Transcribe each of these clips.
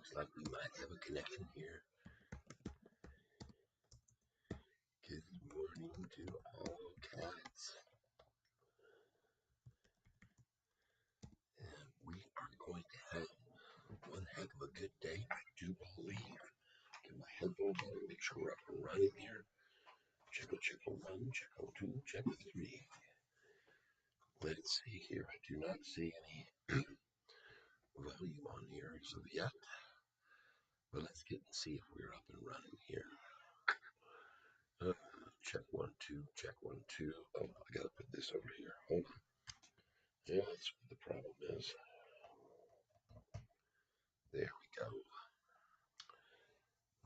looks like we might have a connection here. Good morning to all cats. And we are going to have one heck of a good day, I do believe. Get my headphones on and make sure we're up and running here. Check one, check two, check three. Let's see here. I do not see any volume on here as of yet. But let's get and see if we're up and running here. Check one, two, check one, two. Oh, I gotta put this over here. Hold on. Yeah, that's what the problem is. There we go.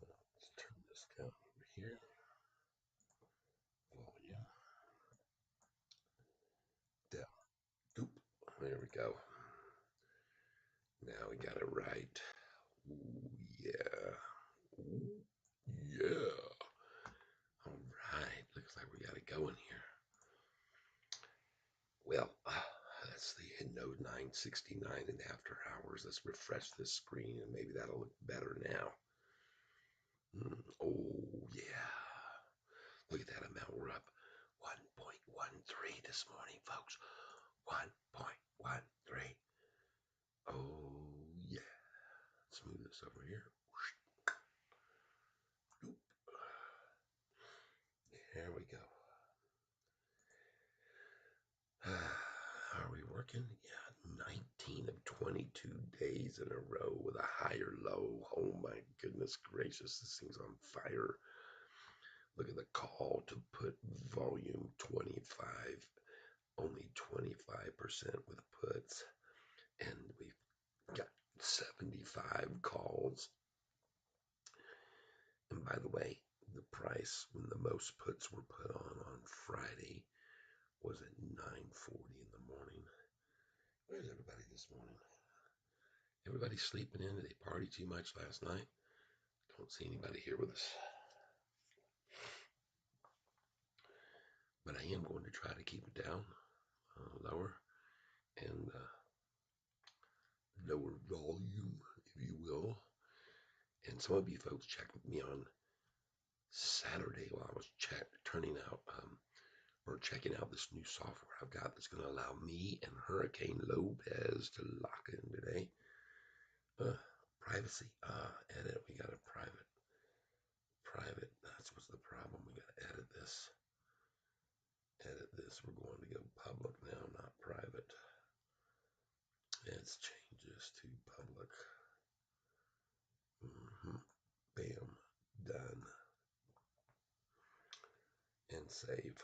Let's turn this down over here. Volume. Down. Doop. There we go. Now we got it right. Ooh, yeah. Ooh, yeah. All right. Looks like we got it going here. Well, that's the node 969 in after hours. Let's refresh this screen and maybe that'll look better now. Oh, yeah. Look at that amount. We're up 1.13 this morning, folks. 1.13. Oh, yeah. Let's move this over here. There we go. Are we working? Yeah, 19 of 22 days in a row with a higher low. Oh my goodness gracious, this thing's on fire. Look at the call to put volume 25, only 25% with puts, and we've got 75 calls. And by the way, the price when the most puts were put on Friday was at 9:40 in the morning. Where's everybody this morning? Everybody sleeping in? Did they party too much last night? Don't see anybody here with us. But I am going to try to keep it down, lower, and lower volume, if you will. And some of you folks checked with me on Saturday while I was checking out this new software I've got that's going to allow me and Hurricane Lopez to lock in today. Privacy. Edit. We got a private. That's what's the problem. We got to edit this. We're going to go public now, not private. Let's change this to public. Bam. Done. And save.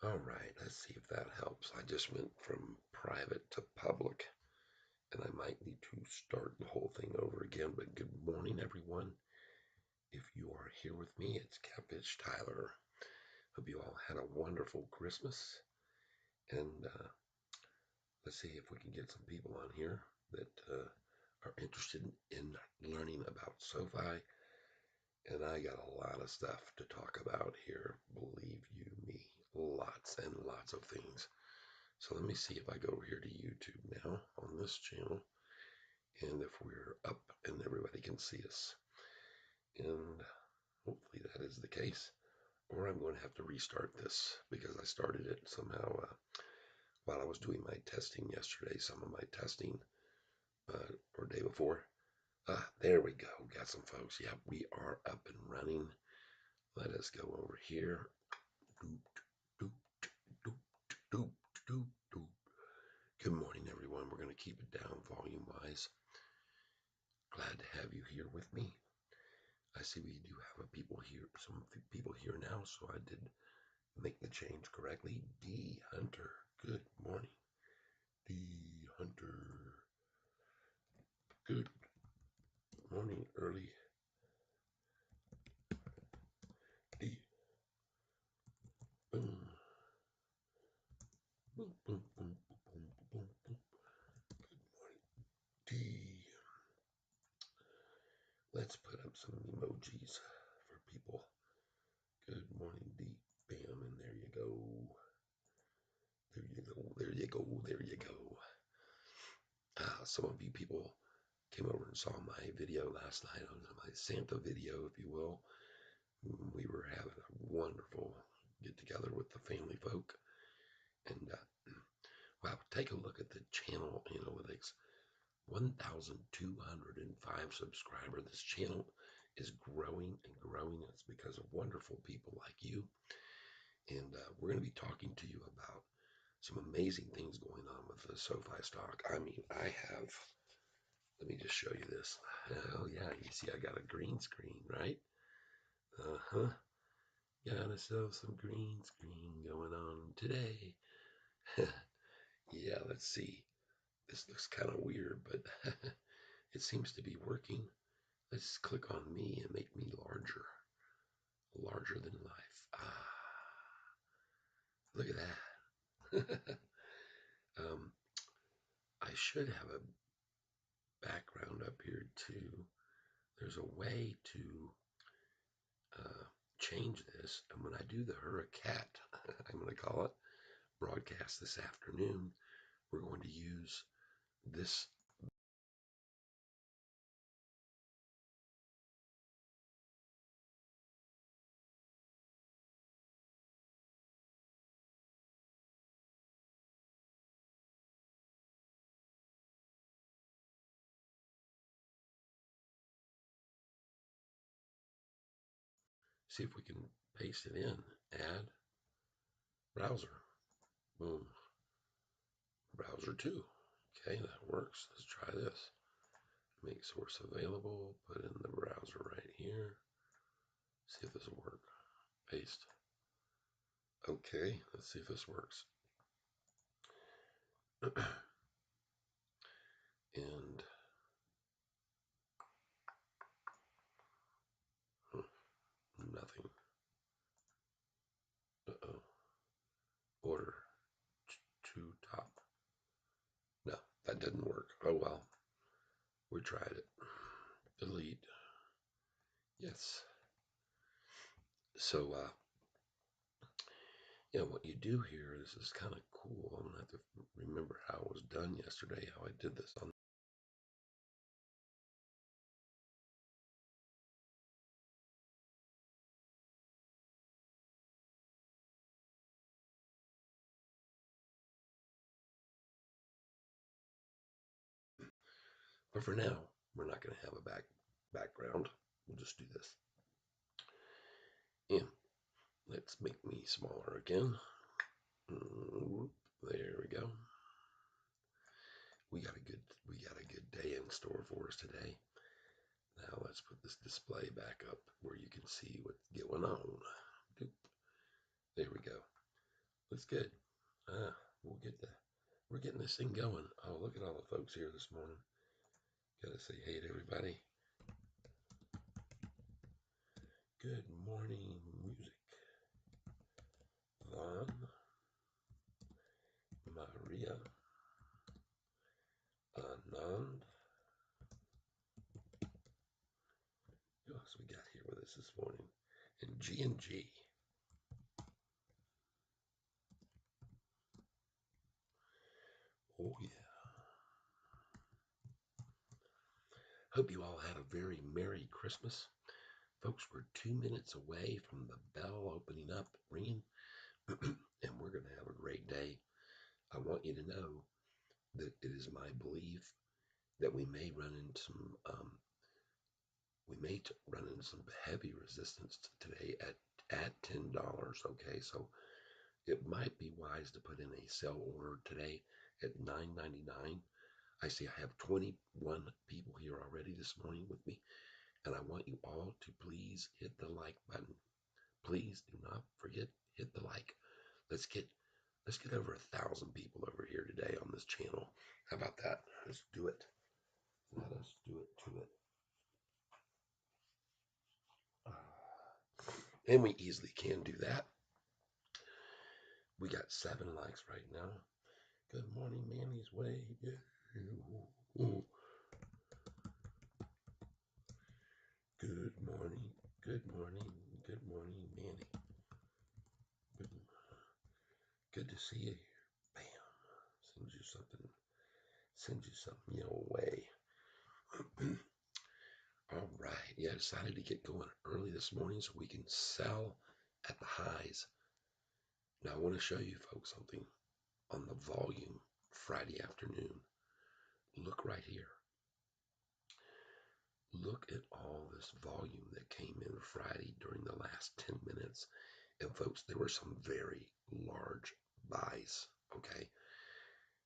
All right, let's see if that helps. I just went from private to public, and I might need to start the whole thing over again. But good morning, everyone. If you are here with me, it's Catfish Tyler. Hope you all had a wonderful Christmas. And let's see if we can get some people on here that are interested in learning about Sofi. And I got a lot of stuff to talk about here, believe you me. Lots and lots of things. So let me see if I go over here to YouTube now on this channel. And if we're up and everybody can see us. And hopefully that is the case. Or I'm going to have to restart this because I started it somehow while I was doing my testing yesterday. Some of my testing or day before. There we go. Got some folks. Yeah, we are up and running. Let us go over here. Doop, doop, doop, doop, doop, doop. Good morning, everyone. We're going to keep it down volume-wise. Glad to have you here with me. I see we do have some people here now, so I did make the change correctly. D. Hunter, good morning. D. Hunter, good morning, early. D. Boom. Boom, boom, boom, boom, boom, boom. Good morning, D. Let's put up some emojis for people. Good morning, D. Bam, and there you go. There you go. There you go. There you go. Some of you people came over and saw my video last night on my Santa video, if you will. We were having a wonderful get together with the family folk. And wow, take a look at the channel analytics. 1,205 subscribers. This channel is growing and growing. It's because of wonderful people like you. And we're going to be talking to you about some amazing things going on with the Sofi stock. I mean, let me just show you this. Oh yeah, you see I got a green screen, right? Uh-huh. Gotta sell some green screen going on today. Yeah, let's see. This looks kind of weird, but it seems to be working. Let's click on me and make me larger than life. Look at that. I should have a background up here too. There's a way to change this, and when I do the Hurricane, I'm going to call it, broadcast this afternoon, we're going to use this. See if we can paste it in. Add browser. Boom. Browser 2. Okay, that works. Let's try this. Make source available. Put in the browser right here. See if this will work. Paste. Okay, let's see if this works. And nothing. Uh-oh. Order to top. No, that didn't work. Oh well. We tried it. Delete. Yes. So what you do here is kind of cool. I'm gonna have to remember how it was done yesterday, how I did this on. But for now, we're not going to have a background. We'll just do this. And let's make me smaller again. There we go. We got a good day in store for us today. Now let's put this display back up where you can see what's going on. Doop. There we go. Looks good. We're getting this thing going. Oh, look at all the folks here this morning. Gotta say hey to everybody. Good morning, music. Vaughn, Maria, Anand. Who else we got here with us this morning? And G&G. Oh yeah. Hope you all had a very Merry Christmas. Folks, we're 2 minutes away from the bell opening up, ringing, and we're going to have a great day. I want you to know that it is my belief that we may run into some heavy resistance today at $10. Okay, so it might be wise to put in a sell order today at $9.99. I see I have 21 people here already this morning with me, and I want you all to please hit the like button. Please do not forget, hit the like. Let's get over 1,000 people over here today on this channel. How about that? Let's do it. Let us do it to it. And we easily can do that. We got 7 likes right now. Good morning, Manny's way. Ooh. Good morning, Manny. Good to see you here. Bam. send you some your way. All right. Yeah, I decided to get going early this morning so we can sell at the highs. Now, I want to show you folks something on the volume Friday afternoon. Look right here. Look at all this volume that came in Friday during the last 10 minutes. And folks, there were some very large buys. Okay.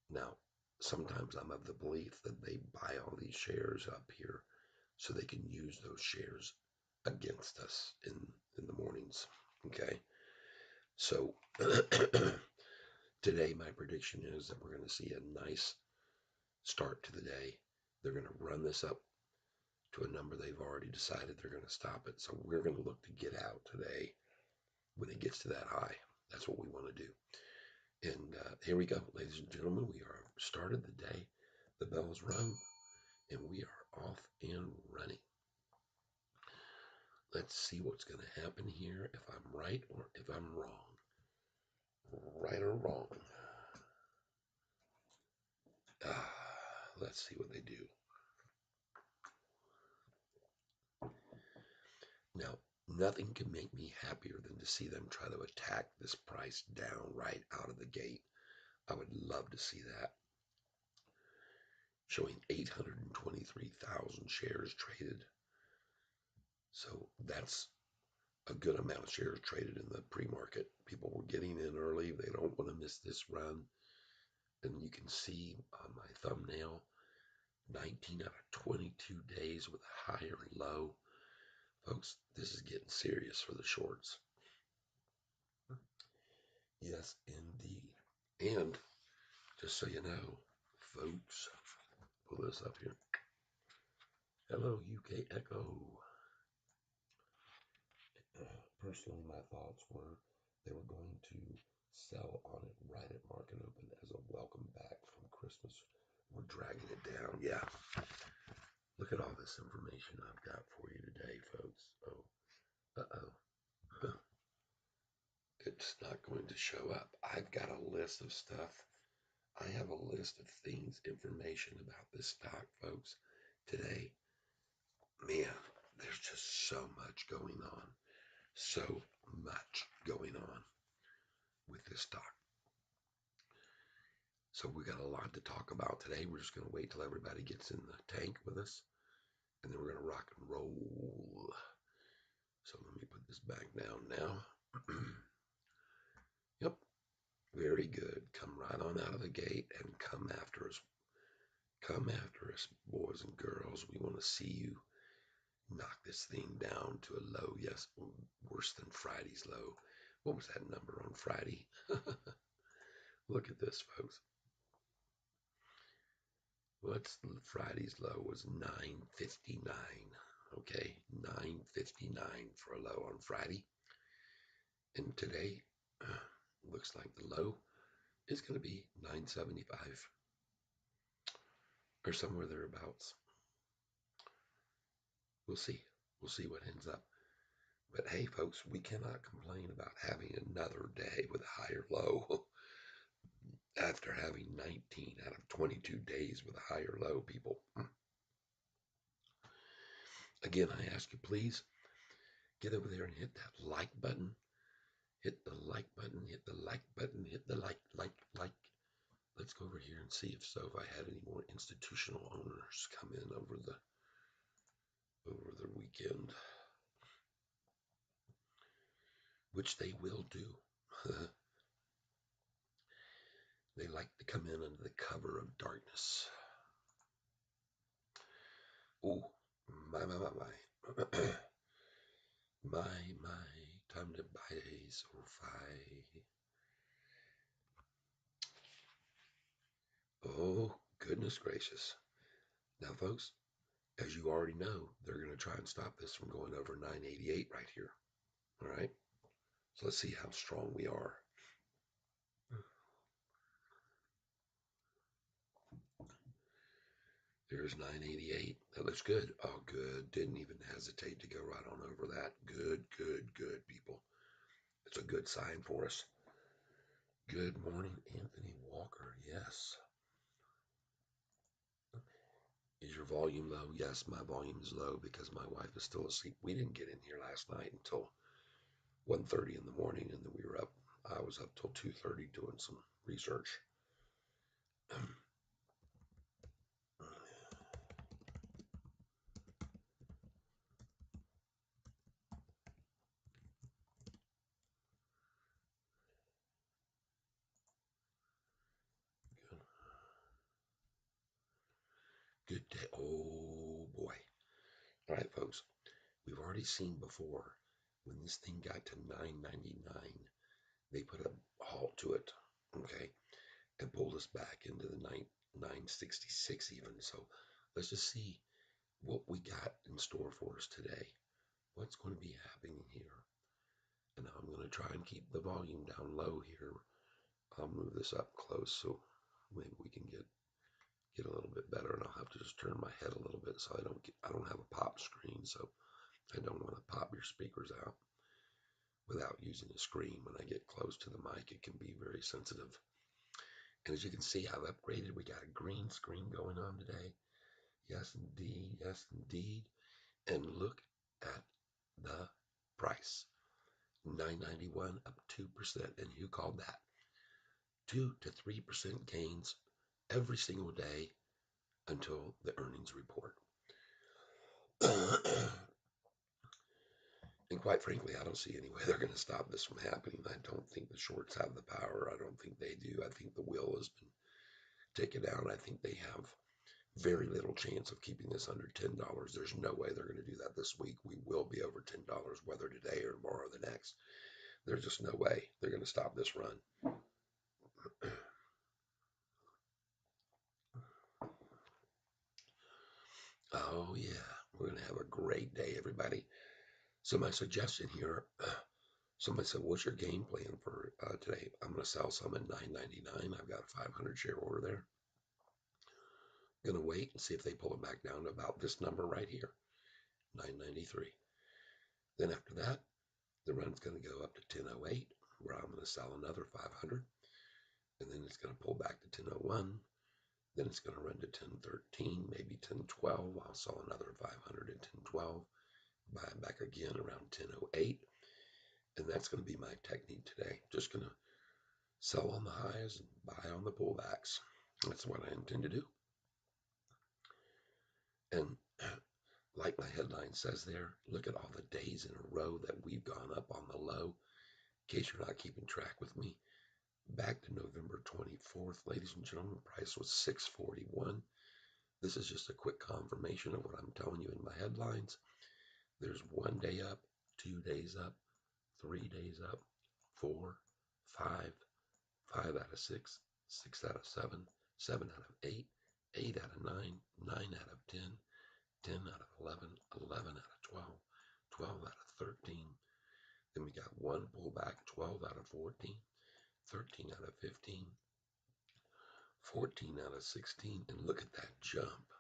Now, sometimes I'm of the belief that they buy all these shares up here so they can use those shares against us in the mornings. Okay. So today, my prediction is that we're going to see a nice start to the day. They're going to run this up to a number they've already decided they're going to stop it. So we're going to look to get out today when it gets to that high. That's what we want to do. And here we go, ladies and gentlemen. We are started the day. The bell's rung, and we are off and running. Let's see what's going to happen here, if I'm right or if I'm wrong. Right or wrong. Let's see what they do. Now, nothing can make me happier than to see them try to attack this price down right out of the gate. I would love to see that. Showing 823,000 shares traded. So that's a good amount of shares traded in the pre-market. People were getting in early. They don't want to miss this run. And you can see on my thumbnail, 19 out of 22 days with a higher low. Folks, this is getting serious for the shorts. Yes, indeed. And just so you know, folks, pull this up here. Hello, UK Echo. Personally, my thoughts were they were going to sell on it right at market open as a welcome back from Christmas. We're dragging it down. Yeah. Look at all this information I've got for you today, folks. Oh, uh-oh. It's not going to show up. I've got a list of stuff. I have a list of things, information about this stock, folks. Today, man, there's just so much going on. So much going on with this stock. So we got a lot to talk about today. We're just going to wait till everybody gets in the tank with us, and then we're going to rock and roll. So let me put this back down now. Yep, very good. Come right on out of the gate and come after us. Come after us, boys and girls. We want to see you knock this thing down to a low. Yes, worse than Friday's low. What was that number on Friday? Look at this, folks. What's Friday's low was 959. Okay, 959 for a low on Friday. And today, looks like the low is going to be 975 or somewhere thereabouts. We'll see. We'll see what ends up. But hey, folks, we cannot complain about having another day with a higher low after having 19 out of 22 days with a higher low, people. Again, I ask you, please get over there and hit that like button. Hit the like button, hit the like button, hit the like. Let's go over here and see if Sofi had any more institutional owners come in over the weekend, which they will do. They like to come in under the cover of darkness. Oh, my. my, time to buy Sofi. Oh, goodness gracious. Now, folks, as you already know, they're going to try and stop this from going over 988 right here. All right. So let's see how strong we are. There's 988. That looks good. Oh, good. Didn't even hesitate to go right on over that. Good, people. It's a good sign for us. Good morning, Anthony Walker. Yes. your volume low? Yes, my volume is low because my wife is still asleep. We didn't get in here last night until 1:30 in the morning, and then we were up. I was up till 2:30 doing some research. Good day. Oh boy. All right, folks. We've already seen before when this thing got to 9.99, they put a halt to it. Okay, and pulled us back into the 966 even. So let's just see what we got in store for us today. What's going to be happening here? And I'm going to try and keep the volume down low here. I'll move this up close so maybe we can get a little bit better, and I'll have to just turn my head a little bit so I don't have a pop screen, so I don't want to pop your speakers out without using a screen. When I get close to the mic, it can be very sensitive. And as you can see, I've upgraded. We got a green screen going on today. Yes, indeed. Yes, indeed. And look at the price. 991 up 2%. And who called that? 2 to 3% gains every single day until the earnings report. And quite frankly, I don't see any way they're going to stop this from happening. I don't think the shorts have the power. I don't think they do. I think the will has been taken down. I think they have very little chance of keeping this under $10. There's no way they're going to do that this week. We will be over $10, whether today or tomorrow or the next. There's just no way they're going to stop this run. Oh, yeah. We're going to have a great day, everybody. So my suggestion here, somebody said, what's your game plan for today? I'm going to sell some at $9.99. I've got a 500 share order there. Going to wait and see if they pull it back down to about this number right here, 993. Then after that, the run's going to go up to 1008, where I'm going to sell another 500. And then it's going to pull back to 1001. Then it's going to run to 1013, maybe 1012. I'll sell another 500 at 1012. Buy it back again around 1008. And that's going to be my technique today. Just going to sell on the highs and buy on the pullbacks. That's what I intend to do. And like my headline says there, look at all the days in a row that we've gone up on the low. In case you're not keeping track with me, back to November 24th, ladies and gentlemen, price was 641. This is just a quick confirmation of what I'm telling you in my headlines. There's 1 day up, 2 days up, 3 days up, 4, 5, 5 out of 6, 6 out of 7, 7 out of 8, 8 out of 9, 9 out of 10, 10 out of 11, 11 out of 12, 12 out of 13. Then we got one pullback, 12 out of 14, 13 out of 15, 14 out of 16, and look at that jump.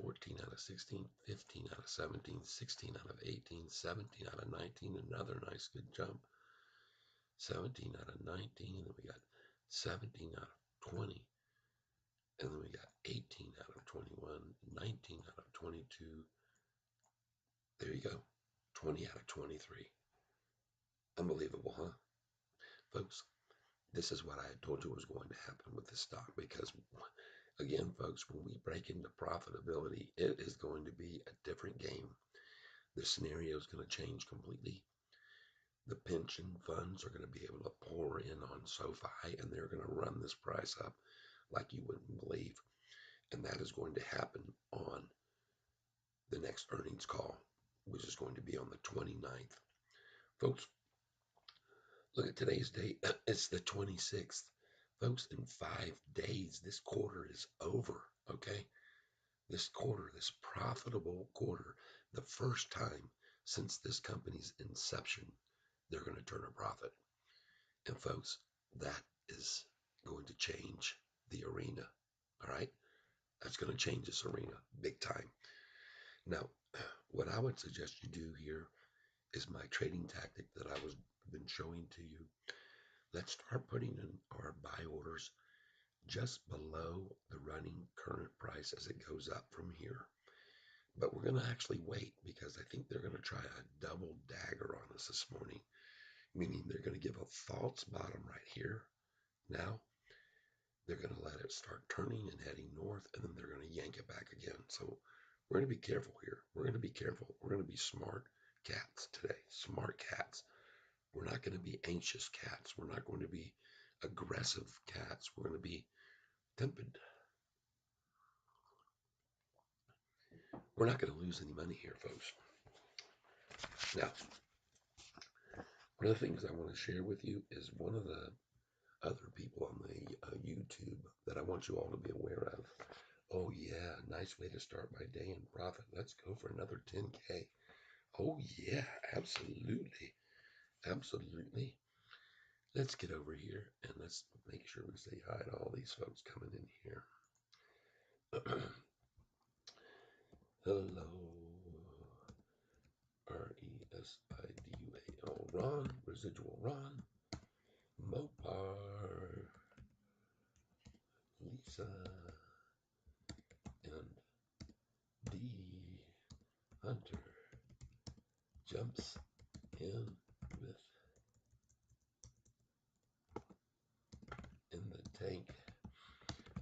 14 out of 16, 15 out of 17, 16 out of 18, 17 out of 19, another nice good jump. 17 out of 19, and then we got 17 out of 20, and then we got 18 out of 21, 19 out of 22. There you go, 20 out of 23. Unbelievable, huh? Folks, this is what I told you was going to happen with this stock, because again, folks, when we break into profitability, it is going to be a different game. The scenario is going to change completely. The pension funds are going to be able to pour in on Sofi, and they're going to run this price up like you wouldn't believe. And that is going to happen on the next earnings call, which is going to be on the 29th. Folks, look at today's date. It's the 26th. Folks, in 5 days, this quarter is over, okay? This quarter, this profitable quarter, the first time since this company's inception, they're going to turn a profit. And folks, that is going to change the arena, all right? That's going to change this arena big time. Now, what I would suggest you do here is my trading tactic that I was been showing to you. Let's start putting in our buy orders just below the running current price as it goes up from here. But we're going to actually wait because I think they're going to try a double dagger on us this morning, meaning they're going to give a false bottom right here. Now they're going to let it start turning and heading north, and then they're going to yank it back again. So we're going to be careful here. We're going to be careful. We're going to be smart cats today. Smart cats. We're not going to be anxious cats. We're not going to be aggressive cats. We're going to be tempered. We're not going to lose any money here, folks. Now, one of the things I want to share with you is one of the other people on the YouTube that I want you all to be aware of. Oh yeah, nice way to start my day in profit. Let's go for another 10K. Oh yeah, absolutely. Absolutely. Let's get over here and let's make sure we say hi to all these folks coming in here. Hello. Residual Ron, Residual Ron, Mopar, Lisa, and D Hunter jumps in the tank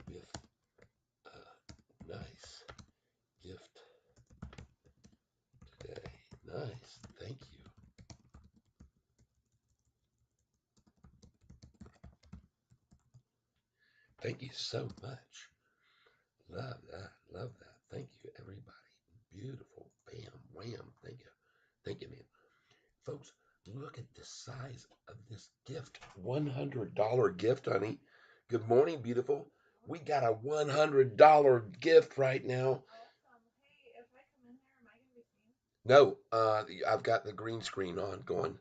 with a nice gift today. Nice, thank you. Thank you so much. Love that, love that. Thank you, everybody. Beautiful, bam, wham. Thank you, man. Folks, look at the size of this gift. $100 gift, honey. Good morning, beautiful. We got a $100 gift right now. Hey, if I come in here, am I going to be seen? No, I've got the green screen on going.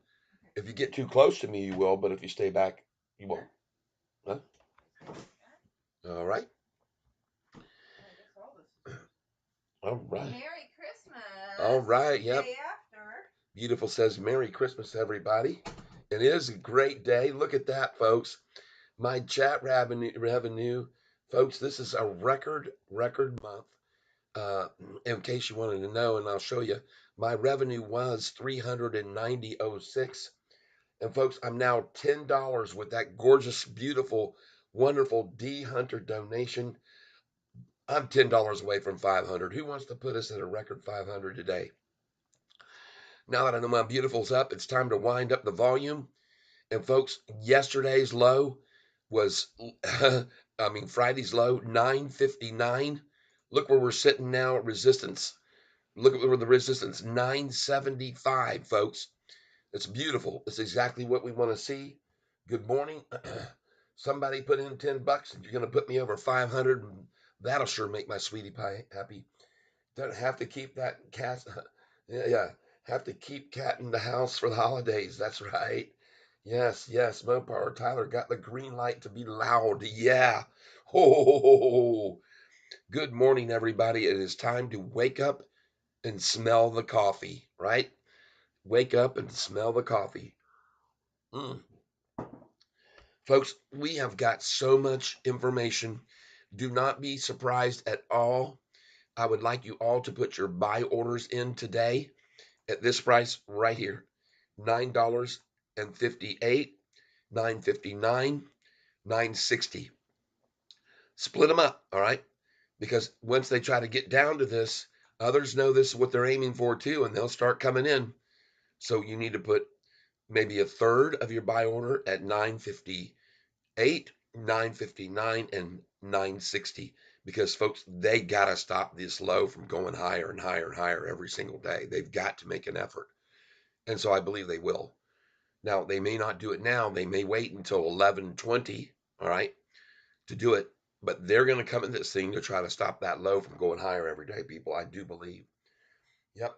If you get too close to me, you will, but if you stay back, you won't. Huh? All right. All right. Merry Christmas. All right. Yep. Day after. Beautiful says Merry Christmas, everybody. It is a great day. Look at that, folks. My chat revenue, folks, this is a record month. In case you wanted to know, and I'll show you, my revenue was $390.06. And folks, I'm now $10 with that gorgeous, beautiful, wonderful D Hunter donation. I'm $10 away from 500. Who wants to put us at a record 500 today? Now that I know my beautiful's up, it's time to wind up the volume. And folks, yesterday's low was, Friday's low, 959. Look where we're sitting now at resistance. Look at where the resistance, 975, folks. It's beautiful. It's exactly what we want to see. Good morning. Somebody put in $10 and you're going to put me over 500. And that'll sure make my sweetie pie happy. Don't have to keep that cat. Yeah. Have to keep cat in the house for the holidays. That's right. Yes, Mopar Tyler got the green light to be loud. Yeah. Oh, good morning, everybody. It is time to wake up and smell the coffee, right? Wake up and smell the coffee. Folks, we have got so much information. Do not be surprised at all. I would like you all to put your buy orders in today at this price right here, $9.58, $9.59, $9.60. Split them up, all right? Because once they try to get down to this, others know this is what they're aiming for too, and they'll start coming in. So you need to put maybe a third of your buy order at 958, 959, and 960. Because folks, they gotta stop this low from going higher and higher and higher every single day. They've got to make an effort. And so I believe they will. Now, they may not do it now. They may wait until 11:20, all right, to do it. But they're going to come in this thing to try to stop that low from going higher every day, people. I do believe. Yep.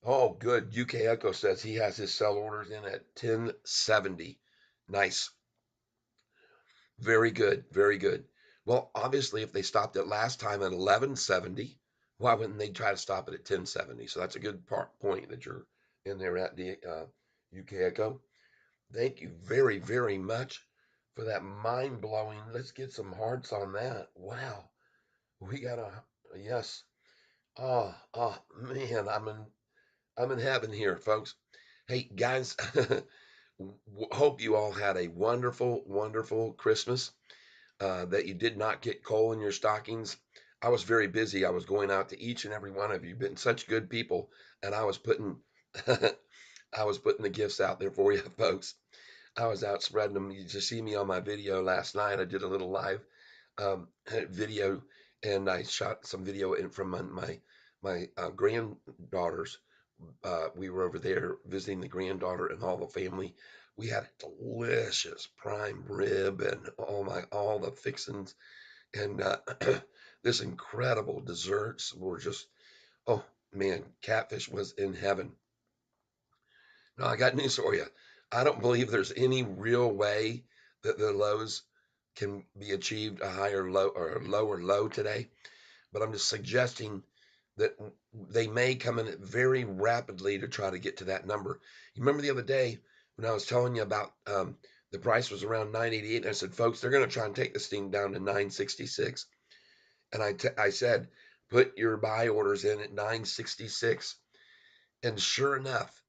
Oh, good. UK Echo says he has his sell orders in at 1070. Nice. Very good. Very good. Well, obviously, if they stopped it last time at 1170, why wouldn't they try to stop it at 1070? So that's a good point that you're in there at the UK Echo. Thank you very, very much. for that mind blowing. Let's get some hearts on that. Wow. We got a yes. Oh man, I'm in heaven here, folks. Hey guys, hope you all had a wonderful, wonderful Christmas. That you did not get coal in your stockings. I was very busy. I was going out to each and every one of you. Been such good people, and I was putting, I was putting the gifts out there for you, folks. I was out spreading them. You just see me on my video last night. I did a little live video, and I shot some video in from my granddaughters. We were over there visiting the granddaughter and all the family. We had a delicious prime rib and all the fixings and this incredible desserts were just oh man, catfish was in heaven. Now I got news for you. I don't believe there's any real way that the lows can be achieved a higher low or a lower low today, but I'm just suggesting that they may come in very rapidly to try to get to that number. You remember the other day when I was telling you about the price was around 988, and I said, folks, they're going to try and take this thing down to 966. And I said, put your buy orders in at 966. And sure enough,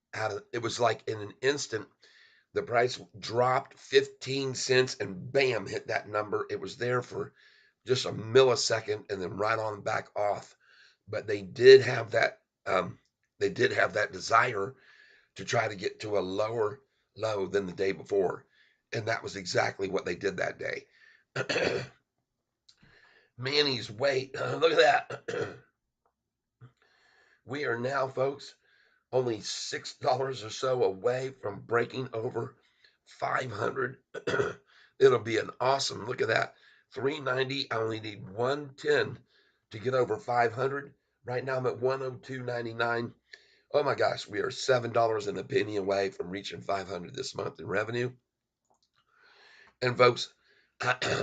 it was like in an instant, the price dropped 15 cents and bam, hit that number. It was there for just a millisecond and then right on back off. But um, they did have that desire to try to get to a lower low than the day before. And that was exactly what they did that day. Manny's weight. Look at that. We are now, folks, only $6 or so away from breaking over 500. It'll be an awesome look at that. 390. I only need 110 to get over 500. Right now I'm at 102.99. Oh my gosh, we are $7 and a penny away from reaching 500 this month in revenue. And folks,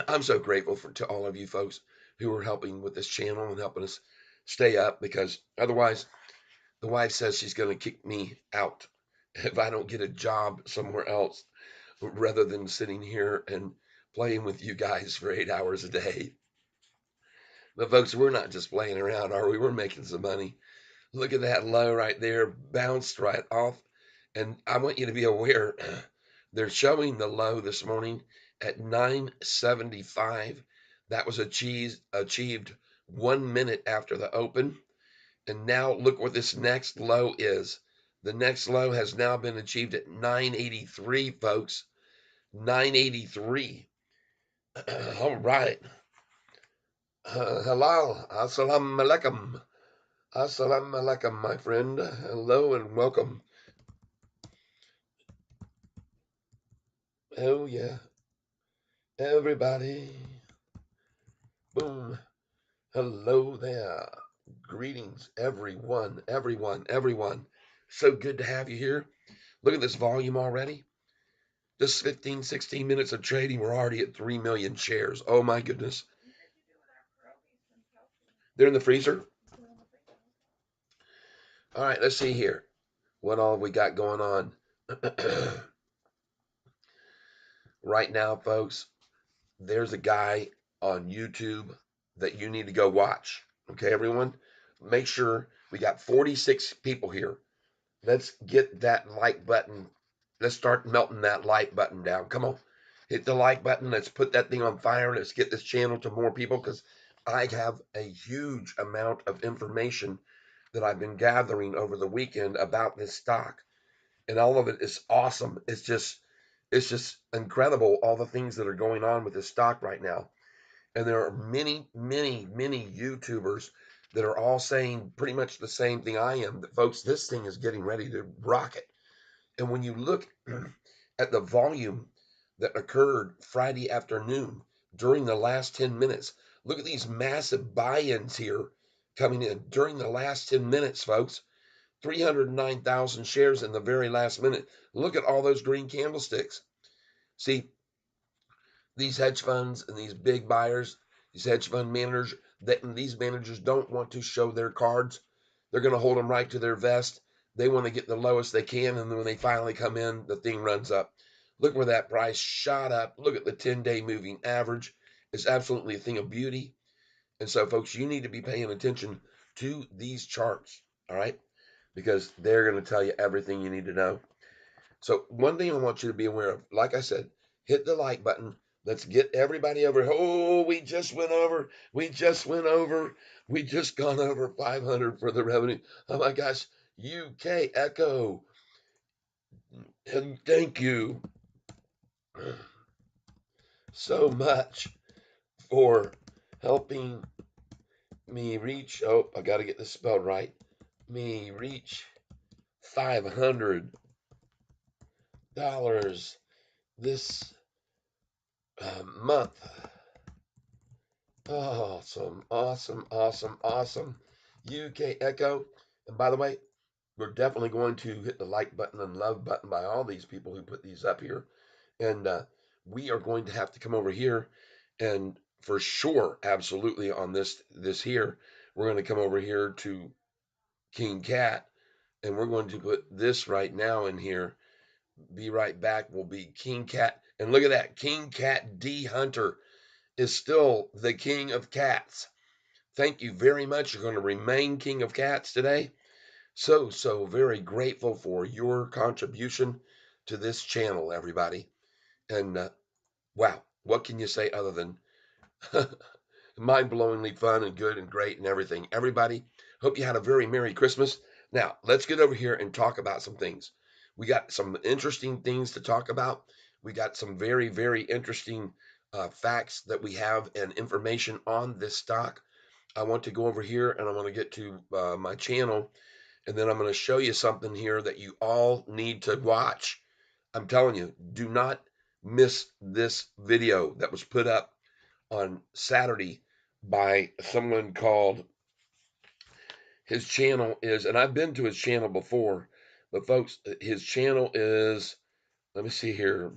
I'm so grateful to all of you folks who are helping with this channel and helping us stay up because otherwise the wife says she's going to kick me out if I don't get a job somewhere else rather than sitting here and playing with you guys for 8 hours a day. But folks, we're not just playing around, are we? We're making some money. Look at that low right there, bounced right off. And I want you to be aware they're showing the low this morning at 975. That was achieved 1 minute after the open. And now look what this next low is. The next low has now been achieved at 983, folks. 983. All right. Halal. Assalamu alaikum. Assalamu alaikum, my friend. Hello and welcome. Oh, yeah. Everybody. Boom. Hello there. Greetings, everyone, everyone, everyone. So good to have you here. Look at this volume already. Just 15, 16 minutes of trading, we're already at 3 million shares. Oh my goodness. They're in the freezer. All right, let's see here. What all have we got going on? Right now, folks, there's a guy on YouTube that you need to go watch. Okay, everyone? Make sure we got 46 people here. Let's get that like button. Let's start melting that like button down. Come on. Hit the like button. Let's put that thing on fire. Let's get this channel to more people because I have a huge amount of information that I've been gathering over the weekend about this stock. And all of it is awesome. It's just incredible all the things that are going on with this stock right now. And there are many, many, many YouTubers that are all saying pretty much the same thing I am. That folks, this thing is getting ready to rocket. And when you look at the volume that occurred Friday afternoon during the last 10 minutes, look at these massive buy-ins here coming in during the last 10 minutes, folks. 309,000 shares in the very last minute. Look at all those green candlesticks. See, these hedge funds and these big buyers, these hedge fund managers, these managers don't want to show their cards. They're going to hold them right to their vest. They want to get the lowest they can, and then when they finally come in, the thing runs up. Look where that price shot up. Look at the 10-day moving average. It's absolutely a thing of beauty. And so, folks, you need to be paying attention to these charts, all right? Because they're going to tell you everything you need to know. So, one thing I want you to be aware of, like I said, hit the like button. Let's get everybody over. Oh, we just went over. We just went over. We just gone over 500 for the revenue. Oh my gosh. UK Echo. And thank you so much for helping me reach. Oh, I got to get this spelled right. Me reach $500 this month. Awesome, awesome, awesome, awesome. UK Echo. And by the way, we're definitely going to hit the like button and love button by all these people who put these up here. And we are going to have to come over here and for sure, absolutely on this here, we're going to come over here to King Cat and we're going to put this right now in here. Be right back. Will be King Cat. And look at that. King Cat D Hunter is still the king of cats. Thank you very much. You're going to remain king of cats today. So very grateful for your contribution to this channel, everybody. And wow, what can you say other than mind-blowingly fun and good and great and everything? Everybody, hope you had a very Merry Christmas. Now, let's get over here and talk about some things. We got some interesting things to talk about. We got some very, very interesting facts that we have and information on this stock. I want to go over here and I want to get to my channel and then I'm going to show you something here that you all need to watch. I'm telling you, do not miss this video that was put up on Saturday by someone called, his channel is, and I've been to his channel before, but folks, his channel is, let me see here.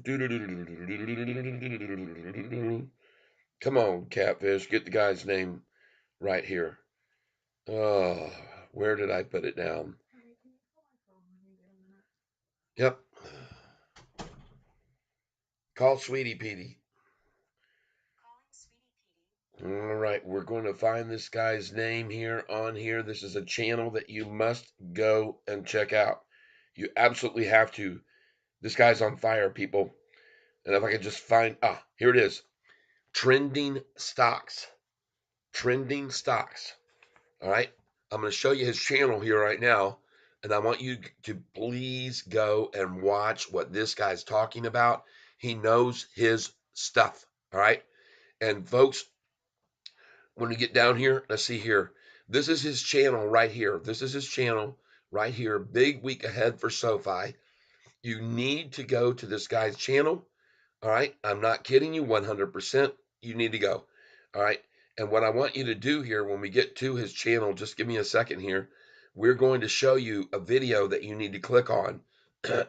Come on, Catfish, get the guy's name right here. Oh, where did I put it down? Yep. Call Sweetie Petey. All right, we're going to find this guy's name here on here. This is a channel that you must go and check out. You absolutely have to. This guy's on fire, people. And if I could just find, here it is. Trending stocks. Trending stocks. All right. I'm going to show you his channel here right now. And I want you to please go and watch what this guy's talking about. He knows his stuff. All right. And folks, when we get down here, let's see here. This is his channel right here. This is his channel right here. Big week ahead for Sofi. You need to go to this guy's channel. All right. I'm not kidding you. 100%. You need to go. All right. And what I want you to do here when we get to his channel, just give me a second here. We're going to show you a video that you need to click on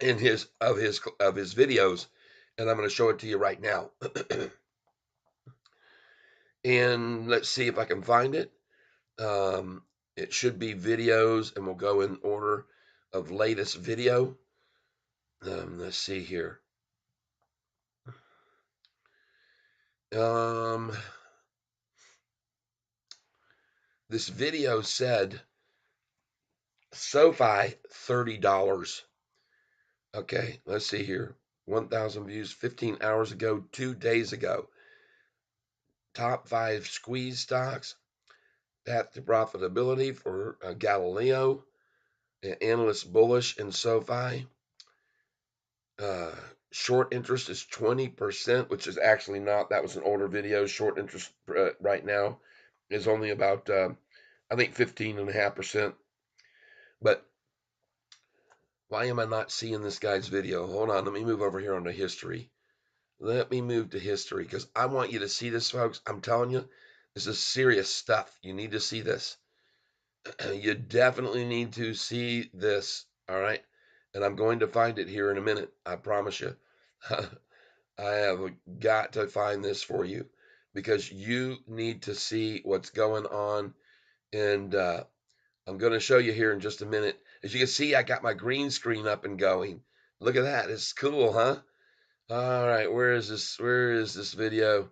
in his videos. And I'm going to show it to you right now. And let's see if I can find it. It should be videos, and we'll go in order of latest video. Let's see here. This video said Sofi $30. Okay, let's see here. 1,000 views 15 hours ago, 2 days ago. Top 5 squeeze stocks. Path to profitability for Galileo. Analyst bullish in SoFi. Short interest is 20%, which is actually not. That was an older video. Short interest right now is only about, I think, 15.5%. But why am I not seeing this guy's video? Hold on. Let me move over here onto history. Let me move to history because I want you to see this, folks. I'm telling you, this is serious stuff. You need to see this. You definitely need to see this. All right. And I'm going to find it here in a minute. I promise you. I have got to find this for you because you need to see what's going on. And I'm going to show you here in just a minute. As you can see, I got my green screen up and going. Look at that. It's cool, huh? All right, where is this? Where is this video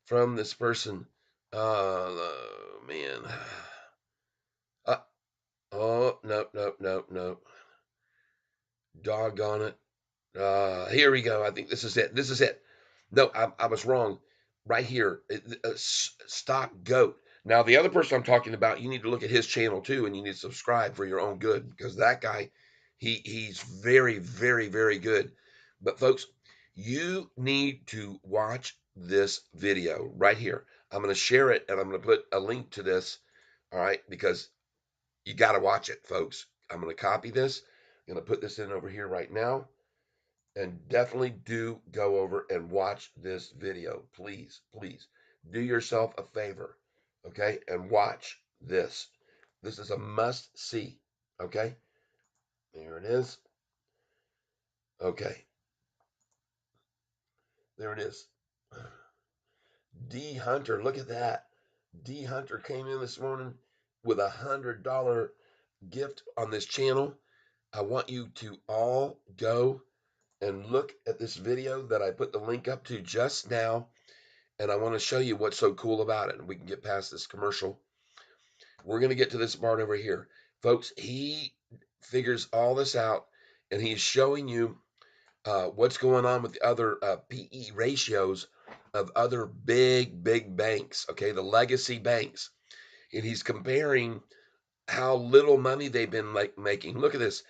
from this person? Oh man. Uh, oh, nope, nope, nope, nope. Doggone it. Here we go. I think this is it. This is it. No, I was wrong. Right here, stock goat. Now the other person I'm talking about, you need to look at his channel too, and you need to subscribe for your own good because that guy, he's very, very, very good. But folks, you need to watch this video right here. I'm going to share it, and I'm going to put a link to this. All right, because you got to watch it, folks. I'm going to copy this. I'm going to put this in over here right now and definitely do go over and watch this video. Please, please do yourself a favor, okay? And watch this. This is a must see, okay? There it is. Okay, there it is. D Hunter, look at that. D Hunter came in this morning with $100 gift on this channel. I want you to all go and look at this video that I put the link up to just now. And I want to show you what's so cool about it. And we can get past this commercial. We're going to get to this part over here. Folks, he figures all this out and he's showing you what's going on with the other PE ratios of other big, big banks, okay, the legacy banks. And he's comparing how little money they've been like making. Look at this.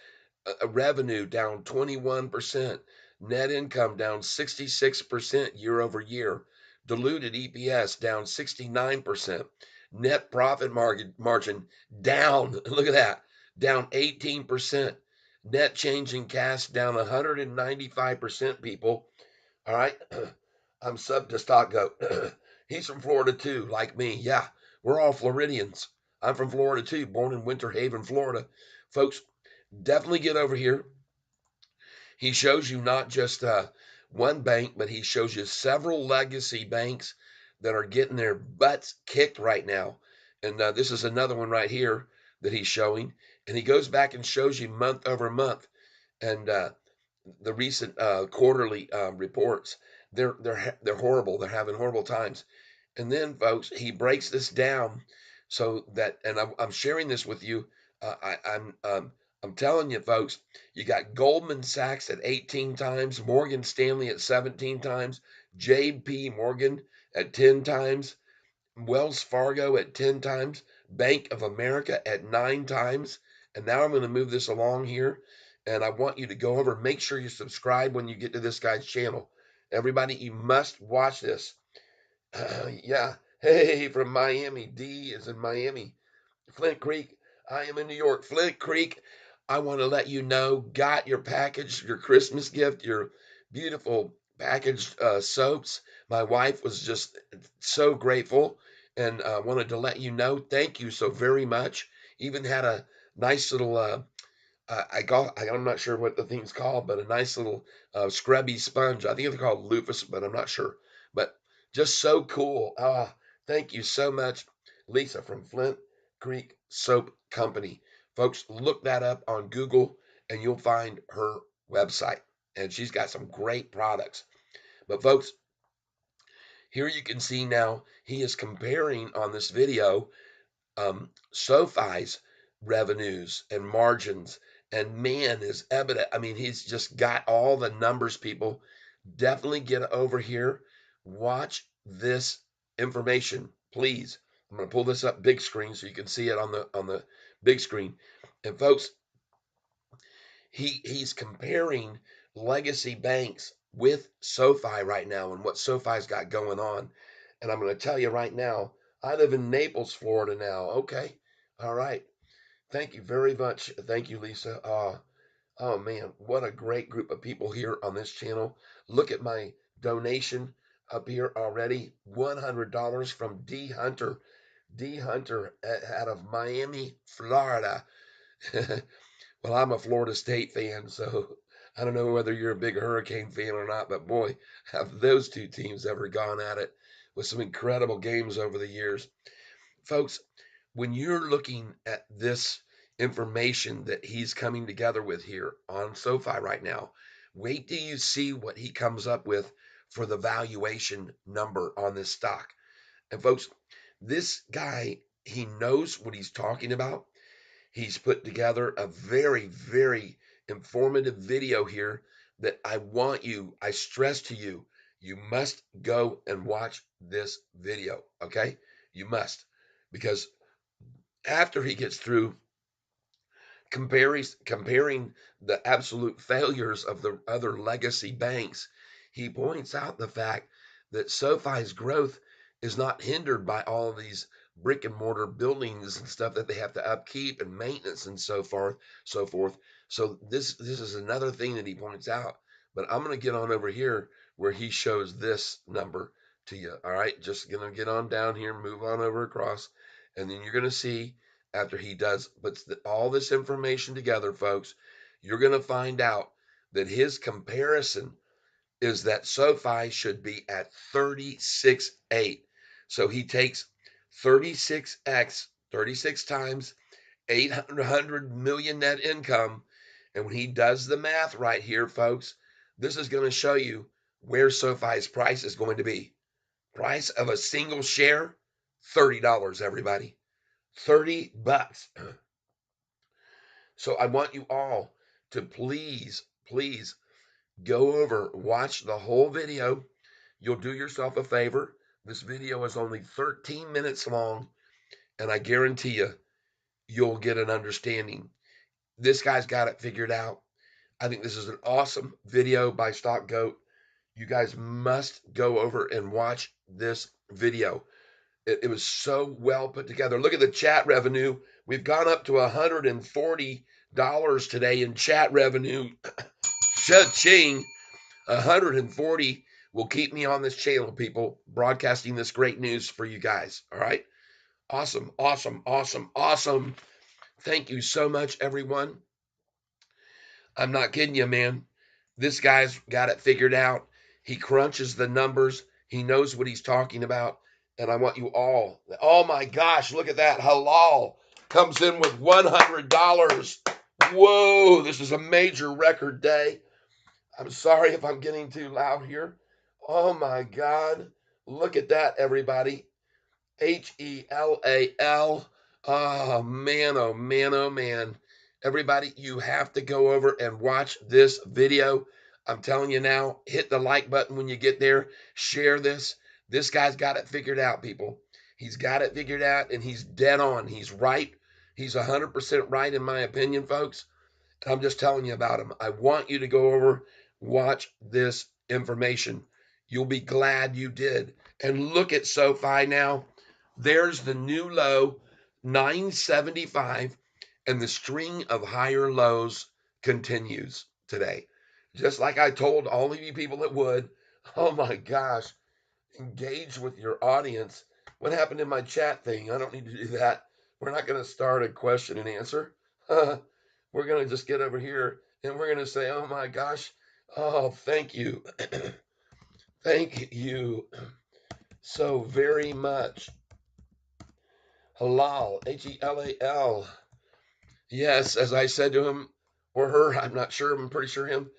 Revenue down 21%, net income down 66% year over year, diluted EPS down 69%, net profit margin down, look at that, down 18%, net change in cash down 195%, people. All right. I'm sub to stock goat. He's from Florida too, like me. Yeah, we're all Floridians. I'm from Florida too, born in Winter Haven, Florida. Folks, definitely get over here. He shows you not just one bank, but he shows you several legacy banks that are getting their butts kicked right now. And this is another one right here that he's showing. And he goes back and shows you month over month. And the recent quarterly reports, they're horrible. They're having horrible times. And then, folks, he breaks this down so that, and I'm sharing this with you. I'm telling you, folks, you got Goldman Sachs at 18 times, Morgan Stanley at 17 times, J.P. Morgan at 10 times, Wells Fargo at 10 times, Bank of America at 9 times. And now I'm going to move this along here. And I want you to go over, make sure you subscribe when you get to this guy's channel. Everybody, you must watch this. Yeah. Hey, from Miami. D is in Miami. Flint Creek. I am in New York. Flint Creek. I want to let you know, got your package, your Christmas gift, your beautiful packaged soaps. My wife was just so grateful and wanted to let you know. Thank you so very much. Even had a nice little I'm not sure what the thing's called, but a nice little scrubby sponge. I think it's called loofah, but I'm not sure. But just so cool. Thank you so much, Lisa from Flint Creek Soap Company. Folks, look that up on Google and you'll find her website. And she's got some great products. But folks, here you can see now he is comparing on this video SoFi's revenues and margins. And man, is evident. I mean, he's just got all the numbers, people. Definitely get over here. Watch this information, please. I'm going to pull this up big screen so you can see it on the big screen. And folks, he's comparing legacy banks with SoFi right now and what SoFi's got going on. And I'm going to tell you right now, I live in Naples, Florida now. Okay. All right. Thank you very much. Thank you, Lisa. Oh man, what a great group of people here on this channel. Look at my donation up here already. $100 from D Hunter. D Hunter out of Miami, Florida. Well, I'm a Florida State fan, so I don't know whether you're a big Hurricane fan or not, but boy, have those two teams ever gone at it with some incredible games over the years. Folks, when you're looking at this information that he's coming together with here on SoFi right now, Wait till you see what he comes up with for the valuation number on this stock. And folks, this guy, he knows what he's talking about. He's put together a very, very informative video here that I stress to you, you must go and watch this video, okay? You must, because after he gets through comparing the absolute failures of the other legacy banks, he points out the fact that SoFi's growth is not hindered by all of these brick and mortar buildings and stuff that they have to upkeep and maintenance and so forth. So this is another thing that he points out. But I'm going to get on over here where he shows this number to you. All right, just going to get on down here, move on over across, and then you're going to see after he puts all this information together, folks, you're going to find out that his comparison is that SoFi should be at 36.8. So he takes 36x, 36 times 800 million net income. And when he does the math right here, folks, this is going to show you where SoFi's price is going to be. Price of a single share, $30, everybody. $30. So I want you all to please, please go over, watch the whole video. You'll do yourself a favor. This video is only 13 minutes long, and I guarantee you, you'll get an understanding. This guy's got it figured out. I think this is an awesome video by Stock Goat. You guys must go over and watch this video. It was so well put together. Look at the chat revenue. We've gone up to $140 today in chat revenue. Cha-ching. 140 will keep me on this channel, people, broadcasting this great news for you guys. All right. Awesome, awesome, awesome, awesome. Thank you so much, everyone. I'm not kidding you, man. This guy's got it figured out. He crunches the numbers. He knows what he's talking about. And I want you all, oh my gosh, look at that. Halal comes in with $100. Whoa, this is a major record day. I'm sorry if I'm getting too loud here. Oh my God. Look at that, everybody. HELAL. Oh man, oh man, oh man. Everybody, you have to go over and watch this video. I'm telling you now, hit the like button when you get there. Share this. This guy's got it figured out, people. He's got it figured out, and he's dead on. He's right. He's 100% right, in my opinion, folks. I'm just telling you about him. I want you to go over, watch this information. You'll be glad you did. And look at SoFi now. There's the new low, 975, and the string of higher lows continues today. Just like I told all of you people that would. Oh my gosh. Engage with your audience. What happened in my chat thing? I don't need to do that. We're not going to start a question and answer. We're going to just get over here and we're going to say, oh my gosh. Oh, thank you. Thank you so very much. Halal, HELAL. Yes, as I said to him or her, I'm not sure, I'm pretty sure him.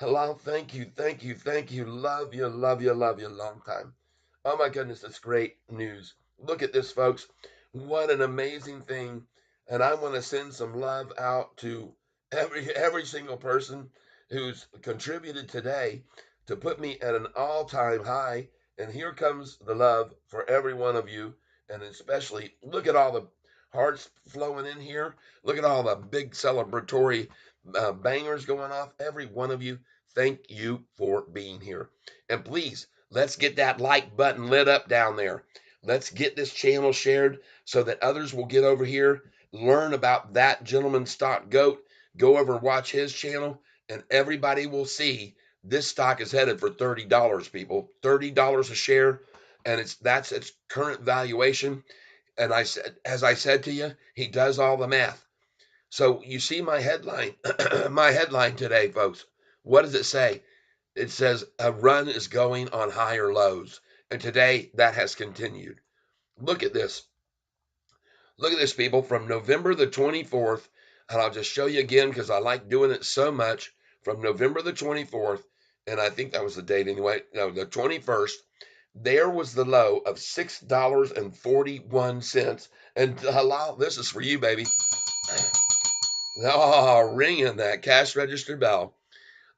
Halal, thank you, thank you, thank you. Love you, love you, love you. Long time. Oh my goodness, that's great news. Look at this, folks. What an amazing thing. And I want to send some love out to every single person who's contributed today to put me at an all-time high. And here comes the love for every one of you. And especially, look at all the hearts flowing in here. Look at all the big celebratory bangers going off. Every one of you, thank you for being here. And please, let's get that like button lit up down there. Let's get this channel shared so that others will get over here, learn about that gentleman Stock Goat, go over and watch his channel, and everybody will see this stock is headed for $30, people. $30 a share, and that's its current valuation. And as I said to you, he does all the math. So you see my headline, my headline today, folks. What does it say? It says a run is going on higher lows. And today that has continued. Look at this. Look at this, people, from November the 24th. And I'll just show you again because I like doing it so much. from November the 24th, and I think that was the date anyway, no, the 21st, there was the low of $6.41. And hello, this is for you, baby. Oh, ringing that cash register bell.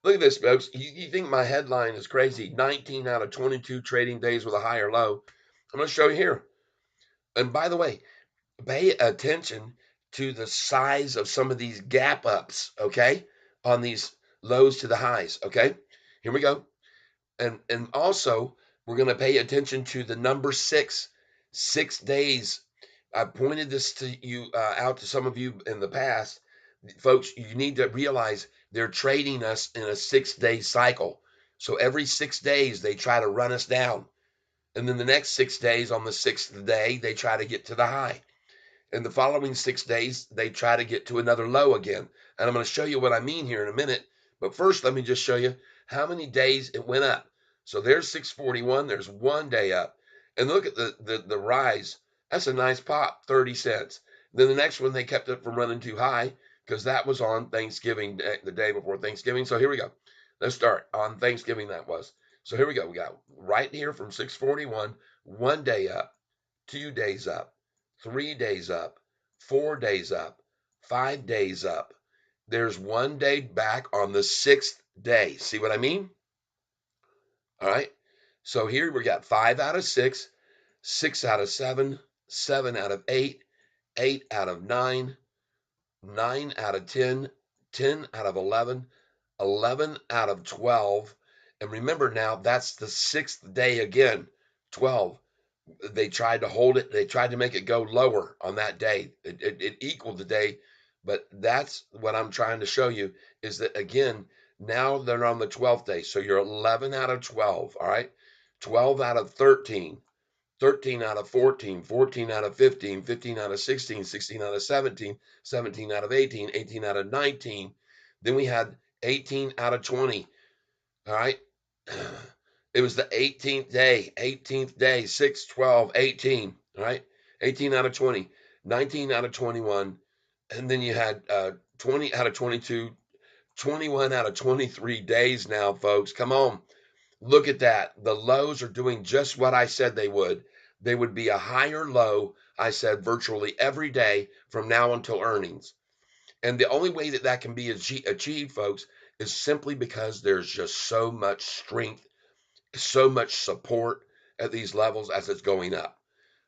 Look at this, folks. You think my headline is crazy? 19 out of 22 trading days with a higher low. I'm going to show you here. And by the way, pay attention to the size of some of these gap ups, okay, on these lows to the highs, okay? Here we go. And also, we're going to pay attention to the number 6 days. I pointed this to you out to some of you in the past. Folks, you need to realize they're trading us in a 6 day cycle. So every 6 days, they try to run us down. And then the next 6 days, on the sixth day, they try to get to the high. In the following 6 days, they try to get to another low again. And I'm going to show you what I mean here in a minute. But first, let me just show you how many days it went up. So there's 641. There's 1 day up. And look at the rise. That's a nice pop, 30 cents. Then the next one, they kept it from running too high because that was on Thanksgiving, the day before Thanksgiving. So here we go. Let's start on Thanksgiving. That was. So here we go. We got right here from 641, 1 day up, 2 days up, 3 days up, 4 days up, 5 days up. There's 1 day back on the sixth day. See what I mean? All right. So here we got 5 out of 6, 6 out of 7, 7 out of 8, 8 out of 9, 9 out of 10, 10 out of 11, 11 out of 12. And remember now, that's the sixth day again, 12. They tried to hold it. They tried to make it go lower on that day. It equaled the day, but that's what I'm trying to show you is that again, now they're on the 12th day. So you're 11 out of 12. All right. 12 out of 13, 13 out of 14, 14 out of 15, 15 out of 16, 16 out of 17, 17 out of 18, 18 out of 19. Then we had 18 out of 20. All right. It was the 18th day, 6, 12, 18. All right. 18 out of 20, 19 out of 21. And then you had 20 out of 22, 21 out of 23 days now, folks. Come on. Look at that. The lows are doing just what I said they would. They would be a higher low, I said, virtually every day from now until earnings. And the only way that that can be achieved, folks, is simply because there's just so much strength, so much support at these levels as it's going up.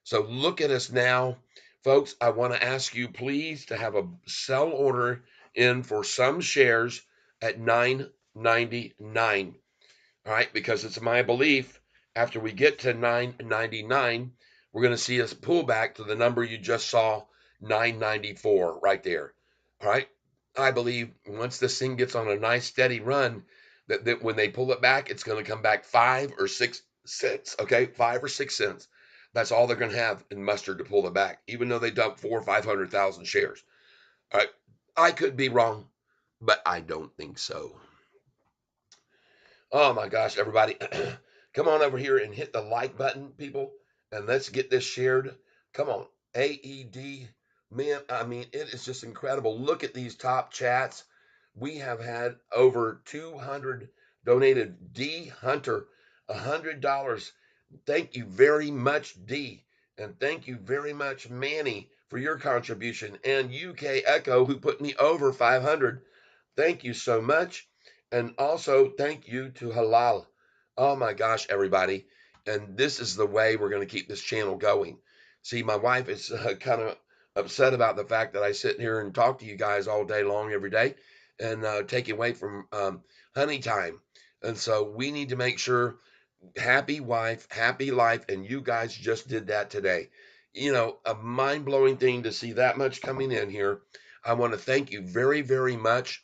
So look at us now, folks. I want to ask you, please, to have a sell order in for some shares at 9.99. All right, because it's my belief after we get to 9.99, we're going to see us pull back to the number you just saw, 9.94 right there. All right, I believe once this thing gets on a nice steady run, that when they pull it back, it's going to come back 5 or 6 cents. Okay, 5 or 6 cents. That's all they're going to have in mustard to pull it back, even though they dumped 400,000 or 500,000 shares. All right, I could be wrong, but I don't think so. Oh my gosh, everybody. Come on over here and hit the like button, people, and let's get this shared. Come on. AED. Man, I mean, it is just incredible. Look at these top chats. We have had over 200 donated. D Hunter, $100. Thank you very much, D. And thank you very much, Manny, for your contribution. And UK Echo, who put me over 500. Thank you so much. And also, thank you to Halal. Oh my gosh, everybody. And this is the way we're going to keep this channel going. See, my wife is kind of upset about the fact that I sit here and talk to you guys all day long, every day, and take away from honey time. And so we need to make sure happy wife, happy life. And you guys just did that today. You know, a mind blowing thing to see that much coming in here. I want to thank you very, very much.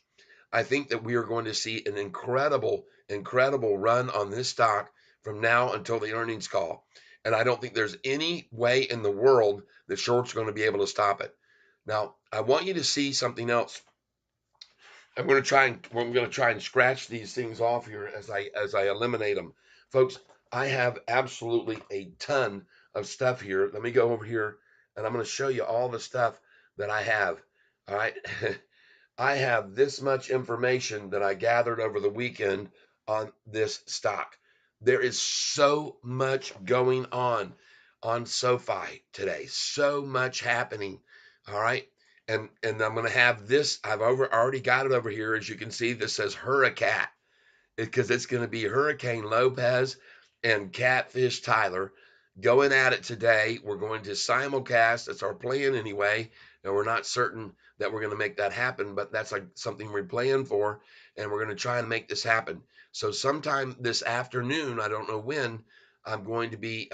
I think that we are going to see an incredible, incredible run on this stock from now until the earnings call. And I don't think there's any way in the world that shorts are going to be able to stop it. Now, I want you to see something else. I'm going to try and scratch these things off here as I eliminate them. Folks, I have absolutely a ton of stuff here. Let me go over here and I'm going to show you all the stuff that I have. All right. I have this much information that I gathered over the weekend on this stock. There is so much going on SoFi today. So much happening. All right. And I'm going to have this. Already got it over here. As you can see, this says Hurricane, because it's going to be Hurricane Lopez and Catfish Tyler going at it today. We're going to simulcast. That's our plan anyway. And we're not certain that we're going to make that happen, but that's like something we're playing for. And we're going to try and make this happen. So sometime this afternoon, I don't know when, I'm going to be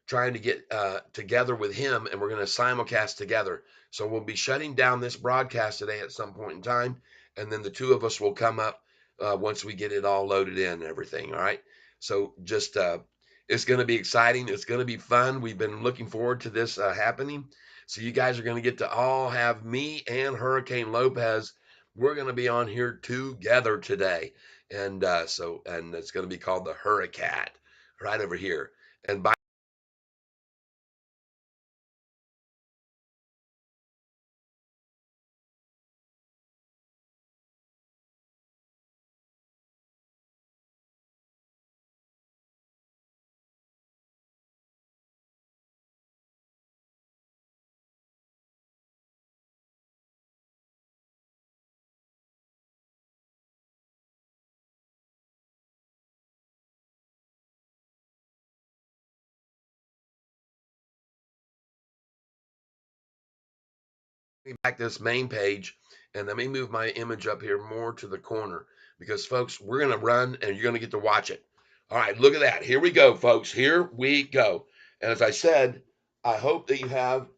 trying to get together with him, and we're going to simulcast together. So we'll be shutting down this broadcast today at some point in time. And then the two of us will come up once we get it all loaded in and everything. All right. So just it's going to be exciting. It's going to be fun. We've been looking forward to this happening. So you guys are going to get to all have me and Hurricane Lopez. We're going to be on here together today, and and it's going to be called the Hurricane right over here. And by back to this main page, and let me move my image up here more to the corner, because folks, we're going to run and you're going to get to watch it. All right, look at that. Here we go, folks. Here we go. And as I said, I hope that you have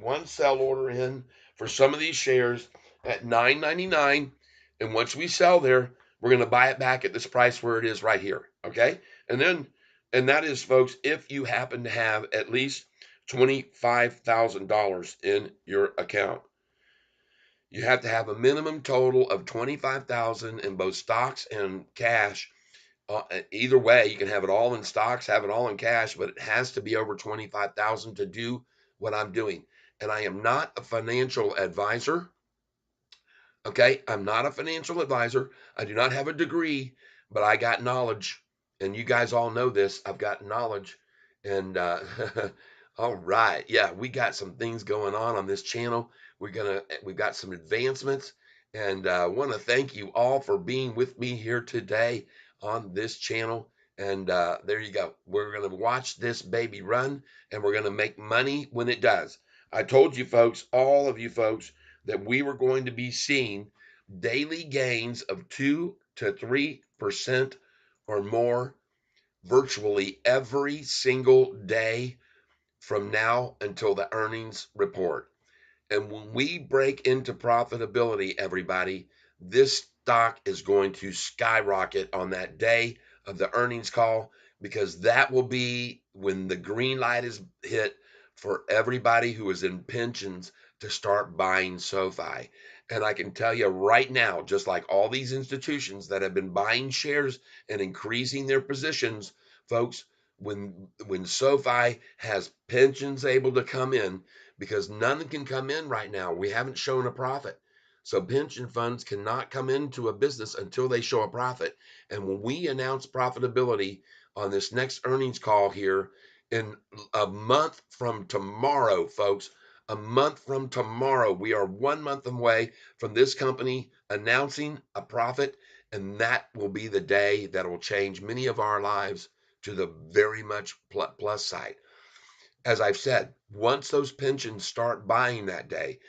one sell order in for some of these shares at $9.99, and once we sell there, we're going to buy it back at this price where it is right here. Okay. And that is, folks, if you happen to have at least $25,000 in your account. You have to have a minimum total of 25,000 in both stocks and cash. Either way, you can have it all in stocks, have it all in cash, but it has to be over 25,000 to do what I'm doing. And I am not a financial advisor. Okay, I'm not a financial advisor. I do not have a degree, but I got knowledge, and you guys all know this. I've got knowledge, and all right, yeah, we got some things going on this channel. We've got some advancements, and want to thank you all for being with me here today on this channel. And there you go. We're gonna watch this baby run, and we're gonna make money when it does. I told you folks, all of you folks, that we were going to be seeing daily gains of 2 to 3% or more virtually every single day from now until the earnings report. And when we break into profitability, everybody, this stock is going to skyrocket on that day of the earnings call, because that will be when the green light is hit for everybody who is in pensions to start buying SoFi. And I can tell you right now, just like all these institutions that have been buying shares and increasing their positions, folks, when SoFi has pensions able to come in, because none can come in right now. We haven't shown a profit. So pension funds cannot come into a business until they show a profit. And when we announce profitability on this next earnings call here in a month from tomorrow, folks, a month from tomorrow, we are 1 month away from this company announcing a profit. And that will be the day that will change many of our lives to the very much plus side. As I've said, once those pensions start buying that day,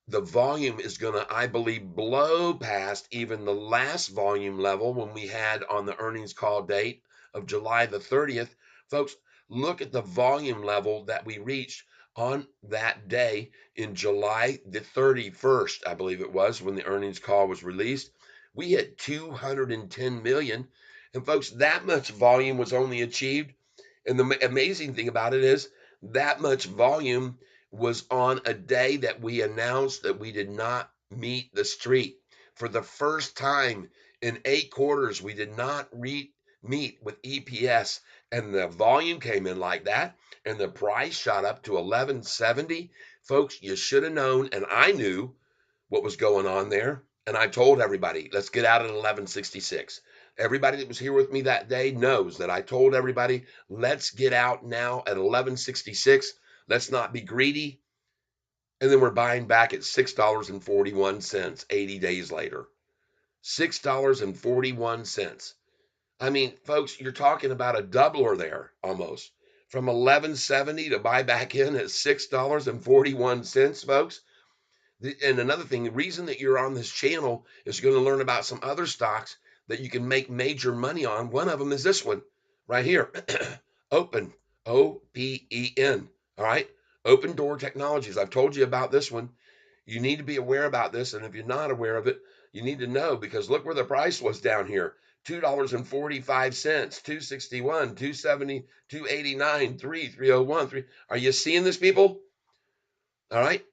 the volume is going to, I believe, blow past even the last volume level when we had on the earnings call date of July the 30th. Folks, look at the volume level that we reached on that day in July the 31st, I believe it was, when the earnings call was released. We hit 210 million. And folks, that much volume was only achieved. And the amazing thing about it is that much volume was on a day that we announced that we did not meet the street. For the first time in 8 quarters, we did not meet with EPS, and the volume came in like that, and the price shot up to 1170. Folks, you should have known, and I knew what was going on there. And I told everybody, let's get out at 1166. Everybody that was here with me that day knows that I told everybody, let's get out now at 1166. Let's not be greedy. And then we're buying back at $6.41 80 days later. $6.41. I mean, folks, you're talking about a doubler there almost. From 1170 to buy back in at $6.41, folks. And another thing, the reason that you're on this channel is you're going to learn about some other stocks that you can make major money on. One of them is this one right here. Open, OPEN. All right. Open Door Technologies. I've told you about this one. You need to be aware about this. And if you're not aware of it, you need to know, because look where the price was down here. $2.45, 261, 270, 289, 301, 3. Are you seeing this, people? All right.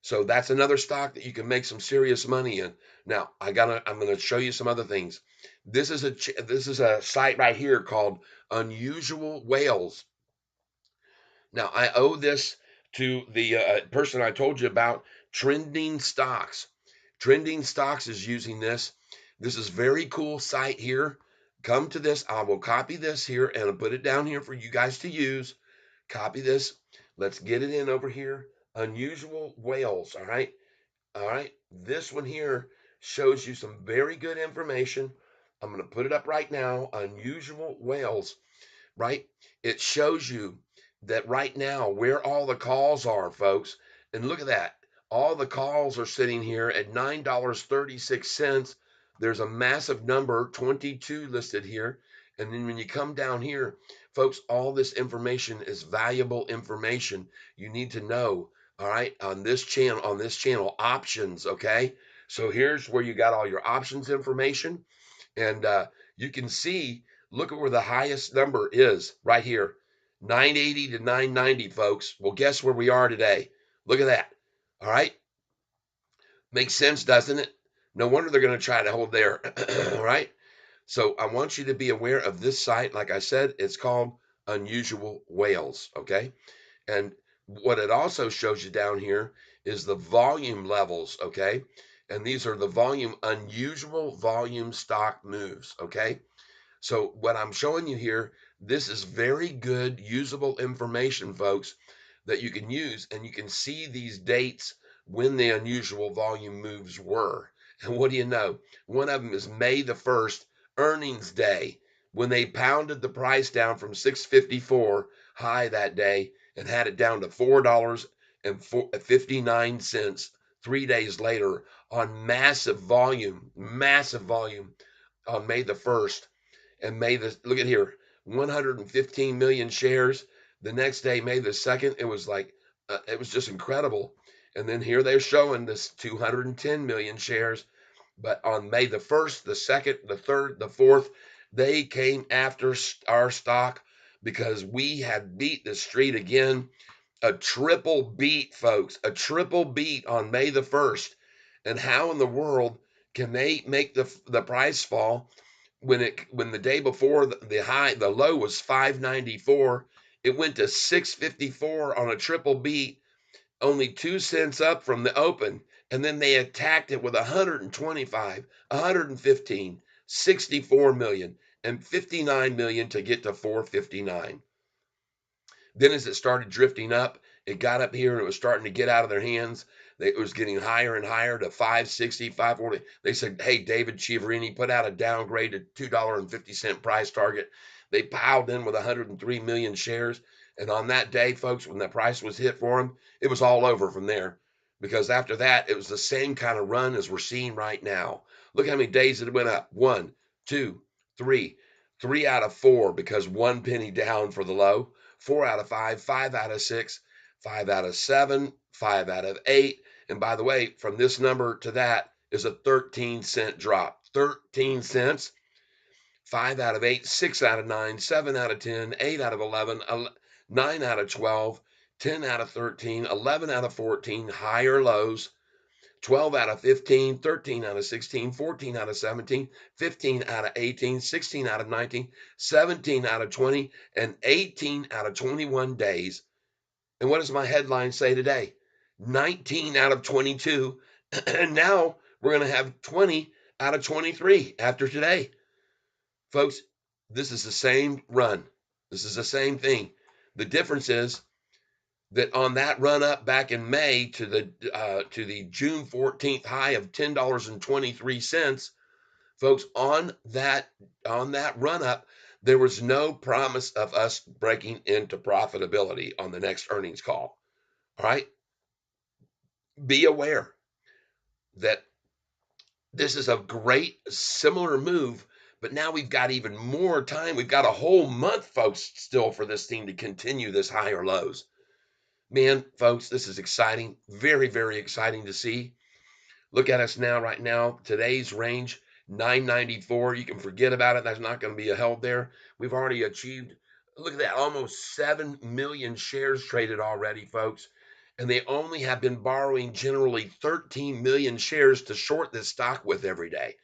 So that's another stock that you can make some serious money in. Now, I'm going to show you some other things. This is a site right here called Unusual Whales. Now, I owe this to the person I told you about, Trending Stocks. Trending Stocks is using this. This is very cool site here. Come to this. I will copy this here and I'll put it down here for you guys to use. Copy this. Let's get it in over here. Unusual Whales. All right. All right. This one here shows you some very good information. I'm going to put it up right now. Unusual Whales, right? It shows you that right now where all the calls are, folks. And look at that. All the calls are sitting here at $9.36. There's a massive number, 22 listed here. And then when you come down here, folks, all this information is valuable information you need to know. All right, on this channel, options. Okay, so here's where you got all your options information, and you can see. Look at where the highest number is right here, 980 to 990, folks. Well, guess where we are today? Look at that. All right, makes sense, doesn't it? No wonder they're going to try to hold there. All right. So I want you to be aware of this site. Like I said, it's called Unusual Whales. Okay. And what it also shows you down here is the volume levels, okay? And these are the unusual volume stock moves, okay? So what I'm showing you here, this is very good usable information, folks, that you can use, and you can see these dates when the unusual volume moves were. And what do you know? One of them is May the 1st, earnings day, when they pounded the price down from 654 high that day and had it down to $4.59 3 days later on massive volume on May the 1st. And look at here, 115 million shares. The next day, May the 2nd, it was like, it was just incredible. And then here they're showing this 210 million shares. But on May the 1st, the 2nd, the 3rd, the 4th, they came after our stock because we had beat the street again. A triple beat, folks, a triple beat on May the 1st. And how in the world can they make the price fall when the day before the low was 594, it went to 654 on a triple beat, only 2 cents up from the open, and then they attacked it with 125, 115, 64 million, and 59 million to get to 459. Then as it started drifting up, it got up here and it was starting to get out of their hands. It was getting higher and higher to 560, 540. They said, hey, David Chiaverini put out a downgraded $2.50 price target. They piled in with 103 million shares. And on that day, folks, when the price was hit for them, it was all over from there. Because after that, it was the same kind of run as we're seeing right now. Look how many days it went up. 1, 2, 3. 3 out of 4 because 1 penny down for the low. 4 out of 5, 5 out of 6, 5 out of 7, 5 out of 8. And by the way, from this number to that is a 13-cent drop. 13 cents. 5 out of 8, 6 out of 9, 7 out of 10, 8 out of 11, 9 out of 12, 10 out of 13, 11 out of 14, higher lows. 12 out of 15, 13 out of 16, 14 out of 17, 15 out of 18, 16 out of 19, 17 out of 20, and 18 out of 21 days. And what does my headline say today? 19 out of 22. And now We're going to have 20 out of 23 after today. Folks, this is the same run. This is the same thing. The difference is that on that run up back in May to the June 14th high of $10.23, folks, on that run up, there was no promise of us breaking into profitability on the next earnings call. All right, be aware that this is a great similar move, but now we've got even more time. We've got a whole month, folks, still for this thing to continue this higher lows. Man, folks, this is exciting. Very, very exciting to see. Look at us now, right now. Today's range, 994. You can forget about it. There's not going to be a held there. We've already achieved, look at that, almost 7 million shares traded already, folks. And they only have been borrowing generally 13 million shares to short this stock with every day.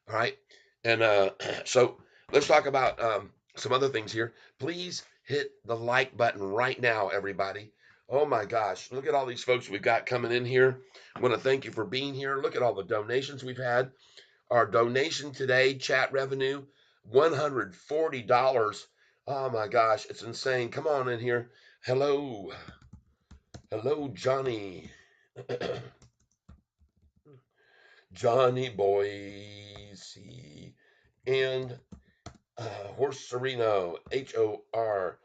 All right. And so let's talk about some other things here. Please hit the like button right now, everybody. Oh my gosh, look at all these folks we've got coming in here. I want to thank you for being here. Look at all the donations we've had. Our donation today, chat revenue, $140. Oh my gosh, it's insane. Come on in here. Hello. Hello, Johnny. Johnny Boise. And Horse Sereno, Horserino.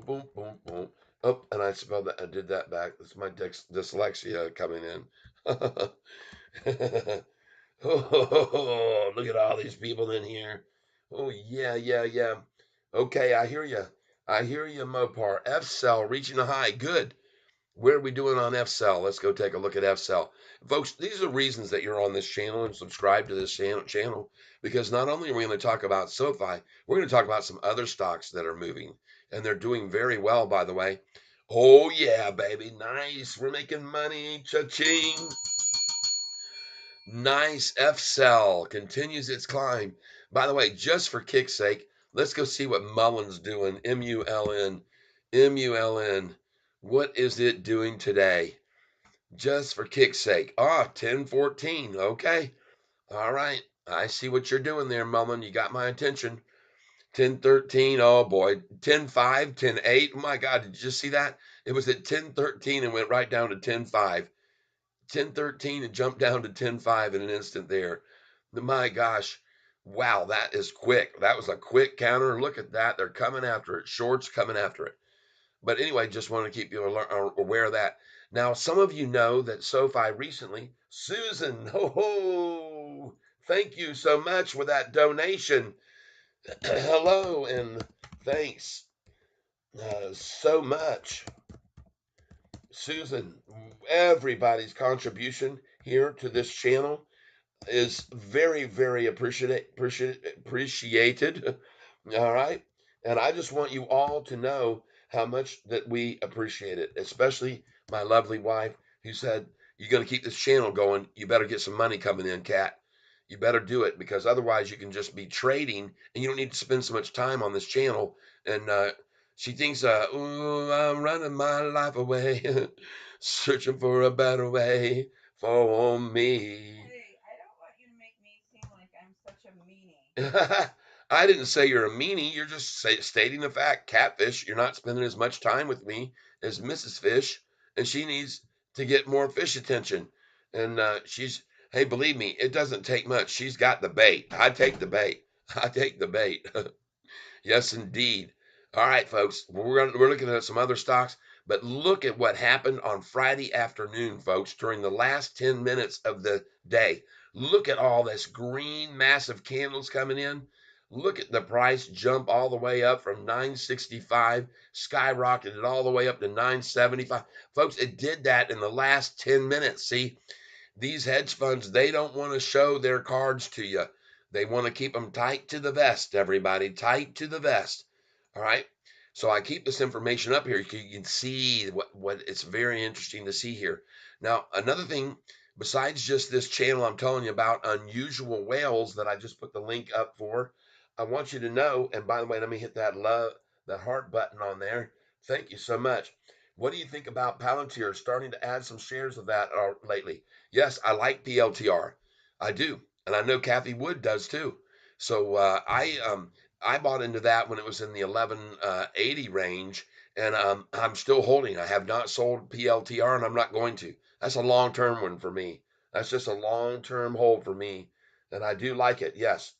Boom, boom, boom. Oh, and I spelled that. I did that back. That's my dyslexia coming in. Oh, look at all these people in here. Oh, yeah, yeah, yeah. Okay, I hear you. I hear you, Mopar. F cell reaching a high. Good. What are we doing on F cell? Let's go take a look at F cell. Folks, these are reasons that you're on this channel and subscribe to this channel because not only are we going to talk about SoFi, we're going to talk about some other stocks that are moving and they're doing very well, by the way. Oh, yeah, baby. Nice. We're making money. Cha-ching. Nice. F cell continues its climb. By the way, just for kick's sake, let's go see what Mullen's doing. MULN. MULN. What is it doing today? Just for kick's sake. 1014. Okay. All right. I see what you're doing there, Mullen. You got my attention. 1013. Oh boy. 10.5, 10.8. Oh my God. Did you just see that? It was at 1013 and went right down to 10.5. 1013 and jumped down to 10.5 in an instant there. My gosh. Wow, that is quick. That was a quick counter. Look at that. They're coming after it. Shorts coming after it. But anyway, just want to keep you aware of that. Now, some of you know that SoFi recently, Susan, ho ho, thank you so much for that donation. Hello and thanks so much, Susan. Everybody's contribution here to this channel is very, very appreciated. All right. And I just want you all to know how much that we appreciate it, especially my lovely wife who said, "You're going to keep this channel going. You better get some money coming in, Kat. You better do it because otherwise you can just be trading and you don't need to spend so much time on this channel." And she thinks, "Ooh, I'm running my life away, searching for a better way for me." Hey, I don't want you to make me seem like I'm such a meanie. I didn't say you're a meanie. You're just stating the fact. Catfish, you're not spending as much time with me as Mrs. Fish, and she needs to get more fish attention. And hey, believe me, it doesn't take much. She's got the bait. I take the bait. I take the bait. Yes, indeed. All right, folks, we're looking at some other stocks, but look at what happened on Friday afternoon, folks, during the last 10 minutes of the day. Look at all this green, massive candles coming in. Look at the price jump all the way up from 965, skyrocketed all the way up to 975. Folks, it did that in the last 10 minutes. See, these hedge funds, they don't want to show their cards to you. They want to keep them tight to the vest, everybody, tight to the vest. All right. So I keep this information up here. You can see what it's very interesting to see here. Now, another thing, besides just this channel I'm telling you about, unusual whales that I just put the link up for, I want you to know, and by the way, let me hit that heart button on there. Thank you so much. What do you think about Palantir starting to add some shares of that lately? Yes, I like PLTR. I do, and I know Kathy Wood does too. So I bought into that when it was in the 1180 range, and I'm still holding. I have not sold PLTR, and I'm not going to. That's a long term one for me. That's just a long term hold for me, and I do like it. Yes,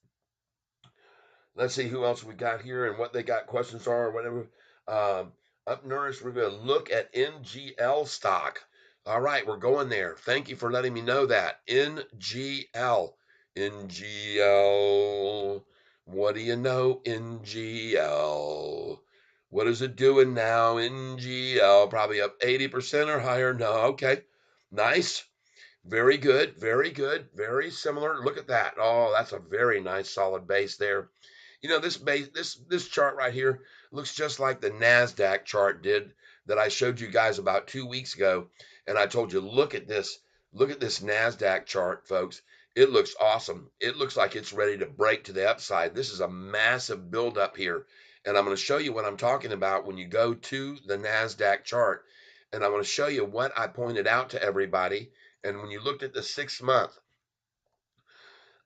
let's see who else we got here and what they got questions are or whatever. Um, Up Nourished, we're going to look at NGL stock. All right, we're going there. Thank you for letting me know that. NGL. NGL. What do you know? NGL. What is it doing now? NGL. Probably up 80% or higher. No, okay. Nice. Very good. Very good. Very similar. Look at that. Oh, that's a very nice solid base there. You know, this chart right here looks just like the Nasdaq chart did that I showed you guys about 2 weeks ago, and I told you look at this Nasdaq chart, folks. It looks awesome. It looks like it's ready to break to the upside. This is a massive buildup here, and I'm going to show you what I'm talking about when you go to the Nasdaq chart, and I'm going to show you what I pointed out to everybody. And when you looked at the 6 month,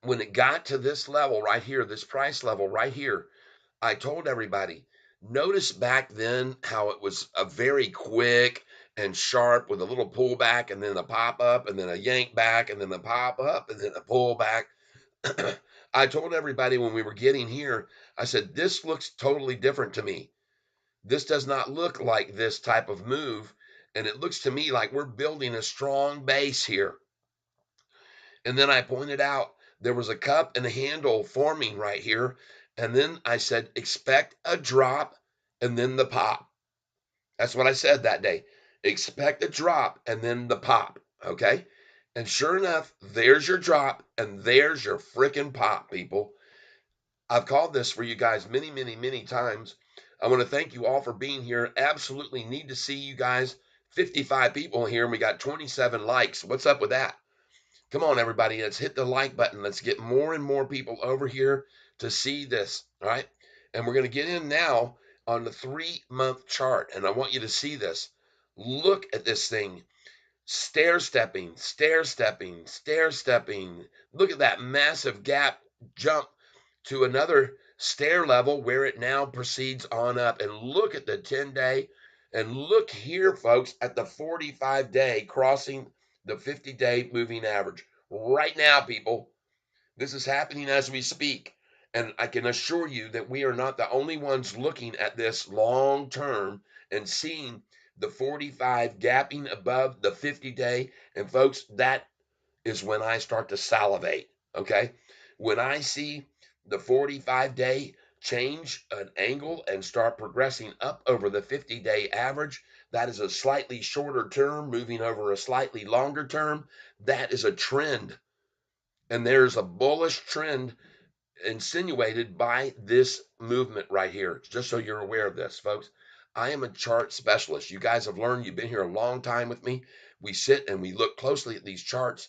when it got to this level right here, this price level right here, I told everybody, notice back then how it was a very quick and sharp with a little pullback and then a pop up and then a yank back and then a pop up and then a pull back. I told everybody when we were getting here, I said, this looks totally different to me. This does not look like this type of move. And it looks to me like we're building a strong base here. And then I pointed out there was a cup and a handle forming right here. And then I said, expect a drop and then the pop. That's what I said that day. Expect a drop and then the pop. Okay. And sure enough, there's your drop and there's your freaking pop, people. I've called this for you guys many, many, many times. I want to thank you all for being here. Absolutely need to see you guys. 55 people here and we got 27 likes. What's up with that? Come on, everybody. Let's hit the like button. Let's get more and more people over here to see this. All right. And we're going to get in now on the 3 month chart. And I want you to see this. Look at this thing. Stair stepping, stair stepping, stair stepping. Look at that massive gap jump to another stair level where it now proceeds on up. And look at the 10-day. And look here, folks, at the 45-day crossing the 50-day moving average. Right now, people, this is happening as we speak. And I can assure you that we are not the only ones looking at this long term and seeing the 45 gapping above the 50-day. And folks, that is when I start to salivate. Okay. When I see the 45-day change an angle and start progressing up over the 50-day average, that is a slightly shorter term moving over a slightly longer term. That is a trend. And there's a bullish trend insinuated by this movement right here. Just so you're aware of this, folks. I am a chart specialist. You guys have learned, you've been here a long time with me. We sit and we look closely at these charts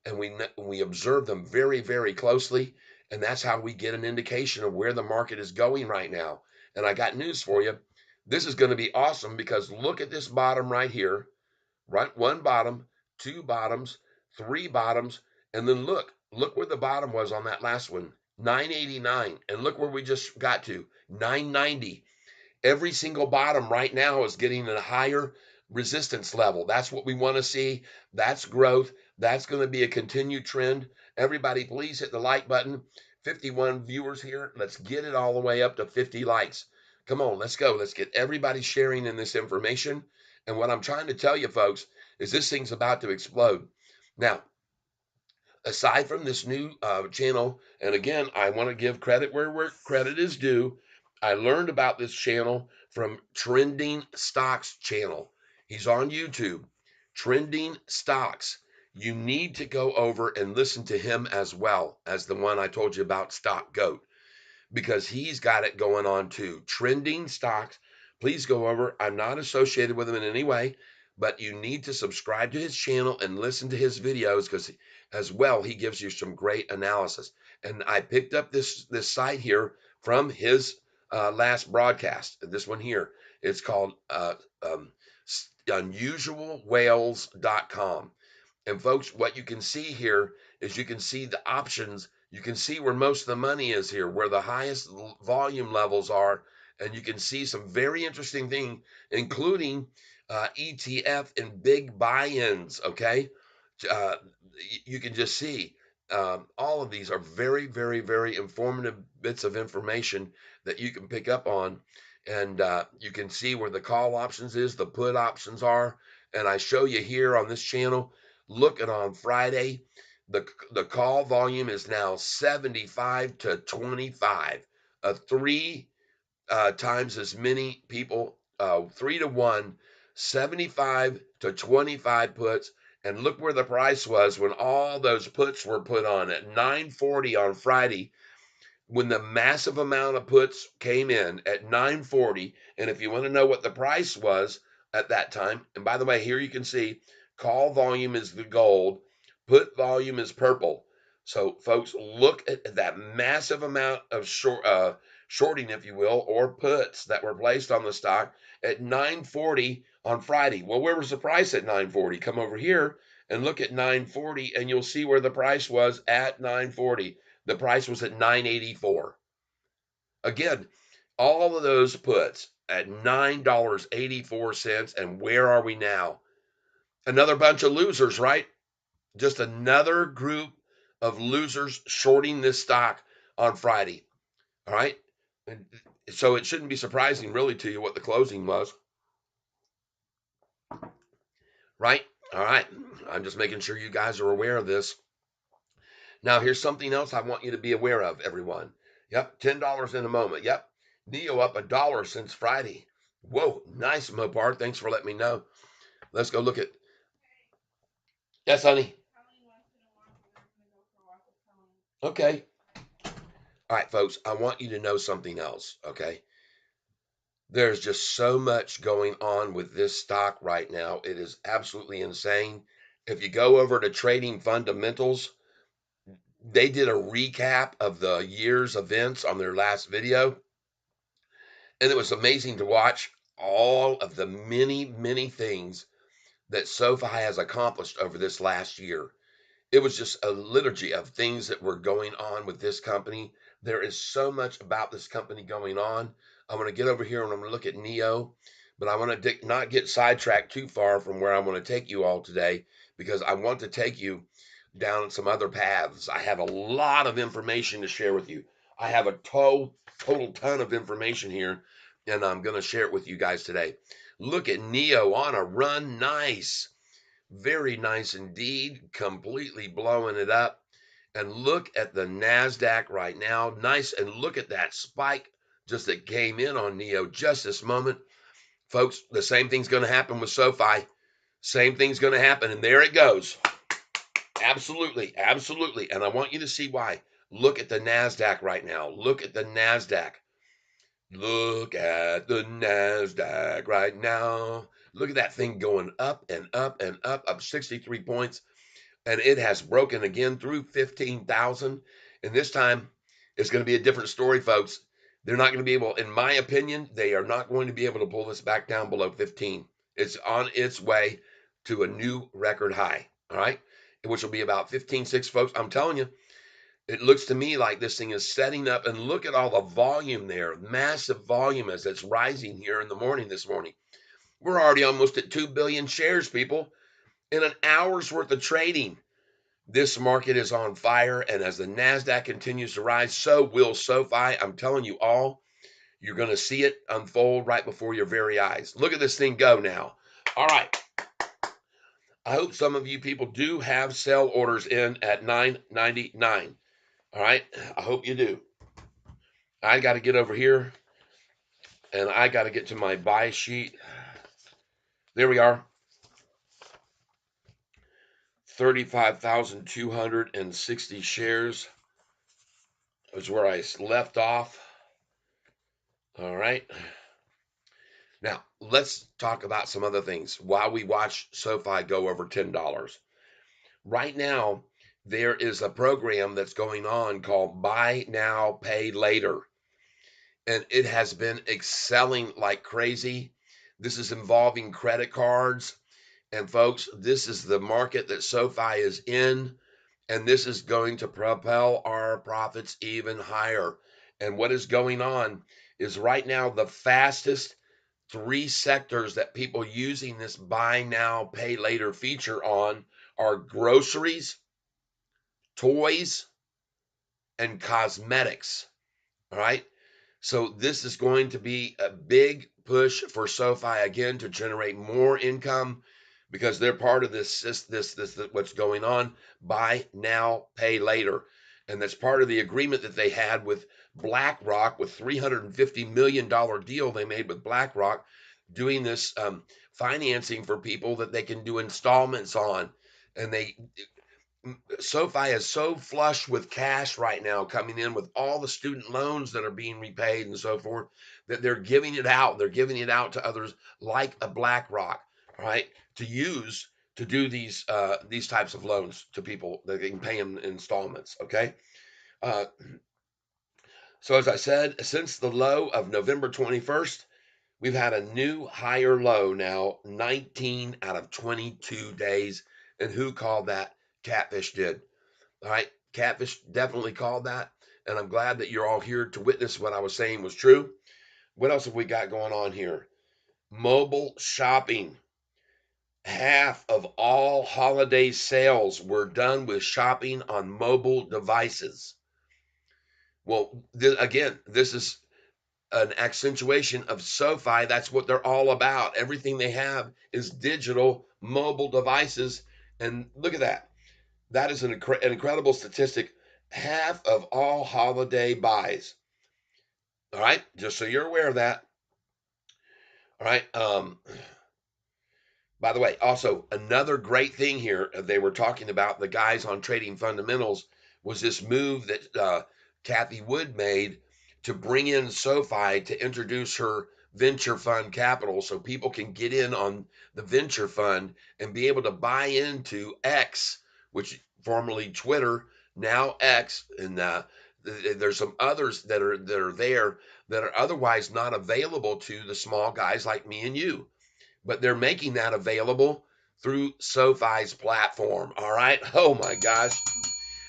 and we observe them very, very closely. And that's how we get an indication of where the market is going right now. And I got news for you. This is going to be awesome because look at this bottom right here, right? One bottom, two bottoms, three bottoms, and then look where the bottom was on that last one, 989, and look where we just got to, 990. Every single bottom right now is getting a higher resistance level. That's what we want to see. That's growth. That's going to be a continued trend. Everybody, please hit the like button. 51 viewers here. Let's get it all the way up to 50 likes. Come on, let's go. Let's get everybody sharing in this information. And what I'm trying to tell you, folks, is this thing's about to explode. Now, aside from this new channel, and again, I want to give credit where credit is due. I learned about this channel from Trending Stocks channel. He's on YouTube. Trending Stocks. You need to go over and listen to him as well as the one I told you about, Stock Goat, because he's got it going on too. Trending Stocks. Please go over. I'm not associated with him in any way, but you need to subscribe to his channel and listen to his videos because as well he gives you some great analysis. And I picked up this site here from his last broadcast. This one here. It's called unusualwhales.com. And folks, what you can see here is you can see the options. You can see where most of the money is here, where the highest volume levels are. And you can see some very interesting things, including ETF and big buy-ins. Okay. Uh, you can just see all of these are very, very, very informative bits of information that you can pick up on. And you can see where the call options is, the put options are. And I show you here on this channel. Look at on Friday, the call volume is now 75 to 25, three times as many people, 3 to 1, 75 to 25 puts. And look where the price was when all those puts were put on at 940 on Friday, when the massive amount of puts came in at 940. And if you want to know what the price was at that time, and by the way, here you can see call volume is the gold, put volume is purple. So folks, look at that massive amount of shorting, if you will, or puts that were placed on the stock at 940 on Friday. Well, where was the price at 940? Come over here and look at 940 and you'll see where the price was at 940. The price was at 984. Again, all of those puts at $9.84. And where are we now? Another bunch of losers, right? Just another group of losers shorting this stock on Friday. All right. So it shouldn't be surprising, really, to you what the closing was. Right. All right. I'm just making sure you guys are aware of this. Now, here's something else I want you to be aware of, everyone. Yep, $10 in a moment. Yep, NEO up $1 since Friday. Whoa, nice, Mopar. Thanks for letting me know. Let's go look at. Yes, honey. Okay. All right, folks. I want you to know something else. Okay. There's just so much going on with this stock right now. It is absolutely insane. If you go over to Trading Fundamentals, they did a recap of the year's events on their last video. And it was amazing to watch all of the many, many things that Sofi has accomplished over this last year. It was just a liturgy of things that were going on with this company. There is so much about this company going on. I'm going to get over here and I'm going to look at NEO, but I want to not get sidetracked too far from where I want to take you all today, because I want to take you down some other paths. I have a lot of information to share with you. I have a total ton of information here, and I'm going to share it with you guys today. Look at NEO on a run. Nice. Very nice indeed. Completely blowing it up. And look at the NASDAQ right now. Nice. And look at that spike just that came in on NEO just this moment. Folks, the same thing's going to happen with Sofi. Same thing's going to happen. And there it goes. Absolutely. Absolutely. And I want you to see why. Look at the NASDAQ right now. Look at the NASDAQ. Look at the NASDAQ right now. Look at that thing going up and up and up 63 points. And it has broken again through 15,000. And this time it's going to be a different story, folks. They're not going to be able, in my opinion, they are not going to be able to pull this back down below 15. It's on its way to a new record high. All right. Which will be about 15.6, folks. I'm telling you, it looks to me like this thing is setting up, and look at all the volume there, massive volume as it's rising here in the morning this morning. We're already almost at 2 billion shares, people, in an hour's worth of trading. This market is on fire, and as the NASDAQ continues to rise, so will Sofi. I'm telling you all, you're going to see it unfold right before your very eyes. Look at this thing go now. All right. I hope some of you people do have sell orders in at $9.99. All right. I hope you do. I got to get over here and I got to get to my buy sheet. There we are. 35,260 shares is where I left off. All right. Now, let's talk about some other things while we watch Sofi go over $10. Right now, there is a program that's going on called Buy Now, Pay Later. And it has been excelling like crazy. This is involving credit cards. And folks, this is the market that SoFi is in, and this is going to propel our profits even higher. And what is going on is right now the fastest three sectors that people using this buy now, pay later feature on are groceries, toys, and cosmetics. All right. So this is going to be a big push for SoFi again to generate more income because they're part of this what's going on. Buy now, pay later. And that's part of the agreement that they had with BlackRock, with $350 million deal they made with BlackRock, doing this financing for people that they can do installments on. And SoFi is so flush with cash right now coming in with all the student loans that are being repaid and so forth that they're giving it out. They're giving it out to others like a BlackRock, right, to use to do these types of loans to people that they can pay in installments. Okay, uh, so as I said, since the low of November 21st, we've had a new higher low now, 19 out of 22 days. And who called that? Catfish did. All right. Catfish definitely called that. And I'm glad that you're all here to witness what I was saying was true. What else have we got going on here? Mobile shopping. Half of all holiday sales were done with shopping on mobile devices. Well, again, this is an accentuation of SoFi. That's what they're all about. Everything they have is digital mobile devices. And look at that. That is an incredible statistic. Half of all holiday buys. All right, just so you're aware of that. All right. By the way, also another great thing here they were talking about the guys on Trading Fundamentals was this move that Kathy Wood made to bring in SoFi to introduce her venture fund capital so people can get in on the venture fund and be able to buy into X, which formerly Twitter, now X, and there's some others that are there that are otherwise not available to the small guys like me and you, but they're making that available through SoFi's platform. All right. Oh my gosh.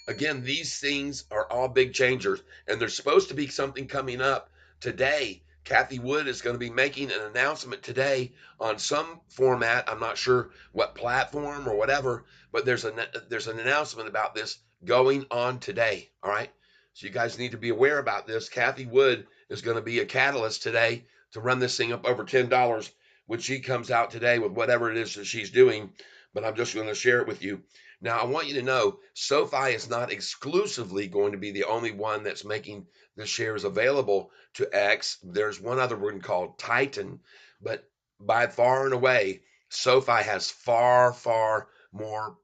Again, these things are all big changers, and there's supposed to be something coming up today. Kathy Wood is going to be making an announcement today on some format. I'm not sure what platform or whatever, but there's an announcement about this going on today. All right. So you guys need to be aware about this. Kathy Wood is going to be a catalyst today to run this thing up over $10 when she comes out today with whatever it is that she's doing. But I'm just going to share it with you. Now, I want you to know SoFi is not exclusively going to be the only one that's making the shares available to X. There's one other one called Titan, but by far and away, SoFi has far, far more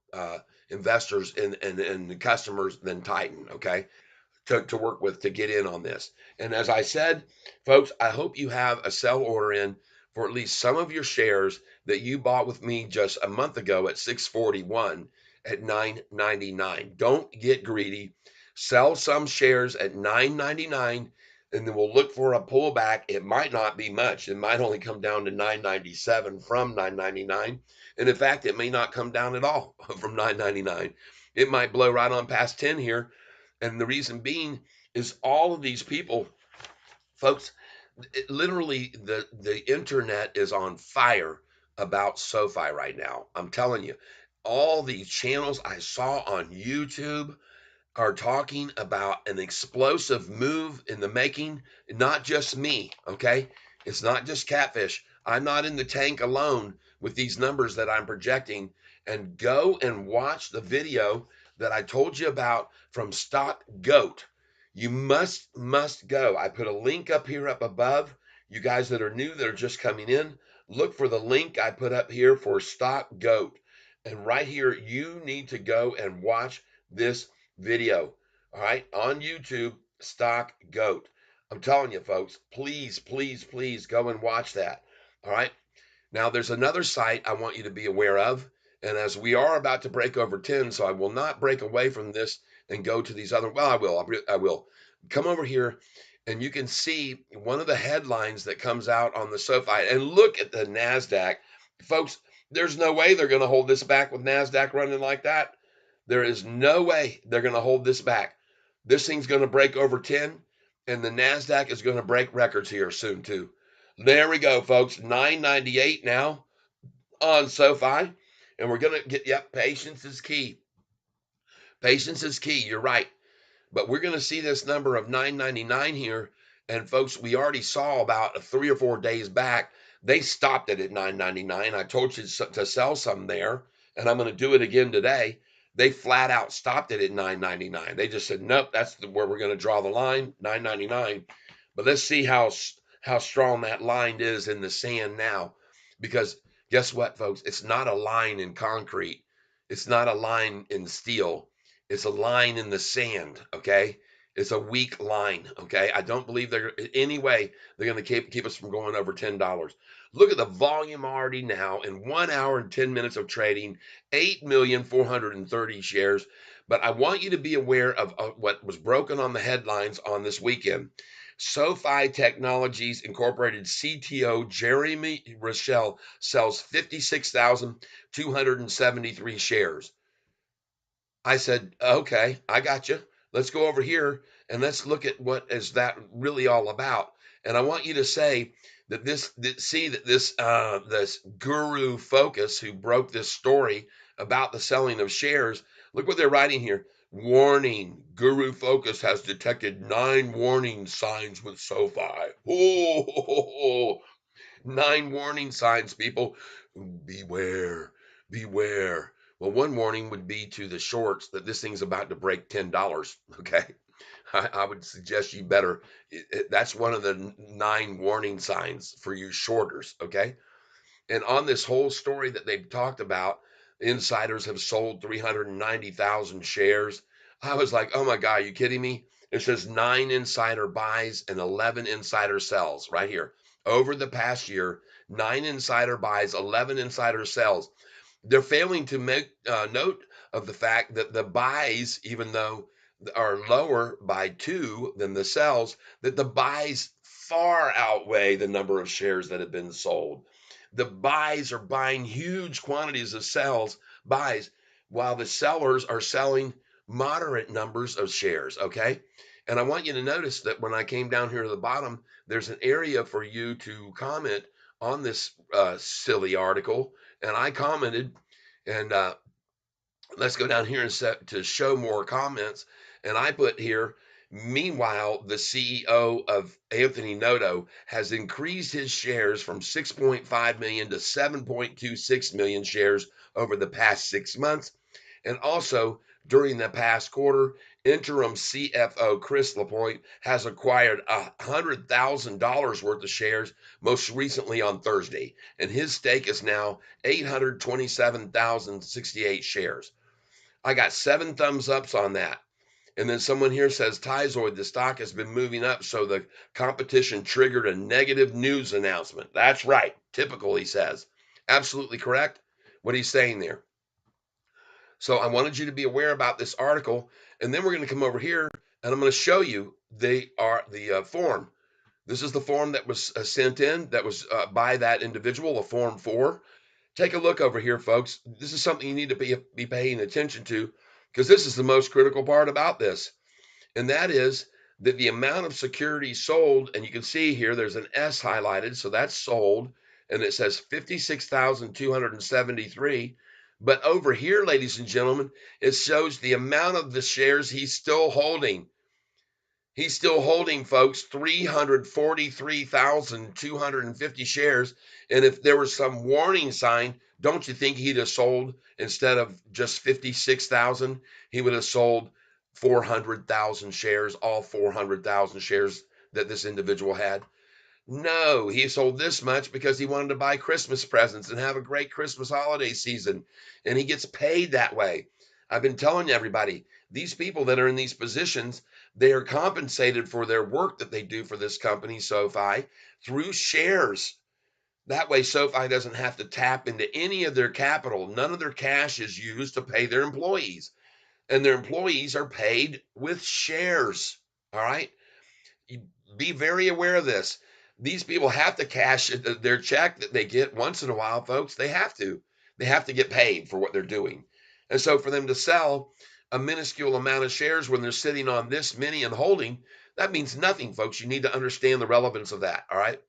investors and customers than Titan, okay, to work with to get in on this. And as I said, folks, I hope you have a sell order in for at least some of your shares that you bought with me just a month ago at 641 at 999. Don't get greedy. Sell some shares at 999 and then we'll look for a pullback. It might not be much. It might only come down to 997 from 999. And in fact, it may not come down at all from 999. It might blow right on past 10 here. And the reason being is all of these people, folks, literally the internet is on fire about SoFi right now. I'm telling you, all these channels I saw on YouTube are talking about an explosive move in the making. Not just me, okay? It's not just Catfish. I'm not in the tank alone with these numbers that I'm projecting. And go and watch the video that I told you about from Stock Goat. You must go. I put a link up here up above. You guys that are new that are just coming in, look for the link I put up here for Stock Goat. And right here, you need to go and watch this video, all right, on YouTube, Stock Goat. I'm telling you, folks, please, please, please go and watch that. All right. Now, there's another site I want you to be aware of. And as we are about to break over 10, so I will not break away from this and go to these other, well, I will. I will. Come over here And you can see one of the headlines that comes out on the Sofi. And look at the NASDAQ. Folks, there's no way they're going to hold this back with NASDAQ running like that. There is no way they're going to hold this back. This thing's going to break over 10, and the NASDAQ is going to break records here soon, too. There we go, folks. 998 now on SoFi. And we're going to get, yep, patience is key. Patience is key. You're right. But we're going to see this number of 999 here. And folks, we already saw about 3 or 4 days back, they stopped it at 999. I told you to sell some there, and I'm going to do it again today. They flat out stopped it at 999. They just said, nope, that's where we're going to draw the line, 999. But let's see how strong that line is in the sand now. Because guess what, folks? It's not a line in concrete. It's not a line in steel. It's a line in the sand, okay? It's a weak line, okay? I don't believe they're any way they're going to keep us from going over $10. Look at the volume already now in 1 hour and 10 minutes of trading, 8,430 shares. But I want you to be aware of what was broken on the headlines on this weekend. SoFi Technologies Incorporated CTO Jeremy Rochelle sells 56,273 shares. I said, okay, I got you. Let's go over here and let's look at what is that really all about. And I want you to say that this guru focus who broke this story about the selling of shares. Look what they're writing here. Warning: Guru Focus has detected 9 warning signs with SoFi. Oh, 9 warning signs, people. Beware, beware. Well, one warning would be to the shorts that this thing's about to break $10. Okay. I would suggest you better. That's one of the 9 warning signs for you shorters. Okay. And on this whole story that they've talked about, insiders have sold 390,000 shares. I was like, oh my God, are you kidding me? It says 9 insider buys and 11 insider sells right here. Over the past year, 9 insider buys, 11 insider sells. They're failing to make note of the fact that the buys, even though are lower by 2 than the sells, that the buys far outweigh the number of shares that have been sold. The buys are buying huge quantities of buys, while the sellers are selling moderate numbers of shares. Okay. And I want you to notice that when I came down here to the bottom, there's an area for you to comment on this silly article. And I commented, and let's go down here and set to show more comments. And I put here, meanwhile, the CEO of Anthony Noto has increased his shares from 6.5 million to 7.26 million shares over the past 6 months. And also, during the past quarter, interim CFO Chris Lapointe has acquired $100,000 worth of shares, most recently on Thursday, and his stake is now 827,068 shares. I got 7 thumbs ups on that. And then someone here says, Tizoid, the stock has been moving up, so the competition triggered a negative news announcement. That's right. Typical, he says. Absolutely correct what he's saying there. So I wanted you to be aware about this article. And then we're going to come over here and I'm going to show you the form. This is the form that was sent in, that was by that individual, a form 4. Take a look over here, folks. This is something you need to be paying attention to, because this is the most critical part about this. And that is that the amount of securities sold, and you can see here there's an S highlighted, so that's sold, and it says 56,273. But over here, ladies and gentlemen, it shows the amount of the shares he's still holding. He's still holding, folks, 343,250 shares. And if there was some warning sign, don't you think he'd have sold, instead of just 56,000, he would have sold 400,000 shares, all 400,000 shares that this individual had? No, he sold this much because he wanted to buy Christmas presents and have a great Christmas holiday season. And he gets paid that way. I've been telling everybody, these people that are in these positions, they are compensated for their work that they do for this company, SoFi, through shares. That way, SoFi doesn't have to tap into any of their capital. None of their cash is used to pay their employees. And their employees are paid with shares. All right. be very aware of this. These people have to cash their check that they get once in a while, folks. They have to. They have to get paid for what they're doing. And so for them to sell a minuscule amount of shares when they're sitting on this many and holding, that means nothing, folks. You need to understand the relevance of that. All right.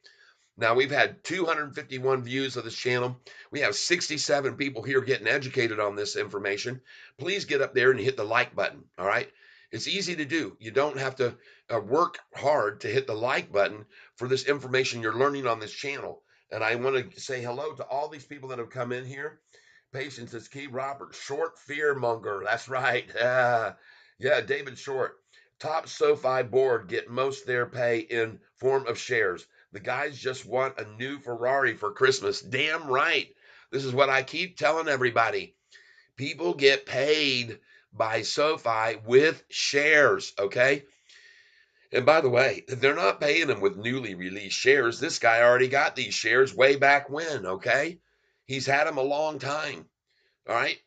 Now, we've had 251 views of this channel. We have 67 people here getting educated on this information. Please get up there and hit the like button. All right. It's easy to do. You don't have to work hard to hit the like button for this information you're learning on this channel. And I want to say hello to all these people that have come in here. Patience is key. Robert Short, fearmonger. That's right. Yeah, David Short. Top SoFi board get most their pay in form of shares. The guys just want a new Ferrari for Christmas. Damn right. This is what I keep telling everybody. People get paid by SoFi with shares, okay? And by the way, they're not paying them with newly released shares. This guy already got these shares way back when, okay? He's had them a long time. All right.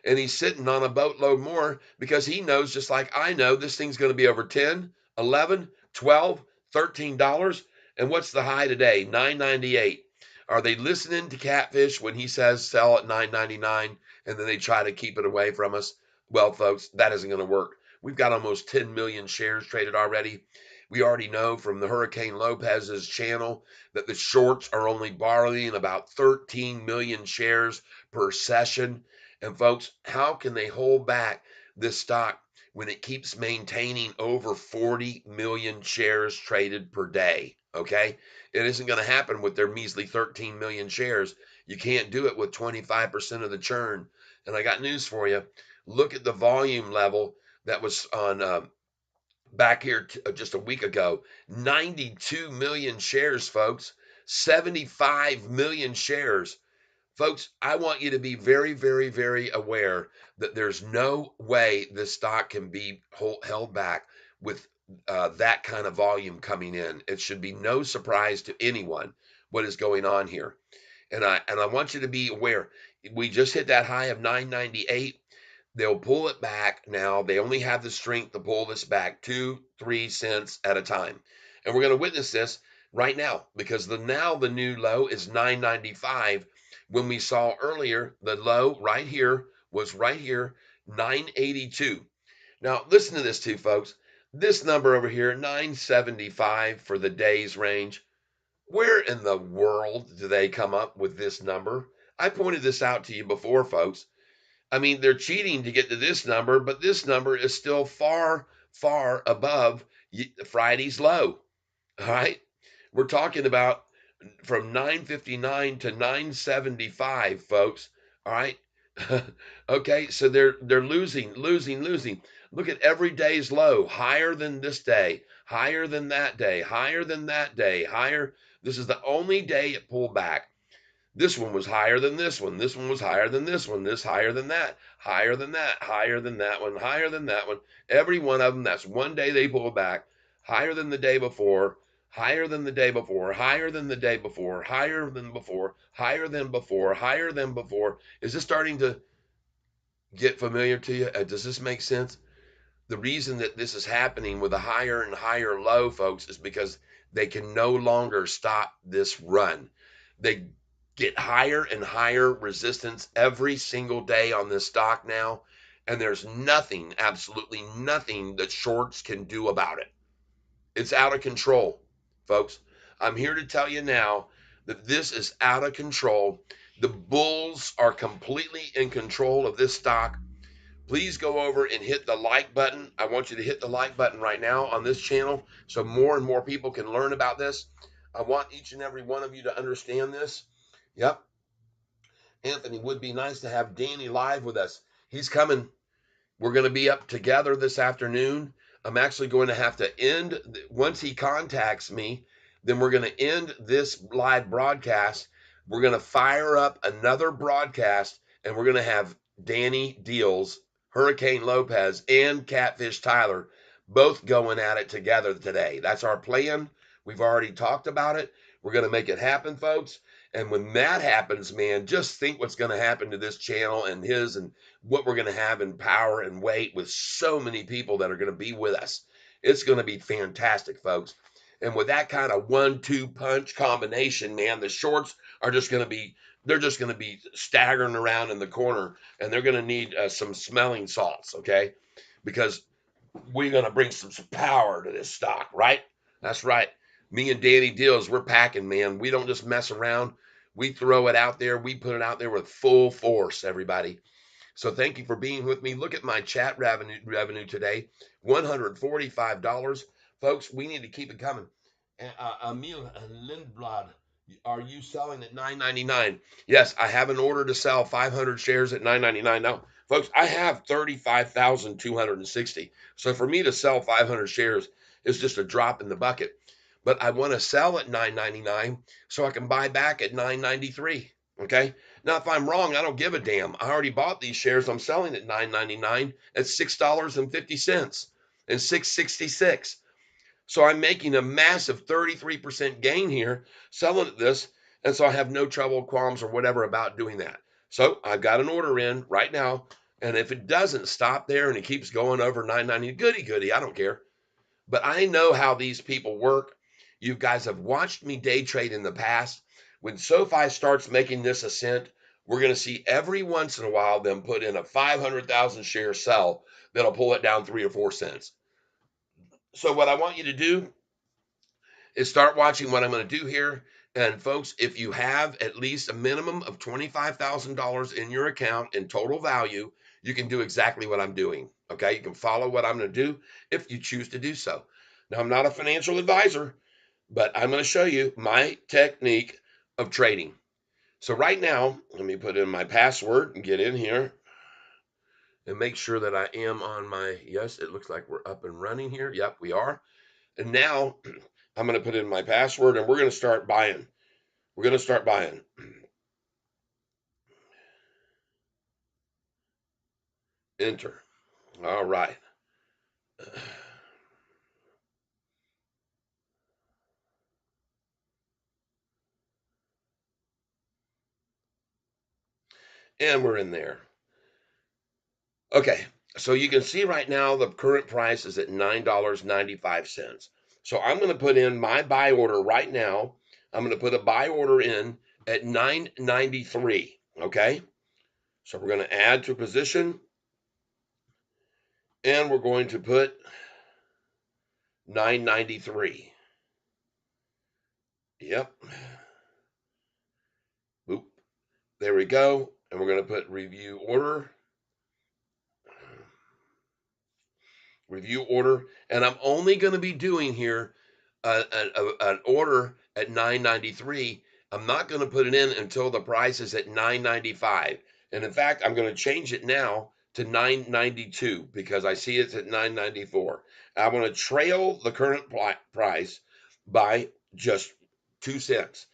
And he's sitting on a boatload more because he knows, just like I know, this thing's going to be over 10, 11, 12, $13. And what's the high today? 9.98. Are they listening to Catfish when he says sell at 9.99 and then they try to keep it away from us? Well, folks, that isn't going to work. We've got almost 10 million shares traded already. We already know from the Hurricane Lopez's channel that the shorts are only borrowing about 13 million shares per session. And folks, how can they hold back this stock when it keeps maintaining over 40 million shares traded per day? Okay. It isn't going to happen with their measly 13 million shares. You can't do it with 25% of the churn. And I got news for you. Look at the volume level that was on back here just a week ago. 92 million shares, folks. 75 million shares. Folks, I want you to be very, very, very aware that there's no way this stock can be held back with that kind of volume coming in. It should be no surprise to anyone what is going on here. And I want you to be aware. We just hit that high of 998. They'll pull it back now. They only have the strength to pull this back 2-3 cents at a time. And we're going to witness this right now because now the new low is 995. When we saw earlier, the low right here was right here, 982. Now, listen to this too, folks. This number over here, 975 for the day's range. Where in the world do they come up with this number? I pointed this out to you before, folks. I mean, they're cheating to get to this number, but this number is still far, far above Friday's low. All right. We're talking about from 959 to 975, folks. All right. Okay, so they're losing. Look at every day's low, higher than this day, higher than that day, higher than that day, higher. This is the only day it pulled back. This one was higher than this one. This one was higher than this one. This higher than that, higher than that, higher than that one, higher than that one. Every one of them, that's one day they pull back, higher than the day before, higher than the day before, higher than the day before, higher than before, higher than before, higher than before. Is this starting to get familiar to you? Does this make sense? The reason that this is happening with a higher and higher low, folks, is because they can no longer stop this run. They get higher and higher resistance every single day on this stock now, and there's nothing, absolutely nothing that shorts can do about it. It's out of control, folks. I'm here to tell you now that this is out of control. The bulls are completely in control of this stock. Please go over and hit the like button. I want you to hit the like button right now on this channel so more and more people can learn about this. I want each and every one of you to understand this. Yep. Anthony, would be nice to have Danny live with us. He's coming. We're going to be up together this afternoon. I'm actually going to have to end, once he contacts me, then we're going to end this live broadcast. We're going to fire up another broadcast, and we're going to have Danny Deals, Hurricane Lopez, and Catfish Tyler both going at it together today. That's our plan. We've already talked about it. We're going to make it happen, folks. And when that happens, man, just think what's going to happen to this channel and his and what we're going to have in power and weight with so many people that are going to be with us. It's going to be fantastic, folks. And with that kind of 1-2 punch combination, man, the shorts are just going to be, they're just going to be staggering around in the corner, and they're going to need some smelling salts, okay? Because we're going to bring some power to this stock, right? That's right. Me and Daily Deals, we're packing, man. We don't just mess around. We throw it out there. We put it out there with full force, everybody. So thank you for being with me. Look at my chat revenue today, $145. Folks, we need to keep it coming. Emil Lindblad, are you selling at $9.99? Yes, I have an order to sell 500 shares at $9.99. Now, folks, I have 35,260. So for me to sell 500 shares is just a drop in the bucket. But I want to sell at $9.99 so I can buy back at $9.93. Okay. Now, if I'm wrong, I don't give a damn. I already bought these shares. I'm selling at $9.99 at $6.50 and $6.66. So I'm making a massive 33% gain here selling at this. And so I have no trouble, qualms, or whatever about doing that. So I've got an order in right now. And if it doesn't stop there and it keeps going over $9.90, goody, goody, I don't care. But I know how these people work. You guys have watched me day trade in the past. When SoFi starts making this ascent, we're going to see every once in a while them put in a 500,000 share sell that'll pull it down 3 or 4 cents. So what I want you to do is start watching what I'm going to do here. And folks, if you have at least a minimum of $25,000 in your account in total value, you can do exactly what I'm doing. Okay. You can follow what I'm going to do if you choose to do so. Now, I'm not a financial advisor, but I'm going to show you my technique of trading. So right now, let me put in my password and get in here and make sure that I am on my, yes, it looks like we're up and running here. Yep, we are. And now I'm going to put in my password and we're going to start buying. We're going to start buying. Enter. All right. And we're in there. Okay. So you can see right now the current price is at $9.95. So I'm going to put in my buy order right now. I'm going to put a buy order in at $9.93. Okay. So we're going to add to position and we're going to put $9.93. Yep. Boop. There we go. And we're going to put review order. Review order. And I'm only going to be doing here an order at $9.93. I'm not going to put it in until the price is at $9.95. And in fact, I'm going to change it now to $9.92 because I see it's at $9.94. I want to trail the current price by just 2 cents.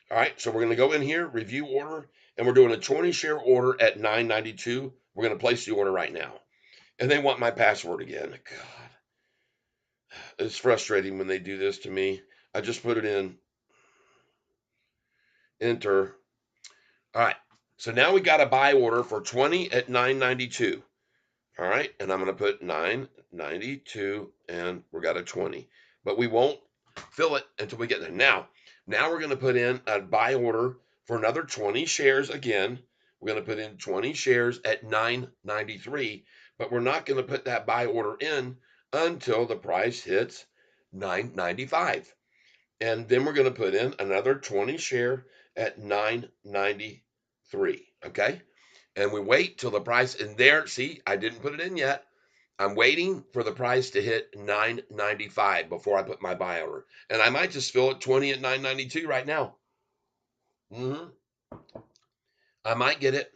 All right, so we're going to go in here, review order, and we're doing a 20 share order at $9.92. We're going to place the order right now. And they want my password again. God, it's frustrating when they do this to me. I just put it in, enter. All right, so now we got a buy order for 20 at $9.92. All right, and I'm going to put $9.92 and we got a 20. But we won't fill it until we get there. Now we're going to put in a buy order for another 20 shares again. We're going to put in 20 shares at $9.93, but we're not going to put that buy order in until the price hits $9.95. And then we're going to put in another 20 share at $9.93. Okay. And we wait till the price, and there, see, I didn't put it in yet. I'm waiting for the price to hit $9.95 before I put my buy order. And I might just fill it 20 at $9.92 right now. I might get it.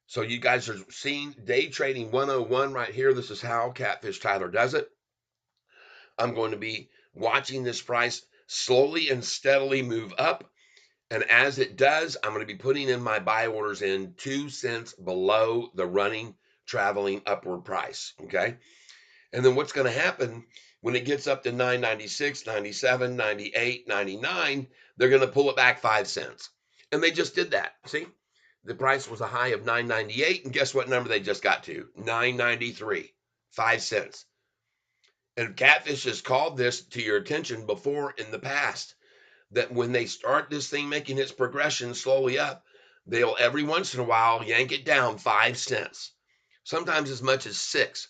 So you guys are seeing day trading 101 right here. This is how Catfish Tyler does it. I'm going to be watching this price slowly and steadily move up. And as it does, I'm going to be putting in my buy orders in 2 cents below the running, traveling upward price. Okay. And then what's going to happen when it gets up to 9.96, 97, 98, 99, they're going to pull it back 5 cents. And they just did that. See, the price was a high of 9.98. And guess what number they just got to? 9.93, 5 cents. And Catfish has called this to your attention before in the past, that when they start this thing making its progression slowly up, they'll every once in a while yank it down 5 cents, sometimes as much as 6.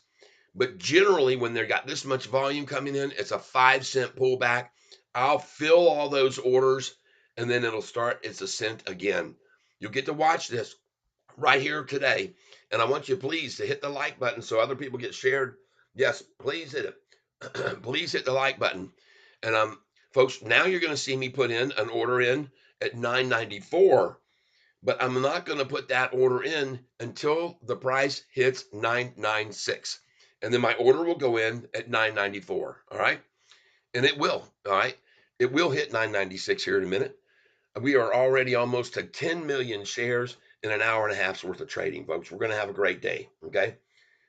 But generally, when they got this much volume coming in, it's a 5 cent pullback. I'll fill all those orders, and then it'll start its ascent again. You'll get to watch this right here today. And I want you, please, to hit the like button so other people get shared. Yes, please hit it. Please hit the like button. And folks, now you're going to see me put in an order in at 9.94, but I'm not going to put that order in until the price hits 9.96. And then my order will go in at 9.94. All right. And it will. All right. It will hit 9.96 here in a minute. We are already almost to 10 million shares in an hour and a half's worth of trading, folks. We're going to have a great day. Okay.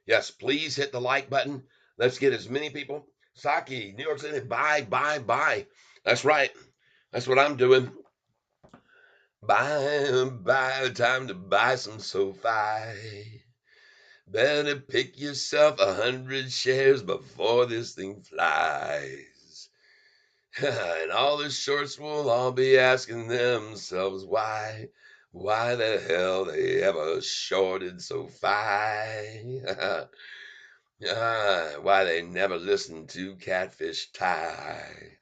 Yes. Please hit the like button. Let's get as many people. Saki, New York City, buy, buy, buy. That's right. That's what I'm doing. Buy, time to buy some Sofi. Better pick yourself 100 shares before this thing flies. And all the shorts will all be asking themselves why the hell they ever shorted Sofi. Why they never listened to Catfish Tie.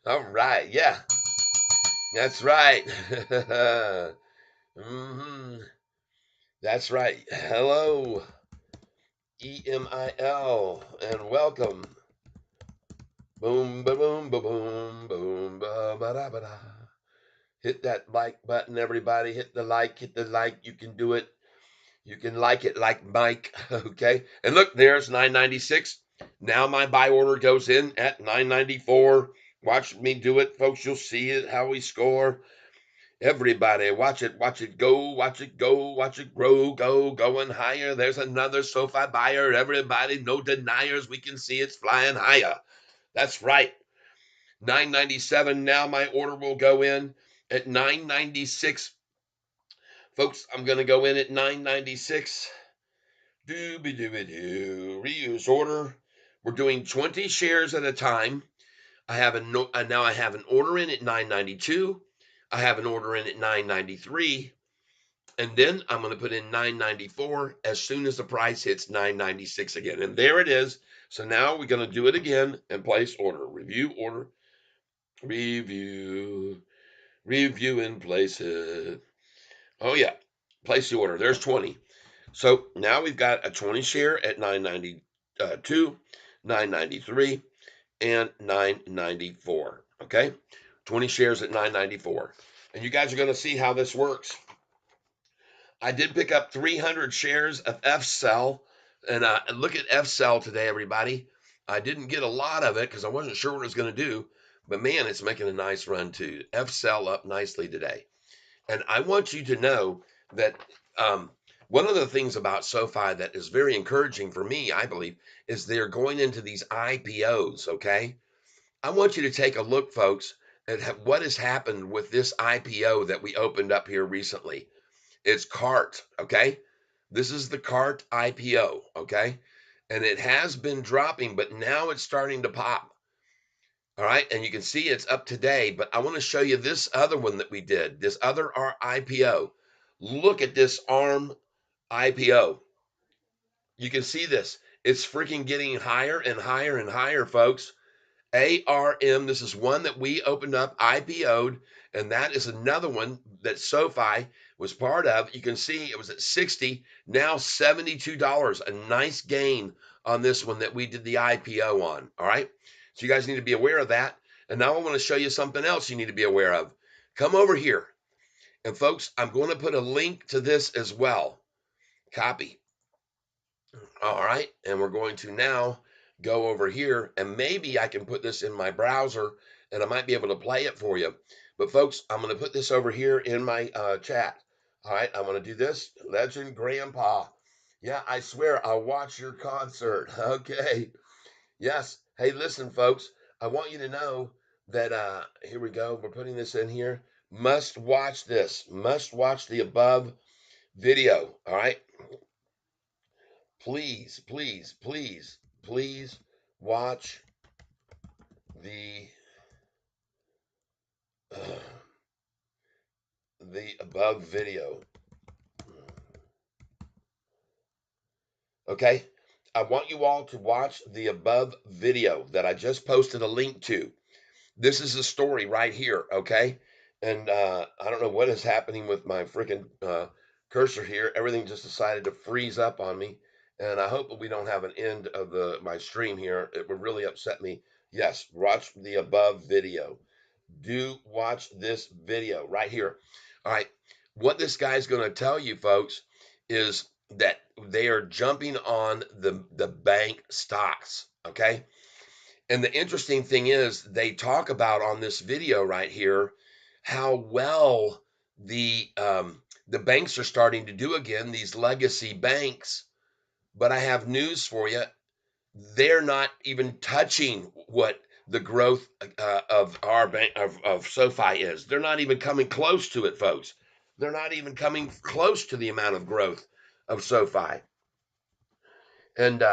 All right, yeah, that's right. Mm-hmm. That's right. Hello, EMIL, and welcome. Boom, ba boom, ba boom, boom, ba ba da ba da. Hit that like button, everybody. Hit the like, hit the like. You can do it. You can like it like Mike. Okay. And look, there's 9.96. Now my buy order goes in at 9.94. Watch me do it, folks. You'll see it, how we score. Everybody, watch it go, watch it go, watch it grow, going higher. There's another SoFi buyer. Everybody, no deniers. We can see it's flying higher. That's right. 9.97. Now my order will go in at 9.96. Folks, I'm going to go in at 9.96. Dooby-dooby-doo. Reuse order. We're doing 20 shares at a time. I have now I have an order in at 9.92. I have an order in at 9.93. And then I'm going to put in 9.94 as soon as the price hits 9.96 again. And there it is. So now we're going to do it again and place order. Review order. Review and place it. Oh, yeah. Place the order. There's 20. So now we've got a 20 share at 9.92, 9.93, and 9.94. Okay. 20 shares at 9.94. And you guys are going to see how this works. I did pick up 300 shares of F-Cell. And look at F-Cell today, everybody. I didn't get a lot of it because I wasn't sure what it was going to do. But man, it's making a nice run too. F-Cell up nicely today. And I want you to know that one of the things about SoFi that is very encouraging for me, I believe, is they're going into these IPOs, okay? I want you to take a look, folks, at what has happened with this IPO that we opened up here recently. It's CART, okay? This is the CART IPO, okay? And it has been dropping, but now it's starting to pop. All right, and you can see it's up today, but I want to show you this other one that we did, this other IPO. Look at this ARM IPO. You can see this. It's freaking getting higher and higher and higher, folks. ARM, this is one that we opened up, IPO'd, and that is another one that SoFi was part of. You can see it was at 60, now $72. A nice gain on this one that we did the IPO on. All right. So you guys need to be aware of that. And now I want to show you something else you need to be aware of. Come over here. And folks, I'm going to put a link to this as well. Copy. All right. And we're going to now go over here, and maybe I can put this in my browser and I might be able to play it for you. But folks, I'm going to put this over here in my chat. All right. I'm going to do this. Legend Grandpa. Yeah, I swear I'll watch your concert. Okay. Yes. Hey, listen, folks, I want you to know that here we go. We're putting this in here. Must watch this. Must watch the above video. All right. Please, please, please, please watch the above video. Okay, I want you all to watch the above video that I just posted a link to. This is the story right here, okay? And I don't know what is happening with my freaking cursor here. Everything just decided to freeze up on me, and I hope that we don't have an end of my stream here. It would really upset me. Yes, watch the above video. Do watch this video right here. All right, what this guy's going to tell you, folks, is that they are jumping on the bank stocks, okay? And the interesting thing is they talk about on this video right here how well the banks are starting to do again, these legacy banks. But I have news for you. They're not even touching what the growth of our bank of SoFi is. They're not even coming close to it, folks. They're not even coming close to the amount of growth of SoFi. And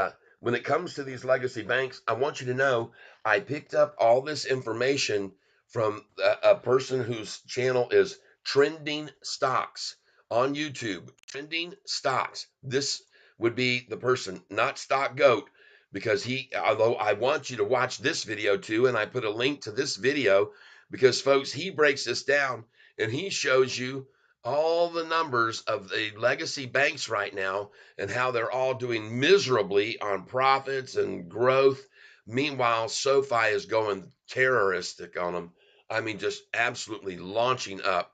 when it comes to these legacy banks, I want you to know I picked up all this information from a person whose channel is Trending Stocks on YouTube. Trending Stocks. This would be the person, not Stock Goat, because although I want you to watch this video too, and I put a link to this video because, folks, he breaks this down and he shows you all the numbers of the legacy banks right now and how they're all doing miserably on profits and growth. Meanwhile, SoFi is going terroristic on them. I mean, just absolutely launching up.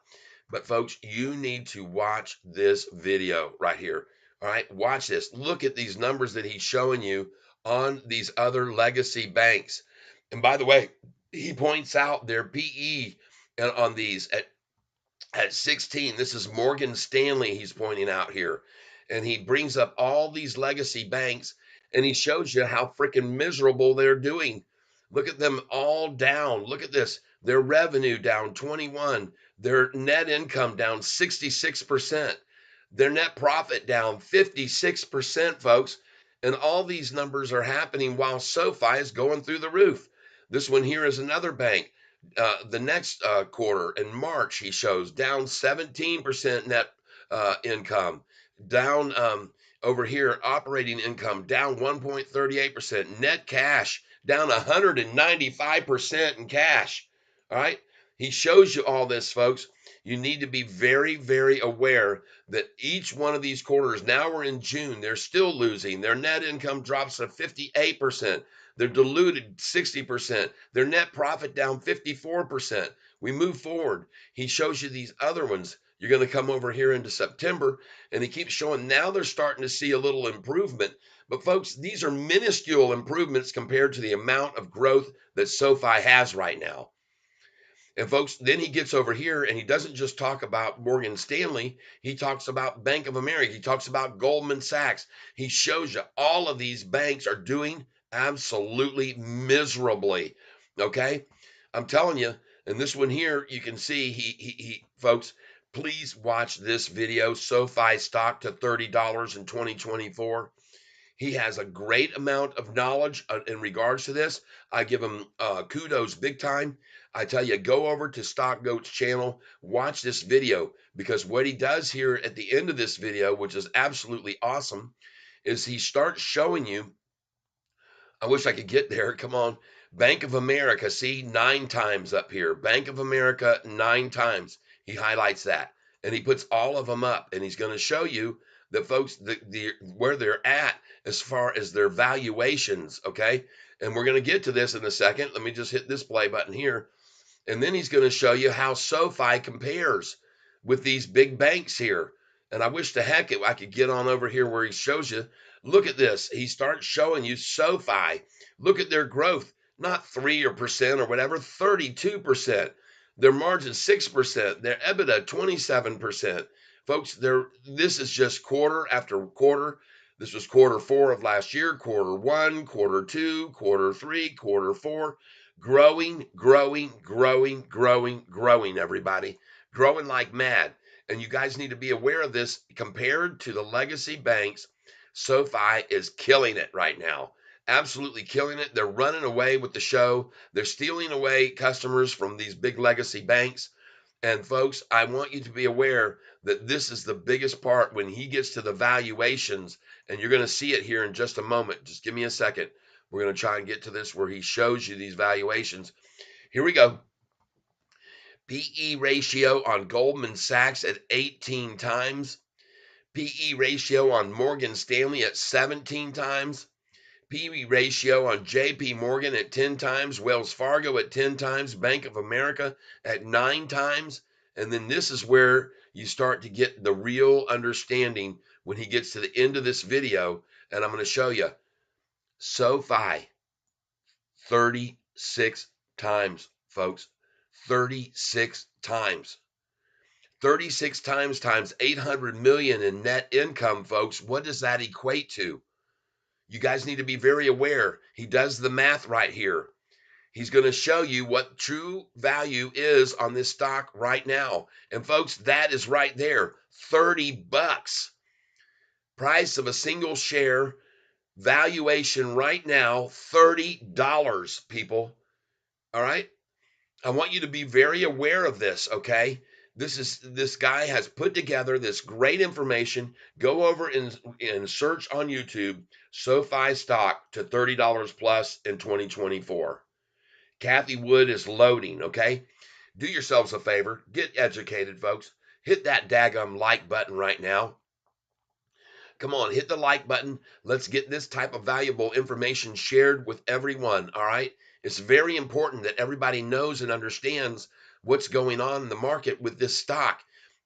But folks, you need to watch this video right here. All right, watch this. Look at these numbers that he's showing you on these other legacy banks. And by the way, he points out their PE on these at 16. This is Morgan Stanley he's pointing out here. And he brings up all these legacy banks and he shows you how freaking miserable they're doing. Look at them all down. Look at this. Their revenue down 21, their net income down 66%, their net profit down 56%, folks. And all these numbers are happening while SoFi is going through the roof. This one here is another bank. The next quarter in March, he shows down 17% net income, down over here, operating income down 1.38%, net cash down 195% in cash. All right. He shows you all this, folks. You need to be very, very aware that each one of these quarters, now we're in June, they're still losing. Their net income drops to 58%. They're diluted 60%. Their net profit down 54%. We move forward. He shows you these other ones. You're going to come over here into September, and he keeps showing now they're starting to see a little improvement. But folks, these are minuscule improvements compared to the amount of growth that SoFi has right now. And folks, then he gets over here and he doesn't just talk about Morgan Stanley. He talks about Bank of America. He talks about Goldman Sachs. He shows you all of these banks are doing absolutely miserably. Okay. I'm telling you. And this one here, you can see he folks, please watch this video. SoFi stock to $30 in 2024. He has a great amount of knowledge in regards to this. I give him kudos big time. I tell you, go over to Stock Goat's channel, watch this video, because what he does here at the end of this video, which is absolutely awesome, is he starts showing you. I wish I could get there. Come on. Bank of America, see, 9 times up here. Bank of America, 9 times. He highlights that. And he puts all of them up. And he's going to show you that, folks, where they're at as far as their valuations, okay? And we're going to get to this in a second. Let me just hit this play button here. And then he's going to show you how SoFi compares with these big banks here. And I wish to heck I could get on over here where he shows you. Look at this. He starts showing you SoFi. Look at their growth, not 3% or whatever, 32%. Their margin 6%. Their EBITDA 27%. Folks, this is just quarter after quarter. This was quarter 4 of last year, quarter 1, quarter 2, quarter 3, quarter 4. Growing, growing, growing, growing, growing, everybody. Growing like mad. And you guys need to be aware of this. Compared to the legacy banks, SoFi is killing it right now. absolutely killing it. They're running away with the show. They're stealing away customers from these big legacy banks. And folks, I want you to be aware that this is the biggest part when he gets to the valuations, and you're going to see it here in just a moment. Just give me a second. We're going to try and get to this where he shows you these valuations. Here we go. PE ratio on Goldman Sachs at 18 times. PE ratio on Morgan Stanley at 17 times. PE ratio on JP Morgan at 10 times, Wells Fargo at 10 times, Bank of America at 9 times. And then this is where you start to get the real understanding when he gets to the end of this video. And I'm going to show you SoFi 36 times, folks. 36 times. 36 times 800 million in net income, folks. What does that equate to? You guys need to be very aware. He does the math right here. He's going to show you what true value is on this stock right now. And folks, that is right there. 30 bucks. Price of a single share. Valuation right now, $30, people. All right? I want you to be very aware of this, okay? This guy has put together this great information. Go over and search on YouTube SoFi stock to $30 plus in 2024. Kathy Wood is loading, okay? Do yourselves a favor, get educated, folks. Hit that daggum like button right now. Come on, hit the like button. Let's get this type of valuable information shared with everyone, all right? It's very important that everybody knows and understands what's going on in the market with this stock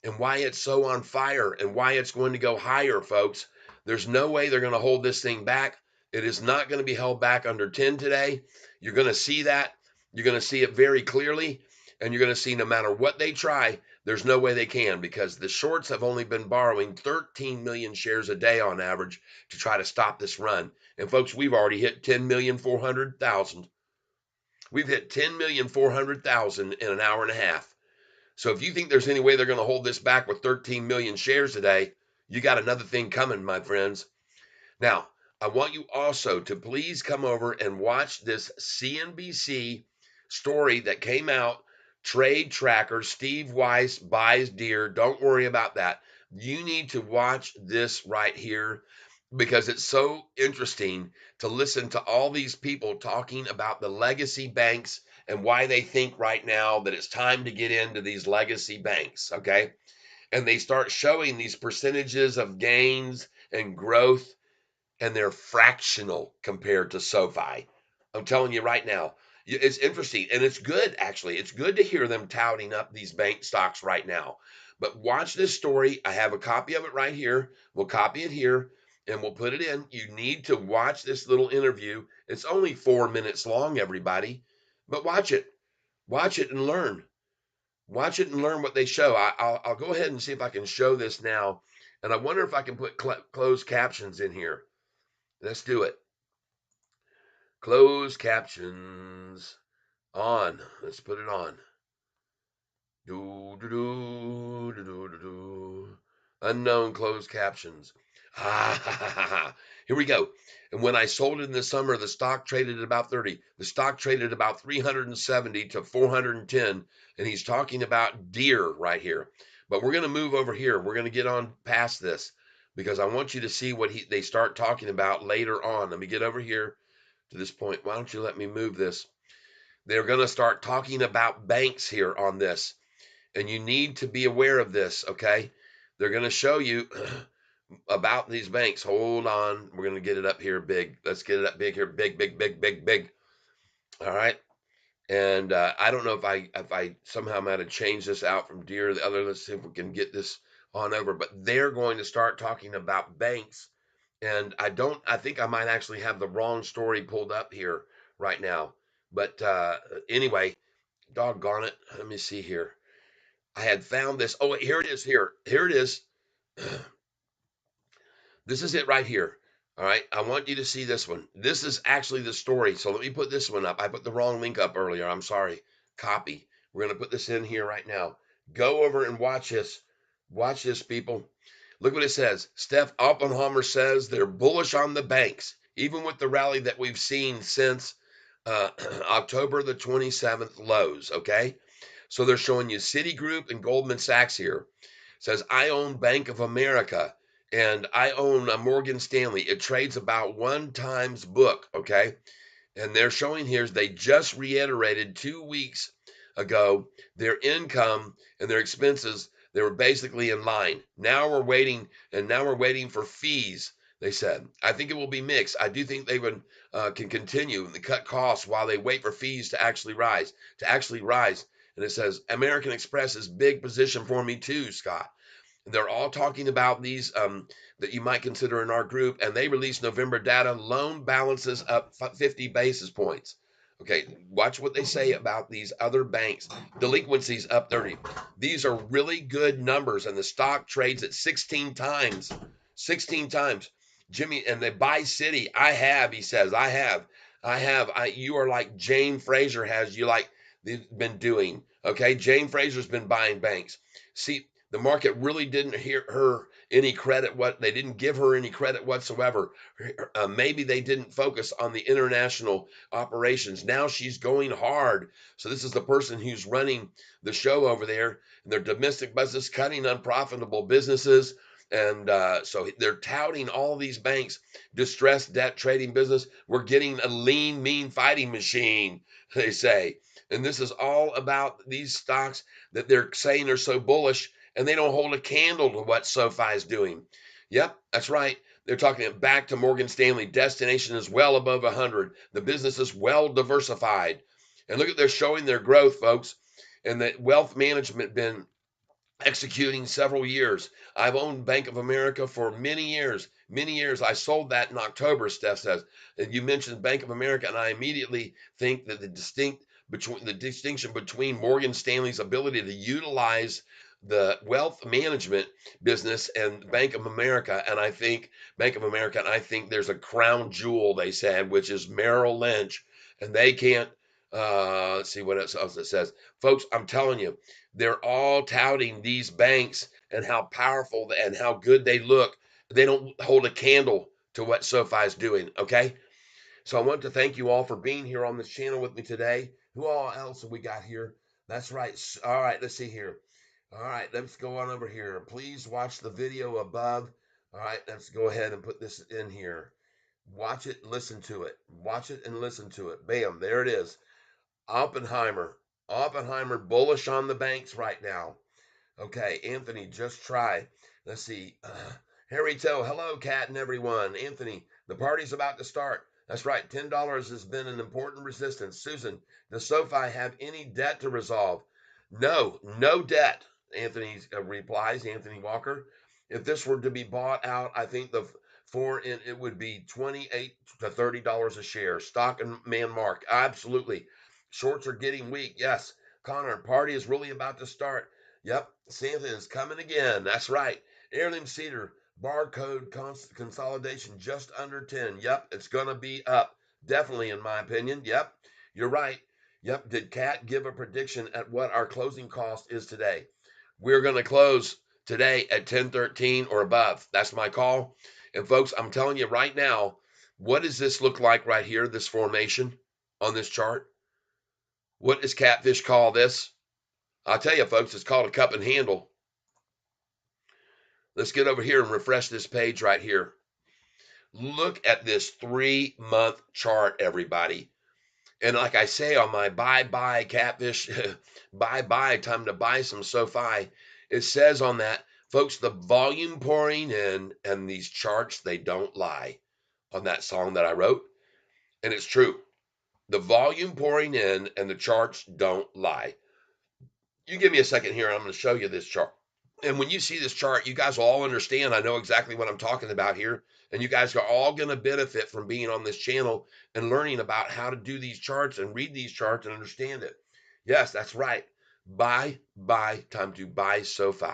and why it's so on fire and why it's going to go higher, folks. There's no way they're going to hold this thing back. It is not going to be held back under 10 today. You're going to see that. You're going to see it very clearly, and you're going to see no matter what they try, there's no way they can, because the shorts have only been borrowing 13 million shares a day on average to try to stop this run. And folks, we've already hit 10,400,000. We've hit 10,400,000 in an hour and a half. So if you think there's any way they're going to hold this back with 13 million shares a day, you got another thing coming, my friends. Now, I want you also to please come over and watch this CNBC story that came out. Trade Tracker, Steve Weiss buys Deere. Don't worry about that. You need to watch this right here because it's so interesting to listen to all these people talking about the legacy banks and why they think right now that it's time to get into these legacy banks, okay? And they start showing these percentages of gains and growth, and they're fractional compared to SoFi. I'm telling you right now, it's interesting and it's good, actually. It's good to hear them touting up these bank stocks right now. But watch this story. I have a copy of it right here. We'll copy it here and we'll put it in. You need to watch this little interview. It's only 4 minutes long, everybody, but watch it. Watch it and learn. Watch it and learn what they show. I'll go ahead and see if I can show this now. And I wonder if I can put closed captions in here. Let's do it. Closed captions on. Let's put it on. Do do do do do do do. Unknown closed captions. Ha ha ha ha. Here we go. And when I sold it in the summer, the stock traded at about 30. The stock traded about 370 to 410. And he's talking about Deere right here. But we're going to move over here. We're going to get on past this because I want you to see what they start talking about later on. Let me get over here to this point. Why don't you let me move this? They're going to start talking about banks here on this, and you need to be aware of this, okay? They're going to show you about these banks. Hold on. We're going to get it up here big. Let's get it up big here. Big, big, big, big, big. All right. And I don't know if I somehow might have changed this out from Deere to the other. Let's see if we can get this on over. But they're going to start talking about banks. And I think I might actually have the wrong story pulled up here right now. But anyway, doggone it. Let me see here. I had found this. Oh, wait, here it is. Here it is. This is it right here. All right. I want you to see this one. This is actually the story. So let me put this one up. I put the wrong link up earlier. I'm sorry. Copy. We're going to put this in here right now. Go over and watch this. Watch this, people. Look what it says. Steph Oppenheimer says they're bullish on the banks. even with the rally that we've seen since October the 27th lows. Okay. So they're showing you Citigroup and Goldman Sachs here. It says, I own Bank of America and I own Morgan Stanley. It trades about 1 times book. Okay. And they're showing here is they just reiterated 2 weeks ago their income and their expenses. They were basically in line. Now we're waiting for fees. They said, I think it will be mixed. I do think they can continue and cut costs while they wait for fees to actually rise. And it says American Express is big position for me too, Scott. They're all talking about these that you might consider in our group, and they released November data. Loan balances up 50 basis points. Okay, watch what they say about these other banks. Delinquencies up 30. These are really good numbers, and the stock trades at 16 times. 16 times. Jimmy, and they buy Citi. I have, he says, you are like Jane Fraser has, you like they've been doing. Okay, Jane Fraser's been buying banks. See, the market really didn't hear her any credit. They didn't give her any credit whatsoever. Maybe they didn't focus on the international operations. Now she's going hard. So this is the person who's running the show over there. And their domestic business, cutting unprofitable businesses. And so they're touting all these banks, distressed debt trading business. We're getting a lean, mean fighting machine, they say. And this is all about these stocks that they're saying are so bullish, and they don't hold a candle to what SoFi is doing. Yep, that's right. They're talking back to Morgan Stanley. Destination is well above 100. The business is well diversified. And look at they're showing their growth, folks. And that wealth management been executing several years. I've owned Bank of America for many years. Many years. I sold that in October, Steph says. And you mentioned Bank of America, and I immediately think that the distinction between Morgan Stanley's ability to utilize the wealth management business and Bank of America, and I think there's a crown jewel, they said, which is Merrill Lynch, and they can't. Let's see what else it says, folks. I'm telling you, they're all touting these banks and how powerful and how good they look. They don't hold a candle to what SoFi is doing. Okay. So I want to thank you all for being here on this channel with me today. Who all else have we got here? That's right. All right. Let's see here. All right. Let's go on over here. Please watch the video above. All right. Let's go ahead and put this in here. Watch it, listen to it. Watch it and listen to it. Bam. There it is. Oppenheimer. Oppenheimer bullish on the banks right now. Okay, Anthony, just try. Let's see. Harry Toe, hello, Cat and everyone. Anthony, the party's about to start. That's right, $10 has been an important resistance. Susan, does SoFi have any debt to resolve? No, no debt, Anthony replies, Anthony Walker. If this were to be bought out, I think it would be $28 to $30 a share. Stock and man mark, absolutely. Shorts are getting weak. Yes, Connor, party is really about to start. Yep, Santa is coming again. That's right. Heirloom Cedar, barcode consolidation just under 10. Yep, it's going to be up. Definitely, in my opinion. Yep, you're right. Yep, did Kat give a prediction at what our closing cost is today? We're going to close today at 1013 or above. That's my call. And folks, I'm telling you right now, what does this look like right here, this formation on this chart? What does Catfish call this? I'll tell you, folks, it's called a cup and handle. Let's get over here and refresh this page right here. Look at this 3-month chart, everybody. And like I say on my bye-bye Catfish, bye-bye, time to buy some SoFi, it says on that, folks, the volume pouring in and these charts, they don't lie, on that song that I wrote. And it's true. The volume pouring in and the charts don't lie. You give me a second here, and I'm going to show you this chart. And when you see this chart, you guys will all understand. I know exactly what I'm talking about here. And you guys are all going to benefit from being on this channel and learning about how to do these charts and read these charts and understand it. Yes, that's right. Buy, time to buy SoFi.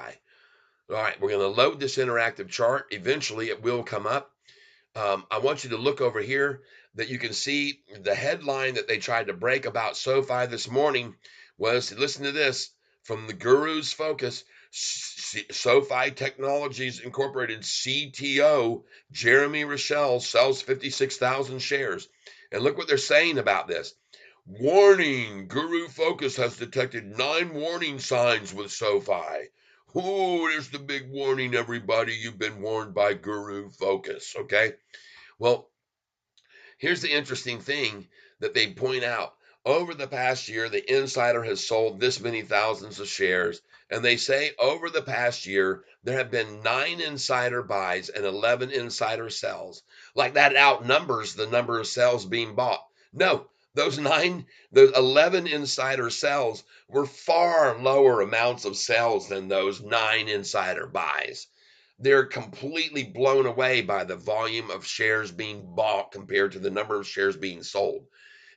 All right, we're going to load this interactive chart. Eventually, it will come up. I want you to look over here that you can see the headline that they tried to break about SoFi this morning was, listen to this, from the Guru's Focus, SoFi Technologies Incorporated CTO Jeremy Rochelle sells 56,000 shares. And look what they're saying about this. Warning, Guru Focus has detected 9 warning signs with SoFi. Oh, there's the big warning, everybody. You've been warned by Guru Focus. Okay. Well, here's the interesting thing that they point out. Over the past year, the insider has sold this many thousands of shares. And they say over the past year, there have been 9 insider buys and 11 insider sells. Like that outnumbers the number of sales being bought. No, those 11 insider sells were far lower amounts of sales than those 9 insider buys. They're completely blown away by the volume of shares being bought compared to the number of shares being sold.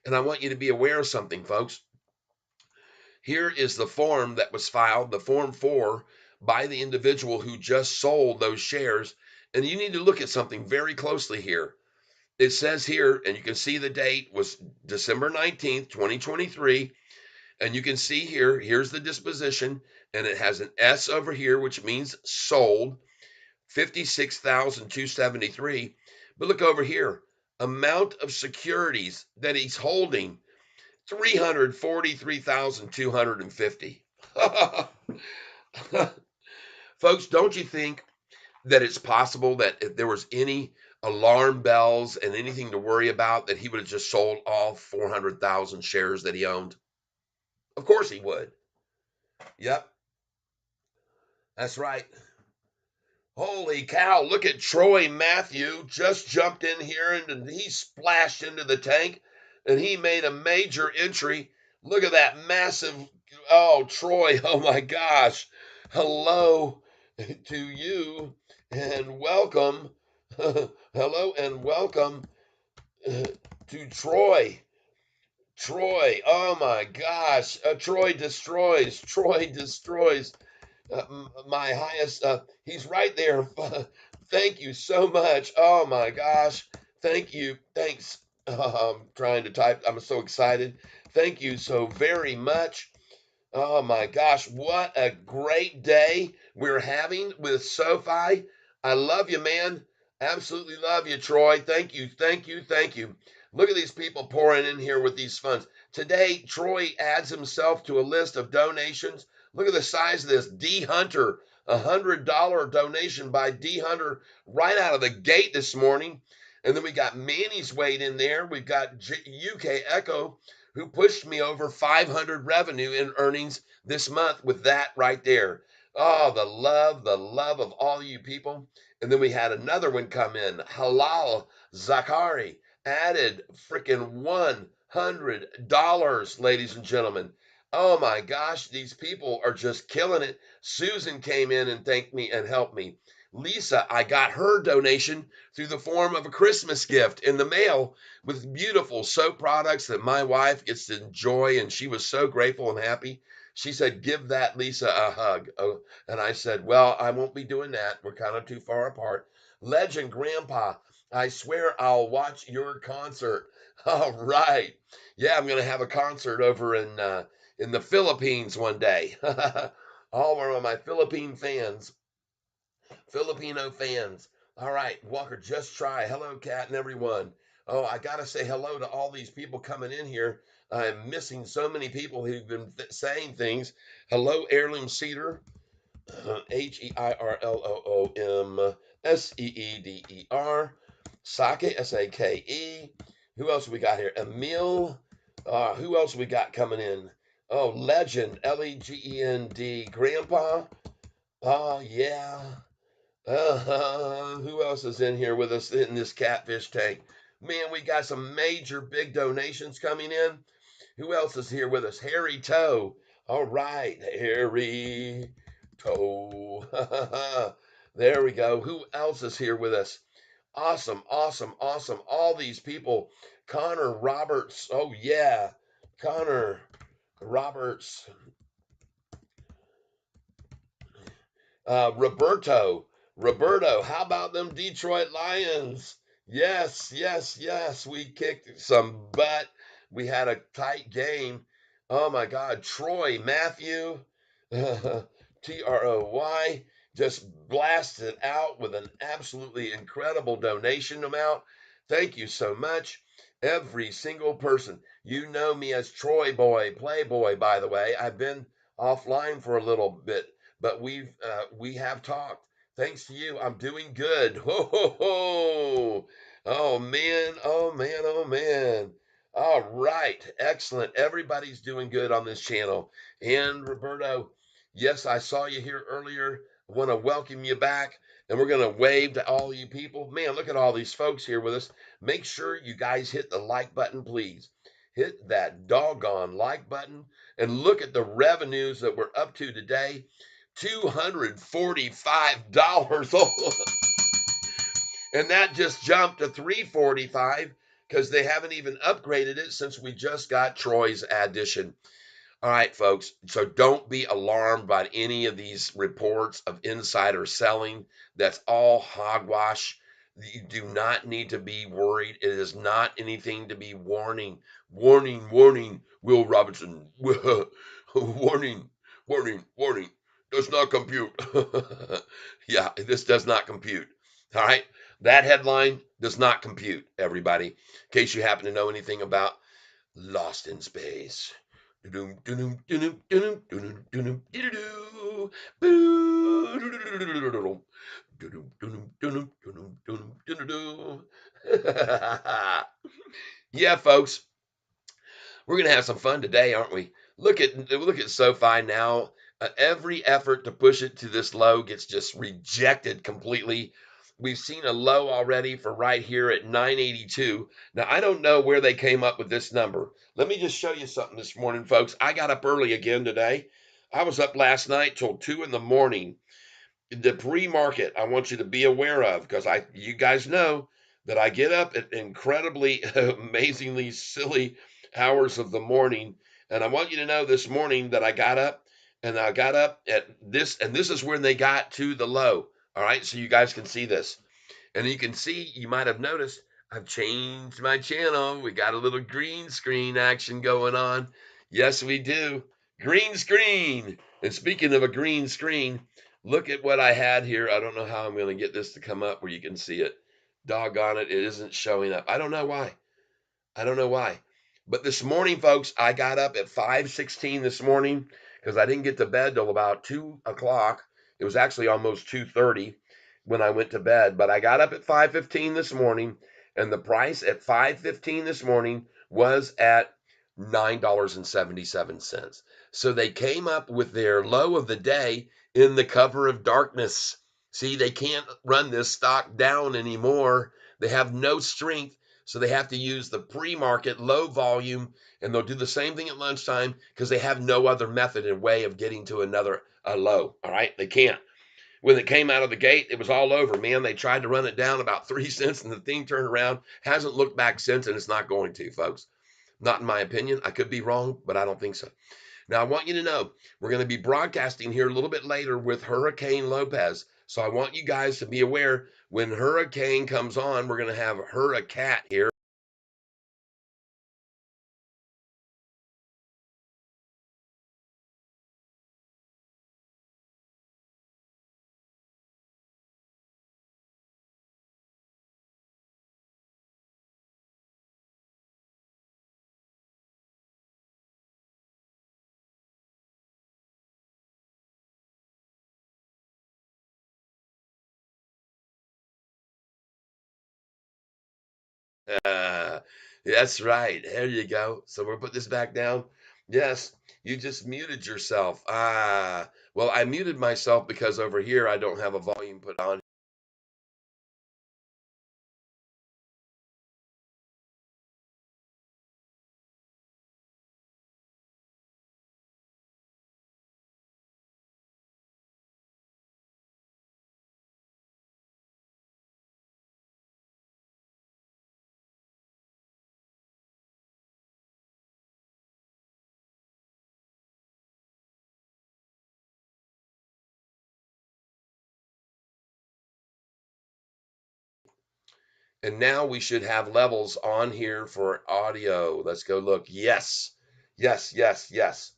And I want you to be aware of something, folks. Here is the form that was filed, the Form 4, by the individual who just sold those shares. And you need to look at something very closely here. It says here, and you can see the date was December 19th, 2023. And you can see here, here's the disposition, and it has an S over here, which means sold. 56,273. But look over here, amount of securities that he's holding, 343,250. Folks, don't you think that it's possible that if there was any alarm bells and anything to worry about, that he would have just sold all 400,000 shares that he owned? Of course he would. Yep, that's right. Holy cow, look at Troy Matthew just jumped in here and he splashed into the tank and he made a major entry. Look at that massive. Oh, Troy, oh my gosh. Hello to you and welcome. Hello and welcome to Troy. Troy, oh my gosh. Troy destroys. Troy destroys. My highest. He's right there. Thank you so much. Oh my gosh. Thank you. Thanks. I'm trying to type. I'm so excited. Thank you so very much. Oh my gosh, what a great day we're having with SoFi. I love you, man. Absolutely love you, Troy. Thank you, thank you, thank you. Look at these people pouring in here with these funds. Today, Troy adds himself to a list of donations. Look at the size of this. D Hunter, $100 donation by D Hunter right out of the gate this morning. And then we got Manny's weight in there. We've got UK Echo, who pushed me over 500 revenue in earnings this month with that right there. Oh, the love of all you people. And then we had another one come in. Halal Zakari added freaking $100, ladies and gentlemen. Oh my gosh, these people are just killing it. Susan came in and thanked me and helped me. Lisa, I got her donation through the form of a Christmas gift in the mail with beautiful soap products that my wife gets to enjoy. And she was so grateful and happy. She said, give that Lisa a hug. Oh, and I said, well, I won't be doing that. We're kind of too far apart. Legend Grandpa, I swear I'll watch your concert. All right. Yeah, I'm going to have a concert over in the Philippines one day. All of my Philippine fans. Filipino fans. All right, Walker, just try. Hello, Kat, and everyone. Oh, I got to say hello to all these people coming in here. I'm missing so many people who've been saying things. Hello, Heirloom Cedar, HeirloomSeeder. Sake, Sake. Who else we got here? Emil. Who else we got coming in? Oh, Legend, Legend. Grandpa. Oh, yeah. Who else is in here with us in this catfish tank? Man, we got some major big donations coming in. Who else is here with us? Harry Toe. All right, Harry Toe. There we go. Who else is here with us? Awesome, awesome, awesome. All these people. Connor Roberts. Oh, yeah. Connor Roberts. Roberto, how about them Detroit Lions? Yes, yes, yes. We kicked some butt. We had a tight game. Oh my God. Troy, Matthew. TROY just blasted out with an absolutely incredible donation amount. Thank you so much. Every single person. You know me as Troy Boy, Playboy, by the way. I've been offline for a little bit, but we have talked. Thanks to you, I'm doing good. Ho ho ho. Oh man, oh man, oh man. All right, excellent. Everybody's doing good on this channel. And Roberto, yes, I saw you here earlier. I want to welcome you back. And we're going to wave to all you people. Man, look at all these folks here with us. Make sure you guys hit the like button, please. Hit that doggone like button and look at the revenues that we're up to today. $245. And that just jumped to 345 because they haven't even upgraded it since we just got Troy's addition. All right, folks. So don't be alarmed by any of these reports of insider selling. That's all hogwash. You do not need to be worried. It is not anything to be warning. Warning, warning, Will Robinson. Warning, warning, warning. Does not compute. Yeah, this does not compute. All right. That headline does not compute, everybody. In case you happen to know anything about Lost in Space. Yeah, folks, we're gonna have some fun today, aren't we? Look at SoFi now. Every effort to push it to this low gets just rejected completely. We've seen a low already for right here at 982. Now I don't know where they came up with this number. Let me just show you something this morning, folks. I got up early again today. I was up last night till 2 in the morning. The pre-market I want you to be aware of because you guys know that I get up at incredibly amazingly silly hours of the morning, and I want you to know this morning that I got up at this, and this is when they got to the low. All right, so you guys can see this. And you can see, you might have noticed, I've changed my channel. We got a little green screen action going on. Yes, we do. Green screen. And speaking of a green screen, look at what I had here. I don't know how I'm going to get this to come up where you can see it. Doggone it, it isn't showing up. I don't know why. I don't know why. But this morning, folks, I got up at 5:16 this morning because I didn't get to bed till about 2 o'clock. It was actually almost 2:30 when I went to bed. But I got up at 5:15 this morning, and the price at 5:15 this morning was at $9.77. So they came up with their low of the day in the cover of darkness. See, they can't run this stock down anymore. They have no strength, so they have to use the pre-market low volume, and they'll do the same thing at lunchtime because they have no other method and way of getting to another a low. All right, they can't. When it came out of the gate, it was all over, man. They tried to run it down about 3 cents, and the thing turned around. Hasn't looked back since, and it's not going to, folks. Not in my opinion. I could be wrong, but I don't think so. Now, I want you to know we're going to be broadcasting here a little bit later with Hurricane Lopez. So I want you guys to be aware when Hurricane comes on, we're going to have Hurricane here. That's right. There you go. So we'll put this back down. Yes, you just muted yourself. Well, I muted myself because over here I don't have a volume put on. And now we should have levels on here for audio. Let's go look. Yes, yes, yes, yes.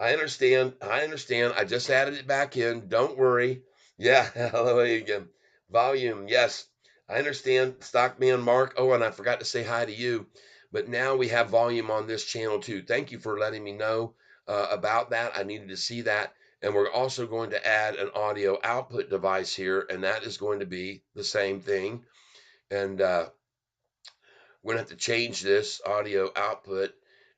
I understand. I understand. I just added it back in. Don't worry. Yeah. Hello again. Volume. Yes. I understand. Stockman Mark. Oh, and I forgot to say hi to you. But now we have volume on this channel too. Thank you for letting me know about that. I needed to see that. And we're also going to add an audio output device here, and that is going to be the same thing. And we're going to have to change this audio output,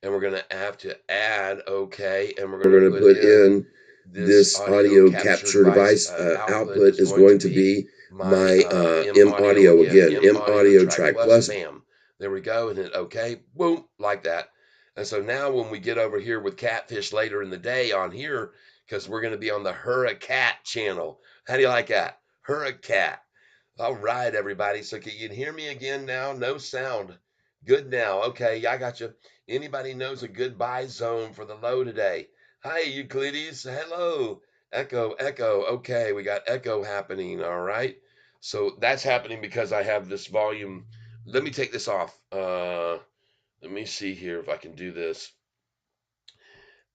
and we're going to have to add, okay, and we're going to put in this This audio audio capture capture device. device Output output is is going to going to be be my my M M audio audio again, again, M M audio audio track track plus, plus. bam. There we go, and hit okay, boom, like that. And so now when we get over here with Catfish later in the day on here, because we're going to be on the Hurricat channel. How do you like that? Hurricat. All right, everybody. So can you hear me again now? No sound. Good now. Okay, I got you. Anybody knows a good buy zone for the low today? Hi, Euclides. Hello. Echo, echo. Okay, we got echo happening. All right. So that's happening because I have this volume. Let me take this off. Let me see here if I can do this.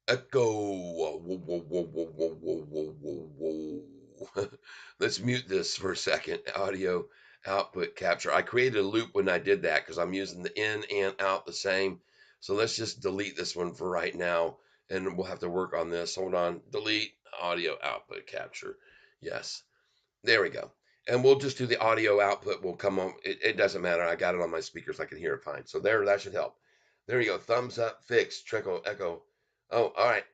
Echo. Whoa, whoa, whoa, whoa, whoa, whoa, whoa, whoa, whoa. Let's mute this for a second. Audio output capture. I created a loop when I did that because I'm using the in and out the same. So let's just delete this one for right now, and we'll have to work on this. Hold on. Delete audio output capture. Yes. There we go. And we'll just do the audio output. Will come on. It doesn't matter. I got it on my speakers. I can hear it fine. So there, that should help. There you go. Thumbs up, fix, trickle, echo. Oh, all right.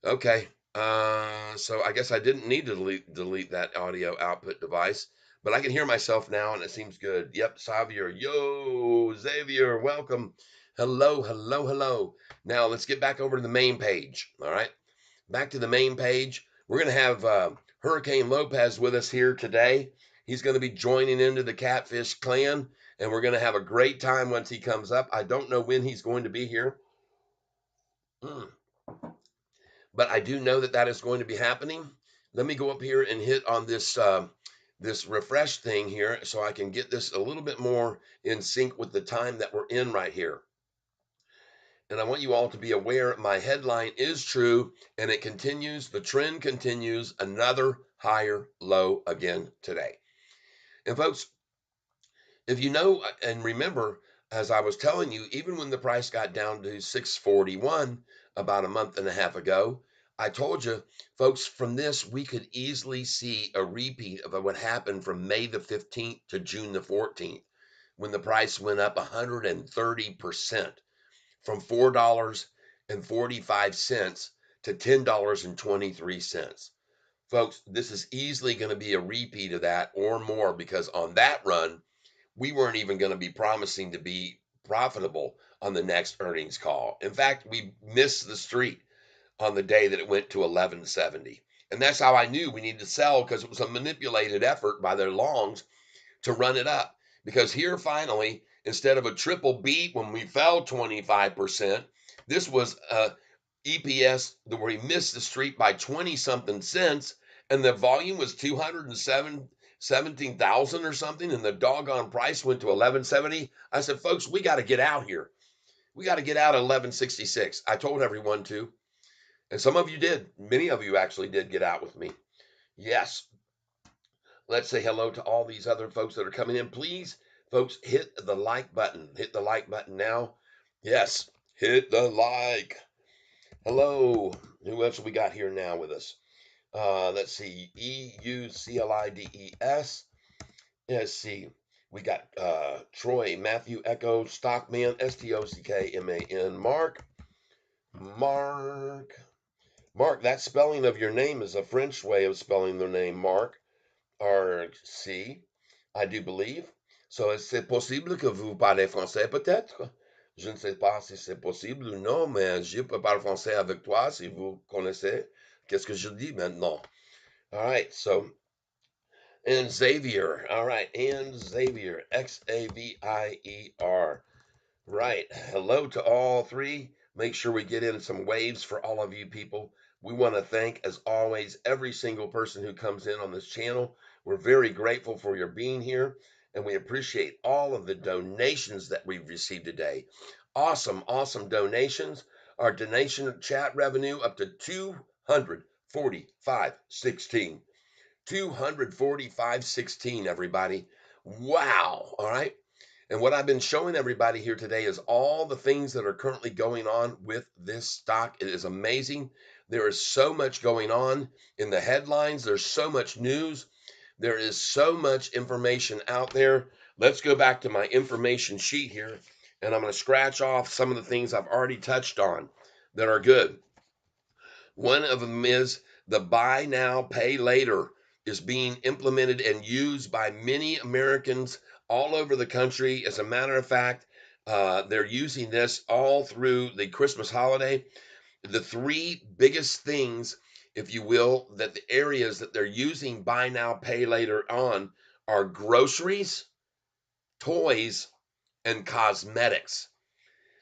Okay. So I guess I didn't need to delete that audio output device, but I can hear myself now, and it seems good. Yep, Xavier. Yo, Xavier, welcome. Hello, hello, hello. Now let's get back over to the main page. All right, back to the main page. We're gonna have Hurricane Lopez with us here today. He's going to be joining into the Catfish clan, and we're going to have a great time once he comes up. I don't know when he's going to be here. But I do know that that is going to be happening. Let me go up here and hit on this refresh thing here so I can get this a little bit more in sync with the time that we're in right here. And I want you all to be aware my headline is true and it continues. The trend continues, another higher low again today. And folks, if you know and remember, as I was telling you, even when the price got down to 641 about a month and a half ago, I told you, folks, from this, we could easily see a repeat of what happened from May the 15th to June the 14th, when the price went up 130% from $4.45 to $10.23. Folks, this is easily going to be a repeat of that or more, because on that run, we weren't even going to be promising to be profitable on the next earnings call. In fact, we missed the street on the day that it went to 1170. And that's how I knew we needed to sell, because it was a manipulated effort by their longs to run it up. Because here finally, instead of a triple beat when we fell 25%, this was EPS where we missed the street by 20 something cents, and the volume was 17,000 or something, and the doggone price went to 1170. I said, folks, we got to get out here. We got to get out at 1166. I told everyone to, and some of you did. Many of you actually did get out with me. Yes. Let's say hello to all these other folks that are coming in. Please, folks, hit the like button. Hit the like button now. Yes, hit the like. Hello. Who else we got here now with us? Let's see. EUCLIDES. Let's see. We got Troy, Matthew, Echo, Stockman, STOCKMAN, Mark. Mark. Mark, that spelling of your name is a French way of spelling the name, Mark. RC, I do believe. So, c'est possible que vous parlez français, peut-être? Je ne sais pas si c'est possible ou non, mais je peux parler français avec toi si vous connaissez. Qu'est-ce que je dis maintenant? All right, so, and Xavier. All right, and Xavier, Xavier. Right. Hello to all three. Make sure we get in some waves for all of you people. We want to thank, as always, every single person who comes in on this channel. We're very grateful for your being here, and we appreciate all of the donations that we've received today. Awesome, awesome donations. Our donation chat revenue up to 245.16. 245.16, everybody. Wow. All right. And what I've been showing everybody here today is all the things that are currently going on with this stock. It is amazing. There is so much going on in the headlines. There's so much news. There is so much information out there. Let's go back to my information sheet here, and I'm going to scratch off some of the things I've already touched on that are good. One of them is the buy now, pay later is being implemented and used by many Americans all over the country. As a matter of fact, they're using this all through the Christmas holiday. The three biggest things, if you will, that the areas that they're using buy now, pay later on are groceries, toys, and cosmetics.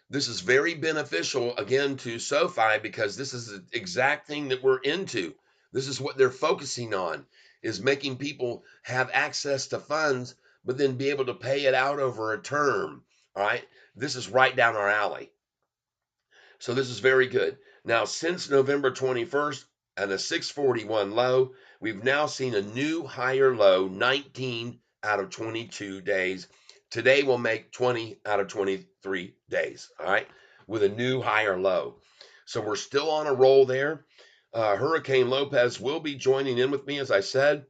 This is very beneficial again to SoFi because this is the exact thing that we're into. This is what they're focusing on, is making people have access to funds, but then be able to pay it out over a term. All right. This is right down our alley. So this is very good. Now, since November 21st and a 641 low, we've now seen a new higher low 19 out of 22 days. Today will make 20 out of 23 days, all right, with a new higher low. So we're still on a roll there. Hurricane Lopez will be joining in with me, as I said.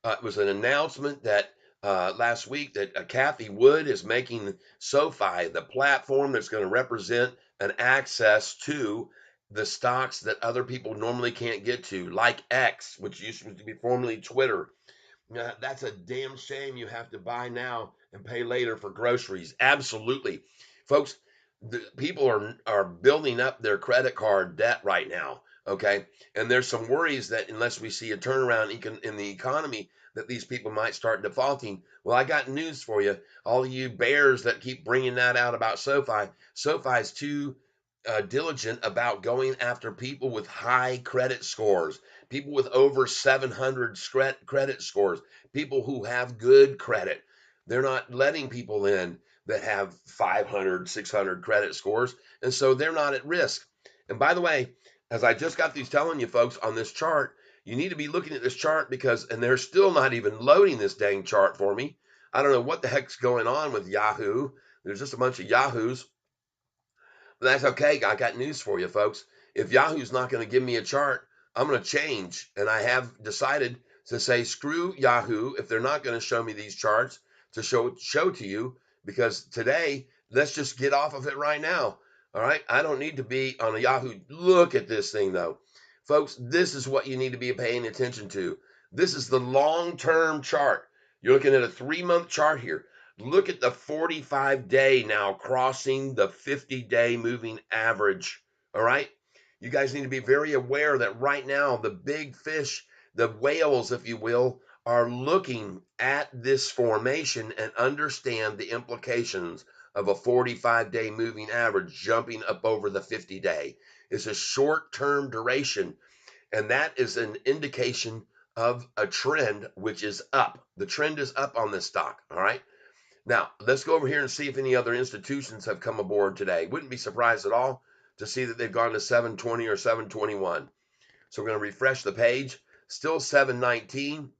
It was an announcement that last week that Kathy Wood is making SoFi the platform that's going to represent an access to the stocks that other people normally can't get to, like X, which used to be formerly Twitter. That's a damn shame you have to buy now and pay later for groceries. Absolutely. Folks, the people are building up their credit card debt right now, okay? And there's some worries that unless we see a turnaround in the economy, that these people might start defaulting. Well, I got news for you. All of you bears that keep bringing that out about SoFi, SoFi's too diligent about going after people with high credit scores, people with over 700 credit scores, people who have good credit. They're not letting people in that have 500, 600 credit scores, and so they're not at risk. And by the way, as I just got these telling you folks on this chart, you need to be looking at this chart because, and they're still not even loading this dang chart for me. I don't know what the heck's going on with Yahoo. There's just a bunch of Yahoos. But that's okay. I got news for you, folks. If Yahoo's not going to give me a chart, I'm going to change. And I have decided to say, screw Yahoo if they're not going to show me these charts to show to you, because today, let's just get off of it right now. All right. I don't need to be on a Yahoo. Look at this thing, though. Folks, this is what you need to be paying attention to. This is the long-term chart. You're looking at a 3-month chart here. Look at the 45-day now crossing the 50-day moving average. All right. You guys need to be very aware that right now, the big fish, the whales, if you will, are looking at this formation and understand the implications of a 45-day moving average jumping up over the 50-day. It's a short-term duration, and that is an indication of a trend which is up. The trend is up on this stock. All right. Now, let's go over here and see if any other institutions have come aboard today. Wouldn't be surprised at all to see that they've gone to 720 or 721. So we're going to refresh the page. Still 719.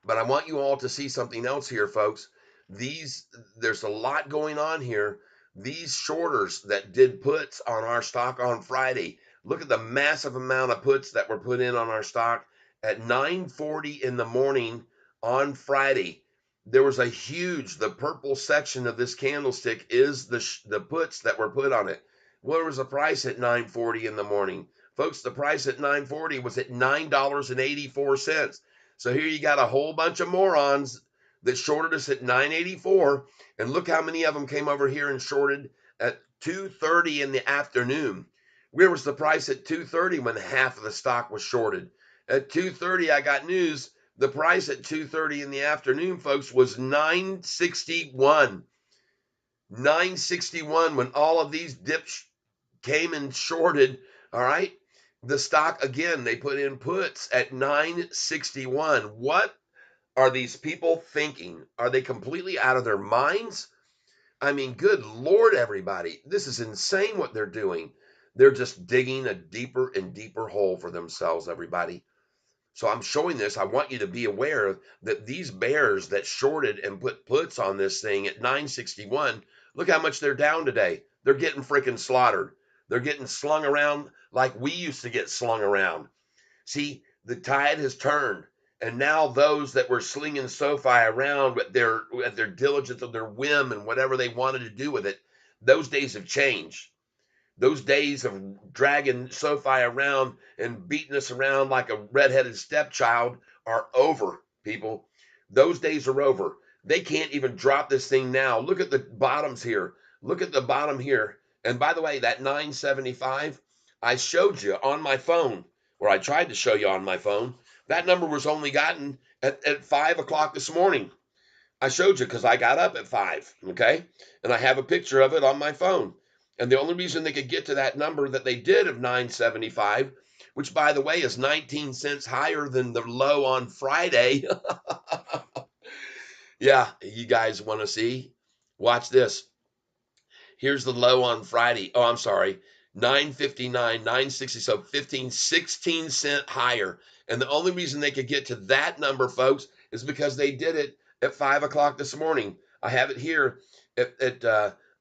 But I want you all to see something else here, folks. There's a lot going on here. These shorters that did puts on our stock on Friday. Look at the massive amount of puts that were put in on our stock at 9:40 in the morning on Friday. There was a huge, the purple section of this candlestick is the puts that were put on it. What was the price at 9:40 in the morning? Folks, the price at 9:40 was at $9.84. So here you got a whole bunch of morons that shorted us at 984, and look how many of them came over here and shorted at 2:30 in the afternoon. Where was the price at 2:30 when half of the stock was shorted? At 2:30, I got news. The price at 2:30 in the afternoon, folks, was 961. 961 when all of these dips came and shorted, all right? The stock, again, they put in puts at 961. What are these people thinking? Are they completely out of their minds? I mean, good Lord, everybody. This is insane what they're doing. They're just digging a deeper and deeper hole for themselves, everybody. So I'm showing this. I want you to be aware that these bears that shorted and put puts on this thing at 961, look how much they're down today. They're getting freaking slaughtered. They're getting slung around like we used to get slung around. See, the tide has turned, and now those that were slinging Sofi around with their diligence of their whim and whatever they wanted to do with it, those days have changed. Those days of dragging Sofi around and beating us around like a redheaded stepchild are over, people. Those days are over. They can't even drop this thing now. Look at the bottoms here. Look at the bottom here. And by the way, that 975, I showed you on my phone, or I tried to show you on my phone. That number was only gotten at 5 o'clock this morning. I showed you because I got up at 5, okay? And I have a picture of it on my phone. And the only reason they could get to that number that they did of 975, which by the way is 19 cents higher than the low on Friday. Yeah, you guys want to see? Watch this. Here's the low on Friday. Oh, I'm sorry. 959, 960, so 15, 16 cent higher. And the only reason they could get to that number, folks, is because they did it at 5 o'clock this morning. I have it here.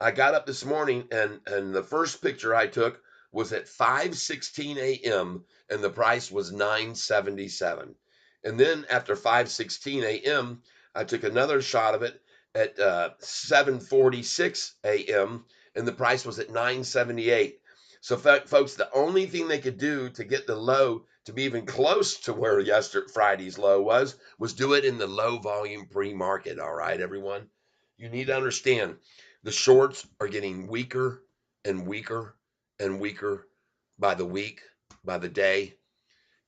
I got up this morning, and the first picture I took was at 5:16 a.m. and the price was 977. And then after 5:16 a.m., I took another shot of it at 7:46 a.m. and the price was at 978. So, folks, the only thing they could do to get the low to be even close to where Friday's low was do it in the low volume pre-market. All right, everyone, you need to understand the shorts are getting weaker and weaker and weaker by the week, by the day.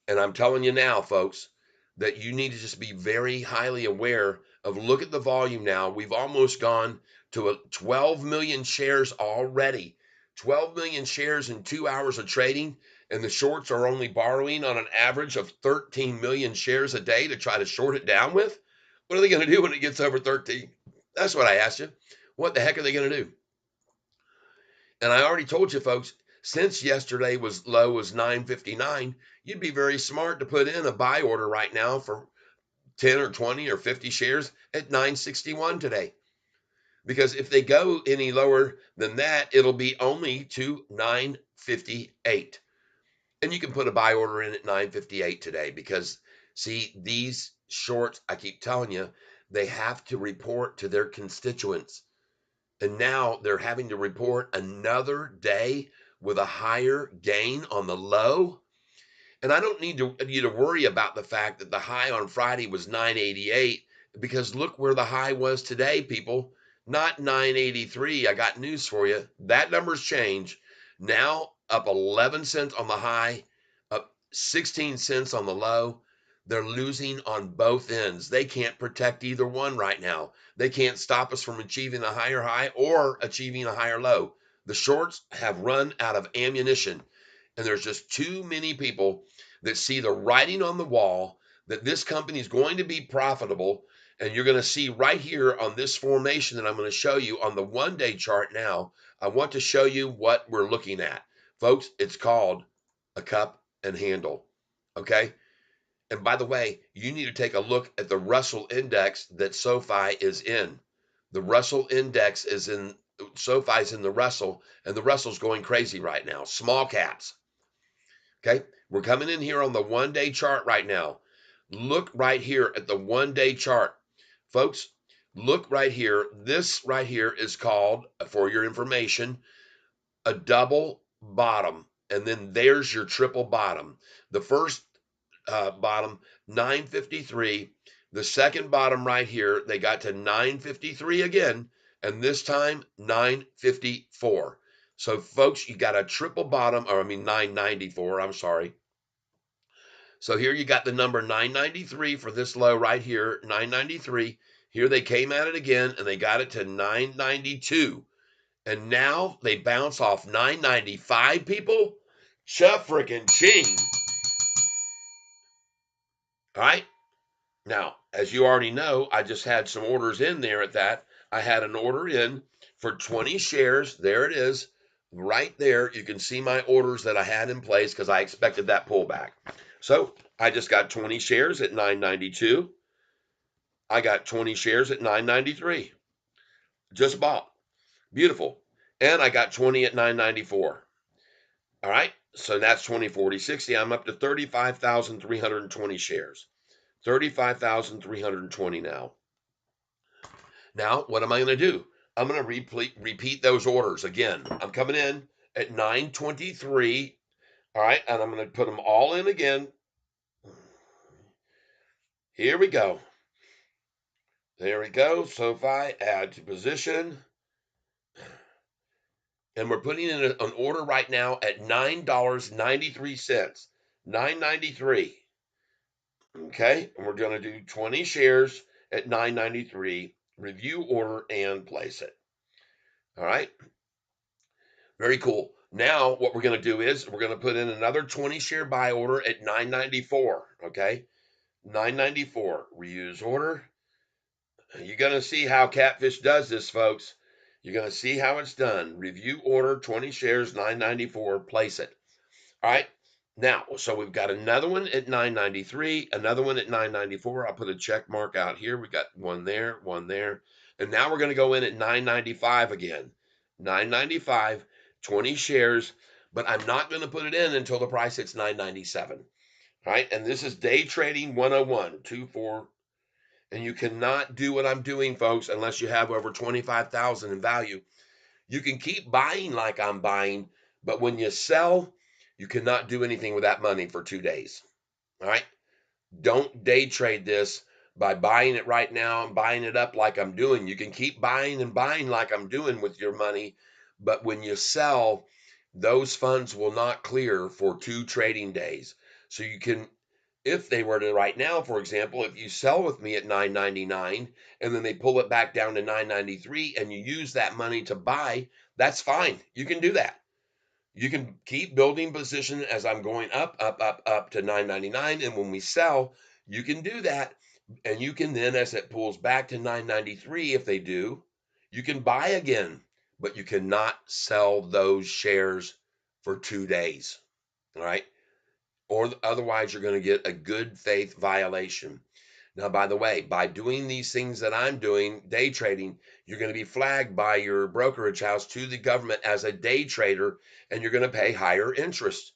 And I'm telling you now, folks, that you need to just be very highly aware of look at the volume now. We've almost gone to 12 million shares already. 12 million shares in 2 hours of trading, and the shorts are only borrowing on an average of 13 million shares a day to try to short it down with. What are they going to do when it gets over 13? That's what I asked you. What the heck are they going to do? And I already told you, folks, since yesterday was low was 959, you'd be very smart to put in a buy order right now for 10 or 20 or 50 shares at 961 today. Because if they go any lower than that, it'll be only to 958. And you can put a buy order in at 958 today because, see, these shorts, I keep telling you, they have to report to their constituents. And now they're having to report another day with a higher gain on the low. And I don't need you to worry about the fact that the high on Friday was 988 because look where the high was today, people. Not 983. I got news for you. That number's changed. Now up 11 cents on the high, up 16 cents on the low. They're losing on both ends. They can't protect either one right now. They can't stop us from achieving a higher high or achieving a higher low. The shorts have run out of ammunition, and there's just too many people that see the writing on the wall that this company is going to be profitable. And you're going to see right here on this formation that I'm going to show you on the 1-day chart now. I want to show you what we're looking at. Folks, it's called a cup and handle. Okay? And by the way, you need to take a look at the Russell index that SoFi is in. The Russell index is in, SoFi's in the Russell, and the Russell's going crazy right now. Small caps. Okay, we're coming in here on the 1-day chart right now. Look right here at the 1-day chart. Folks, look right here. This right here is called, for your information, a double bottom. And then there's your triple bottom. The first bottom, 953. The second bottom right here, they got to 953 again. And this time, 954. So, folks, you got a triple bottom, or 994, I'm sorry. So here you got the number 993 for this low right here, 993. Here they came at it again, and they got it to 992. And now they bounce off 995, people. Cha-frickin-ching. All right. Now, as you already know, I just had some orders in there at that. I had an order in for 20 shares. There it is. Right there, you can see my orders that I had in place because I expected that pullback. So I just got 20 shares at 992. I got 20 shares at 993. Just bought. Beautiful. And I got 20 at 994. All right. So that's 20, 40, 60. I'm up to 35,320 shares. 35,320 now. Now, what am I going to do? I'm going to repeat those orders again. I'm coming in at 923. All right. And I'm going to put them all in again. Here we go. There we go. Sofi, add to position. And we're putting in an order right now at $9.93. $9.93. Okay. And we're going to do 20 shares at $9.93. Review order and place it. All right. Very cool. Now, what we're going to do is we're going to put in another 20 share buy order at 994. Okay. 994. Reuse order. You're going to see how Catfish does this, folks. You're going to see how it's done. Review order 20 shares, 994. Place it. All right. Now, so we've got another one at 993, another one at 994. I'll put a check mark out here. We got one there, one there. And now we're going to go in at 995 again. 995, 20 shares, but I'm not going to put it in until the price hits 997. All right. And this is day trading 101, 24. And you cannot do what I'm doing, folks, unless you have over 25,000 in value. You can keep buying like I'm buying, but when you sell, you cannot do anything with that money for 2 days. All right. Don't day trade this by buying it right now and buying it up like I'm doing. You can keep buying and buying like I'm doing with your money, but when you sell, those funds will not clear for 2 trading days. So you can, if they were to right now, for example, if you sell with me at 999 and then they pull it back down to 993 and you use that money to buy, that's fine. You can do that. You can keep building position as I'm going up, up, up, up to 999. And when we sell, you can do that. And you can then, as it pulls back to 993, if they do, you can buy again, but you cannot sell those shares for 2 days. All right. Or otherwise, you're going to get a good faith violation. Now, by the way, by doing these things that I'm doing, day trading, you're going to be flagged by your brokerage house to the government as a day trader, and you're going to pay higher interest.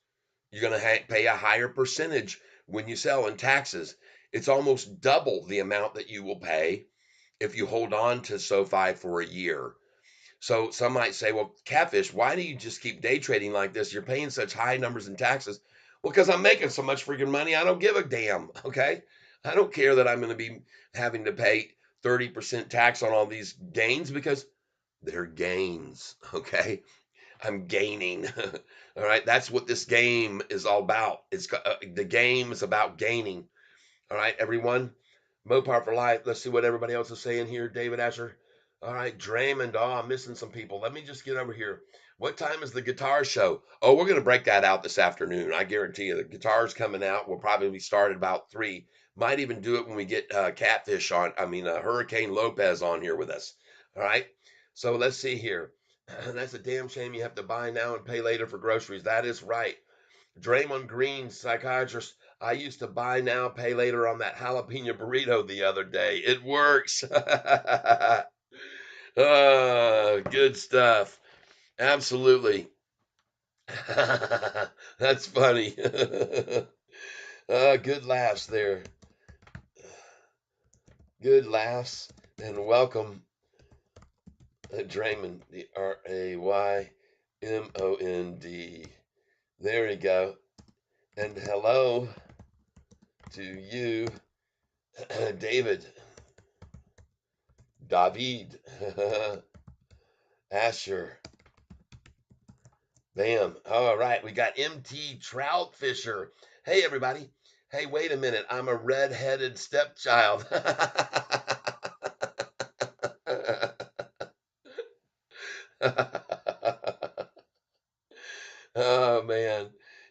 You're going to pay a higher percentage when you sell in taxes. It's almost double the amount that you will pay if you hold on to SoFi for a year. So some might say, well, Catfish, why do you just keep day trading like this? You're paying such high numbers in taxes. Well, because I'm making so much freaking money, I don't give a damn. Okay. I don't care that I'm going to be having to pay 30% tax on all these gains because they're gains. Okay. I'm gaining. All right. That's what this game is all about. The game is about gaining. All right, everyone. Mopar for life. Let's see what everybody else is saying here. David Asher. All right, Draymond. Oh, I'm missing some people. Let me just get over here. What time is the guitar show? Oh, we're going to break that out this afternoon. I guarantee you the guitar's coming out. We'll probably start at about 3. Might even do it when we get Catfish on. Hurricane Lopez on here with us. All right. So let's see here. That's a damn shame you have to buy now and pay later for groceries. That is right. Draymond Green, psychiatrist. I used to buy now, pay later on that jalapeno burrito the other day. It works. Good stuff. Absolutely. That's funny. Good laughs there. Good laughs. And welcome, Draymond, Raymond. There we go. And hello to you, David. David. Asher. Bam. All right. We got MT Troutfisher. Hey, everybody. Hey, wait a minute. I'm a red-headed stepchild. Oh, man.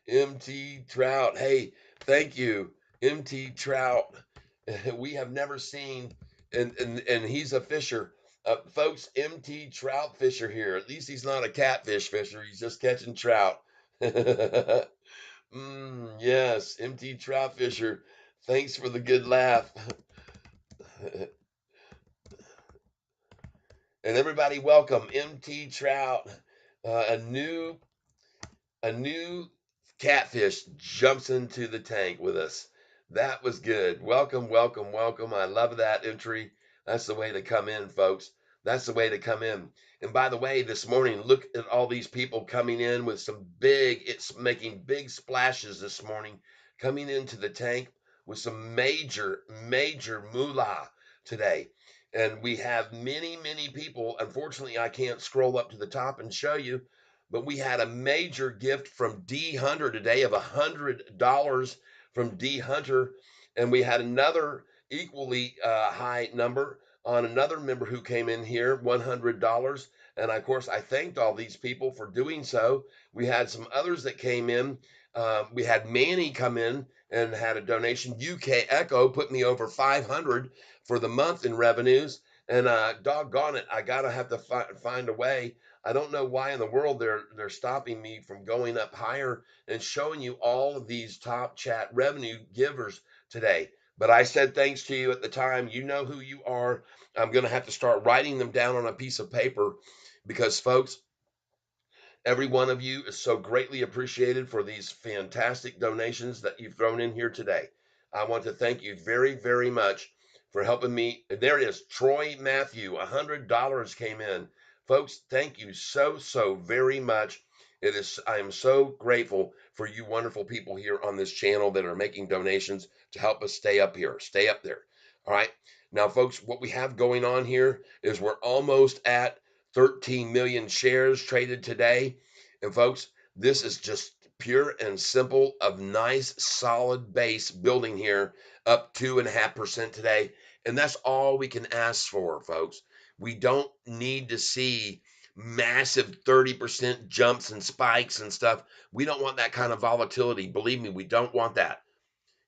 MT Trout. Hey, thank you. MT Trout. We have never seen, and he's a fisher. Folks, MT Trout Fisher here. At least he's not a catfish fisher. He's just catching trout. Yes, MT Trout Fisher. Thanks for the good laugh. And everybody, welcome MT Trout. A new catfish jumps into the tank with us. That was good. Welcome, welcome, welcome. I love that entry. That's the way to come in, folks. That's the way to come in. And by the way, this morning, look at all these people coming in with it's making big splashes this morning, coming into the tank with some major, major moolah today. And we have many, many people. Unfortunately, I can't scroll up to the top and show you, but we had a major gift from D Hunter today of $100 from D Hunter, and we had another equally high number on another member who came in here, $100. And of course, I thanked all these people for doing so. We had some others that came in. We had Manny come in and had a donation. UK Echo put me over 500 for the month in revenues. And doggone it, I gotta have to find a way. I don't know why in the world they're stopping me from going up higher and showing you all of these top chat revenue givers today. But I said thanks to you at the time. You know who you are. I'm going to have to start writing them down on a piece of paper because, folks, every one of you is so greatly appreciated for these fantastic donations that you've thrown in here today. I want to thank you very, very much for helping me. There it is. Troy Matthew, $100 came in. Folks, thank you so, so very much. I am so grateful for you wonderful people here on this channel that are making donations to help us stay up here, stay up there. All right. Now, folks, what we have going on here is we're almost at 13 million shares traded today. And folks, this is just pure and simple of nice, solid base building here up 2.5% today. And that's all we can ask for, folks. We don't need to see massive 30% jumps and spikes and stuff. We don't want that kind of volatility. Believe me, we don't want that.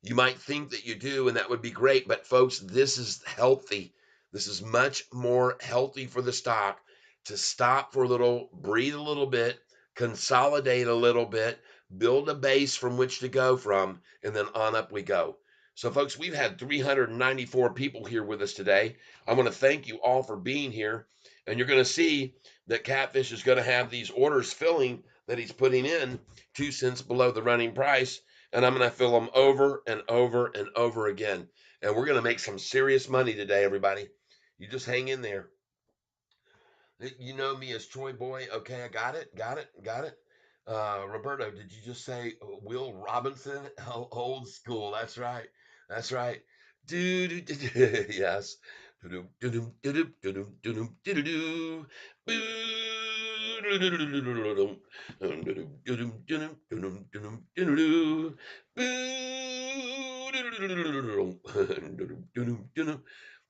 You might think that you do, and that would be great. But folks, this is healthy. This is much more healthy for the stock to stop for a little, breathe a little bit, consolidate a little bit, build a base from which to go from, and then on up we go. So, folks, we've had 394 people here with us today. I want to thank you all for being here. And you're going to see that Catfish is going to have these orders filling that he's putting in 2 cents below the running price, and I'm going to fill them over and over and over again. And we're going to make some serious money today, everybody. You just hang in there. You know me as Troy Boy. Okay, I got it. Roberto, did you just say Will Robinson? Old school. That's right. That's right. Yes.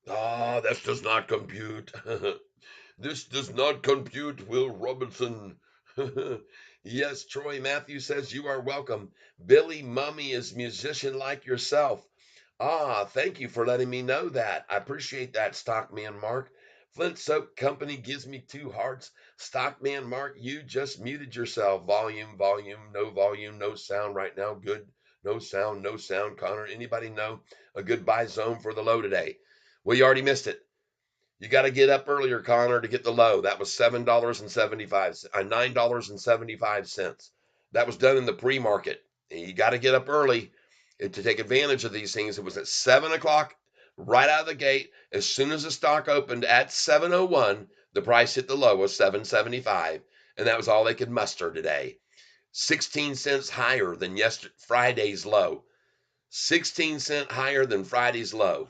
Ah, this does not compute. This does not compute, Will Robinson. Yes, Troy Matthews says you are welcome. Billy Mummy is musician like yourself. Ah, thank you for letting me know that. I appreciate that, Stockman Mark. Flint Soap Company gives me 2 hearts. Stockman Mark, you just muted yourself. Volume, no sound right now. Good. No sound, no sound. Connor, anybody know a good buy zone for the low today? Well, you already missed it. You got to get up earlier, Connor, to get the low. That was $9.75. That was done in the pre-market. You got to get up early to take advantage of these things. It was at 7 o'clock, right out of the gate. As soon as the stock opened at 7:01, the price hit the low of 7.75, and that was all they could muster today. 16 cents higher than Friday's low. 16 cents higher than Friday's low.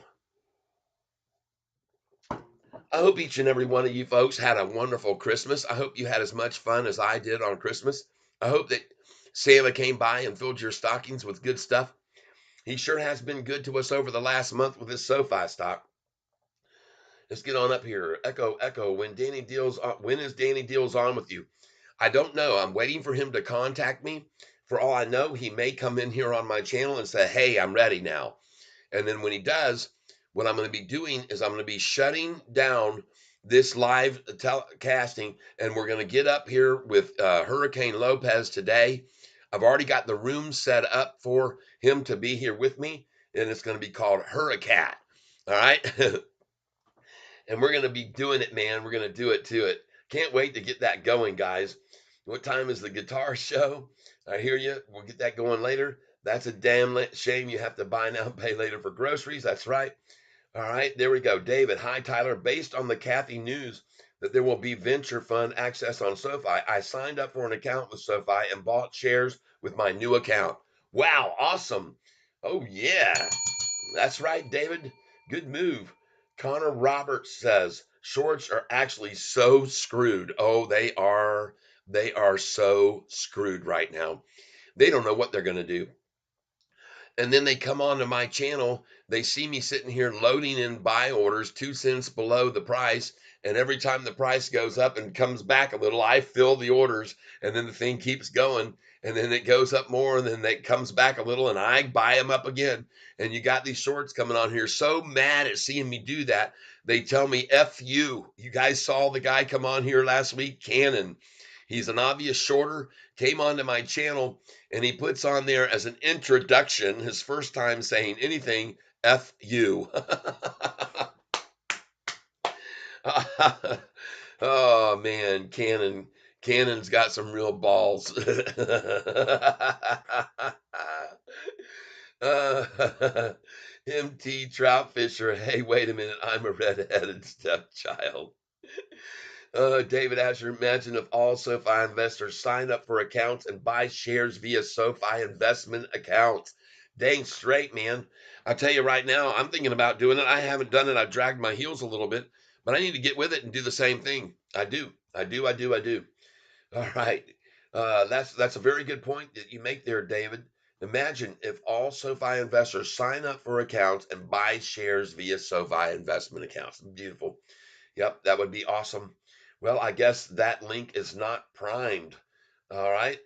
I hope each and every one of you folks had a wonderful Christmas. I hope you had as much fun as I did on Christmas. I hope that Santa came by and filled your stockings with good stuff. He sure has been good to us over the last month with his Sofi stock. Let's get on up here. Echo, when is Danny Deals on with you? I don't know. I'm waiting for him to contact me. For all I know, he may come in here on my channel and say, hey, I'm ready now. And then when he does, what I'm going to be doing is I'm going to be shutting down this live telecasting, and we're going to get up here with Hurricane Lopez today. I've already got the room set up for him to be here with me, and it's going to be called Hurricane. All right. And we're going to be doing it, man. We're going to do it to it. Can't wait to get that going, guys. What time is the guitar show? I hear you. We'll get that going later. That's a damn shame you have to buy now and pay later for groceries. That's right. All right, there we go. David, hi, Tyler. Based on the Kathy news that there will be venture fund access on SoFi, I signed up for an account with SoFi and bought shares with my new account. Wow, awesome. Oh, yeah. That's right, David. Good move. Connor Roberts says shorts are actually so screwed. Oh, they are. They are so screwed right now. They don't know what they're going to do. And then they come onto my channel. They see me sitting here loading in buy orders 2 cents below the price. And every time the price goes up and comes back a little, I fill the orders. And then the thing keeps going. And then it goes up more. And then it comes back a little. And I buy them up again. And you got these shorts coming on here so mad at seeing me do that. They tell me, F you. You guys saw the guy come on here last week, Cannon. He's an obvious shorter, came onto my channel, and he puts on there as an introduction, his first time saying anything, F you. Oh man, Cannon's got some real balls. MT Troutfisher, hey, wait a minute, I'm a red-headed stepchild. David Asher, imagine if all SoFi investors sign up for accounts and buy shares via SoFi investment accounts. Dang straight, man. I tell you right now, I'm thinking about doing it. I haven't done it. I've dragged my heels a little bit, but I need to get with it and do the same thing. I do. All right. That's a very good point that you make there, David. Imagine if all SoFi investors sign up for accounts and buy shares via SoFi investment accounts. Beautiful. Yep, that would be awesome. Well, I guess that link is not primed. All right.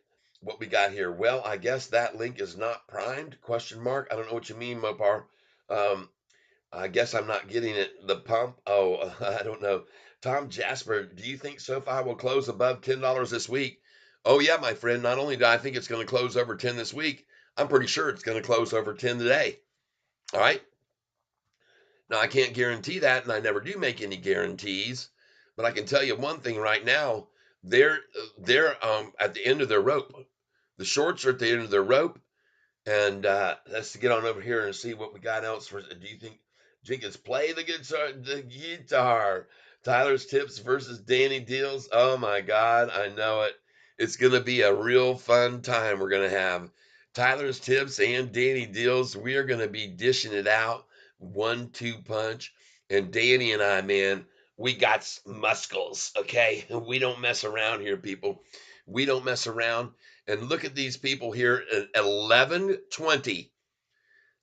What we got here? Well, I guess that link is not primed? Question mark. I don't know what you mean, Mopar. Um, I guess I'm not getting it. The pump. Oh, I don't know. Tom Jasper, do you think SoFi will close above $10 this week? Oh yeah, my friend. Not only do I think it's going to close over 10 this week, I'm pretty sure it's going to close over 10 today. All right. Now, I can't guarantee that, and I never do make any guarantees, but I can tell you one thing right now. They're at the end of their rope. The shorts are at the end of their rope, and let's get on over here and see what we got else. For do you think Jenkins play the guitar? The guitar. Tyler's tips versus Danny deals. Oh my God, I know it. It's gonna be a real fun time. We're gonna have Tyler's tips and Danny deals. We are gonna be dishing it out, 1-2 punch. And Danny and I, man, we got muscles. Okay, we don't mess around here, people. We don't mess around. And look at these people here at 11:20.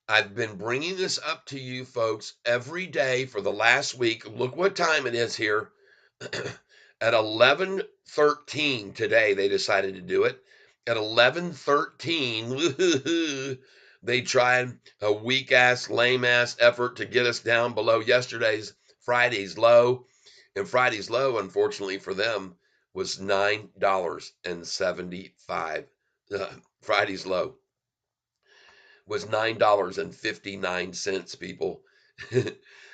I've been bringing this up to you folks every day for the last week. Look what time it is here. At 11:13 today, they decided to do it. At 11:13, they tried a weak ass, lame ass effort to get us down below Friday's low. And Friday's low, unfortunately for them, was $9.75. Friday's low was $9.59, people.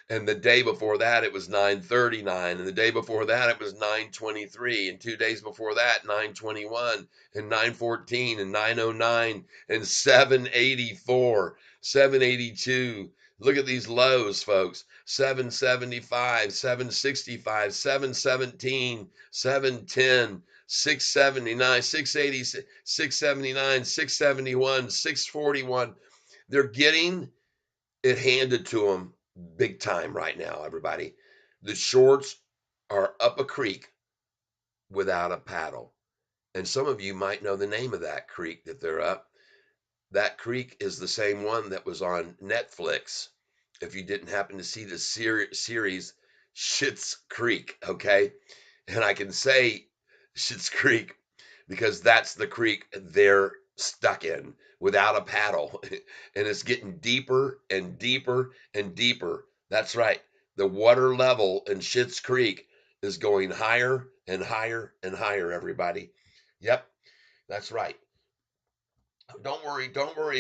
And the day before that, it was $9.39. And the day before that, it was $9.23. And 2 days before that, $9.21 and $9.14 and $9.09 and $7.84, $7.82. Look at these lows, folks. $7.75, $7.65, $7.17, $7.10, $6.79, $6.80, $6.79, $6.71, $6.41. They're getting it handed to them big time right now, everybody. The shorts are up a creek without a paddle. And some of you might know the name of that creek that they're up. That creek is the same one that was on Netflix. If you didn't happen to see the series Schitt's Creek, okay? And I can say Schitt's Creek because that's the creek they're stuck in without a paddle. And it's getting deeper and deeper and deeper. That's right. The water level in Schitt's Creek is going higher and higher and higher, everybody. Yep, that's right. Don't worry,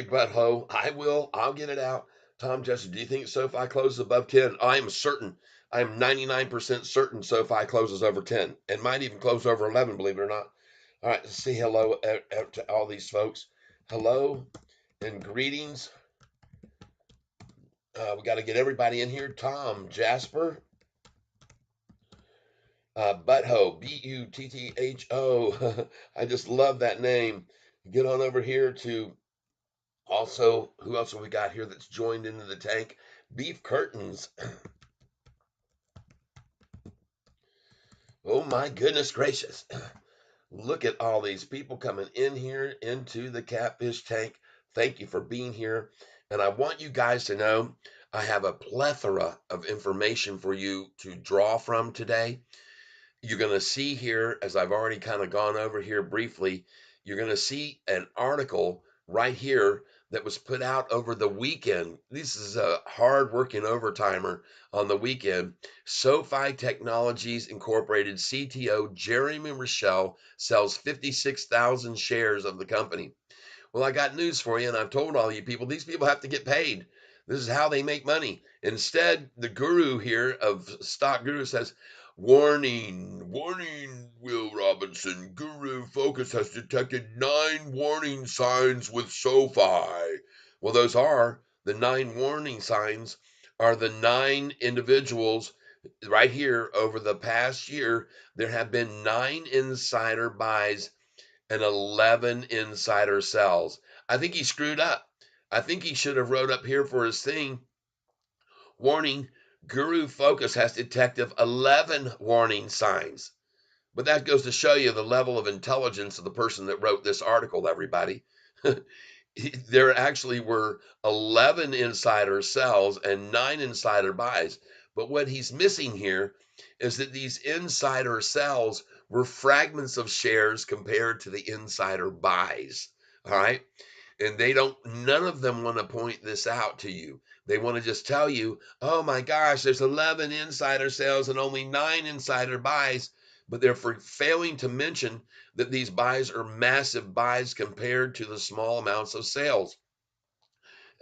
butthole. I'll get it out. Tom Jester, do you think SoFi closes above 10? I am certain. I am 99% certain SoFi closes over 10 and might even close over 11, believe it or not. All right, let's say hello to all these folks. Hello and greetings. We got to get everybody in here. Tom, Jasper, Butthole, Buttho. I just love that name. Get on over here to also, who else have we got here that's joined into the tank? Beef Curtains. Oh my goodness gracious. Look at all these people coming in here into the catfish tank. Thank you for being here. And I want you guys to know I have a plethora of information for you to draw from today. You're going to see here, as I've already kind of gone over here briefly, you're going to see an article right here that was put out over the weekend. This is a hard-working overtimer on the weekend. SoFi Technologies Incorporated CTO Jeremy Rochelle sells 56,000 shares of the company. Well, I got news for you, and I've told all you people, these people have to get paid. This is how they make money. Instead, the guru here of Stock Guru says, warning, warning, Will Robinson. Guru Focus has detected 9 warning signs with SoFi. Well, those are the 9 warning signs are the 9 individuals right here over the past year. There have been 9 insider buys and 11 insider sells. I think he screwed up. I think he should have wrote up here for his thing, warning, Guru Focus has detected 11 warning signs. But that goes to show you the level of intelligence of the person that wrote this article, everybody. There actually were 11 insider sells and 9 insider buys. But what he's missing here is that these insider sells were fragments of shares compared to the insider buys. All right. And none of them want to point this out to you. They want to just tell you, oh my gosh, there's 11 insider sales and only 9 insider buys. But they're failing to mention that these buys are massive buys compared to the small amounts of sales.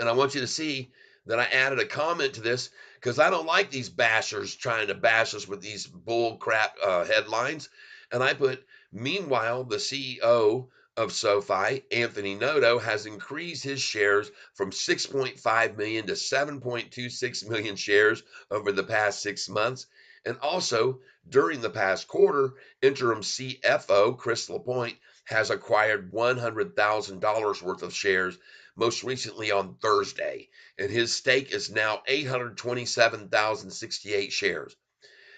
And I want you to see that I added a comment to this because I don't like these bashers trying to bash us with these bull crap headlines. And I put, meanwhile, the CEO of SoFi, Anthony Noto, has increased his shares from 6.5 million to 7.26 million shares over the past 6 months. And also, during the past quarter, interim CFO Chris Lapointe has acquired $100,000 worth of shares, most recently on Thursday, and his stake is now 827,068 shares.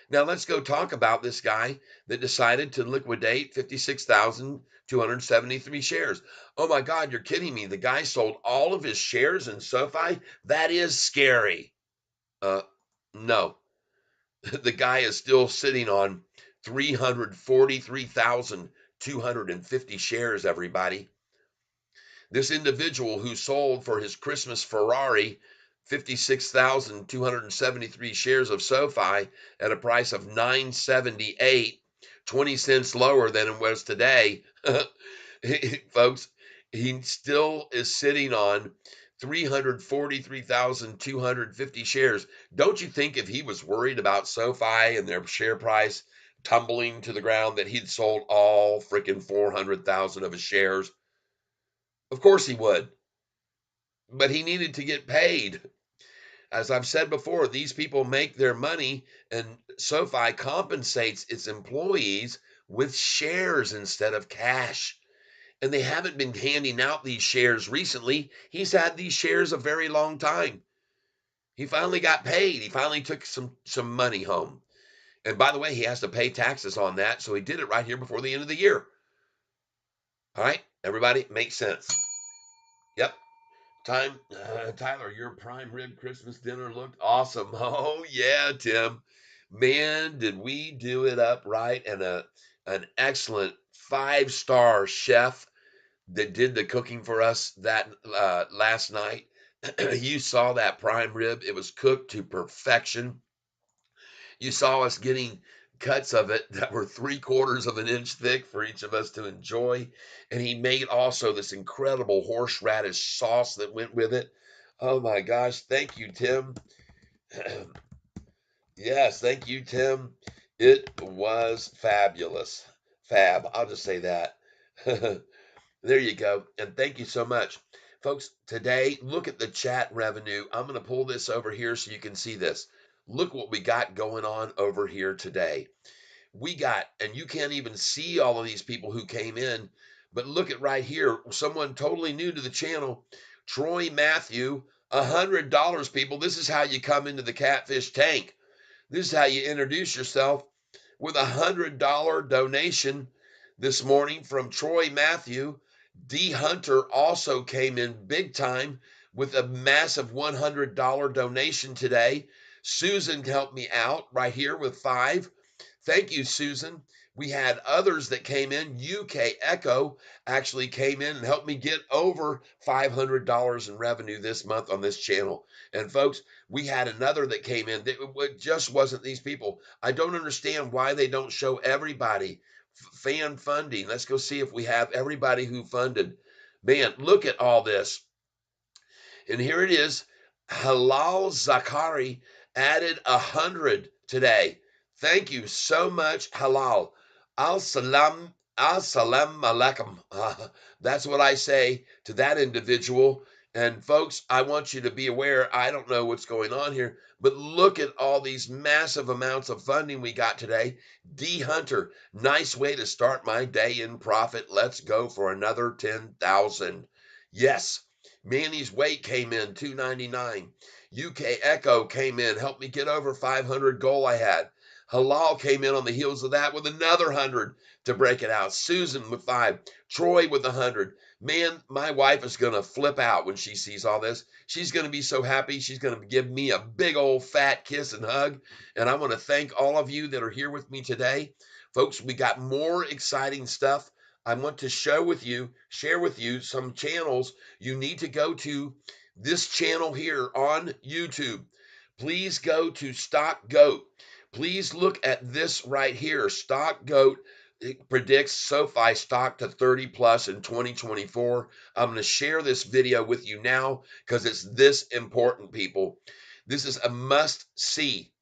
Now let's go talk about this guy that decided to liquidate 56,273 shares. Oh my God, you're kidding me. The guy sold all of his shares in SoFi? That is scary. No. The guy is still sitting on 343,250 shares, everybody. This individual who sold for his Christmas Ferrari 56,273 shares of SoFi at a price of $9.78, 20 cents lower than it was today. Folks, he still is sitting on 343,250 shares. Don't you think if he was worried about SoFi and their share price tumbling to the ground that he'd sold all freaking 400,000 of his shares? Of course he would, but he needed to get paid. As I've said before, these people make their money, and SoFi compensates its employees with shares instead of cash. And they haven't been handing out these shares recently. He's had these shares a very long time. He finally got paid. He finally took some money home. And by the way, he has to pay taxes on that, so he did it right here before the end of the year. All right, everybody, makes sense. Yep. Tyler, your prime rib Christmas dinner looked awesome. Oh yeah, Tim. Man, did we do it up right? And an excellent 5-star chef that did the cooking for us that last night. You saw that prime rib; it was cooked to perfection. You saw us getting cuts of it that were 3/4 of an inch thick for each of us to enjoy. And he made also this incredible horseradish sauce that went with it. Oh my gosh. Thank you, Tim. Yes, thank you, Tim. It was fabulous. Fab. I'll just say that. There you go. And thank you so much. Folks, today, look at the chat revenue. I'm going to pull this over here so you can see this. Look what we got going on over here today. We got, and you can't even see all of these people who came in, but look at right here. Someone totally new to the channel, Troy Matthew, $100, people. This is how you come into the Catfish Tank. This is how you introduce yourself with $100 donation this morning from Troy Matthew. D. Hunter also came in big time with a massive $100 donation today. Susan helped me out right here with 5. Thank you, Susan. We had others that came in. UK Echo actually came in and helped me get over $500 in revenue this month on this channel. And folks, we had another that came in. It just wasn't these people. I don't understand why they don't show everybody fan funding. Let's go see if we have everybody who funded. Man, look at all this. And here it is. Halal Zakari added 100 today. Thank you so much, Halal. Al-salam alaikum. That's what I say to that individual. And folks, I want you to be aware, I don't know what's going on here, but look at all these massive amounts of funding we got today. D. Hunter, nice way to start my day in profit. Let's go for another 10,000. Yes. Manny's weight came in 299. UK Echo came in, helped me get over 500 goal I had. Halal came in on the heels of that with another 100 to break it out. Susan with 5. Troy with 100. Man, my wife is going to flip out when she sees all this. She's going to be so happy. She's going to give me a big old fat kiss and hug. And I want to thank all of you that are here with me today. Folks, we got more exciting stuff. I want to share with you some channels you need to go to. This channel here on YouTube. Please go to Stock Goat. Please look at this right here. Stock Goat, it predicts SoFi stock to 30 plus in 2024. I'm going to share this video with you now because it's this important, people. This is a must see.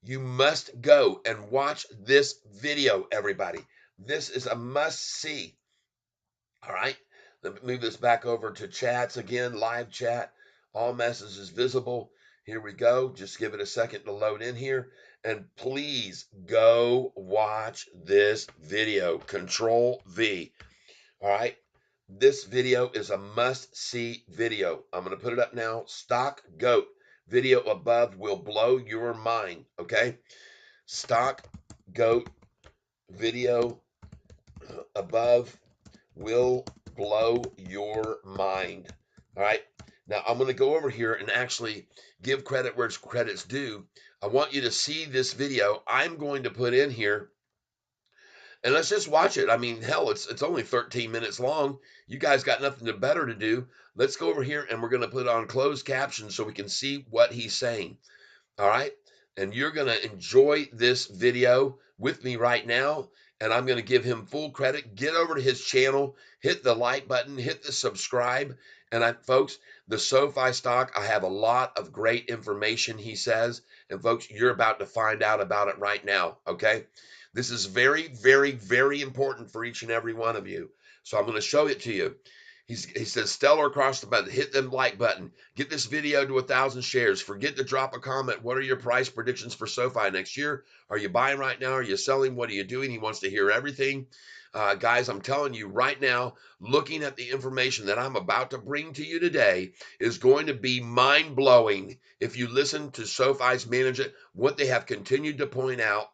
You must go and watch this video, everybody. This is a must see. All right. Let me move this back over to chats again, live chat. All messages visible. Here we go. Just give it a second to load in here. And please go watch this video. Control V. All right. This video is a must see video. I'm going to put it up now. Stock Goat. Video above will blow your mind. Okay. Stock Goat video above will blow your mind. All right. Now I'm going to go over here and actually give credit where credit's due. I want you to see this video I'm going to put in here, and let's just watch it. I mean, hell, it's only 13 minutes long. You guys got nothing better to do. Let's go over here and we're going to put on closed captions so we can see what he's saying. All right. And you're going to enjoy this video with me right now. And I'm going to give him full credit. Get over to his channel, hit the like button, hit the subscribe. And folks, the SoFi stock, I have a lot of great information, he says. And folks, you're about to find out about it right now. Okay. This is very, very, very important for each and every one of you. So I'm going to show it to you. He says, stellar across the button. Hit the like button. Get this video to 1,000 shares. Forget to drop a comment. What are your price predictions for SoFi next year? Are you buying right now? Are you selling? What are you doing? He wants to hear everything. Guys, I'm telling you right now, looking at the information that I'm about to bring to you today is going to be mind-blowing if you listen to SoFi's management, what they have continued to point out.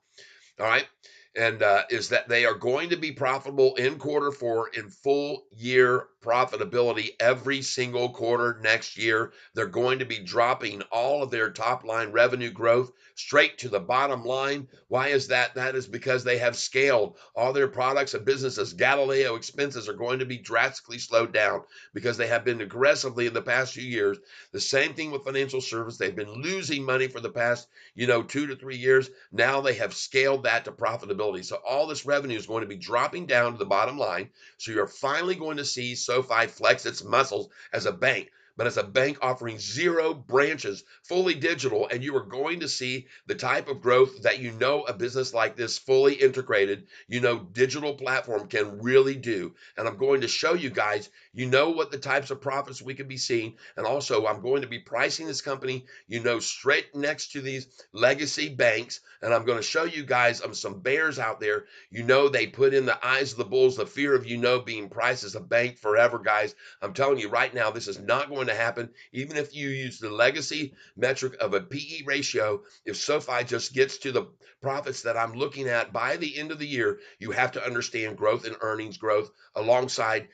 All right. And is that they are going to be profitable in quarter 4 in full year profitability every single quarter next year. They're going to be dropping all of their top line revenue growth straight to the bottom line. Why is that? That is because they have scaled all their products and businesses. Galileo expenses are going to be drastically slowed down because they have been aggressively in the past few years. The same thing with financial service. They've been losing money for the past, 2 to 3 years. Now they have scaled that to profitability. So all this revenue is going to be dropping down to the bottom line. So you're finally going to see SoFi flex its muscles as a bank, but as a bank offering 0 branches, fully digital, and you are going to see the type of growth that a business like this fully integrated, digital platform can really do. And I'm going to show you guys, what the types of profits we could be seeing. And also, I'm going to be pricing this company, straight next to these legacy banks. And I'm going to show you guys some bears out there. They put in the eyes of the bulls the fear of, being priced as a bank forever, guys. I'm telling you right now, this is not going to happen. Even if you use the legacy metric of a PE ratio, if SoFi just gets to the profits that I'm looking at by the end of the year, you have to understand growth and earnings growth alongside,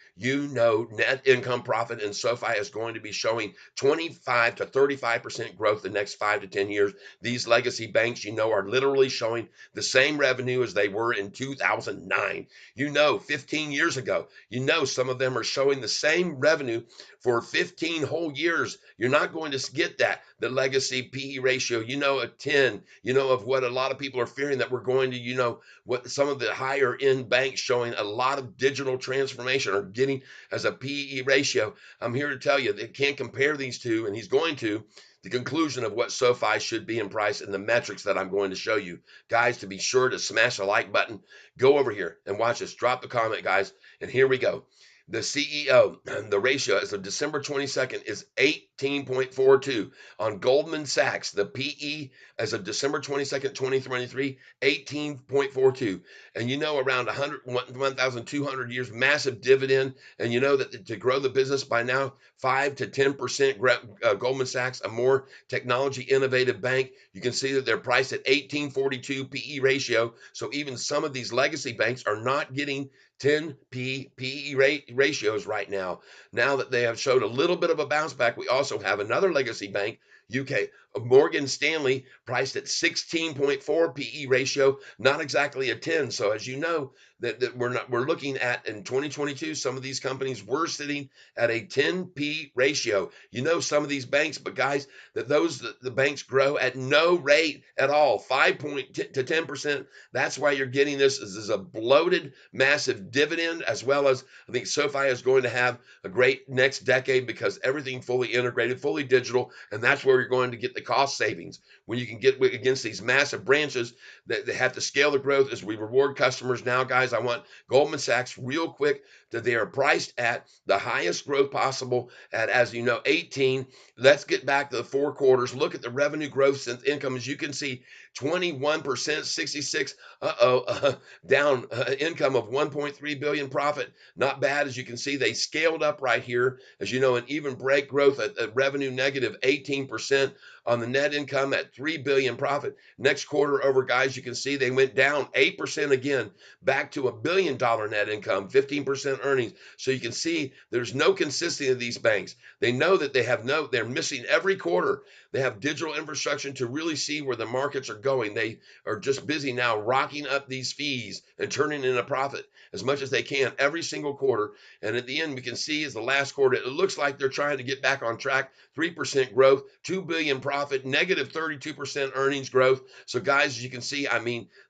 net income profit. And SoFi is going to be showing 25 to 35% growth the next 5 to 10 years. These legacy banks, are literally showing the same revenue as they were in 2009. 15 years ago, some of them are showing the same revenue for 15 whole years. You're not going to get that. The legacy PE ratio, a 10, of what a lot of people are fearing, that we're going to, what some of the higher end banks showing a lot of digital transformation are getting as a PE ratio. I'm here to tell you they can't compare these two, and he's going to. The conclusion of what SoFi should be in price and the metrics that I'm going to show you. Guys, to be sure to smash the like button, go over here and watch us. Drop the comment, guys, and here we go. The CEO, the ratio as of December 22nd is 18.42. On Goldman Sachs, the PE as of December 22nd, 2023, 18.42. And around 1,200 years, massive dividend. And that to grow the business by now, 5 to 10%, Goldman Sachs, a more technology innovative bank. You can see that they're priced at 1842 PE ratio. So even some of these legacy banks are not getting 10 PE ratios right now. Now that they have showed a little bit of a bounce back, we also have another legacy bank, UK, Morgan Stanley, priced at 16.4 PE ratio, not exactly a 10. So as you know, that we're looking at in 2022, some of these companies were sitting at a 10 P ratio. Some of these banks, but guys, the banks grow at no rate at all, 5 to 10%. That's why you're getting this is a bloated, massive dividend, as well as I think SoFi is going to have a great next decade because everything fully integrated, fully digital, and that's where you're going to get the cost savings when you can get against these massive branches that they have to scale the growth as we reward customers. Now, guys, I want Goldman Sachs real quick that they are priced at the highest growth possible at, as 18. Let's get back to the 4 quarters. Look at the revenue growth since income. As you can see, 21%, 66, down income of 1.3 billion, profit not bad. As you can see, they scaled up right here, as an even break growth at revenue negative 18% on the net income at 3 billion profit. Next quarter over, guys, you can see they went down 8% again, back to $1 billion net income, 15% earnings. So you can see there's no consistency of these banks. They know that they're missing every quarter. They have digital infrastructure to really see where the markets are going. They are just busy now rocking up these fees and turning in a profit as much as they can every single quarter. And at the end, we can see as the last quarter, it looks like they're trying to get back on track. 3% growth, 2 billion profit, negative 32% earnings growth. So guys, as you can see,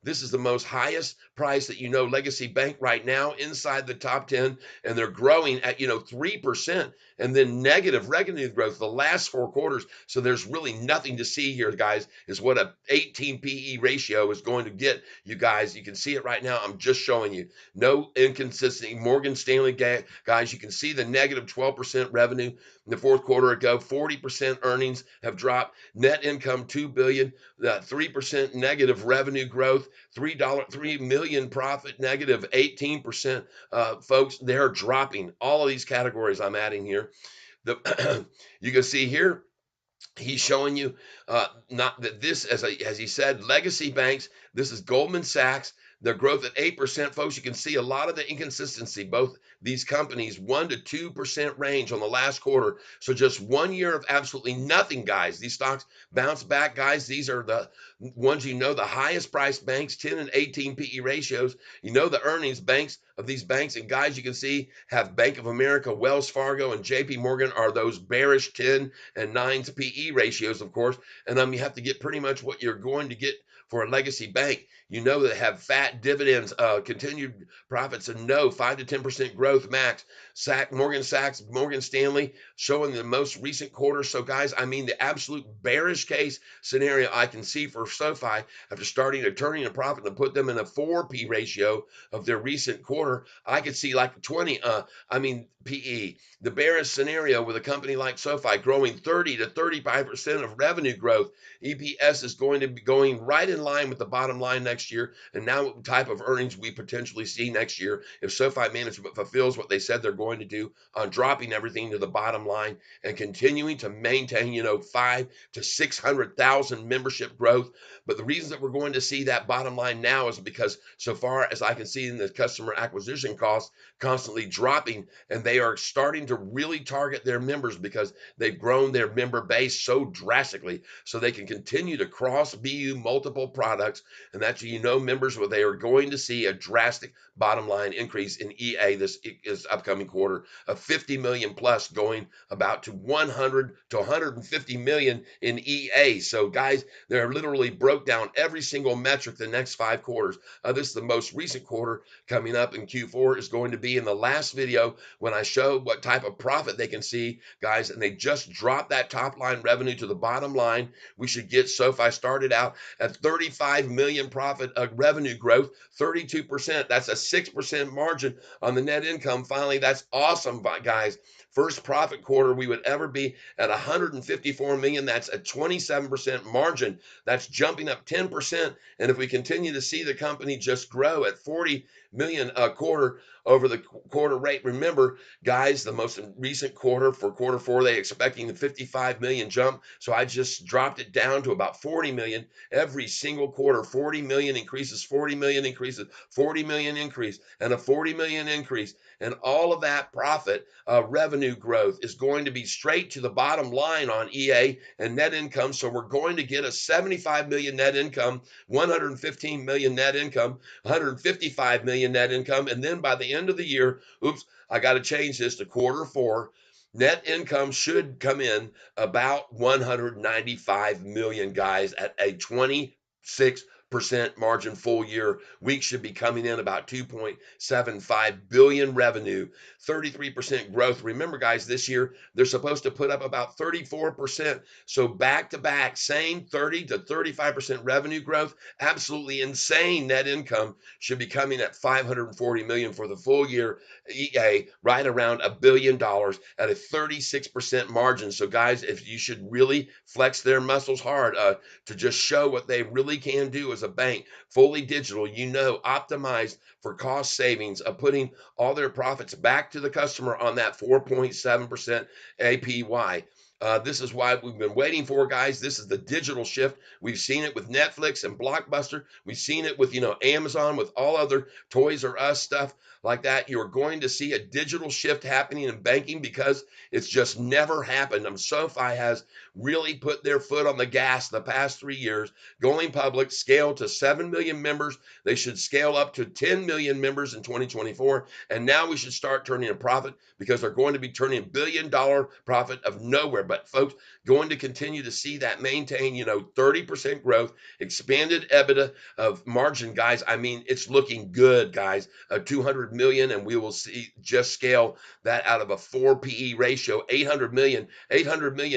this is the most highest price that legacy bank right now inside the top 10, and they're growing at 3%, and then negative revenue growth the last 4 quarters. So there's really nothing to see here, guys, is what a 18 PE ratio is going to get you guys. You can see it right now. I'm just showing you no inconsistency. Morgan Stanley, guys, you can see the negative 12% revenue in the 4th quarter ago. 40% earnings have dropped. Net income $2 billion, 3% negative revenue growth, $3 million profit, negative 18%. Folks, they're dropping all of these categories I'm adding here. You can see here, he's showing you not that this, as he said, legacy banks, This is Goldman Sachs. Their growth at 8%, folks. You can see a lot of the inconsistency. Both these companies, 1 to 2% range on the last quarter. So just 1 year of absolutely nothing, guys. These stocks bounce back, guys. These are the ones the highest priced banks, 10 and 18 PE ratios. The earnings banks of these banks, and guys, you can see have Bank of America, Wells Fargo, and JP Morgan are those bearish 10 and 9 PE ratios, of course. And you have to get pretty much what you're going to get for a legacy bank. That have fat dividends, continued profits, and 5 to 10% growth max. Morgan Sachs, Morgan Stanley showing the most recent quarter. So, guys, the absolute bearish case scenario I can see for SoFi after turning a profit and put them in a 4P ratio of their recent quarter. I could see like 20, PE. The bearish scenario with a company like SoFi growing 30 to 35% of revenue growth. EPS is going to be going right in line with the bottom line next year. And now what type of earnings we potentially see next year if SoFi management fulfills what they said they're going to do on dropping everything to the bottom line and continuing to maintain, 5 to 600,000 membership growth. But the reasons that we're going to see that bottom line now is because so far as I can see in the customer acquisition costs constantly dropping, and they are starting to really target their members because they've grown their member base so drastically so they can continue to cross BU multiple products. And that's, members, they are going to see a drastic bottom line increase in EA this upcoming quarter of 50 million plus, going about to 100 to 150 million in EA. So, guys, they're literally broke down every single metric the next 5 quarters. This is the most recent quarter coming up in Q4 is going to be in the last video when I show what type of profit they can see, guys, and they just dropped that top line revenue to the bottom line. We should get SoFi started out at 35 million profit revenue growth, 32%. That's a 6% margin on the net income. Finally, that's awesome, guys. First profit quarter we would ever be at 154 million. That's a 27% margin. That's jumping up 10%. And if we continue to see the company just grow at 40 million a quarter over the quarter rate, remember, guys, the most recent quarter for quarter 4, they expecting the 55 million jump. So I just dropped it down to about 40 million every single quarter. 40 million increases, 40 million increases, 40 million increase, and a 40 million increase. And all of that profit revenue growth is going to be straight to the bottom line on EA and net income. So we're going to get a 75 million net income, 115 million net income, 155 million net income. And then by the end of the year, I got to change this to quarter 4. Net income should come in about 195 million, guys, at a 26% margin full year. We should be coming in about 2.75 billion revenue, 33% growth. Remember, guys, this year they're supposed to put up about 34%. So back to back, same 30 to 35% revenue growth. Absolutely insane net income should be coming at 540 million for the full year. EA right around $1 billion at a 36% margin. So, guys, if you should really flex their muscles hard to just show what they really can do as a bank, fully digital, optimized for cost savings of putting all their profits back to the customer on that 4.7% APY. This is why we've been waiting for, guys. This is the digital shift. We've seen it with Netflix and Blockbuster. We've seen it with, Amazon, with all other Toys R Us stuff like that. You're going to see a digital shift happening in banking because it's just never happened. SoFi has really put their foot on the gas the past 3 years, going public, scale to 7 million members. They should scale up to 10 million members in 2024. And now we should start turning a profit because they're going to be turning $1 billion profit of nowhere. But folks, going to continue to see that maintain, 30% growth, expanded EBITDA of margin, guys. It's looking good, guys. 200 million, and we will see just scale that out of a 4 PE ratio, 800 million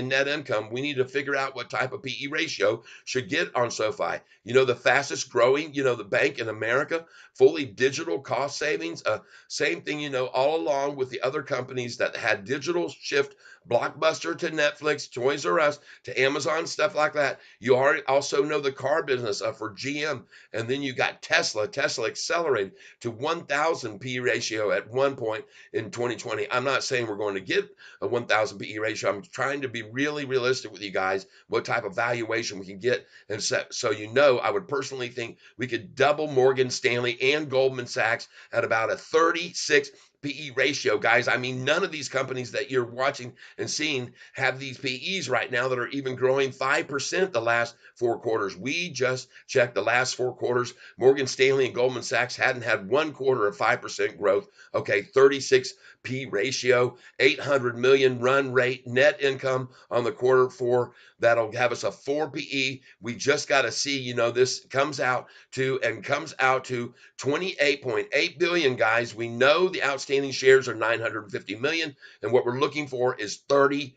net income. We need to figure out what type of PE ratio should get on SoFi. The fastest growing, the bank in America, fully digital cost savings. Same thing, all along with the other companies that had digital shift, Blockbuster to Netflix, Toys R Us, to Amazon, stuff like that. You also know the car business for GM. And then you got Tesla. Tesla accelerated to 1,000 P ratio at one point in 2020. I'm not saying we're going to get a 1,000 PE ratio. I'm trying to be really realistic with you guys, what type of valuation we can get. And so you know, I would personally think we could double Morgan Stanley and Goldman Sachs at about a 36 PE ratio, guys. I mean, none of these companies that you're watching and seeing have these PEs right now that are even growing 5% the last 4 quarters. We just checked the last 4 quarters. Morgan Stanley and Goldman Sachs hadn't had 1 quarter of 5% growth. Okay, 36 P ratio, 800 million run rate net income on the quarter four. That'll have us a 4 PE. We just got to see, you know, this comes out to 28.8 billion, guys. We know the outstanding shares are 950 million, and what we're looking for is $30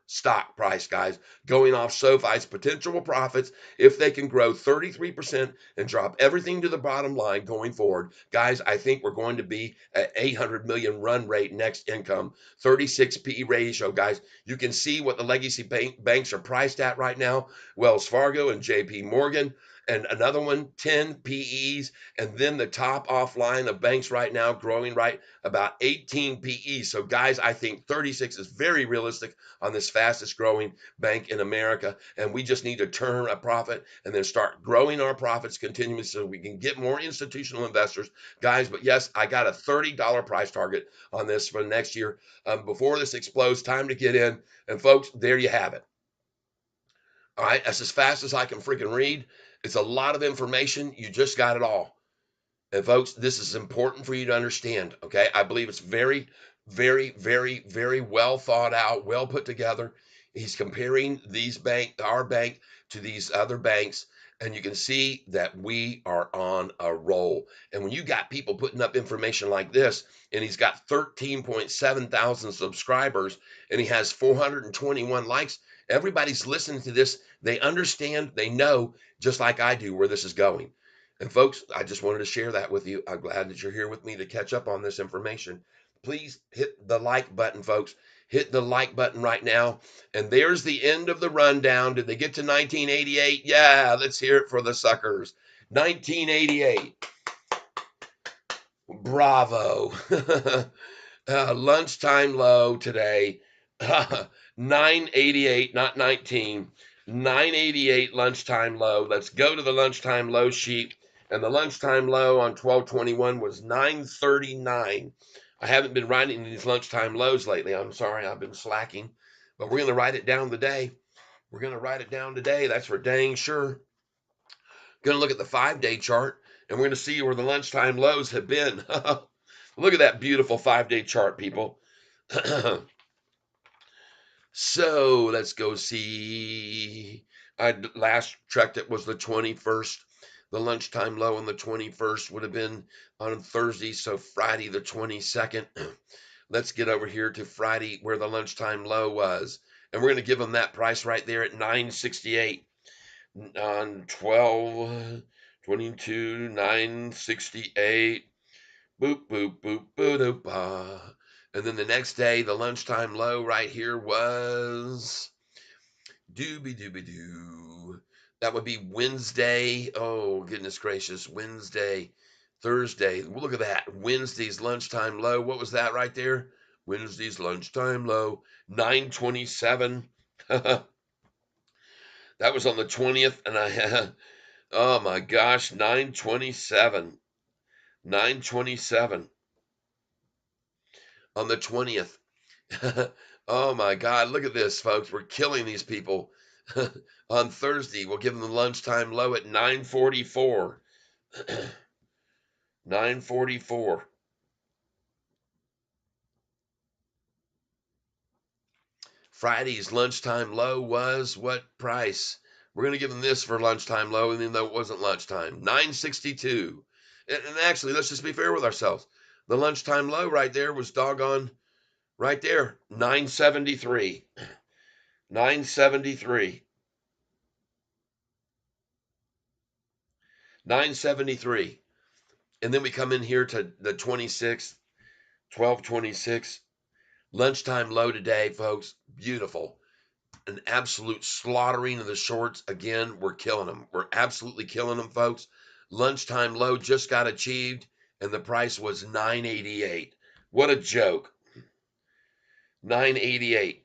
stock price, guys, going off SoFi's potential profits if they can grow 33% and drop everything to the bottom line going forward. Guys, I think we're going to be at 800 million run rate next income, 36 PE ratio, guys. You can see what the legacy banks are priced at right now. Wells Fargo and JP Morgan, and another one, 10 PEs, and then the top offline of banks right now growing right about 18 PEs. So guys, I think 36 is very realistic on this fastest growing bank in America, and we just need to turn a profit and then start growing our profits continuously so we can get more institutional investors, guys. But yes, I got a $30 price target on this for next year. Before this explodes, time to get in. And folks, there you have it. All right, that's as fast as I can freaking read. It's a lot of information. You just got it all. And folks, this is important for you to understand. Okay. I believe it's very, very, very, very well thought out, well put together. He's comparing our bank to these other banks. And you can see that we are on a roll. And when you got people putting up information like this, and he's got 13.7 thousand subscribers, and he has 421 likes, everybody's listening to this. They understand, they know, just like I do, where this is going. And folks, I just wanted to share that with you. I'm glad that you're here with me to catch up on this information. Please hit the like button, folks. Hit the like button right now. And there's the end of the rundown. Did they get to 1988? Yeah, let's hear it for the suckers. 1988. Bravo. Lunchtime low today. 988, not 19. 988 lunchtime low. Let's go to the lunchtime low sheet. And the lunchtime low on 12/21 was 939. I haven't been writing these lunchtime lows lately. I'm sorry, I've been slacking. But we're going to write it down today. We're going to write it down today. That's for dang sure. Going to look at the 5-day chart, and we're going to see where the lunchtime lows have been. Look at that beautiful 5-day chart, people. So let's go see. I last checked, it was the 21st. The lunchtime low on the 21st would have been on Thursday, so Friday the 22nd. Let's get over here to Friday where the lunchtime low was. And we're going to give them that price right there at 968 on 12/22, 968. Boop, boop, boop, boop, boop. And then the next day, the lunchtime low right here was dooby dooby doo. That would be Wednesday. Oh, goodness gracious. Wednesday, Thursday. Look at that. Wednesday's lunchtime low. What was that right there? Wednesday's lunchtime low, 927. That was on the 20th. And I had, oh my gosh, 927. 927 on the 20th. Oh my God, look at this, folks. We're killing these people. On Thursday, we'll give them the lunchtime low at 944. 944. Friday's lunchtime low was what price? We're going to give them this for lunchtime low, even though it wasn't lunchtime. 962. And actually, let's just be fair with ourselves. The lunchtime low right there was doggone right there, 973. 973. 973. And then we come in here to the 26th, 12/26. Lunchtime low today, folks. Beautiful. an absolute slaughtering of the shorts. Again, we're killing them. We're absolutely killing them, folks. Lunchtime low just got achieved, and the price was 988. What a joke. 988.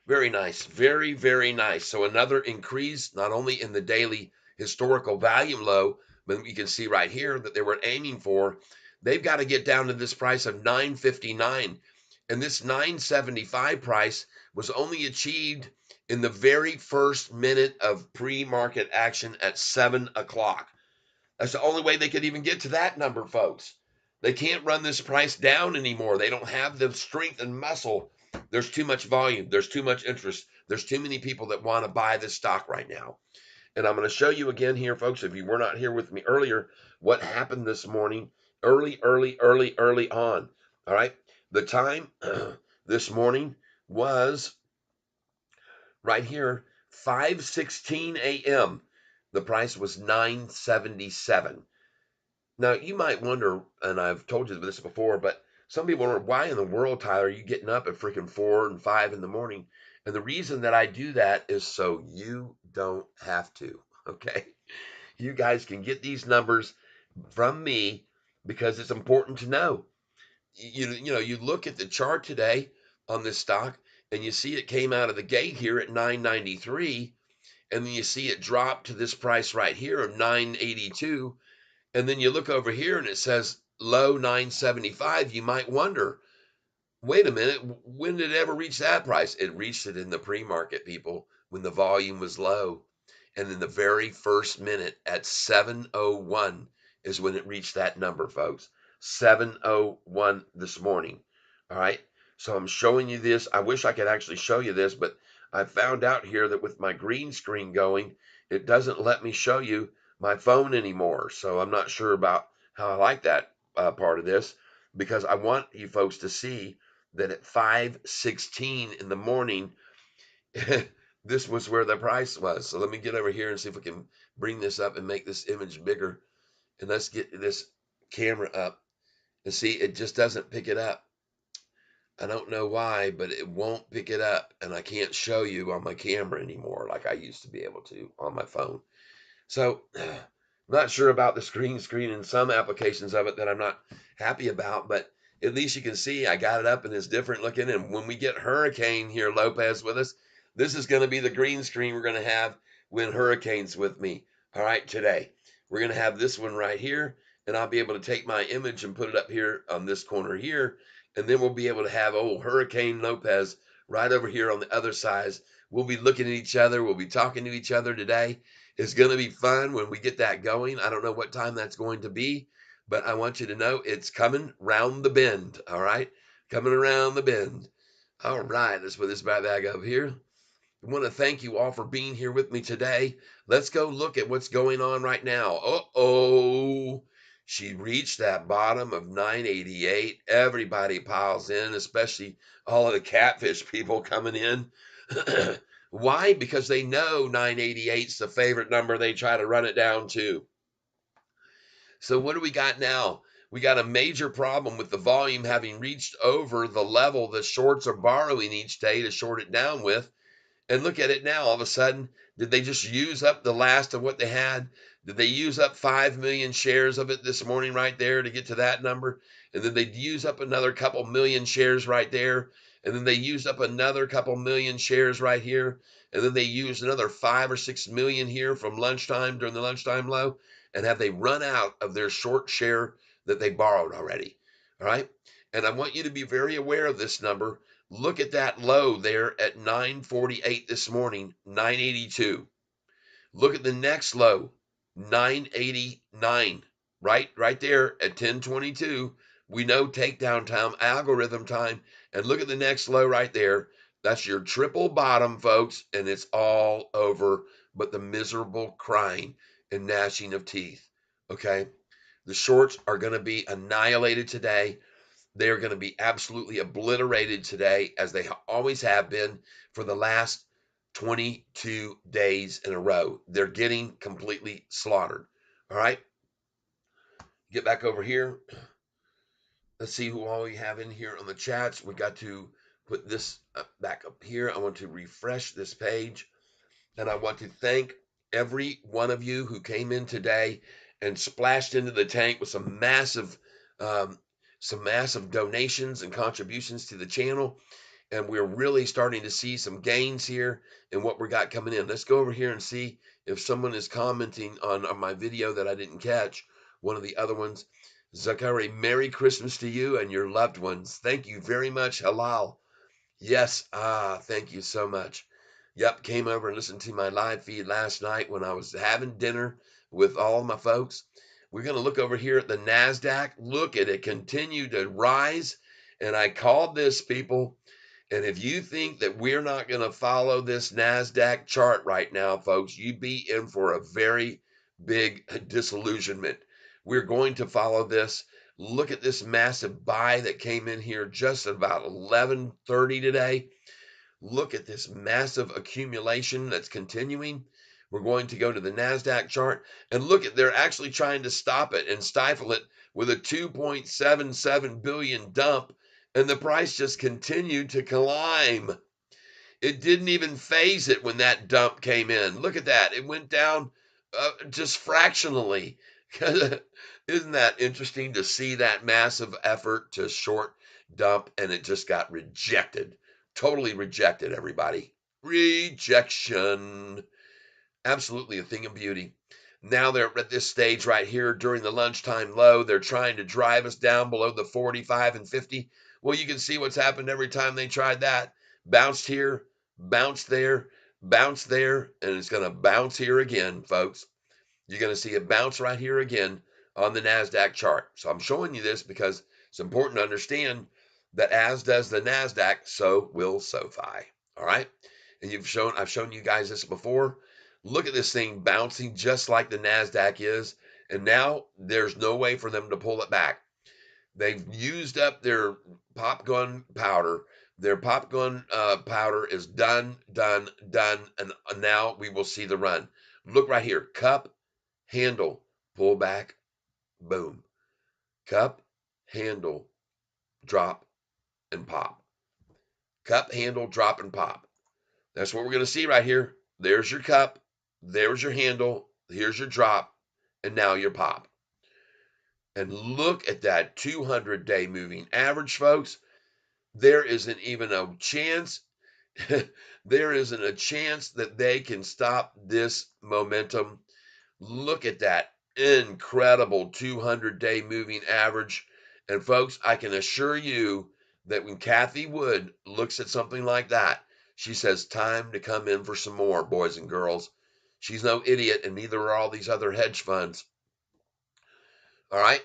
Very nice. Very, very nice. So another increase, not only in the daily historical volume low, but you can see right here that they were aiming for. They've got to get down to this price of 959. And this 975 price was only achieved in the very first minute of pre-market action at 7 o'clock. That's the only way they could even get to that number, folks. They can't run this price down anymore. They don't have the strength and muscle. There's too much volume. There's too much interest. There's too many people that want to buy this stock right now. And I'm going to show you again here, folks, if you were not here with me earlier, what happened this morning, early on. All right. The time this morning was right here, 5:16 a.m. The price was 977. Now, you might wonder, and I've told you this before, but some people wonder, why in the world, Tyler, are you getting up at freaking 4 and 5 in the morning? And the reason that I do that is so you don't have to, okay? You guys can get these numbers from me because it's important to know. You look at the chart today on this stock and you see it came out of the gate here at 993, and then you see it drop to this price right here of 982. And then you look over here and it says low 975. You might wonder, wait a minute, when did it ever reach that price? It reached it in the pre-market, people, when the volume was low. And in the very first minute at 7:01 is when it reached that number, folks. 7:01 this morning. All right. So I'm showing you this. I wish I could actually show you this, but I found out here that with my green screen going, it doesn't let me show you my phone anymore. So I'm not sure about how I like that part of this, because I want you folks to see that at 5:16 in the morning, this was where the price was. So let me get over here and see if we can bring this up and make this image bigger. And let's get this camera up and see, it just doesn't pick it up. I don't know why, but it won't pick it up. And I can't show you on my camera anymore like I used to be able to on my phone. So I'm not sure about the screen and some applications of it that I'm not happy about, but at least you can see I got it up and it's different looking. And when we get Hurricane here, Lopez, with us, this is going to be the green screen we're going to have when Hurricane's with me. All right, today we're going to have this one right here, and I'll be able to take my image and put it up here on this corner here, and then we'll be able to have old Hurricane Lopez right over here on the other side. We'll be looking at each other. We'll be talking to each other today. It's going to be fun when we get that going. I don't know what time that's going to be, but I want you to know it's coming round the bend. All right. Coming around the bend. All right. Let's put this bag up here. I want to thank you all for being here with me today. Let's go look at what's going on right now. Uh-oh. She reached that bottom of 988. Everybody piles in, especially all of the catfish people coming in. Why? Because they know 988 is the favorite number. They try to run it down to. So what do we got now? We got a major problem with the volume having reached over the level the shorts are borrowing each day to short it down with. And look at it now. All of a sudden, did they just use up the last of what they had? Did they use up 5 million shares of it this morning right there to get to that number? And then they'd use up another couple million shares right there. And then they used up another couple million shares right here. And then they used another 5 or 6 million here from lunchtime during the lunchtime low. And have they run out of their short share that they borrowed already? All right. And I want you to be very aware of this number. Look at that low there at 948 this morning, 982. Look at the next low, 989. Right there at 1022. We know takedown time, algorithm time. And look at the next low right there. That's your triple bottom, folks, and it's all over but the miserable crying and gnashing of teeth. Okay? The shorts are going to be annihilated today. They are going to be absolutely obliterated today, as they always have been for the last 22 days in a row. They're getting completely slaughtered. All right. Get back over here. Let's see who all we have in here on the chats. We got to put this back up here. I want to refresh this page, and I want to thank every one of you who came in today and splashed into the tank with um, some massive donations and contributions to the channel. And we're really starting to see some gains here in what we got coming in. Let's go over here and see if someone is commenting on my video that I didn't catch. One of the other ones. Zakari, Merry Christmas to you and your loved ones. Thank you very much, Halal. Yes, thank you so much. Yep, came over and listened to my live feed last night when I was having dinner with all my folks. We're going to look over here at the NASDAQ. Look at it continue to rise. And I called this, people. And if you think that we're not going to follow this NASDAQ chart right now, folks, you'd be in for a very big disillusionment. We're going to follow this. Look at this massive buy that came in here just about 11:30 today. Look at this massive accumulation that's continuing. We're going to go to the NASDAQ chart and look at, they're actually trying to stop it and stifle it with a 2.77 billion dump, and the price just continued to climb. It didn't even phase it when that dump came in. Look at that. It went down just fractionally. Isn't that interesting to see that massive effort to short dump and it just got rejected? Totally rejected, everybody. Rejection. Absolutely a thing of beauty. Now they're at this stage right here during the lunchtime low. They're trying to drive us down below the 45 and 50. Well, you can see what's happened every time they tried that. Bounced here, bounced there, bounced there, and it's going to bounce here again, folks. You're going to see it bounce right here again on the NASDAQ chart. So I'm showing you this because it's important to understand that as does the NASDAQ, so will SoFi. All right. And I've shown you guys this before. Look at this thing bouncing just like the NASDAQ is. And now there's no way for them to pull it back. They've used up their pop gun powder. Their pop gun powder is done, done, done. And now we will see the run. Look right here. Cup, handle, pull back, boom. Cup, handle, drop, and pop. Cup, handle, drop, and pop. That's what we're going to see right here. There's your cup. There's your handle. Here's your drop. And now your pop. And look at that 200-day moving average, folks. There isn't even a chance. There isn't a chance that they can stop this momentum. Look at that incredible 200-day moving average. And folks, I can assure you that when Kathy Wood looks at something like that, she says, time to come in for some more, boys and girls. She's no idiot, and neither are all these other hedge funds. All right?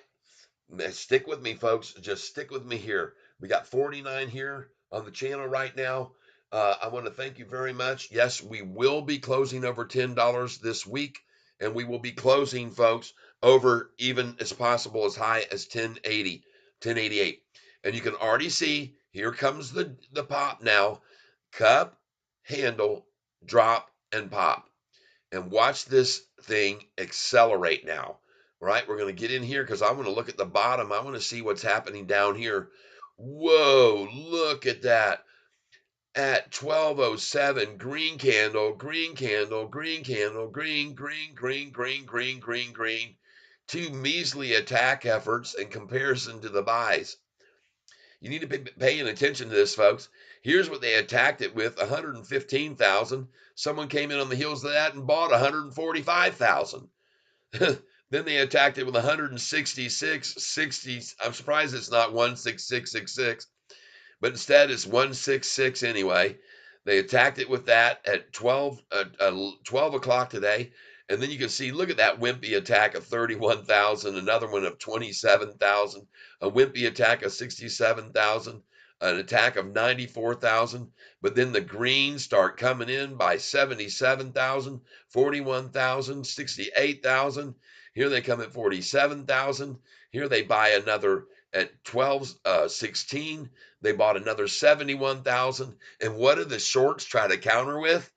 Stick with me, folks. Just stick with me here. We got 49 here on the channel right now. I want to thank you very much. Yes, we will be closing over $10 this week, and we will be closing, folks, over even as possible as high as 1080, 1088. And you can already see here comes the pop now. Cup, handle, drop, and pop. And watch this thing accelerate now. Right? We're going to get in here because I want to look at the bottom. I want to see what's happening down here. Whoa, look at that. At 12:07, green candle, green candle, green candle, green, green, green, green, green, green, green. Two measly attack efforts in comparison to the buys. You need to be paying attention to this, folks. Here's what they attacked it with: 115,000. Someone came in on the heels of that and bought 145,000. Then they attacked it with 166, 60. I'm surprised it's not 16666, but instead it's 166 anyway. They attacked it with that at 12 o'clock today. And then you can see, look at that wimpy attack of 31,000, another one of 27,000, a wimpy attack of 67,000, an attack of 94,000. But then the greens start coming in by 77,000, 41,000, 68,000. Here they come at 47,000. Here they buy another at 12:16. They bought another 71,000. And what do the shorts try to counter with?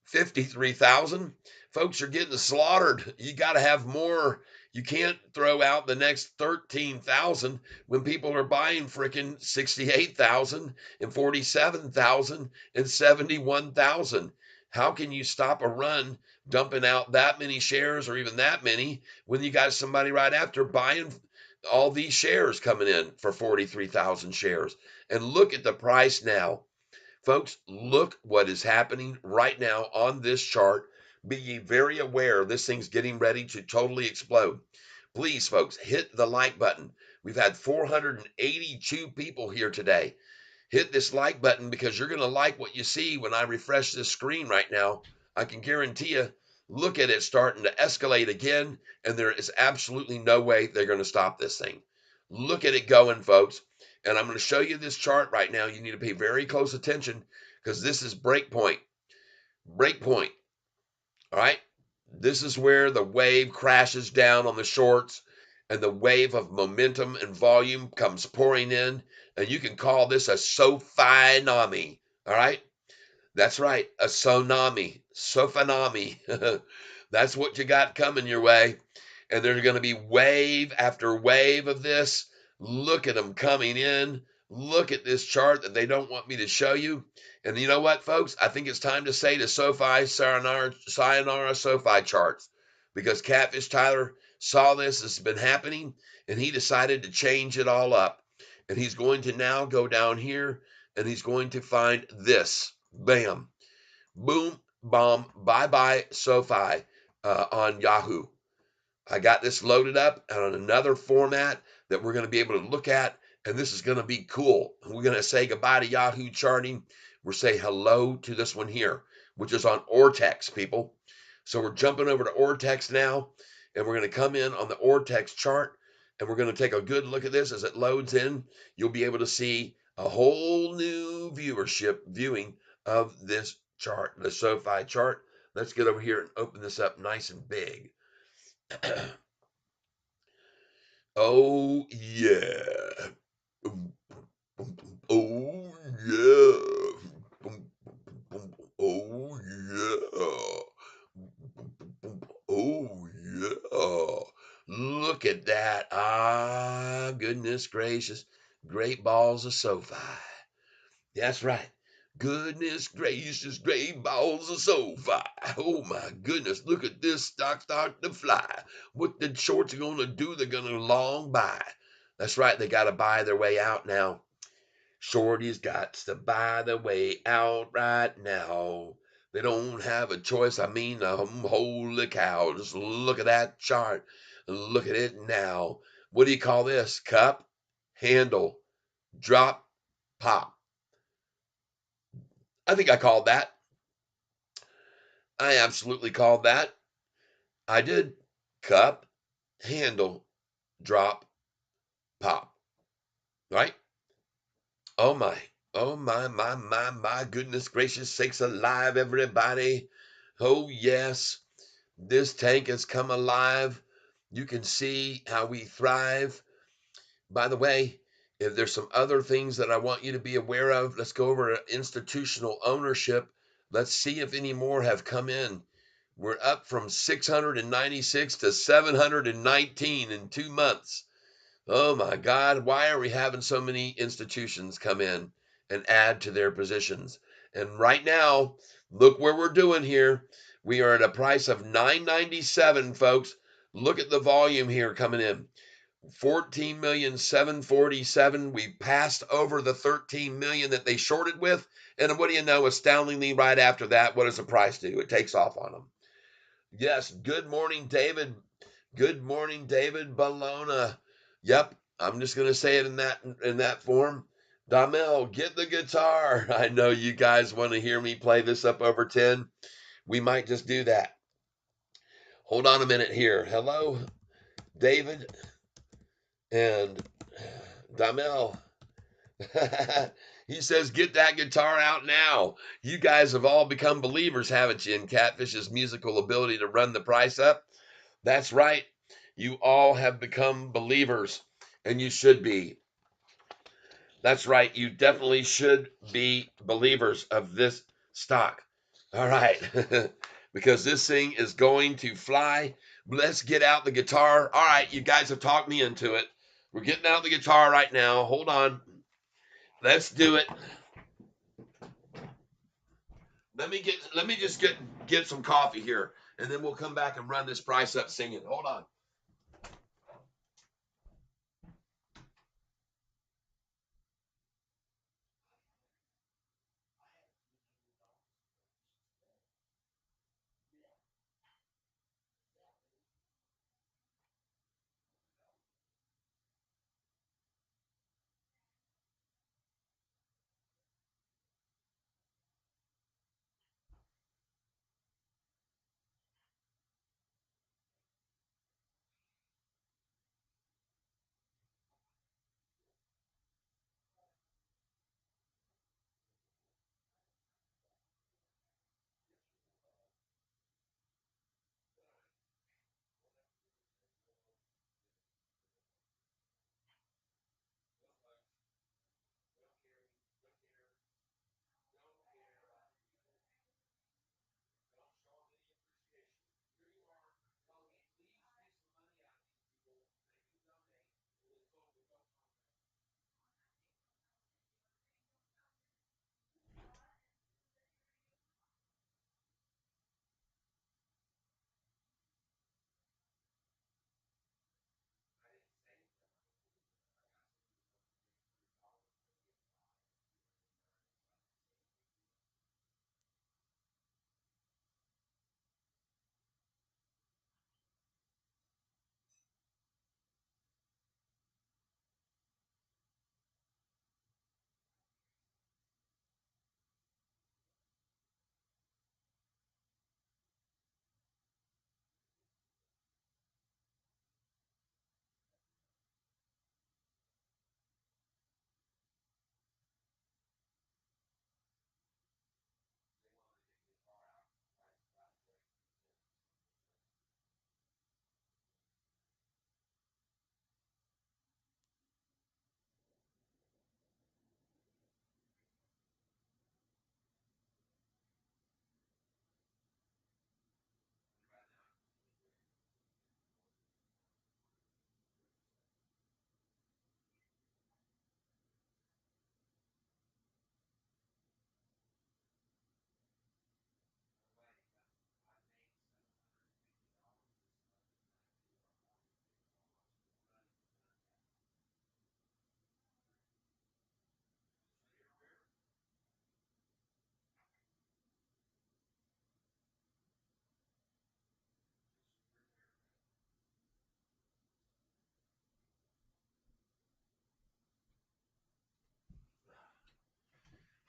53,000. folks are getting slaughtered. You got to have more. You can't throw out the next 13,000 when people are buying freaking 68,000 and 47,000 and 71,000. How can you stop a run dumping out that many shares or even that many when you got somebody right after buying all these shares coming in for 43,000 shares? And look at the price now. Folks, look what is happening right now on this chart. Be ye very aware this thing's getting ready to totally explode. Please, folks, hit the like button. We've had 482 people here today. Hit this like button because you're going to like what you see when I refresh this screen right now. I can guarantee you, look at it starting to escalate again, and there is absolutely no way they're going to stop this thing. Look at it going, folks. And I'm going to show you this chart right now. You need to pay very close attention because this is breakpoint. Breakpoint. All right. This is where the wave crashes down on the shorts and the wave of momentum and volume comes pouring in. And you can call this a Sofi-nami. All right. That's right. A tsunami. Sofinami. That's what you got coming your way. And there's going to be wave after wave of this. Look at them coming in. Look at this chart that they don't want me to show you. And you know what, folks? I think it's time to say the Sofi, sayonara Sofi charts. Because Catfish Tyler saw this has been happening, and he decided to change it all up. And he's going to now go down here, and he's going to find this. Bam. Boom, bomb, bye-bye, Sofi on Yahoo. I got this loaded up on another format that we're going to be able to look at, and this is going to be cool. We're going to say goodbye to Yahoo charting. We're say hello to this one here, which is on Ortex, people. So we're jumping over to Ortex now, and we're going to come in on the Ortex chart, and we're going to take a good look at this as it loads in. You'll be able to see a whole new viewing of this chart, the SoFi chart. Let's get over here and open this up nice and big. Oh, yeah. Oh, yeah. Oh, yeah. Oh, yeah. Look at that. Ah, goodness gracious. Great balls of SoFi. That's right. Goodness gracious, great balls of SoFi. Oh my goodness, look at this stock start to fly. What the shorts are going to do, they're going to long buy. That's right, they got to buy their way out now. Shorty's got to buy their way out right now. They don't have a choice. I mean, holy cow. Just look at that chart. Look at it now. What do you call this? Cup, handle, drop, pop. I think I called that. I absolutely called that. I did. Cup, handle, drop, pop. Right? Oh my. Oh my goodness gracious sakes alive, everybody. Oh yes. This tank has come alive. You can see how we thrive. By the way, if there's some other things that I want you to be aware of, let's go over to institutional ownership. Let's see if any more have come in. We're up from 696 to 719 in 2 months. Oh my God, why are we having so many institutions come in and add to their positions? And right now, look where we're doing here. We are at a price of $9.97, folks. Look at the volume here coming in. 14,747,000. We passed over the 13 million that they shorted with. And what do you know? Astoundingly, right after that, what does the price do? It takes off on them. Yes. Good morning, David. Good morning, David Bologna. Yep. I'm just going to say it in that form. Damel, get the guitar. I know you guys want to hear me play this up over 10. We might just do that. Hold on a minute here. Hello, David and Damel. He says, get that guitar out now. You guys have all become believers, haven't you, in Catfish's musical ability to run the price up? That's right. You all have become believers, and you should be. That's right. You definitely should be believers of this stock. All right. because this thing is going to fly. Let's get out the guitar. All right, you guys have talked me into it. We're getting out the guitar right now. Hold on. Let's do it. Let me just get some coffee here, and then we'll come back and run this price up singing. Hold on.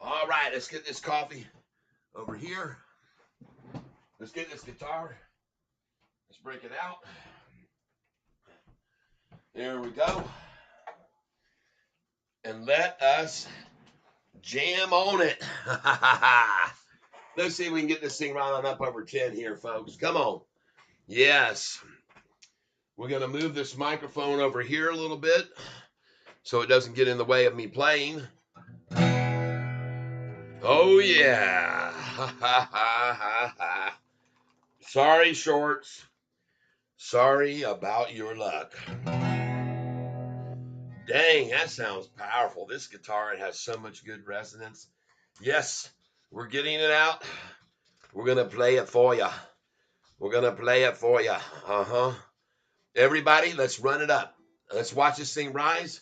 All right, let's get this coffee over here. Let's get this guitar. Let's break it out. There we go. And let us jam on it. Let's see if we can get this thing rolling up over 10 here, folks. Come on. Yes. We're going to move this microphone over here a little bit so it doesn't get in the way of me playing. Oh, yeah. Sorry, shorts. Sorry about your luck. Dang, that sounds powerful. This guitar, it has so much good resonance. Yes, we're getting it out. We're going to play it for you. We're going to play it for you. Uh-huh. Everybody, let's run it up. Let's watch this thing rise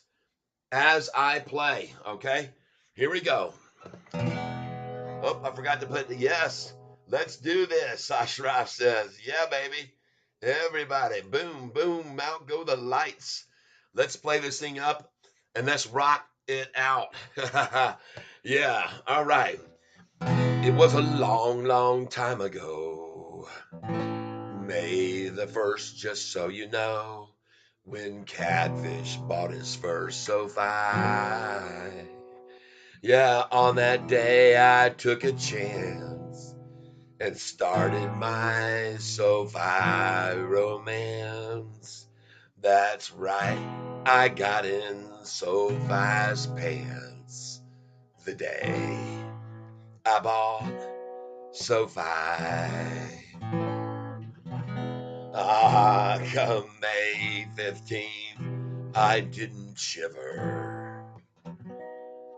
as I play, okay? Here we go. Oh, I forgot to put the yes. Let's do this, Ashraf says. Yeah, baby. Everybody, boom, boom, out go the lights. Let's play this thing up and let's rock it out. Yeah, all right. It was a long, long time ago. May the 1st, just so you know, when Catfish bought his first Sofi. Yeah, on that day I took a chance and started my Sofi romance. That's right, I got in Sofi's pants the day I bought Sofi. Come May 15th, I didn't shiver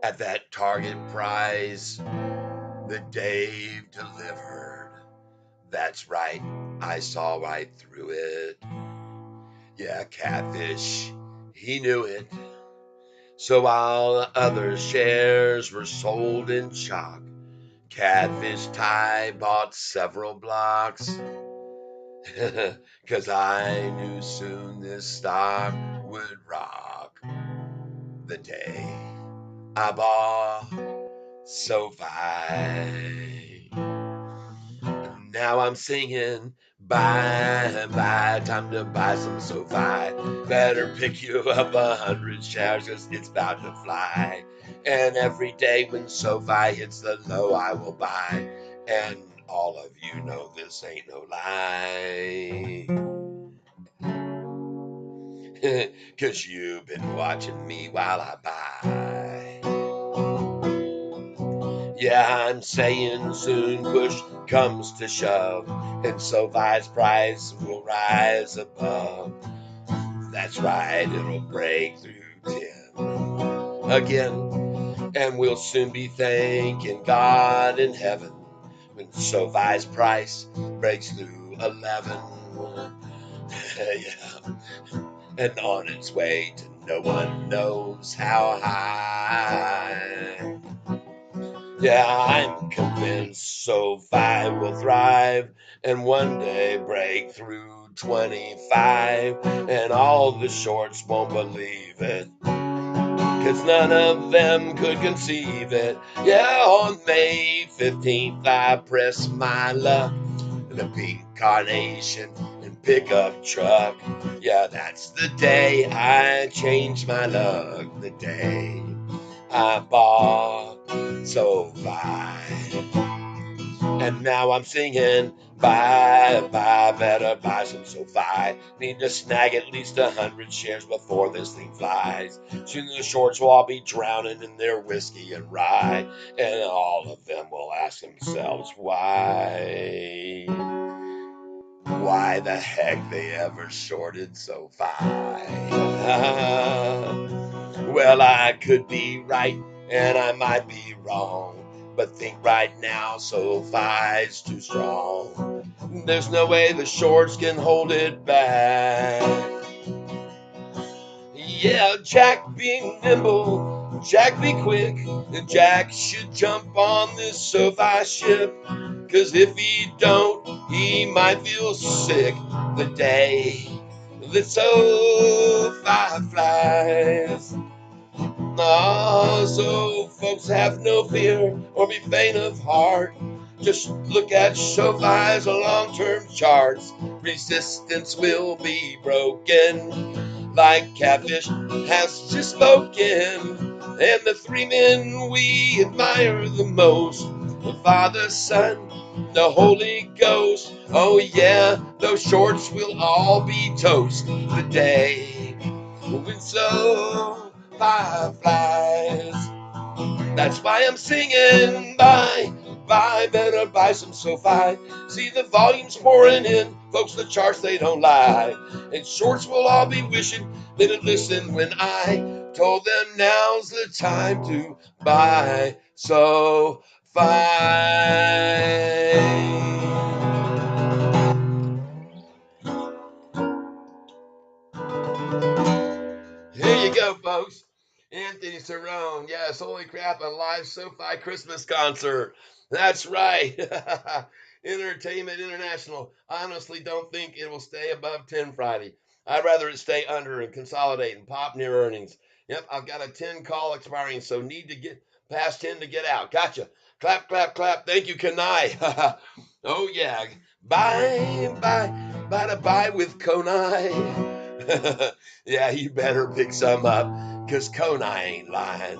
at that target price that Dave delivered. That's right, I saw right through it. Yeah, catfish, he knew it. So while other shares were sold in chalk, Catfish Ty bought several blocks. 'Cause I knew soon this stock would rock the day I bought Sofi. Now I'm singing, bye, bye, time to buy some Sofi. Better pick you up 100 shares, 'cause it's about to fly. And every day when Sofi hits the low, I will buy. And all of you know this ain't no lie. 'Cause you've been watching me while I buy. Yeah, I'm saying soon push comes to shove, and Sofi's price will rise above. That's right, it'll break through 10 again, and we'll soon be thanking God in heaven when Sofi's price breaks through 11. Yeah, and on its way to no one knows how high. Yeah, I'm convinced SoFi will thrive and one day break through 25, and all the shorts won't believe it, 'cause none of them could conceive it. Yeah, on May 15th, I press my luck in a pink carnation and pickup truck. Yeah, that's the day I changed my luck, the day I bought SoFi. And now I'm singing, bye, bye, better buy some SoFi. Need to snag at least 100 shares before this thing flies. Soon the shorts will all be drowning in their whiskey and rye, and all of them will ask themselves why. Why the heck they ever shorted SoFi? Well, I could be right and I might be wrong, but think right now SoFi's too strong. There's no way the shorts can hold it back. Yeah, Jack be nimble, Jack be quick, Jack should jump on this SoFi ship, 'cause if he don't, he might feel sick the day that SoFi flies. So folks, have no fear or be faint of heart. Just look at SoFi's long-term charts. Resistance will be broken, like Catfish has just spoken. And the three men we admire the most, the Father, Son, the Holy Ghost. Oh yeah, those shorts will all be toast the day when fireflies. That's why I'm singing, bye, bye, better buy some SoFi. See the volumes pouring in, folks, the charts, they don't lie. And shorts will all be wishing they'd listen when I told them now's the time to buy SoFi. Here you go, folks. Anthony Cerrone. Yes, holy crap, a live SoFi Christmas concert. That's right. Entertainment International. I honestly don't think it will stay above 10 Friday. I'd rather it stay under and consolidate and pop near earnings. Yep, I've got a 10 call expiring, so need to get past 10 to get out. Gotcha. Clap, clap, clap. Thank you, Kanai. Oh, yeah. Bye, bye, bye to bye with Konai. Yeah, you better pick some up, because Kona ain't lying.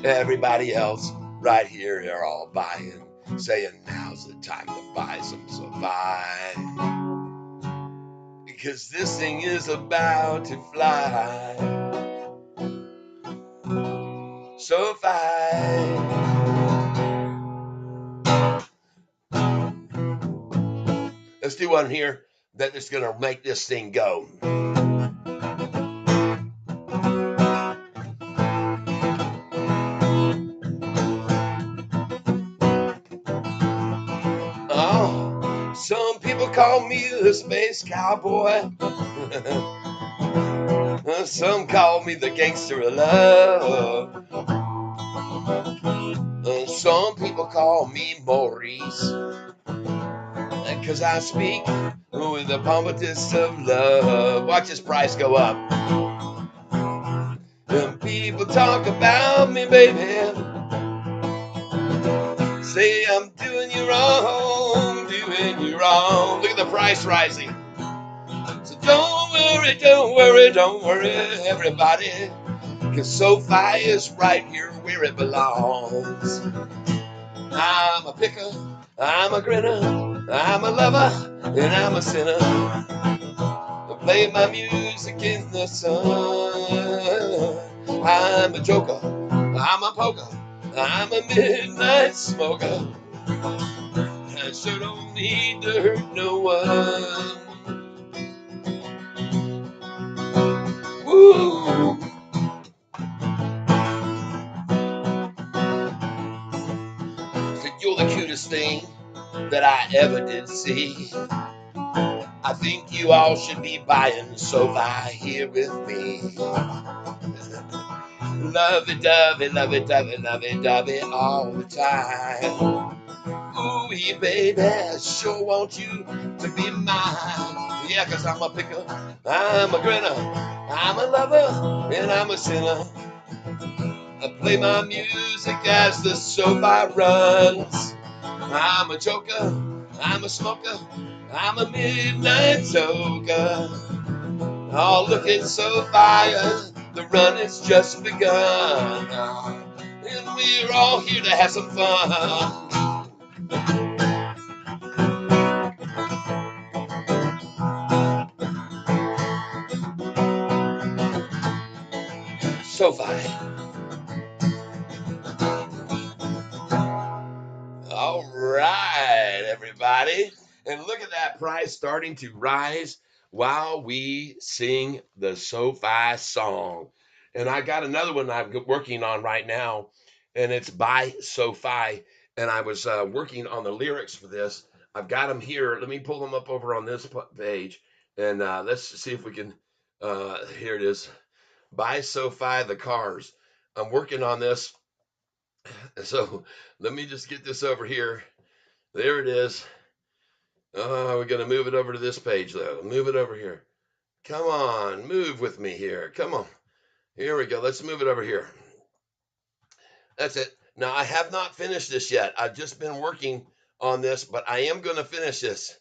Everybody else right here, they're all buying, saying now's the time to buy some SoFi, because this thing is about to fly. SoFi. Let's do one here. that is going to make this thing go. Oh, some people call me the space cowboy. Some call me the gangster of love. Some people call me Maurice, because I speak with the pompous of love. Watch this price go up. And people talk about me, baby. Say I'm doing you wrong, doing you wrong. Look at the price rising. So don't worry, don't worry, don't worry, everybody. Because Sofi is right here where it belongs. I'm a picker, I'm a grinner, I'm a lover, and I'm a sinner. I play my music in the sun. I'm a joker, I'm a poker, I'm a midnight smoker. I sure don't need to hurt no one. Woo! Said you're the cutest thing that I ever did see. I think you all should be buying Sofi here with me. Lovey-dovey, lovey-dovey, lovey-dovey all the time. Ooh-wee, baby, I sure want you to be mine. Yeah, 'cause I'm a picker, I'm a grinner, I'm a lover, and I'm a sinner. I play my music as the Sofi runs. I'm a joker, I'm a smoker, I'm a midnight toker. Oh, look at Sofi, the run has just begun. And we're all here to have some fun. Sofi. All right, everybody. And look at that price starting to rise while we sing the Sofi song. And I got another one I'm working on right now, and it's by Sofi. And I was working on the lyrics for this. I've got them here. Let me pull them up over on this page, and let's see if we can. Here it is. By Sofi, the Cars. I'm working on this. So let me just get this over here. There it is. Oh, we're going to move it over to this page, though. Move it over here. Come on, move with me here. Come on. Here we go. Let's move it over here. That's it. Now, I have not finished this yet. I've just been working on this, but I am going to finish this.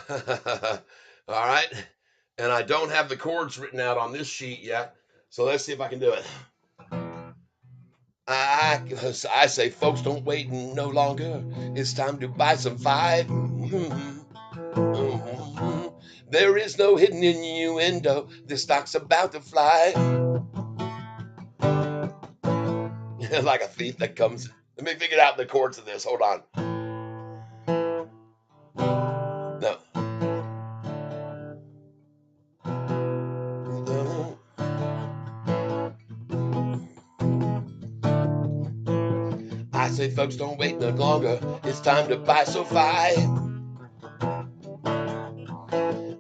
All right. And I don't have the chords written out on this sheet yet. So let's see if I can do it. I say, folks, don't wait no longer. It's time to buy some five. There is no hidden innuendo. The stock's about to fly. Like a thief that comes. Let me figure out the chords of this. Hold on. No. I say, folks, don't wait no longer. It's time to buy Sofi.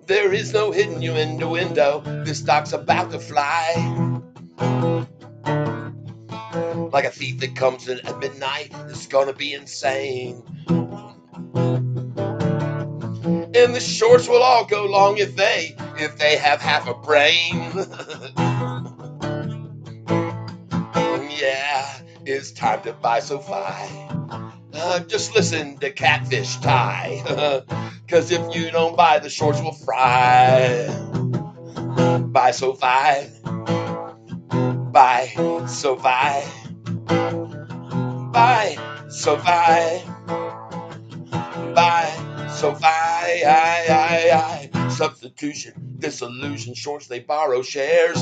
There is no hidden innuendo. This stock's about to fly. Like a thief that comes in at midnight. It's gonna be insane. And the shorts will all go long if they have half a brain. Yeah, it's time to buy Sofi. Just listen to Catfish Tie. Cause if you don't buy, the shorts will fry. Buy Sofi. Buy Sofi. Buy Sofi. Buy Sofi. Substitution, disillusion, shorts, they borrow shares.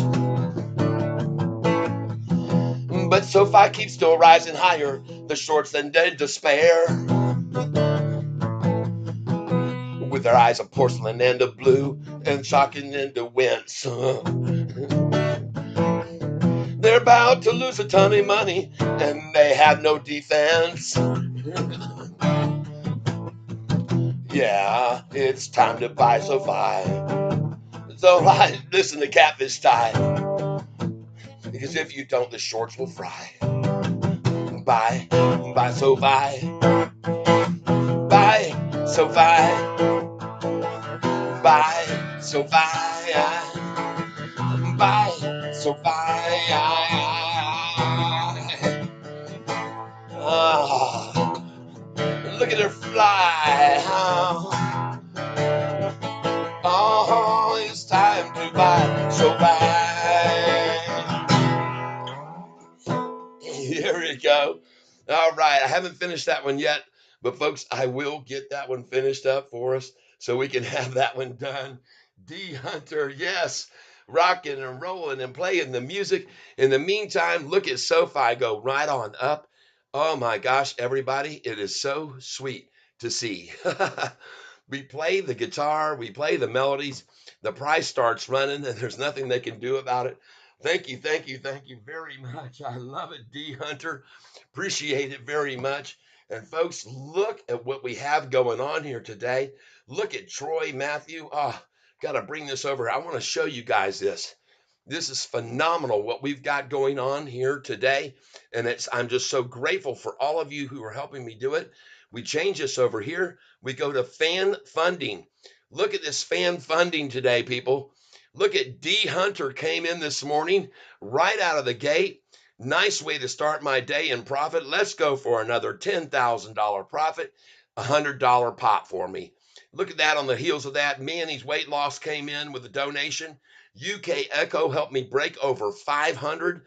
But Sofi keeps still rising higher. The shorts then dead despair. with their eyes of porcelain and of blue and shocking into wince. They're about to lose a ton of money and they have no defense. Yeah, it's time to buy Sofi. So listen to Catfish Tide, because if you don't, the shorts will fry. Buy Sofi. Buy Sofi. Buy Sofi. Buy Sofi. Look at her fly. Oh, it's time to buy Sofi. Here we go. All right, I haven't finished that one yet, but folks, I will get that one finished up for us so we can have that one done. D Hunter, yes, rocking and rolling and playing the music. In the meantime, look at Sofi go right on up. Oh my gosh, everybody, it is so sweet to see. We play the guitar, we play the melodies, the price starts running, and there's nothing they can do about it. Thank you, thank you, thank you very much. I love it, D Hunter. Appreciate it very much. And folks, look at what we have going on here today. Look at Troy Matthew. Oh, got to bring this over. I want to show you guys this. This is phenomenal what we've got going on here today. And I'm just so grateful for all of you who are helping me do it. We change this over here. We go to fan funding. Look at this fan funding today, people. Look at D Hunter came in this morning right out of the gate. Nice way to start my day in profit. Let's go for another $10,000 profit, $100 pop for me. Look at that on the heels of that. Manny's weight loss came in with a donation. UK Echo helped me break over 500.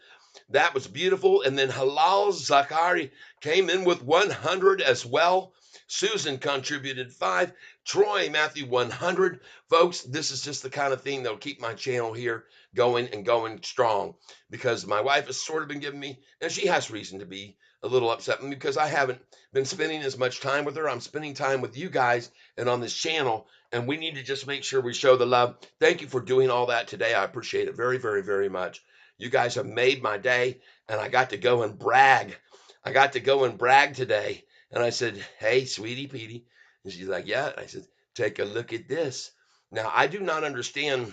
That was beautiful. And then Halal Zakari came in with 100 as well. Susan contributed 5. Troy Matthew 100. Folks, this is just the kind of thing that'll keep my channel here going and going strong, because my wife has sort of been giving me, and she has reason to be a little upset with me because I haven't been spending as much time with her. I'm spending time with you guys and on this channel, and we need to just make sure we show the love. Thank you for doing all that today. I appreciate it very, very, very much. You guys have made my day, and I got to go and brag. I got to go and brag today. And I said, hey, sweetie Petey. And she's like, yeah. And I said, take a look at this. Now, I do not understand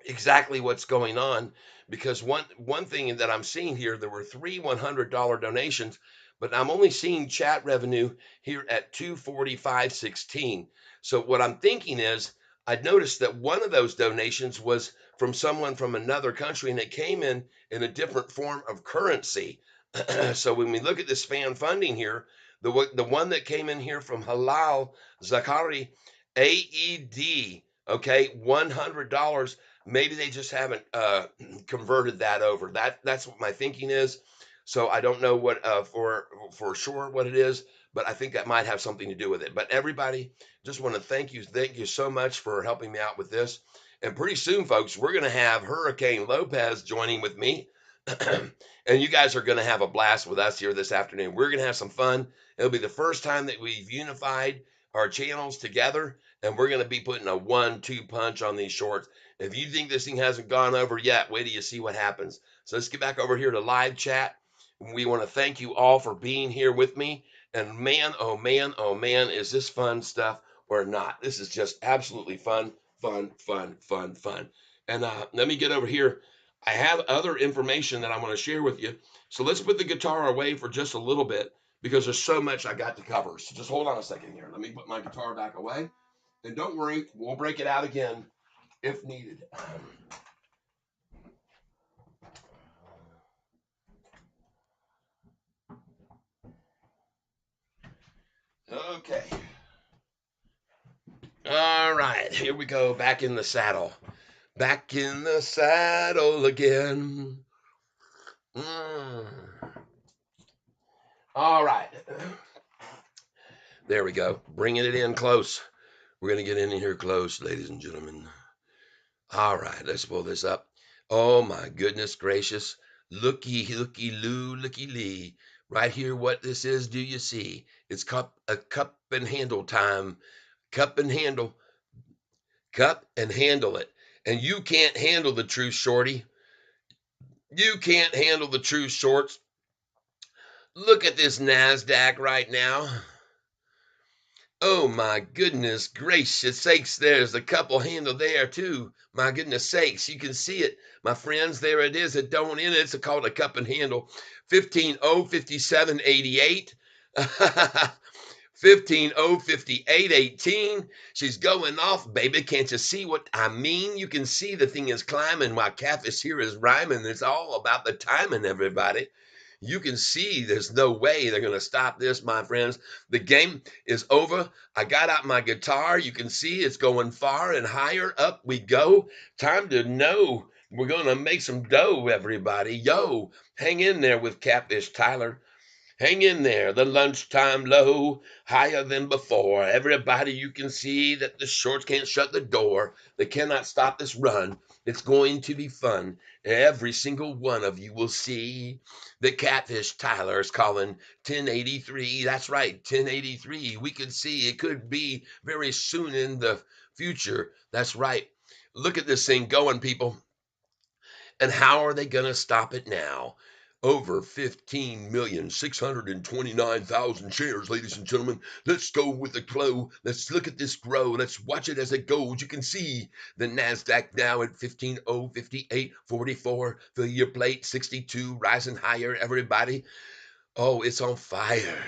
exactly what's going on, because one thing that I'm seeing here, there were 3 $100 donations, but I'm only seeing chat revenue here at 245.16. So what I'm thinking is, I noticed that one of those donations was from someone from another country, and it came in a different form of currency. So when we look at this fan funding here, the one that came in here from Halal Zakari, AED, okay, $100. Maybe they just haven't converted that over. That's what my thinking is. So I don't know what for sure what it is, but I think that might have something to do with it. But everybody, just want to thank you so much for helping me out with this. And pretty soon, folks, we're going to have Hurricane Lopez joining with me. And you guys are going to have a blast with us here this afternoon. We're going to have some fun. It'll be the first time that we've unified our channels together, and we're going to be putting a 1-2 punch on these shorts. If you think this thing hasn't gone over yet, wait till you see what happens. So let's get back over here to live chat. We want to thank you all for being here with me. And man, oh man, oh man, is this fun stuff or not? This is just absolutely fun, fun, fun, fun, fun. And let me get over here. I have other information that I want to share with you. So let's put the guitar away for just a little bit, because there's so much I got to cover. So just hold on a second here. Let me put my guitar back away. And don't worry, we'll break it out again if needed. Okay. All right, here we go. Back in the saddle. Back in the saddle again. All right. There we go. Bringing it in close. We're going to get in here close, ladies and gentlemen. All right, let's pull this up. Oh my goodness gracious. Looky, looky, loo, looky, lee. Right here, what this is, do you see? It's a cup and handle time. Cup and handle. Cup and handle it. And you can't handle the truth, shorty. You can't handle the truth, shorts. Look at this NASDAQ right now. Oh my goodness gracious sakes, there's a couple handle there too. My goodness sakes, you can see it. My friends, there it is. It don't in it. It's called a cup and handle. 15.057.88. 15.058.18. She's going off, baby. Can't you see what I mean? You can see the thing is climbing while Catfish here is rhyming. It's all about the timing, everybody. You can see there's no way they're going to stop this, my friends. The game is over. I got out my guitar. You can see it's going far and higher. Up we go. Time to know. We're going to make some dough, everybody. Yo, hang in there with Catfish Tyler. Hang in there. The lunchtime low, higher than before. Everybody, you can see that the shorts can't shut the door. They cannot stop this run. It's going to be fun. Every single one of you will see the Catfish Tyler is calling 1083. That's right, 1083. We can see it could be very soon in the future. That's right. Look at this thing going, people. And how are they going to stop it now? Over 15,629,000 shares, ladies and gentlemen. Let's go with the flow. Let's look at this grow. Let's watch it as it goes. You can see the NASDAQ now at 15,058.44. Fill your plate, 62, rising higher, everybody. Oh, it's on fire.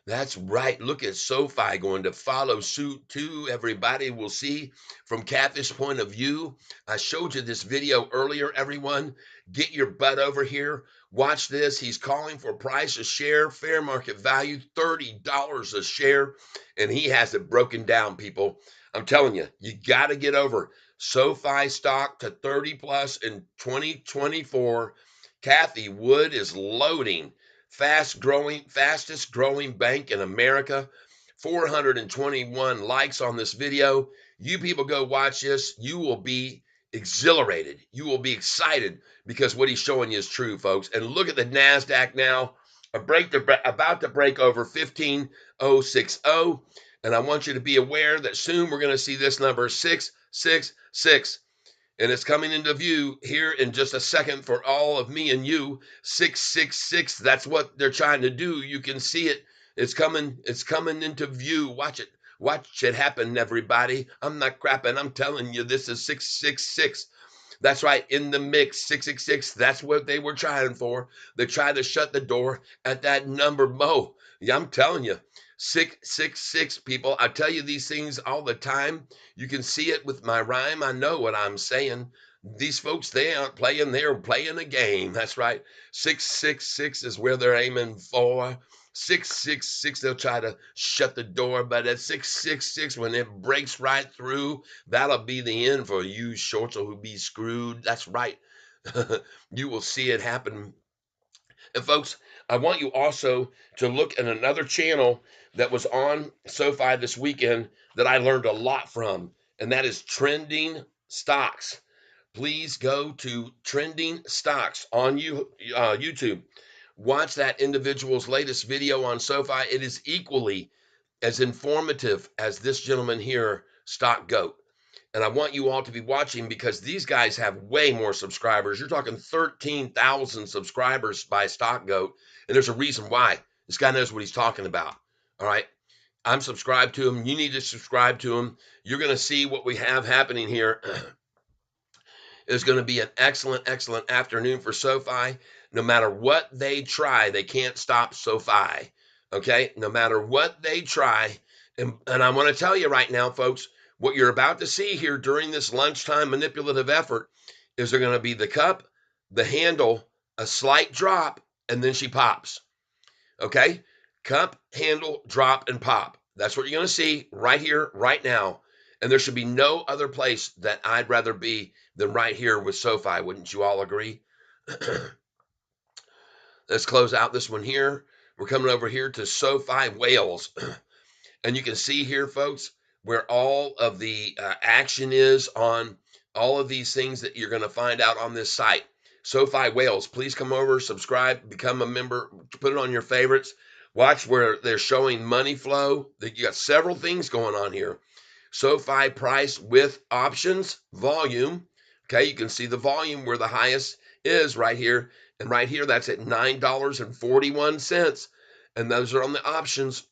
That's right. Look at Sofi going to follow suit too. Everybody will see from Catfish point of view. I showed you this video earlier, everyone. Get your butt over here. Watch this. He's calling for price a share, fair market value, $30 a share. And he has it broken down, people. I'm telling you, you got to get over Sofi stock to 30 plus in 2024. Kathy Wood is loading. Fastest growing bank in America. 421 likes on this video. You people go watch this. You will be exhilarated. You will be excited because what he's showing you is true, folks. And look at the NASDAQ now. About to break over 15,060. And I want you to be aware that soon we're going to see this number 666. And it's coming into view here in just a second for all of me and you. 666. That's what they're trying to do. You can see it. It's coming into view. Watch it. Watch it happen, everybody. I'm not crapping. I'm telling you, this is 666. That's right, in the mix, 666. That's what they were trying for. They tried to shut the door at that number, Mo. Yeah, I'm telling you, 666, people. I tell you these things all the time. You can see it with my rhyme. I know what I'm saying. These folks, they aren't playing. They're playing a game. That's right. 666 is where they're aiming for. 666, they'll try to shut the door, but at 666, when it breaks right through, that'll be the end for you shorts who be screwed. That's right. You will see it happen. And folks, I want you also to look at another channel that was on SoFi this weekend that I learned a lot from, and that is Trending Stocks. Please go to Trending Stocks on YouTube. Watch that individual's latest video on SoFi. It is equally as informative as this gentleman here, Stock Goat. And I want you all to be watching because these guys have way more subscribers. You're talking 13,000 subscribers by Stock Goat. And there's a reason why. This guy knows what he's talking about. All right. I'm subscribed to him. You need to subscribe to him. You're going to see what we have happening here. It's going to be an excellent, excellent afternoon for SoFi. No matter what they try, they can't stop SoFi. Okay? No matter what they try. And I want to tell you right now, folks, what you're about to see here during this lunchtime manipulative effort is they're going to be the cup, the handle, a slight drop, and then she pops. Okay? Cup, handle, drop, and pop. That's what you're going to see right here, right now. And there should be no other place that I'd rather be than right here with SoFi. Wouldn't you all agree? Let's close out this one here. We're coming over here to SoFi Whales. And you can see here, folks, where all of the action is on all of these things that you're going to find out on this site. SoFi Whales, please come over, subscribe, become a member, put it on your favorites. Watch where they're showing money flow. You got several things going on here. SoFi price with options, volume. Okay, you can see the volume where the highest is right here. And right here, that's at $9.41. And those are on the options.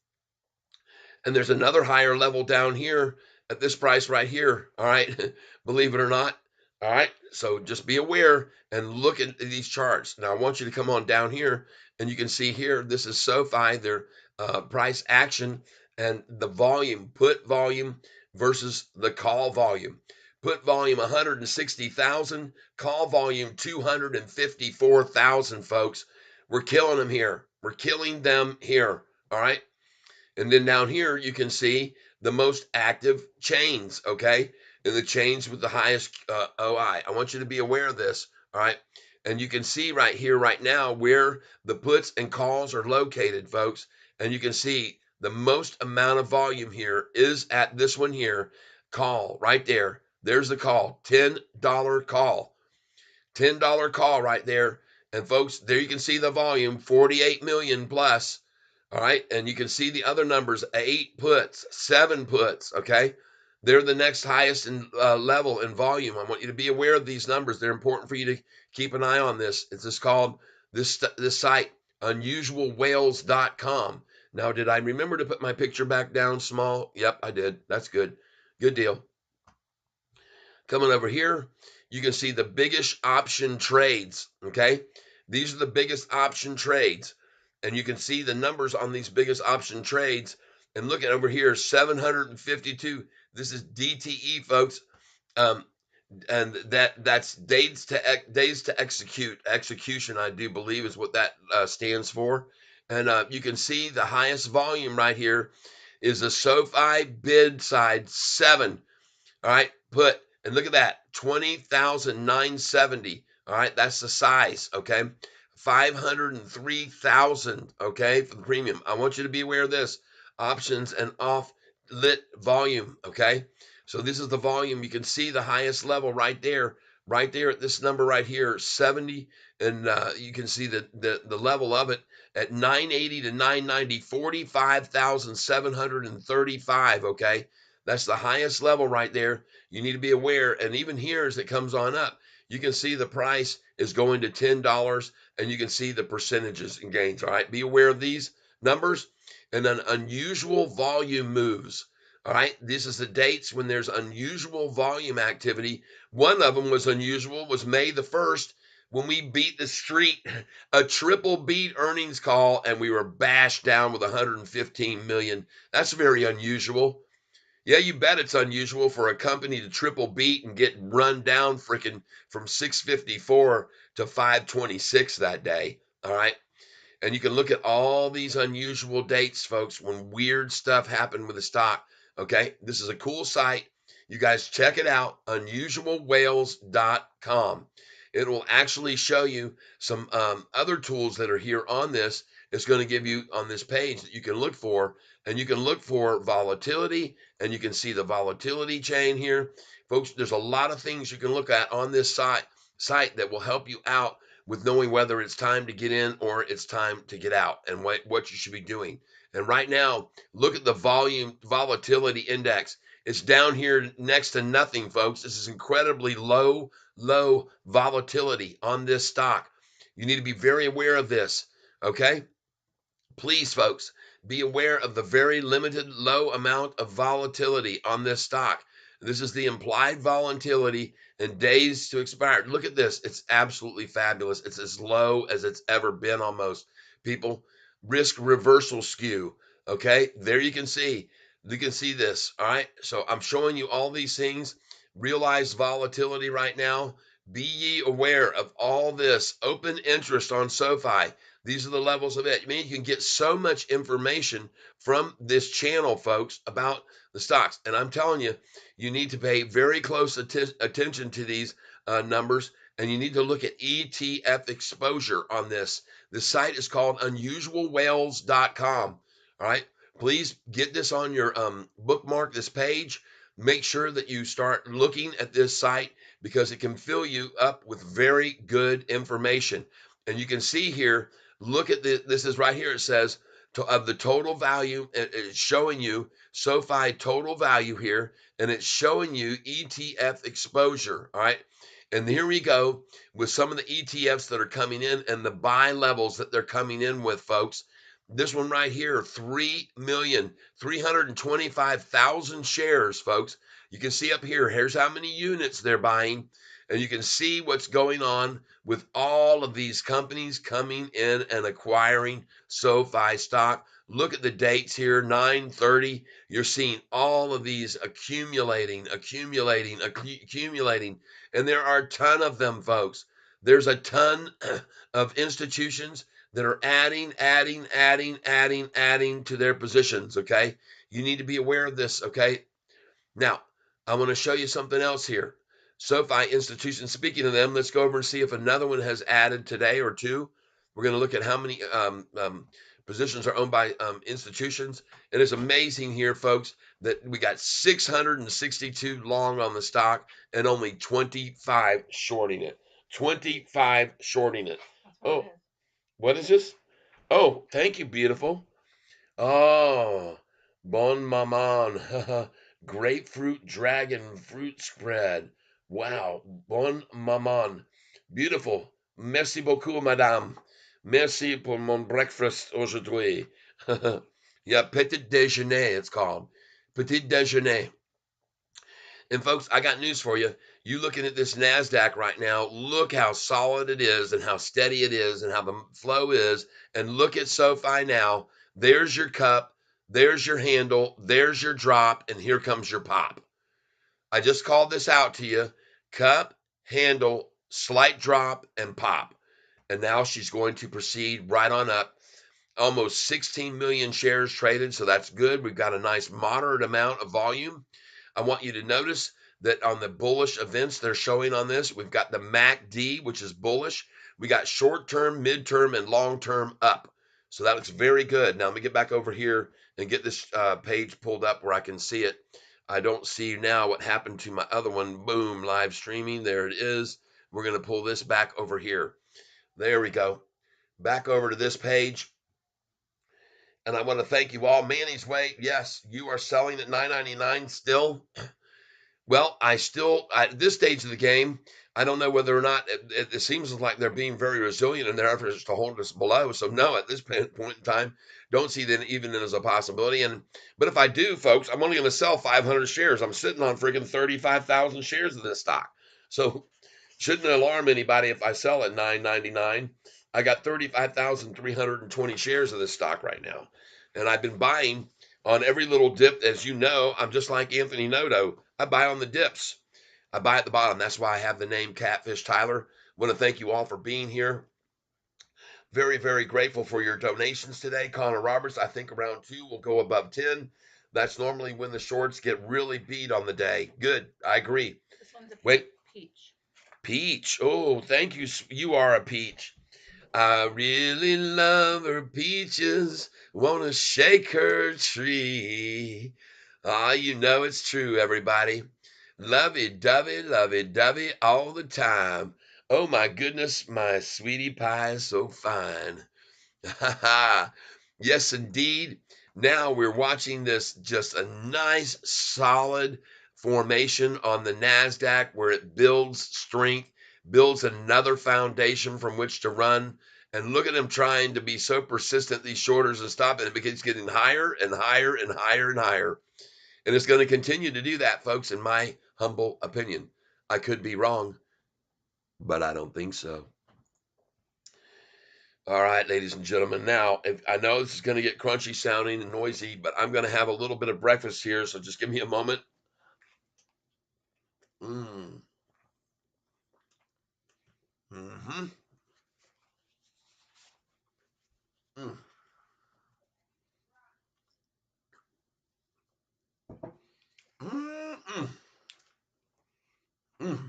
And there's another higher level down here at this price right here. All right, believe it or not. All right, so just be aware and look at these charts. Now, I want you to come on down here, and you can see here, this is SoFi, their price action, and the volume, put volume versus the call volume. Put volume 160,000, call volume 254,000, folks. We're killing them here. We're killing them here. All right. And then down here, you can see the most active chains, okay? And the chains with the highest OI. I want you to be aware of this, all right? And you can see right here, right now, where the puts and calls are located, folks. And you can see the most amount of volume here is at this one here, call, right there. There's the call, $10 call. $10 call right there. And folks, there you can see the volume, 48 million plus. All right. And you can see the other numbers, 8 puts, 7 puts. Okay. They're the next highest in level in volume. I want you to be aware of these numbers. They're important for you to keep an eye on this. It's just called this site, unusualwhales.com. Now, did I remember to put my picture back down small? Yep, I did. That's good. Good deal. Coming over here, you can see the biggest option trades, okay? These are the biggest option trades, and you can see the numbers on these biggest option trades. And look at over here, 752. This is DTE, folks. Um, and that's days to execution, I do believe is what that stands for. And you can see the highest volume right here is a SoFi bid side 7. All right, put, and look at that, 20,970. All right, that's the size, okay? 503,000, okay, for the premium. I want you to be aware of this. Options and off lit volume, okay? So this is the volume. You can see the highest level right there at this number right here, 70, and you can see the level of it at 980 to 990, 45,735, okay? That's the highest level right there. You need to be aware. And even here, as it comes on up, you can see the price is going to $10, and you can see the percentages and gains. All right. Be aware of these numbers. And then unusual volume moves. All right. This is the dates when there's unusual volume activity. One of them was unusual, was May the 1st, when we beat the street, a triple beat earnings call, and we were bashed down with 115 million. That's very unusual. Yeah, you bet it's unusual for a company to triple beat and get run down freaking from 654 to 526 that day. All right. And you can look at all these unusual dates, folks, when weird stuff happened with the stock. Okay. This is a cool site. You guys check it out, unusualwhales.com. It will actually show you some other tools that are here on this. It's going to give you on this page that you can look for, and you can look for volatility, and you can see the volatility chain here. Folks, there's a lot of things you can look at on this site that will help you out with knowing whether it's time to get in or it's time to get out, and what you should be doing. And right now, look at the volume volatility index. It's down here next to nothing, folks. This is incredibly low volatility on this stock. You need to be very aware of this, okay? Please, folks, be aware of the very limited low amount of volatility on this stock. This is the implied volatility and days to expire. Look at this. It's absolutely fabulous. It's as low as it's ever been almost. People, risk reversal skew. Okay, there you can see. You can see this. All right. So I'm showing you all these things. Realized volatility right now. Be ye aware of all this. Open interest on SoFi. These are the levels of it. I mean, you can get so much information from this channel, folks, about the stocks. And I'm telling you, you need to pay very close attention to these numbers, and you need to look at ETF exposure on this. The site is called unusualwhales.com. All right. Please get this on your bookmark this page. Make sure that you start looking at this site because it can fill you up with very good information. And you can see here, look at this. This is right here. It says of the total value. It's showing you SoFi total value here, and it's showing you ETF exposure. All right. And here we go with some of the ETFs that are coming in and the buy levels that they're coming in with, folks. This one right here, 3,325,000 shares, folks. You can see up here, here's how many units they're buying. And you can see what's going on with all of these companies coming in and acquiring SoFi stock. Look at the dates here, 9/30. You're seeing all of these accumulating. And there are a ton of them, folks. There's a ton of institutions that are adding to their positions, okay? You need to be aware of this, okay? Now, I want to show you something else here. SoFi institutions, speaking of them, let's go over and see if another one has added today or two. We're going to look at how many positions are owned by institutions. And it's amazing here, folks, that we got 662 long on the stock and only 25 shorting it. 25 shorting it. Oh, what is this? Oh, thank you, beautiful. Oh, bon maman. Grapefruit dragon fruit spread. Wow, bon maman. Beautiful. Merci beaucoup, madame. Merci pour mon breakfast aujourd'hui. Yeah, petit déjeuner, it's called. Petit déjeuner. And folks, I got news for you. You looking at this NASDAQ right now, look how solid it is and how steady it is and how the flow is. And look at SoFi now. There's your cup. There's your handle. There's your drop. And here comes your pop. I just called this out to you. Cup, handle, slight drop, and pop. And now she's going to proceed right on up. Almost 16 million shares traded, so that's good. We've got a nice moderate amount of volume. I want you to notice that on the bullish events they're showing on this, we've got the MACD, which is bullish. We got short-term, mid-term, and long-term up. So that looks very good. Now let me get back over here and get this page pulled up where I can see it. I don't see now what happened to my other one. Boom, live streaming. There it is. We're going to pull this back over here. There we go. Back over to this page. And I want to thank you all. Manny's Way, yes, you are selling at $9.99 still. Well, at this stage of the game, I don't know whether or not it seems like they're being very resilient in their efforts to hold us below. So no, at this point in time, don't see that even as a possibility. But if I do, folks, I'm only going to sell 500 shares. I'm sitting on freaking 35,000 shares of this stock. So shouldn't alarm anybody if I sell at $9.99. I got 35,320 shares of this stock right now. And I've been buying on every little dip. As you know, I'm just like Anthony Noto. I buy on the dips. I buy at the bottom. That's why I have the name Catfish Tyler. I want to thank you all for being here. Very, very grateful for your donations today. Connor Roberts, I think around 2 will go above 10. That's normally when the shorts get really beat on the day. Good. I agree. This one's a Wait. peach. Peach. Oh, thank you. You are a peach. I really love her peaches. Wanna shake her tree. Ah, you know it's true, everybody. Lovey-dovey all the time. Oh my goodness, my sweetie pie is so fine. Ha ha. Yes, indeed. Now we're watching this just a nice, solid formation on the NASDAQ where it builds strength, builds another foundation from which to run. And look at them trying to be so persistent, these shorters, and stop it. It begins getting higher and higher and higher and higher. And it's going to continue to do that, folks, in my humble opinion. I could be wrong, but I don't think so. All right, ladies and gentlemen. Now, I know this is going to get crunchy sounding and noisy, but I'm going to have a little bit of breakfast here, so just give me a moment. Mm. Mm-hmm. Mm. Mm-mm. Mm.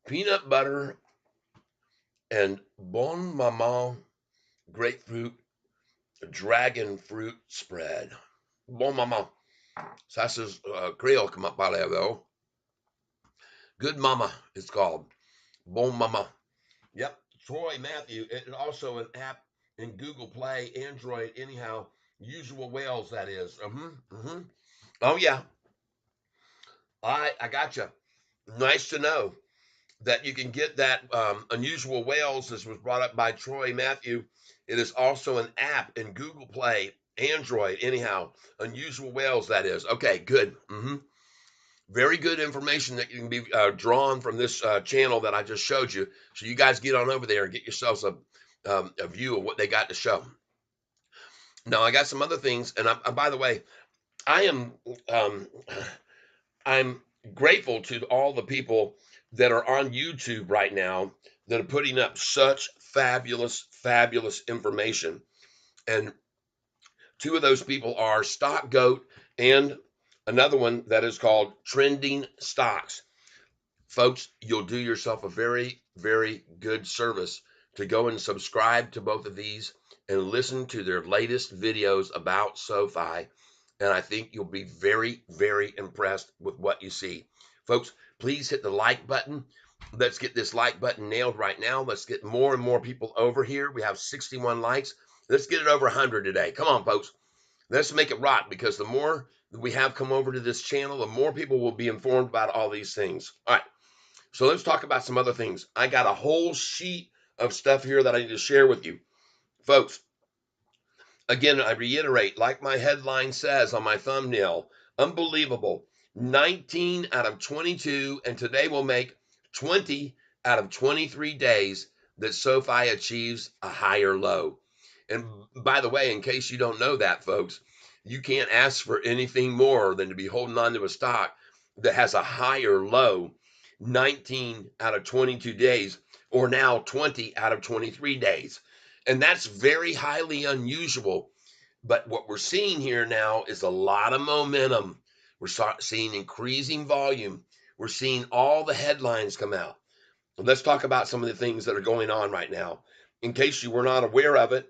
Peanut butter and Bon Maman grapefruit dragon fruit spread. Bon Maman. Ça, c'est Creole comment parler, though. Good Mama, it's called. Bon Mama. Yep. Troy Matthew. It's also an app in Google Play, Android, anyhow. Usual whales, that is. Oh yeah, I gotcha. Nice to know that you can get that unusual whales. This was brought up by Troy Matthew. It is also an app in Google Play, Android, anyhow. Unusual whales, that is. Okay, good. Very good information that can be drawn from this channel that I just showed you. So you guys get on over there and get yourselves a view of what they got to show. Now I got some other things, and by the way, I am um, I'm grateful to all the people that are on YouTube right now that are putting up such fabulous, fabulous information. And two of those people are Stock Goat and another one that is called Trending Stocks. Folks, you'll do yourself a very, very good service to go and subscribe to both of these and listen to their latest videos about SoFi. And I think you'll be very, very impressed with what you see. Folks, please hit the like button. Let's get this like button nailed right now. Let's get more and more people over here. We have 61 likes. Let's get it over 100 today. Come on, folks. Let's make it rock, because the more we have come over to this channel, the more people will be informed about all these things. All right. So let's talk about some other things. I got a whole sheet of stuff here that I need to share with you. Folks, again, I reiterate, like my headline says on my thumbnail, unbelievable. 19 out of 22, and today will make 20 out of 23 days that SoFi achieves a higher low. And by the way, in case you don't know that, folks, you can't ask for anything more than to be holding on to a stock that has a higher low 19 out of 22 days, or now 20 out of 23 days. And that's very highly unusual. But what we're seeing here now is a lot of momentum. We're seeing increasing volume. We're seeing all the headlines come out. Let's talk about some of the things that are going on right now. In case you were not aware of it,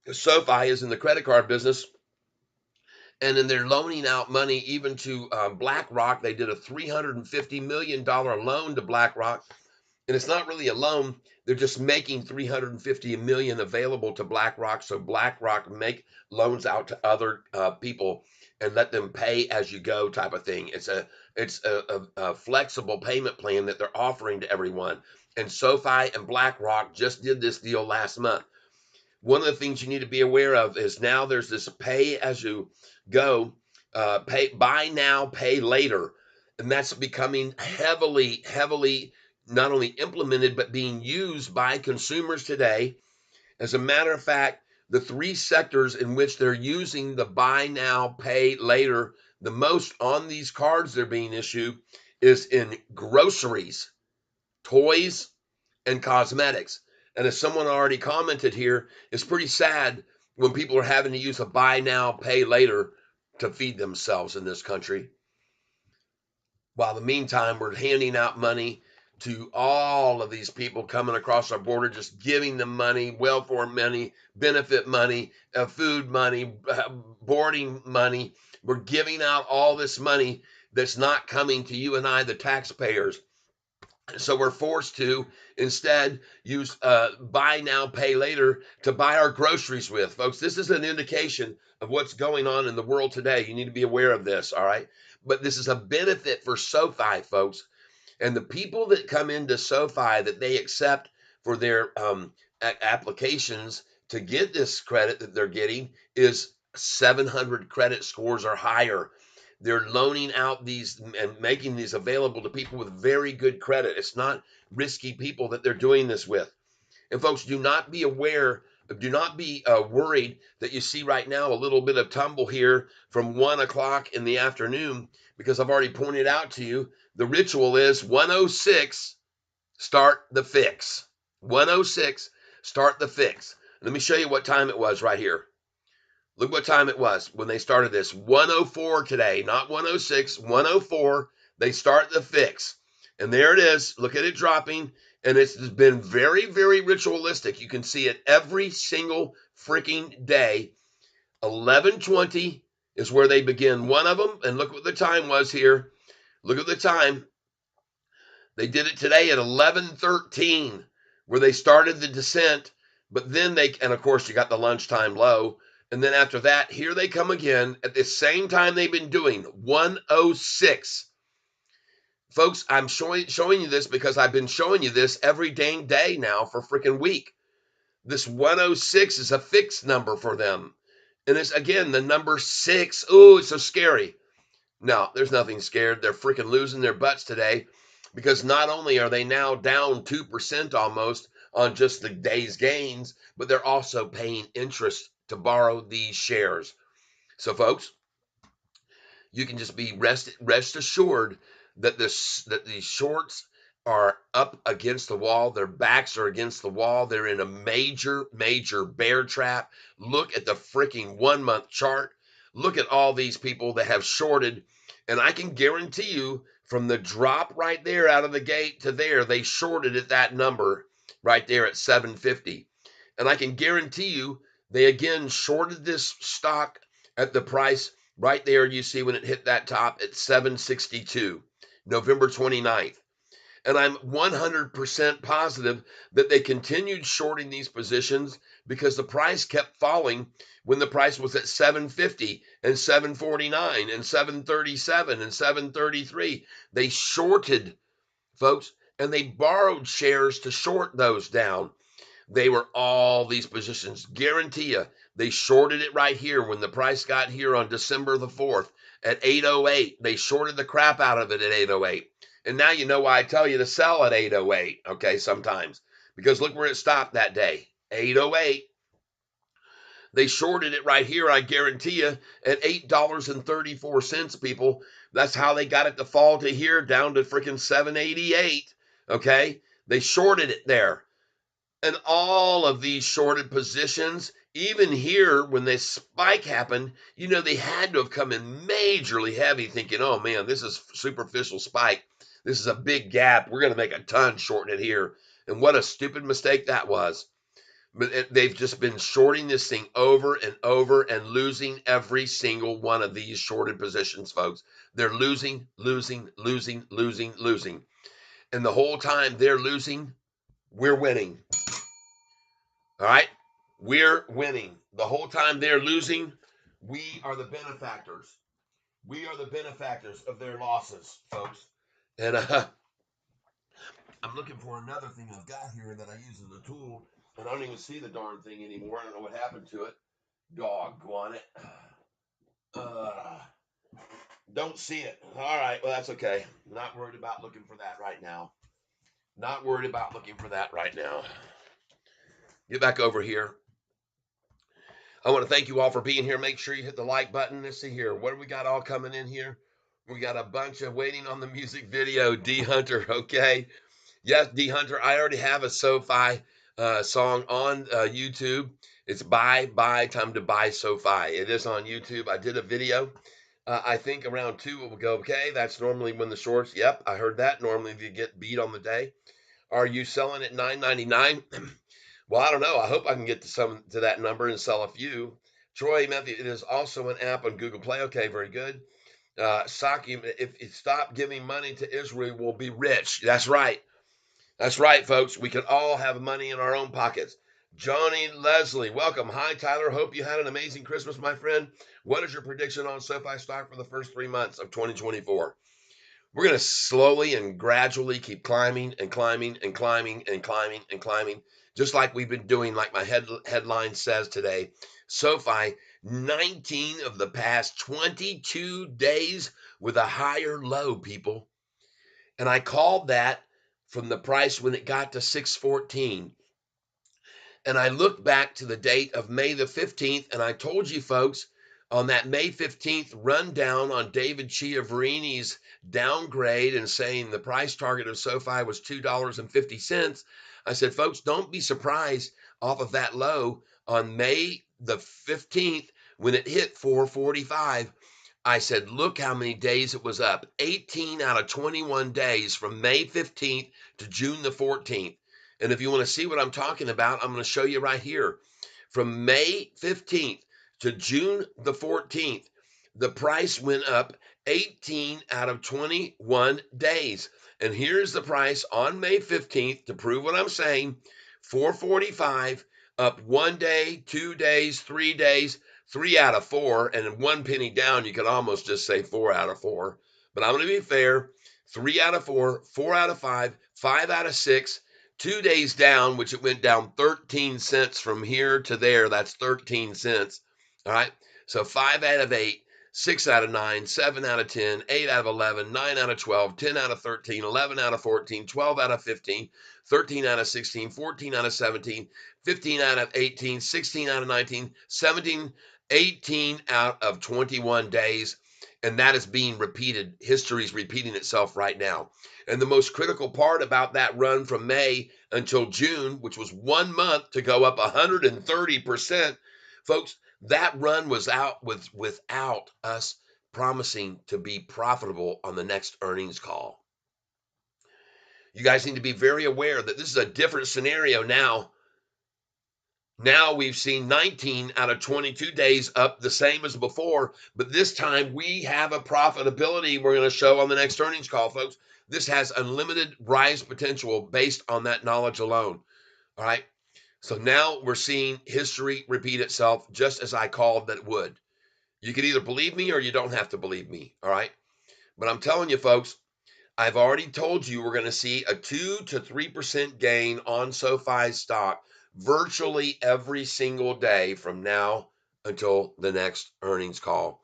SoFi is in the credit card business, and then they're loaning out money even to BlackRock. They did a $350 million loan to BlackRock, and it's not really a loan. They're just making 350 million available to BlackRock, so BlackRock make loans out to other people and let them pay as you go type of thing. It's a flexible payment plan that they're offering to everyone. And SoFi and BlackRock just did this deal last month. One of the things you need to be aware of is now there's this pay as you go, pay buy now, pay later, and that's becoming heavily not only implemented but being used by consumers today. As a matter of fact, the three sectors in which they're using the buy now, pay later the most on these cards they're being issued is in groceries, toys, and cosmetics. And as someone already commented here, it's pretty sad when people are having to use a buy now, pay later to feed themselves in this country. While in the meantime, we're handing out money to all of these people coming across our border, just giving them money, welfare money, benefit money, food money, boarding money. We're giving out all this money that's not coming to you and I, the taxpayers. So we're forced to instead use buy now, pay later to buy our groceries with. Folks, this is an indication of what's going on in the world today. You need to be aware of this, all right? But this is a benefit for SoFi, folks. And the people that come into SoFi that they accept for their applications to get this credit that they're getting is 700 credit scores or higher. They're loaning out these and making these available to people with very good credit. It's not risky people that they're doing this with. And folks, do not be worried that you see right now a little bit of tumble here from 1 o'clock in the afternoon, because I've already pointed out to you the ritual is 106, start the fix. 106, start the fix. Let me show you what time it was right here. Look what time it was when they started this. 104 today, not 106, 104. They start the fix. And there it is. Look at it dropping. And it's been very, very ritualistic. You can see it every single freaking day. 11:20 is where they begin one of them. And look what the time was here. Look at the time. They did it today at 11:13, where they started the descent But then and of course, you got the lunchtime low. And then after that, here they come again at the same time they've been doing 106. Folks, I'm showing you this because I've been showing you this every dang day now for freaking week. This 106 is a fixed number for them. And it's again the number 6. Ooh, it's so scary. No, there's nothing scared. They're freaking losing their butts today because not only are they now down 2% almost on just the day's gains, but they're also paying interest to borrow these shares. So, folks, you can just be rest assured that these shorts are up against the wall. Their backs are against the wall. They're in a major bear trap. Look at the freaking 1 month chart. Look at all these people that have shorted, and I can guarantee you from the drop right there out of the gate to there, they shorted at that number right there at 750. And I can guarantee you they again shorted this stock at the price right there. You see when it hit that top at 762, November 29th. And I'm 100% positive that they continued shorting these positions because the price kept falling when the price was at 750 and 749 and 737 and 733. They shorted, folks, and they borrowed shares to short those down. They were all these positions. Guarantee you, they shorted it right here when the price got here on December the 4th at 808. They shorted the crap out of it at 808. And now you know why I tell you to sell at 808, okay, sometimes. Because look where it stopped that day, 808. They shorted it right here, I guarantee you, at $8.34, people. That's how they got it to fall to here down to freaking 788, okay? They shorted it there. And all of these shorted positions, even here when this spike happened, they had to have come in majorly heavy thinking, oh man, this is superficial spike. This is a big gap. We're going to make a ton shorting it here. And what a stupid mistake that was. But they've just been shorting this thing over and over and losing every single one of these shorted positions, folks. They're losing. And the whole time they're losing, we're winning. All right? We're winning. The whole time they're losing, we are the benefactors. We are the benefactors of their losses, folks. And I'm looking for another thing I've got here that I use as a tool. I don't even see the darn thing anymore. I don't know what happened to it. Doggone it. Don't see it. All right. Well, that's okay. Not worried about looking for that right now. Not worried about looking for that right now. Get back over here. I want to thank you all for being here. Make sure you hit the like button. Let's see here. What do we got all coming in here? We got a bunch of waiting on the music video. D Hunter, okay. Yes, D Hunter, I already have a Sofi song on YouTube. It's Buy, Time to Buy Sofi. It is on YouTube. I did a video. I think around 2 it will go, okay, that's normally when the shorts, yep, I heard that. Normally if you get beat on the day. Are you selling at $9.99? Well, I don't know. I hope I can get to that number and sell a few. Troy Matthew, it is also an app on Google Play. Okay, very good. Saki, if you stop giving money to Israel, we'll be rich. That's right. That's right, folks. We can all have money in our own pockets. Johnny Leslie, welcome. Hi, Tyler. Hope you had an amazing Christmas, my friend. What is your prediction on SoFi stock for the first 3 months of 2024? We're going to slowly and gradually keep climbing and climbing and climbing and climbing and climbing, just like we've been doing, like my headline says today. SoFi, 19 of the past 22 days with a higher low, people. And I called that from the price when it got to 614. And I looked back to the date of May the 15th, and I told you folks on that May 15th rundown on David Chiavarini's downgrade and saying the price target of SoFi was $2.50. I said, folks, don't be surprised off of that low on May the 15th when it hit 445. I said, look how many days it was up. 18 out of 21 days from May 15th to June the 14th. And if you want to see what I'm talking about, I'm going to show you right here. From May 15th to June the 14th, the price went up 18 out of 21 days. And here's the price on May 15th to prove what I'm saying, 445 up 1 day, 2 days, 3 days, 3 out of 4, and 1 penny down. You could almost just say 4 out of 4. But I'm going to be fair. 3 out of 4, 4 out of 5, 5 out of 6, 2 days down, which it went down 13 cents from here to there. That's 13 cents. All right. So 5 out of 8, 6 out of 9, 7 out of 10, 8 out of 11, 9 out of 12, 10 out of 13, 11 out of 14, 12 out of 15, 13 out of 16, 14 out of 17, 15 out of 18, 16 out of 19, 17, 18 out of 21 days. And that is being repeated. History is repeating itself right now. And the most critical part about that run from May until June, which was 1 month to go up 130%, folks, that run was out without us promising to be profitable on the next earnings call. You guys need to be very aware that this is a different scenario now. Now we've seen 19 out of 22 days up the same as before, but this time we have a profitability we're going to show on the next earnings call, folks. This has unlimited rise potential based on that knowledge alone. All right. So now we're seeing history repeat itself just as I called that it would. You can either believe me or you don't have to believe me. All right. But I'm telling you, folks, I've already told you we're going to see a 2 to 3% gain on SoFi stock virtually every single day from now until the next earnings call.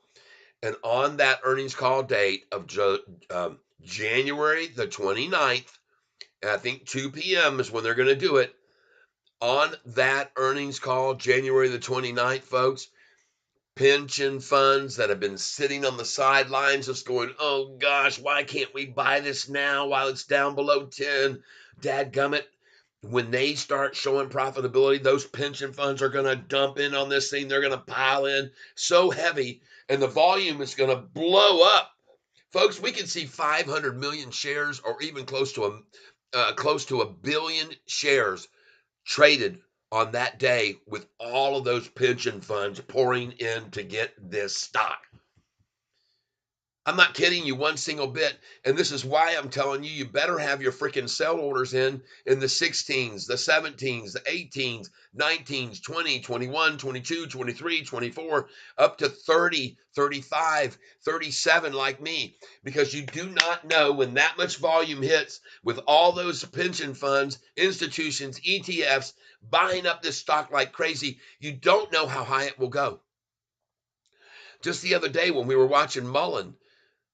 And on that earnings call date of January the 29th, and I think 2 p.m. is when they're going to do it. On that earnings call, January the 29th, folks, pension funds that have been sitting on the sidelines just going, oh gosh, why can't we buy this now while it's down below 10? Dadgummit. When they start showing profitability, those pension funds are going to dump in on this thing. They're going to pile in so heavy, and the volume is going to blow up. Folks, we can see 500 million shares or even close to a billion shares traded on that day with all of those pension funds pouring in to get this stock. I'm not kidding you one single bit. And this is why I'm telling you, you better have your freaking sell orders in the 16s, the 17s, the 18s, 19s, 20, 21, 22, 23, 24, up to 30, 35, 37 like me. Because you do not know when that much volume hits with all those pension funds, institutions, ETFs buying up this stock like crazy, you don't know how high it will go. Just the other day when we were watching Mullen,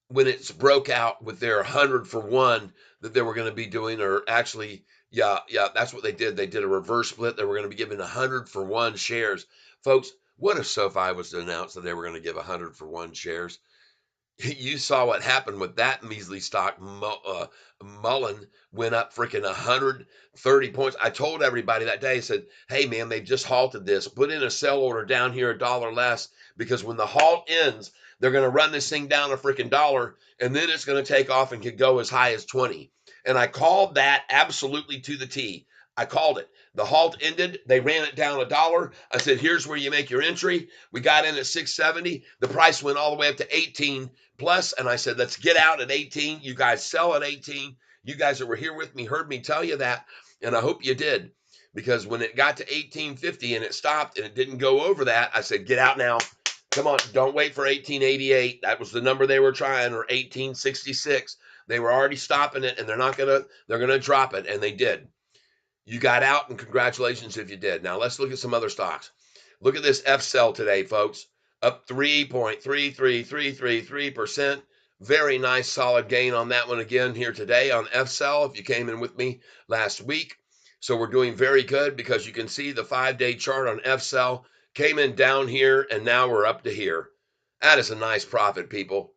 when it's broke out with their 100 for one that they were going to be doing, or actually, yeah, that's what they did. They did a reverse split. They were going to be giving 100 for one shares. Folks, what if SoFi was to announce that they were going to give 100 for one shares? You saw what happened with that measly stock. Mullen went up freaking 130 points. I told everybody that day, I said, hey, man, they just halted this. Put in a sell order down here, $1 less, because when the halt ends, they're going to run this thing down a freaking dollar, and then it's going to take off and could go as high as 20. And I called that absolutely to the T. I called it. The halt ended. They ran it down $1. I said, here's where you make your entry. We got in at 670. The price went all the way up to 18 plus. And I said, let's get out at 18. You guys sell at 18. You guys that were here with me heard me tell you that. And I hope you did. Because when it got to 1850 and it stopped and it didn't go over that, I said, get out now. Come on, don't wait for 1888. That was the number they were trying, or 1866. They were already stopping it, and they're gonna drop it, and they did. You got out, and congratulations if you did. Now let's look at some other stocks. Look at this F cell today, folks. Up 3.33333%. Very nice solid gain on that one again here today on F cell if you came in with me last week. So we're doing very good because you can see the 5-day chart on F cell came in down here and now we're up to here. That is a nice profit, people.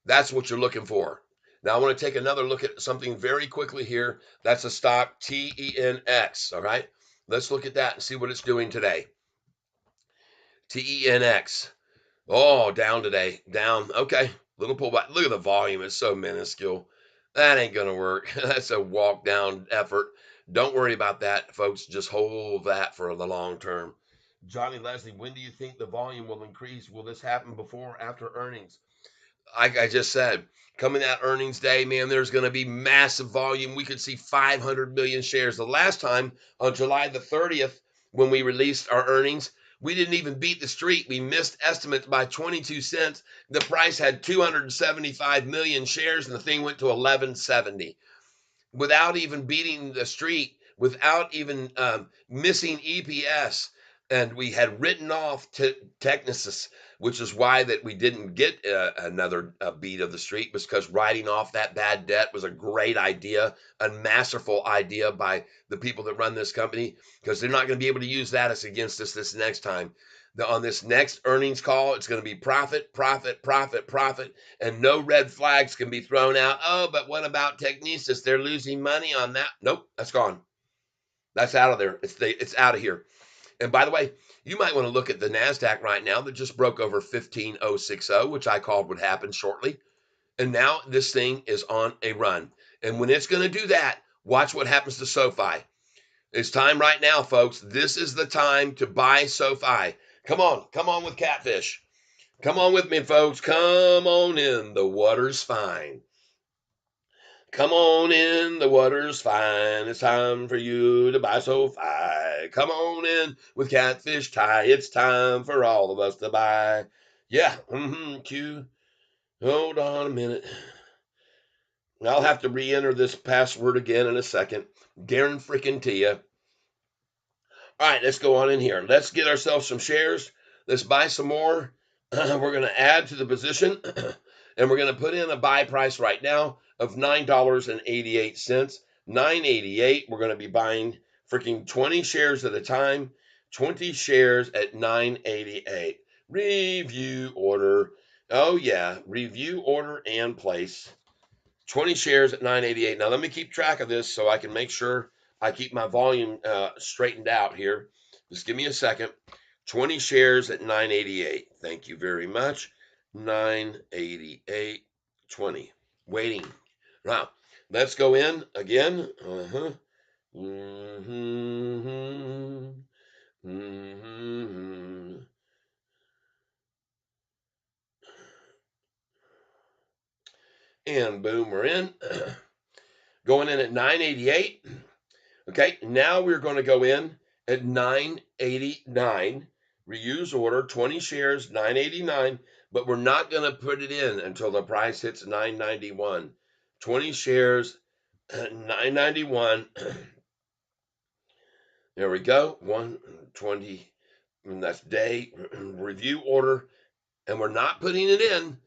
That's what you're looking for. Now I want to take another look at something very quickly here. That's a stock TENX. All right. Let's look at that and see what it's doing today. TENX. Oh, down today. Down. Okay. Little pullback. Look at the volume. It's so minuscule. That ain't going to work. That's a walk down effort. Don't worry about that, folks. Just hold that for the long term. Johnny Leslie, when do you think the volume will increase? Will this happen before or after earnings? Like I just said, coming that earnings day, man, there's going to be massive volume. We could see 500 million shares. The last time on July the 30th, when we released our earnings. We didn't even beat the street. We missed estimates by 22 cents. The price had 275 million shares and the thing went to 1170 without even beating the street, without even missing EPS. And we had written off Technisys, which is why that we didn't get another beat of the street, was because writing off that bad debt was a great idea, a masterful idea by the people that run this company, because they're not going to be able to use that as against us this next time. On this next earnings call, it's going to be profit, profit, profit, profit, and no red flags can be thrown out. Oh, but what about Technisys? They're losing money on that. Nope, that's gone. That's out of there. It's out of here. And by the way, you might want to look at the NASDAQ right now that just broke over 15,060, which I called would happen shortly. And now this thing is on a run. And when it's going to do that, watch what happens to Sofi. It's time right now, folks. This is the time to buy Sofi. Come on with Catfish. Come on with me, folks. Come on in. The water's fine. Come on in, the water's fine. It's time for you to buy Sofi. Come on in with Catfish Tie. It's time for all of us to buy. Yeah, Q. Hold on a minute. I'll have to re-enter this password again in a second. Darren freaking Tia. All right, let's go on in here. Let's get ourselves some shares. Let's buy some more. We're going to add to the position, and we're going to put in a buy price right now of $9.88. $9.88. We're going to be buying freaking 20 shares at a time. 20 shares at $9.88. Review order. Oh yeah, review order and place. 20 shares at $9.88. Now let me keep track of this so I can make sure I keep my volume straightened out here. Just give me a second. 20 shares at $9.88. Thank you very much. $9.88. 20. Waiting. Now, let's go in again. And boom, we're in. Going in at 988. Okay, now we're going to go in at 989. Reuse order, 20 shares, 989, but we're not going to put it in until the price hits 991. 20 shares, 991. There we go. 120, and that's day review order, and we're not putting it in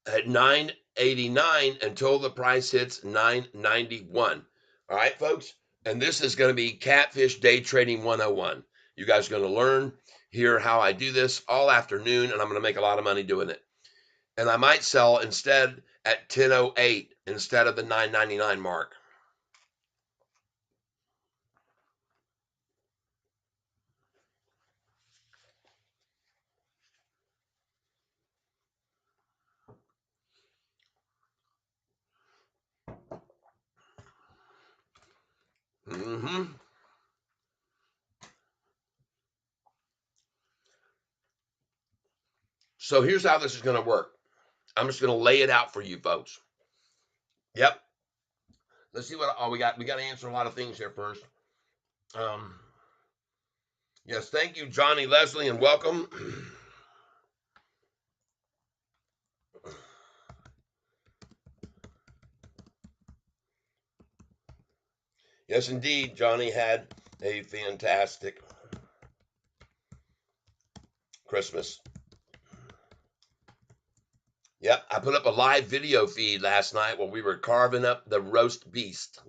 at 989 until the price hits 991. All right, folks. And this is going to be Catfish Day Trading 101. You guys are going to learn, hear how I do this all afternoon, and I'm going to make a lot of money doing it. And I might sell instead at 10:08 instead of the 9.99 mark. So here's how this is going to work. I'm just going to lay it out for you folks. Yep. Let's see what we got. We got to answer a lot of things here first. Yes, thank you, Johnny Leslie, and welcome. Yes, indeed, Johnny had a fantastic Christmas. Yep, I put up a live video feed last night while we were carving up the roast beast.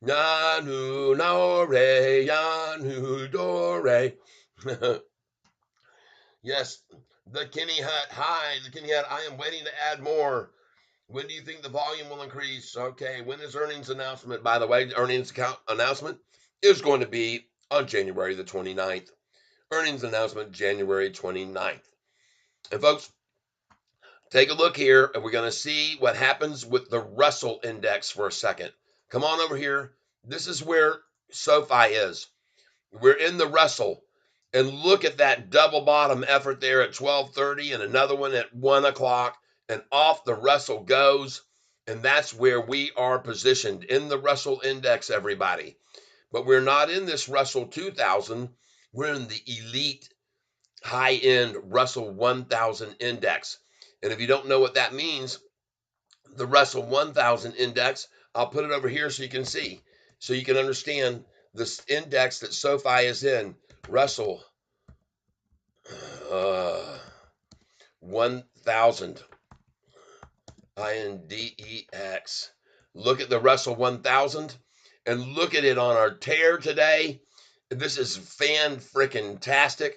Yanu no re, Yanu do re. Yes, the Kenny Hut. Hi, the Kenny Hut. I am waiting to add more. When do you think the volume will increase? Okay, when is earnings announcement? By the way, the earnings announcement is going to be on January the 29th. Earnings announcement January 29th. And folks, take a look here, and we're going to see what happens with the Russell index for a second. Come on over here. This is where Sofi is. We're in the Russell. And look at that double bottom effort there at 12:30 and another one at 1 o'clock. And off the Russell goes. And that's where we are positioned in the Russell index, everybody. But we're not in this Russell 2000. We're in the elite high-end Russell 1000 index. And if you don't know what that means, the Russell 1000 index, I'll put it over here so you can see, so you can understand this index that Sofi is in. Russell 1000 INDEX. Look at the Russell 1000 and look at it on our tear today. This is fan-frickin-tastic.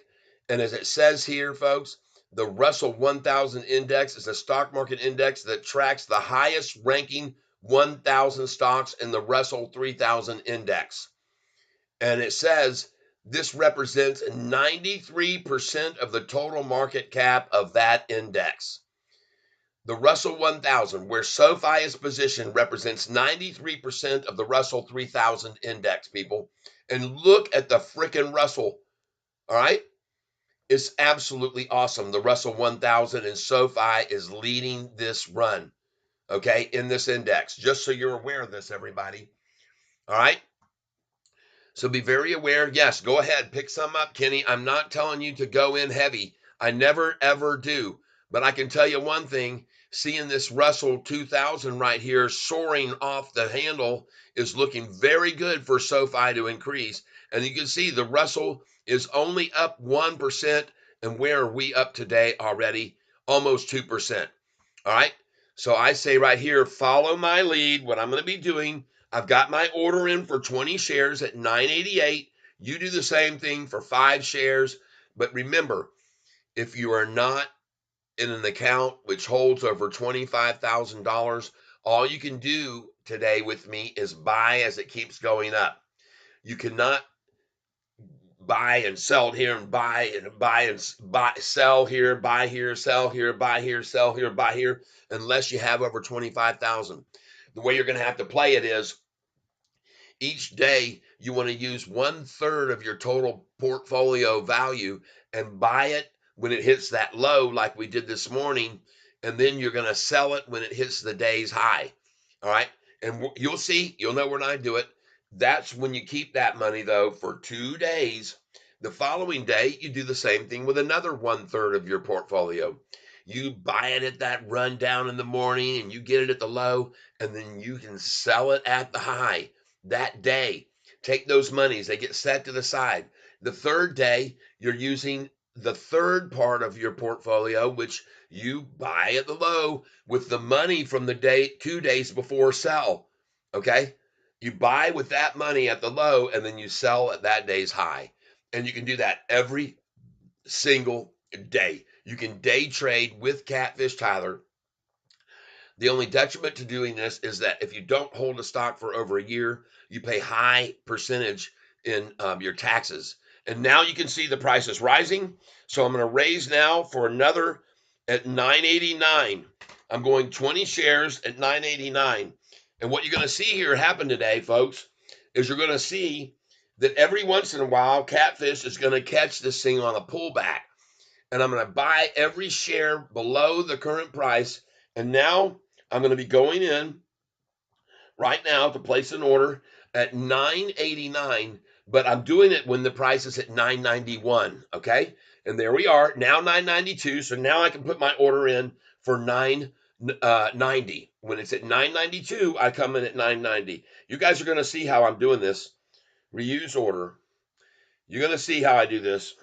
And as it says here, folks, the Russell 1000 index is a stock market index that tracks the highest ranking 1,000 stocks in the Russell 3000 index. And it says this represents 93% of the total market cap of that index. The Russell 1000, where SoFi is positioned, represents 93% of the Russell 3000 index, people. And look at the frickin' Russell, all right? It's absolutely awesome. The Russell 1000 and SoFi is leading this run, okay, in this index. Just so you're aware of this, everybody, all right? So be very aware. Yes, go ahead, pick some up, Kenny. I'm not telling you to go in heavy. I never, ever do. But I can tell you one thing, seeing this Russell 2000 right here soaring off the handle is looking very good for SoFi to increase. And you can see the Russell is only up 1%. And where are we up today already? Almost 2%. All right. So I say right here, follow my lead. What I'm going to be doing, I've got my order in for 20 shares at 988. You do the same thing for 5 shares. But remember, if you are not in an account which holds over $25,000, all you can do today with me is buy as it keeps going up. You cannot buy and sell here and buy sell here, buy here, sell here, buy here, sell here, buy here, unless you have over 25,000. The way you're going to have to play it is each day you want to use 1/3 of your total portfolio value and buy it when it hits that low, like we did this morning, and then you're going to sell it when it hits the day's high. All right. And you'll know when I do it. That's when you keep that money, though, for 2 days. The following day, you do the same thing with another 1/3 of your portfolio. You buy it at that rundown in the morning and you get it at the low, and then you can sell it at the high that day. Take those monies, they get set to the side. The third day, you're using the third part of your portfolio, which you buy at the low with the money from the day 2 days before sell. Okay. You buy with that money at the low and then you sell at that day's high. And you can do that every single day. You can day trade with Catfish Tyler. The only detriment to doing this is that if you don't hold a stock for over a year, you pay high percentage in your taxes. And now you can see the price is rising. So I'm going to raise now for another at 989. I'm going 20 shares at 989. And what you're going to see here happen today, folks, is you're going to see that every once in a while, Catfish is going to catch this thing on a pullback. And I'm going to buy every share below the current price. And now I'm going to be going in right now to place an order at 989, but I'm doing it when the price is at 991. Okay. And there we are now 992. So now I can put my order in for 990. When it's at 992, I come in at 990. You guys are going to see how I'm doing this. Reuse order. You're going to see how I do this.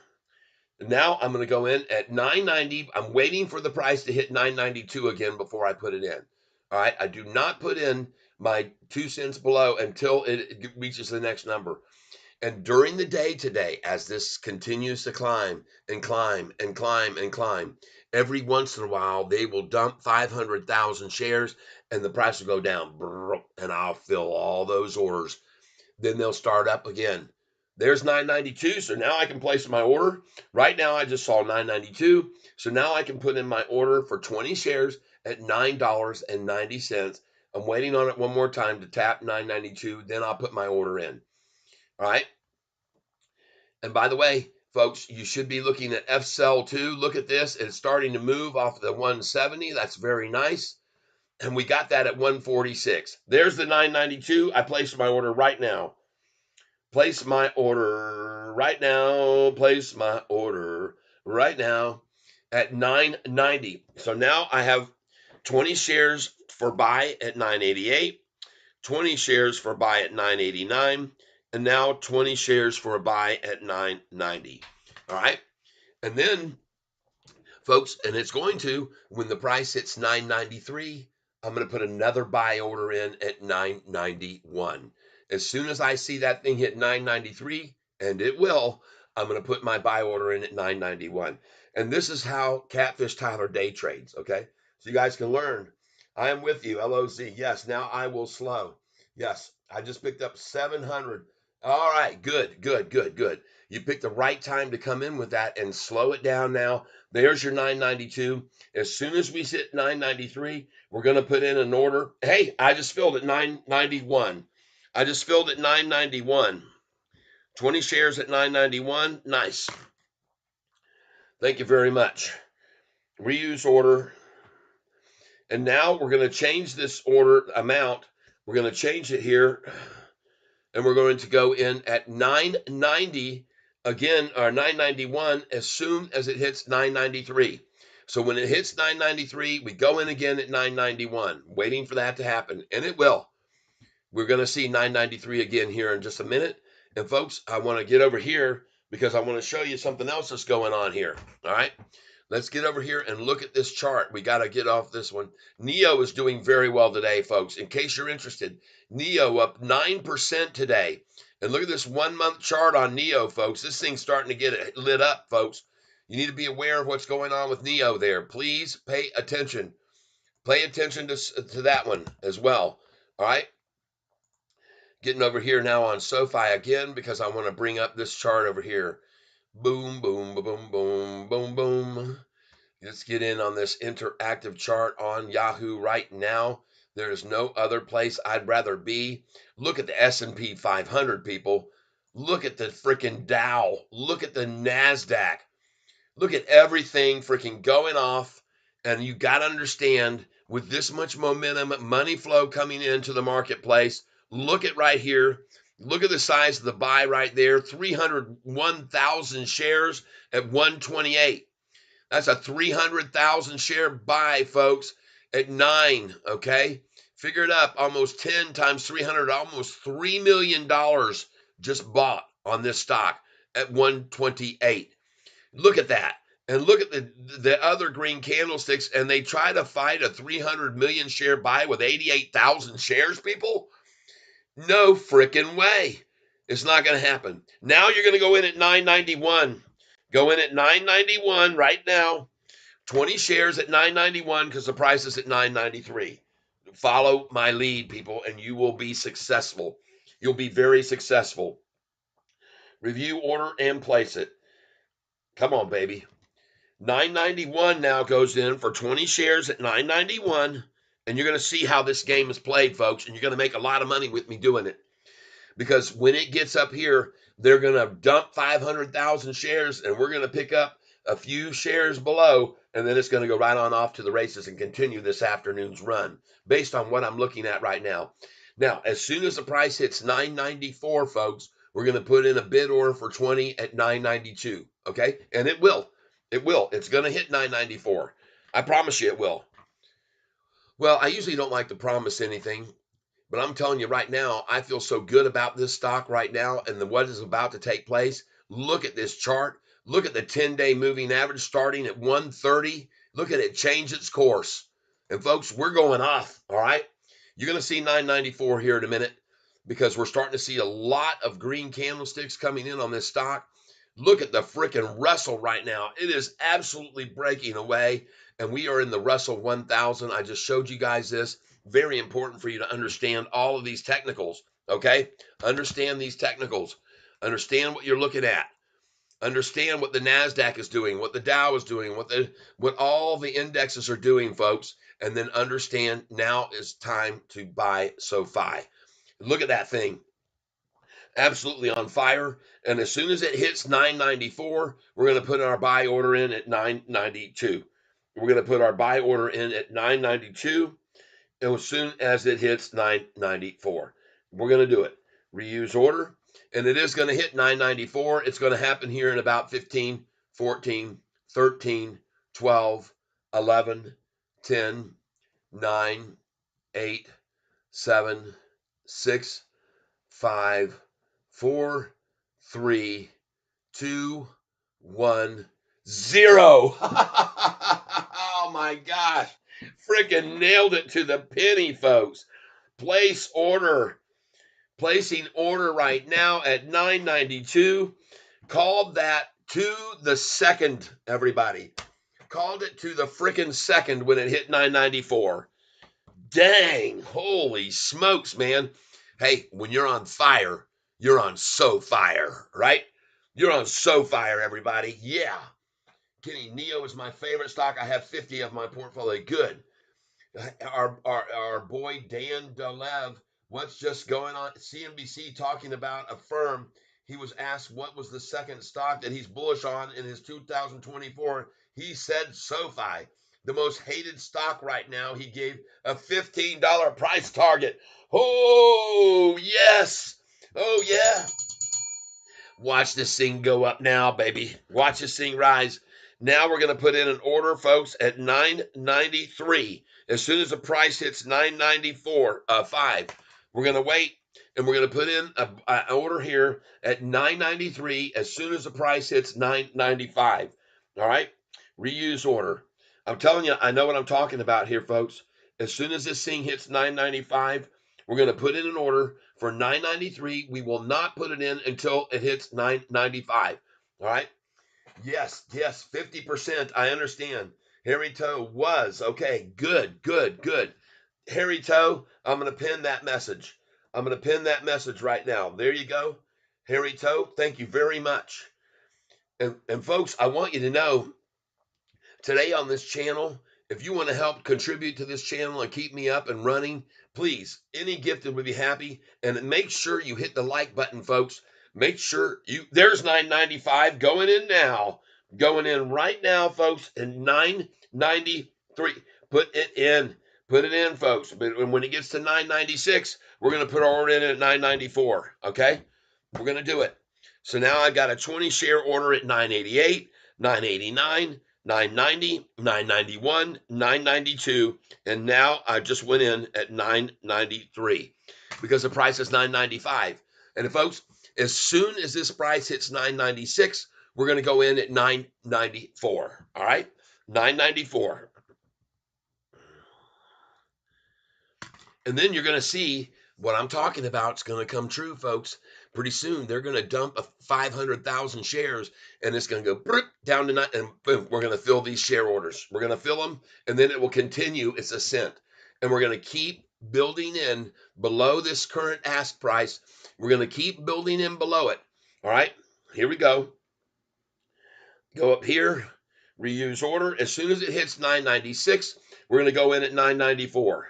Now I'm going to go in at 990. I'm waiting for the price to hit 992 again before I put it in. All right. I do not put in my 2 cents below until it reaches the next number. And during the day today, as this continues to climb and climb and climb and climb, every once in a while, they will dump 500,000 shares and the price will go down. And I'll fill all those orders. Then they'll start up again. There's 992. So now I can place my order. Right now, I just saw 992. So now I can put in my order for 20 shares at $9.90. I'm waiting on it one more time to tap 992. Then I'll put my order in. All right. And by the way, folks, you should be looking at FCell too. Look at this. It's starting to move off the 170. That's very nice. And we got that at 146. There's the 992. I placed my order right now. Place my order right now. Place my order right now at 990. So now I have 20 shares for buy at 988, 20 shares for buy at 989, and now 20 shares for a buy at 990. All right. And then, folks, and it's going to, when the price hits 993, I'm going to put another buy order in at 991. As soon as I see that thing hit 993, and it will, I'm going to put my buy order in at 991. And this is how Catfish Tyler day trades, okay? So you guys can learn. I am with you, LOZ. Yes, now I will slow. Yes, I just picked up 700. All right, good, good, good, good. You picked the right time to come in with that and slow it down now. There's your 992. As soon as we hit 993, we're going to put in an order. Hey, I just filled at 991. I just filled at 991. 20 shares at 991. Nice. Thank you very much. Reuse order. And now we're going to change this order amount. We're going to change it here. And we're going to go in at 990 again, or 991, as soon as it hits 993. So when it hits 993, we go in again at 991, waiting for that to happen, and it will. We're going to see 993 again here in just a minute. And folks, I want to get over here because I want to show you something else that's going on here. All right. Let's get over here and look at this chart. We got to get off this one. NEO is doing very well today, folks. In case you're interested, NEO up 9% today. And look at this 1 month chart on NEO, folks. This thing's starting to get lit up, folks. You need to be aware of what's going on with NEO there. Please pay attention. Pay attention to that one as well. All right. Getting over here now on Sofi again because I want to bring up this chart over here. Boom, boom, boom, boom, boom, boom. Let's get in on this interactive chart on Yahoo right now. There's no other place I'd rather be. Look at the S&P 500, people. Look at the freaking Dow. Look at the NASDAQ. Look at everything freaking going off. And you got to understand, with this much momentum, money flow coming into the marketplace, look at right here. Look at the size of the buy right there, 301,000 shares at 128. That's a 300,000 share buy, folks, at 9, okay? Figure it up, almost 10 times 300, almost $3 million just bought on this stock at 128. Look at that. And look at the other green candlesticks, and they try to fight a 300 million share buy with 88,000 shares, people? No freaking way. It's not going to happen. Now you're going to go in at 991. Go in at 991 right now. 20 shares at 991 because the price is at 993. Follow my lead, people, and you will be successful. You'll be very successful. Review, order, and place it. Come on, baby. 991 now goes in for 20 shares at 991, and you're going to see how this game is played, folks, and you're going to make a lot of money with me doing it. Because when it gets up here, they're going to dump 500,000 shares, and we're going to pick up a few shares below, and then it's going to go right on off to the races and continue this afternoon's run based on what I'm looking at right now. Now, as soon as the price hits 994, folks, we're going to put in a bid order for 20 at 992, okay? And it will. It will. It's going to hit 994. I promise you it will. Well, I usually don't like to promise anything, but I'm telling you right now, I feel so good about this stock right now and what is about to take place. Look at this chart. Look at the 10-day moving average starting at 130. Look at it change its course. And folks, we're going off, all right? You're going to see 994 here in a minute because we're starting to see a lot of green candlesticks coming in on this stock. Look at the freaking Russell right now. It is absolutely breaking away, and we are in the Russell 1000. I just showed you guys this. Very important for you to understand all of these technicals, okay? Understand these technicals. Understand what you're looking at. Understand what the NASDAQ is doing, what the Dow is doing, what all the indexes are doing, folks. And then understand now is time to buy Sofi. Look at that thing. Absolutely on fire. And as soon as it hits 994, we're going to put our buy order in at 992. We're going to put our buy order in at 992. And as soon as it hits 994, we're going to do it. Reuse order. And it is going to hit 994. It's going to happen here in about 15, 14, 13, 12, 11, 10, 9, 8, 7, 6, 5, 4, 3, 2, 1, 0. Oh my gosh. Freaking nailed it to the penny, folks. Place order. Placing order right now at 992. Called that to the second, everybody. Called it to the freaking second when it hit 994. Dang, holy smokes, man. Hey, when you're on fire, you're on so fire, right? You're on so fire, everybody. Yeah. Kidding. NEO is my favorite stock. I have 50 of my portfolio. Good. Our boy Dan Dolev, what's just going on? CNBC talking about a firm. He was asked what was the second stock that he's bullish on in his 2024. He said SoFi, the most hated stock right now. He gave a $15 price target. Oh, yes. Oh, yeah. Watch this thing go up now, baby. Watch this thing rise. Now we're going to put in an order, folks, at 993. As soon as the price hits 994, 5, we're going to wait and we're going to put in an order here at 993 as soon as the price hits 995. All right? Reuse order. I'm telling you, I know what I'm talking about here, folks. As soon as this thing hits 995, we're going to put in an order for 993. We will not put it in until it hits 995. All right? Yes, 50%. I understand. Harry Toe was. Okay, good. Harry Toe, I'm going to pin that message. I'm going to pin that message right now. There you go. Harry Toe, thank you very much. And folks, I want you to know today on this channel, if you want to help contribute to this channel and keep me up and running, please, any gift would be happy. And make sure you hit the like button, folks. Make sure there's 995 going in now. Going in right now, folks, and 993. Put it in. Put it in, folks. But when it gets to 996, we're going to put our order in at 994. Okay? We're going to do it. So now I got a 20 share order at 988, 989, 990, 991, 992, and now I just went in at 993 because the price is 995. And folks, as soon as this price hits 996, we're going to go in at 994. All right? 994. And then you're going to see what I'm talking about is going to come true, folks. Pretty soon, they're going to dump 500,000 shares, and it's going to go down to 9, and boom, we're going to fill these share orders. We're going to fill them, and then it will continue its ascent. And we're going to keep building in below this current ask price. We're going to keep building in below it. All right, here we go. Go up here, reuse order. As soon as it hits 996, we're going to go in at 994.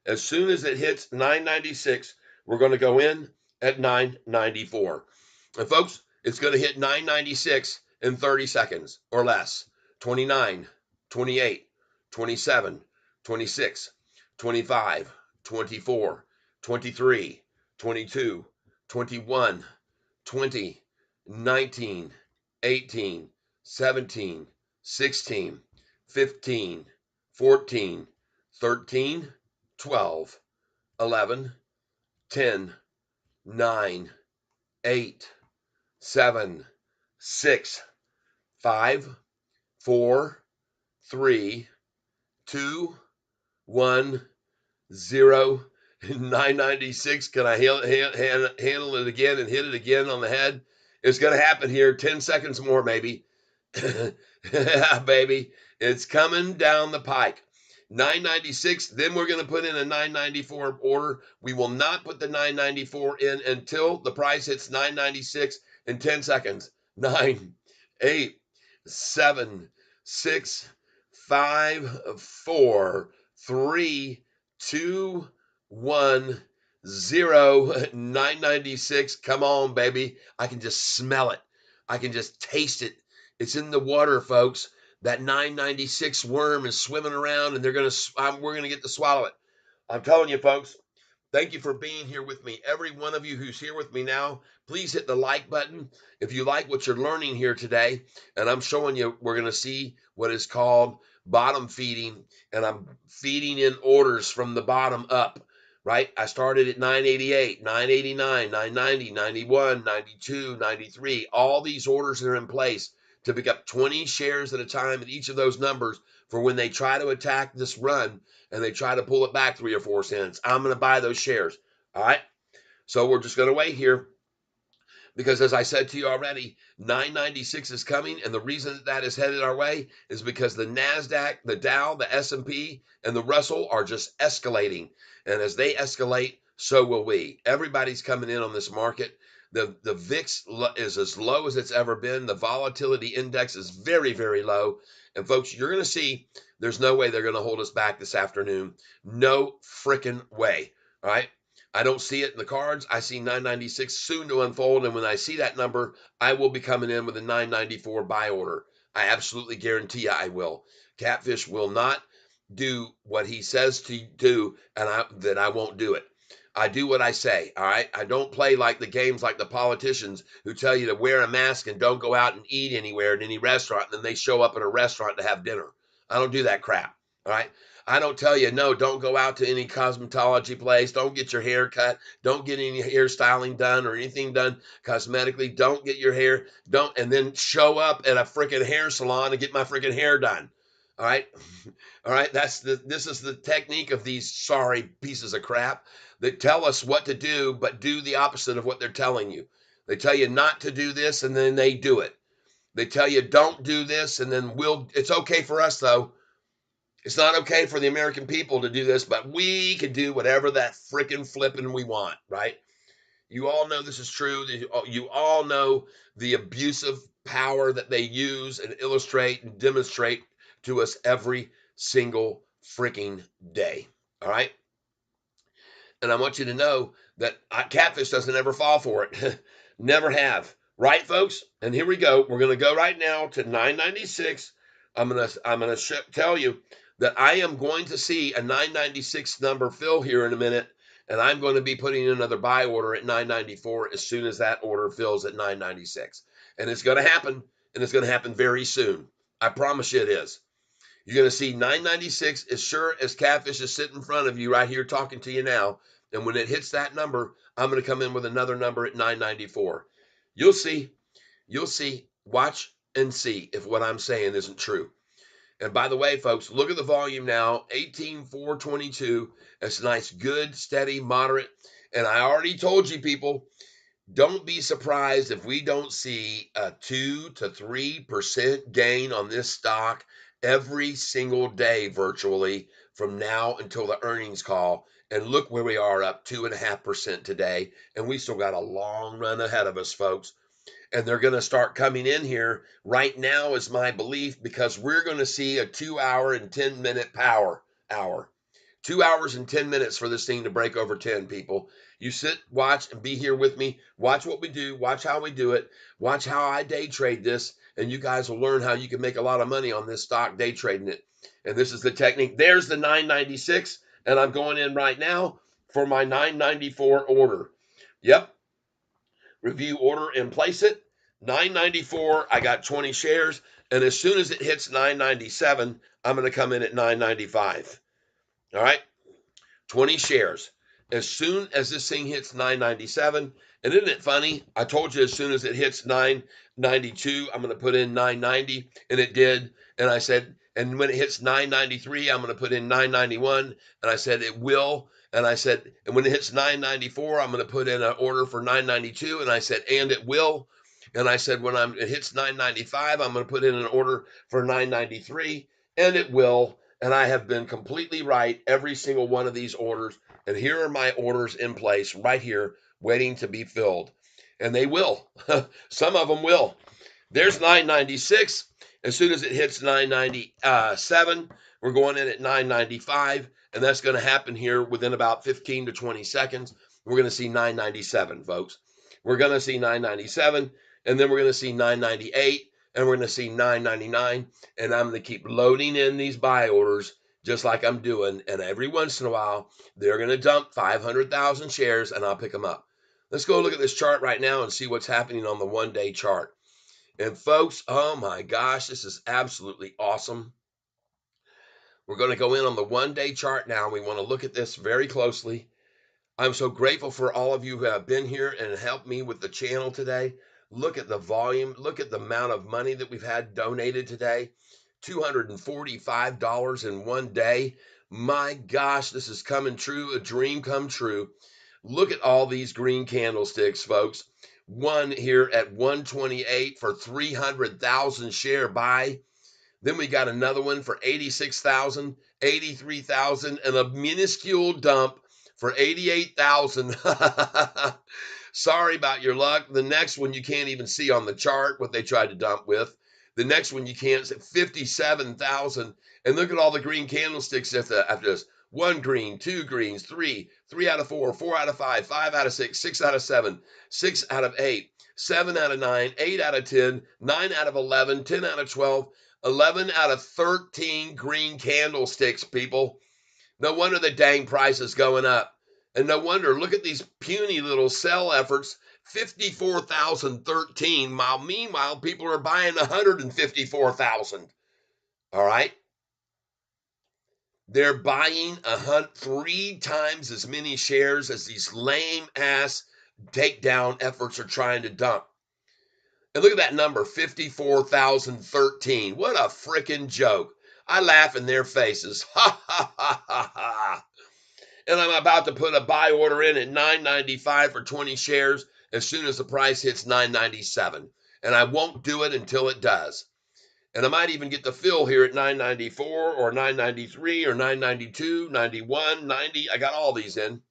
As soon as it hits 996, we're going to go in at 994. And folks, it's going to hit 996 in 30 seconds or less. 29, 28, 27, 26, 25, 24, 23, 22, 21, 20, 19, 18, 17, 16, 15, 14, 13, 12, 11, 10, 9, 8, 7, 6, 5, 4, 3, 2, 1, 0, 996. Can I handle it again and hit it again on the head? It's going to happen here. 10 seconds more, maybe. Yeah, baby. It's coming down the pike. 996, then we're going to put in a 994 order. We will not put the 994 in until the price hits 996 in 10 seconds. 9, 8, 7, 6, 5, 4, 3, 2, 1, 0, 996. Come on, baby. I can just smell it. I can just taste it. It's in the water, folks. That 996 worm is swimming around, and we're going to get to swallow it. I'm telling you, folks, Thank you for being here with me. Every one of you who's here with me now, please hit the like button if you like what you're learning here today. And I'm showing you, we're going to see what is called bottom feeding, and I'm feeding in orders from the bottom up, right? I started at 988, 989, 990, 91, 92, 93. All these orders are in place to pick up 20 shares at a time at each of those numbers for when they try to attack this run and they try to pull it back 3 or 4 cents. I'm going to buy those shares. All right. So we're just going to wait here because, as I said to you already, 996 is coming, and the reason that is headed our way is because the Nasdaq, the Dow, the S&P, and the Russell are just escalating, and as they escalate, so will we. Everybody's coming in on this market. The VIX is as low as it's ever been. The volatility index is very, very low. And folks, you're going to see there's no way they're going to hold us back this afternoon. No freaking way. All right. I don't see it in the cards. I see 996 soon to unfold. And when I see that number, I will be coming in with a 994 buy order. I absolutely guarantee you I will. Catfish will not do what he says to do, and I won't do it. I do what I say, all right? I don't play like the games like the politicians who tell you to wear a mask and don't go out and eat anywhere at any restaurant, and then they show up at a restaurant to have dinner. I don't do that crap, all right? I don't tell you, no, don't go out to any cosmetology place. Don't get your hair cut. Don't get any hairstyling done or anything done cosmetically. Don't get your hair, and then show up at a freaking hair salon and get my freaking hair done. All right. All right. This is the technique of these sorry pieces of crap that tell us what to do, but do the opposite of what they're telling you. They tell you not to do this, and then they do it. They tell you don't do this, and then it's okay for us though. It's not okay for the American people to do this, but we can do whatever that freaking flipping we want, right? You all know this is true. You all know the abusive power that they use and illustrate and demonstrate to us every single freaking day. All right. And I want you to know that Catfish doesn't ever fall for it. Never have. Right, folks? And here we go. We're going to go right now to 996. I'm going to tell you that I am going to see a 996 number fill here in a minute, and I'm going to be putting in another buy order at 994 as soon as that order fills at 996. And it's going to happen, and it's going to happen very soon. I promise you it is. You're going to see 996 as sure as Catfish is sitting in front of you right here talking to you now. And when it hits that number, I'm going to come in with another number at 994. You'll see. You'll see. Watch and see if what I'm saying isn't true. And by the way, folks, look at the volume now, 18,422. It's nice, good, steady, moderate. And I already told you, people, don't be surprised if we don't see a 2 to 3% gain on this stock every single day virtually from now until the earnings call. And look where we are, up 2.5% today. And we still got a long run ahead of us, folks. And they're going to start coming in here right now, is my belief, because we're going to see a 2 hour and 10-minute power hour. 2 hours and 10 minutes for this thing to break over 10, people. You sit, watch, and be here with me. Watch what we do. Watch how we do it. Watch how I day trade this, and you guys will learn how you can make a lot of money on this stock day trading it. And this is the technique. There's the 996, and I'm going in right now for my 994 order. Yep. Review order and place it. 994, I got 20 shares, and as soon as it hits 997, I'm going to come in at 995. All right, 20 shares. As soon as this thing hits 997, and isn't it funny? I told you as soon as it hits 992, I'm going to put in 990, and it did. And I said, and when it hits 993, I'm going to put in 991, and I said it will. And I said, and when it hits 994, I'm going to put in an order for 992, and I said, and it will. And I said, when it hits 995, I'm going to put in an order for 993, and it will. And I have been completely right every single one of these orders. And here are my orders in place right here, waiting to be filled. And they will. Some of them will. There's 996. As soon as it hits 997, we're going in at 995. And that's going to happen here within about 15 to 20 seconds. We're going to see 997, folks. We're going to see 997. And then we're going to see 998. And we're going to see 999, and I'm going to keep loading in these buy orders just like I'm doing. And every once in a while, they're going to dump 500,000 shares and I'll pick them up. Let's go look at this chart right now and see what's happening on the 1-day chart. And folks, oh my gosh, this is absolutely awesome. We're going to go in on the 1-day chart now. We want to look at this very closely. I'm so grateful for all of you who have been here and helped me with the channel today. Look at the volume. Look at the amount of money that we've had donated today. $245 in 1 day. My gosh, this is coming true. A dream come true. Look at all these green candlesticks, folks. One here at 128 for 300,000 share buy. Then we got another one for 86,000, 83,000, and a minuscule dump for 88,000. Sorry about your luck. The next one you can't even see on the chart what they tried to dump with. The next one you can't see 57,000. And look at all the green candlesticks after this. 1 green, 2 greens, 3 out of 4, 4 out of 5, 5 out of 6, 6 out of 7, 6 out of 8, 7 out of 9, 8 out of 10, 9 out of 11, 10 out of 12, 11 out of 13 green candlesticks, people. No wonder the dang price is going up. And no wonder, look at these puny little sell efforts, 54,013, while meanwhile people are buying 154,000. All right? They're buying 3 times as many shares as these lame ass takedown efforts are trying to dump. And look at that number, 54,013. What a freaking joke. I laugh in their faces. Ha ha ha ha ha. And I'm about to put a buy order in at $9.95 for 20 shares as soon as the price hits $9.97. And I won't do it until it does. And I might even get the fill here at $9.94 or $9.93 or $9.92, $91, $90. I got all these in.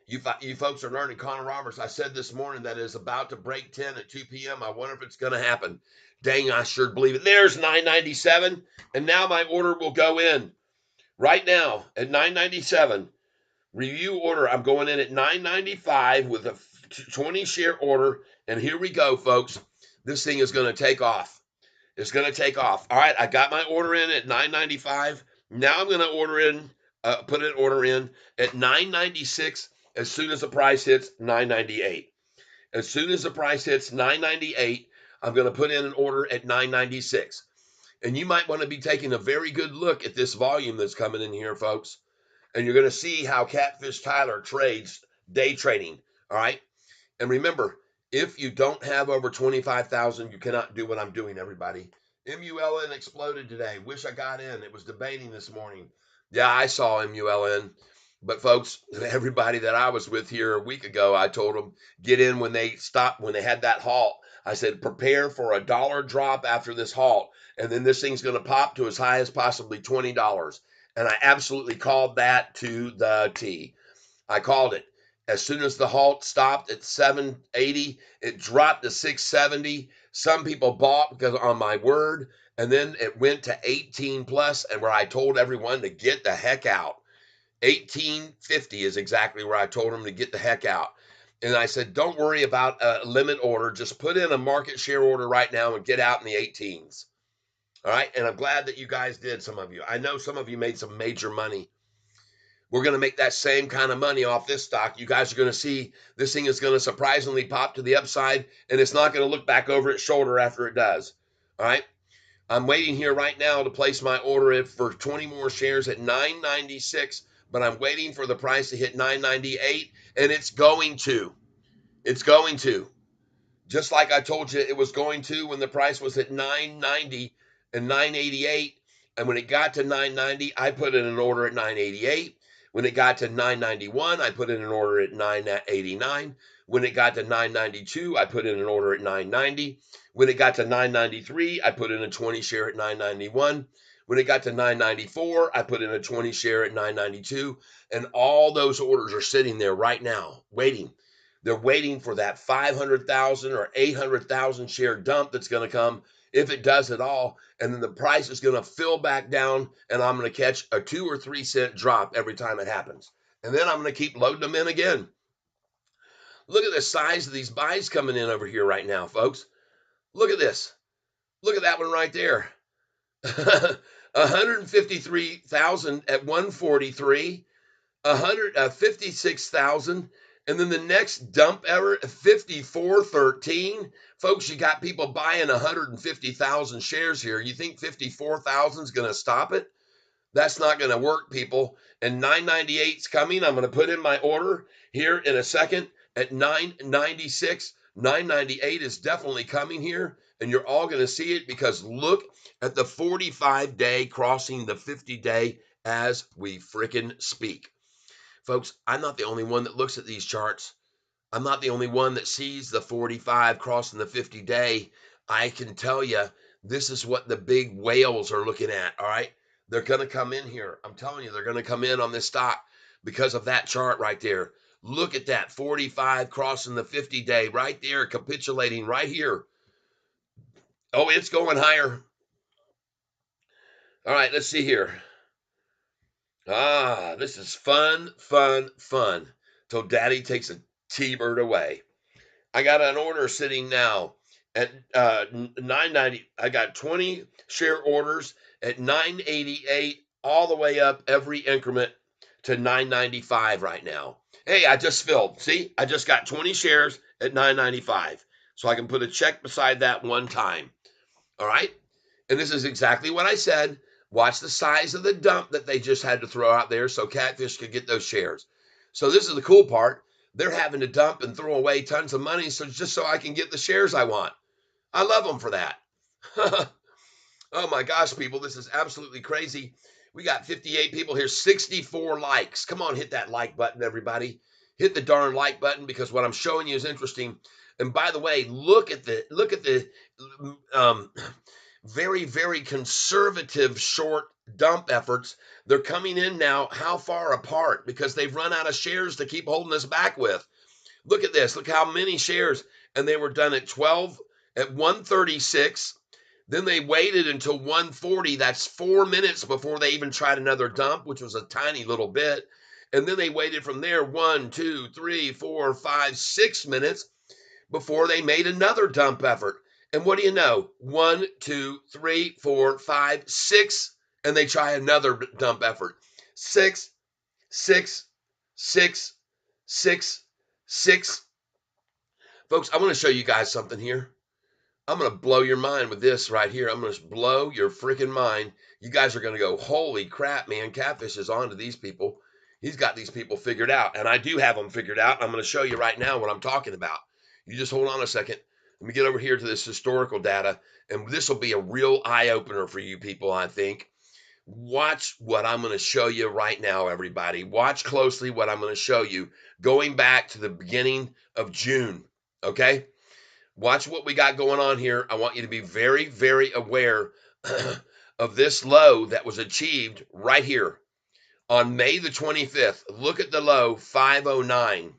You folks are learning Connor Roberts. I said this morning that is about to break 10 at 2 p.m. I wonder if it's going to happen. Dang, I sure believe it. There's $9.97. And now my order will go in right now at $9.97. Review order. I'm going in at $9.95 with a 20 share order. And here we go, folks. This thing is going to take off. It's going to take off. All right, I got my order in at $9.95. Now I'm going to put an order in at $9.96 as soon as the price hits $9.98. As soon as the price hits $9.98, I'm going to put in an order at $9.96. And you might want to be taking a very good look at this volume that's coming in here, folks. And you're going to see how Catfish Tyler trades day trading. All right. And remember, if you don't have over 25,000, you cannot do what I'm doing, everybody. MULN exploded today. Wish I got in. It was debating this morning. Yeah, I saw MULN. But folks, everybody that I was with here a week ago, I told them get in when they stopped, when they had that halt. I said, prepare for a dollar drop after this halt. And then this thing's going to pop to as high as possibly $20. And I absolutely called that to the T. I called it. As soon as the halt stopped at 780, it dropped to 670. Some people bought because on my word, and then it went to 18 plus, and where I told everyone to get the heck out. 1850 is exactly where I told them to get the heck out. And I said, don't worry about a limit order. Just put in a market share order right now and get out in the 18s. All right. And I'm glad that you guys did, some of you. I know some of you made some major money. We're going to make that same kind of money off this stock. You guys are going to see this thing is going to surprisingly pop to the upside, and it's not going to look back over its shoulder after it does. All right. I'm waiting here right now to place my order for 20 more shares at $9.96, but I'm waiting for the price to hit $9.98, and it's going to. It's going to. Just like I told you it was going to when the price was at $9.90 and $9.88. And when it got to $9.90, I put in an order at $9.88. When it got to $9.91, I put in an order at $9.89. When it got to $9.92, I put in an order at $9.90. When it got to $9.93, I put in a 20 share at $9.91. When it got to $9.94, I put in a 20 share at $9.92. And all those orders are sitting there right now, waiting. They're waiting for that 500,000 or 800,000 share dump that's going to come, if it does at all. And then the price is going to fill back down, and I'm going to catch a 2 or 3 cent drop every time it happens. And then I'm going to keep loading them in again. Look at the size of these buys coming in over here right now, folks. Look at this. Look at that one right there. 153,000 at 143, 156,000, and then the next dump ever 54.13. Folks, you got people buying 150,000 shares here. You think 54,000 is going to stop it? That's not going to work, people. And 998 is coming. I'm going to put in my order here in a second at 996. 998 is definitely coming here, and you're all going to see it because look at the 45-day crossing the 50-day as we frickin' speak. Folks, I'm not the only one that looks at these charts. I'm not the only one that sees the 45 crossing the 50-day. I can tell you, this is what the big whales are looking at, all right? They're going to come in here. I'm telling you, they're going to come in on this stock because of that chart right there. Look at that 45 crossing the 50-day right there, capitulating right here. Oh, it's going higher. All right, let's see here. This is fun, fun, fun. Till Daddy takes a T-bird away. I got an order sitting now at 990. I got 20 share orders at 988 all the way up every increment to 995 right now. Hey, I just filled. See, I just got 20 shares at 995. So I can put a check beside that one time. All right. And this is exactly what I said. Watch the size of the dump that they just had to throw out there so Catfish could get those shares. So this is the cool part. They're having to dump and throw away tons of money just so I can get the shares I want. I love them for that. Oh my gosh, people, this is absolutely crazy. We got 58 people here, 64 likes. Come on, hit that like button, everybody. Hit the darn like button because what I'm showing you is interesting. And by the way, look at the very, very conservative short dump efforts. They're coming in now how far apart because they've run out of shares to keep holding us back with. Look at this. Look how many shares. And they were done at 12, at 136. Then they waited until 140. That's 4 minutes before they even tried another dump, which was a tiny little bit. And then they waited from there 1, 2, 3, 4, 5, 6 minutes before they made another dump effort. And what do you know? 1, 2, 3, 4, 5, 6, and they try another dump effort. 6, 6, 6, 6, 6. Folks, I want to show you guys something here. I'm going to blow your mind with this right here. I'm going to blow your freaking mind. You guys are going to go, holy crap, man, Catfish is on to these people. He's got these people figured out, and I do have them figured out. I'm going to show you right now what I'm talking about. You just hold on a second. Let me get over here to this historical data, and this will be a real eye-opener for you people, I think. Watch what I'm going to show you right now, everybody. Watch closely what I'm going to show you going back to the beginning of June, okay? Watch what we got going on here. I want you to be very, very aware of this low that was achieved right here on May the 25th. Look at the low, 509.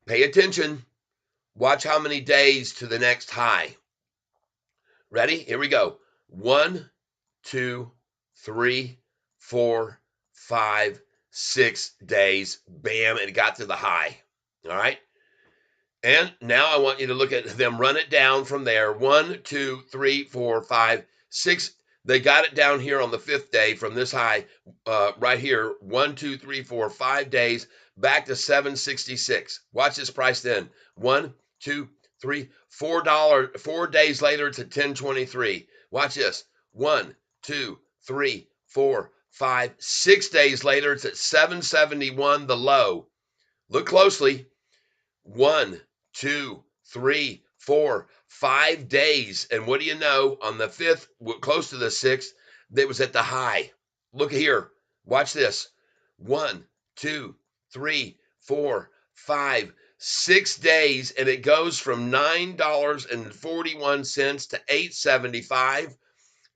Pay attention. Watch how many days to the next high. Ready? Here we go. 1, 2, 3, 4, 5, 6 days. Bam, it got to the high. All right. And now I want you to look at them run it down from there. 1, 2, 3, 4, 5, 6. They got it down here on the 5th day from this high right here. 1, 2, 3, 4, 5 days back to 766. Watch this price then. 1, 2, 3, $4. 4 days later, it's at 1023. Watch this. 1, 2, 3, 4, 5, 6 days later, it's at 771, the low. Look closely. 1, 2, 3, 4, 5 days. And what do you know? On the 5th, close to the 6th, that was at the high. Look here. Watch this. 1, 2, 3, 4, 5, 6 days. And it goes from $9.41 to $8.75.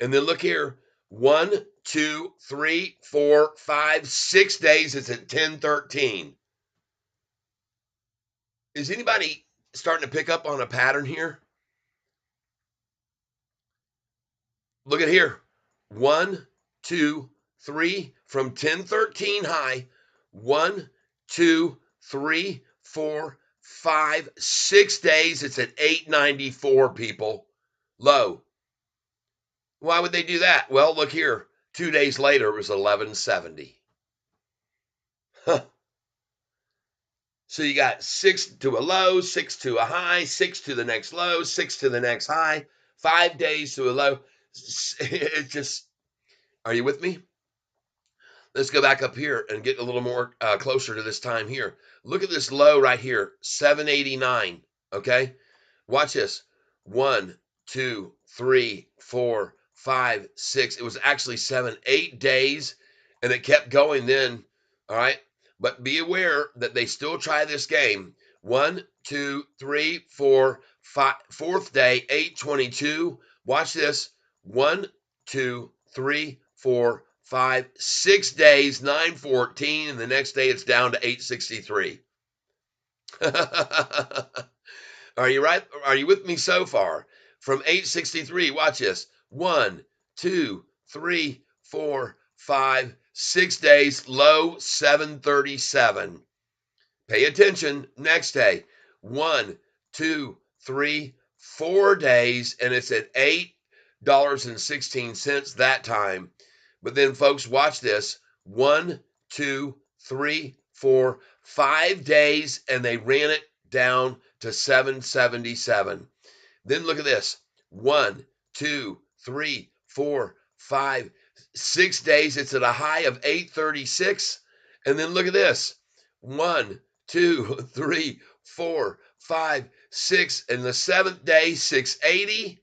And then look here. 1, 2, 3, 4, 5, 6 days. It's at 10.13. Is anybody starting to pick up on a pattern here? Look at here. 1, 2, 3 from 1013 high. 1, 2, 3, 4, 5, 6 days. It's at 894, people. Low. Why would they do that? Well, look here. 2 days later, it was 1170. Huh. So you got 6 to a low, 6 to a high, 6 to the next low, 6 to the next high, 5 days to a low. It just, are you with me? Let's go back up here and get a little more closer to this time here. Look at this low right here, 789. Okay, watch this. 1, 2, 3, 4, 5, 6. It was actually 7, 8 days, and it kept going then. All right, but be aware that they still try this game. 1, 2, 3, 4, 5. Fourth day, 822. Watch this. 1, 2, 3, 4, 5, 6 days, 914, and the next day it's down to 863. Are you right? Are you with me so far? From 863, watch this. 1, 2, 3, 4, 5, 6 days, low 737. Pay attention. Next day, 1, 2, 3, 4 days, and it's at $8.16 that time. But then, folks, watch this. 1, 2, 3, 4, 5 days, and they ran it down to 777. Then look at this. 1, 2, 3, 4, 5, 6 days. It's at a high of 836. And then look at this. 1, 2, 3, 4, 5, 6. And the seventh day, 680.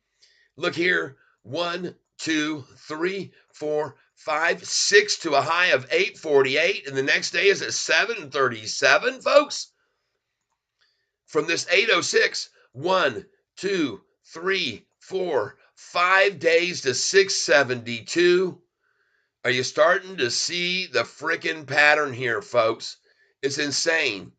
Look here. 1, 2, 3, 4, 5, 6 to a high of 848. And the next day is at 737, folks. From this 806, 1, 2, 3, 4, 5 days to 672. Are you starting to see the freaking pattern here, folks? It's insane.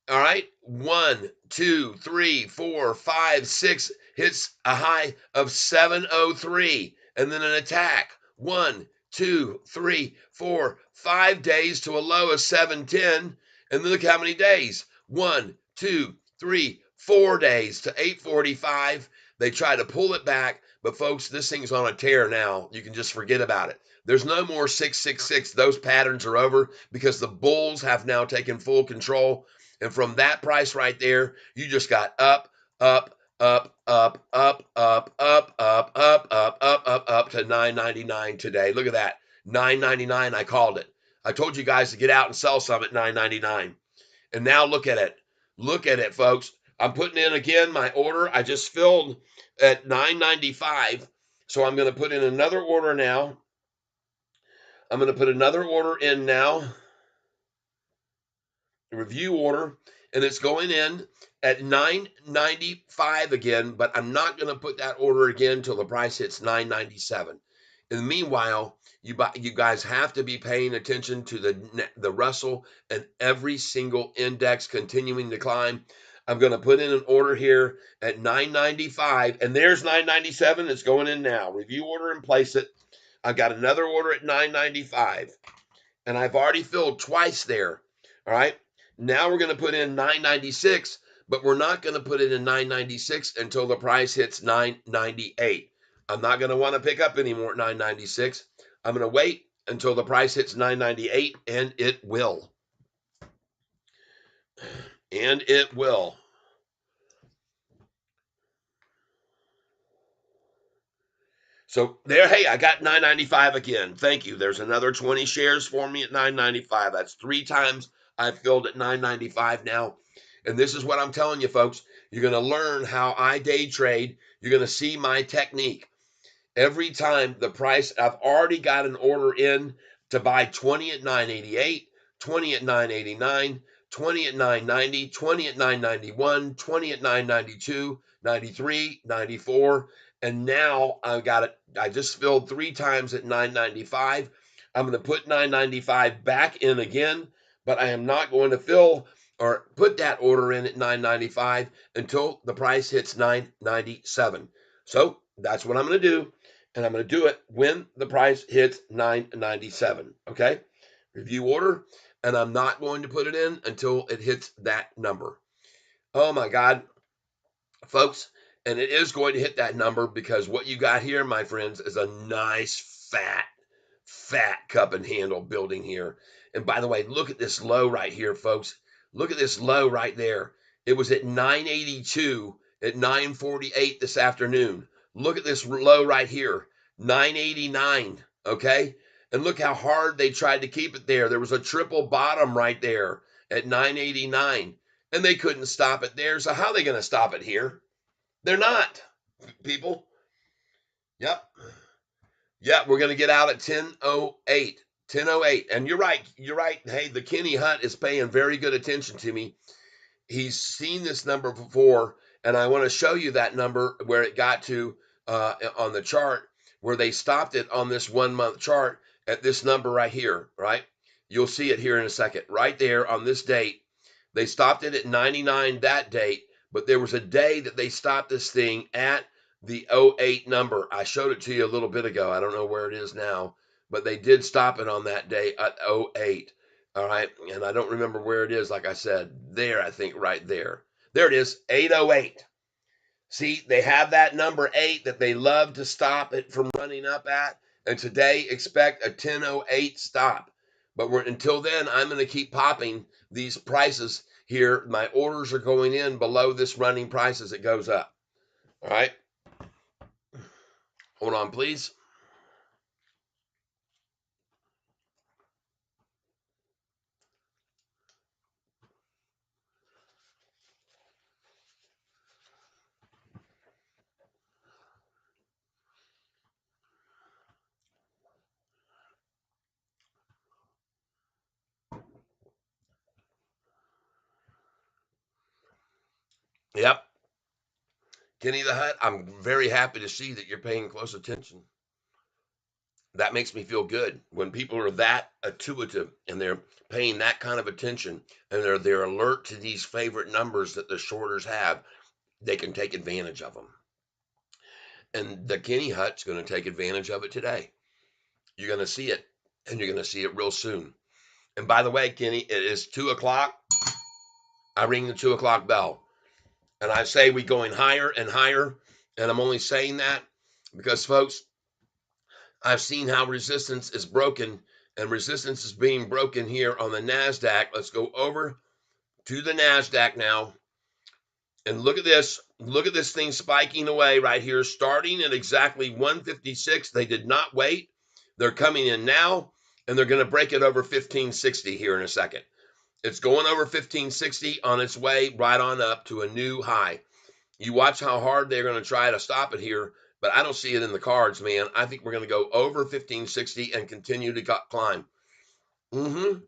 All right. 1, 2, 3, 4, 5, 6 hits a high of 703, and then an attack. 1, 2, 3, 4, 5 days to a low of 710. And then look how many days. 1, 2, 3, 4 days to 845. They try to pull it back, but folks, this thing's on a tear now. You can just forget about it. There's no more 666. Those patterns are over because the bulls have now taken full control. And from that price right there, you just got up, up, up, up, up, up, up, up, up, up, up to 9.99 today. Look at that. 9.99. I called it. I told you guys to get out and sell some at 9.99. And now look at it. Look at it, folks. I'm putting in again my order. I just filled at 9.95. So I'm going to put in another order now. I'm going to put another order in now. Review order, and it's going in at 9.95 again, but I'm not going to put that order again until the price hits 9.97. In the meanwhile, you guys have to be paying attention to the Russell and every single index continuing to climb. I'm going to put in an order here at 9.95, and there's 9.97. It's going in now. Review order and place it. I've got another order at 9.95, and I've already filled twice there. All right. Now we're going to put in 996, but we're not going to put it in 996 until the price hits 998. I'm not going to want to pick up anymore at 996. I'm going to wait until the price hits 998, and it will. And it will. So there, hey, I got 995 again. Thank you. There's another 20 shares for me at 995. That's 3 times I've filled at 995 now. And this is what I'm telling you, folks. You're going to learn how I day trade. You're going to see my technique. Every time the price, I've already got an order in to buy 20 at 988, 20 at 989, 20 at 990, 20 at 991, 20 at 992, 93, 94. And now I've got it. I just filled 3 times at 995. I'm going to put 995 back in again, but I am not going to fill or put that order in at 995 until the price hits 997. So that's what I'm going to do. And I'm going to do it when the price hits 997. Okay. Review order. And I'm not going to put it in until it hits that number. Oh my God, folks. And it is going to hit that number because what you got here, my friends, is a nice fat fat cup and handle building here. And by the way, look at this low right here, folks. Look at this low right there. It was at 982 at 9:48 this afternoon. Look at this low right here, 989. Okay. And look how hard they tried to keep it there. There was a triple bottom right there at 989, and they couldn't stop it there. So how are they going to stop it here? They're not, people. Yep. Yeah, we're going to get out at 10:08. 10:08. And you're right. You're right. Hey, the Kenny Hutt is paying very good attention to me. He's seen this number before, and I want to show you that number where it got to on the chart, where they stopped it on this 1 month chart at this number right here, right? You'll see it here in a second. Right there on this date, they stopped it at 99 that date, but there was a day that they stopped this thing at the '08 number. I showed it to you a little bit ago. I don't know where it is now, but they did stop it on that day at '08. All right. And I don't remember where it is. Like I said, there, I think right there. There it is, 808. See, they have that number 8 that they love to stop it from running up at. And today, expect a 1008 stop. But until then, I'm going to keep popping these prices here. My orders are going in below this running price as it goes up. All right. Hold on, please. Yep. Kenny the Hut, I'm very happy to see that you're paying close attention. That makes me feel good when people are that intuitive and they're paying that kind of attention and they're alert to these favorite numbers that the shorters have. They can take advantage of them, and the Kenny Hut's going to take advantage of it today. You're going to see it, and you're going to see it real soon. And by the way, Kenny, it is 2 o'clock. I ring the 2 o'clock bell, and I say we going higher and higher. And I'm only saying that because, folks, I've seen how resistance is broken, and resistance is being broken here on the NASDAQ. Let's go over to the NASDAQ now. And look at this. Look at this thing spiking away right here, starting at exactly 156. They did not wait. They're coming in now, and they're going to break it over 1560 here in a second. It's going over 1560 on its way right on up to a new high. You watch how hard they're going to try to stop it here, but I don't see it in the cards, man. I think we're going to go over 1560 and continue to climb. Mm-hmm.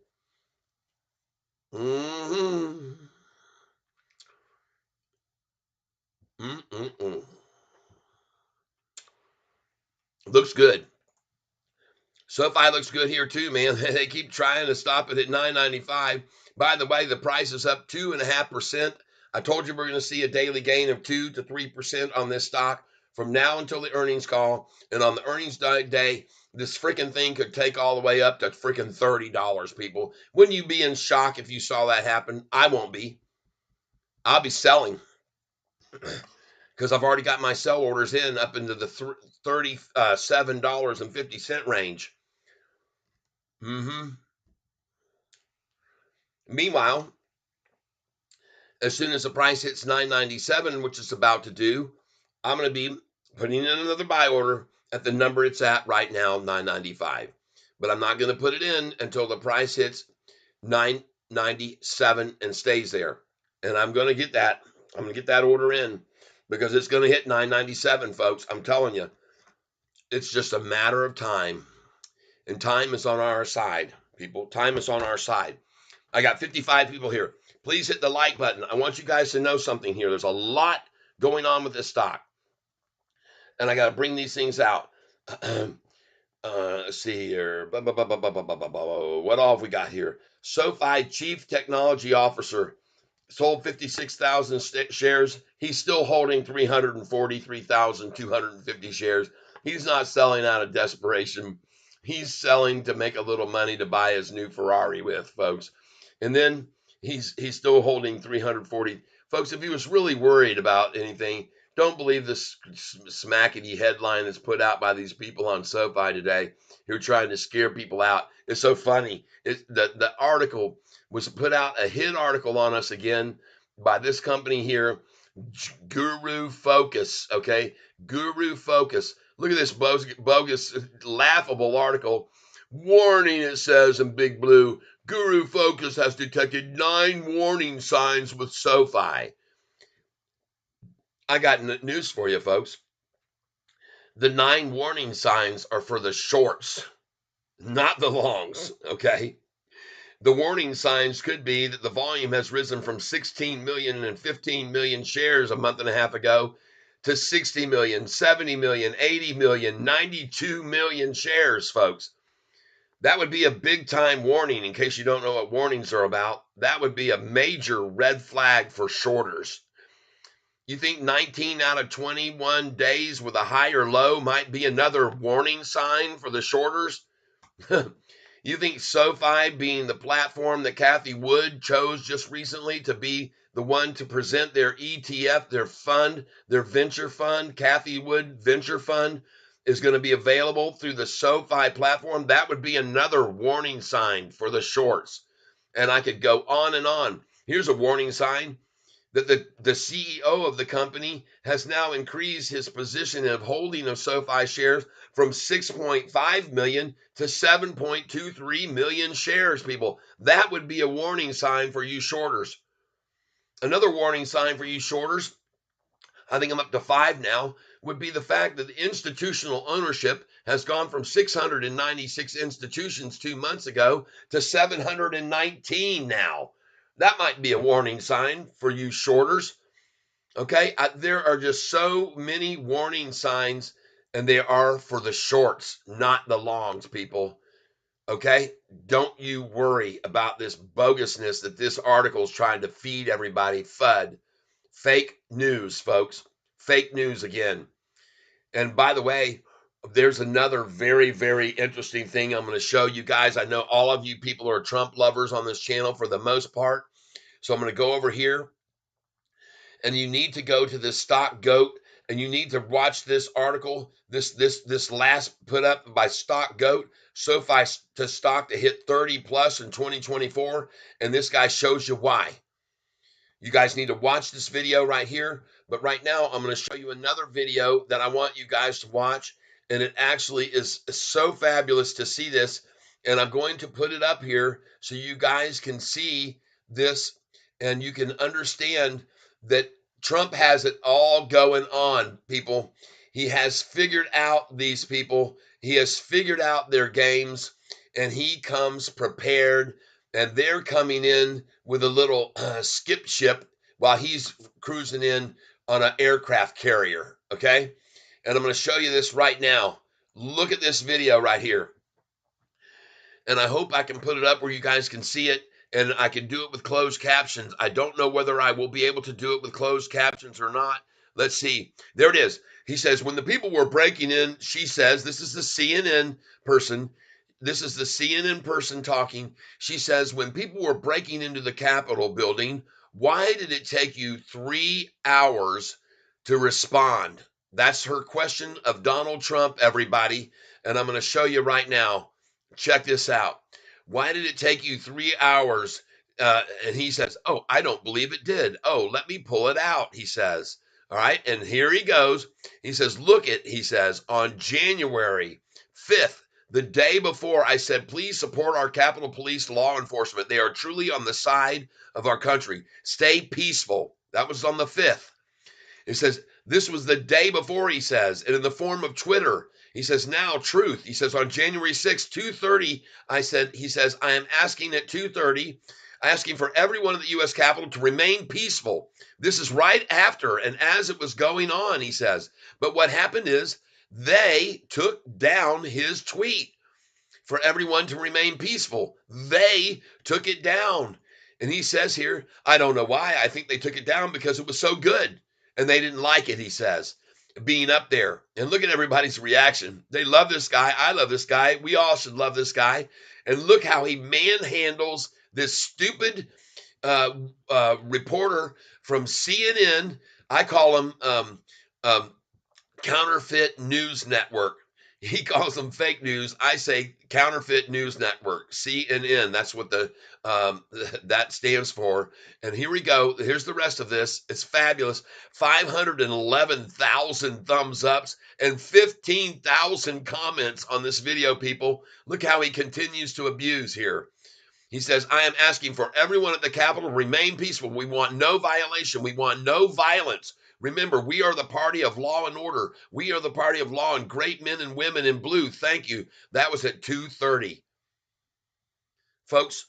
Mm-hmm. Mm-mm-mm. Looks good. Sofi looks good here too, man. They keep trying to stop it at 995. By the way, the price is up 2.5%. I told you we're going to see a daily gain of 2 to 3% on this stock from now until the earnings call. And on the earnings day, this freaking thing could take all the way up to freaking $30, people. Wouldn't you be in shock if you saw that happen? I won't be. I'll be selling because I've already got my sell orders in up into the $37.50 range. Mm-hmm. Meanwhile, as soon as the price hits 997, which it's about to do, I'm going to be putting in another buy order at the number it's at right now, 995. But I'm not going to put it in until the price hits 997 and stays there. And I'm going to get that. I'm going to get that order in because it's going to hit 997, folks. I'm telling you, it's just a matter of time. And time is on our side, people. Time is on our side. I got 55 people here. Please hit the like button. I want you guys to know something here. There's a lot going on with this stock, and I got to bring these things out. Let's see here. What all have we got here? Sofi Chief Technology Officer sold 56,000 shares. He's still holding 343,250 shares. He's not selling out of desperation. He's selling to make a little money to buy his new Ferrari with, folks. And then he's still holding 340. Folks, if he was really worried about anything, Don't believe this smackety headline that's put out by these people on SoFi today who are trying to scare people out. It's so funny. The article was put out, a hit article on us again by this company here, Guru Focus. Okay, Guru Focus. Look at this bogus, laughable article. Warning, it says in big blue. Guru Focus has detected 9 warning signs with SoFi. I got news for you, folks. The 9 warning signs are for the shorts, not the longs, okay? The warning signs could be that the volume has risen from 16 million and 15 million shares a month and a half ago to 60 million, 70 million, 80 million, 92 million shares, folks. That would be a big time warning. In case you don't know what warnings are about, that would be a major red flag for shorters. You think 19 out of 21 days with a high or low might be another warning sign for the shorters? You think SoFi, being the platform that Cathie Wood chose just recently to be the one to present their ETF, their fund, their venture fund, Cathie Wood Venture Fund, is going to be available through the SoFi platform? That would be another warning sign for the shorts. And I could go on and on. Here's a warning sign that the CEO of the company has now increased his position of holding of SoFi shares from 6.5 million to 7.23 million shares, people. That would be a warning sign for you shorters. Another warning sign for you shorters, I think I'm up to 5 now, would be the fact that the institutional ownership has gone from 696 institutions 2 months ago to 719 now. That might be a warning sign for you shorters. Okay, there are just so many warning signs, and they are for the shorts, not the longs, people. Okay, don't you worry about this bogusness that this article is trying to feed everybody. FUD, fake news, folks, fake news again. And by the way, there's another very, very interesting thing I'm going to show you guys. I know all of you people are Trump lovers on this channel for the most part, so I'm going to go over here. And you need to go to this stock goat, and you need to watch this article, this last put up by stock goat, SoFi to stock to hit 30 plus in 2024, and this guy shows you why. You guys need to watch this video right here, but right now I'm going to show you another video that I want you guys to watch, and it actually is so fabulous to see this, and I'm going to put it up here so you guys can see this and you can understand that Trump has it all going on, people. He has figured out these people. He has figured out their games, and he comes prepared, and they're coming in with a little skip ship while he's cruising in on an aircraft carrier, okay? And I'm going to show you this right now. Look at this video right here. And I hope I can put it up where you guys can see it, and I can do it with closed captions. I don't know whether I will be able to do it with closed captions or not. Let's see. There it is. He says, when the people were breaking in, she says, this is the CNN person. This is the CNN person talking. She says, when people were breaking into the Capitol building, why did it take you 3 hours to respond? That's her question of Donald Trump, everybody. And I'm going to show you right now. Check this out. Why did it take you 3 hours? And he says, oh, I don't believe it did. Oh, let me pull it out, he says. All right. And here he goes. He says, look it, he says, on January 5th, the day before, I said, please support our Capitol Police law enforcement. They are truly on the side of our country. Stay peaceful. That was on the 5th. It says, this was the day before, he says, and in the form of Twitter. He says, now truth. He says, on January 6th, 2:30, he says, I am asking at 2:30, asking for everyone at the U.S. Capitol to remain peaceful. This is right after and as it was going on, he says. But what happened is they took down his tweet for everyone to remain peaceful. They took it down. And he says here, I don't know why. I think they took it down because it was so good and they didn't like it, he says, being up there. And look at everybody's reaction. They love this guy. I love this guy. We all should love this guy. And look how he manhandles this stupid reporter from CNN. I call him Counterfeit News Network. He calls them fake news. I say Counterfeit News Network, CNN. That's what that stands for. And here we go. Here's the rest of this. It's fabulous. 511,000 thumbs ups and 15,000 comments on this video, people. Look how he continues to abuse here. He says, I am asking for everyone at the Capitol to remain peaceful. We want no violation. We want no violence. Remember, we are the party of law and order. We are the party of law and great men and women in blue. Thank you. That was at 2:30. Folks,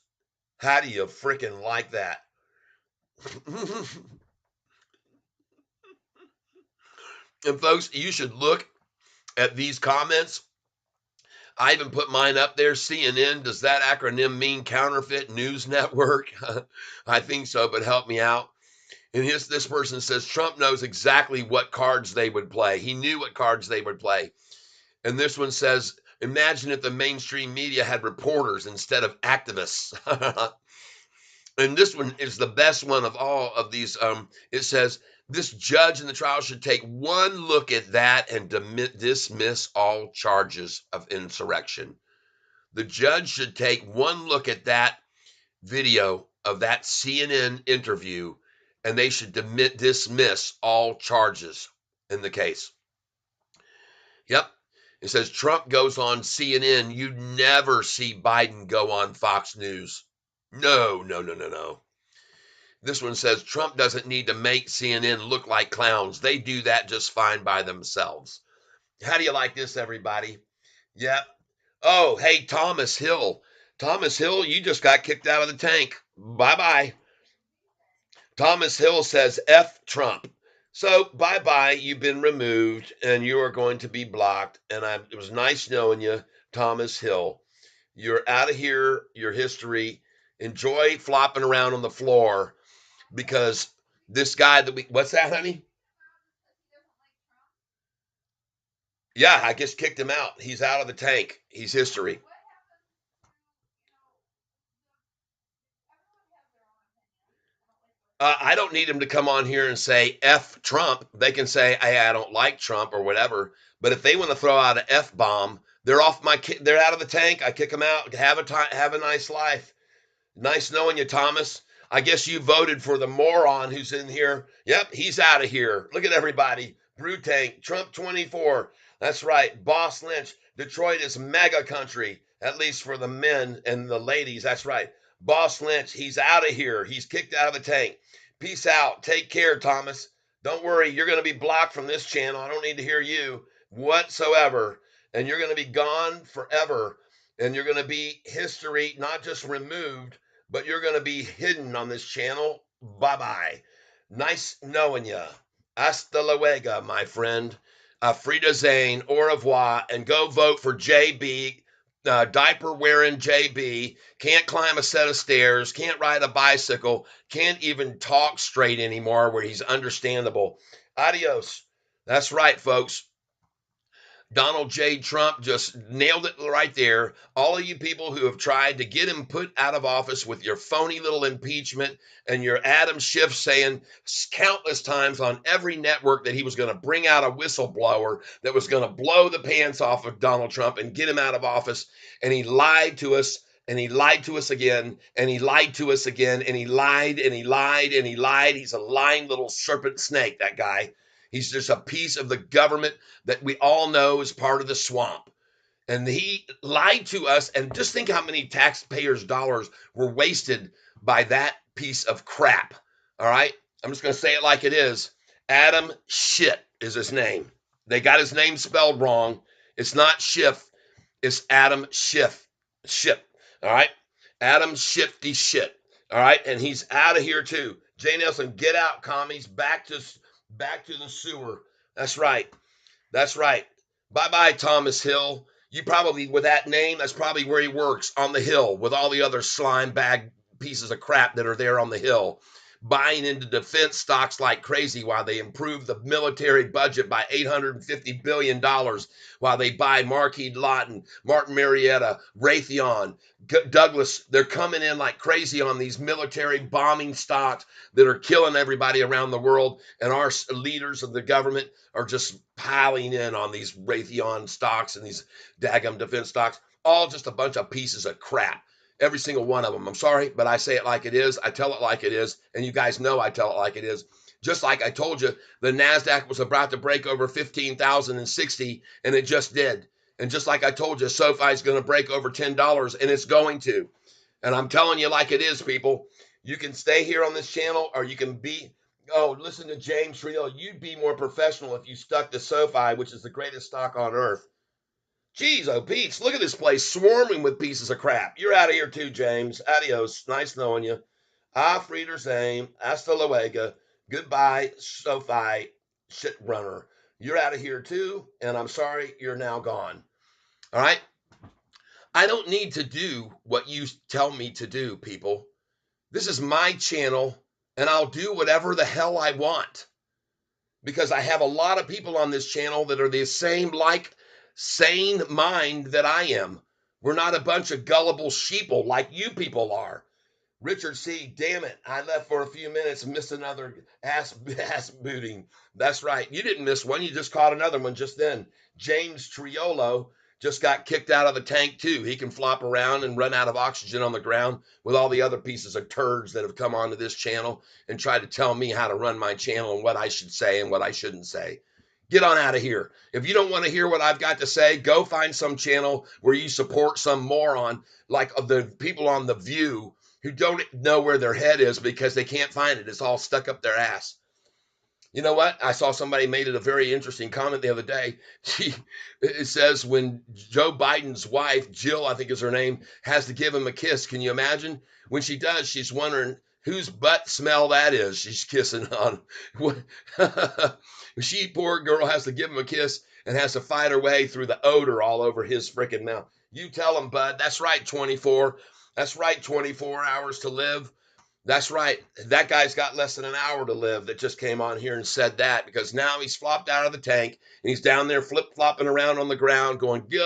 how do you freaking like that? And folks, you should look at these comments. I even put mine up there. CNN, does that acronym mean Counterfeit News Network? I think so, but help me out. And this person says Trump knows exactly what cards they would play. He knew what cards they would play. And this one says, imagine if the mainstream media had reporters instead of activists. And this one is the best one of all of these. It says, this judge in the trial should take one look at that and dismiss all charges of insurrection. The judge should take one look at that video of that CNN interview, and they should dismiss all charges in the case. Yep. It says Trump goes on CNN. You never see Biden go on Fox News. No. This one says Trump doesn't need to make CNN look like clowns. They do that just fine by themselves. How do you like this, everybody? Yep. Oh, hey, Thomas Hill. Thomas Hill, you just got kicked out of the tank. Bye-bye. Thomas Hill says F Trump. So bye-bye, you've been removed and you are going to be blocked. And it was nice knowing you, Thomas Hill. You're out of here, your history. Enjoy flopping around on the floor because this guy what's that, honey? Yeah, I just kicked him out. He's out of the tank. He's history. I don't need them to come on here and say F Trump. They can say, hey, I don't like Trump or whatever. But if they want to throw out an F bomb, they're they're out of the tank. I kick them out. Have a nice life. Nice knowing you, Thomas. I guess you voted for the moron who's in here. Yep, he's out of here. Look at everybody. Brew Tank, Trump 24. That's right. Boss Lynch. Detroit is mega country, at least for the men and the ladies. That's right. Boss Lynch, he's out of here. He's kicked out of the tank. Peace out. Take care, Thomas. Don't worry. You're going to be blocked from this channel. I don't need to hear you whatsoever. And you're going to be gone forever. And you're going to be history, not just removed, but you're going to be hidden on this channel. Bye-bye. Nice knowing you. Hasta luego, my friend. Frida Zane, au revoir, and go vote for JB, diaper wearing JB. Can't climb a set of stairs, can't ride a bicycle, can't even talk straight anymore where he's understandable. Adios. That's right, folks. Donald J. Trump just nailed it right there. All of you people who have tried to get him put out of office with your phony little impeachment and your Adam Schiff saying countless times on every network that he was going to bring out a whistleblower that was going to blow the pants off of Donald Trump and get him out of office. And he lied to us. And he lied to us again, and he lied to us again, and he lied, and he lied, and he lied. He's a lying little serpent snake, that guy. He's just a piece of the government that we all know is part of the swamp. And he lied to us. And just think how many taxpayers' dollars were wasted by that piece of crap. All right. I'm just going to say it like it is. Adam Shit is his name. They got his name spelled wrong. It's not Schiff. It's Adam Schiff. Ship. All right. Adam Shifty Shit. All right. And he's out of here too. Jay Nelson, get out, commies. Back to the sewer. That's right. That's right. Bye-bye, Thomas Hill. You probably, with that name, that's probably where he works, on the Hill, with all the other slime bag pieces of crap that are there on the Hill. buying into defense stocks like crazy while they improve the military budget by $850 billion, while they buy Marquis Lawton, Martin Marietta, Raytheon, Douglas. They're coming in like crazy on these military bombing stocks that are killing everybody around the world. And our leaders of the government are just piling in on these Raytheon stocks and these daggum defense stocks. All just a bunch of pieces of crap. Every single one of them. I'm sorry, but I say it like it is. I tell it like it is. And you guys know I tell it like it is. Just like I told you, the NASDAQ was about to break over 15,060, and it just did. And just like I told you, Sofi is going to break over $10, and it's going to. And I'm telling you like it is, people. You can stay here on this channel, or you can be, oh, listen to James Trio. You'd be more professional if you stuck to Sofi, which is the greatest stock on earth. Jeez, oh, Pete's, look at this place swarming with pieces of crap. You're out of here too, James. Adios. Nice knowing you. Auf Wiedersehen. Hasta luego. Goodbye, Sofi shit runner. You're out of here too, and I'm sorry you're now gone. All right? I don't need to do what you tell me to do, people. This is my channel, and I'll do whatever the hell I want. Because I have a lot of people on this channel that are the same, like, sane mind that I am. We're not a bunch of gullible sheeple like you people are. Richard C., damn it, I left for a few minutes and missed another ass booting. That's right. You didn't miss one. You just caught another one just then. James Triolo just got kicked out of the tank, too. He can flop around and run out of oxygen on the ground with all the other pieces of turds that have come onto this channel and tried to tell me how to run my channel and what I should say and what I shouldn't say. Get on out of here. If you don't want to hear what I've got to say, go find some channel where you support some moron like the people on The View who don't know where their head is because they can't find it. It's all stuck up their ass. You know what? I saw somebody made it a very interesting comment the other day. It says when Joe Biden's wife, Jill, I think is her name, has to give him a kiss. Can you imagine? When she does, she's wondering whose butt smell that is she's kissing on. She, poor girl, has to give him a kiss and has to fight her way through the odor all over his freaking mouth. You tell him, bud. That's right, 24. That's right, 24 hours to live. That's right. That guy's got less than an hour to live that just came on here and said that, because now he's flopped out of the tank and he's down there flip-flopping around on the ground going, catfish,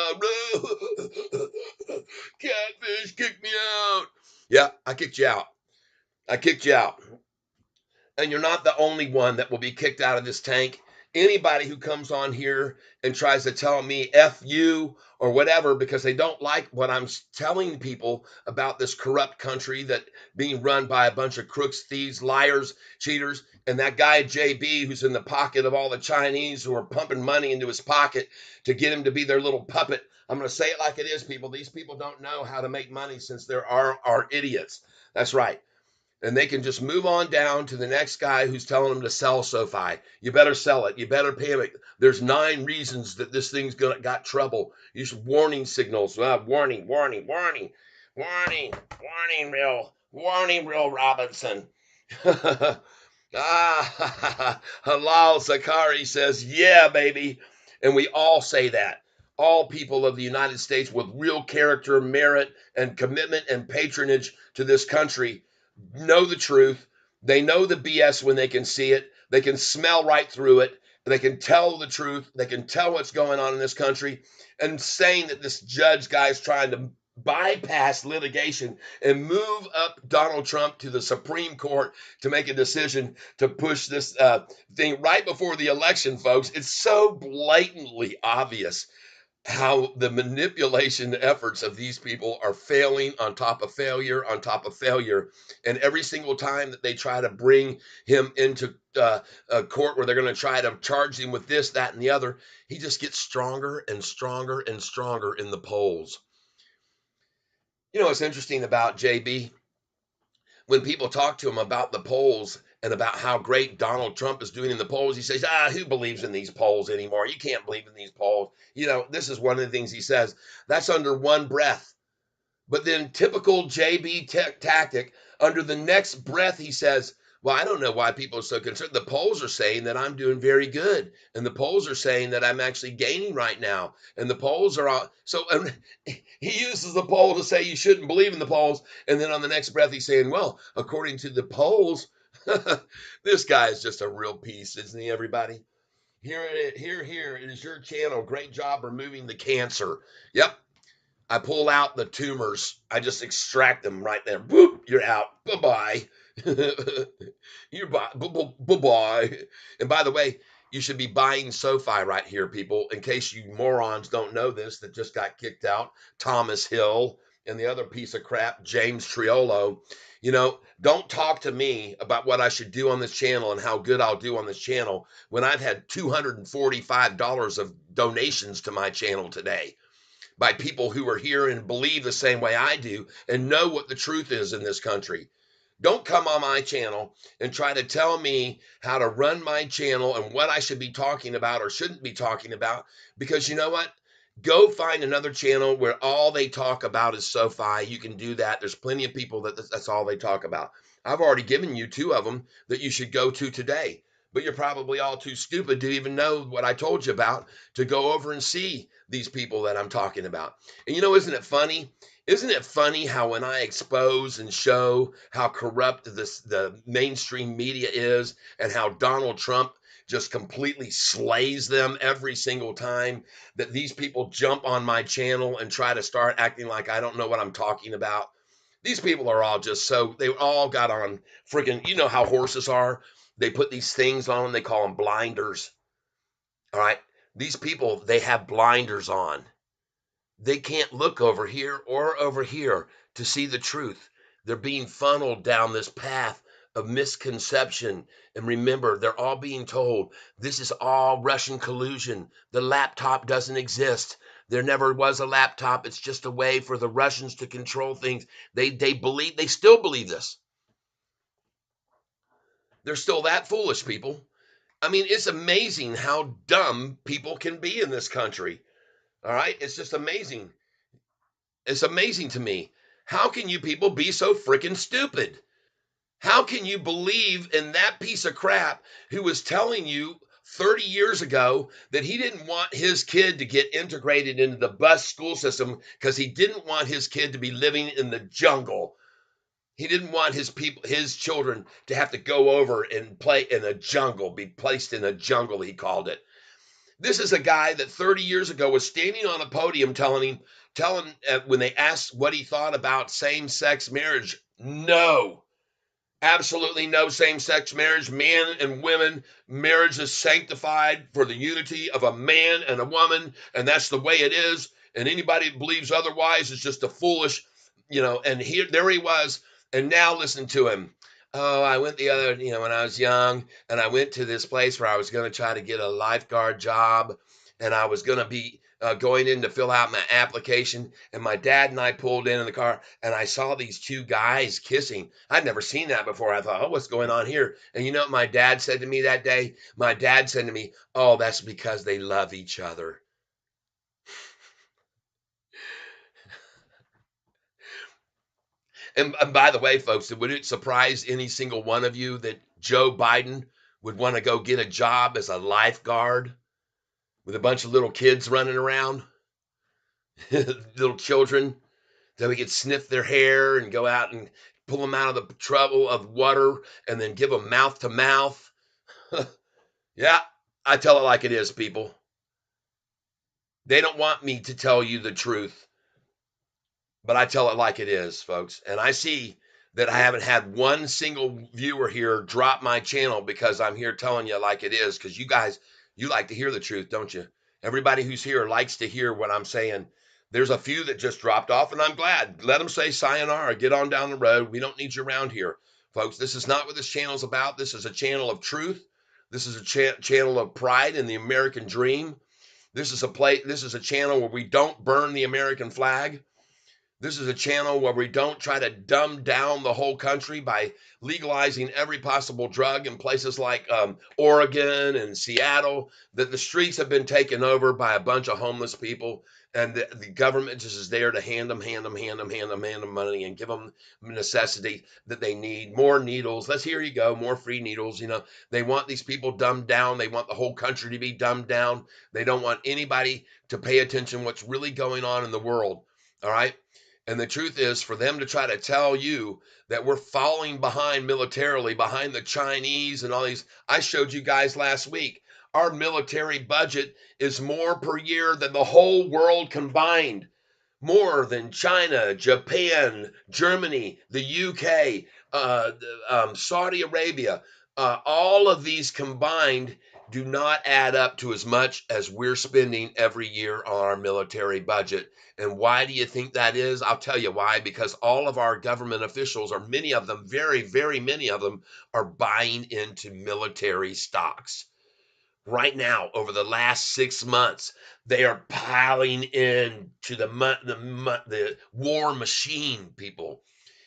kick me out. Yeah, I kicked you out. I kicked you out. And you're not the only one that will be kicked out of this tank. Anybody who comes on here and tries to tell me F you or whatever because they don't like what I'm telling people about this corrupt country that being run by a bunch of crooks, thieves, liars, cheaters, and that guy JB who's in the pocket of all the Chinese who are pumping money into his pocket to get him to be their little puppet. I'm going to say it like it is, people. These people don't know how to make money since there are idiots. That's right. And they can just move on down to the next guy who's telling them to sell Sofi. You better sell it. You better panic. There's 9 reasons that this thing's got trouble. Use warning signals. Warning, warning, warning, warning, warning, Real Robinson. Halal Zakari says, yeah, baby. And we all say that. All people of the United States with real character, merit, and commitment and patronage to this country know the truth. They know the BS when they can see it. They can smell right through it. They can tell the truth. They can tell what's going on in this country. And saying that this judge guy is trying to bypass litigation and move up Donald Trump to the Supreme Court to make a decision to push this thing right before the election, folks. It's so blatantly obvious how the manipulation efforts of these people are failing on top of failure on top of failure. And every single time that they try to bring him into a court where they're going to try to charge him with this, that, and the other, he just gets stronger and stronger and stronger in the polls. You know what's interesting about JB? When people talk to him about the polls and about how great Donald Trump is doing in the polls, he says, who believes in these polls anymore? You can't believe in these polls. You know, this is one of the things he says. That's under one breath. But then typical JB tactic, under the next breath, he says, well, I don't know why people are so concerned. The polls are saying that I'm doing very good. And the polls are saying that I'm actually gaining right now. And the polls are all. So he uses the poll to say you shouldn't believe in the polls. And then on the next breath, he's saying, well, according to the polls, This guy is just a real piece, isn't he, everybody? Here, it is your channel. Great job removing the cancer. Yep. I pull out the tumors. I just extract them right there. Whoop, you're out. Bye bye. You're bye bye. And by the way, you should be buying Sofi right here, people, in case you morons don't know this that just got kicked out. Thomas Hill and the other piece of crap, James Triolo. Don't talk to me about what I should do on this channel and how good I'll do on this channel when I've had $245 of donations to my channel today by people who are here and believe the same way I do and know what the truth is in this country. Don't come on my channel and try to tell me how to run my channel and what I should be talking about or shouldn't be talking about, because you know what? Go find another channel where all they talk about is SoFi. You can do that. There's plenty of people that's all they talk about. I've already given you two of them that you should go to today, but you're probably all too stupid to even know what I told you about to go over and see these people that I'm talking about. And isn't it funny? Isn't it funny how when I expose and show how corrupt the mainstream media is and how Donald Trump just completely slays them every single time, that these people jump on my channel and try to start acting like I don't know what I'm talking about? These people are all just they all got on freaking, you know how horses are. They put these things on them, they call them blinders. All right. These people, they have blinders on. They can't look over here or over here to see the truth. They're being funneled down this path of misconception. And remember, they're all being told this is all Russian collusion. The laptop doesn't exist. There never was a laptop. It's just a way for the Russians to control things. They still believe this. They're still that foolish, people. I mean, it's amazing how dumb people can be in this country. All right. It's just amazing. It's amazing to me. How can you people be so freaking stupid? How can you believe in that piece of crap who was telling you 30 years ago that he didn't want his kid to get integrated into the bus school system because he didn't want his kid to be living in the jungle? He didn't want his children to have to go over and play in a jungle, be placed in a jungle, he called it. This is a guy that 30 years ago was standing on a podium telling when they asked what he thought about same-sex marriage, no, absolutely no same-sex marriage. Man and women, marriage is sanctified for the unity of a man and a woman, and that's the way it is. And anybody that believes otherwise is just a foolish, and there he was. And now listen to him. Oh, I went when I was young, and I went to this place where I was going to try to get a lifeguard job, and I was going to be going in to fill out my application. And my dad and I pulled in the car, and I saw these two guys kissing. I'd never seen that before. I thought, oh, what's going on here? And you know what my dad said to me that day? My dad said to me, oh, that's because they love each other. And by the way, folks, would it surprise any single one of you that Joe Biden would want to go get a job as a lifeguard with a bunch of little kids running around, little children, so he could sniff their hair and go out and pull them out of the trouble of water and then give them mouth to mouth? Yeah, I tell it like it is, people. They don't want me to tell you the truth, but I tell it like it is, folks. And I see that I haven't had one single viewer here drop my channel because I'm here telling you like it is, because you guys, you like to hear the truth, don't you? Everybody who's here likes to hear what I'm saying. There's a few that just dropped off, and I'm glad. Let them say sayonara. Get on down the road. We don't need you around here, folks. This is not what this channel's about. This is a channel of truth. This is a channel of pride in the American dream. This is a channel where we don't burn the American flag. This is a channel where we don't try to dumb down the whole country by legalizing every possible drug in places like Oregon and Seattle, that the streets have been taken over by a bunch of homeless people, and the government just is there to hand them money and give them necessity that they need. More needles. Here you go. More free needles. They want these people dumbed down. They want the whole country to be dumbed down. They don't want anybody to pay attention to what's really going on in the world. All right. And the truth is, for them to try to tell you that we're falling behind militarily, behind the Chinese and all these, I showed you guys last week, our military budget is more per year than the whole world combined. More than China, Japan, Germany, the UK, Saudi Arabia. All of these combined do not add up to as much as we're spending every year on our military budget. And why do you think that is? I'll tell you why. Because all of our government officials, or many of them, very, very many of them, are buying into military stocks. Right now, over the last 6 months, they are piling in to the war machine, people.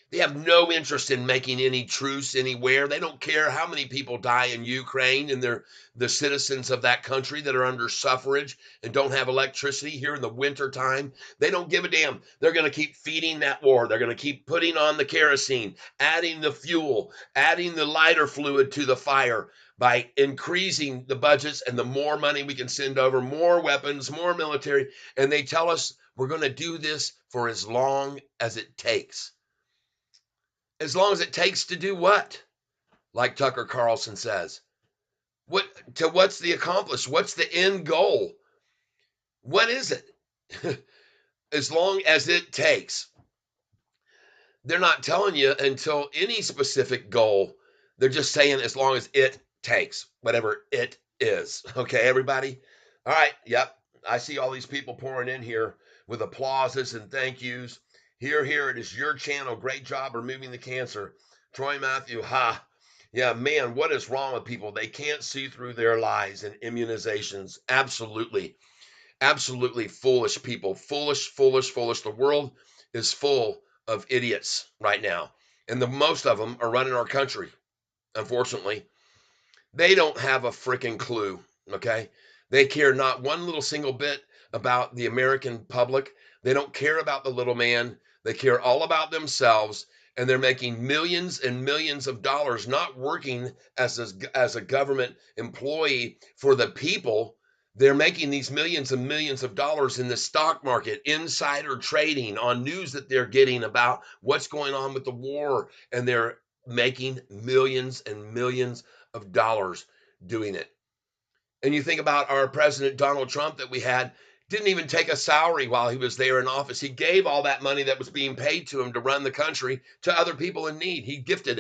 They have no interest in making any truce anywhere. They don't care how many people die in Ukraine, and they're the citizens of that country that are under suffrage and don't have electricity here in the winter time. They don't give a damn. They're going to keep feeding that war. They're going to keep putting on the kerosene, adding the fuel, adding the lighter fluid to the fire by increasing the budgets, and the more money we can send over, more weapons, more military. And they tell us we're going to do this for as long as it takes. As long as it takes to do what? Like Tucker Carlson says. What's the accomplish? What's the end goal? What is it? As long as it takes. They're not telling you until any specific goal. They're just saying as long as it takes, whatever it is. Okay, everybody? All right, yep. I see all these people pouring in here with applauses and thank yous. Here, it is your channel. Great job removing the cancer. Troy Matthew, ha. Yeah, man, what is wrong with people? They can't see through their lies and immunizations. Absolutely. Absolutely foolish people. Foolish, foolish, foolish. The world is full of idiots right now. And the most of them are running our country, unfortunately. They don't have a freaking clue, okay? They care not one little single bit about the American public. They don't care about the little man. They care all about themselves, and they're making millions and millions of dollars not working as a government employee for the people. They're making these millions and millions of dollars in the stock market, insider trading on news that they're getting about what's going on with the war, and they're making millions and millions of dollars doing it. And you think about our president, Donald Trump, that we had, didn't even take a salary while he was there in office. He gave all that money that was being paid to him to run the country to other people in need. He gifted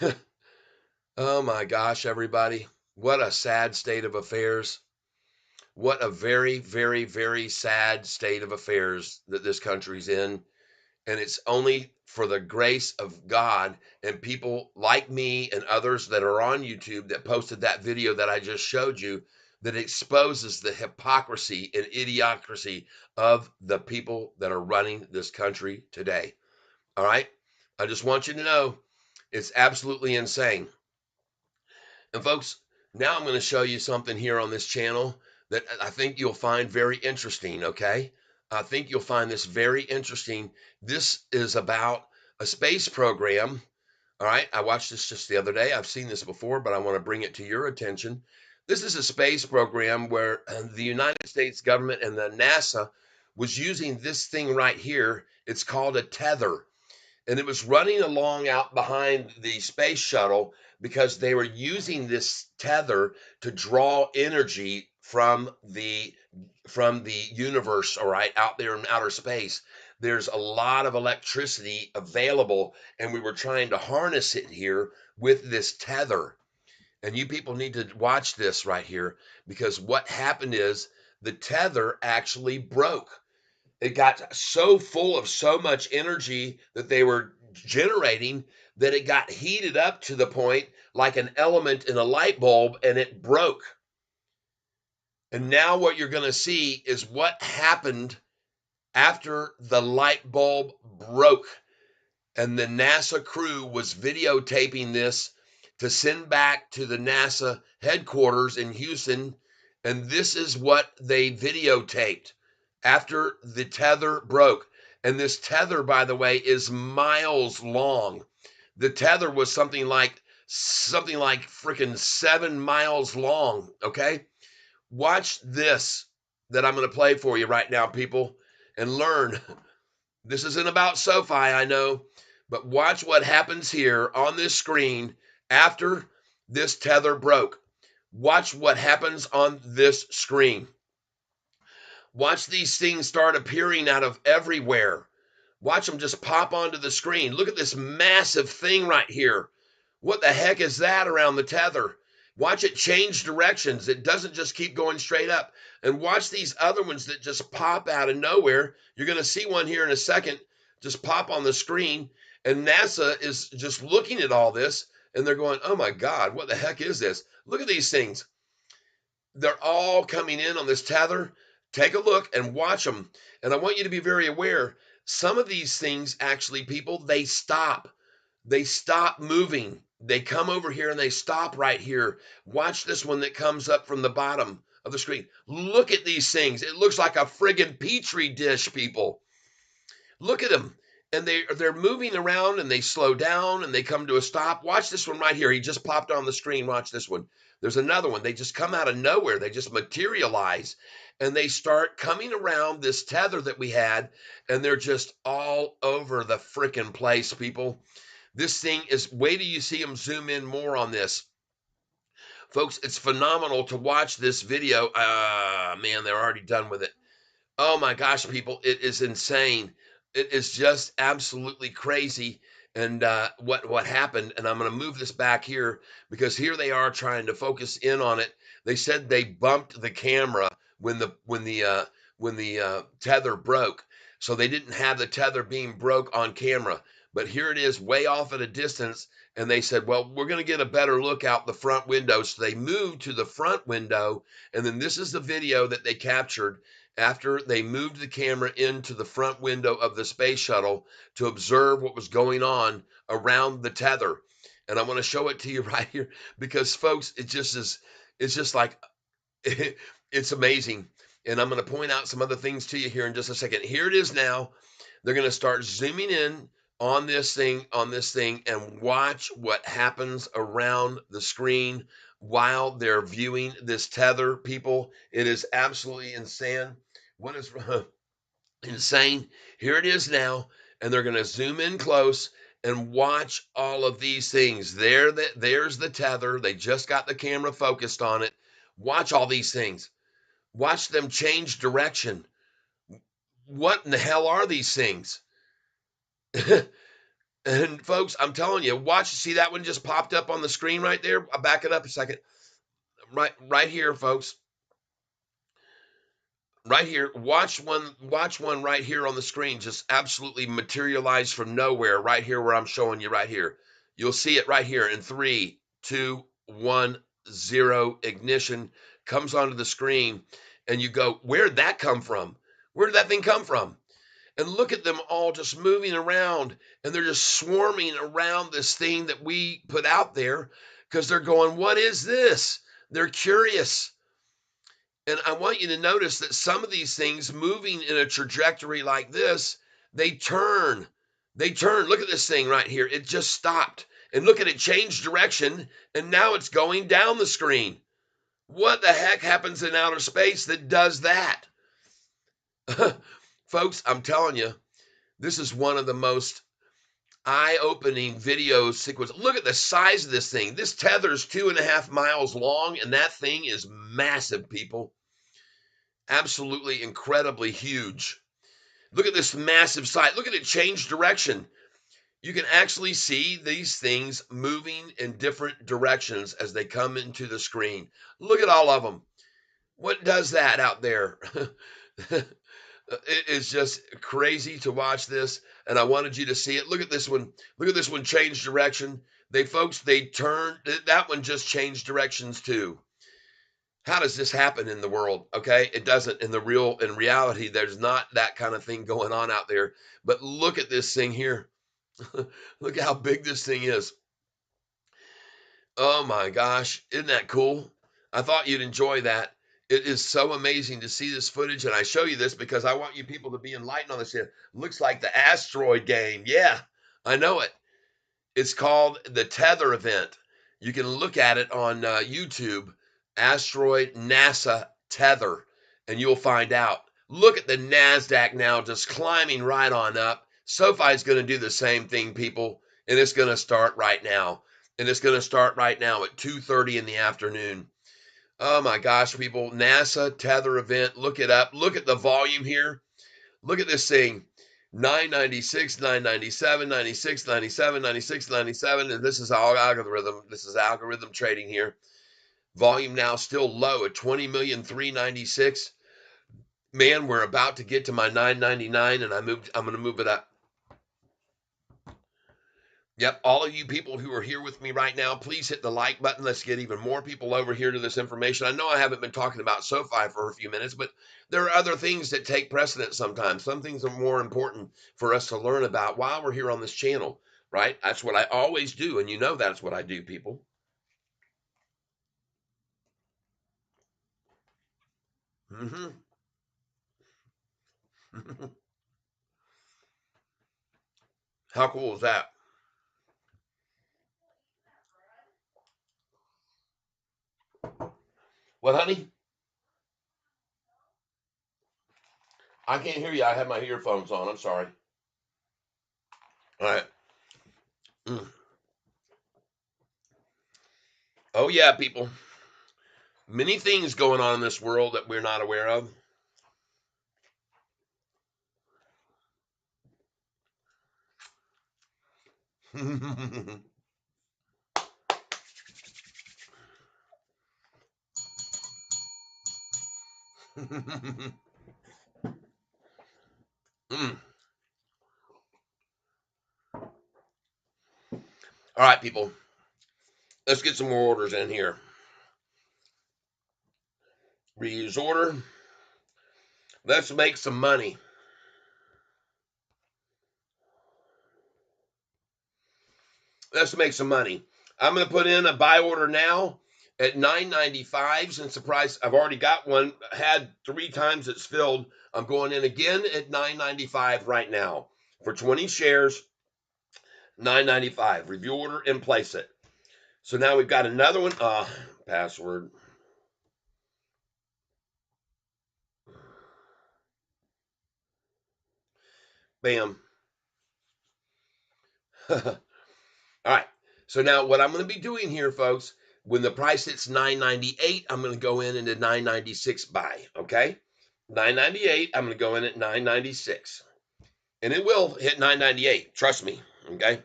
it. Oh my gosh, everybody. What a sad state of affairs. What a very, very, very sad state of affairs that this country's in. And it's only for the grace of God and people like me and others that are on YouTube that posted that video that I just showed you that exposes the hypocrisy and idiocracy of the people that are running this country today. All right? I just want you to know it's absolutely insane. And folks, now I'm going to show you something here on this channel that I think you'll find very interesting, okay? I think you'll find this very interesting. This is about a space program. All right, I watched this just the other day. I've seen this before, but I want to bring it to your attention. This is a space program where the United States government and the NASA was using this thing right here. It's called a tether, and it was running along out behind the space shuttle because they were using this tether to draw energy from the universe, all right, out there in outer space. There's a lot of electricity available, and we were trying to harness it here with this tether. And you people need to watch this right here, because what happened is the tether actually broke. It got so full of so much energy that they were generating that it got heated up to the point like an element in a light bulb, and it broke. And now what you're going to see is what happened after the light bulb broke. And the NASA crew was videotaping this to send back to the NASA headquarters in Houston. And this is what they videotaped after the tether broke. And this tether, by the way, is miles long. The tether was something like freaking 7 miles long. Okay. Watch this that I'm going to play for you right now, people. and learn. This isn't about Sofi, I know, but watch what happens here on this screen after this tether broke. Watch what happens on this screen. Watch these things start appearing out of everywhere. Watch them just pop onto the screen. Look at this massive thing right here. What the heck is that around the tether? Watch it change directions. It doesn't just keep going straight up. And watch these other ones that just pop out of nowhere. You're going to see one here in a second just pop on the screen. And NASA is just looking at all this and they're going, oh my God, what the heck is this? Look at these things. They're all coming in on this tether. Take a look and watch them. And I want you to be very aware. Some of these things, actually, people, they stop. They stop moving. They come over here and they stop right here. Watch this one that comes up from the bottom of the screen. Look at these things. It looks like a friggin' petri dish, people. Look at them. And they're moving around and they slow down and they come to a stop. Watch this one right here. He just popped on the screen. Watch this one. There's another one. They just come out of nowhere. They just materialize and they start coming around this tether that we had, and they're just all over the freaking place, people. This thing is, wait till you see them zoom in more on this. Folks, it's phenomenal to watch this video. Man, they're already done with it. Oh my gosh, people, it is insane. It is just absolutely crazy. And what happened, and I'm going to move this back here because here they are trying to focus in on it. They said they bumped the camera when the tether broke, so they didn't have the tether being broke on camera. But here it is, way off at a distance, and they said, well, we're going to get a better look out the front window. So they moved to the front window, and then this is the video that they captured after they moved the camera into the front window of the space shuttle to observe what was going on around the tether. And I want to show it to you right here because, folks, it's just like, it's amazing. And I'm going to point out some other things to you here in just a second. Here it is now. They're going to start zooming in on this thing, and watch what happens around the screen while they're viewing this tether, people. It is absolutely insane. What is insane? Here it is now, and they're going to zoom in close and watch all of these things. There's the tether. They just got the camera focused on it. Watch all these things. Watch them change direction. What in the hell are these things? And folks, I'm telling you, watch. See that one just popped up on the screen right there? I'll back it up a second. Right here, folks. Right here. Watch one right here on the screen just absolutely materialize from nowhere right here where I'm showing you right here. You'll see it right here in 3, 2, 1, 0. Ignition comes onto the screen, and you go, where'd that come from? Where did that thing come from? And look at them all just moving around, and they're just swarming around this thing that we put out there because they're going, what is this? They're curious. And I want you to notice that some of these things moving in a trajectory like this, they turn. They turn. Look at this thing right here. It just stopped. And look at it change direction, and now it's going down the screen. What the heck happens in outer space that does that? Folks, I'm telling you, this is one of the most eye-opening video sequences. Look at the size of this thing. This tether's 2.5 miles long, and that thing is massive, people. Absolutely incredibly huge. Look at this massive size. Look at it change direction. You can actually see these things moving in different directions as they come into the screen. Look at all of them. What does that out there? It is just crazy to watch this, and I wanted you to see it. Look at this one. Look at this one change direction. They turn. That one just changed directions too. How does this happen in the world? Okay, it doesn't in reality. There's not that kind of thing going on out there. But look at this thing here. Look how big this thing is. Oh my gosh, isn't that cool? I thought you'd enjoy that. It is so amazing to see this footage, and I show you this because I want you people to be enlightened on this here. Looks like the asteroid game. Yeah, I know it. It's called the Tether event. You can look at it on YouTube, asteroid NASA Tether, and you'll find out. Look at the NASDAQ now just climbing right on up. SoFi is going to do the same thing, people, and it's going to start right now. And it's going to start right now at 2:30 in the afternoon. Oh my gosh, people, NASA Tether event, look it up. Look at the volume here. Look at this thing. 996, 997, 96, 97, 96, 97. And this is all algorithm. This is algorithm trading here. Volume now still low at 20,396,000. Man, we're about to get to my 999 and I'm going to move it up. Yep, all of you people who are here with me right now, please hit the like button. Let's get even more people over here to this information. I know I haven't been talking about SoFi for a few minutes, but there are other things that take precedence sometimes. Some things are more important for us to learn about while we're here on this channel, right? That's what I always do, and you know that's what I do, people. Mm-hmm. How cool is that? What, honey? I can't hear you. I have my earphones on. I'm sorry. All right. Mm. Oh, yeah, people. Many things going on in this world that we're not aware of. Mm. All right, people. Let's get some more orders in here. Reuse order. Let's make some money. Let's make some money. I'm going to put in a buy order now at $9.95 since the price, I've already got one, had 3 times it's filled. I'm going in again at $9.95 right now for 20 shares, $9.95. Review order and place it. So now we've got another one. Password. Bam. All right. So now what I'm going to be doing here, folks, when the price hits $9.98, I'm going to go in into $9.96 buy. Okay. $9.98, I'm going to go in at $9.96. And it will hit $9.98. Trust me. Okay.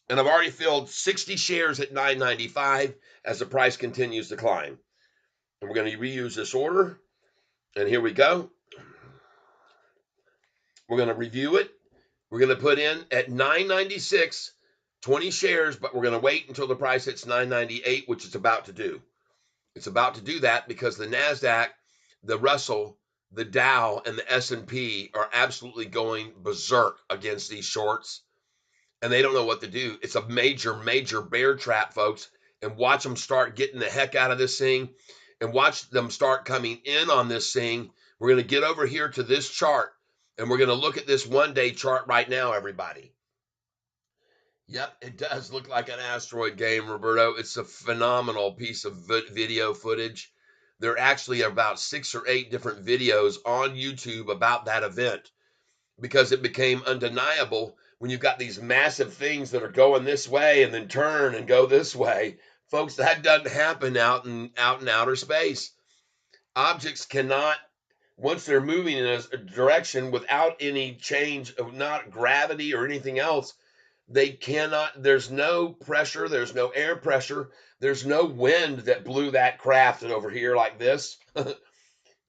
And I've already filled 60 shares at $9.95 as the price continues to climb. And we're going to reuse this order. And here we go. We're going to review it. We're going to put in at $9.96, 20 shares, but we're going to wait until the price hits $9.98, which it's about to do. It's about to do that because the NASDAQ, the Russell, the Dow, and the S&P are absolutely going berserk against these shorts, and they don't know what to do. It's a major, major bear trap, folks, and watch them start getting the heck out of this thing, and watch them start coming in on this thing. We're going to get over here to this chart, and we're going to look at this one-day chart right now, everybody. Yep, it does look like an asteroid game, Roberto. It's a phenomenal piece of video footage. There actually are about 6 or 8 different videos on YouTube about that event because it became undeniable when you've got these massive things that are going this way and then turn and go this way. Folks, that doesn't happen out in outer space. Objects cannot, once they're moving in a direction without any change of not gravity or anything else, they cannot, there's no pressure, there's no air pressure, there's no wind that blew that craft over here like this.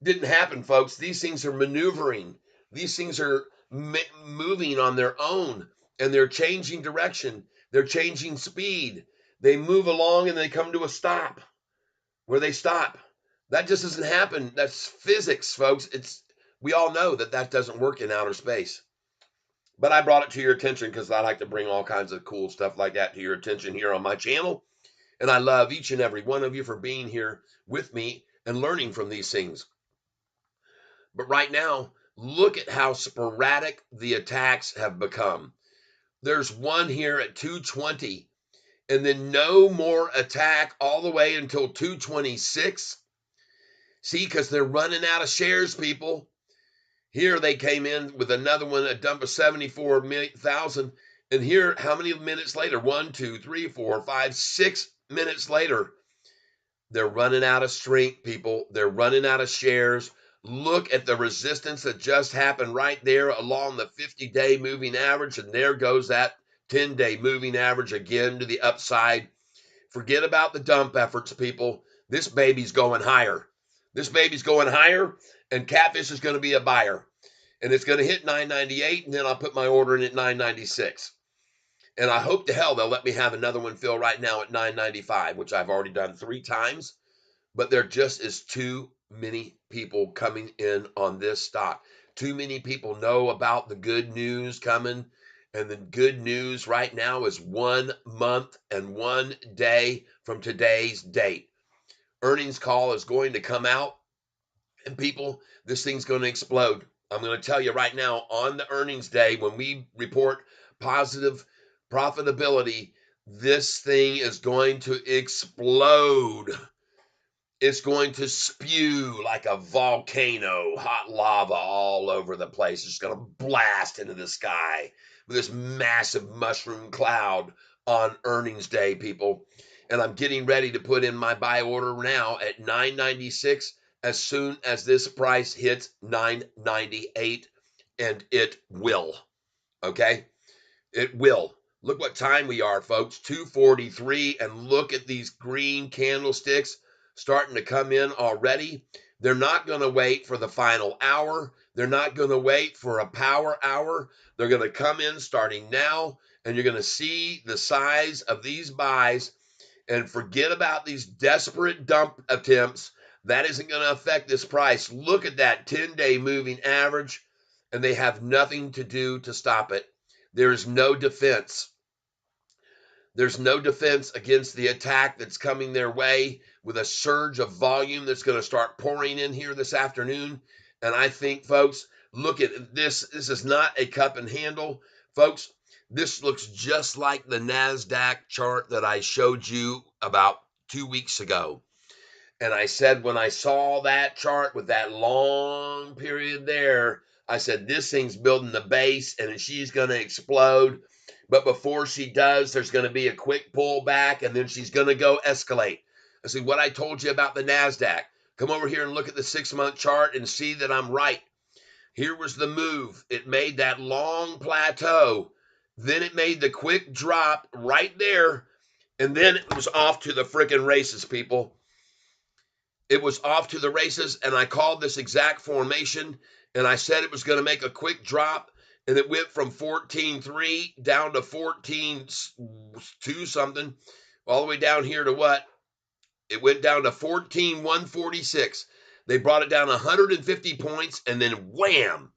Didn't happen, folks. These things are maneuvering. These things are moving on their own, and they're changing direction. They're changing speed. They move along and they come to a stop where they stop. That just doesn't happen. That's physics, folks. We all know that that doesn't work in outer space. But I brought it to your attention because I like to bring all kinds of cool stuff like that to your attention here on my channel. And I love each and every one of you for being here with me and learning from these things. But right now, look at how sporadic the attacks have become. There's one here at 220, and then no more attack all the way until 226. See, because they're running out of shares, people. Here they came in with another one, a dump of 74,000. And here, how many minutes later? 1, 2, 3, 4, 5, 6 minutes later, they're running out of strength, people. They're running out of shares. Look at the resistance that just happened right there along the 50-day moving average. And there goes that 10-day moving average again to the upside. Forget about the dump efforts, people. This baby's going higher. This baby's going higher, and Catfish is going to be a buyer. And it's going to hit 998, and then I'll put my order in at 996. And I hope to hell they'll let me have another one fill right now at 995, which I've already done 3 times. But there just is too many people coming in on this stock. Too many people know about the good news coming. And the good news right now is 1 month and 1 day from today's date. Earnings call is going to come out. And people, this thing's going to explode. I'm going to tell you right now, on the earnings day, when we report positive profitability, this thing is going to explode. It's going to spew like a volcano, hot lava all over the place. It's going to blast into the sky with this massive mushroom cloud on earnings day, people. And I'm getting ready to put in my buy order now at 996 as soon as this price hits 998, and it will. Okay? It will. Look what time we are, folks. 2:43, and look at these green candlesticks starting to come in already. They're not going to wait for the final hour. They're not going to wait for a power hour. They're going to come in starting now, and you're going to see the size of these buys. And forget about these desperate dump attempts. That isn't going to affect this price. Look at that 10-day moving average, and they have nothing to do to stop it. There is no defense. There's no defense against the attack that's coming their way with a surge of volume that's going to start pouring in here this afternoon. And I think, folks, look at this. This is not a cup and handle. Folks, this looks just like the NASDAQ chart that I showed you about 2 weeks ago. And I said, when I saw that chart with that long period there, I said, this thing's building the base and she's going to explode. But before she does, there's going to be a quick pullback and then she's going to go escalate. I said, what I told you about the NASDAQ, come over here and look at the 6-month chart and see that I'm right. Here was the move. It made that long plateau. Then it made the quick drop right there. And then it was off to the freaking races, people. It was off to the races, and I called this exact formation, and I said it was going to make a quick drop, and it went from 14.3 down to 14.2 something, all the way down here to what? It went down to 14.146. They brought it down 150 points, and then wham!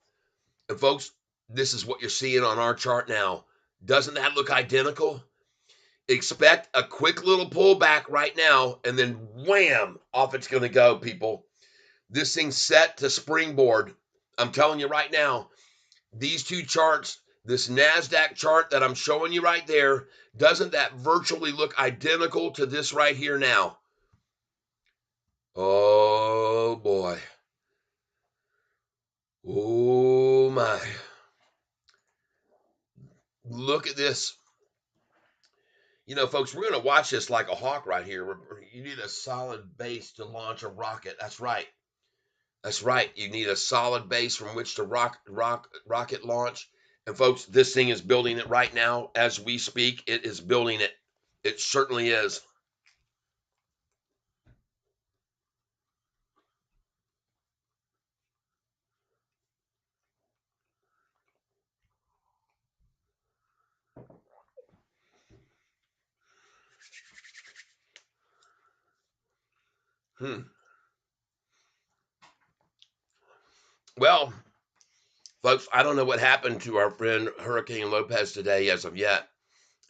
And folks, this is what you're seeing on our chart now. Doesn't that look identical? Expect a quick little pullback right now, and then wham, off it's going to go, people. This thing's set to springboard. I'm telling you right now, these two charts, this NASDAQ chart that I'm showing you right there, doesn't that virtually look identical to this right here now? Oh, boy. Oh, my. Look at this. You know, folks, we're going to watch this like a hawk right here. You need a solid base to launch a rocket. That's right. That's right. You need a solid base from which to rocket launch. And folks, this thing is building it right now as we speak. It is building it. It certainly is. Well, folks, I don't know what happened to our friend Hurricane Lopez today as of yet.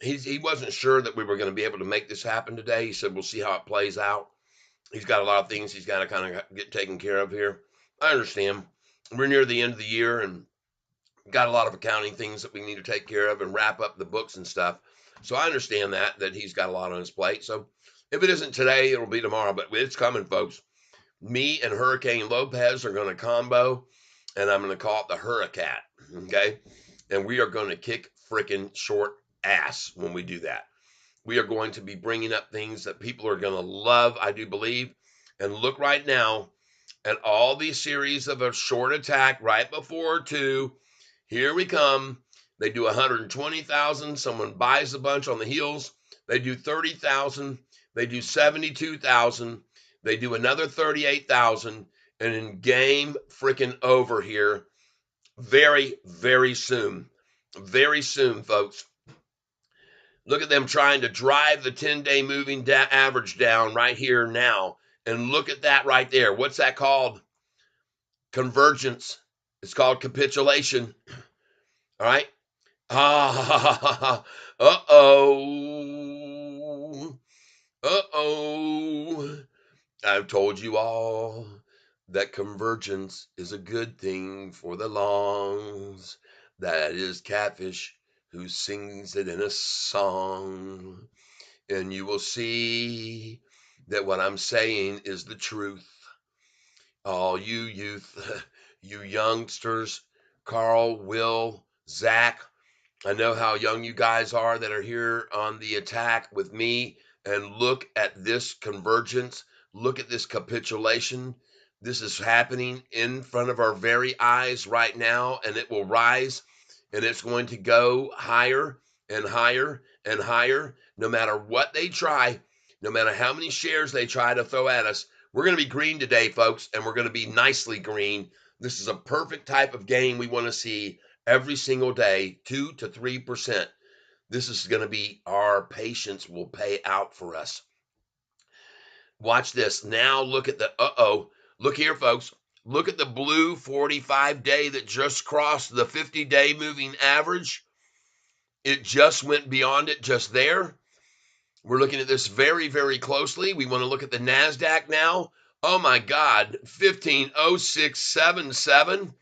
He wasn't sure that we were going to be able to make this happen today. He said, we'll see how it plays out. He's got a lot of things he's got to kind of get taken care of here. I understand. We're near the end of the year, and got a lot of accounting things that we need to take care of and wrap up the books and stuff. So I understand that he's got a lot on his plate. So if it isn't today, it'll be tomorrow, but it's coming, folks. Me and Hurricane Lopez are going to combo, and I'm going to call it the Hurricat. Okay. And we are going to kick freaking short ass when we do that. We are going to be bringing up things that people are going to love, I do believe. And look right now at all these series of a short attack right before two. Here we come. They do 120,000. Someone buys a bunch on the heels. They do 30,000. They do 72,000. They do another 38,000. And in game freaking over here very, very soon. Very soon, folks. Look at them trying to drive the 10-day moving average down right here now. And look at that right there. What's that called? Convergence. It's called capitulation. All right. Ah, uh-oh. Uh-oh. I've told you all that convergence is a good thing for the longs. That is Catfish who sings it in a song. And you will see that what I'm saying is the truth. All you youth, you youngsters, Carl, Will, Zach, I know how young you guys are that are here on the attack with me. And look at this convergence. Look at this capitulation. This is happening in front of our very eyes right now, and it will rise, and it's going to go higher and higher and higher. No matter what they try, no matter how many shares they try to throw at us, we're going to be green today, folks, and we're going to be nicely green. This is a perfect type of game we want to see every single day, 2 to 3%. This is going to be our patience will pay out for us. Watch this. Now look at the, look here, folks. Look at the blue 45-day that just crossed the 50-day moving average. It just went beyond it just there. We're looking at this very, very closely. We want to look at the NASDAQ now. Oh my God, 150677.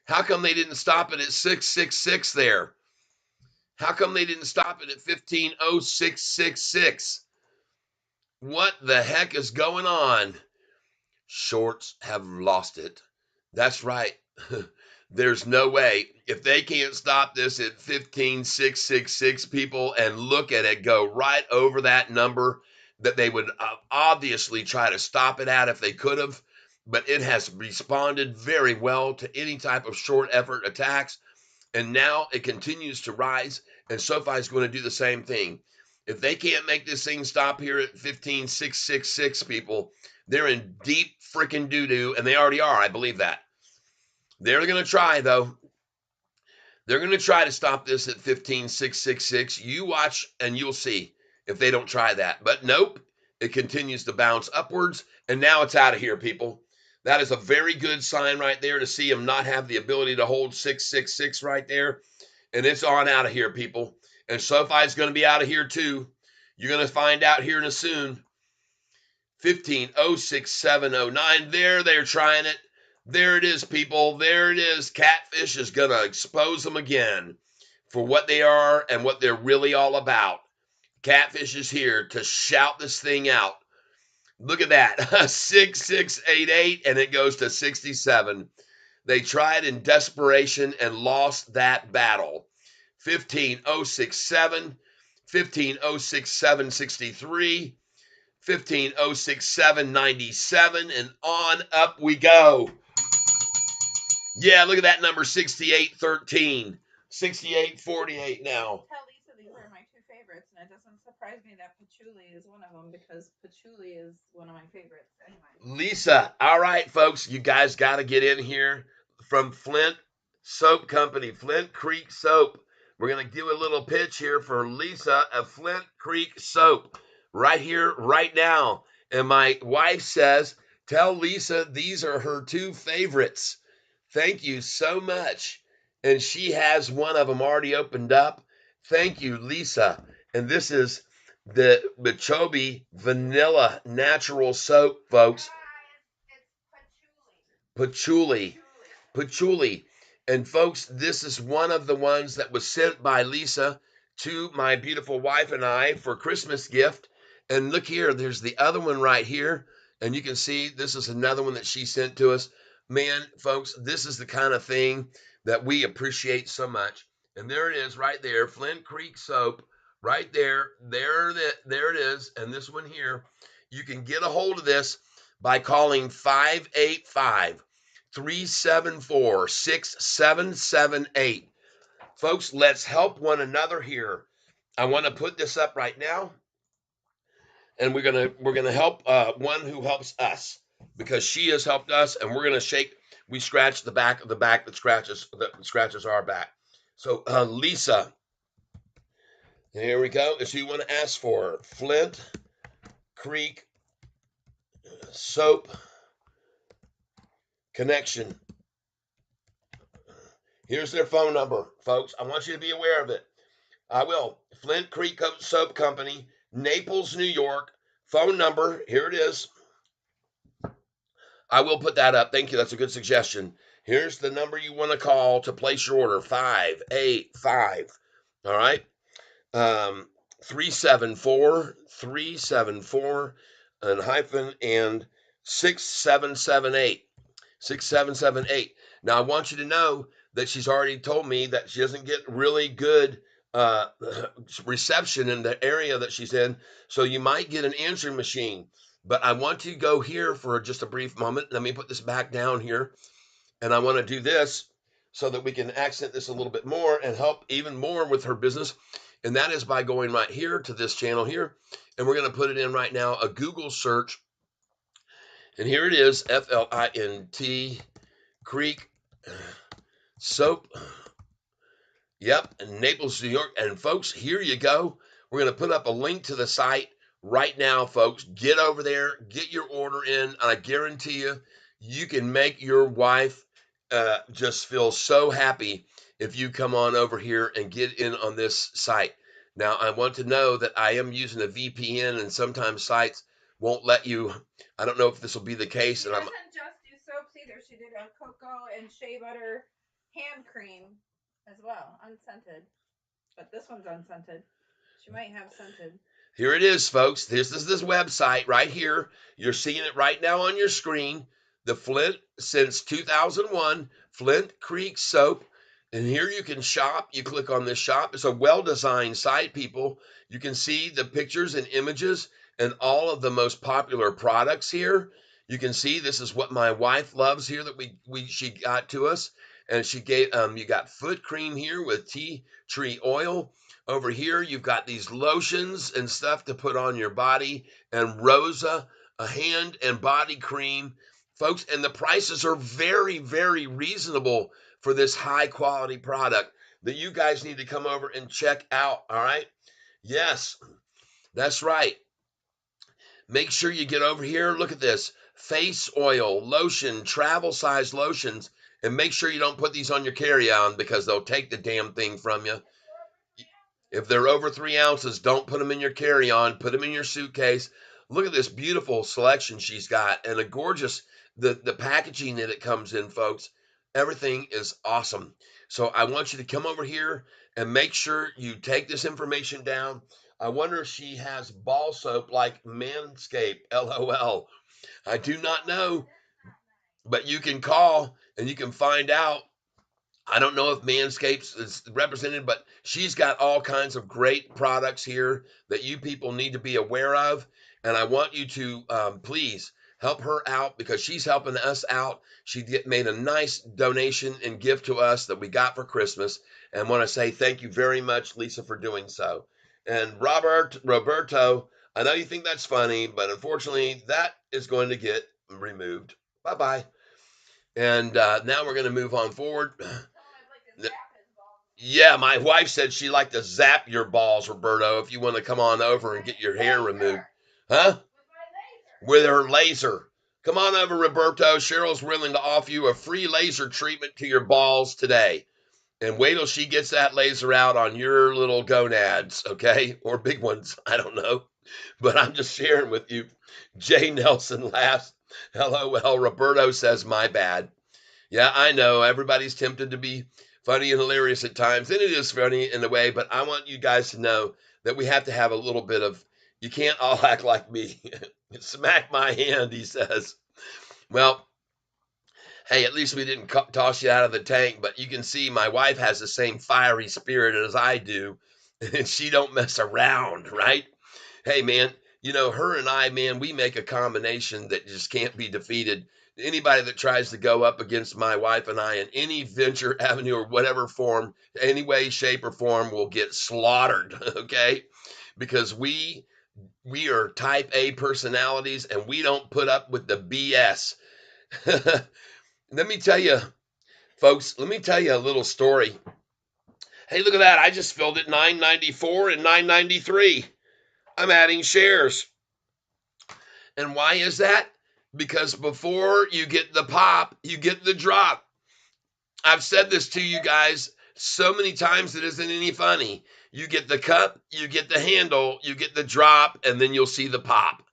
How come they didn't stop it at 666 there? How come they didn't stop it at 150666? What the heck is going on? Shorts have lost it. That's right. There's no way. If they can't stop this at 15,666 people and look at it go right over that number that they would obviously try to stop it at if they could have, but it has responded very well to any type of short effort attacks. And now it continues to rise, and SoFi is going to do the same thing. If they can't make this thing stop here at 15,666 people, they're in deep freaking doo-doo, and they already are. I believe that. They're going to try, though. They're going to try to stop this at 15,666. You watch, and you'll see if they don't try that. But nope, it continues to bounce upwards, and now it's out of here, people. That is a very good sign right there to see them not have the ability to hold 666 right there. And it's on out of here, people. And SoFi is going to be out of here too. You're going to find out here in a soon. 15,06709. There, they're trying it. There it is, people. There it is. Catfish is going to expose them again for what they are and what they're really all about. Catfish is here to shout this thing out. Look at that. 6688, and it goes to 67. They tried in desperation and lost that battle. 15,067, 15,067.63, 15,067.97, and on up we go. Yeah, look at that number, 6813, 6848 now. Tell Lisa these are my two favorites, and it doesn't surprise me that patchouli is one of them because patchouli is one of my favorites anyway. Lisa, all right, folks, you guys got to get in here from Flint Soap Company, Flint Creek Soap. We're going to do a little pitch here for Lisa of Flint Creek Soap right here, right now. And my wife says, tell Lisa these are her two favorites. Thank you so much. And she has one of them already opened up. Thank you, Lisa. And this is the Bachobi Vanilla Natural Soap, folks. It's patchouli. Patchouli. And folks, this is one of the ones that was sent by Lisa to my beautiful wife and I for Christmas gift. And look here, there's the other one right here. And you can see this is another one that she sent to us. Man, folks, this is the kind of thing that we appreciate so much. And there it is right there, Flint Creek soap right there. There it is. And this one here, you can get a hold of this by calling 585 374 6778. Folks, let's help one another here. I want to put this up right now, and we're gonna help one who helps us because she has helped us, and we're gonna shake. We scratch the back of the back that scratches our back. So Lisa, here we go. So you want to ask for Flint Creek soap connection. Here's their phone number, folks. I want you to be aware of it. I will. Flint Creek Soap Company, Naples, New York. Phone number, here it is. I will put that up. Thank you. That's a good suggestion. Here's the number you want to call to place your order 585. All right. 374 and 6778. 6778. Now, I want you to know that she's already told me that she doesn't get really good uh, reception in the area that she's in. So you might get an answering machine. But I want to go here for just a brief moment. Let me put this back down here. And I want to do this so that we can accent this a little bit more and help even more with her business. And that is by going right here to this channel here. And we're going to put it in right now, a Google search. And here it is, Flint Creek soap. Yep, in Naples, New York. And folks, here you go. We're going to put up a link to the site right now, folks. Get over there, get your order in. And I guarantee you, you can make your wife just feel so happy if you come on over here and get in on this site. Now, I want to know that I am using a VPN, and sometimes sites won't let you. I don't know if this will be the case. She doesn't just do soaps either. She did a cocoa and shea butter hand cream as well, unscented. But this one's unscented. She might have scented. Here it is, folks. This is this website right here. You're seeing it right now on your screen. The Flint, since 2001, Flint Creek soap. And here you can shop. You click on this shop. It's a well-designed site, people. You can see the pictures and images and all of the most popular products here. You can see this is what my wife loves here that she got to us. And she gave you got foot cream here with tea tree oil. Over here, you've got these lotions and stuff to put on your body, and Rosa, a hand and body cream, folks. And the prices are very, very reasonable for this high quality product that you guys need to come over and check out. All right. Yes, that's right. Make sure you get over here. Look at this face oil, lotion, travel size lotions, and make sure you don't put these on your carry on because they'll take the damn thing from you. If they're over 3 ounces, don't put them in your carry-on. Put them in your suitcase. Look at this beautiful selection she's got, and a gorgeous the packaging that it comes in, folks. Everything is awesome. So I want you to come over here and make sure you take this information down. I wonder if she has ball soap like Manscaped. LOL. I do not know, but you can call and you can find out. I don't know if Manscaped is represented, but she's got all kinds of great products here that you people need to be aware of. And I want you to please help her out because she's helping us out. She made a nice donation and gift to us that we got for Christmas. And want to say thank you very much, Lisa, for doing so. And Roberto, I know you think that's funny, but unfortunately, that is going to get removed. Bye bye. And now we're going to move on forward. Yeah, my wife said she liked to zap your balls, Roberto, if you want to come on over and get your hair removed. Huh? With her laser. Come on over, Roberto. Cheryl's willing to offer you a free laser treatment to your balls today. And wait till she gets that laser out on your little gonads, okay? Or big ones. I don't know. But I'm just sharing with you. Jay Nelson laughs. LOL. Roberto says, my bad. Yeah, I know everybody's tempted to be funny and hilarious at times, and it is funny in a way, but I want you guys to know that we have to have a little bit of, you can't all act like me. Smack my hand, he says. Well, hey, at least we didn't toss you out of the tank, but you can see my wife has the same fiery spirit as I do, and she don't mess around, right? Hey, man, her and I, man, we make a combination that just can't be defeated. Anybody that tries to go up against my wife and I in any venture, avenue, or whatever form, any way, shape, or form will get slaughtered, okay? Because we are type A personalities and we don't put up with the BS. Let me tell you, folks, let me tell you a little story. Hey, look at that. I just filled it 994 and 993. I'm adding shares. And why is that? Because before you get the pop, you get the drop. I've said this to you guys so many times it isn't any funny. You get the cup, you get the handle, you get the drop, and then you'll see the pop.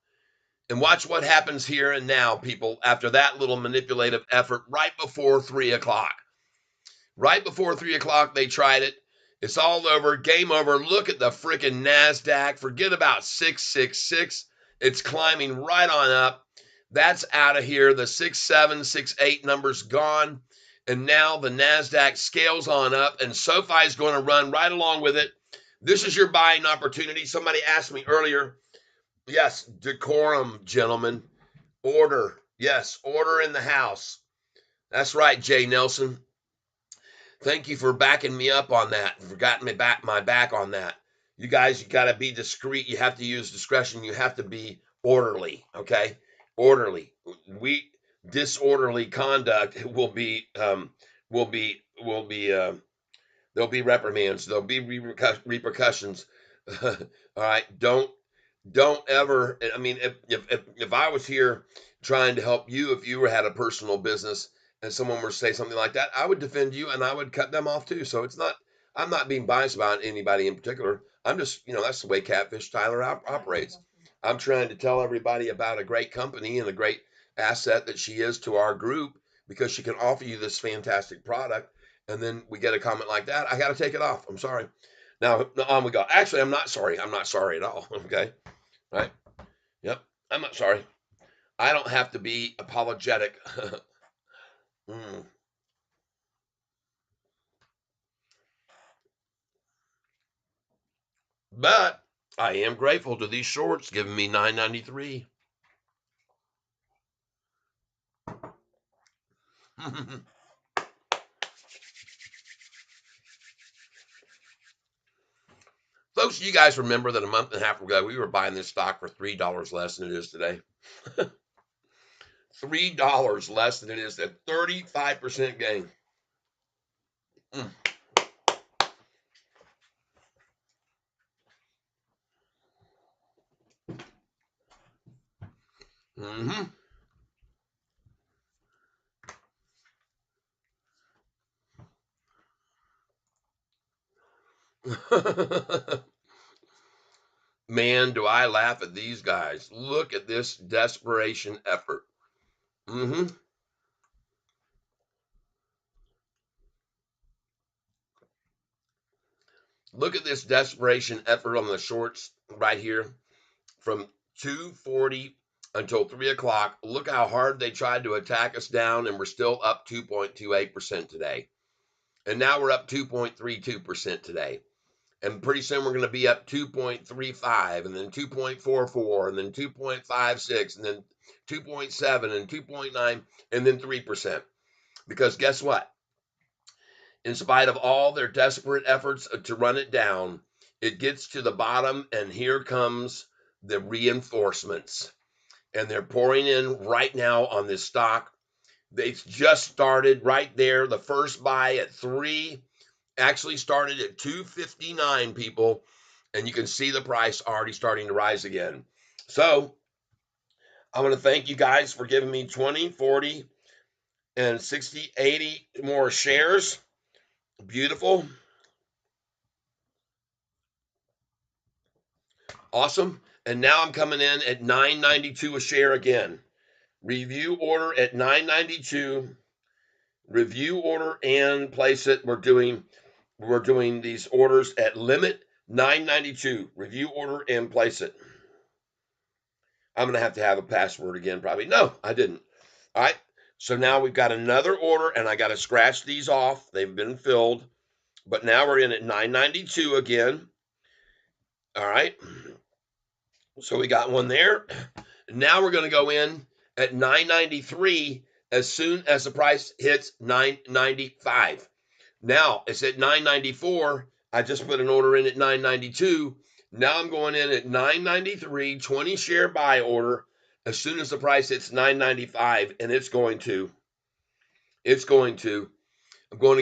And watch what happens here and now, people, after that little manipulative effort right before 3 o'clock. Right before 3 o'clock, they tried it. It's all over. Game over. Look at the freaking NASDAQ. Forget about 666. It's climbing right on up. That's out of here. The 6768 number's gone. And now the NASDAQ scales on up, and Sofi is going to run right along with it. This is your buying opportunity. Somebody asked me earlier. Yes, decorum, gentlemen. Order. Yes, order in the house. That's right, Jay Nelson. Thank you for backing me up on that, for got me back my back on that. You guys, you got to be discreet. You have to use discretion. You have to be orderly. Okay, orderly. We disorderly conduct will be there'll be reprimands. There'll be repercussions. All right, don't ever. I mean, if I was here trying to help you, if you had a personal business and someone were to say something like that, I would defend you and I would cut them off too. So it's not. I'm not being biased about anybody in particular. I'm just, that's the way Catfish Tyler operates. I'm trying to tell everybody about a great company and a great asset that she is to our group because she can offer you this fantastic product. And then we get a comment like that. I got to take it off. I'm sorry. Now on we go. Actually, I'm not sorry. I'm not sorry at all. Okay. Right? Yep. I'm not sorry. I don't have to be apologetic. Mm. But I am grateful to these shorts giving me 993. Folks, you guys remember that a month and a half ago we were buying this stock for $3 less than it is today? $3 less than it is, a 35% gain. Mm. Mm-hmm. Man, do I laugh at these guys. Look at this desperation effort. Mm-hmm. Look at this desperation effort on the shorts right here from 2:40 until 3 o'clock. Look how hard they tried to attack us down, and we're still up 2.28% today. And now we're up 2.32% today. And pretty soon we're going to be up 2.35 and then 2.44 and then 2.56 and then 2.7 and 2.9 and then 3%. Because guess what? In spite of all their desperate efforts to run it down, it gets to the bottom, and here comes the reinforcements. And they're pouring in right now on this stock. They just started right there. The first buy at 3 actually started at 259, people, and you can see the price already starting to rise again. So I want to thank you guys for giving me 20, 40, and 60, 80 more shares. Beautiful. Awesome. And now I'm coming in at 9.92 a share again. Review order at 9.92. Review order and place it. We're doing these orders at limit 992. Review order and place it. I'm going to have a password again, probably. No, I didn't. All right. So now we've got another order, and I got to scratch these off. They've been filled. But now we're in at 992 again. All right. So we got one there. Now we're going to go in at 993 as soon as the price hits 995. Now it's at 994. I just put an order in at 992. Now I'm going in at 993, 20 share buy order as soon as the price hits 995, and I'm going to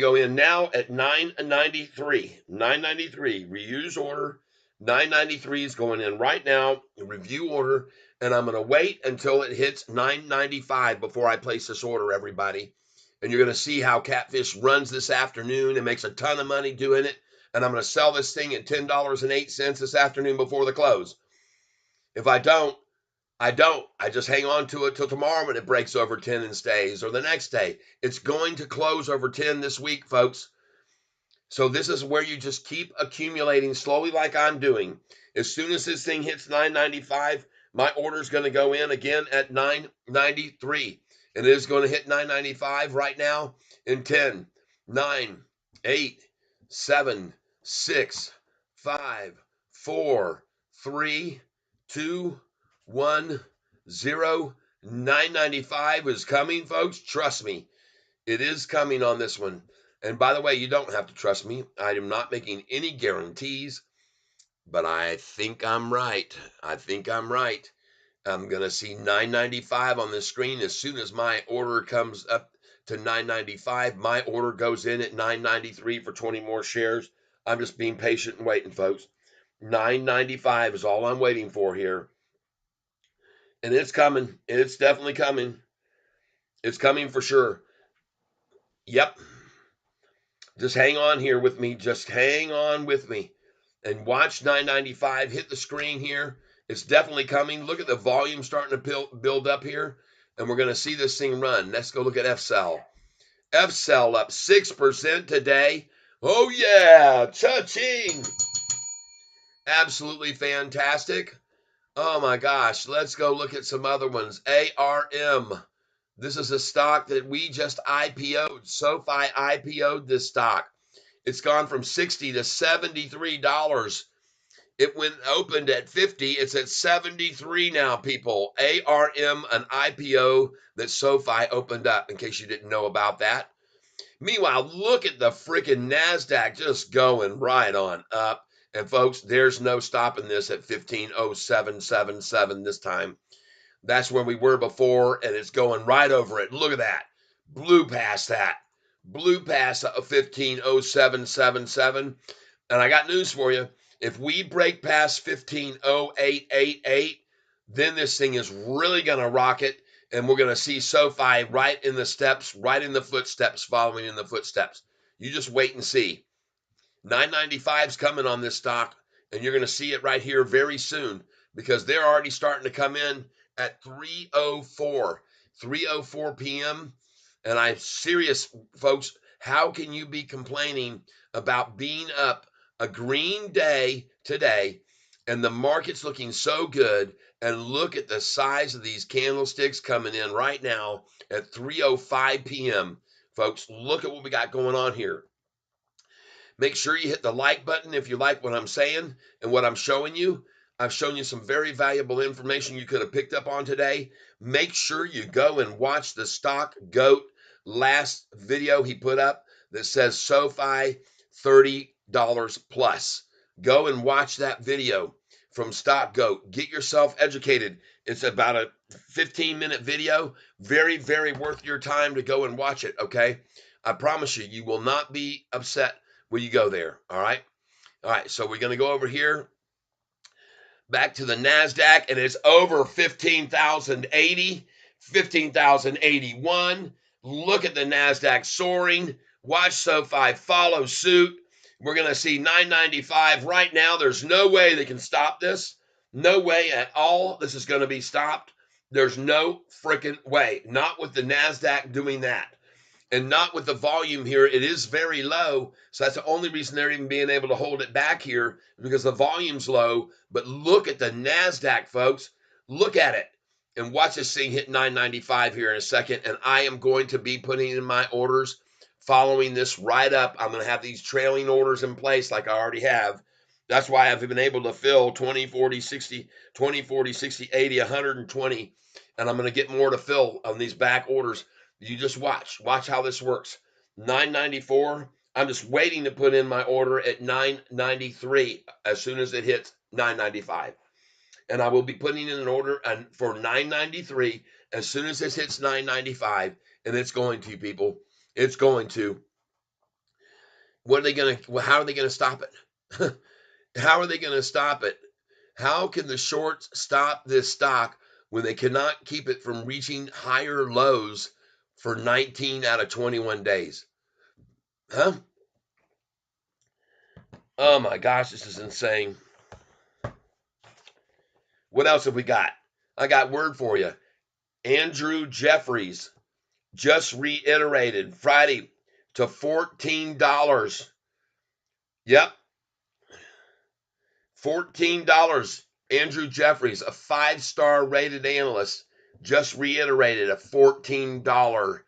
go in now at 993. 993, reuse order. 993 is going in right now, review order, and I'm going to wait until it hits 995 before I place this order, everybody. And you're going to see how Catfish runs this afternoon and makes a ton of money doing it. And I'm going to sell this thing at $10.08 this afternoon before the close. If I don't, I don't. I just hang on to it till tomorrow when it breaks over 10 and stays, or the next day. It's going to close over 10 this week, folks. So this is where you just keep accumulating slowly like I'm doing. As soon as this thing hits 995, my order is going to go in again at 993. And it is going to hit 995 right now in 10, 9, 8, 7, 6, 5, 4, 3, 2, 1, 0. 995 is coming, folks. Trust me, it is coming on this one. And by the way, you don't have to trust me. I am not making any guarantees, but I think I'm right. I'm going to see 995 on the screen as soon as my order comes up to 995. My order goes in at 993 for 20 more shares. I'm just being patient and waiting, folks. 995 is all I'm waiting for here. And it's coming. It's definitely coming. It's coming for sure. Yep. Just hang on here with me. Just hang on with me and watch 995 hit the screen here. It's definitely coming. Look at the volume starting to build up here, and we're going to see this thing run. Let's go look at FCell. FCell up 6% today. Oh, yeah. Cha-ching. Absolutely fantastic. Oh, my gosh. Let's go look at some other ones. ARM. This is a stock that we just IPO'd. Sofi IPO'd this stock. It's gone from $60 to $73. It opened at 50. It's at 73 now, people. ARM, an IPO that SoFi opened up, in case you didn't know about that. Meanwhile, look at the freaking NASDAQ just going right on up. And folks, there's no stopping this at 150777 this time. That's where we were before, and it's going right over it. Look at that. Blew past that. Blew past 150777. And I got news for you. If we break past 150888, then this thing is really going to rocket, and we're going to see SoFi right in the steps, right in the footsteps, following in the footsteps. You just wait and see. 995 is coming on this stock, and you're going to see it right here very soon, because they're already starting to come in at 3:04 p.m. And I'm serious, folks. How can you be complaining about being up a green day today and the market's looking so good? And look at the size of these candlesticks coming in right now at 3:05 p.m. Folks, look at what we got going on here. Make sure you hit the like button if you like what I'm saying and what I'm showing you. I've shown you some very valuable information you could have picked up on today. Make sure you go and watch the Stock Goat last video he put up that says SoFi $30 plus. Go and watch that video from Stock Goat. Get yourself educated. It's about a 15-minute video. Very, very worth your time to go and watch it, okay? I promise you, you will not be upset when you go there. All right. So we're going to go over here back to the NASDAQ, and it's over 15,080, 15,081. Look at the NASDAQ soaring. Watch SoFi follow suit. We're going to see 995 right now. There's no way they can stop this. No way at all this is going to be stopped. There's no freaking way. Not with the NASDAQ doing that. and not with the volume here. It is very low, so that's the only reason they're even being able to hold it back here, because the volume's low. But look at the NASDAQ, folks. Look at it and watch this thing hit 995 here in a second. And I am going to be putting in my orders following this right up. I'm going to have these trailing orders in place like I already have. That's why I've been able to fill 20, 40, 60, 20, 40, 60, 80, 120. And I'm going to get more to fill on these back orders. You just watch how this works. 994. I'm just waiting to put in my order at 993 as soon as it hits 995. And I will be putting in an order for 993 as soon as this hits 995. And it's going to, people. It's going to. What are they going to, how are they going to stop it? How are they going to stop it? How can the shorts stop this stock when they cannot keep it from reaching higher lows for 19 out of 21 days? Huh? Oh my gosh, this is insane. What else have we got? I got word for you. Andrew Jeffries just reiterated Friday to $14. Yep, $14. Andrew Jeffries, a 5-star rated analyst, just reiterated a $14.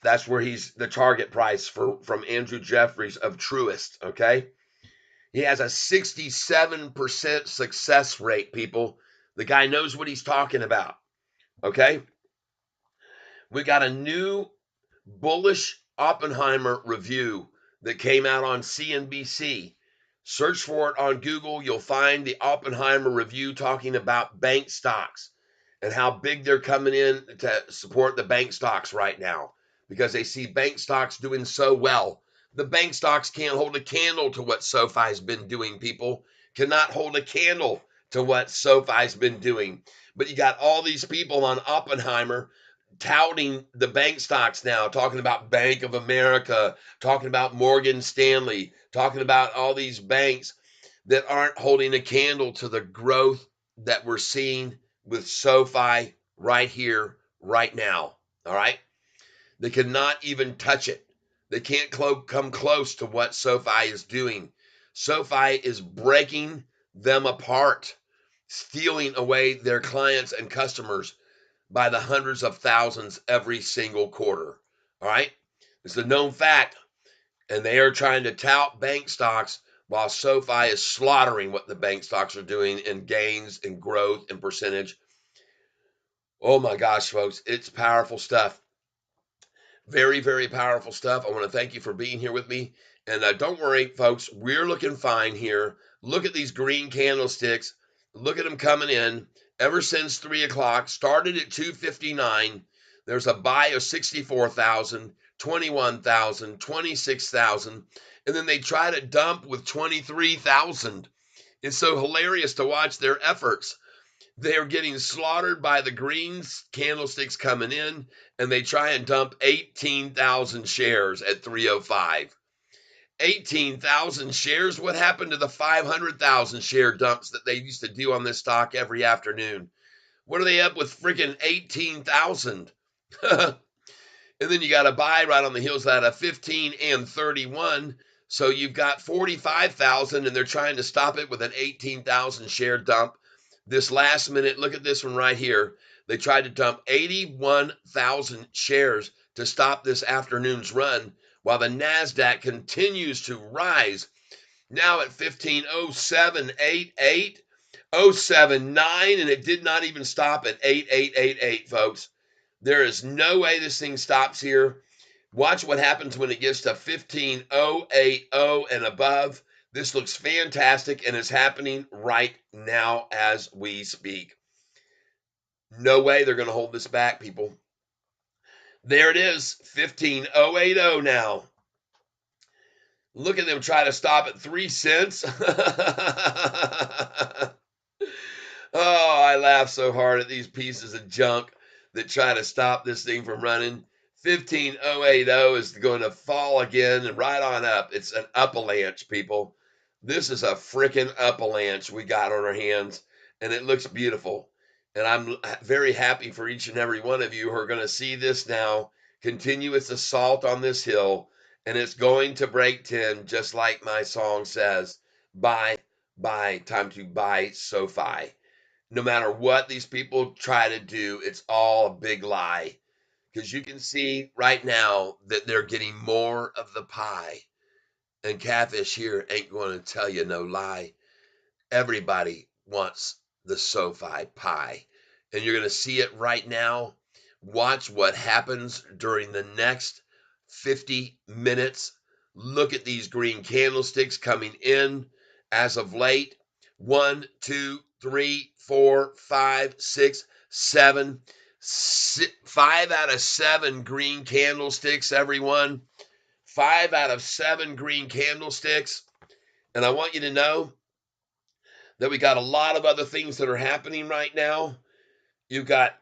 That's where he's the target price from Andrew Jeffries of Truist. Okay. He has a 67% success rate, people. The guy knows what he's talking about. Okay. We got a new bullish Oppenheimer review that came out on CNBC. Search for it on Google. You'll find the Oppenheimer review talking about bank stocks and how big they're coming in to support the bank stocks right now because they see bank stocks doing so well. The bank stocks can't hold a candle to what SoFi's been doing, people. Cannot hold a candle to what SoFi's been doing. But you got all these people on Oppenheimer touting the bank stocks now, talking about Bank of America, talking about Morgan Stanley, talking about all these banks that aren't holding a candle to the growth that we're seeing with SoFi right here, right now. All right. They cannot even touch it. They can't come close to what SoFi is doing. SoFi is breaking them apart, stealing away their clients and customers by the hundreds of thousands every single quarter. All right. It's a known fact. And they are trying to tout bank stocks while SoFi is slaughtering what the bank stocks are doing in gains and growth and percentage. Oh my gosh, folks, it's powerful stuff. Very, very powerful stuff. I want to thank you for being here with me. And don't worry, folks, we're looking fine here. Look at these green candlesticks. Look at them coming in ever since 3 o'clock. Started at 259. There's a buy of 64,000, 21,000, 26,000. And then they try to dump with 23,000. It's so hilarious to watch their efforts. They are getting slaughtered by the green candlesticks coming in, and they try and dump 18,000 shares at 305. 18,000 shares? What happened to the 500,000 share dumps that they used to do on this stock every afternoon? What are they up with freaking 18,000? And then you got a buy right on the heels of that of 15 and 31. So you've got 45,000, and they're trying to stop it with an 18,000 share dump. This last minute, look at this one right here. They tried to dump 81,000 shares to stop this afternoon's run while the NASDAQ continues to rise. Now at 150788, 079, and it did not even stop at 8888, folks. There is no way this thing stops here. Watch what happens when it gets to 15080 and above. This looks fantastic, and it's happening right now as we speak. No way they're going to hold this back, people. There it is, 15080 now. Look at them try to stop at 3 cents. Oh, I laugh so hard at these pieces of junk that try to stop this thing from running. 15080 is going to fall again and right on up. It's an avalanche, people. This is a freaking avalanche we got on our hands, and it looks beautiful. And I'm very happy for each and every one of you who are going to see this now continuous assault on this hill, and it's going to break 10, just like my song says. Buy, time to buy SoFi. No matter what these people try to do, it's all a big lie. Because you can see right now that they're getting more of the pie. And Catfish here ain't going to tell you no lie. Everybody wants the SoFi pie. And you're going to see it right now. Watch what happens during the next 50 minutes. Look at these green candlesticks coming in as of late. 1, 2, 3, 4, 5, 6, 7. 5 out of 7 green candlesticks, everyone. 5 out of 7 green candlesticks. And I want you to know that we got a lot of other things that are happening right now. You've got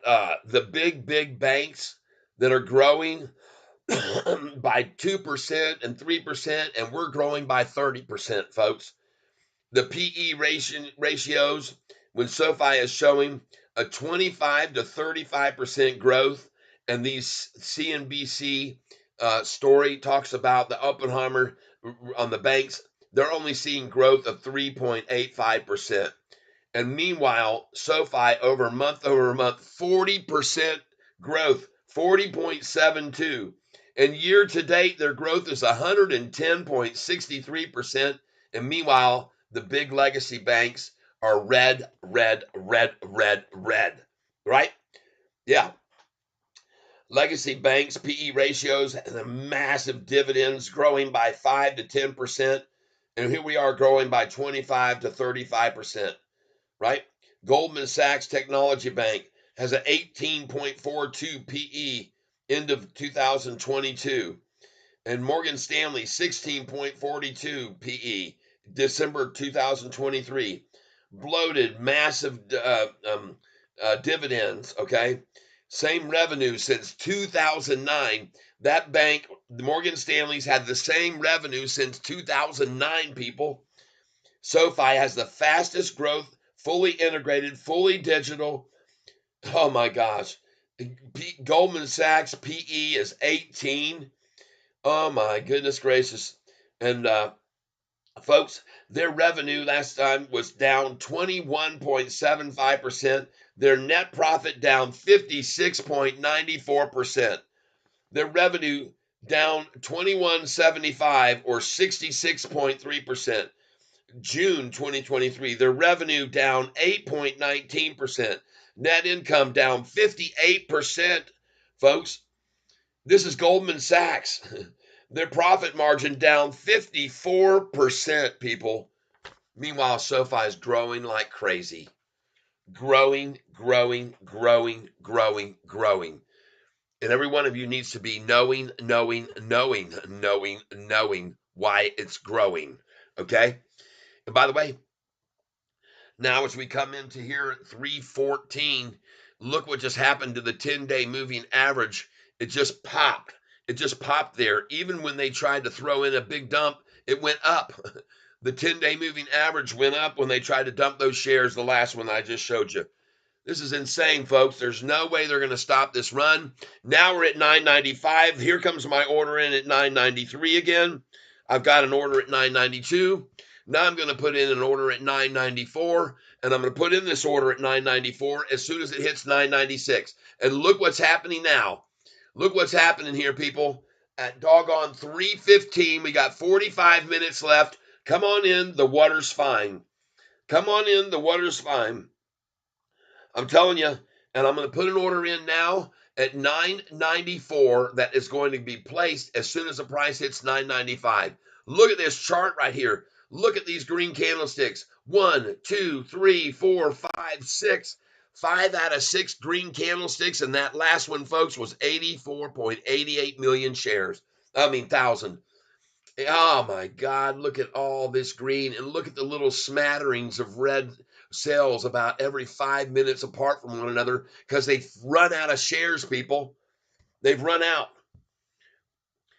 the big banks that are growing by 2% and 3%, and we're growing by 30%, folks. The PE ratios, when SoFi is showing a 25 to 35% growth, and these CNBC story talks about the Oppenheimer on the banks, they're only seeing growth of 3.85%. And meanwhile, SoFi over month, 40% growth, 40.72. And year to date, their growth is 110.63%. And meanwhile, the big legacy banks are red. Right? Yeah. Legacy banks, PE ratios, and the massive dividends growing by 5 to 10%. And here we are growing by 25 to 35%. Right? Goldman Sachs Technology Bank has an 18.42 PE end of 2022. And Morgan Stanley 16.42 PE December 2023. Bloated, massive dividends, okay? Same revenue since 2009. That bank, Morgan Stanley's had the same revenue since 2009, people. SoFi has the fastest growth, fully integrated, fully digital. Oh my gosh. Goldman Sachs PE is 18. Oh my goodness gracious. And folks, their revenue last time was down 21.75%. Their net profit down 56.94%. Their revenue down 21.75 or 66.3%. June 2023, their revenue down 8.19%, net income down 58%. Folks, this is Goldman Sachs. Their profit margin down 54%, people. Meanwhile, SoFi is growing like crazy. Growing. And every one of you needs to be knowing why it's growing. Okay? And by the way, now as we come into here at 314, look what just happened to the 10-day moving average. It just popped. It just popped there. Even when they tried to throw in a big dump, it went up. The 10-day moving average went up when they tried to dump those shares, the last one I just showed you. This is insane, folks. There's no way they're going to stop this run. Now we're at 995. Here comes my order in at 993 again. I've got an order at 992. Now I'm going to put in an order at 994, and I'm going to put in this order at 994 as soon as it hits 996. And look what's happening now. Look what's happening here, people. At doggone 3:15, we got 45 minutes left. Come on in. The water's fine. Come on in. The water's fine. I'm telling you, and I'm going to put an order in now at 994 that is going to be placed as soon as the price hits 995. Look at this chart right here. Look at these green candlesticks. 1, 2, 3, 4, 5, 6. 5 out of 6 green candlesticks, and that last one, folks, was 84.88 million shares. Thousand. Oh my God, look at all this green, and look at the little smatterings of red cells about every 5 minutes apart from one another because they've run out of shares, people. They've run out.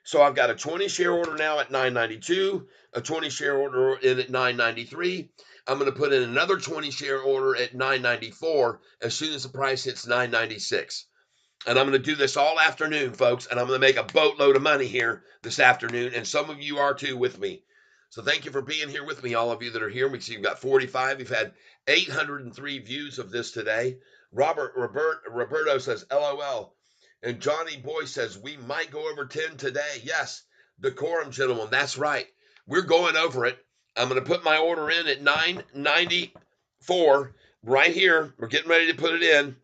So I've got a 20 share order now at 992, a 20 share order in at 993. I'm going to put in another 20 share order at 994 as soon as the price hits 996. And I'm going to do this all afternoon, folks, and I'm going to make a boatload of money here this afternoon, and some of you are too with me. So thank you for being here with me, all of you that are here. We see you've got 45. We've had 803 views of this today. Roberto says, LOL. And Johnny Boy says, we might go over 10 today. Yes, decorum, gentlemen. That's right. We're going over it. I'm going to put my order in at 994 right here. We're getting ready to put it in.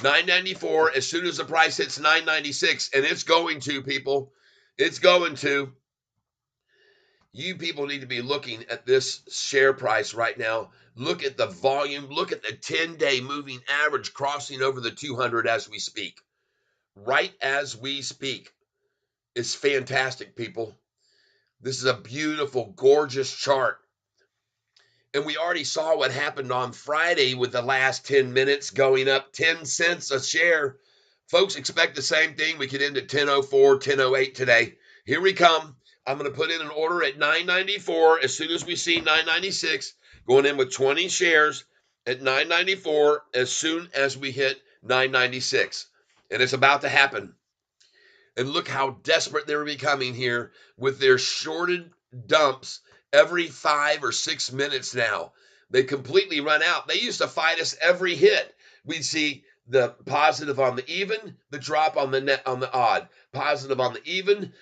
994 as soon as the price hits 996, and it's going to, people. It's going to. You people need to be looking at this share price right now. Look at the volume. Look at the 10-day moving average crossing over the 200 as we speak. Right as we speak. It's fantastic, people. This is a beautiful, gorgeous chart. And we already saw what happened on Friday with the last 10 minutes going up 10 cents a share. Folks, expect the same thing. We could end at 10.04, 10.08 today. Here we come. I'm going to put in an order at 994 as soon as we see 996, going in with 20 shares at 994 as soon as we hit 996. And it's about to happen. And look how desperate they're becoming here with their shorted dumps every 5 or 6 minutes now. They completely run out. They used to fight us every hit. We'd see the positive on the even, the drop on the net on the odd, positive on the even,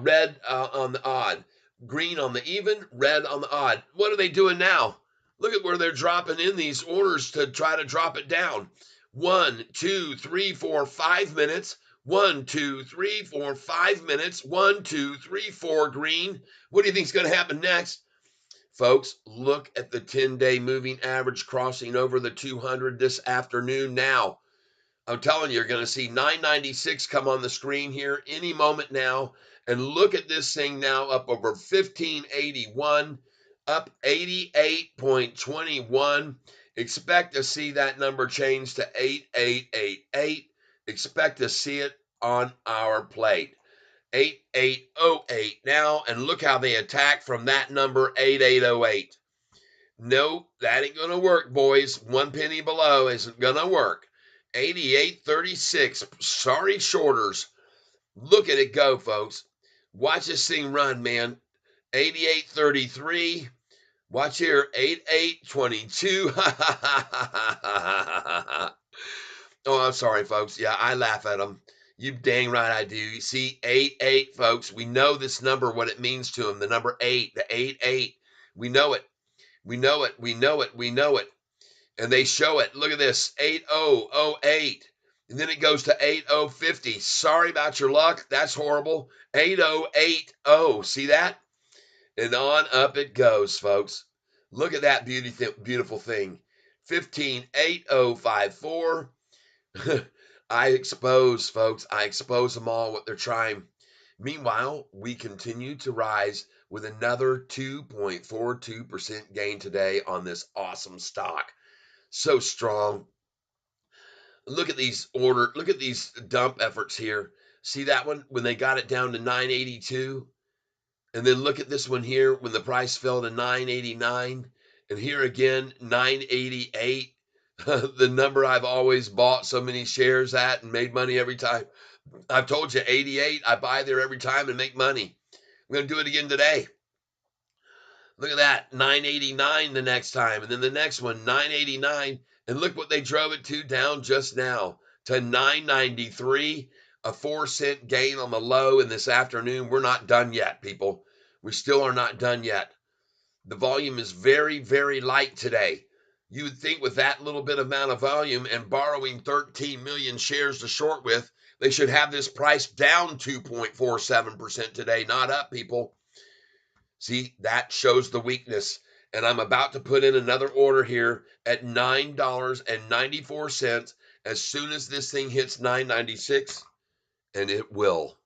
red on the odd, green on the even, red on the odd. What are they doing now? Look at where they're dropping in these orders to try to drop it down. 1, 2, 3, 4, 5 minutes. 1, 2, 3, 4, 5 minutes. 1, 2, 3, 4 green. What do you think is going to happen next? Folks, look at the 10-day moving average crossing over the 200 this afternoon now. I'm telling you, you're going to see 996 come on the screen here any moment now. And look at this thing now up over 1581, up 88.21. Expect to see that number change to 8888. Expect to see it on our plate. 8808 now, and look how they attack from that number 8808. No, that ain't gonna work, boys. 1 penny below isn't gonna work. 8836. Sorry, shorters. Look at it go, folks. Watch this thing run, man. 8833. Watch here. 8822. Oh, I'm sorry, folks. Yeah, I laugh at them. You dang right I do. You see, 88, folks. We know this number, what it means to them. The number 8, the 88. We know it. We know it. We know it. We know it. And they show it. Look at this, 8008. And then it goes to 8050. Sorry about your luck. That's horrible. 8080. See that? And on up it goes, folks. Look at that beautiful thing. 158054. I expose, folks. I expose them all what they're trying. Meanwhile, we continue to rise with another 2.42% gain today on this awesome stock. So strong. Look at these look at these dump efforts here. See that one when they got it down to 982? And then look at this one here when the price fell to 989. And here again, 988. The number I've always bought so many shares at and made money every time. I've told you 88. I buy there every time and make money. I'm going to do it again today. Look at that, 989 the next time. And then the next one, 989. And look what they drove it to down just now to 993, a 4-cent gain on the low in this afternoon. We're not done yet, people. We still are not done yet. The volume is very, very light today. You would think with that little bit amount of volume and borrowing 13 million shares to short with, they should have this price down 2.47% today, not up, people. See, that shows the weakness. And I'm about to put in another order here at $9.94 as soon as this thing hits $9.96, and it will.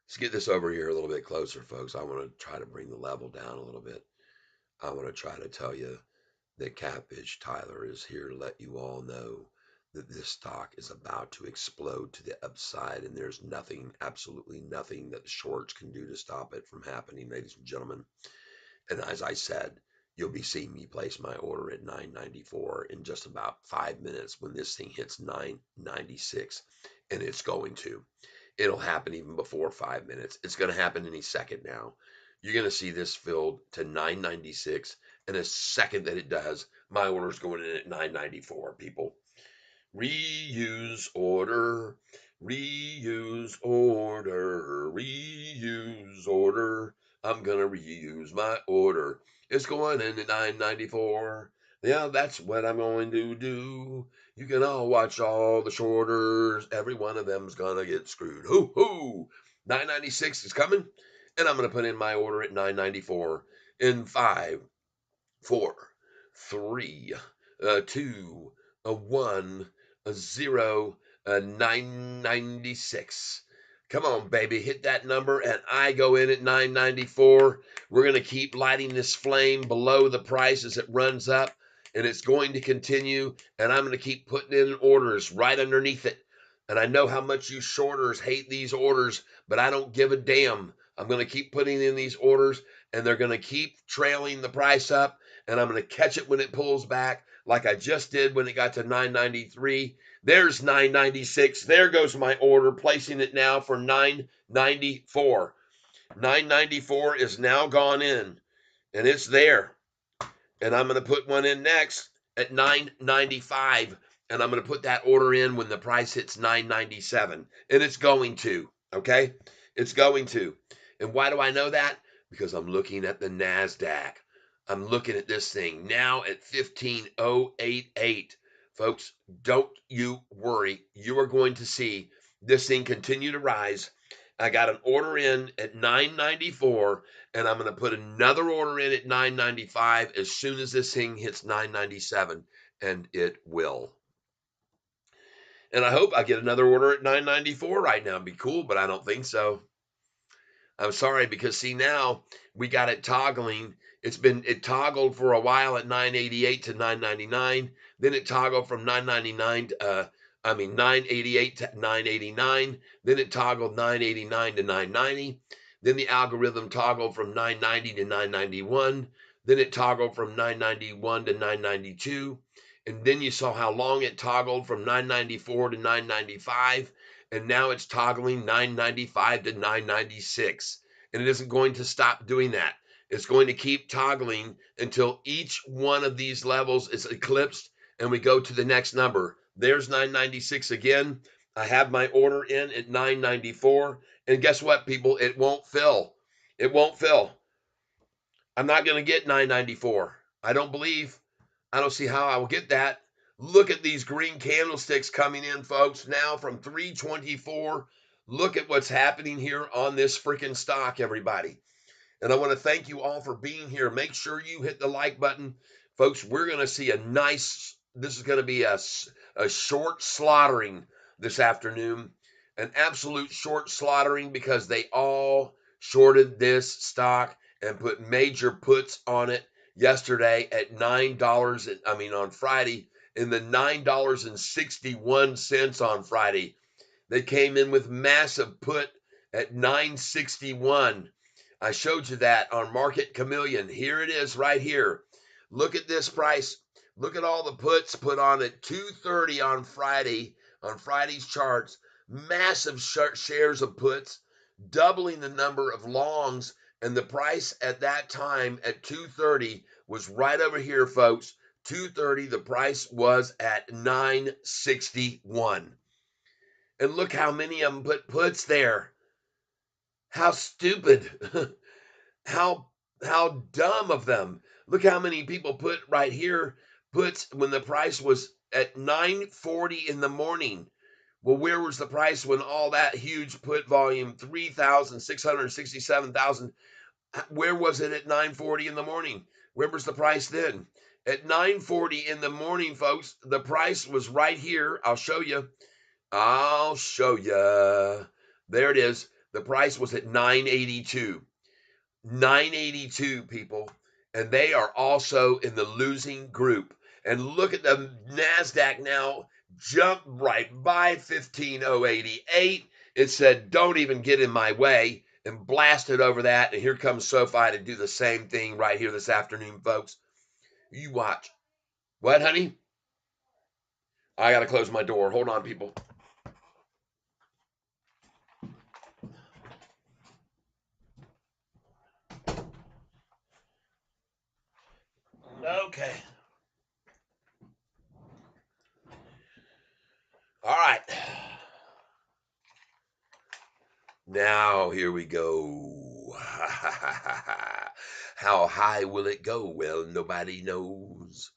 Let's get this over here a little bit closer, folks. I want to try to bring the level down a little bit. I want to try to tell you that Catfish Tyler is here to let you all know that this stock is about to explode to the upside, and there's nothing, absolutely nothing that the shorts can do to stop it from happening, ladies and gentlemen. And as I said, you'll be seeing me place my order at 994 in just about 5 minutes when this thing hits 996, and it's going to. It'll happen even before 5 minutes. It's going to happen any second now. You're going to see this filled to 996, and the second that it does, my order's going in at 994, people. Reuse order, reuse order, reuse order. I'm gonna reuse my order. It's going in at 994. Yeah, that's what I'm going to do. You can all watch all the shorters. Every one of them's gonna get screwed. Hoo hoo! 996 is coming, and I'm gonna put in my order at 994 in 5, 4, 3, 2, 1, 0, 996. Come on, baby, hit that number, and I go in at 994. We're going to keep lighting this flame below the price as it runs up, and it's going to continue, and I'm going to keep putting in orders right underneath it. And I know how much you shorters hate these orders, but I don't give a damn. I'm going to keep putting in these orders, and they're going to keep trailing the price up, and I'm going to catch it when it pulls back like I just did when it got to 993. There's 996. There goes my order, placing it now for 994. 994 is now gone in, and it's there. And I'm going to put one in next at 995, and I'm going to put that order in when the price hits 997, and it's going to, okay? It's going to. And why do I know that? Because I'm looking at the NASDAQ. I'm looking at this thing now at 15,088. Folks, don't you worry. You are going to see this thing continue to rise. I got an order in at 994, and I'm going to put another order in at 995 as soon as this thing hits 997, and it will. And I hope I get another order at 994 right now. It'd be cool, but I don't think so. I'm sorry, because see, now we got it toggling. It toggled for a while at 988 to 999. Then it toggled from 999 to 988 to 989. Then it toggled 989 to 990. Then the algorithm toggled from 990 to 991. Then it toggled from 991 to 992. And then you saw how long it toggled from 994 to 995. And now it's toggling 995 to 996. And it isn't going to stop doing that. It's going to keep toggling until each one of these levels is eclipsed and we go to the next number. There's 996 again. I have my order in at 994. And guess what, people? It won't fill. It won't fill. I'm not going to get 994. I don't see how I will get that. Look at these green candlesticks coming in, folks, now from 324. Look at what's happening here on this freaking stock, everybody. And I want to thank you all for being here. Make sure you hit the like button. Folks, we're going to see this is going to be a short slaughtering this afternoon. An absolute short slaughtering, because they all shorted this stock and put major puts on it yesterday at $9. On Friday, in the $9.61 on Friday. They came in with massive put at 961. I showed you that on Market Chameleon. Here it is right here. Look at this price. Look at all the puts put on at 230 on Friday, on Friday's charts. Massive shares of puts, doubling the number of longs. And the price at that time at 230 was right over here, folks. 230, the price was at 961. And look how many of them put puts there. How stupid. How dumb of them. Look how many people put right here puts when the price was at 940 in the morning. Well, where was the price when all that huge put volume, 3,667,000, where was it at 940 in the morning? Where was the price then? At 940 in the morning, folks, the price was right here. I'll show you. There it is. The price was at 982. 982, people. And they are also in the losing group. And look at the NASDAQ now, jumped right by 15,088. It said, don't even get in my way, and blasted over that. And here comes Sofi to do the same thing right here this afternoon, folks. You watch. What, honey? I got to close my door. Hold on, people. Okay. All right. Now, here we go. How high will it go? Well, nobody knows.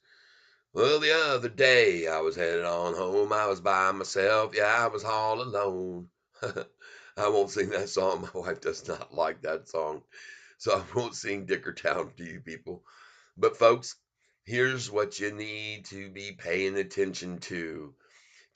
Well, the other day I was headed on home. I was by myself. Yeah, I was all alone. I won't sing that song. My wife does not like that song. So I won't sing Dickertown to you people. But, folks, here's what you need to be paying attention to.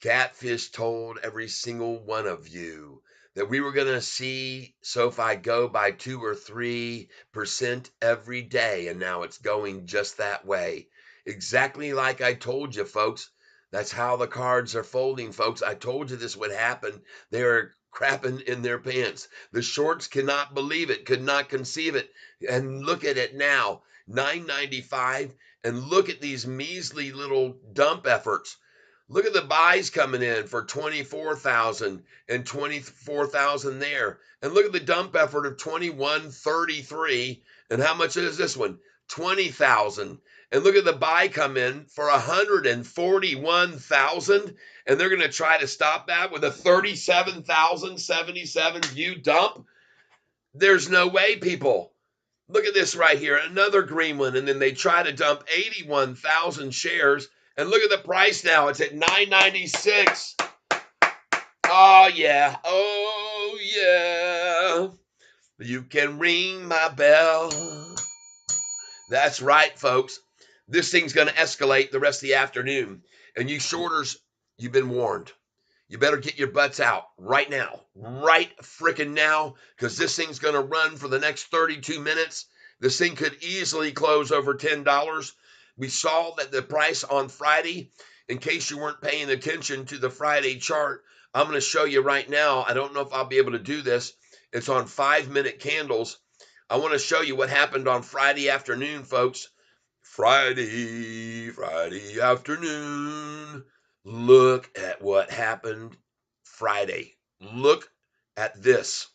Catfish told every single one of you that we were going to see SoFi go by 2 or 3% every day, and now it's going just that way. Exactly like I told you, folks. That's how the cards are folding, folks. I told you this would happen. They are crapping in their pants. The shorts cannot believe it, could not conceive it. And look at it now, $9.95, and look at these measly little dump efforts. Look at the buys coming in for 24,000 and 24,000 there. And look at the dump effort of 2133. And how much is this one? 20,000. And look at the buy come in for 141,000. And they're going to try to stop that with a 37,077 view dump. There's no way, people. Look at this right here, another green one, and then they try to dump 81,000 shares. And look at the price now. It's at $9.96. Oh, yeah. Oh, yeah. You can ring my bell. That's right, folks. This thing's going to escalate the rest of the afternoon. And you shorters, you've been warned. You better get your butts out right now. Right frickin' now, because this thing's going to run for the next 32 minutes. This thing could easily close over $10. We saw that the price on Friday, in case you weren't paying attention to the Friday chart, I'm going to show you right now. I don't know if I'll be able to do this. It's on 5-minute candles. I want to show you what happened on Friday afternoon, folks. Friday afternoon. Look at what happened Friday. Look at this.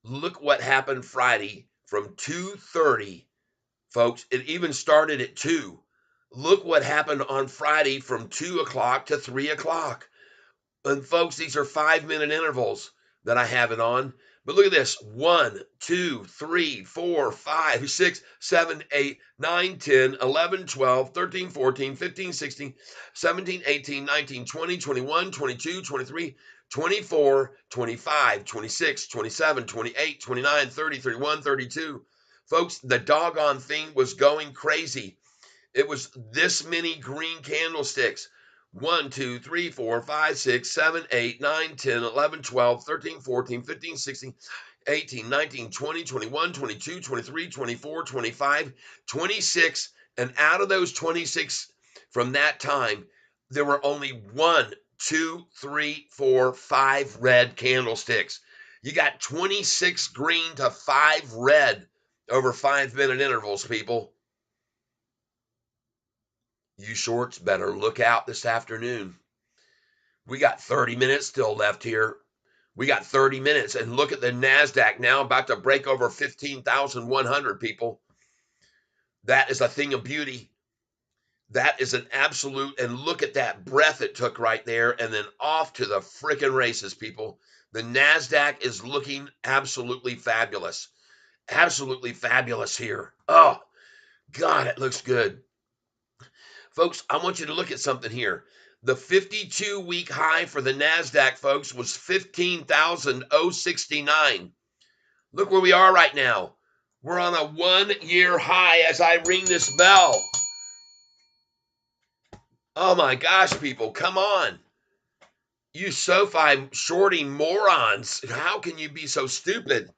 Look what happened Friday from 2:30, folks. It even started at 2. Look what happened on Friday from 2 o'clock to 3 o'clock. And folks, these are 5-minute intervals that I have it on. But look at this. 1, 2, 3, 4, 5, 6, 7, 8, 9, 10, 11, 12, 13, 14, 15, 16, 17, 18, 19, 20, 21, 22, 23, 24, 25, 26, 27, 28, 29, 30, 31, 32. Folks, the doggone thing was going crazy. It was this many green candlesticks. 1, 2, 3, 4, 5, 6, 7, 8, 9, 10, 11, 12, 13, 14, 15, 16, 18, 19, 20, 21, 22, 23, 24, 25, 26. And out of those 26 from that time, there were only 1, 2, 3, 4, 5 red candlesticks. You got 26 green to 5 red over 5-minute intervals, people. You shorts better look out this afternoon. We got 30 minutes still left here. We got 30 minutes. And look at the NASDAQ now about to break over 15,100, people. That is a thing of beauty. That is an absolute, and look at that breath it took right there, and then off to the frickin' races, people. The NASDAQ is looking absolutely fabulous. Absolutely fabulous here. Oh, God, it looks good. Folks, I want you to look at something here. The 52-week high for the NASDAQ, folks, was 15,069. Look where we are right now. We're on a 1-year high as I ring this bell. Oh my gosh, people, come on. You SoFi shorting morons. How can you be so stupid?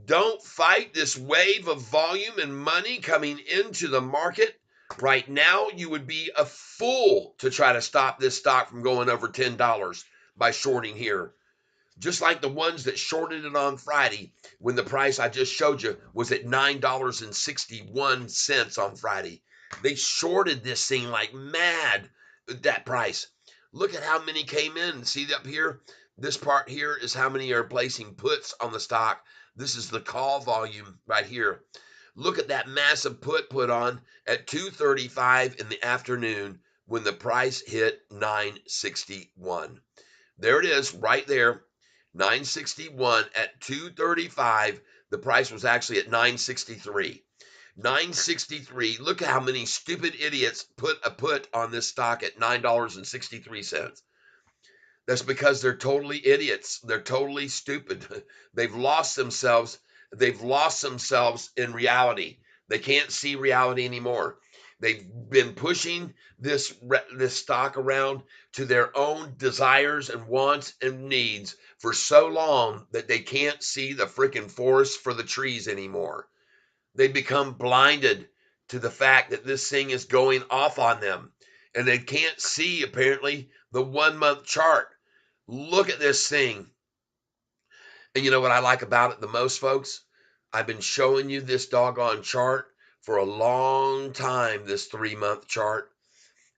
Don't fight this wave of volume and money coming into the market. Right now, you would be a fool to try to stop this stock from going over $10 by shorting here. just like the ones that shorted it on Friday when the price I just showed you was at $9.61 on Friday. They shorted this thing like mad at that price. Look at how many came in. See up here? This part here is how many are placing puts on the stock. This is the call volume right here. Look at that massive put on at 2:35 in the afternoon when the price hit 961. There it is right there. 961 at 2:35. The price was actually at 963. 963. Look at how many stupid idiots put a put on this stock at $9.63. That's because they're totally idiots. They're totally stupid. They've lost themselves. They've lost themselves in reality. They can't see reality anymore. They've been pushing this stock around to their own desires and wants and needs for so long that they can't see the freaking forest for the trees anymore. They become blinded to the fact that this thing is going off on them, and they can't see apparently the 1 month chart. Look at this thing. And you know what I like about it the most, folks? I've been showing you this doggone chart for a long time, this 3 month chart.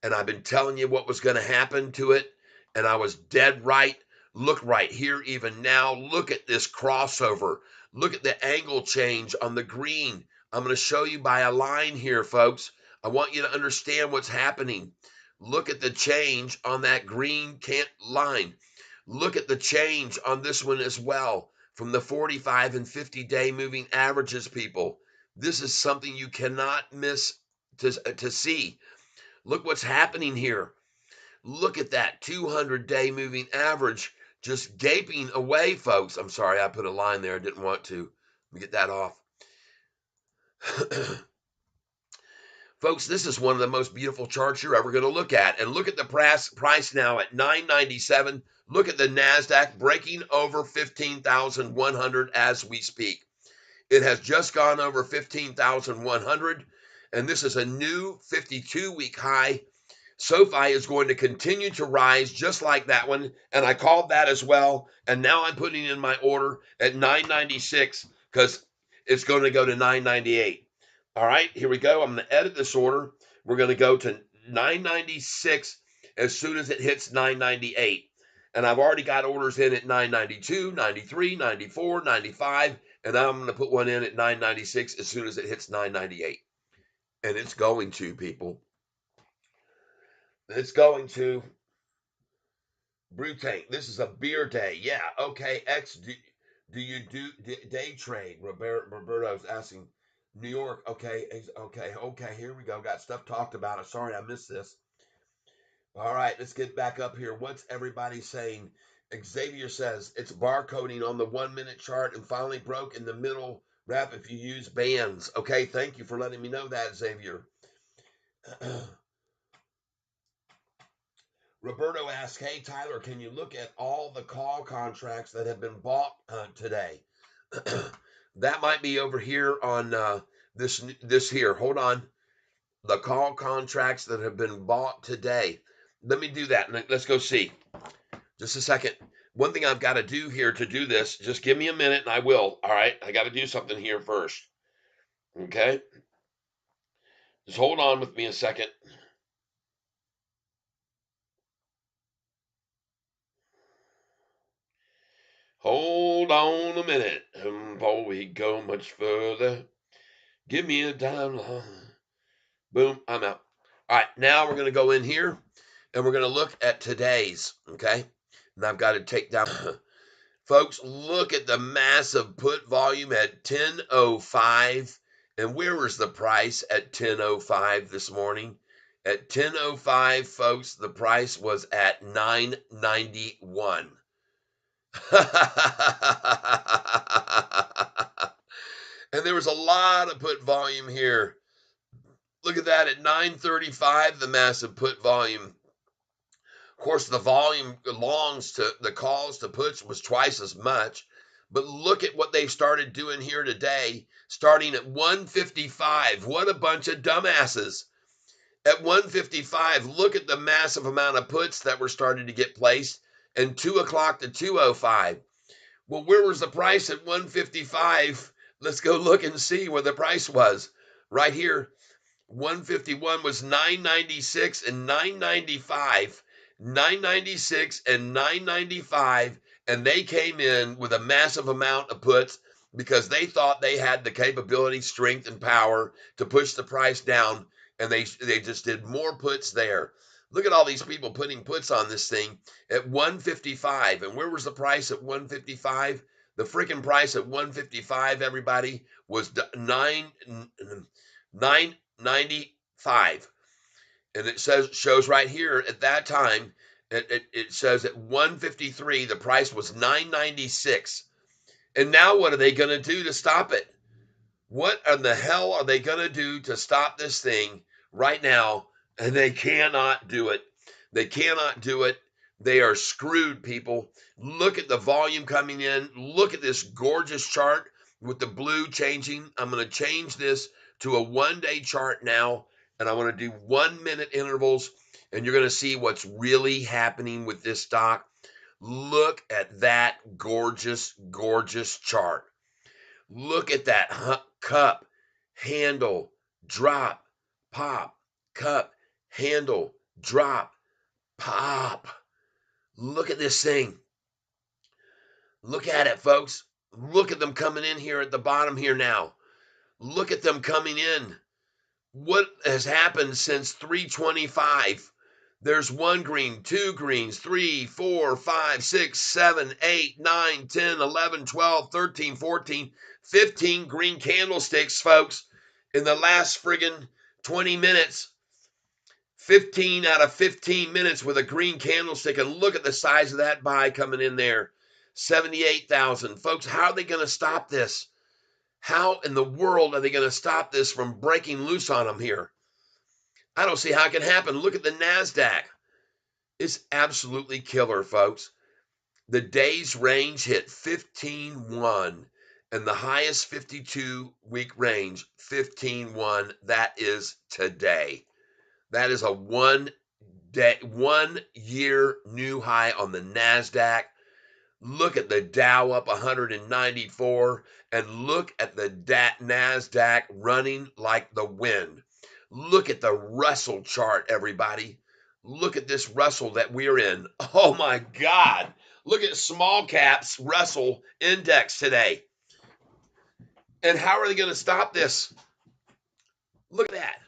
And I've been telling you what was going to happen to it. And I was dead right. Look right here, even now. Look at this crossover. Look at the angle change on the green. I'm going to show you by a line here, folks. I want you to understand what's happening. Look at the change on that green line. Look at the change on this one as well from the 45 and 50-day moving averages, people. This is something you cannot miss to see. Look what's happening here. Look at that 200-day moving average just gaping away, folks. I'm sorry, I put a line there. I didn't want to. Let me get that off. Folks, this is one of the most beautiful charts you're ever going to look at. And look at the price now at $9.97. Look at the NASDAQ breaking over 15,100 as we speak. It has just gone over 15,100, and this is a new 52-week high. Sofi is going to continue to rise just like that one, and I called that as well. And now I'm putting in my order at 996 because it's going to go to 998. All right, here we go. I'm going to edit this order. We're going to go to 996 as soon as it hits 998. And I've already got orders in at 992, 93, 94, 95, and I'm going to put one in at 996 as soon as it hits 998. And it's going to, people. It's going to. Brew Tank, this is a beer day. Yeah, okay. Do you do day trade? Roberto's asking. New York, okay, okay. Here we go. Got stuff talked about. I'm sorry I missed this. All right, let's get back up here. What's everybody saying? Xavier says it's barcoding on the 1 minute chart and finally broke in the middle wrap if you use bands. Okay, thank you for letting me know that, Xavier. Roberto asks, hey, Tyler, can you look at all the call contracts that have been bought today? That might be over here on this here. Hold on. The call contracts that have been bought today. Let me do that. Let's go see. Just a second. One thing I've got to do here to do this, just give me a minute and I will. All right. I got to do something here first. Okay. Just hold on with me a second. Hold on a minute before we go much further. Give me a timeline. Boom, I'm out. All right, now we're going to go in here and we're going to look at today's, okay? And I've got to take down. Folks, look at the massive put volume at 10:05. And where was the price at 10:05 this morning? At 10:05, folks, the price was at $9.91. And there was a lot of put volume here. Look at that at 9:35, the massive put volume. Of course, the volume longs to the calls to puts was twice as much. But look at what they've started doing here today, starting at 155. What a bunch of dumbasses. At 155, look at the massive amount of puts that were starting to get placed. and 2 o'clock to 2:05. Well, where was the price at 155? Let's go look and see where the price was. Right here, 151 was 996 and 995, 996 and 995, and they came in with a massive amount of puts because they thought they had the capability, strength, and power to push the price down, and they just did more puts there. Look at all these people putting puts on this thing at 155. And where was the price at 155? The freaking price at 155, everybody, was 995. And it shows right here at that time, it says at 153 the price was 996. And now what are they going to do to stop it? What in the hell are they going to do to stop this thing right now? And they cannot do it. They cannot do it. They are screwed, people. Look at the volume coming in. Look at this gorgeous chart with the blue changing. I'm going to change this to a 1-day chart now, and I want to do 1-minute intervals, and you're going to see what's really happening with this stock. Look at that gorgeous, gorgeous chart. Look at that cup, handle, drop, pop, cup, handle, drop, pop. Look at this thing. Look at it, folks. Look at them coming in here at the bottom here now. Look at them coming in. What has happened since 325? There's 1 green, 2 greens, 3, 4, 5, 6, 7, 8, 9, 10, 11, 12, 13, 14, 15 green candlesticks, folks, in the last friggin' 20 minutes. 15 out of 15 minutes with a green candlestick. And look at the size of that buy coming in there. 78,000. Folks, how are they going to stop this? How in the world are they going to stop this from breaking loose on them here? I don't see how it can happen. Look at the NASDAQ. It's absolutely killer, folks. The day's range hit 15.1 and the highest 52-week range, 15.1. That is today. That is a 1-year new high on the NASDAQ. Look at the Dow up 194, and look at the NASDAQ running like the wind. Look at the Russell chart, everybody. Look at this Russell that we're in. Oh my God. Look at small caps Russell index today. And how are they going to stop this? Look at that.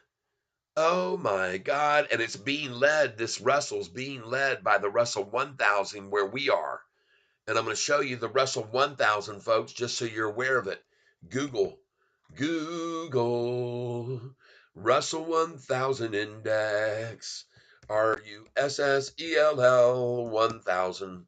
Oh my God. And it's being led, this Russell's being led by the Russell 1000 where we are. And I'm going to show you the Russell 1000, folks, just so you're aware of it. Google Russell 1000 index. RUSSELL 1000.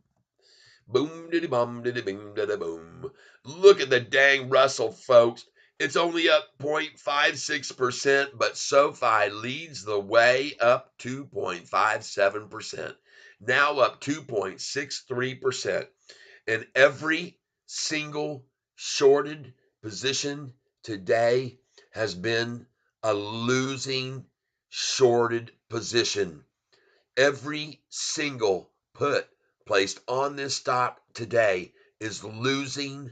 Boom, diddy bum, diddy bing, diddy boom. Look at the dang Russell, folks. It's only up 0.56%, but Sofi leads the way up 2.57%. Now up 2.63%. And every single shorted position today has been a losing shorted position. Every single put placed on this stock today is losing,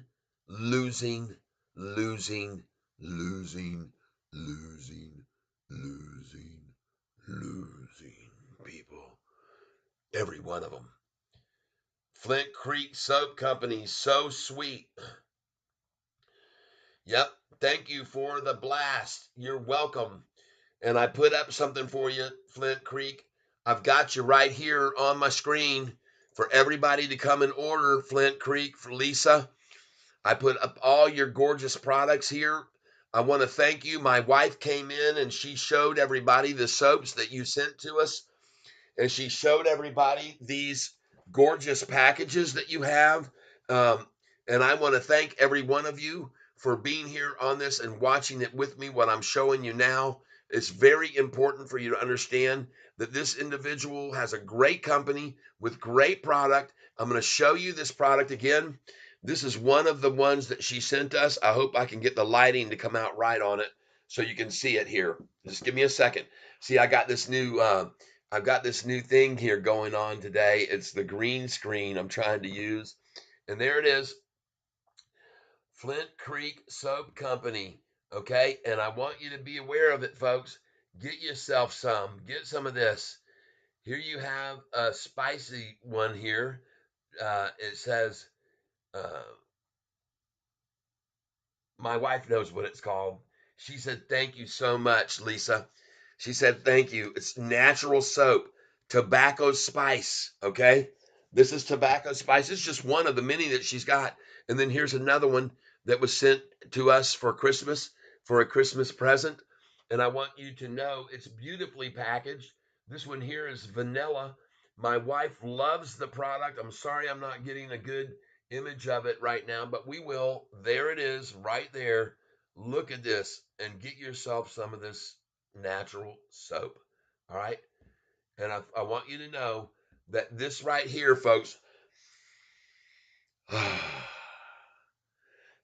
losing, losing, losing, losing, losing, losing, people. Every one of them. Flint Creek Soap Company, so sweet. Yep, thank you for the blast. You're welcome. And I put up something for you, Flint Creek. I've got you right here on my screen for everybody to come and order, Flint Creek, for Lisa. I put up all your gorgeous products here. I want to thank you. My wife came in and she showed everybody the soaps that you sent to us. And she showed everybody these gorgeous packages that you have. And I want to thank every one of you for being here on this and watching it with me, what I'm showing you now. It's very important for you to understand that this individual has a great company with great product. I'm going to show you this product again. This is one of the ones that she sent us. I hope I can get the lighting to come out right on it so you can see it here. Just give me a second. See, I got this new I've got this new thing here going on today. It's the green screen I'm trying to use. And there it is. Flint Creek Soap Company. Okay. And I want you to be aware of it, folks. Get yourself some. Get some of this. Here you have a spicy one here. It says, uh, my wife knows what it's called. She said, "Thank you so much, Lisa." She said, "Thank you." It's natural soap, tobacco spice. Okay. This is tobacco spice. It's just one of the many that she's got. And then here's another one that was sent to us for Christmas, for a Christmas present. And I want you to know it's beautifully packaged. This one here is vanilla. My wife loves the product. I'm sorry I'm not getting a good image of it right now, but we will. There it is, right there. Look at this and get yourself some of this natural soap. All right. And I want you to know that this right here, folks,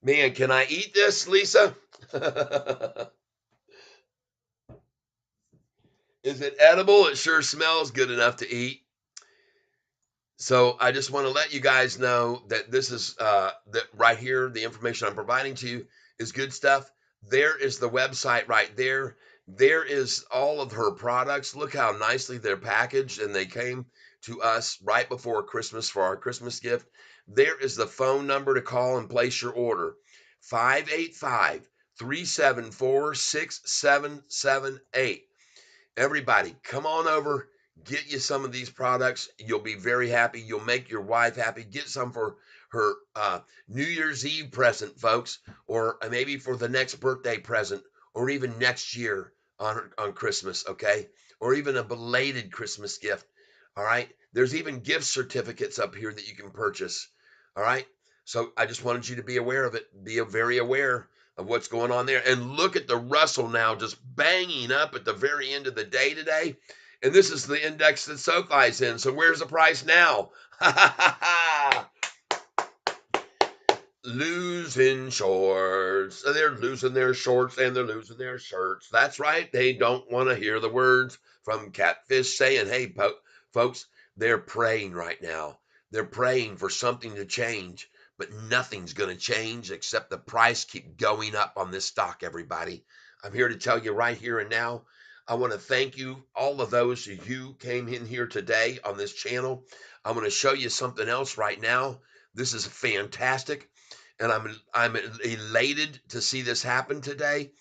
man, can I eat this, Lisa? Is it edible? It sure smells good enough to eat. So I just want to let you guys know that this is that right here, the information I'm providing to you is good stuff. There is the website right there. There is all of her products. Look how nicely they're packaged, and they came to us right before Christmas for our Christmas gift. There is the phone number to call and place your order: 585-374-6778. Everybody, come on over, get you some of these products. You'll be very happy. You'll make your wife happy. Get some for her New Year's Eve present, folks, or maybe for the next birthday present, or even next year on Christmas, okay? Or even a belated Christmas gift. All right. There's even gift certificates up here that you can purchase. All right. So I just wanted you to be aware of it. Be very aware of what's going on there. And look at the Russell now just banging up at the very end of the day today. And this is the index that SoFi's in. So where's the price now? Losing shorts. They're losing their shorts and they're losing their shirts. That's right. They don't want to hear the words from Catfish saying, hey, folks, they're praying right now. They're praying for something to change, but nothing's going to change except the price keep going up on this stock, everybody. I'm here to tell you right here and now. I want to thank you, all of those who came in here today on this channel. I'm going to show you something else right now. This is fantastic, and I'm elated to see this happen today.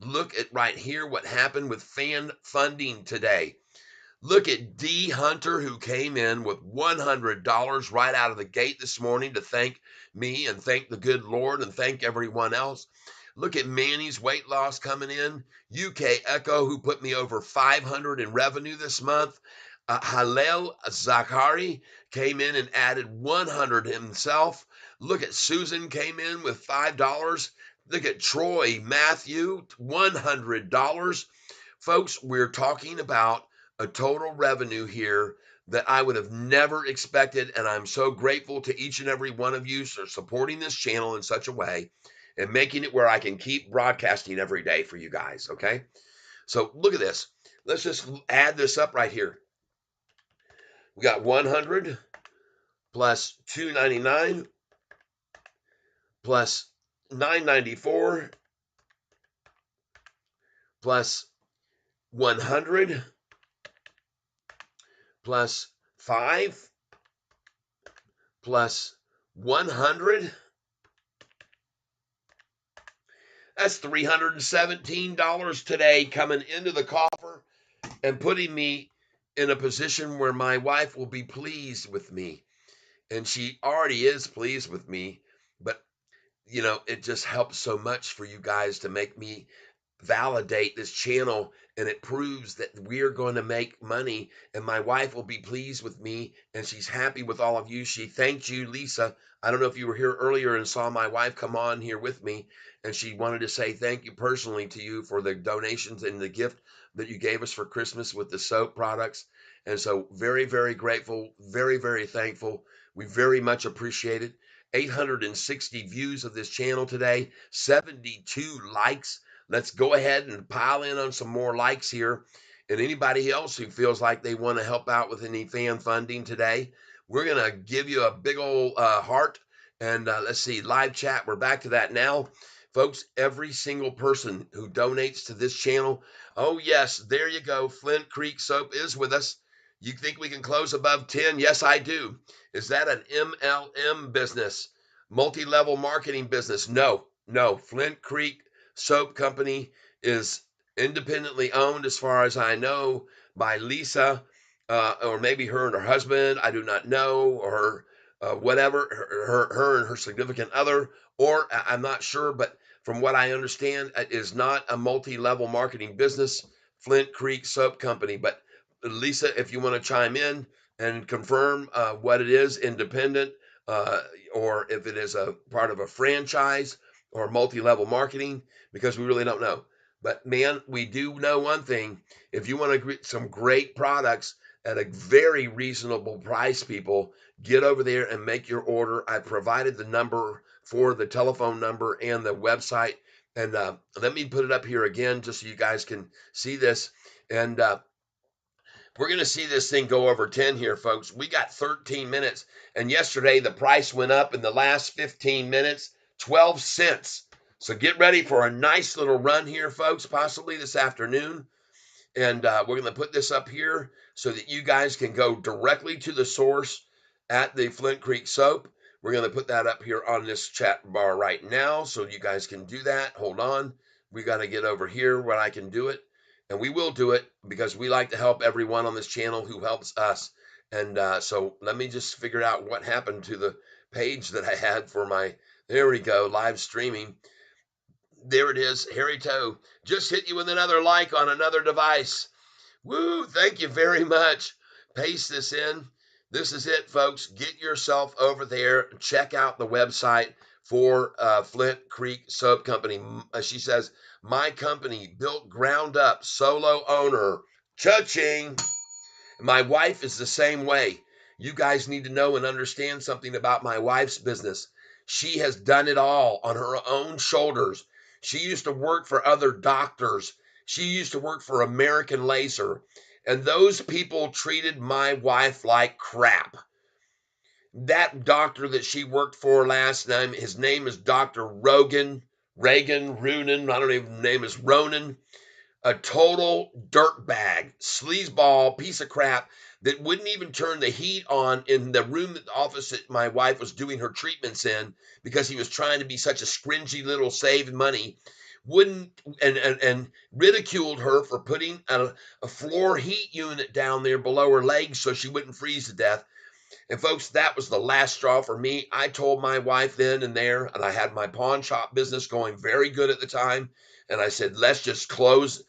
Look at right here what happened with fan funding today. Look at D Hunter, who came in with $100 right out of the gate this morning to thank me and thank the good Lord and thank everyone else. Look at Manny's weight loss coming in. UK Echo, who put me over 500 in revenue this month. Halel Zakari came in and added 100 himself. Look at Susan came in with $5. Look at Troy Matthew, $100. Folks, we're talking about a total revenue here that I would have never expected. And I'm so grateful to each and every one of you for supporting this channel in such a way and making it where I can keep broadcasting every day for you guys. Okay. So look at this. Let's just add this up right here. We got 100 plus 299 plus 994 plus 100 plus 5 plus 100. That's $317 today coming into the coffer and putting me in a position where my wife will be pleased with me. And she already is pleased with me, but it just helps so much for you guys to make me validate this channel, and it proves that we're going to make money and my wife will be pleased with me and she's happy with all of you. She thanked you, Lisa. I don't know if you were here earlier and saw my wife come on here with me, and she wanted to say thank you personally to you for the donations and the gift that you gave us for Christmas with the soap products. And so very, very grateful, very, very thankful. We very much appreciate it. 860 views of this channel today, 72 likes. Let's go ahead and pile in on some more likes here. And anybody else who feels like they want to help out with any fan funding today, we're going to give you a big old heart. And let's see, live chat. We're back to that now. Folks, every single person who donates to this channel, oh, yes, there you go. Flint Creek Soap is with us. You think we can close above 10? Yes, I do. Is that an MLM business? Multi-level marketing business? No, no. Flint Creek Soap Company is independently owned, as far as I know, by Lisa, or maybe her and her husband. I do not know, or whatever, her and her significant other, or I'm not sure, but from what I understand, it is not a multi-level marketing business, Flint Creek Soap Company. But Lisa, if you want to chime in and confirm what it is, independent, uh, or if it is a part of a franchise or multi-level marketing, because we really don't know. But man, we do know one thing. If you want to get some great products at a very reasonable price, people, get over there and make your order. I provided the number for the telephone number and the website. And let me put it up here again just so you guys can see this. And we're going to see this thing go over 10 here, folks. We got 13 minutes. And yesterday, the price went up in the last 15 minutes, 12 cents. So get ready for a nice little run here, folks, possibly this afternoon. And we're going to put this up here so that you guys can go directly to the source at the Flint Creek Soap. We're going to put that up here on this chat bar right now so you guys can do that. Hold on. We got to get over here where I can do it. And we will do it because we like to help everyone on this channel who helps us. And so let me just figure out what happened to the page that I had for my, there we go, live streaming. There it is. Harry Toe just hit you with another like on another device. Woo, thank you very much. Paste this in. This is it, folks. Get yourself over there. Check out the website for Flint Creek Soap Company. She says, my company built ground up, solo owner. Cha-ching. My wife is the same way. You guys need to know and understand something about my wife's business. She has done it all on her own shoulders. She used to work for other doctors. She used to work for American Laser. And those people treated my wife like crap. That doctor that she worked for last time, his name is Dr. Ronan. I don't even name is Ronan. A total dirtbag, sleazeball, piece of crap that wouldn't even turn the heat on in the room, the office that my wife was doing her treatments in, because he was trying to be such a scringy little save money. Wouldn't and ridiculed her for putting a floor heat unit down there below her legs so she wouldn't freeze to death. And folks, that was the last straw for me. I told my wife then and there, and I had my pawn shop business going very good at the time. And I said, let's just close,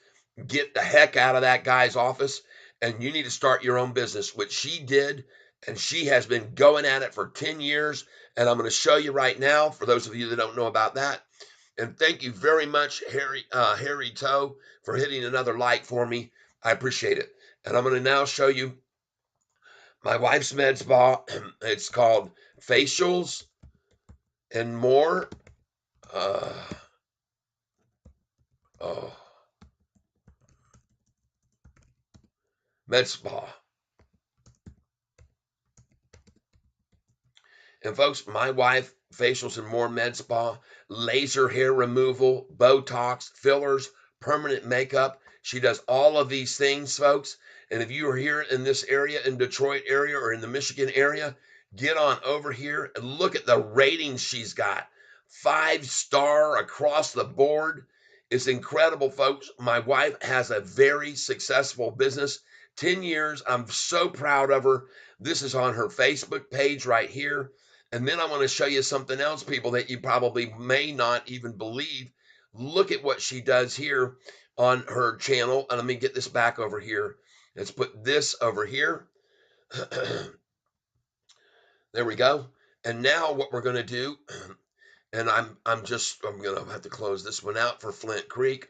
get the heck out of that guy's office, and you need to start your own business, which she did. And she has been going at it for 10 years. And I'm going to show you right now, for those of you that don't know about that. And thank you very much, Harry Toe, for hitting another like for me. I appreciate it. And I'm going to now show you my wife's med spa. It's called Facials and More. Uh, oh, Med spa. And folks, my wife, Facials and More Med Spa, laser hair removal, Botox, fillers, permanent makeup. She does all of these things, folks. And if you are here in this area, in Detroit area or in the Michigan area, get on over here and look at the ratings she's got. 5-star across the board. It's incredible, folks. My wife has a very successful business. 10 years. I'm so proud of her. This is on her Facebook page right here. And then I want to show you something else, people, that you probably may not even believe. Look at what she does here on her channel. And let me get this back over here. Let's put this over here. There we go. And now what we're going to do, and I'm going to have to close this one out for Flint Creek.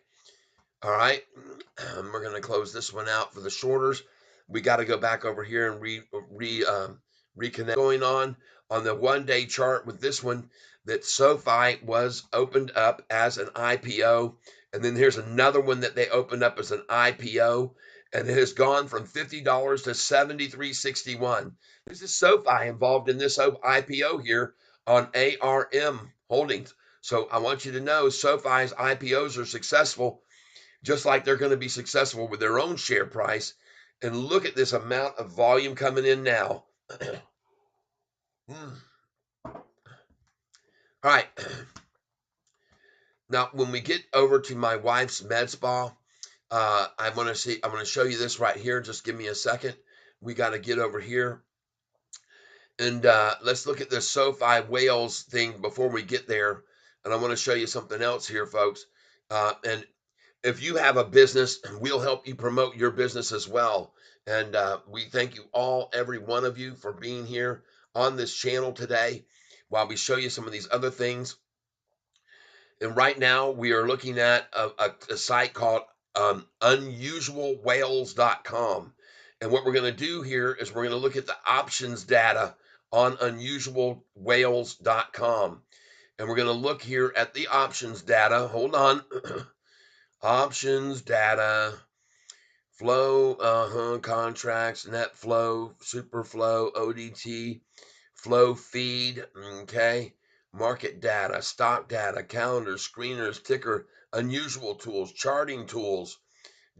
All right. We're going to close this one out for the shorters. We got to go back over here and reconnect. Going on the 1-day chart with this one, that Sofi was opened up as an IPO. And then here's another one that they opened up as an IPO. and it has gone from $50 to $73.61. This is SoFi involved in this IPO here on ARM Holdings. So I want you to know SoFi's IPOs are successful, just like they're going to be successful with their own share price. And look at this amount of volume coming in now. All right. Now, when we get over to my wife's med spa, I want to show you this right here. Just give me a second. We got to get over here. And let's look at this SoFi whales thing before we get there. And I want to show you something else here, folks. And if you have a business, we'll help you promote your business as well. And we thank you all, every one of you, for being here on this channel today while we show you some of these other things. And right now we are looking at a site called unusualwhales.com. And what we're going to do here is we're going to look at the options data on unusualwhales.com. And we're going to look here at the options data. Hold on. Options data, flow, contracts, net flow, super flow, ODT, flow feed, okay, market data, stock data, calendars, screeners, ticker, unusual tools, charting tools,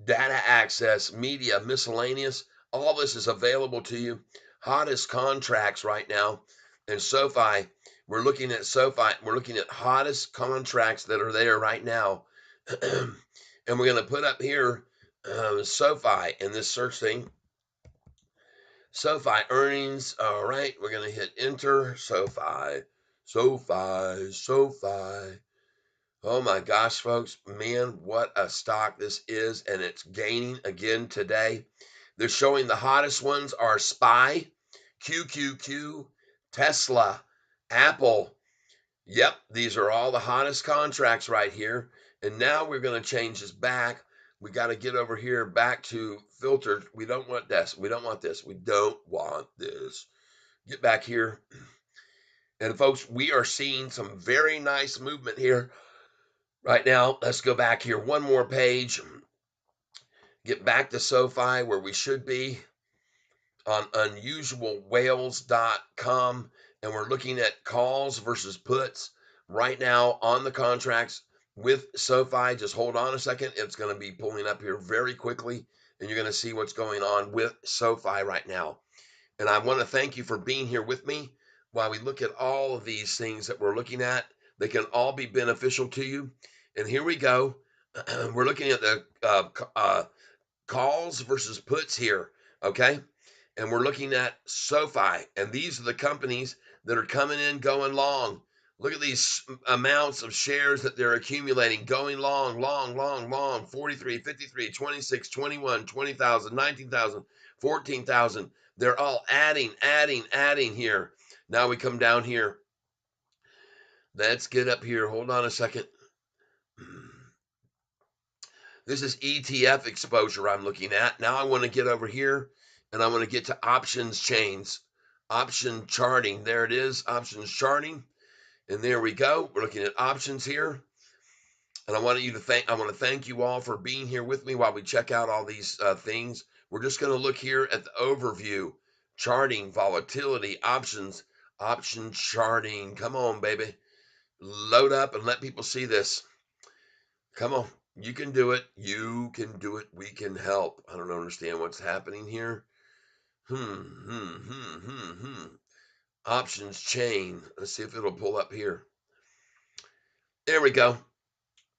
data access, media, miscellaneous. All this is available to you. Hottest contracts right now. And SoFi, we're looking at SoFi, we're looking at hottest contracts that are there right now. And we're going to put up here SoFi in this search thing. SoFi earnings. All right, we're going to hit enter. SoFi. Oh my gosh, folks, man, what a stock this is, and it's gaining again today. They're showing the hottest ones are SPY, QQQ, Tesla, Apple. Yep, these are all the hottest contracts right here. And now we're going to change this back. We got to get over here back to filtered. We don't want this. We don't want this. We don't want this. Get back here. And folks, we are seeing some very nice movement here right now. Let's go back here one more page. Get back to SoFi where we should be on unusualwhales.com. And we're looking at calls versus puts right now on the contracts with SoFi. Just hold on a second. It's going to be pulling up here very quickly, and you're going to see what's going on with SoFi right now. And I want to thank you for being here with me while we look at all of these things that we're looking at. They can all be beneficial to you. And here we go. We're looking at the calls versus puts here, okay? And we're looking at SoFi, and these are the companies that are coming in going long. Look at these amounts of shares that they're accumulating, going long, 43, 53, 26, 21, 20,000, 19,000, 14,000. They're all adding here. Now we come down here. Let's get up here. Hold on a second. This is ETF exposure I'm looking at. Now I want to get over here and I want to get to options chains, option charting. There it is, options charting. And there we go. We're looking at options here. And I want to thank you all for being here with me while we check out all these things. We're just going to look here at the overview, charting, volatility, options, option charting. Come on, baby. Load up and let people see this. Come on. You can do it. You can do it. We can help. I don't understand what's happening here. Options chain. Let's see if it'll pull up here. There we go.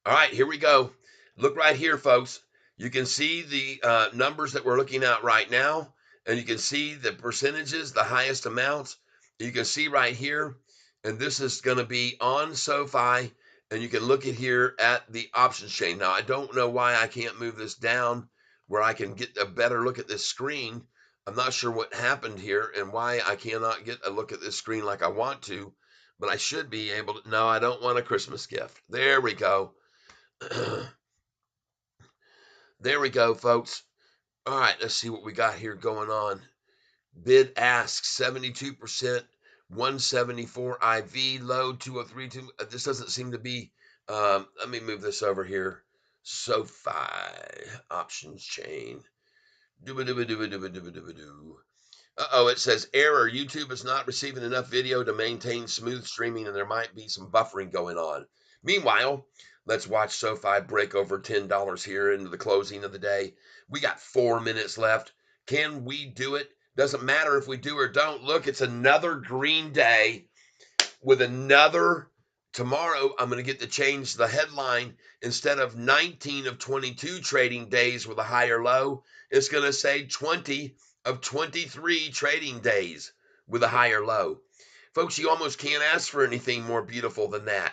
All right, here we go. Look right here, folks. You can see the numbers that we're looking at right now, and you can see the percentages, the highest amounts. You can see right here, and this is going to be on SoFi. And you can look at here at the options chain. Now, I don't know why I can't move this down where I can get a better look at this screen. I'm not sure what happened here and why I cannot get a look at this screen like I want to, but I should be able to. No, I don't want a Christmas gift. There we go. There we go, folks. All right, let's see what we got here going on. Bid ask 72%. 174 IV low 2032. This doesn't seem to be. Let me move this over here. SoFi options chain. Uh-oh, it says error. YouTube is not receiving enough video to maintain smooth streaming, and there might be some buffering going on. Meanwhile, let's watch SoFi break over $10 here into the closing of the day. We got 4 minutes left. Can we do it? Doesn't matter if we do or don't. Look, it's another green day with another. Tomorrow, I'm going to get to change the headline. Instead of 19 of 22 trading days with a higher low, it's going to say 20 of 23 trading days with a higher low. Folks, you almost can't ask for anything more beautiful than that.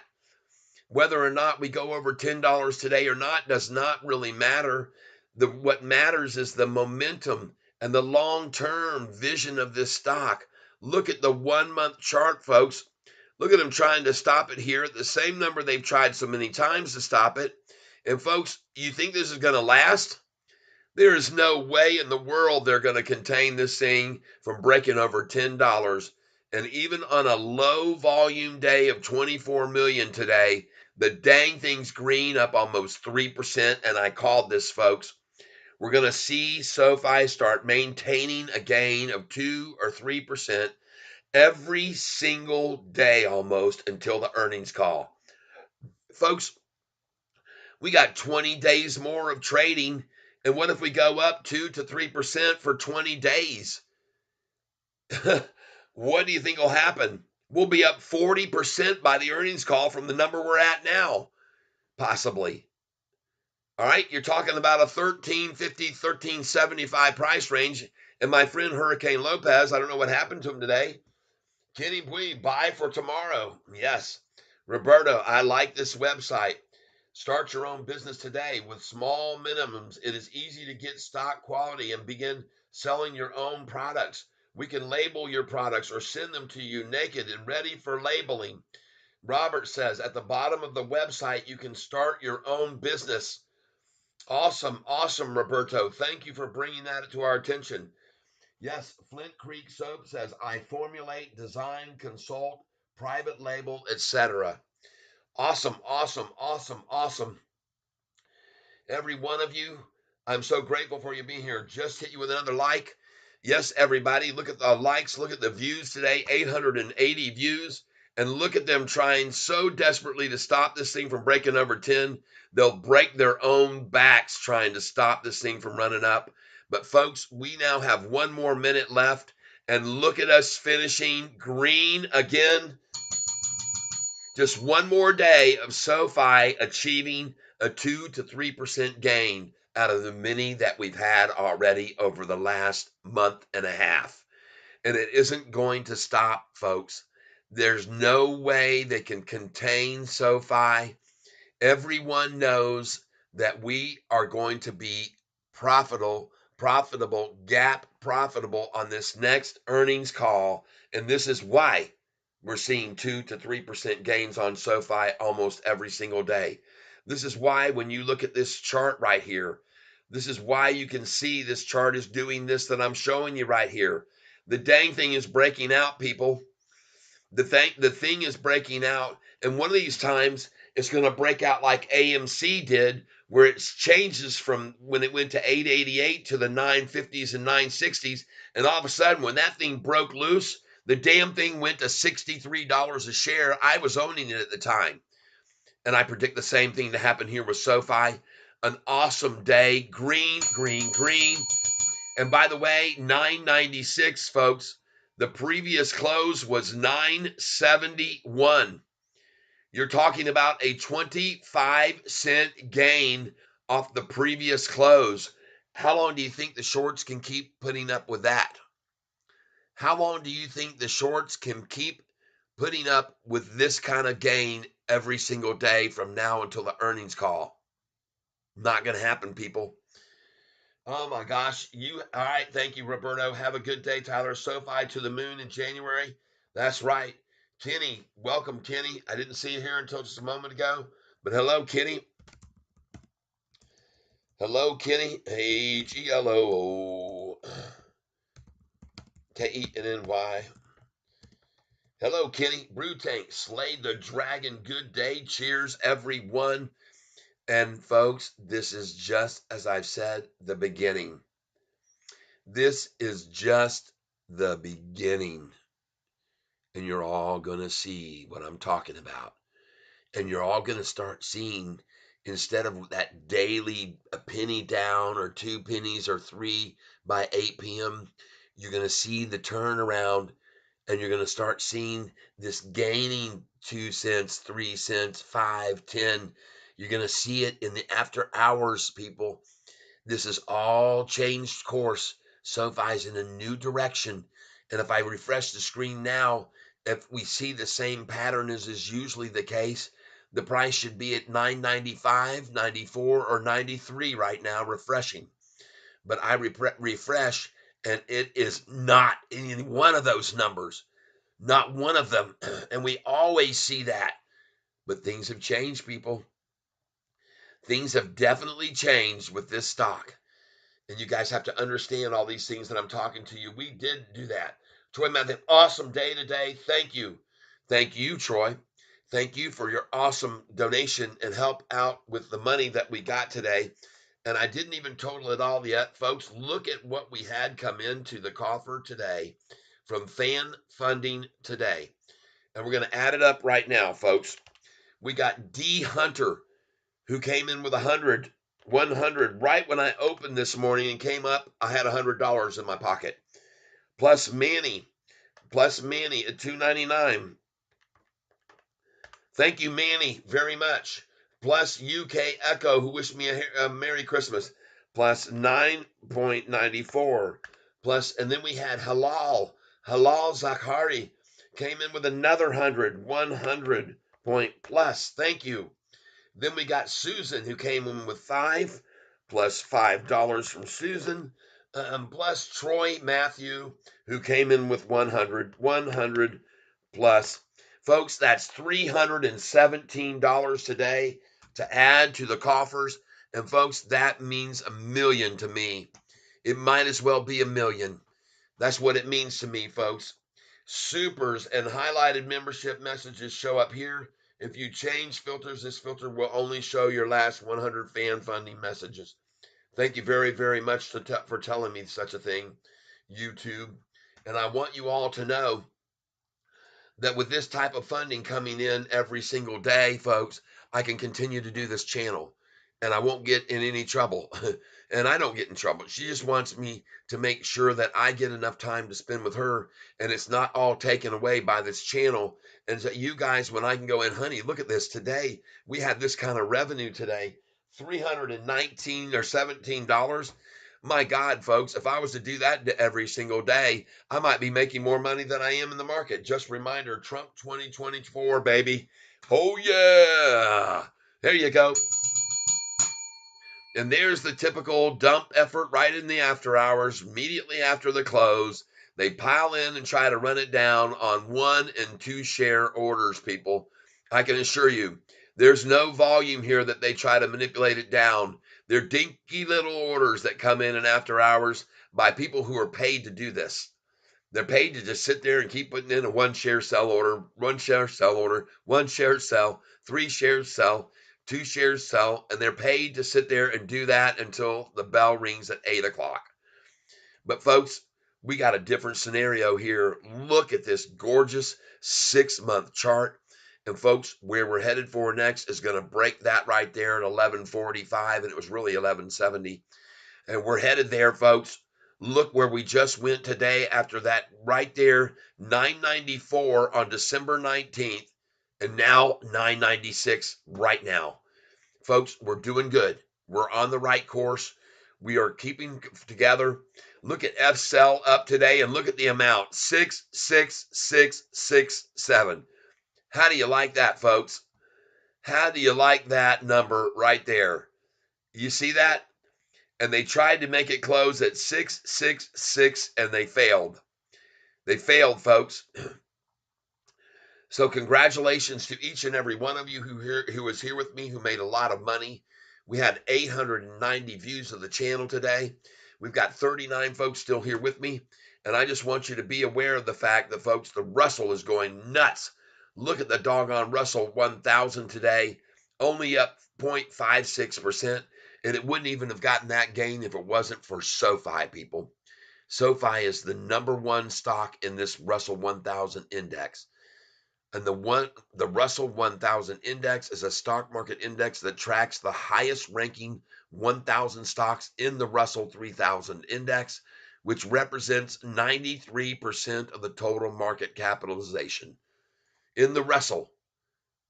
Whether or not we go over $10 today or not does not really matter. What matters is the momentum and the long-term vision of this stock. Look at the 1 month chart, folks. Look at them trying to stop it here at the same number they've tried so many times to stop it. And folks, you think this is going to last? There is no way in the world they're going to contain this thing from breaking over $10. And even on a low volume day of 24 million today, the dang thing's green up almost 3%. And I called this, folks. We're going to see SoFi start maintaining a gain of 2 or 3% every single day almost until the earnings call. Folks, we got 20 days more of trading. And what if we go up 2 to 3% for 20 days? What do you think will happen? We'll be up 40% by the earnings call from the number we're at now, possibly. All right, you're talking about a 1350, 1375 price range. And my friend Hurricane Lopez, I don't know what happened to him today. Kenny Bui, buy for tomorrow. Yes. Roberto, I like this website. Start your own business today with small minimums. It is easy to get stock quality and begin selling your own products. We can label your products or send them to you naked and ready for labeling. Robert says at the bottom of the website, you can start your own business. Awesome, awesome, Roberto. Thank you for bringing that to our attention. Yes, Flint Creek Soap says, I formulate, design, consult, private label, etc. Awesome, awesome, awesome, awesome. Every one of you, I'm so grateful for you being here. Just hit you with another like. Yes, everybody, look at the likes, look at the views today, 880 views, and look at them trying so desperately to stop this thing from breaking over 10. They'll break their own backs trying to stop this thing from running up. But folks, we now have 1 more minute left, and look at us finishing green again. Just 1 more day of SoFi achieving a 2 to 3% gain out of the many that we've had already over the last month and a half. And it isn't going to stop, folks. There's no way they can contain SoFi. Everyone knows that we are going to be profitable, gap profitable on this next earnings call. And this is why we're seeing 2 to 3% gains on SoFi almost every single day. This is why when you look at this chart right here, this is why you can see this chart is doing this that I'm showing you right here. The dang thing is breaking out, people. The thing is breaking out, and one of these times it's going to break out like AMC did, where it changes from when it went to 888 to the 950s and 960s, and all of a sudden when that thing broke loose, the damn thing went to $63 a share. I was owning it at the time, and I predict the same thing to happen here with SoFi. An awesome day, green, green, green. And by the way, 996, folks. The previous close was 971. You're talking about a 25-cent gain off the previous close. How long do you think the shorts can keep putting up with that? How long do you think the shorts can keep putting up with this kind of gain every single day from now until the earnings call? Not going to happen, people. Oh my gosh. All right. Thank you, Roberto. Have a good day, Tyler. SoFi to the moon in January. That's right. Kenny, welcome, Kenny. I didn't see you here until just a moment ago, but hello, Kenny. Hello, Kenny. HELO KENNY. Hello, Kenny. Brew Tank slayed the dragon. Good day. Cheers, everyone. And folks, this is just as I've said, the beginning. This is just the beginning, and you're all going to see what I'm talking about. And you're all going to start seeing, instead of that daily a penny down or 2 pennies or 3 by 8 p.m., you're going to see the turnaround, and you're going to start seeing this gaining 2 cents, 3 cents, 5, 10. You're going to see it in the after hours, people. This is all changed course. SoFi's in a new direction. And if I refresh the screen now, if we see the same pattern as is usually the case, the price should be at 9.95, 94, or 93 right now, refreshing. But I refresh, and it is not in one of those numbers. Not one of them. And we always see that. But things have changed, people. Things have definitely changed with this stock. And you guys have to understand all these things that I'm talking to you. We did do that. Troy had an awesome day today. Thank you. Thank you, Troy. Thank you for your awesome donation and help out with the money that we got today. And I didn't even total it all yet. Folks, look at what we had come into the coffer today from fan funding today. And we're going to add it up right now, folks. We got D Hunter, who came in with 100 right when I opened this morning and came up. I had $100 in my pocket. Plus Manny at $2.99. Thank you, Manny, very much. Plus UK Echo, who wished me a Merry Christmas. Plus 9.94. Plus, and then we had Halal Zakhari came in with another 100 point plus. Thank you. Then we got Susan, who came in with 5, plus $5 from Susan, plus Troy Matthew, who came in with 100 plus. Folks, that's $317 today to add to the coffers. And folks, that means $1 million to me. It might as well be $1 million. That's what it means to me, folks. Supers and highlighted membership messages show up here. If you change filters, this filter will only show your last 100 fan funding messages. Thank you very, very much for telling me such a thing, YouTube. And I want you all to know that with this type of funding coming in every single day, folks, I can continue to do this channel and I won't get in any trouble. And I don't get in trouble. She just wants me to make sure that I get enough time to spend with her and it's not all taken away by this channel. And so you guys, when I can go in, honey, look at this today. We had this kind of revenue today, $319 or $17. My God, folks, if I was to do that every single day, I might be making more money than I am in the market. Just a reminder, Trump 2024, baby. Oh, yeah. There you go. And there's the typical dump effort right in the after hours, immediately after the close. They pile in and try to run it down on 1 and 2 share orders, people. I can assure you, there's no volume here that they try to manipulate it down. They're dinky little orders that come in after hours by people who are paid to do this. They're paid to just sit there and keep putting in a 1 share sell order, 1 share sell order, 1 share sell, 3 shares sell, 2 shares sell, and they're paid to sit there and do that until the bell rings at 8 o'clock. But folks, we got a different scenario here. Look at this gorgeous 6-month chart. And folks, where we're headed for next is going to break that right there at 1145, and it was really 1170. And we're headed there, folks. Look where we just went today after that right there, 994 on December 19th, and now 996 right now. Folks, we're doing good. We're on the right course. We are keeping together. Look at F cell up today and look at the amount, 66667. How do you like that, folks? How do you like that number right there? You see that? And they tried to make it close at 666 and they failed. They failed, folks. So congratulations to each and every one of you who was here with me, who made a lot of money. We had 890 views of the channel today. We've got 39 folks still here with me. And I just want you to be aware of the fact that, folks, the Russell is going nuts. Look at the doggone Russell 1000 today, only up 0.56%. And it wouldn't even have gotten that gain if it wasn't for SoFi, people. SoFi is the number one stock in this Russell 1000 index. And the Russell 1000 index is a stock market index that tracks the highest ranking 1000 stocks in the Russell 3000 index, which represents 93% of the total market capitalization. In the Russell,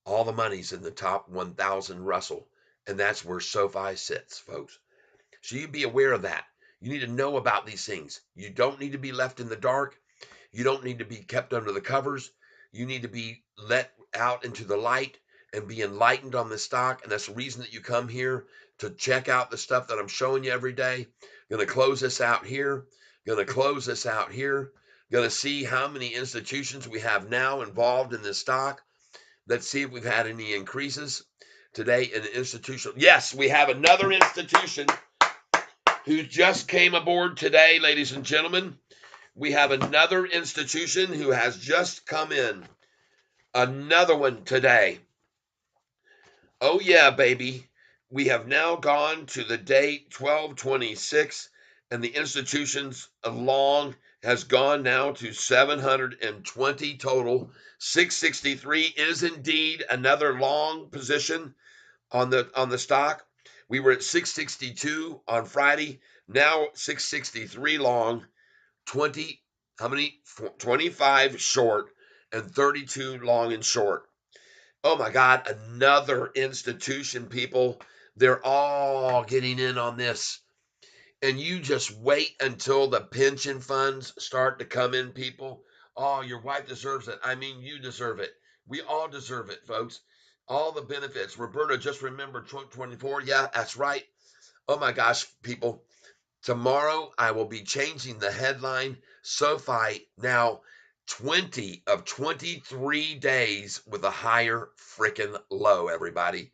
all the money's in the top 1000 Russell, and that's where SoFi sits, folks. So you be aware of that. You need to know about these things. You don't need to be left in the dark. You don't need to be kept under the covers. You need to be let out into the light and be enlightened on this stock. And that's the reason that you come here to check out the stuff that I'm showing you every day. Going to close this out here. Going to close this out here. Going to see how many institutions we have now involved in this stock. Let's see if we've had any increases today in the institutional. Yes, we have another institution who just came aboard today, ladies and gentlemen. We have another institution who has just come in. Another one today. Oh, yeah, baby. We have now gone to the date 12/26, and the institution's long has gone now to 720 total. 663 is indeed another long position on the stock. We were at 662 on Friday, now 663 long. 20, how many? 25 short and 32 long and short. Oh my God, another institution, people. They're all getting in on this. And you just wait until the pension funds start to come in, people. Oh, your wife deserves it. I mean, you deserve it. We all deserve it, folks. All the benefits. Roberta just remembered 24. Yeah, that's right. Oh my gosh, people. Tomorrow, I will be changing the headline. SoFi now 20 of 23 days with a higher freaking low, everybody.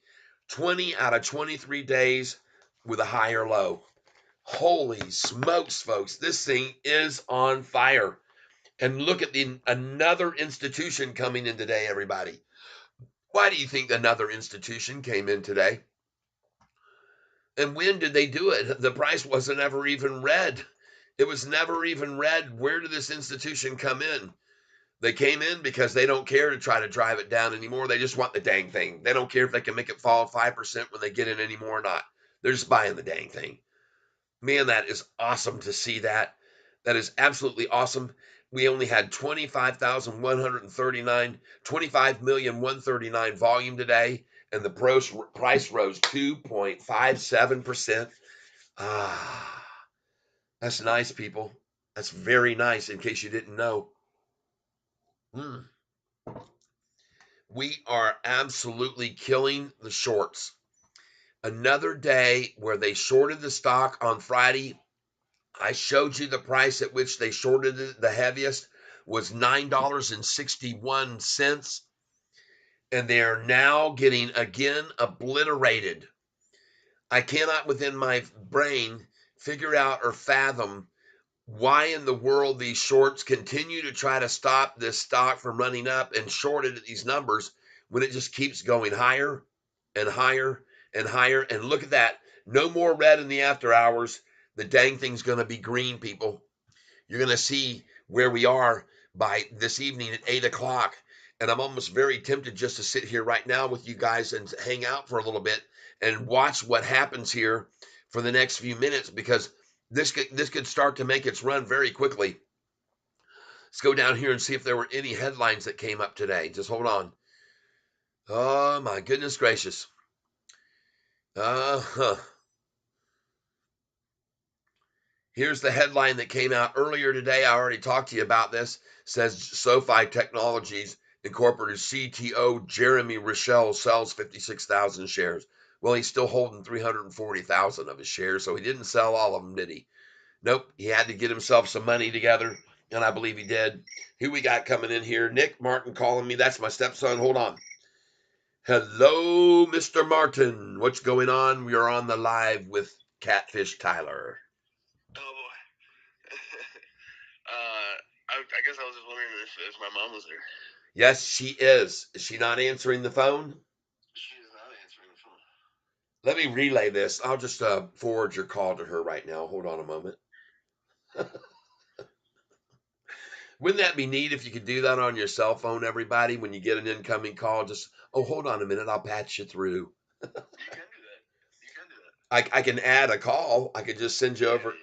20 out of 23 days with a higher low. Holy smokes, folks. This thing is on fire. And look at another institution coming in today, everybody. Why do you think another institution came in today? And when did they do it? The price wasn't ever even read. It was never even read. Where did this institution come in? They came in because they don't care to try to drive it down anymore. They just want the dang thing. They don't care if they can make it fall 5% when they get in anymore or not. They're just buying the dang thing. Man, that is awesome to see that. That is absolutely awesome. We only had 25,139, 25,139 volume today, and the price rose 2.57%. Ah, that's nice, people. That's very nice, in case you didn't know. Mm. We are absolutely killing the shorts. Another day where they shorted the stock on Friday. I showed you the price at which they shorted it. The heaviest was $9.61. And they are now getting again obliterated. I cannot within my brain figure out or fathom why in the world these shorts continue to try to stop this stock from running up and short it at these numbers when it just keeps going higher and higher and higher. And look at that. No more red in the after hours. The dang thing's going to be green, people. You're going to see where we are by this evening at 8 o'clock. And I'm almost very tempted just to sit here right now with you guys and hang out for a little bit and watch what happens here for the next few minutes, because this could start to make its run very quickly. Let's go down here and see if there were any headlines that came up today. Just hold on. Oh, my goodness gracious. Uh-huh. Here's the headline that came out earlier today. I already talked to you about this. It says SoFi Technologies Incorporated CTO Jeremy Rochelle sells 56,000 shares. Well, he's still holding 340,000 of his shares, so he didn't sell all of them, did he? Nope. He had to get himself some money together, and I believe he did. Who we got coming in here? Nick Martin calling me. That's my stepson. Hold on. Hello, Mr. Martin. What's going on? We are on the live with Catfish Tyler. Oh boy. I guess I was just wondering if my mom was there. Yes, she is. Is she not answering the phone? She is not answering the phone. Let me relay this. I'll just forward your call to her right now. Hold on a moment. Wouldn't that be neat if you could do that on your cell phone, everybody? When you get an incoming call, just, oh, hold on a minute, I'll patch you through. You can do that. You can do that. I can add a call. I could just send you over.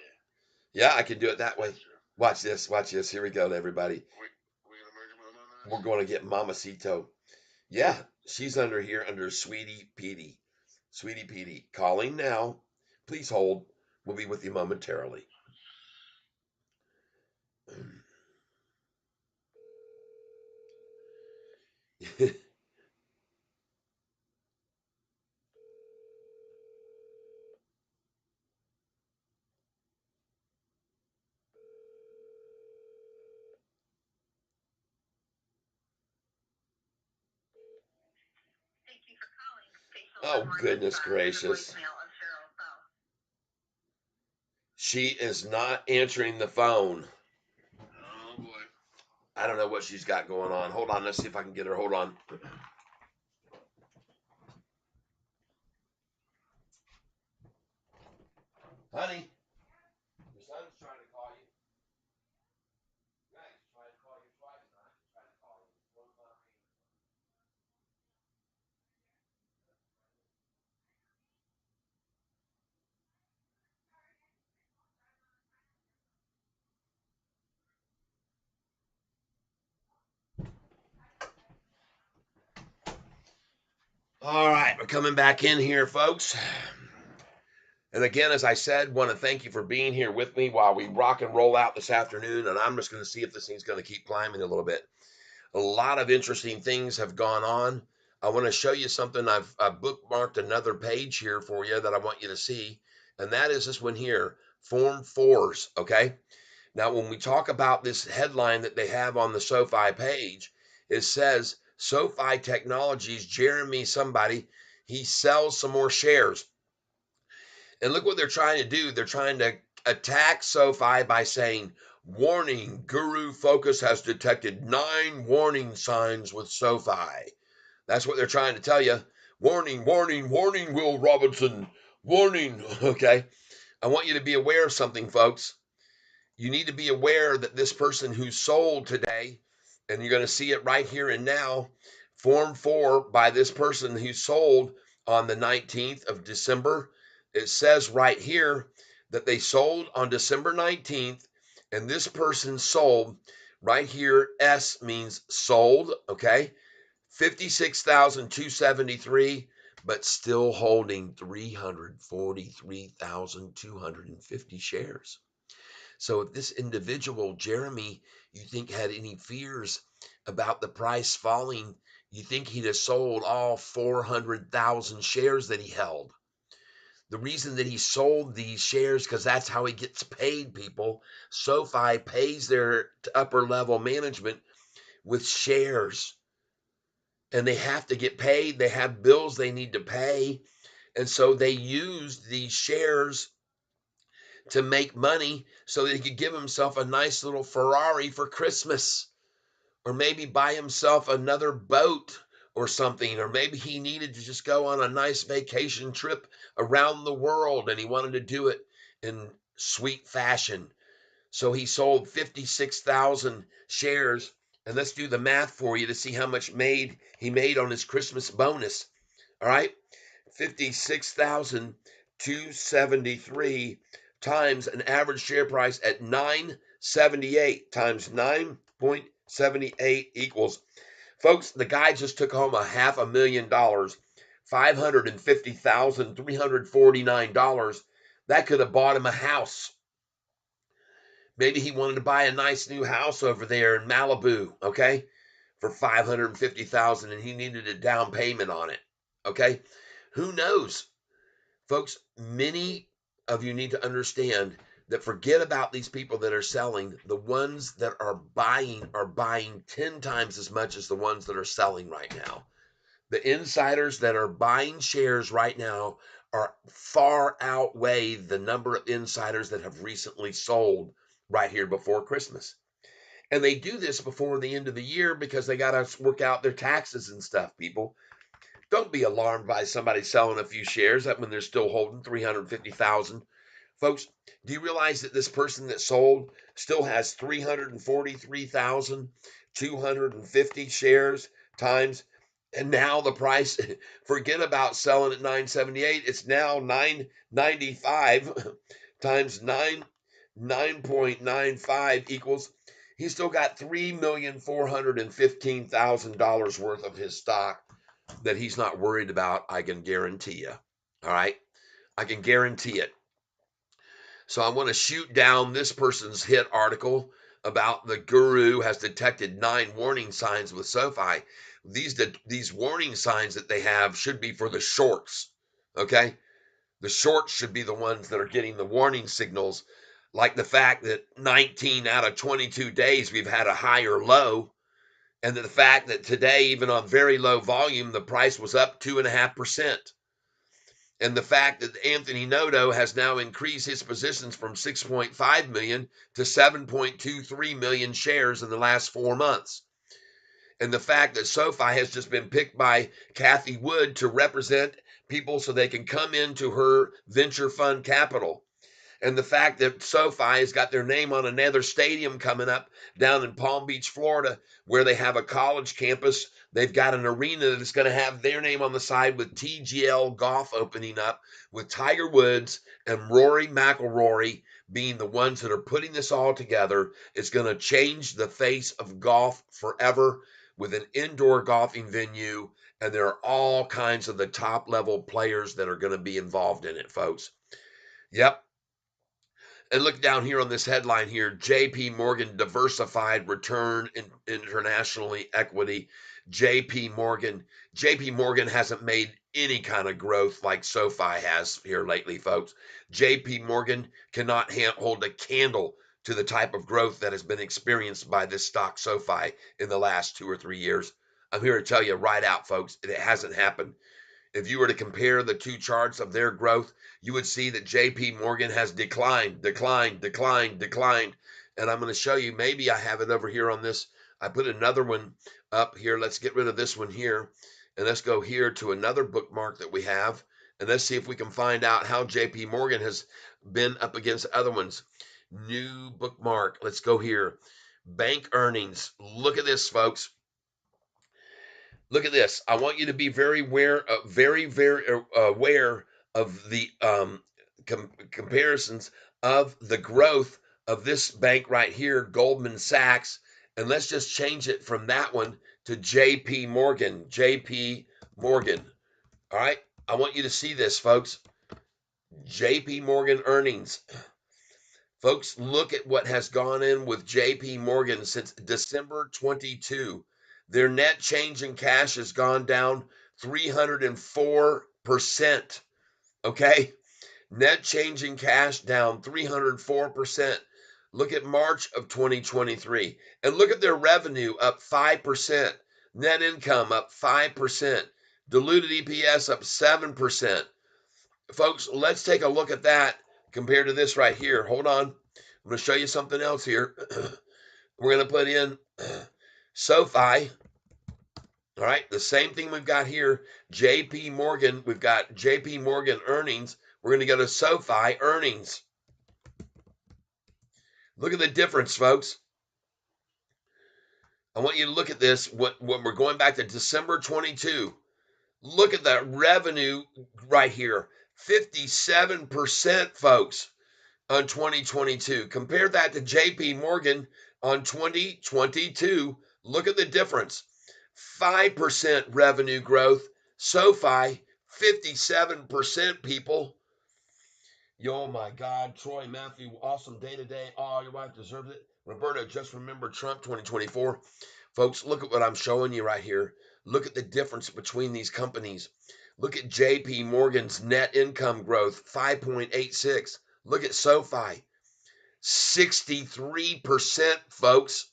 Yeah, I can do it that way. That's true. Watch this. Watch this. Here we go, everybody. We're gonna merge them on that. We're going to get Mamacito. Yeah, she's under here under Sweetie Petey. Sweetie Petey, calling now. Please hold. We'll be with you momentarily. Oh, goodness gracious. She is not answering the phone. Oh boy. I don't know what she's got going on. Hold on. Let's see if I can get her. Hold on. Honey, your son's trying to call you. Yeah, he's trying to call you twice. Now. He's trying to call you. All right, we're coming back in here, folks. And again, as I said, want to thank you for being here with me while we rock and roll out this afternoon. And I'm just going to see if this thing's going to keep climbing a little bit. A lot of interesting things have gone on. I want to show you something. I've bookmarked another page here for you that I want you to see. And that is this one here, Form 4s, okay? Now, when we talk about this headline that they have on the Sofi page, it says, Sofi Technologies, Jeremy somebody, he sells some more shares. And look what they're trying to do. They're trying to attack SoFi by saying, warning, Guru Focus has detected 9 warning signs with SoFi. That's what they're trying to tell you. Warning, warning, warning, Will Robinson. Warning. Okay. I want you to be aware of something, folks. You need to be aware that this person who sold today, and you're going to see it right here and now, Form 4 by this person who sold on the 19th of December. It says right here that they sold on December 19th, and this person sold right here. S means sold, okay? 56,273, but still holding 343,250 shares. So if this individual, Jeremy, you think had any fears about the price falling, you think he'd have sold all 400,000 shares that he held. The reason that he sold these shares, because that's how he gets paid, people. SoFi pays their upper level management with shares. And they have to get paid. They have bills they need to pay. And so they used these shares to make money so that he could give himself a nice little Ferrari for Christmas, or maybe buy himself another boat or something, or maybe he needed to just go on a nice vacation trip around the world and he wanted to do it in sweet fashion. So he sold 56,000 shares. And let's do the math for you to see how much he made on his Christmas bonus. All right. 56,273 times an average share price at 978 times 9.78 equals, folks, the guy just took home $500,000, $550,349. That could have bought him a house. Maybe he wanted to buy a nice new house over there in Malibu, okay, for $550,000, and he needed a down payment on it, okay? Who knows? Folks, many of you need to understand that forget about these people that are selling. The ones that are buying 10 times as much as the ones that are selling right now. The insiders that are buying shares right now are far outweigh the number of insiders that have recently sold right here before Christmas. And they do this before the end of the year because they got to work out their taxes and stuff, people. Don't be alarmed by somebody selling a few shares when they're still holding 350,000 Folks, do you realize that this person that sold still has 343,250 shares times, and now the price, forget about selling at 978, it's now 995 times 9.95 equals, he's still got $3,415,000 worth of his stock that he's not worried about. I can guarantee you. All right. I can guarantee it. So I want to shoot down this person's hit article about the guru has detected 9 warning signs with Sofi. These warning signs that they have should be for the shorts. Okay. The shorts should be the ones that are getting the warning signals, like the fact that 19 out of 22 days we've had a higher low, and the fact that today, even on very low volume, the price was up 2.5%. And the fact that Anthony Noto has now increased his positions from 6.5 million to 7.23 million shares in the last 4 months. And the fact that Sofi has just been picked by Kathy Wood to represent people so they can come into her venture fund capital. And the fact that Sofi has got their name on another stadium coming up down in Palm Beach, Florida, where they have a college campus. They've got an arena that's going to have their name on the side with TGL Golf opening up, with Tiger Woods and Rory McIlroy being the ones that are putting this all together. It's going to change the face of golf forever with an indoor golfing venue. And there are all kinds of the top level players that are going to be involved in it, folks. Yep. And look down here on this headline here, JP Morgan Diversified Return in Internationally Equity. JP Morgan hasn't made any kind of growth like Sofi has here lately, folks. JP Morgan cannot hold a candle to the type of growth that has been experienced by this stock Sofi in the last 2 or 3 years. I'm here to tell you right out, folks, it hasn't happened. If you were to compare the two charts of their growth, you would see that JP Morgan has declined. And I'm going to show you, maybe I have it over here on this. I put another one up here. Let's get rid of this one here. And let's go here to another bookmark that we have. And let's see if we can find out how JP Morgan has been up against other ones. New bookmark. Let's go here. Bank earnings. Look at this, folks. Look at this. I want you to be very aware, very aware of the comparisons of the growth of this bank right here, Goldman Sachs, and let's just change it from that one to JP Morgan. JP Morgan. All right. I want you to see this, folks. JP Morgan earnings. Folks, look at what has gone in with JP Morgan since December 22. Their net change in cash has gone down 304%. Okay? Net change in cash down 304%. Look at March of 2023. And look at their revenue up 5%. Net income up 5%. Diluted EPS up 7%. Folks, let's take a look at that compared to this right here. Hold on. I'm going to show you something else here. We're going to put in Sofi. All right, the same thing we've got here. JP Morgan, we've got JP Morgan earnings. We're going to go to Sofi earnings. Look at the difference, folks. I want you to look at this when we're going back to December 22. Look at that revenue right here. 57%, folks, on 2022. Compare that to JP Morgan on 2022. Look at the difference. 5% revenue growth. Sofi, 57%, people. Oh my God. Troy, Matthew, awesome day today. Oh, your wife deserves it. Roberto, just remember Trump 2024. Folks, look at what I'm showing you right here. Look at the difference between these companies. Look at JP Morgan's net income growth, 5.86. Look at Sofi, 63%, folks.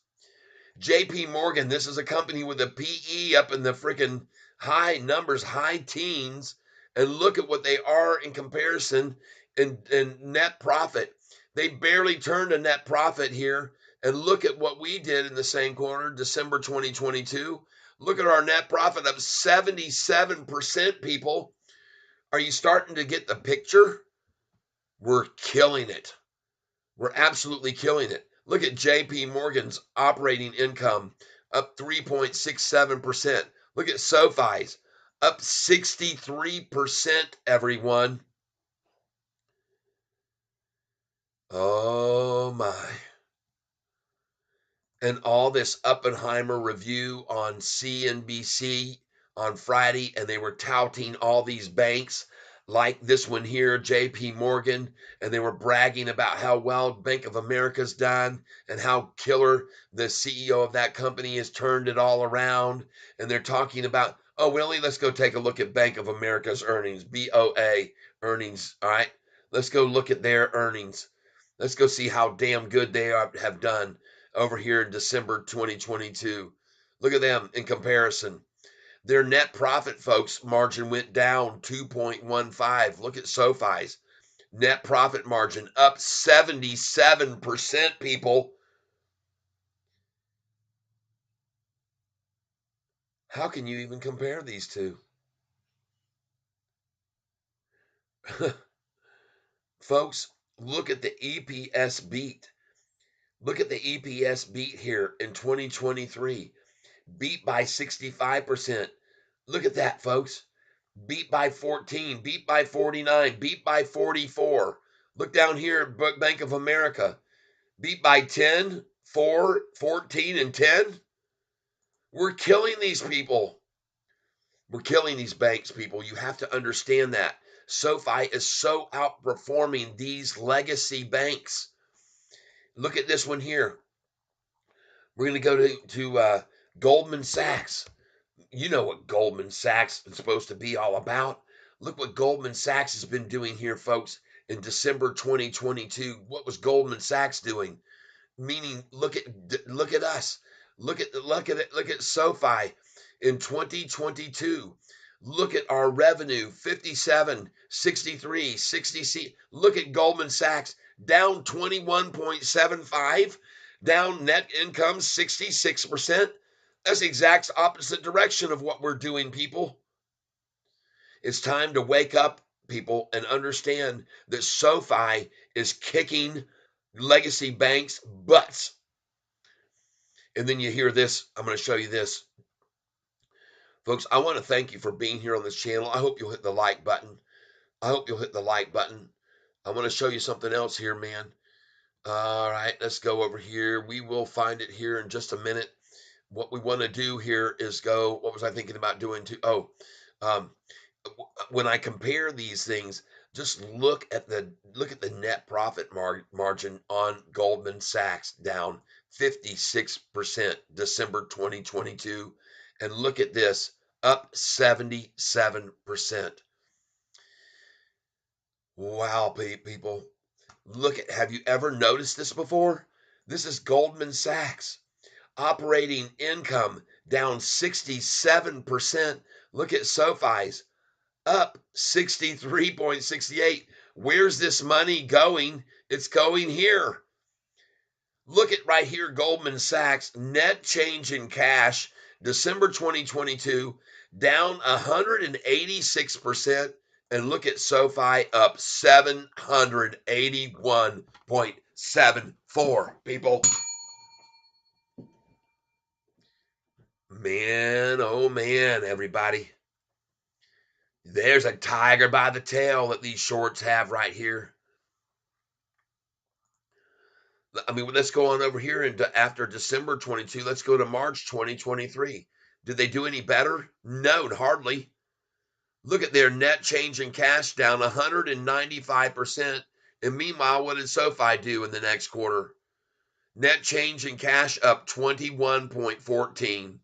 JP Morgan, this is a company with a PE up in the freaking high numbers, high teens, and look at what they are in comparison in net profit. They barely turned a net profit here, and look at what we did in the same quarter, December 2022. Look at our net profit up 77%, people. Are you starting to get the picture? We're killing it. We're absolutely killing it. Look at JP Morgan's operating income up 3.67%. Look at Sofi's up 63%, everyone. Oh my. And all this Oppenheimer review on CNBC on Friday, and they were touting all these banks like this one here, JP Morgan, and they were bragging about how well Bank of America's done and how killer the CEO of that company has turned it all around. And they're talking about, oh, Willie, let's go take a look at Bank of America's earnings, BOA earnings. All right, let's go look at their earnings. Let's go see how damn good they have done over here in December 2022. Look at them in comparison. Their net profit, folks, margin went down 2.15. Look at Sofi's net profit margin up 77%, people. How can you even compare these two? Folks, look at the EPS beat. Look at the EPS beat here in 2023. Beat by 65%. Look at that, folks. Beat by 14, beat by 49, beat by 44. Look down here at Bank of America. Beat by 10, 4, 14, and 10. We're killing these people. We're killing these banks, people. You have to understand that. SoFi is so outperforming these legacy banks. Look at this one here. We're going to go to Goldman Sachs. You know what Goldman Sachs is supposed to be all about. Look what Goldman Sachs has been doing here, folks, in December 2022. What was Goldman Sachs doing? Meaning, look at us. Look at SoFi in 2022. Look at our revenue, 57, 63, 60. Look at Goldman Sachs, down 21.75, down net income 66%. That's the exact opposite direction of what we're doing, people. It's time to wake up, people, and understand that SoFi is kicking legacy banks' butts. And then you hear this. I'm going to show you this. Folks, I want to thank you for being here on this channel. I hope you'll hit the like button. I hope you'll hit the like button. I want to show you something else here, man. All right, let's go over here. We will find it here in just a minute. What we want to do here is go, what was I thinking about doing too? Oh, when I compare these things, just look at the net profit margin on Goldman Sachs, down 56% December 2022, and look at this, up 77%. Wow, people. Have you ever noticed this before? This is Goldman Sachs. Operating income down 67%. Look at SoFi's up 63.68. Where's this money going? It's going here. Look at right here, Goldman Sachs, net change in cash, December 2022, down 186%. And look at SoFi, up 781.74, people. Man, oh man, everybody. There's a tiger by the tail that these shorts have right here. I mean, let's go on over here into after December 22. Let's go to March 2023. Did they do any better? No, hardly. Look at their net change in cash, down 195%. And meanwhile, what did SoFi do in the next quarter? Net change in cash up 21.14.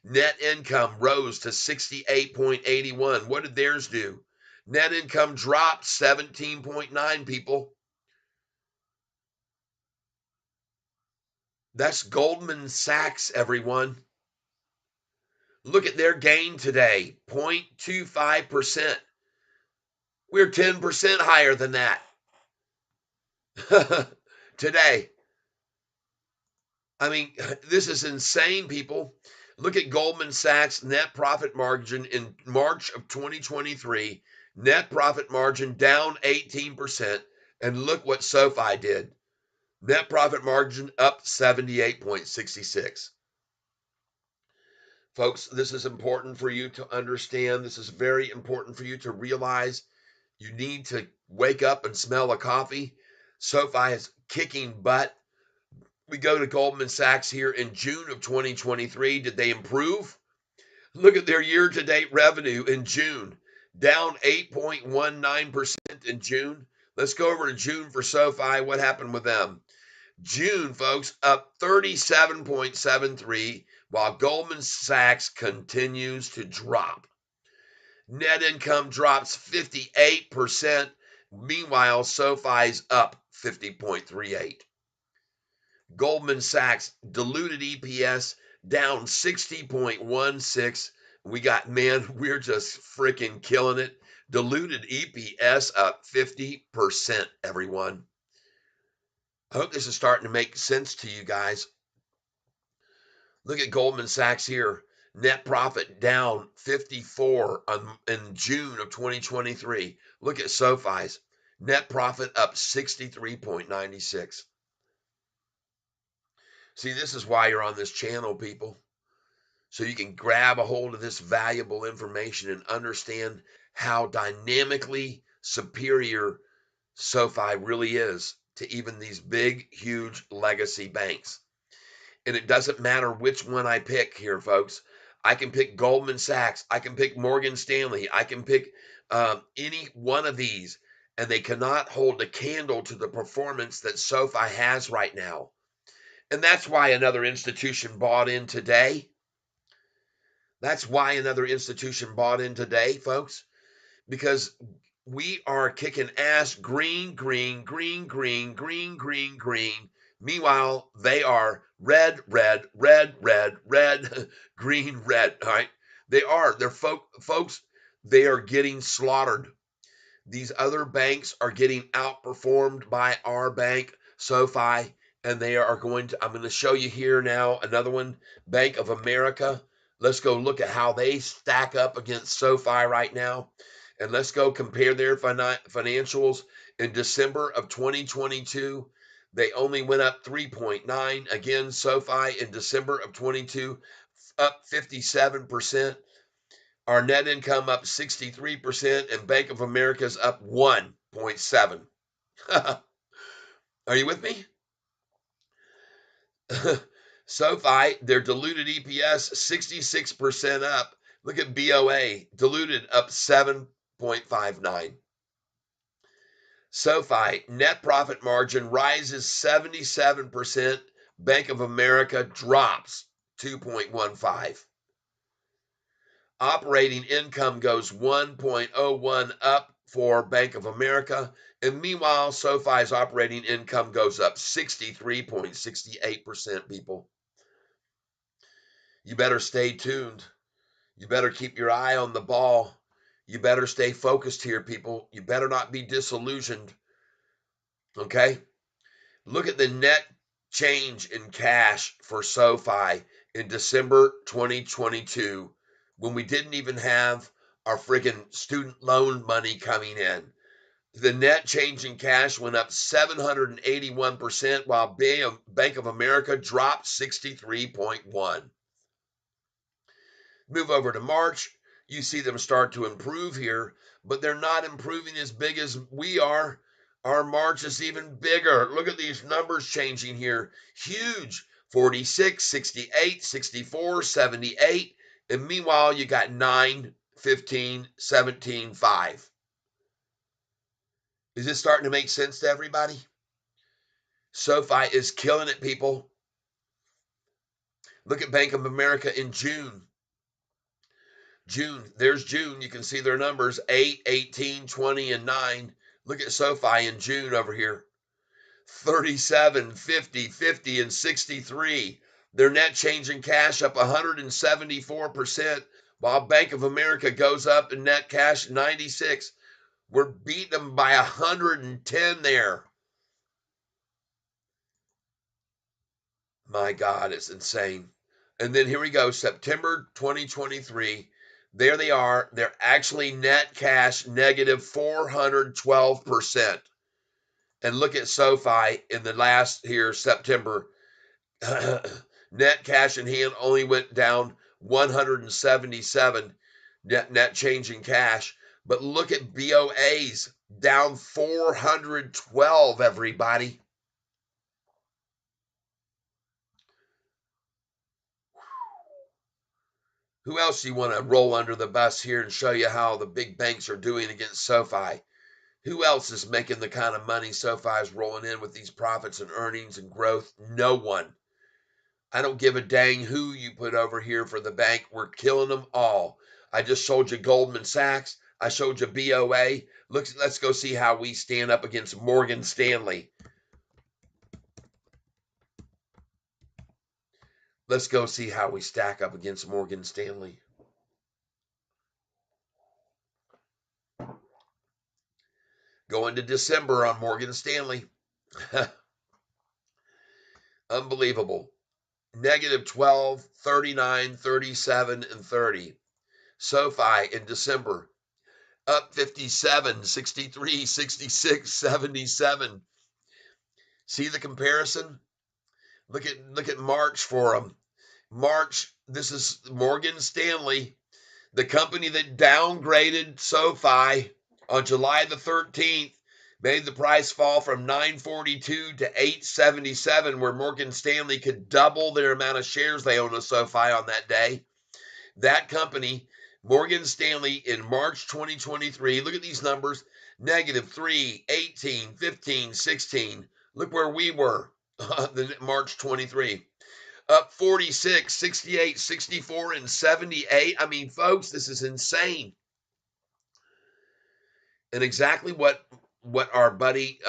Net income rose to 68.81. What did theirs do? Net income dropped 17.9, people. That's Goldman Sachs, everyone. Look at their gain today, 0.25%. We're 10% higher than that today. I mean, this is insane, people. Look at Goldman Sachs' net profit margin in March of 2023. Net profit margin down 18%. And look what SoFi did. Net profit margin up 78.66. Folks, this is important for you to understand. This is very important for you to realize. You need to wake up and smell the coffee. SoFi is kicking butt. We go to Goldman Sachs here in June of 2023. Did they improve? Look at their year-to-date revenue in June, down 8.19% in June. Let's go over to June for SoFi. What happened with them? June, folks, up 37.73, while Goldman Sachs continues to drop. Net income drops 58%. Meanwhile, SoFi's up 50.38. Goldman Sachs diluted EPS down 60.16. We're just freaking killing it. Diluted EPS up 50%, everyone. I hope this is starting to make sense to you guys. Look at Goldman Sachs here. Net profit down 54 in June of 2023. Look at SoFi's. Net profit up 63.96. See, this is why you're on this channel, people. So you can grab a hold of this valuable information and understand how dynamically superior SoFi really is to even these big, huge legacy banks. And it doesn't matter which one I pick here, folks. I can pick Goldman Sachs. I can pick Morgan Stanley. I can pick any one of these, and they cannot hold a candle to the performance that SoFi has right now. And that's why another institution bought in today. That's why another institution bought in today, folks, because we are kicking ass green, green, green, green, green, green, green. Meanwhile, they are red, red, red, red, red, green, red. All right. They're folks, they are getting slaughtered. These other banks are getting outperformed by our bank, SoFi, and I'm going to show you here now another one, Bank of America. Let's go look at how they stack up against SoFi right now. And let's go compare their financials. In December of 2022, they only went up 3.9. Again, SoFi in December of 22, up 57%. Our net income up 63%, and Bank of America's up 1.7. Are you with me? SoFi, their diluted EPS 66% up. Look at BOA, diluted up 7.59. SoFi, net profit margin rises 77%. Bank of America drops 2.15. Operating income goes 1.01 up for Bank of America. And meanwhile, SoFi's operating income goes up 63.68%, people. You better stay tuned. You better keep your eye on the ball. You better stay focused here, people. You better not be disillusioned. Okay? Look at the net change in cash for SoFi in December 2022 when we didn't even have our friggin' student loan money coming in. The net change in cash went up 781%, while Bank of America dropped 63.1. Move over to March, you see them start to improve here, but they're not improving as big as we are. Our March is even bigger. Look at these numbers changing here. Huge. 46, 68, 64, 78. And meanwhile, you got 9, 15, 17, 5. Is this starting to make sense to everybody? SoFi is killing it, people. Look at Bank of America in June. There's June. You can see their numbers, 8, 18, 20, and 9. Look at SoFi in June over here. 37, 50, 50, and 63. Their net change in cash up 174%, while Bank of America goes up in net cash 96. We're beating them by 110 there. My God, it's insane. And then here we go, September 2023. There they are. They're actually net cash negative 412%. And look at SoFi in the last here, September. Net cash in hand only went down 177 net change in cash. But look at BOAs, down 412, everybody. Who else do you want to roll under the bus here and show you how the big banks are doing against SoFi? Who else is making the kind of money SoFi is rolling in with these profits and earnings and growth? No one. I don't give a dang who you put over here for the bank. We're killing them all. I just showed you Goldman Sachs. I showed you BOA. Let's go see how we stand up against Morgan Stanley. Let's go see how we stack up against Morgan Stanley. Going to December on Morgan Stanley. Unbelievable. Negative 12, 39, 37, and 30. SoFi in December, up 57, 63, 66, 77. See the comparison? Look at March for them. March, this is Morgan Stanley, the company that downgraded SoFi on July the 13th, made the price fall from 942 to 877, where Morgan Stanley could double their amount of shares they own of SoFi on that day. That company, Morgan Stanley, in March 2023, look at these numbers, negative 3, 18, 15, 16. Look where we were, March 23. Up 46, 68, 64, and 78. I mean, folks, this is insane. And exactly what our buddy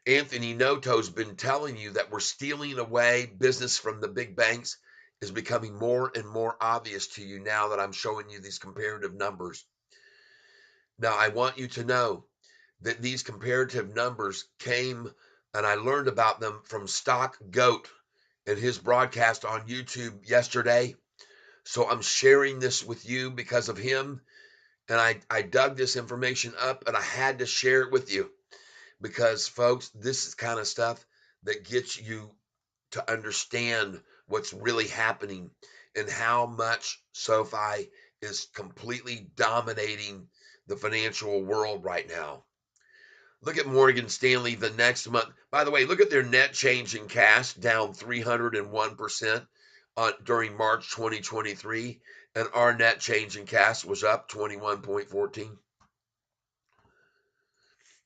Anthony Noto's been telling you, that we're stealing away business from the big banks, is becoming more and more obvious to you now that I'm showing you these comparative numbers. Now, I want you to know that these comparative numbers came, and I learned about them from Stock Goat in his broadcast on YouTube yesterday. So I'm sharing this with you because of him. And I dug this information up, and I had to share it with you because, folks, this is kind of stuff that gets you to understand what's really happening and how much SoFi is completely dominating the financial world right now. Look at Morgan Stanley the next month. By the way, look at their net change in cash, down 301% during March 2023. And our net change in cash was up 21.14.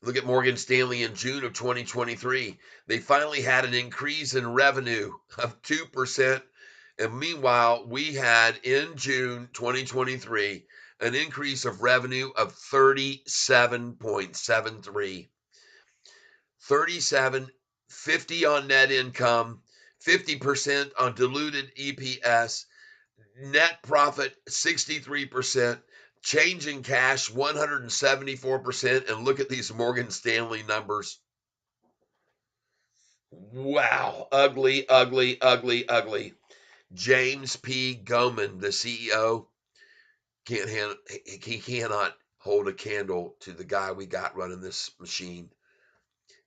Look at Morgan Stanley in June of 2023. They finally had an increase in revenue of 2%. And meanwhile, we had in June 2023 an increase of revenue of 37.73. 37, 50 on net income, 50% on diluted EPS, net profit 63%, change in cash 174%, and look at these Morgan Stanley numbers. Wow, ugly, ugly, ugly, ugly. James P. Goman, the CEO, he cannot hold a candle to the guy we got running this machine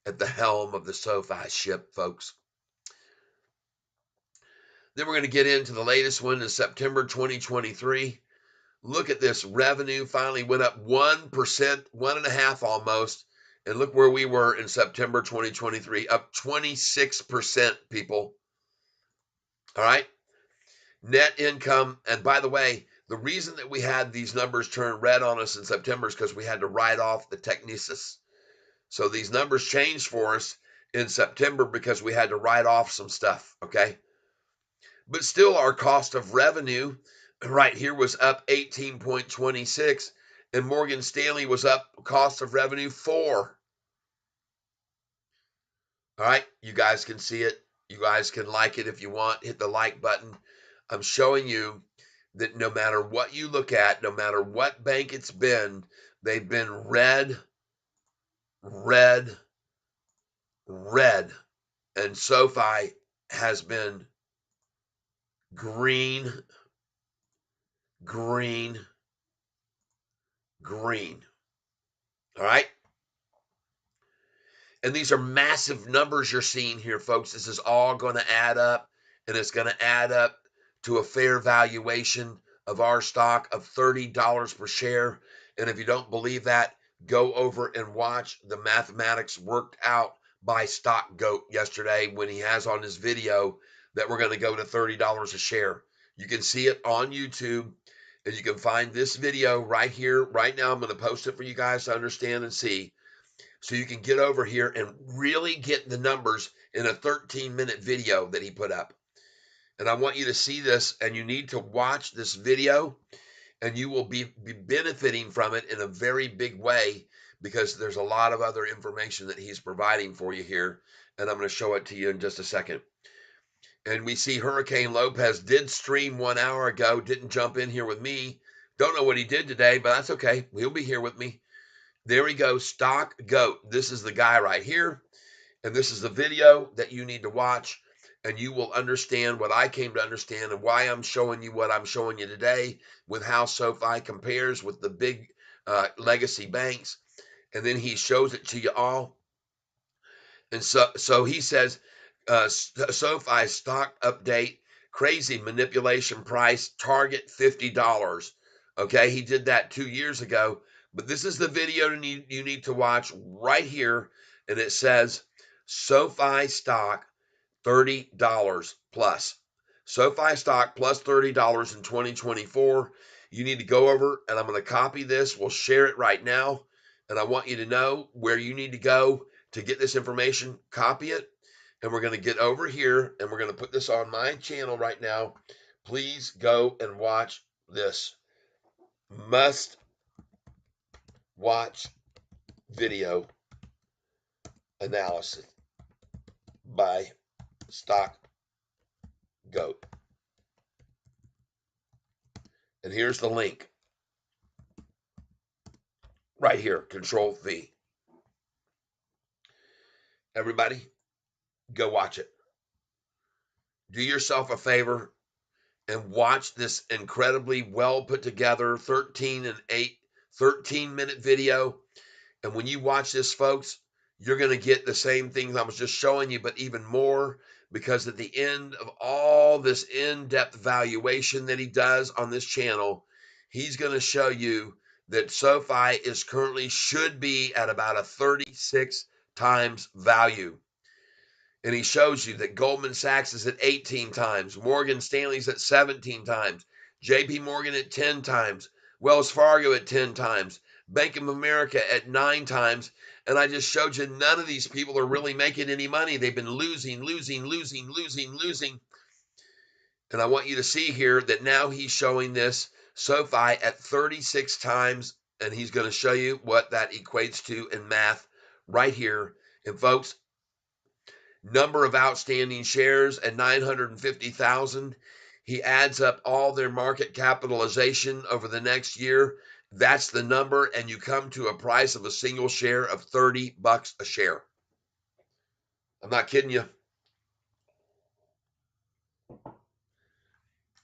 at the helm of the SoFi ship, folks. Then we're going to get into the latest one in September 2023. Look at this. Revenue finally went up 1%, 1.5% almost. And look where we were in September 2023, up 26%, people. All right. Net income. And by the way, the reason that we had these numbers turn red on us in September is because we had to write off the Technesis. So these numbers changed for us in September because we had to write off some stuff. Okay. But still, our cost of revenue right here was up 18.26, and Morgan Stanley was up cost of revenue 4. All right, you guys can see it. You guys can like it if you want. Hit the like button. I'm showing you that no matter what you look at, no matter what bank it's been, they've been red, red, red, and SoFi has been green, green, green. All right. And these are massive numbers you're seeing here, folks. This is all going to add up, and it's going to add up to a fair valuation of our stock of $30 per share. And if you don't believe that, go over and watch the mathematics worked out by Stock Goat yesterday when he has on his video that we're going to go to $30 a share. You can see it on YouTube, and you can find this video right here, right now. I'm going to post it for you guys to understand and see. So you can get over here and really get the numbers in a 13-minute video that he put up. And I want you to see this, and you need to watch this video, and you will be benefiting from it in a very big way, because there's a lot of other information that he's providing for you here, and I'm going to show it to you in just a second. And we see Hurricane Lopez did stream 1 hour ago, didn't jump in here with me. Don't know what he did today, but that's okay. He'll be here with me. There we go, Stock Goat. This is the guy right here, and this is the video that you need to watch, and you will understand what I came to understand and why I'm showing you what I'm showing you today with how SoFi compares with the big legacy banks. And then he shows it to you all. And so he says, SoFi stock update, crazy manipulation price, target $50. Okay, he did that 2 years ago. But this is the video you need to watch right here. And it says, SoFi stock, $30 plus. SoFi stock plus $30 in 2024. You need to go over, and I'm going to copy this. We'll share it right now. And I want you to know where you need to go to get this information. Copy it. And we're going to get over here, and we're going to put this on my channel right now. Please go and watch this. Must watch video analysis by Stock Goat. And here's the link right here, Control V. Everybody, go watch it. Do yourself a favor and watch this incredibly well put together 13-minute video. And when you watch this, folks, you're going to get the same things I was just showing you, but even more, because at the end of all this in-depth valuation that he does on this channel, he's going to show you that SoFi is currently should be at about a 36 times value. And he shows you that Goldman Sachs is at 18 times, Morgan Stanley's at 17 times, JP Morgan at 10 times, Wells Fargo at 10 times, Bank of America at 9 times. And I just showed you none of these people are really making any money. They've been losing. And I want you to see here that now he's showing this SoFi at 36 times, and he's going to show you what that equates to in math right here. And folks, number of outstanding shares at 950,000. He adds up all their market capitalization over the next year. That's the number, and you come to a price of a single share of $30 a share. I'm not kidding you. All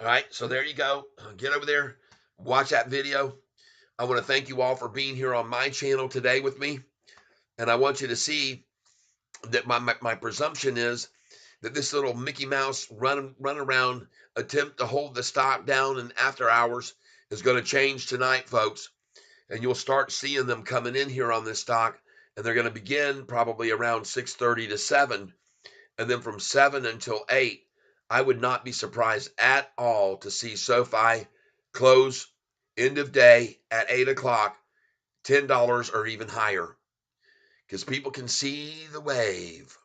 right, so there you go. Get over there, watch that video. I want to thank you all for being here on my channel today with me, and I want you to see that my presumption is that this little Mickey Mouse run around attempt to hold the stock down in after hours is going to change tonight, folks. And you'll start seeing them coming in here on this stock, and they're going to begin probably around 6:30 to 7. And then from 7 until 8, I would not be surprised at all to see SoFi close end of day at 8 o'clock, $10 or even higher. Because people can see the wave.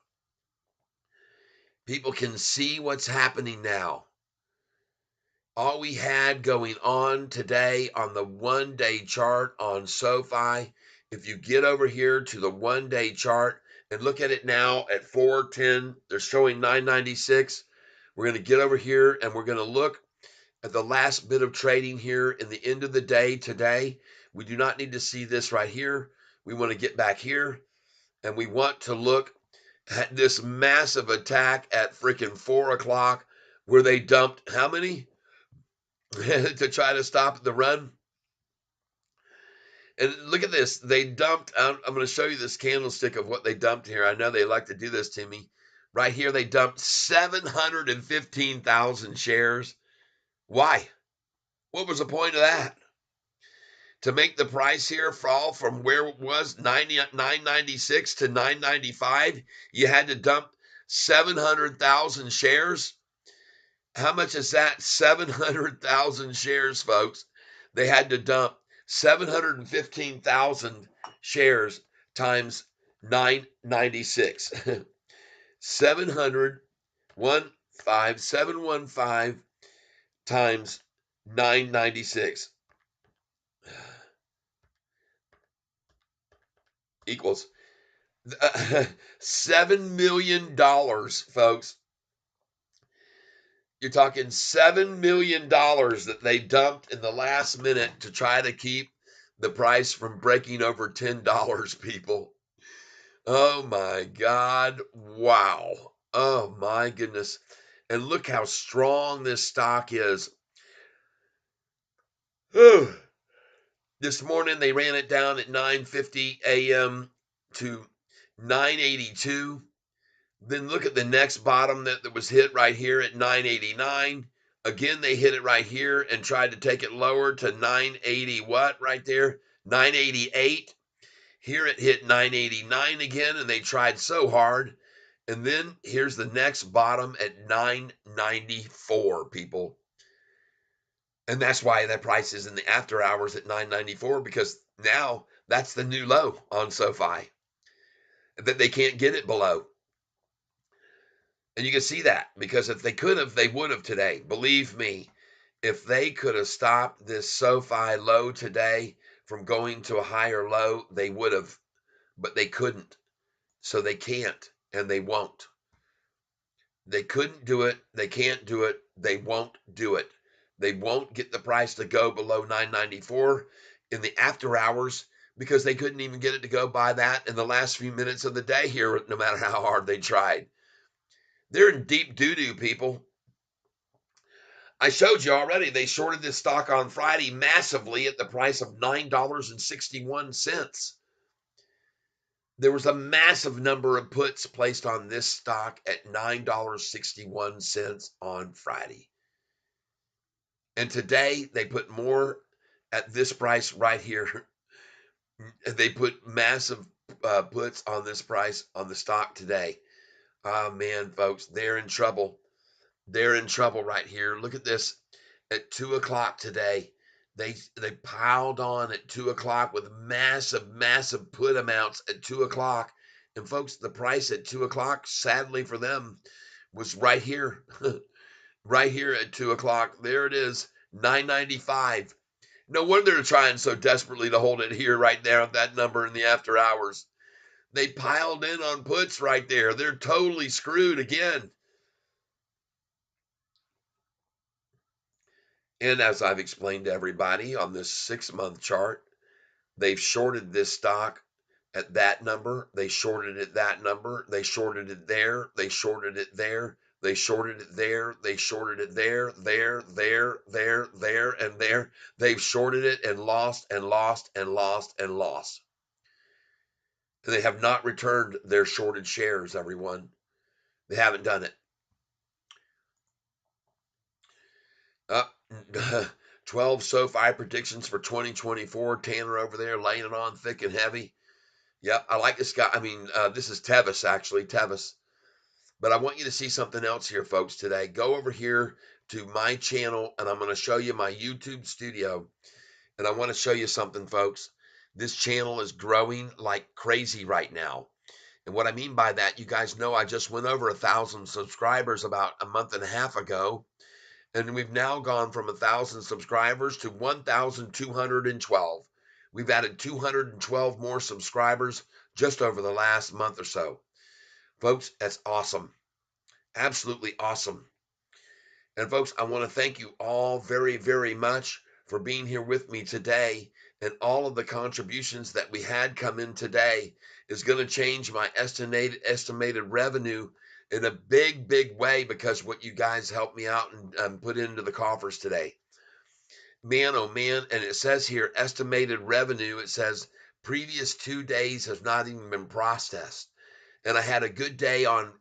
People can see what's happening now. All we had going on today on the one-day chart on SoFi, if you get over here to the one-day chart and look at it now at 410, they're showing 996. We're going to get over here and we're going to look at the last bit of trading here in the end of the day today. We do not need to see this right here. We want to get back here, and we want to look at this massive attack at freaking 4 o'clock where they dumped how many to try to stop the run? And look at this. They dumped, I'm going to show you this candlestick of what they dumped here. I know they like to do this to me. Right here, they dumped 715,000 shares. Why? What was the point of that? To make the price here fall from where it was, 996 to 995, you had to dump 700,000 shares. How much is that? 700,000 shares, folks. They had to dump 715,000 shares times 996. 715 times 996 equals $7 million, folks. You're talking $7 million that they dumped in the last minute to try to keep the price from breaking over $10, people. Oh my God. Wow. Oh my goodness. And look how strong this stock is. This morning they ran it down at 9:50 a.m. to 982. Then look at the next bottom that was hit right here at 989. Again, they hit it right here and tried to take it lower to 980 what right there? 988. Here it hit 989 again, and they tried so hard. And then here's the next bottom at 994, people. And that's why that price is in the after hours at 994, because now that's the new low on Sofi, that they can't get it below. And you can see that, because if they could have, they would have today. Believe me, if they could have stopped this Sofi low today from going to a higher low, they would have, but they couldn't. So they can't, and they won't. They couldn't do it. They can't do it. They won't do it. They won't get the price to go below 994 in the after hours, because they couldn't even get it to go by that in the last few minutes of the day here, no matter how hard they tried. They're in deep doo-doo, people. I showed you already, they shorted this stock on Friday massively at the price of $9.61. There was a massive number of puts placed on this stock at $9.61 on Friday. And today they put more at this price right here. They put massive puts on this price on the stock today. Oh man, folks, they're in trouble. They're in trouble right here. Look at this. At 2 o'clock today, they piled on at 2 o'clock with massive put amounts at 2 o'clock. And folks, the price at 2 o'clock, sadly for them, was right here. Right here at 2 o'clock. There it is, 995. No wonder they're trying so desperately to hold it here right there at that number in the after hours. They piled in on puts right there. They're totally screwed again. And as I've explained to everybody on this 6-month chart, they've shorted this stock at that number. They shorted it that number. They shorted it there. They shorted it there. They shorted it there. They shorted it there, and there. They've shorted it and lost and lost and lost and lost. And they have not returned their shorted shares, everyone. They haven't done it. 12 SoFi predictions for 2024. Tanner over there laying it on thick and heavy. Yep, I like this guy. I mean, this is Tevis, actually, Tevis. But I want you to see something else here, folks, today. Go over here to my channel, and I'm going to show you my YouTube studio. And I want to show you something, folks. This channel is growing like crazy right now. And what I mean by that, you guys know I just went over 1,000 subscribers about a month and a half ago. And we've now gone from 1,000 subscribers to 1,212. We've added 212 more subscribers just over the last month or so. Folks, that's awesome. Absolutely awesome. And folks, I want to thank you all very, very much for being here with me today. And all of the contributions that we had come in today is going to change my estimated revenue in a big way, because what you guys helped me out and put into the coffers today. man, oh man. And it says here, estimated revenue. It says previous 2 days has not even been processed. And I had a good day on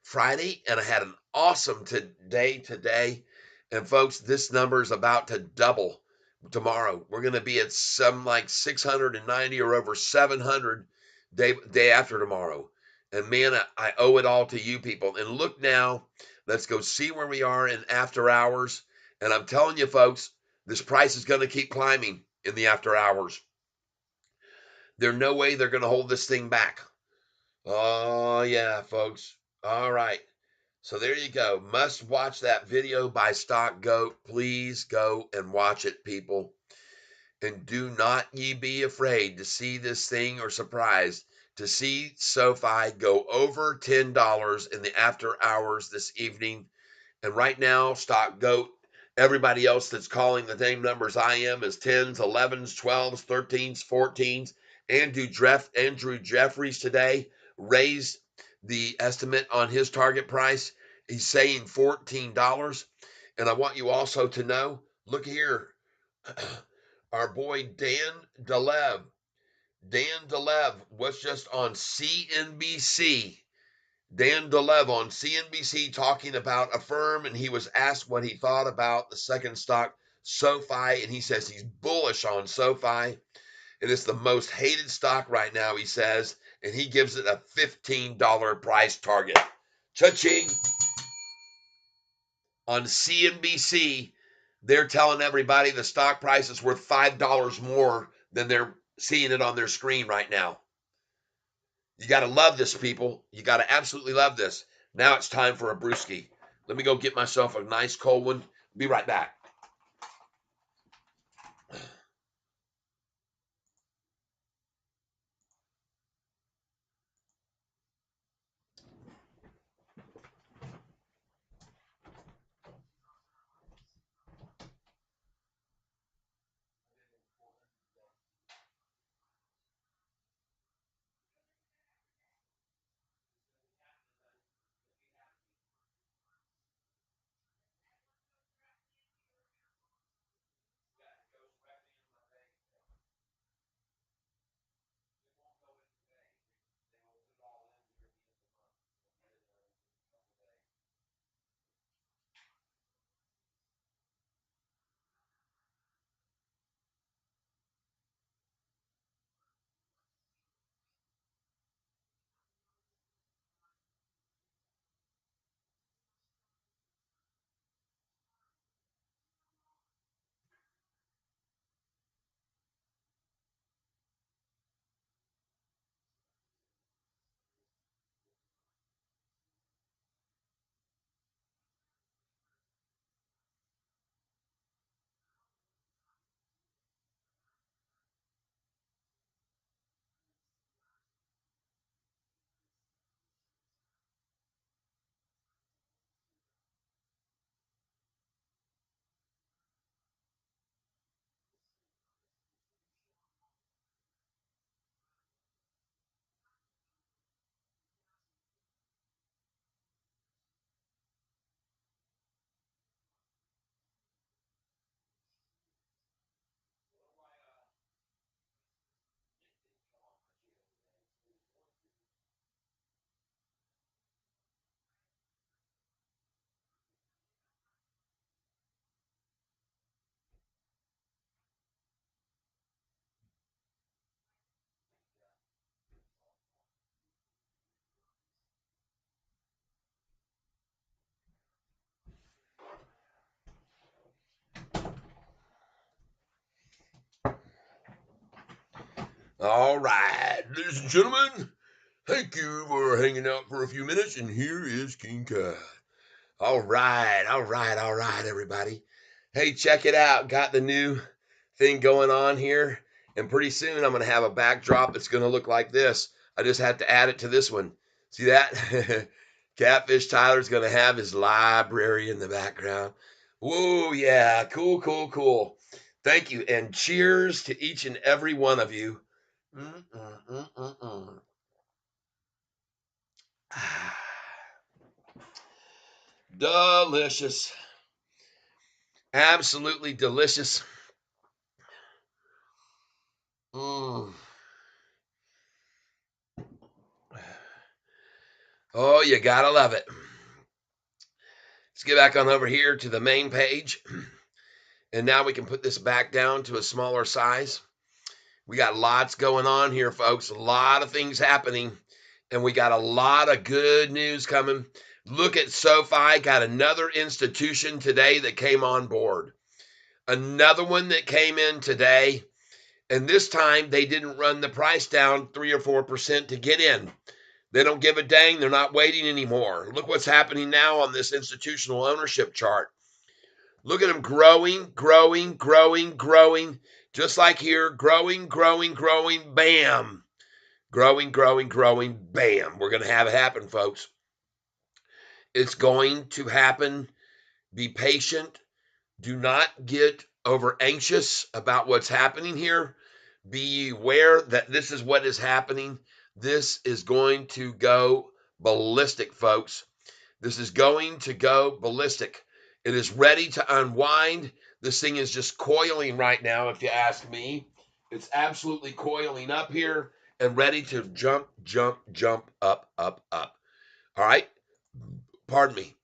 Friday, and I had an awesome day today. And folks, this number is about to double tomorrow. We're going to be at some like 690 or over 700 day after tomorrow. And man, I owe it all to you people. And look now, let's go see where we are in after hours. And I'm telling you, folks, this price is going to keep climbing in the after hours. There's no way they're going to hold this thing back. Oh, yeah, folks. All right. So there you go. Must watch that video by Stock Goat. Please go and watch it, people. And do not ye be afraid to see this thing or surprised to see Sofi go over $10 in the after hours this evening. And right now, Stock Goat, everybody else that's calling the same numbers I am is 10s, 11s, 12s, 13s, 14s. Andrew Jeffries today raised the estimate on his target price. He's saying $14. And I want you also to know, look here, our boy Dan DeLev was just on CNBC. Dan DeLev on CNBC talking about a firm, and he was asked what he thought about the second stock, Sofi, and he says he's bullish on Sofi. And it's the most hated stock right now, he says, and he gives it a $15 price target. Cha-ching! On CNBC, they're telling everybody the stock price is worth $5 more than they're seeing it on their screen right now. You got to love this, people. You got to absolutely love this. Now it's time for a brewski. Let me go get myself a nice cold one. Be right back. All right, ladies and gentlemen, thank you for hanging out for a few minutes, and here is King Kai. All right, everybody. Hey, check it out. Got the new thing going on here, and pretty soon I'm going to have a backdrop that's going to look like this. I just had to add it to this one. See that? Catfish Tyler's going to have his library in the background. Whoa, yeah, cool. Thank you, and cheers to each and every one of you. Delicious. Absolutely delicious. Oh, you gotta love it. Let's get back on over here to the main page. And now we can put this back down to a smaller size. We got lots going on here, folks. A lot of things happening. And we got a lot of good news coming. Look at SoFi. Got another institution today that came on board. Another one that came in today. And this time they didn't run the price down 3 or 4% to get in. They don't give a dang. They're not waiting anymore. Look what's happening now on this institutional ownership chart. Look at them growing, growing, growing, growing. Just like here, growing, growing, growing, bam. Growing, growing, growing, bam. We're going to have it happen, folks. It's going to happen. Be patient. Do not get over anxious about what's happening here. Be aware that this is what is happening. This is going to go ballistic, folks. This is going to go ballistic. It is ready to unwind. This thing is just coiling right now, if you ask me. It's absolutely coiling up here and ready to jump, jump, jump, up, up, up. All right? Pardon me.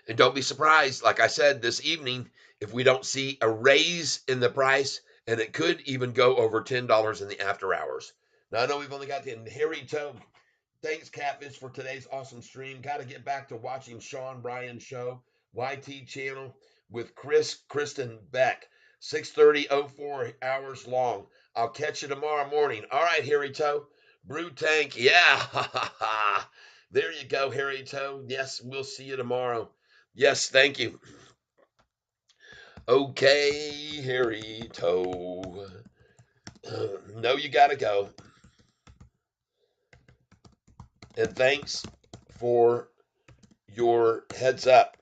And don't be surprised, like I said this evening, if we don't see a raise in the price, and it could even go over $10 in the after hours. Now, I know we've only got the hairy toe. Thanks, Catfish, for today's awesome stream. Got to get back to watching Sean Bryan's show, YT channel, with Kristen Beck. 6:30, 04 hours long. I'll catch you tomorrow morning. All right, Hairy Toe. Brew Tank, yeah. There you go, Hairy Toe. Yes, we'll see you tomorrow. Yes, thank you. Okay, Hairy Toe. No, you got to go. And thanks for your heads up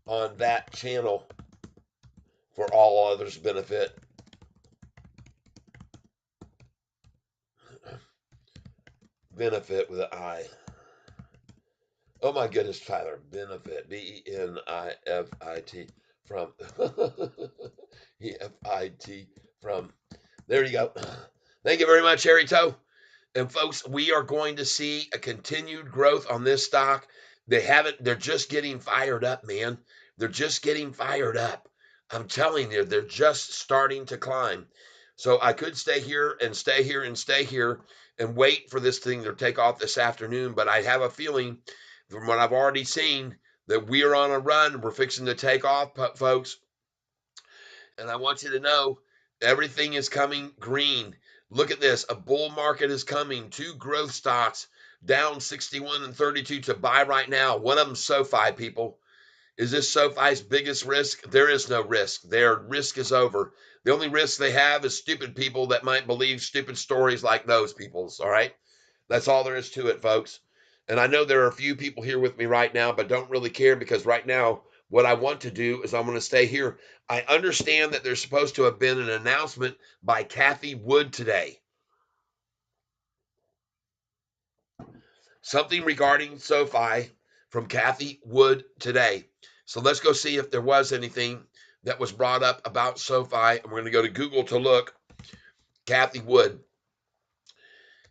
on that channel for all others' benefit. Benefit with an I. Oh my goodness, Tyler. Benefit. BENIFIT from EFIT from. There you go. Thank you very much, Harry Toe. And folks, we are going to see a continued growth on this stock. They're just getting fired up, man. They're just getting fired up. I'm telling you, they're just starting to climb. So I could stay here and stay here and stay here and wait for this thing to take off this afternoon. But I have a feeling from what I've already seen that we are on a run. We're fixing to take off, folks. And I want you to know everything is coming green. Look at this. A bull market is coming. 2 growth stocks down 61 and 32 to buy right now. One of them SoFi, people. Is this SoFi's biggest risk? There is no risk. Their risk is over. The only risk they have is stupid people that might believe stupid stories like those people's, all right? That's all there is to it, folks. And I know there are a few people here with me right now, but don't really care because right now what I want to do is I'm going to stay here. I understand that there's supposed to have been an announcement by Cathie Wood today. Something regarding SoFi from Cathie Wood today. So let's go see if there was anything that was brought up about SoFi. And we're going to go to Google to look. Cathie Wood.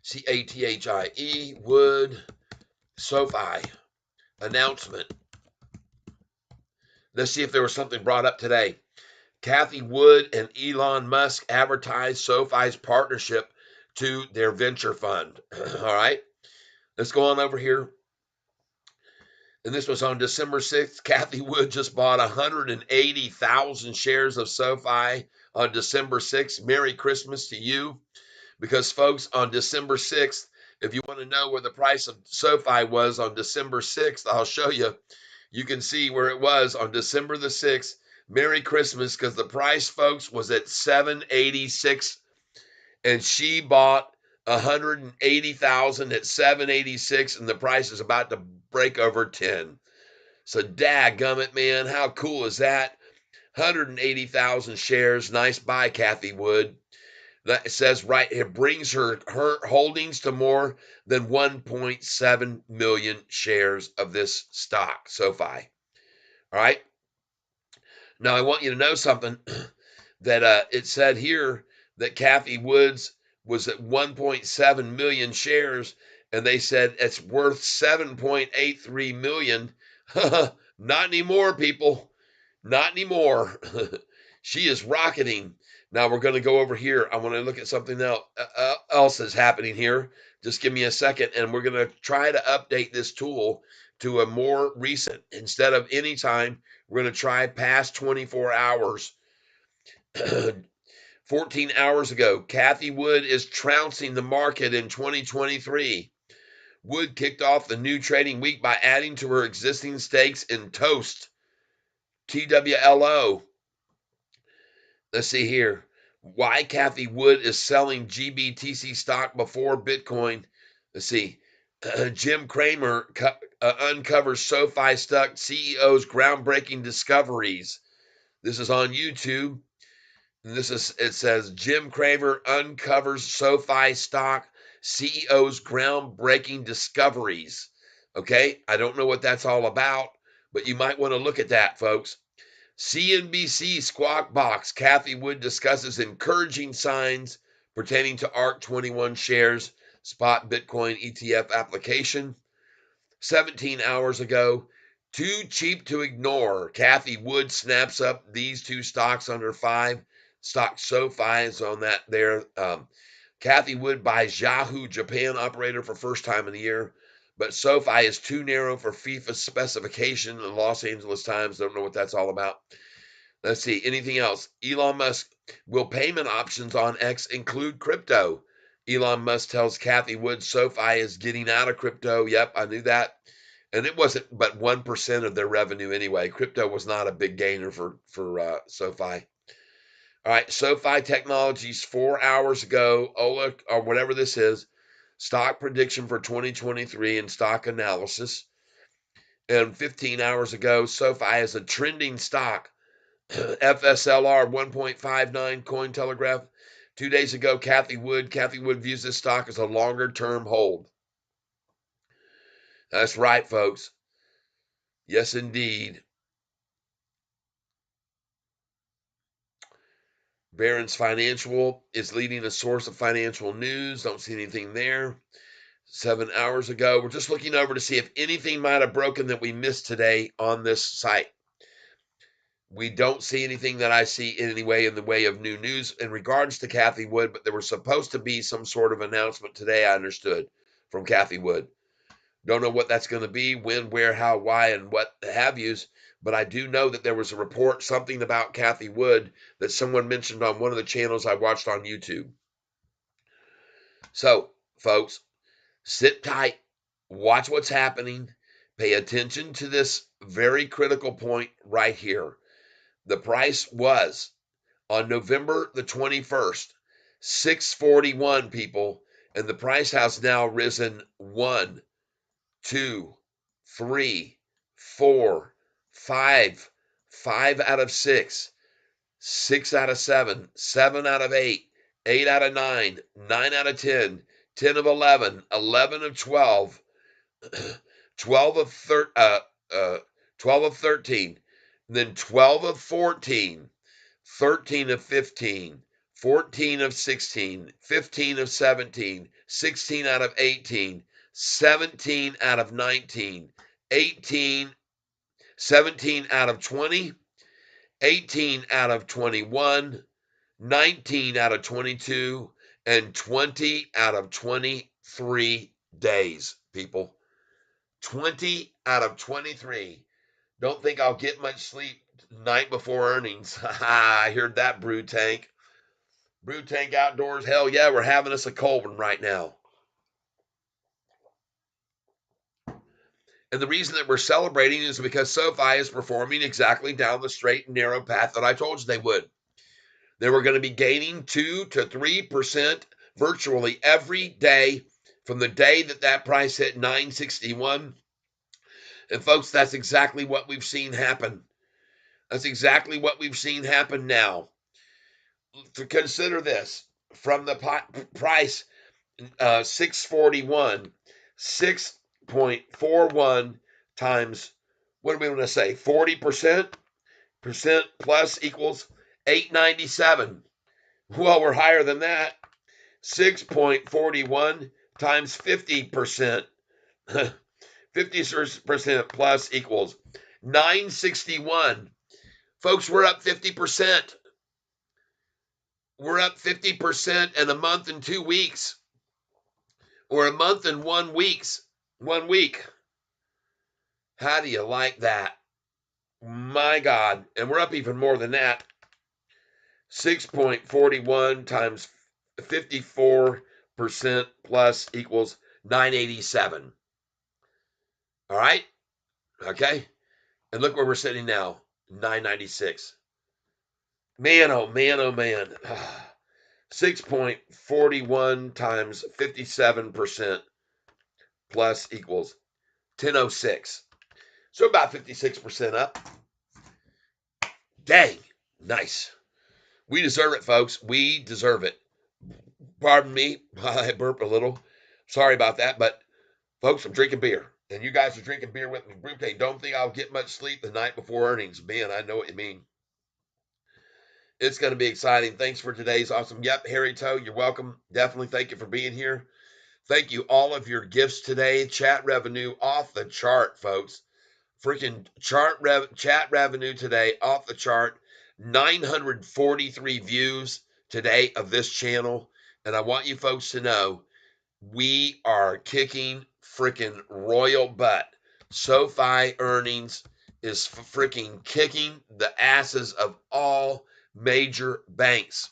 CATHIE Wood. SoFi. Announcement. Let's see if there was something brought up today. Cathie Wood and Elon Musk advertised SoFi's partnership to their venture fund. All right. Let's go on over here. And this was on December 6th. Cathie Wood just bought 180,000 shares of SoFi on December 6th. Merry Christmas to you. Because, folks, on December 6th, if you want to know where the price of SoFi was on December 6th, I'll show you. You can see where it was on December the 6th. Merry Christmas, because the price, folks, was at $7.86. And she bought 180,000 at $7.86, and the price is about to break over 10. So dadgummit, man, how cool is that? 180,000 shares. Nice buy, Cathie Wood. That says right, it brings her holdings to more than 1.7 million shares of this stock, SoFi. All right. Now, I want you to know something that it said here that Kathy Woods was at 1.7 million shares, and they said it's worth 7.83 million. Not anymore, people. Not anymore. She is rocketing. Now we're going to go over here. I want to look at something else that's happening here. Just give me a second, and we're going to try to update this tool to a more recent. Instead of any time, we're going to try past 24 hours. 14 hours ago, Kathy Wood is trouncing the market in 2023. Wood kicked off the new trading week by adding to her existing stakes in Toast, TWLO. Let's see here. Why Kathy Wood is selling GBTC stock before Bitcoin. Let's see. Jim Cramer uncovers SoFi stuck CEO's groundbreaking discoveries. This is on YouTube. It says Jim Cramer uncovers SoFi stock CEO's groundbreaking discoveries. Okay, I don't know what that's all about, but you might want to look at that, folks. CNBC Squawk Box. Kathy Wood discusses encouraging signs pertaining to ARK21 shares spot Bitcoin ETF application. 17 hours ago, too cheap to ignore. Kathy Wood snaps up these two stocks under 5. Stock SoFi is on that there. Kathy Wood buys Yahoo Japan operator for first time in the year, but SoFi is too narrow for FIFA's specification. The Los Angeles Times, don't know what that's all about. Let's see, anything else? Elon Musk, will payment options on X include crypto? Elon Musk tells Kathy Wood SoFi is getting out of crypto. Yep, I knew that. And it wasn't but 1% of their revenue anyway. Crypto was not a big gainer for SoFi. All right, SoFi Technologies 4 hours ago, Ola, or whatever this is, stock prediction for 2023 and stock analysis. And 15 hours ago, SoFi is a trending stock. FSLR 1.59 Cointelegraph. 2 days ago, Kathy Wood views this stock as a longer-term hold. That's right, folks. Yes, indeed. Barron's Financial is leading a source of financial news. Don't see anything there. 7 hours ago, we're just looking over to see if anything might have broken that we missed today on this site. We don't see anything that I see in any way in the way of new news in regards to Kathy Wood, but there was supposed to be some sort of announcement today, I understood, from Kathy Wood. Don't know what that's going to be, when, where, how, why, and what have yous, but I do know that there was a report, something about Kathy Wood, that someone mentioned on one of the channels I watched on YouTube. So, folks, sit tight, watch what's happening, pay attention to this very critical point right here. The price was on November the 21st, 641, people, and the price has now risen 1, 2, 3, 4, 5, 5 out of 6, 6 out of 7, 7 out of 8, 8 out of 9, 9 out of 10, 10 of 11, 11 of 12, 12 of 13, then 12 of 14, 13 of 15, 14 of 16, 15 of 17, 16 out of 18, 17 out of 19, 18, 17 out of 20, 18 out of 21, 19 out of 22, and 20 out of 23 days, people. 20 out of 23. Don't think I'll get much sleep night before earnings. I heard that, Brew Tank. Brew Tank Outdoors. Hell yeah, we're having us a cold one right now. And the reason that we're celebrating is because SoFi is performing exactly down the straight and narrow path that I told you they would. They were going to be gaining 2 to 3% virtually every day from the day that price hit 961. And folks, that's exactly what we've seen happen. That's exactly what we've seen happen now. To consider this, from the price 641, 6.41 times, what do we want to say, 40%? plus equals 897. Well, we're higher than that. 6.41 times 50%. 50% plus equals 961. Folks, we're up 50%. We're up 50% in a month and 2 weeks. Or a month and 1 week. How do you like that? My God. And we're up even more than that. 6.41 times 54% plus equals 987. All right? Okay? And look where we're sitting now, 996. Man, oh man, oh man. 6.41 times 57% plus equals 1006. So about 56% up. Dang, nice. We deserve it, folks. We deserve it. Pardon me, I burp a little. Sorry about that, but folks, I'm drinking beer. And you guys are drinking beer with me. Brute, don't think I'll get much sleep the night before earnings. Man, I know what you mean. It's going to be exciting. Thanks for today's awesome. Yep, Harry Toe, you're welcome. Definitely thank you for being here. Thank you all of your gifts today. Chat revenue off the chart, folks. Freaking chat revenue today off the chart. 943 views today of this channel. And I want you folks to know we are kicking freaking royal butt. SoFi earnings is freaking kicking the asses of all major banks.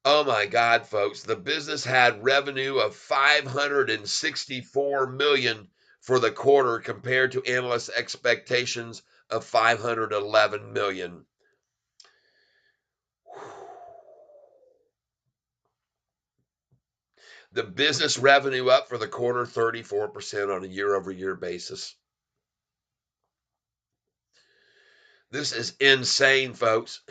Oh my God, folks. The business had revenue of $564 million for the quarter compared to analyst expectations of $511 million. The business revenue up for the quarter 34% on a year-over-year basis. This is insane, folks.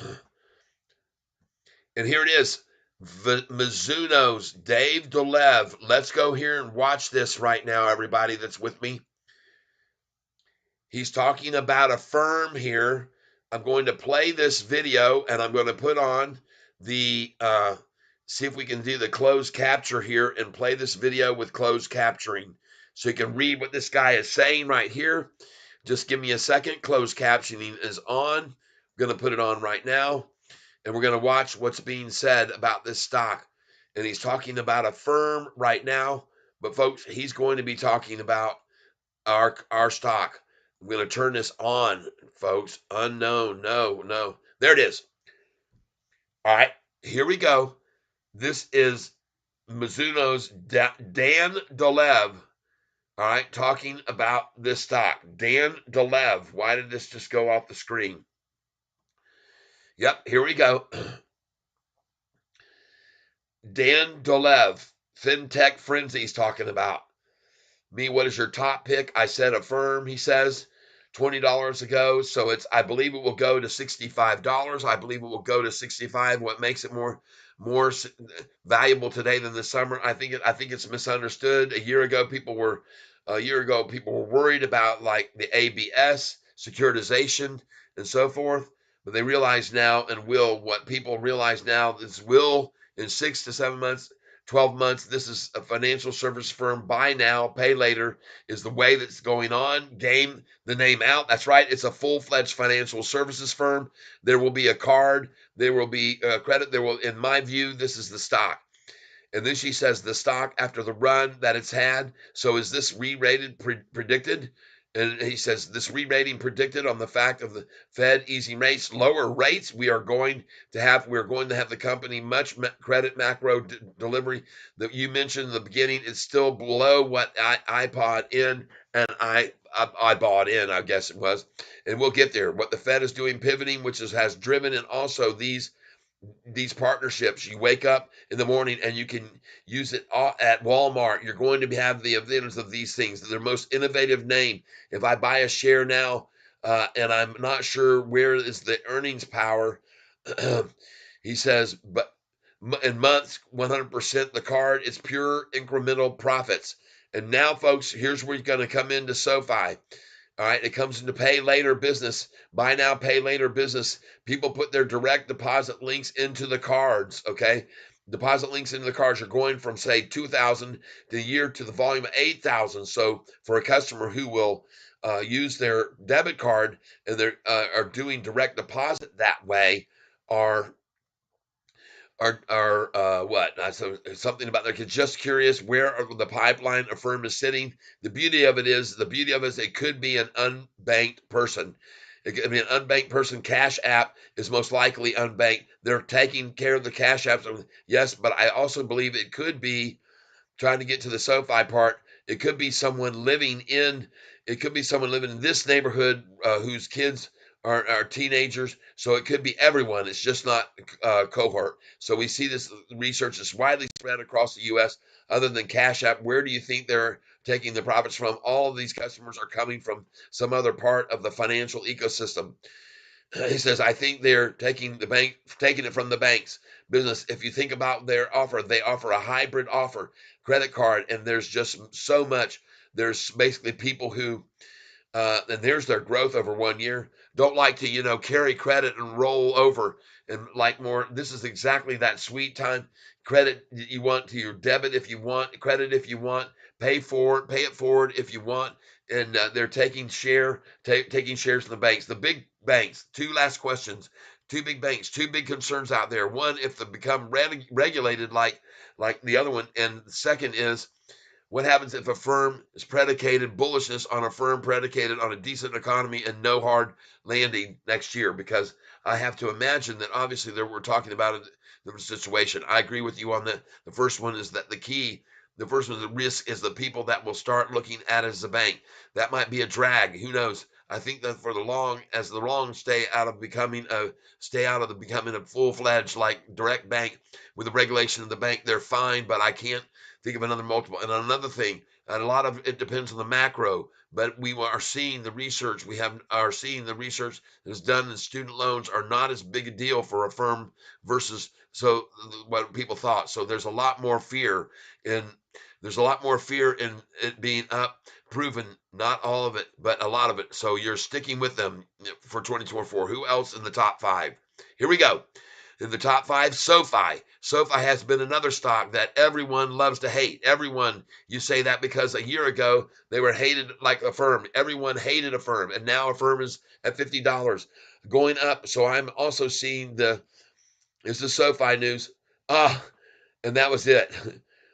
And here it is. Mizuno's Dave Dolev. Let's go here and watch this right now, everybody that's with me. He's talking about a firm here. I'm going to play this video, and I'm going to put on the, see if we can do the closed capture here and play this video with closed capturing. So you can read what this guy is saying right here. Just give me a second. Closed captioning is on. I'm going to put it on right now. And we're going to watch what's being said about this stock. And he's talking about a firm right now. But folks, he's going to be talking about our stock. I'm going to turn this on, folks. Unknown. No. There it is. All right. Here we go. This is Mizuno's Dan Dolev. All right. Talking about this stock. Dan Dolev. Why did this just go off the screen? Yep. Here we go. Dan Dolev, FinTech Frenzy, is talking about. Me, what is your top pick? I said a firm, he says, $20 ago. So I believe it will go to $65. I believe it will go to $65. What makes it more valuable today than the summer? I think it's misunderstood. A year ago, people were worried about like the ABS securitization and so forth. But they realize now what people realize now is in 6 to 7 months, 12 months, this is a financial service firm. Buy now, pay later is the way that's going on. Game the name out. That's right. It's a full-fledged financial services firm. There will be a card. There will be credit. In my view, this is the stock. And then she says the stock after the run that it's had. So is this re-rated predicted? And he says this re-rating predicted on the fact of the Fed easing rates, lower rates. We're going to have the company much credit macro delivery that you mentioned in the beginning. It's still below what I bought in, and I bought in, I guess it was, and we'll get there. What the Fed is doing, pivoting, which has driven, and also these partnerships. You wake up in the morning and you can use it at Walmart. You're going to have the advantage of these things. Their most innovative name. If I buy a share now and I'm not sure where is the earnings power, he says, but in months, 100% the card is pure incremental profits. And now, folks, here's where you're going to come into SoFi. All right, it comes into pay later business, buy now, pay later business. People put their direct deposit links into the cards. Okay, deposit links into the cards are going from say 2,000 the year to the volume of 8,000. So for a customer who will use their debit card and they are doing direct deposit that way, are what? So something about their kids. Just curious where the pipeline a firm is sitting. The beauty of it is it could be an unbanked person. It could be an unbanked person. Cash App is most likely unbanked. They're taking care of the Cash Apps. Yes, but I also believe it could be, trying to get to the SoFi part, it could be someone living in this neighborhood whose kids are teenagers. So it could be everyone. It's just not cohort. So we see this research is widely spread across the U.S. Other than Cash App, where do you think they're taking the profits from? All of these customers are coming from some other part of the financial ecosystem. He says, I think they're taking it from the banks business. If you think about their offer, they offer a hybrid offer, credit card, and there's just so much. There's basically people who, and there's their growth over 1 year, don't like to, carry credit and roll over and like more. This is exactly that sweet time. Credit you want to your debit if you want, credit if you want, pay it forward if you want. And they're taking shares in the banks. The big banks, two last questions. Two big banks, two big concerns out there. One, if they become regulated like the other one. And the second is, what happens if a firm is bullishness on a firm predicated on a decent economy and no hard landing next year? Because I have to imagine that obviously we're talking about the situation. I agree with you on that. The first one is that the first one, the risk is the people that will start looking at it as a bank. That might be a drag. Who knows? I think that for the long stay out of becoming a full-fledged like direct bank with the regulation of the bank, they're fine, but I can't think of another multiple. And another thing, a lot of it depends on the macro, but we are seeing the research. Seeing the research that's done in student loans are not as big a deal for a firm versus what people thought. So there's a lot more fear in it being up, proven. Not all of it, but a lot of it. So you're sticking with them for 2024. Who else in the top 5? Here we go. In the top 5, SoFi. SoFi has been another stock that everyone loves to hate. Everyone, you say that because a year ago they were hated like a firm. Everyone hated a firm, and now a firm is at $50 going up. So I'm also seeing the SoFi news. And that was it.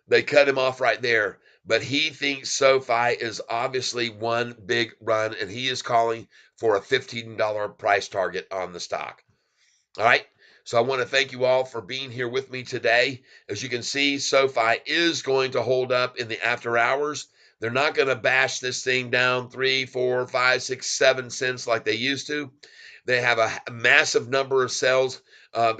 They cut him off right there. But he thinks SoFi is obviously one big run, and he is calling for a $15 price target on the stock. All right. So I want to thank you all for being here with me today. As you can see, SoFi is going to hold up in the after hours. They're not going to bash this thing down 3, 4, 5, 6, 7 cents like they used to. They have a massive number of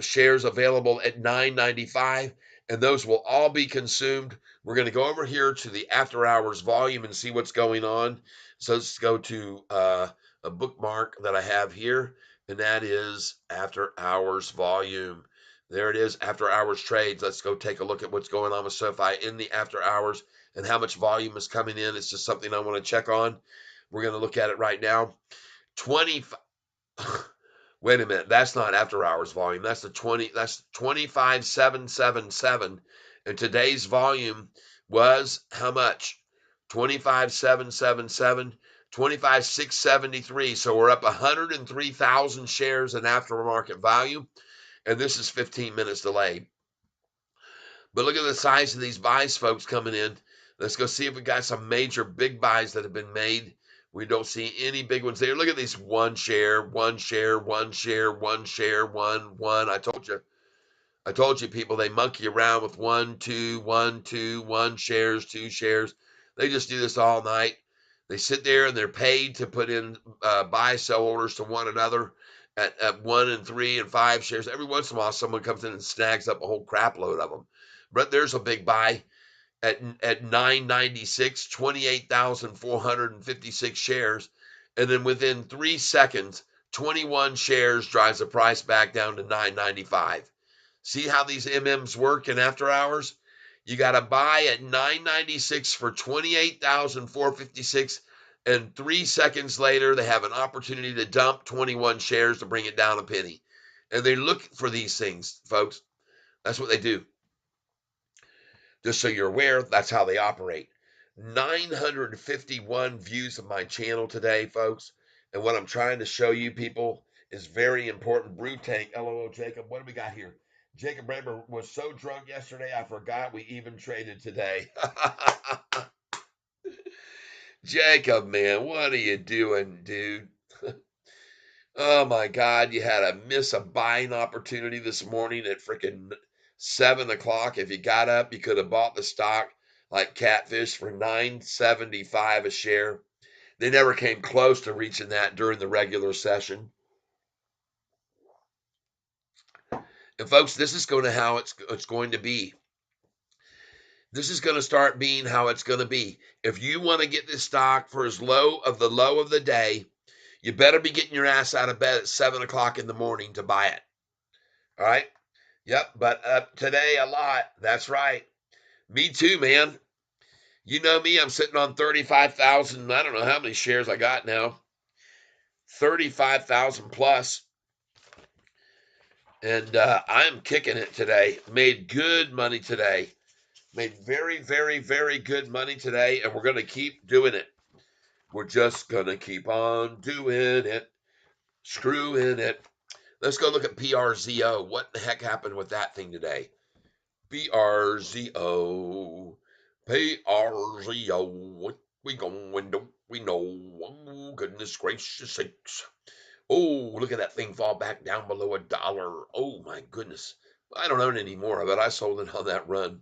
shares available at $9.95, and those will all be consumed. We're going to go over here to the after hours volume and see what's going on. So let's go to a bookmark that I have here, and that is after hours volume. There it is, after hours trades. Let's go take a look at what's going on with SoFi in the after hours and how much volume is coming in. It's just something I want to check on. We're going to look at it right now. 20. Wait a minute, that's not after hours volume. That's 25,777. And today's volume was how much? 25,777, 25,673. So we're up 103,000 shares in aftermarket value. And this is 15 minutes delayed. But look at the size of these buys, folks, coming in. Let's go see if we got some major big buys that have been made. We don't see any big ones there. Look at these one share, one share, one share, one share, one. I told you, people, they monkey around with 1, 2, 1, 2, 1 shares, 2 shares. They just do this all night. They sit there and they're paid to put in buy, sell orders to one another at 1 and 3 and 5 shares. Every once in a while, someone comes in and snags up a whole crap load of them. But there's a big buy at 996, 28,456 shares. And then within 3 seconds, 21 shares drives the price back down to 995. See how these MMs work in after hours? You got to buy at 996 for 28,456 And 3 seconds later, they have an opportunity to dump 21 shares to bring it down a penny. And they look for these things, folks. That's what they do. Just so you're aware, that's how they operate. 951 views of my channel today, folks. And what I'm trying to show you people is very important. Brew Tank, LOL, Jacob. What do we got here? Jacob Braber was so drunk yesterday, I forgot we even traded today. Jacob, man, what are you doing, dude? Oh my God, you had a buying opportunity this morning at freaking 7 o'clock. If you got up, you could have bought the stock like Catfish for $9.75 a share. They never came close to reaching that during the regular session. And folks, this is going to how it's going to be. This is going to start being how it's going to be. If you want to get this stock for as low of the day, you better be getting your ass out of bed at 7 o'clock in the morning to buy it. All right? Yep, but today a lot. That's right. Me too, man. You know me, I'm sitting on 35,000. I don't know how many shares I got now. 35,000 plus. And I'm kicking it today. Made good money today. Made very, very, very good money today. And we're going to keep doing it. We're just going to keep on doing it. Screwing it. Let's go look at PRZO. What the heck happened with that thing today? PRZO. PRZO. What we going, don't we know? Oh, goodness gracious sakes. Oh, look at that thing fall back down below $1. Oh, my goodness. I don't own any more of it. I sold it on that run.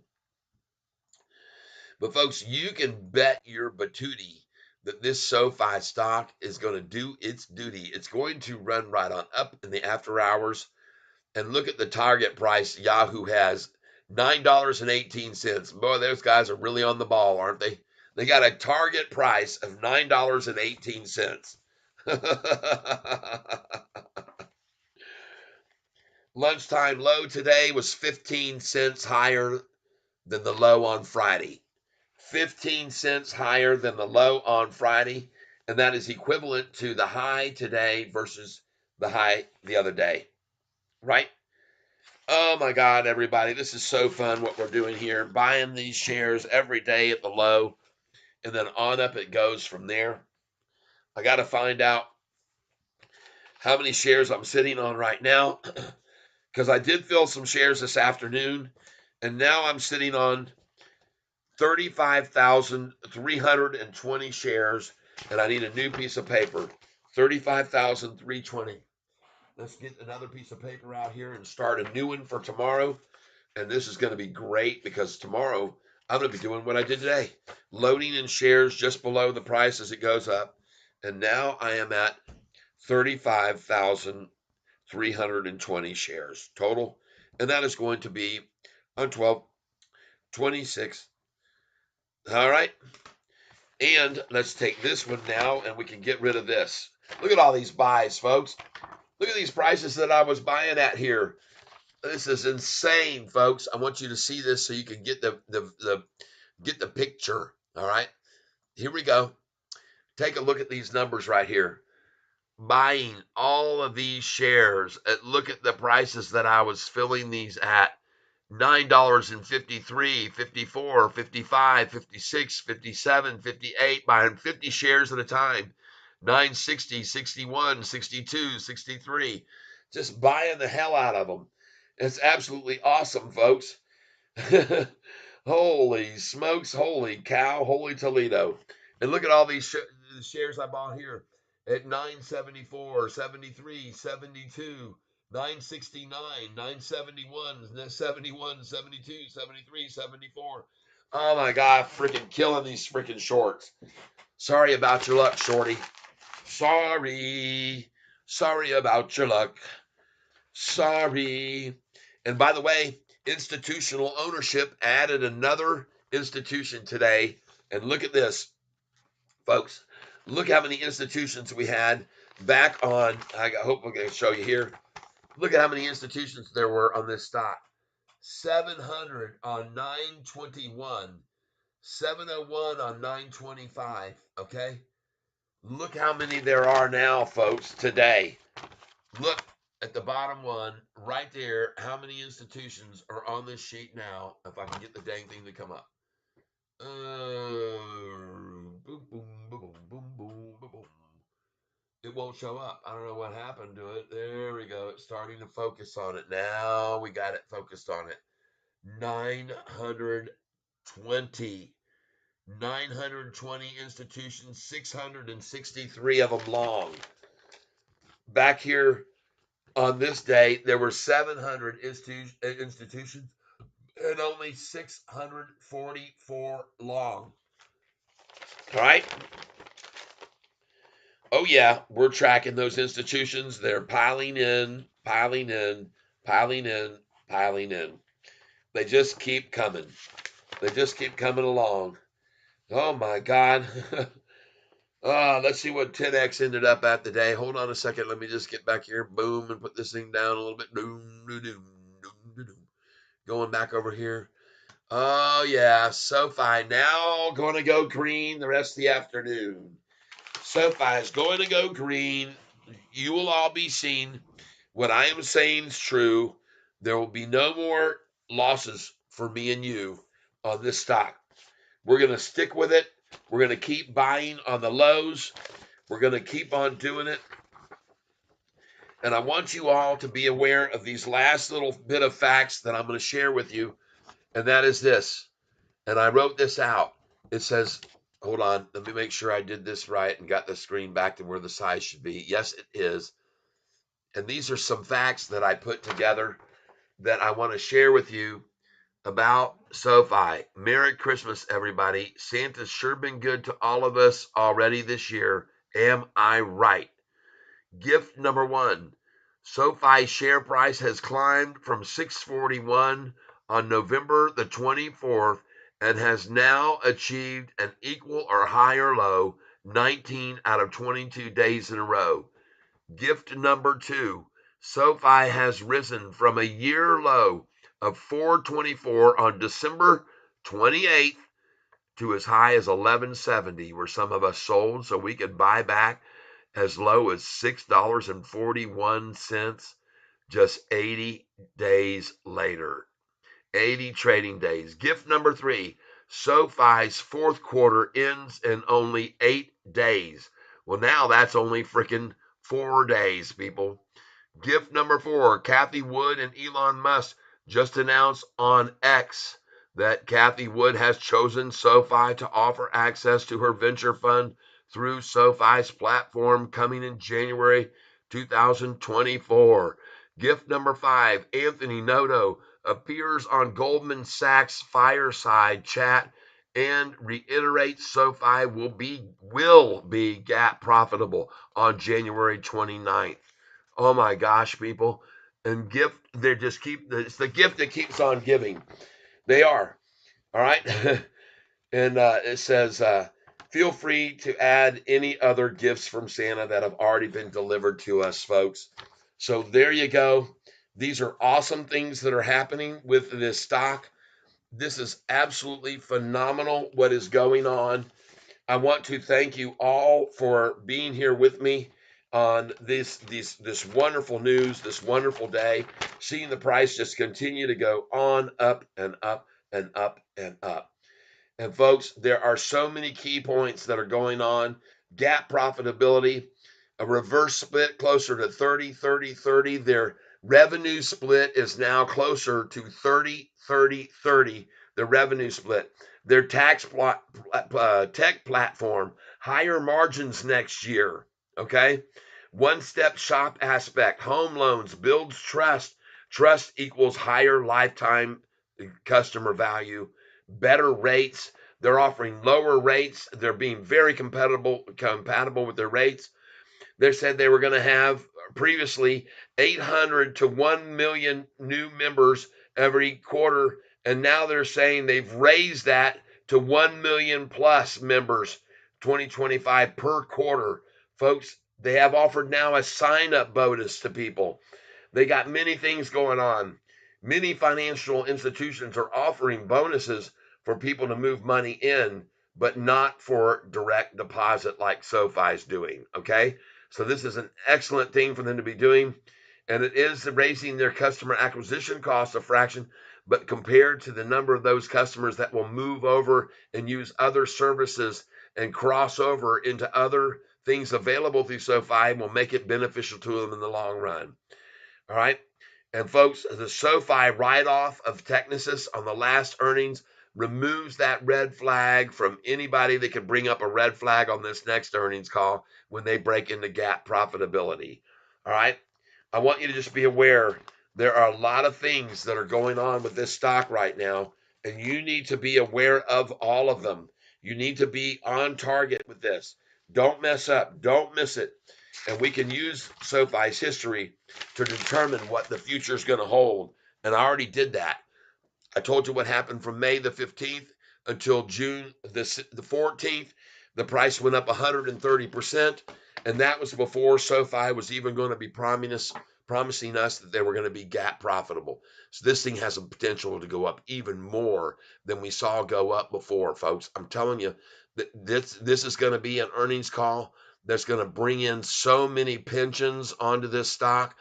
But, folks, you can bet your batootie that this SoFi stock is going to do its duty. It's going to run right on up in the after hours. And look at the target price Yahoo has, $9.18. Boy, those guys are really on the ball, aren't they? They got a target price of $9.18. Lunchtime low today was 15 cents higher than the low on Friday. 15 cents higher than the low on Friday. And that is equivalent to the high today versus the high the other day. Right? Oh my God, everybody. This is so fun what we're doing here. Buying these shares every day at the low. And then on up it goes from there. I got to find out how many shares I'm sitting on right now. Because I did fill some shares this afternoon. And now I'm sitting on 35,320 shares. And I need a new piece of paper. 35,320. Let's get another piece of paper out here and start a new one for tomorrow. And this is going to be great because tomorrow I'm going to be doing what I did today. Loading in shares just below the price as it goes up. And now I am at 35,320 shares total. And that is going to be on 12/26. All right. And let's take this one now and we can get rid of this. Look at all these buys, folks. Look at these prices that I was buying at here. This is insane, folks. I want you to see this so you can get the picture. All right. Here we go. Take a look at these numbers right here. Buying all of these shares. Look at the prices that I was filling these at. $9.53, 54, 55, 56, 57, 58, buying 50 shares at a time. 960, 61, 62, 63. Just buying the hell out of them. It's absolutely awesome, folks. Holy smokes, holy cow, holy Toledo. And look at all these shares I bought here at 974, 73, 72, 969, 971, 71, 72, 73, 74. Oh my God, freaking killing these freaking shorts. Sorry about your luck, shorty. Sorry. Sorry about your luck. Sorry. And by the way, institutional ownership added another institution today. And look at this, folks. Look how many institutions we had back on. I hope we're going to show you here. Look at how many institutions there were on this stock. 700 on 921. 701 on 925. Okay. Look how many there are now, folks, today. Look at the bottom one right there. How many institutions are on this sheet now? If I can get the dang thing to come up. Boom, boom, boom, boom, boom, boom, boom. It won't show up. I don't know what happened to it. There we go. It's starting to focus on it. Now we got it focused on it. 920. 920 institutions, 663 of them long. Back here on this day, there were 700 institutions and only 644 long. All right. Oh, yeah, we're tracking those institutions. They're piling in, piling in, piling in, piling in. They just keep coming. They just keep coming along. Oh, my God. Let's see what 10X ended up at today. Hold on a second. Let me just get back here. Boom, and put this thing down a little bit. Doom, doom, doom, doom, doom. Going back over here. Oh, yeah. Sofi now going to go green the rest of the afternoon. Sofi is going to go green. You will all be seeing what I am saying is true. There will be no more losses for me and you on this stock. We're going to stick with it. We're going to keep buying on the lows. We're going to keep on doing it. And I want you all to be aware of these last little bit of facts that I'm going to share with you. And that is this. And I wrote this out. It says, hold on, let me make sure I did this right and got the screen back to where the size should be. Yes, it is. And these are some facts that I put together that I want to share with you about SoFi. Merry Christmas, everybody. Santa's sure been good to all of us already this year. Am I right? Gift number one. SoFi share price has climbed from 641 on November the 24th and has now achieved an equal or higher low 19 out of 22 days in a row. Gift number two. SoFi has risen from a year low of 424 on December 28th to as high as 1170, where some of us sold so we could buy back as low as $6.41 just 80 days later. 80 trading days. Gift number three. SoFi's fourth quarter ends in only 8 days. Well, now that's only freaking 4 days, people. Gift number four. Cathie Wood and Elon Musk just announced on X that Cathie Wood has chosen SoFi to offer access to her venture fund through SoFi's platform coming in January 2024. Gift number five. Anthony Noto appears on Goldman Sachs Fireside Chat and reiterates SoFi will be GAAP profitable on January 29th. Oh my gosh, people. And gift, they just keep, it's the gift that keeps on giving. They are. All right. And it says, feel free to add any other gifts from Santa that have already been delivered to us, folks. So there you go. These are awesome things that are happening with this stock. This is absolutely phenomenal what is going on. I want to thank you all for being here with me on this wonderful news, this wonderful day, seeing the price just continue to go on up and up and up and up. And folks, there are so many key points that are going on. Gap profitability, a reverse split closer to 30, 30, 30. Their revenue split is now closer to 30, 30, 30. The revenue split. Their tech platform, higher margins next year. Okay. One-step shop aspect, home loans, builds trust. Trust equals higher lifetime customer value, better rates. They're offering lower rates. They're being very compatible with their rates. They said they were going to have previously 800 to 1 million new members every quarter. And now they're saying they've raised that to 1 million plus members 2025 per quarter. Folks, they have offered now a sign-up bonus to people. They got many things going on. Many financial institutions are offering bonuses for people to move money in but not for direct deposit like SoFi is doing. Okay. So this is an excellent thing for them to be doing. And it is raising their customer acquisition cost a fraction, but compared to the number of those customers that will move over and use other services and cross over into other things available through SoFi, will make it beneficial to them in the long run. All right. And folks, the SoFi write-off of Technisys on the last earnings removes that red flag from anybody that could bring up a red flag on this next earnings call when they break into GAAP profitability. All right. I want you to just be aware there are a lot of things that are going on with this stock right now, and you need to be aware of all of them. You need to be on target with this. Don't mess up. Don't miss it. And we can use SoFi's history to determine what the future is going to hold. And I already did that. I told you what happened from May the 15th until June the 14th. The price went up 130%. And that was before SoFi was even going to be promising us that they were going to be GAAP profitable. So this thing has a potential to go up even more than we saw go up before, folks. I'm telling you that this is going to be an earnings call that's going to bring in so many pensions onto this stock,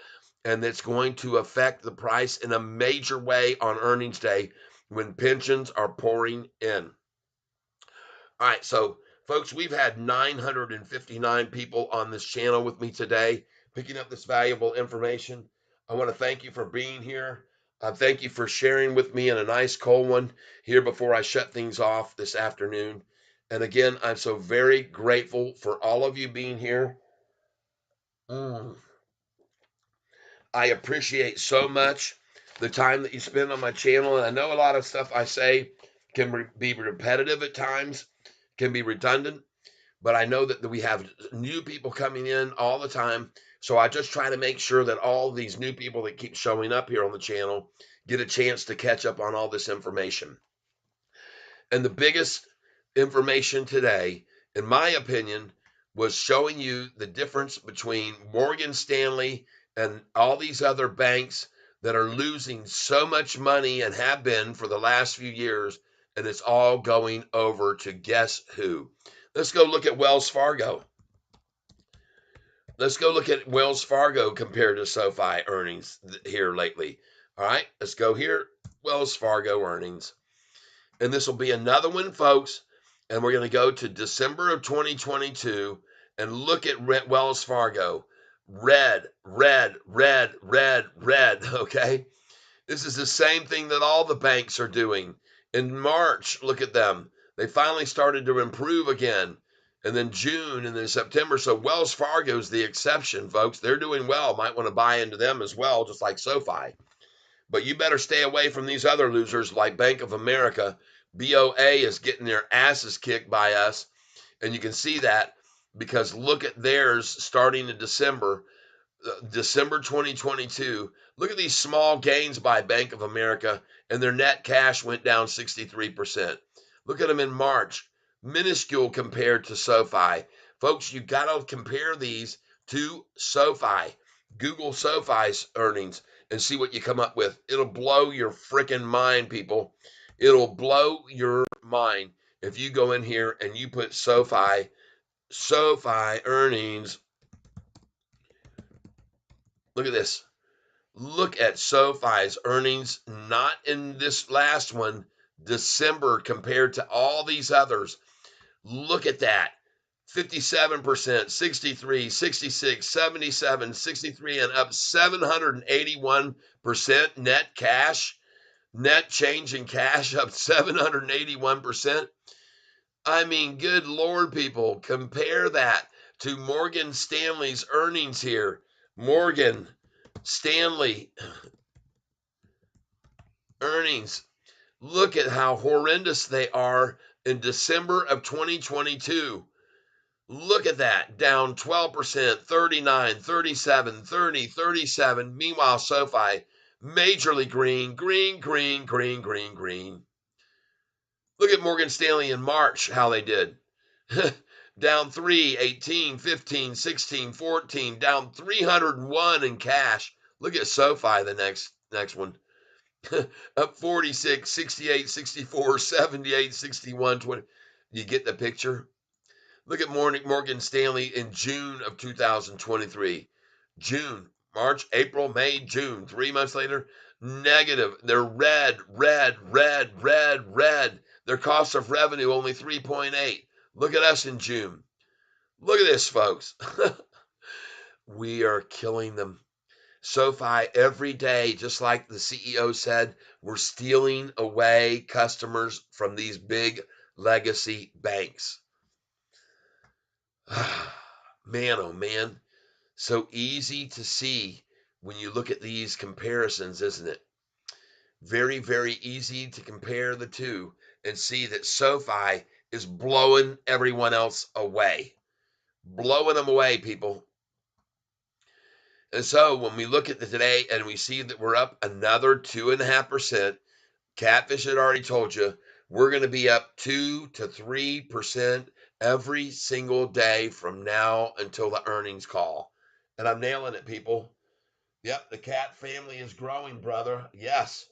and it's going to affect the price in a major way on earnings day when pensions are pouring in. All right, so folks, we've had 959 people on this channel with me today, picking up this valuable information. I want to thank you for being here. Thank you for sharing with me in a nice cold one here before I shut things off this afternoon. And again, I'm so very grateful for all of you being here. I appreciate so much the time that you spend on my channel. And I know a lot of stuff I say can be repetitive at times, can be redundant, but I know that we have new people coming in all the time. So I just try to make sure that all these new people that keep showing up here on the channel get a chance to catch up on all this information. And the biggest information today, in my opinion, was showing you the difference between Morgan Stanley and all these other banks that are losing so much money and have been for the last few years, and it's all going over to guess who. Let's go look at Wells Fargo. Let's go look at Wells Fargo compared to SoFi earnings here lately. All right, let's go here. Wells Fargo earnings. And this will be another one, folks. And we're going to go to December of 2022 and look at Wells Fargo. Red, red, red, red, red. Okay. This is the same thing that all the banks are doing. In March, look at them. They finally started to improve again. And then June and then September. So Wells Fargo is the exception, folks. They're doing well. Might want to buy into them as well, just like SoFi. But you better stay away from these other losers like Bank of America. BOA is getting their asses kicked by us. And you can see that because look at theirs starting in December 2022. Look at these small gains by Bank of America, and their net cash went down 63%. Look at them in March, minuscule compared to SoFi. Folks, you got to compare these to SoFi. Google SoFi's earnings and see what you come up with. It'll blow your freaking mind, people. It'll blow your mind if you go in here and you put SoFi earnings. Look at this. Look at SoFi's earnings, not in this last one, December compared to all these others. Look at that. 57%, 63, 66, 77, 63, and up 781% net cash, net change in cash up 781%. I mean, good Lord, people, compare that to Morgan Stanley's earnings here. Morgan Stanley earnings. Look at how horrendous they are in December of 2022. Look at that, down 12%, 39, 37, 30, 37. Meanwhile, SoFi, majorly green, green, green, green, green, green. Look at Morgan Stanley in March, how they did. Down 3, 18, 15, 16, 14, down 301 in cash. Look at SoFi, the next one. Up 46, 68, 64, 78, 61, 20. You get the picture? Look at Morgan Stanley in June of 2023. June, March, April, May, June. 3 months later, negative. They're red, red, red, red, red. Their cost of revenue only 3.8. Look at us in June. Look at this, folks. We are killing them. SoFi every day, just like the CEO said, we're stealing away customers from these big legacy banks. Man, oh man, so easy to see when you look at these comparisons, isn't it? Very, very easy to compare the two and see that SoFi is blowing everyone else away. Blowing them away, people. And so when we look at the today and we see that we're up another 2.5%, Catfish had already told you, we're going to be up 2 to 3% every single day from now until the earnings call. And I'm nailing it, people. Yep, the cat family is growing, brother. Yes,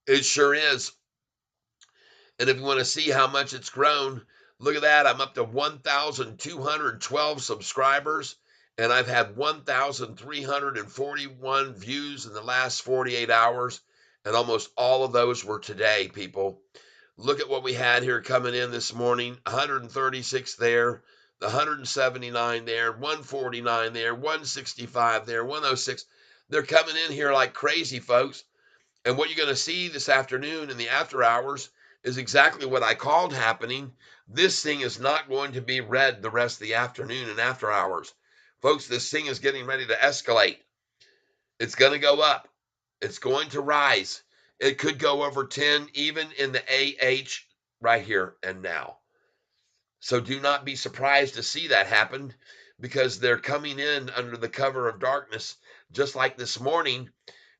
it sure is. And if you want to see how much it's grown, look at that. I'm up to 1,212 subscribers, and I've had 1,341 views in the last 48 hours, and almost all of those were today, people. Look at what we had here coming in this morning. 136 there, the 179 there, 149 there, 165 there, 106. They're coming in here like crazy, folks. And what you're going to see this afternoon in the after hours is exactly what I called happening. This thing is not going to be red the rest of the afternoon and after hours. Folks, this thing is getting ready to escalate. It's going to go up. It's going to rise. It could go over 10, even in the AH right here and now. So do not be surprised to see that happen, because they're coming in under the cover of darkness, just like this morning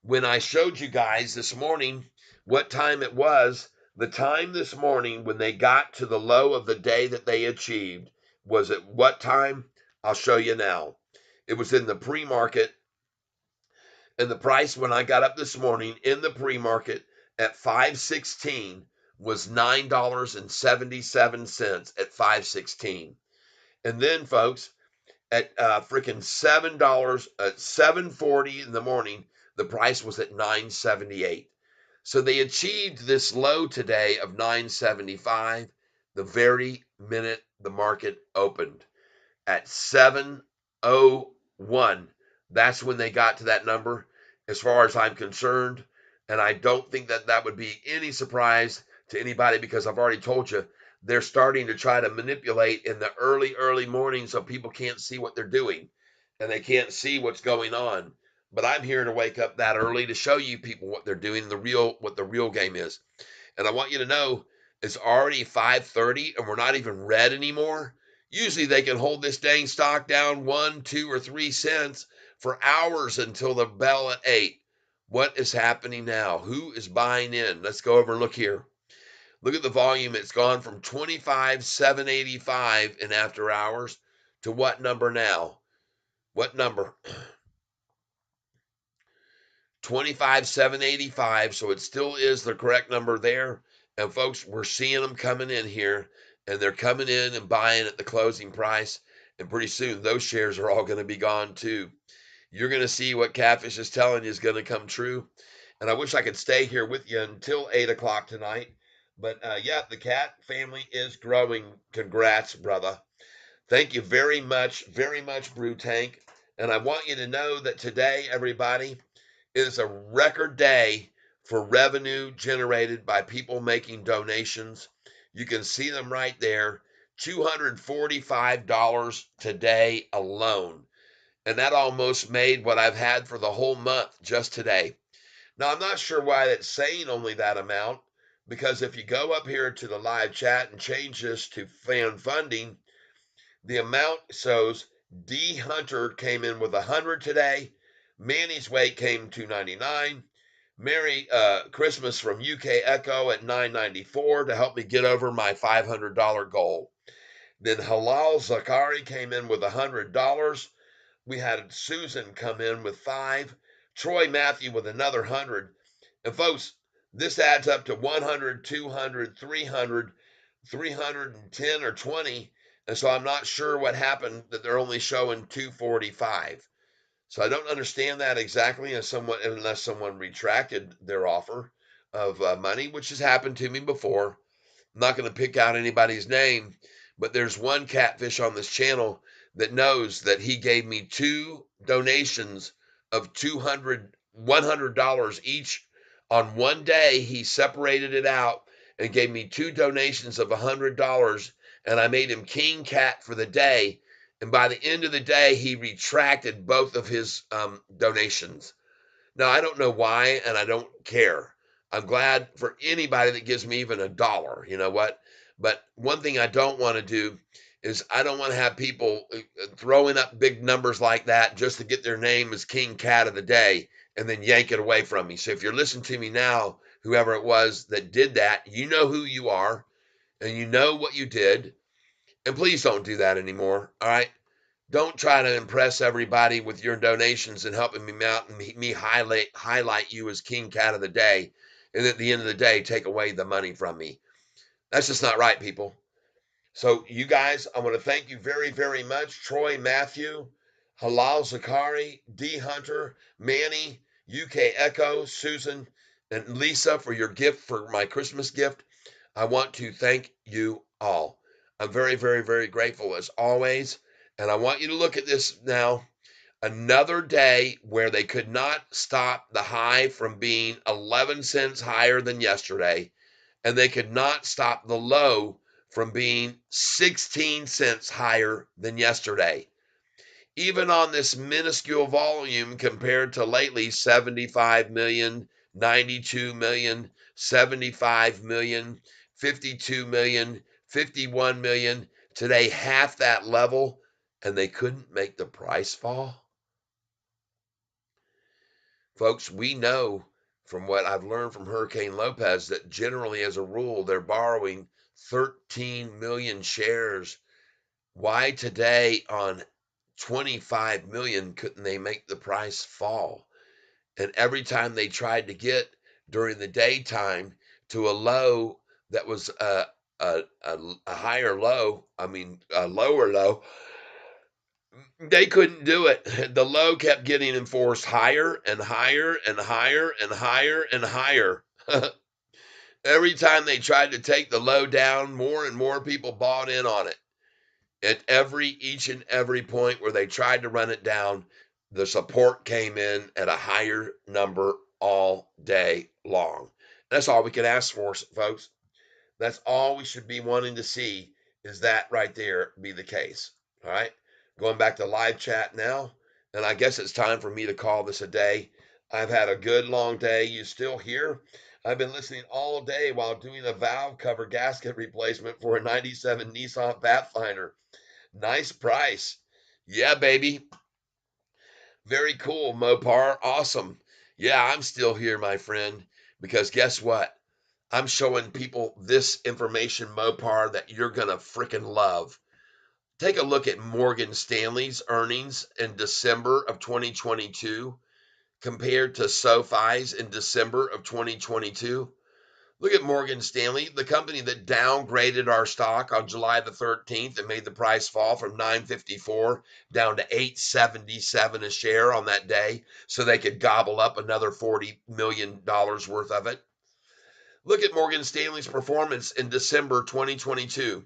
when I showed you guys this morning what time it was. The time this morning when they got to the low of the day that they achieved was at what time? I'll show you now. It was in the pre-market, and the price when I got up this morning in the pre-market at 516 was $9.77 at 516. And then, folks, at freaking $7 at 7:40 in the morning, the price was at 978. So they achieved this low today of 975 the very minute the market opened at 7:01. That's when they got to that number, as far as I'm concerned. And I don't think that that would be any surprise to anybody, because I've already told you they're starting to try to manipulate in the early morning so people can't see what they're doing and they can't see what's going on. But I'm here to wake up that early to show you people what they're doing, what the real game is. And I want you to know it's already 5:30 and we're not even red anymore. Usually they can hold this dang stock down 1, 2, or 3 cents for hours until the bell at 8. What is happening now? Who is buying in? Let's go over and look here. Look at the volume. It's gone from 25,785 in after hours to what number now? What number? 25,785. So it still is the correct number there. And folks, we're seeing them coming in here, and they're coming in and buying at the closing price. And pretty soon those shares are all going to be gone too. You're going to see what Catfish is telling you is going to come true. And I wish I could stay here with you until 8 o'clock tonight. But yeah, the cat family is growing. Congrats, brother. Thank you very much, Brew Tank. And I want you to know that today, everybody, is a record day for revenue generated by people making donations. You can see them right there. $245 today alone. And that almost made what I've had for the whole month just today. Now, I'm not sure why it's saying only that amount, because if you go up here to the live chat and change this to fan funding, the amount shows D Hunter came in with 100 today. Manny's Weight came 299. Merry Christmas from UK Echo at 994 to help me get over my $500 goal. Then Halal Zakari came in with $100. We had Susan come in with 5. Troy Matthew with another 100. And folks, this adds up to 100, 200, 300, 310 or 20. And so I'm not sure what happened that they're only showing 245. So I don't understand that exactly unless someone retracted their offer of money, which has happened to me before. I'm not going to pick out anybody's name, but there's one catfish on this channel that knows that he gave me 2 donations of $100 each on one day. He separated it out and gave me 2 donations of $100, and I made him king cat for the day. And by the end of the day, he retracted both of his donations. Now, I don't know why, and I don't care. I'm glad for anybody that gives me even $1. You know what? But one thing I don't want to do is I don't want to have people throwing up big numbers like that just to get their name as King Cat of the Day and then yank it away from me. So if you're listening to me now, whoever it was that did that, you know who you are and you know what you did. And please don't do that anymore. All right. Don't try to impress everybody with your donations and helping me out and me highlight you as King Cat of the Day, and at the end of the day take away the money from me. That's just not right, people. So you guys, I want to thank you very, very much. Troy, Matthew, Halal Zakari, D Hunter, Manny, UK Echo, Susan, and Lisa for your gift, for my Christmas gift. I want to thank you all. I'm very, very, very grateful as always. And I want you to look at this now. Another day where they could not stop the high from being 11 cents higher than yesterday, and they could not stop the low from being 16 cents higher than yesterday. Even on this minuscule volume compared to lately 75 million, 92 million, 75 million, 52 million, 51 million, today half that level, and they couldn't make the price fall. Folks, we know from what I've learned from Hurricane Lopez that generally, as a rule, they're borrowing 13 million shares. Why today on 25 million couldn't they make the price fall? And every time they tried to get during the daytime to a low that was a higher low, a lower low, they couldn't do it. The low kept getting enforced higher and higher and higher and higher and higher. Every time they tried to take the low down, more and more people bought in on it. At each and every point where they tried to run it down, the support came in at a higher number all day long. That's all we can ask for, folks. That's all we should be wanting to see, is that right there be the case. All right. Going back to live chat now. And I guess it's time for me to call this a day. I've had a good long day. You still here? I've been listening all day while doing a valve cover gasket replacement for a 97 Nissan Pathfinder. Nice price. Yeah, baby. Very cool, Mopar. Awesome. Yeah, I'm still here, my friend, because guess what? I'm showing people this information, Mopar, that you're going to freaking love. Take a look at Morgan Stanley's earnings in December of 2022 compared to Sofi's in December of 2022. Look at Morgan Stanley, the company that downgraded our stock on July the 13th and made the price fall from $9.54 down to $8.77 a share on that day so they could gobble up another $40 million worth of it. Look at Morgan Stanley's performance in December 2022.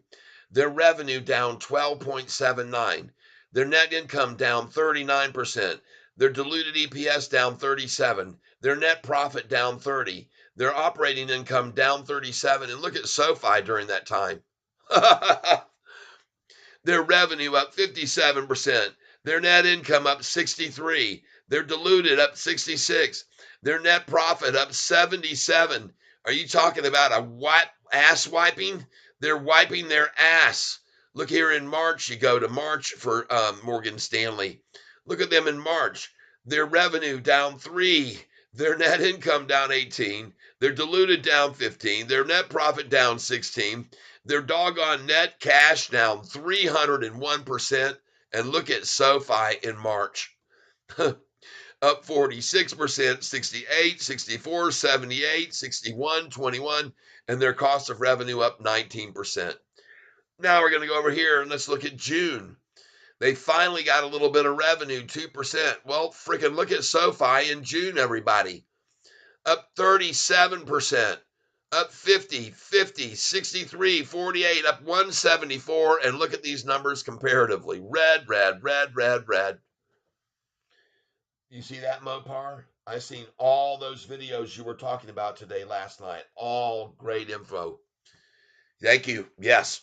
Their revenue down 12.79. Their net income down 39%. Their diluted EPS down 37. Their net profit down 30. Their operating income down 37. And look at Sofi during that time. Their revenue up 57%. Their net income up 63. Their diluted up 66. Their net profit up 77. Are you talking about a ass wiping? They're wiping their ass. Look here in March. You go to March for Morgan Stanley. Look at them in March. Their revenue down 3. Their net income down 18. Their diluted down 15. Their net profit down 16. Their doggone net cash down 301%. And look at Sofi in March. up 46%, 68, 64, 78, 61, 21, and their cost of revenue up 19%. Now we're going to go over here and let's look at June. They finally got a little bit of revenue, 2%. Well, freaking look at SoFi in June, everybody. Up 37%, up 50, 50, 63, 48, up 174. And look at these numbers comparatively. Red, red, red, red, red. You see that, Mopar? I seen all those videos you were talking about today, last night. All great info. Thank you. Yes.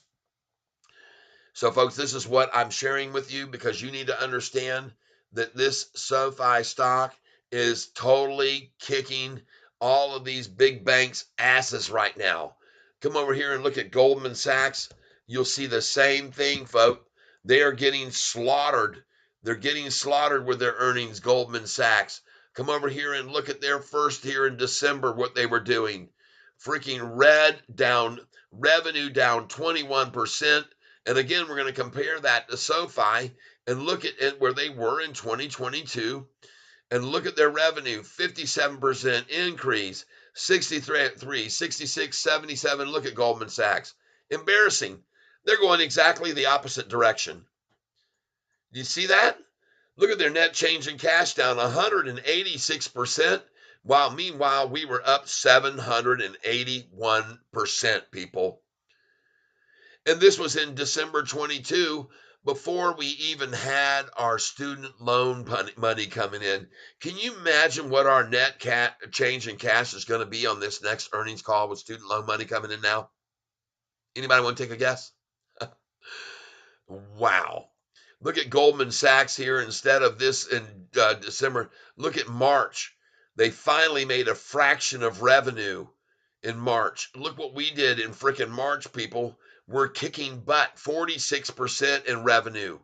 So, folks, this is what I'm sharing with you because you need to understand that this SoFi stock is totally kicking all of these big banks' asses right now. Come over here and look at Goldman Sachs. You'll see the same thing, folks. They are getting slaughtered. They're getting slaughtered with their earnings, Goldman Sachs. Come over here and look at their first here in December, what they were doing. Freaking red down, revenue down 21%. And again, we're going to compare that to SoFi and look at it where they were in 2022 and look at their revenue, 57% increase, 63, 66, 77. Look at Goldman Sachs. Embarrassing. They're going exactly the opposite direction. Do you see that? Look at their net change in cash down 186%, while meanwhile we were up 781%, people. And this was in December 22, before we even had our student loan money coming in. Can you imagine what our net change in cash is going to be on this next earnings call with student loan money coming in now? Anybody want to take a guess? Wow. Look at Goldman Sachs here. Instead of this in December, look at March. They finally made a fraction of revenue in March. Look what we did in frickin' March, people. We're kicking butt, 46% in revenue.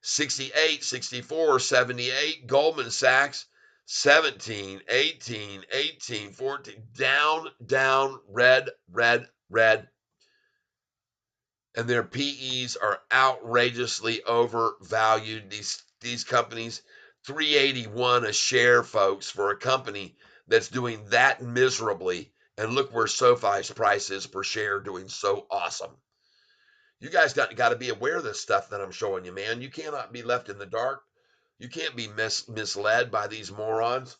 68, 64, 78. Goldman Sachs, 17, 18, 18, 14. Down, down, red, red, red. And their PEs are outrageously overvalued. These companies, 381 a share, folks, for a company that's doing that miserably. And look where SoFi's price is per share, doing so awesome. You guys got to be aware of this stuff that I'm showing you, man. You cannot be left in the dark. You can't be misled by these morons.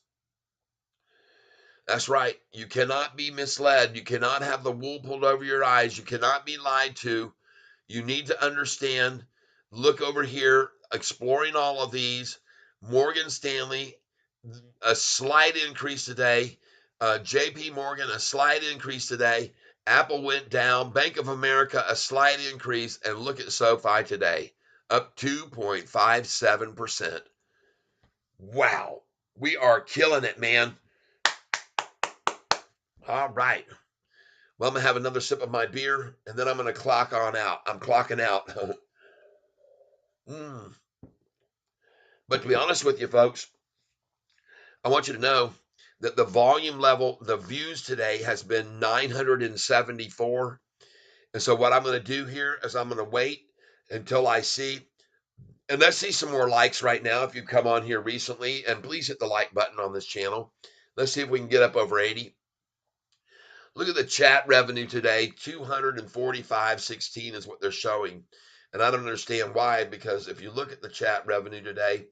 That's right. You cannot be misled. You cannot have the wool pulled over your eyes. You cannot be lied to. You need to understand. Look over here, exploring all of these. Morgan Stanley, a slight increase today. JP Morgan, a slight increase today. Apple went down. Bank of America, a slight increase. And look at SoFi today, up 2.57%. Wow. We are killing it, man. All right. Well, I'm going to have another sip of my beer, and then I'm going to clock on out. I'm clocking out. But to be honest with you, folks, I want you to know that the volume level, the views today has been 974. And so what I'm going to do here is I'm going to wait until I see, and let's see some more likes right now if you've come on here recently, and please hit the like button on this channel. Let's see if we can get up over 80. Look at the chat revenue today, 245.16 is what they're showing. And I don't understand why, because if you look at the chat revenue today,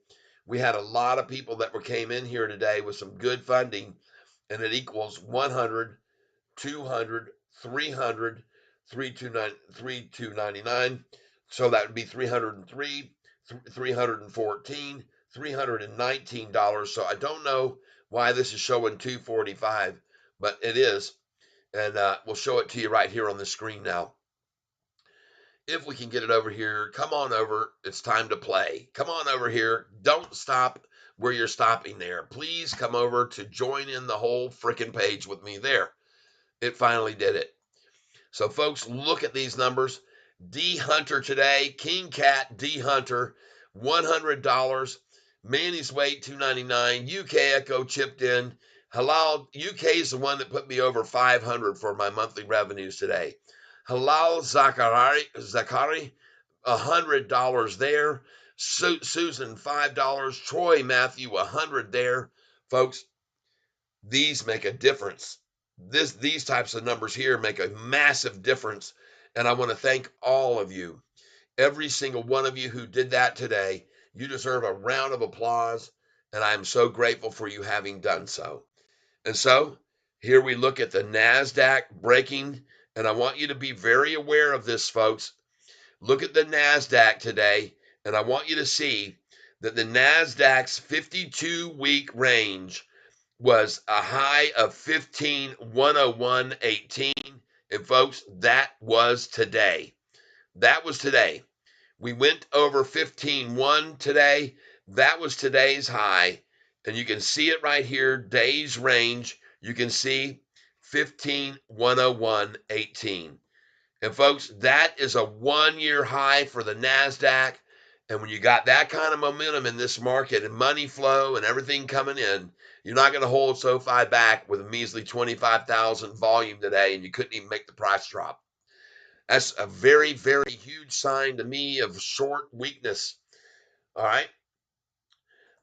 we had a lot of people that came in here today with some good funding, and it equals 100, 200, 300, 3299. So that would be 303, 314, $319. So I don't know why this is showing 245, but it is. And we'll show it to you right here on the screen now. If we can get it over here, come on over. It's time to play. Come on over here. Don't stop where you're stopping there. Please come over to join in the whole freaking page with me there. It finally did it. So, folks, look at these numbers. D Hunter today, King Cat D Hunter, $100. Manny's Weight, $299. UK Echo chipped in. Halal UK is the one that put me over 500 for my monthly revenues today. Halal Zakari, $100 there. Susan, $5. Troy, Matthew, 100 there. Folks, these make a difference. These types of numbers here make a massive difference. And I want to thank all of you. Every single one of you who did that today. You deserve a round of applause. And I am so grateful for you having done so. And so here we look at the NASDAQ breaking. And I want you to be very aware of this, folks. Look at the NASDAQ today. And I want you to see that the NASDAQ's 52-week range was a high of 15,101.18. And folks, that was today. That was today. We went over 15.1 today. That was today's high. And you can see it right here, days range. You can see 15,101.18. And folks, that is a 1-year high for the NASDAQ. And when you got that kind of momentum in this market and money flow and everything coming in, you're not going to hold SoFi back with a measly 25,000 volume today, and you couldn't even make the price drop. That's a very, very huge sign to me of short weakness. All right.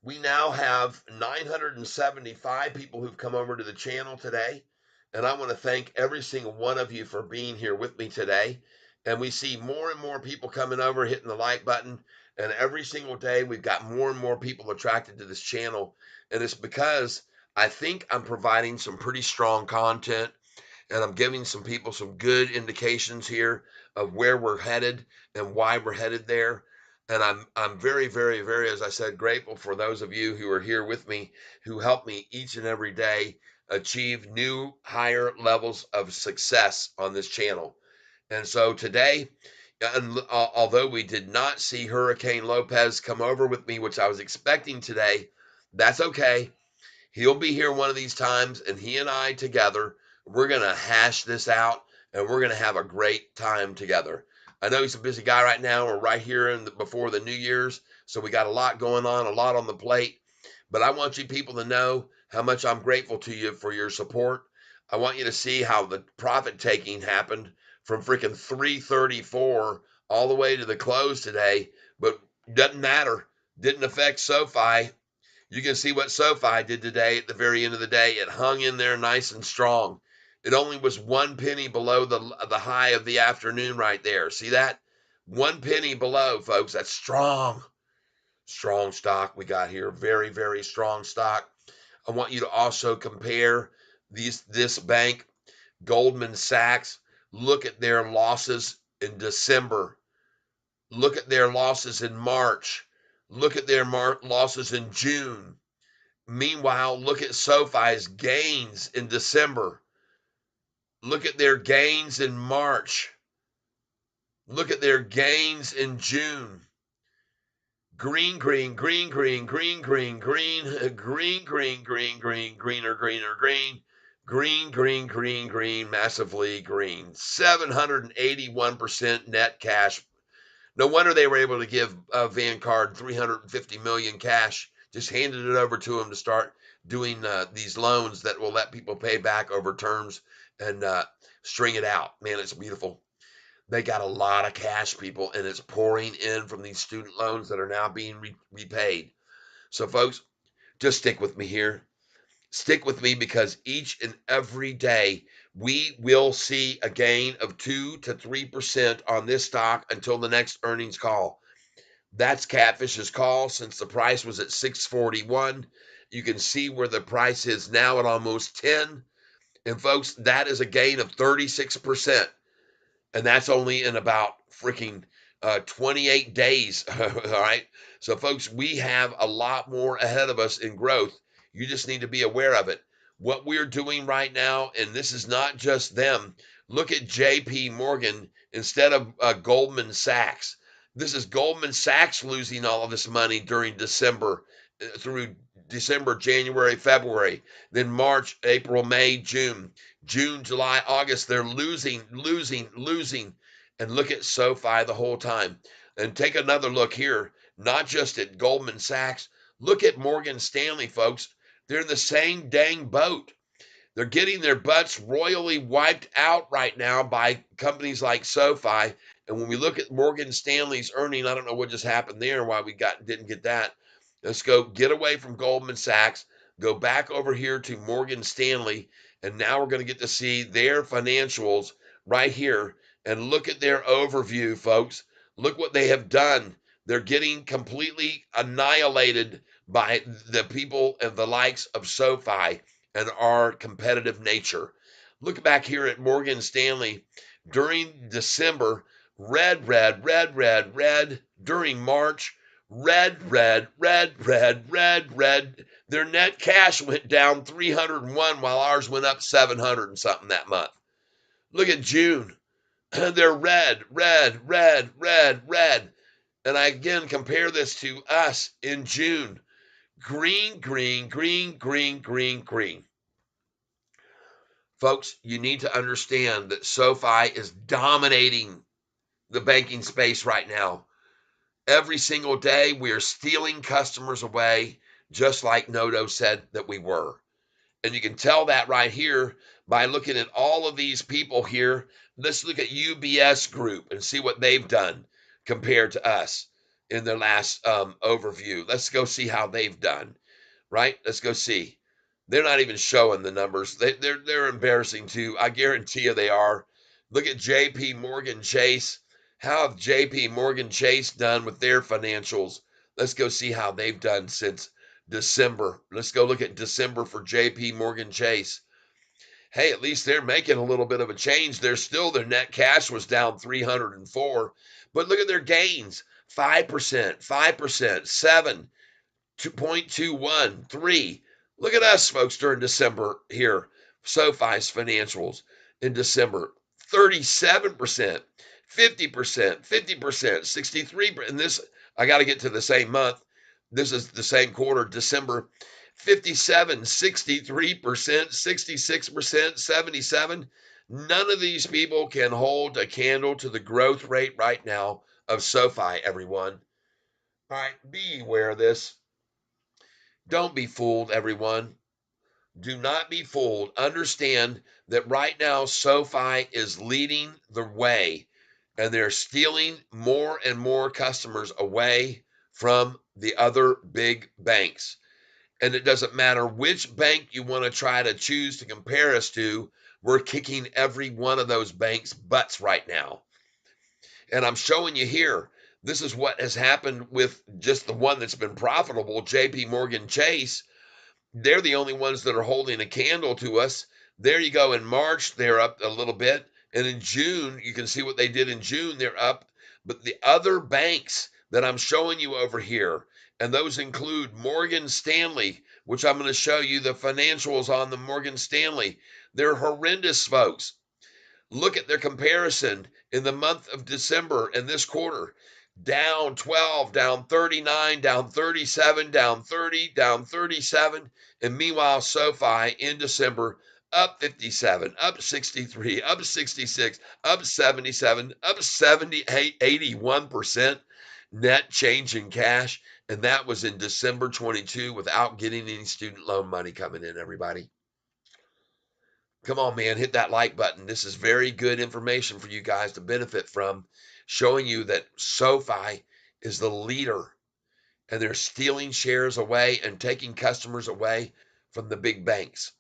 We now have 975 people who've come over to the channel today. And I want to thank every single one of you for being here with me today. And we see more and more people coming over, hitting the like button. And every single day, we've got more and more people attracted to this channel. And it's because I think I'm providing some pretty strong content. And I'm giving some people some good indications here of where we're headed and why we're headed there. And I'm very, very, very, as I said, grateful for those of you who are here with me, who help me each and every day achieve new, higher levels of success on this channel. And so today, although we did not see Hurricane Lopez come over with me, which I was expecting today, that's okay. He'll be here one of these times, and he and I together, we're going to hash this out, and we're going to have a great time together. I know he's a busy guy right now. We're right here before the New Year's, so we got a lot going on, a lot on the plate. But I want you people to know how much I'm grateful to you for your support. I want you to see how the profit taking happened from freaking 334 all the way to the close today, but doesn't matter. Didn't affect SoFi. You can see what SoFi did today at the very end of the day. It hung in there nice and strong. It only was 1 penny below the high of the afternoon right there. See that? 1 penny below, folks. That's strong. Strong stock we got here. Very, very strong stock. I want you to also compare this bank, Goldman Sachs. Look at their losses in December. Look at their losses in March. Look at their losses in June. Meanwhile, look at SoFi's gains in December. Look at their gains in March. Look at their gains in June. Green, green, green, green, green, green, green, green, green, green, green, greener, greener, green, green, green, green, green, massively green. 781% net cash. No wonder they were able to give Vanguard 350 million cash. Just handed it over to them to start doing these loans that will let people pay back over terms and string it out. Man, it's beautiful. They got a lot of cash, people, and it's pouring in from these student loans that are now being repaid. So, folks, just stick with me here. Stick with me, because each and every day we will see a gain of 2 to 3% on this stock until the next earnings call. That's Catfish's call. Since the price was at 641, you can see where the price is now at almost 10. And folks, that is a gain of 36%. And that's only in about freaking 28 days. All right. So, folks, we have a lot more ahead of us in growth. You just need to be aware of it. What we're doing right now, and this is not just them. Look at JP Morgan instead of Goldman Sachs. This is Goldman Sachs losing all of this money during December, through December, January, February, then March, April, May, June, July, August. They're losing. And look at SoFi the whole time. And take another look here, not just at Goldman Sachs. Look at Morgan Stanley, folks. They're in the same dang boat. They're getting their butts royally wiped out right now by companies like SoFi, And when we look at Morgan Stanley's earning, I don't know what just happened there, why we didn't get that. Let's go get away from Goldman Sachs, go back over here to Morgan Stanley, and now we're going to get to see their financials right here. And look at their overview, folks. Look what they have done. They're getting completely annihilated by the people and the likes of SoFi and our competitive nature. Look back here at Morgan Stanley during December, red, red, red, red, red. During March, red, red, red, red, red, red. Their net cash went down 301 while ours went up 700 and something that month. Look at June. They're red, red, red, red, red. And I again compare this to us in June. Green, green, green, green, green, green. Folks, you need to understand that SoFi is dominating the banking space right now. Every single day, we are stealing customers away, just like Noto said that we were. And you can tell that right here by looking at all of these people here. Let's look at UBS Group and see what they've done compared to us in their last overview. Let's go see how they've done, right? Let's go see. They're not even showing the numbers. They're embarrassing too. I guarantee you they are. Look at JP Morgan Chase. How have JP Morgan Chase done with their financials? Let's go see how they've done since December. Let's go look at December for JP Morgan Chase. Hey, at least they're making a little bit of a change. Their net cash was down 304. But look at their gains. 5%, 5%, 7, 2.21, 3. Look at us, folks, during December here. SoFi's financials in December. 37%, 50%, 50%, 63%. And this, I got to get to the same month. This is the same quarter, December. 57, 63%, 66%, 77. None of these people can hold a candle to the growth rate right now of SoFi, everyone. All right, be aware of this. Don't be fooled, everyone. Do not be fooled. Understand that right now SoFi is leading the way, and they're stealing more and more customers away from the other big banks. And it doesn't matter which bank you want to try to choose to compare us to, we're kicking every one of those banks' butts right now. And I'm showing you here, this is what has happened with just the one that's been profitable, JP Morgan Chase. They're the only ones that are holding a candle to us. There you go. In March, they're up a little bit. And in June, you can see what they did in June. They're up. But the other banks that I'm showing you over here, and those include Morgan Stanley, which I'm going to show you the financials on the Morgan Stanley. They're horrendous, folks. Look at their comparison in the month of December and this quarter. Down 12, down 39, down 37, down 30, down 37. And meanwhile, SoFi in December up 57, up 63, up 66, up 77, up 78, 81% net change in cash. And that was in December 22 without getting any student loan money coming in, everybody. Come on, man, hit that like button. This is very good information for you guys to benefit from, showing you that SoFi is the leader and they're stealing shares away and taking customers away from the big banks.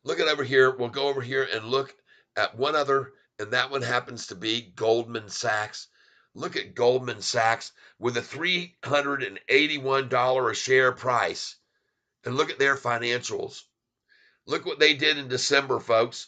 Look at over here. We'll go over here and look at one other, and that one happens to be Goldman Sachs. Look at Goldman Sachs with a $381 a share price, and look at their financials. Look what they did in December, folks.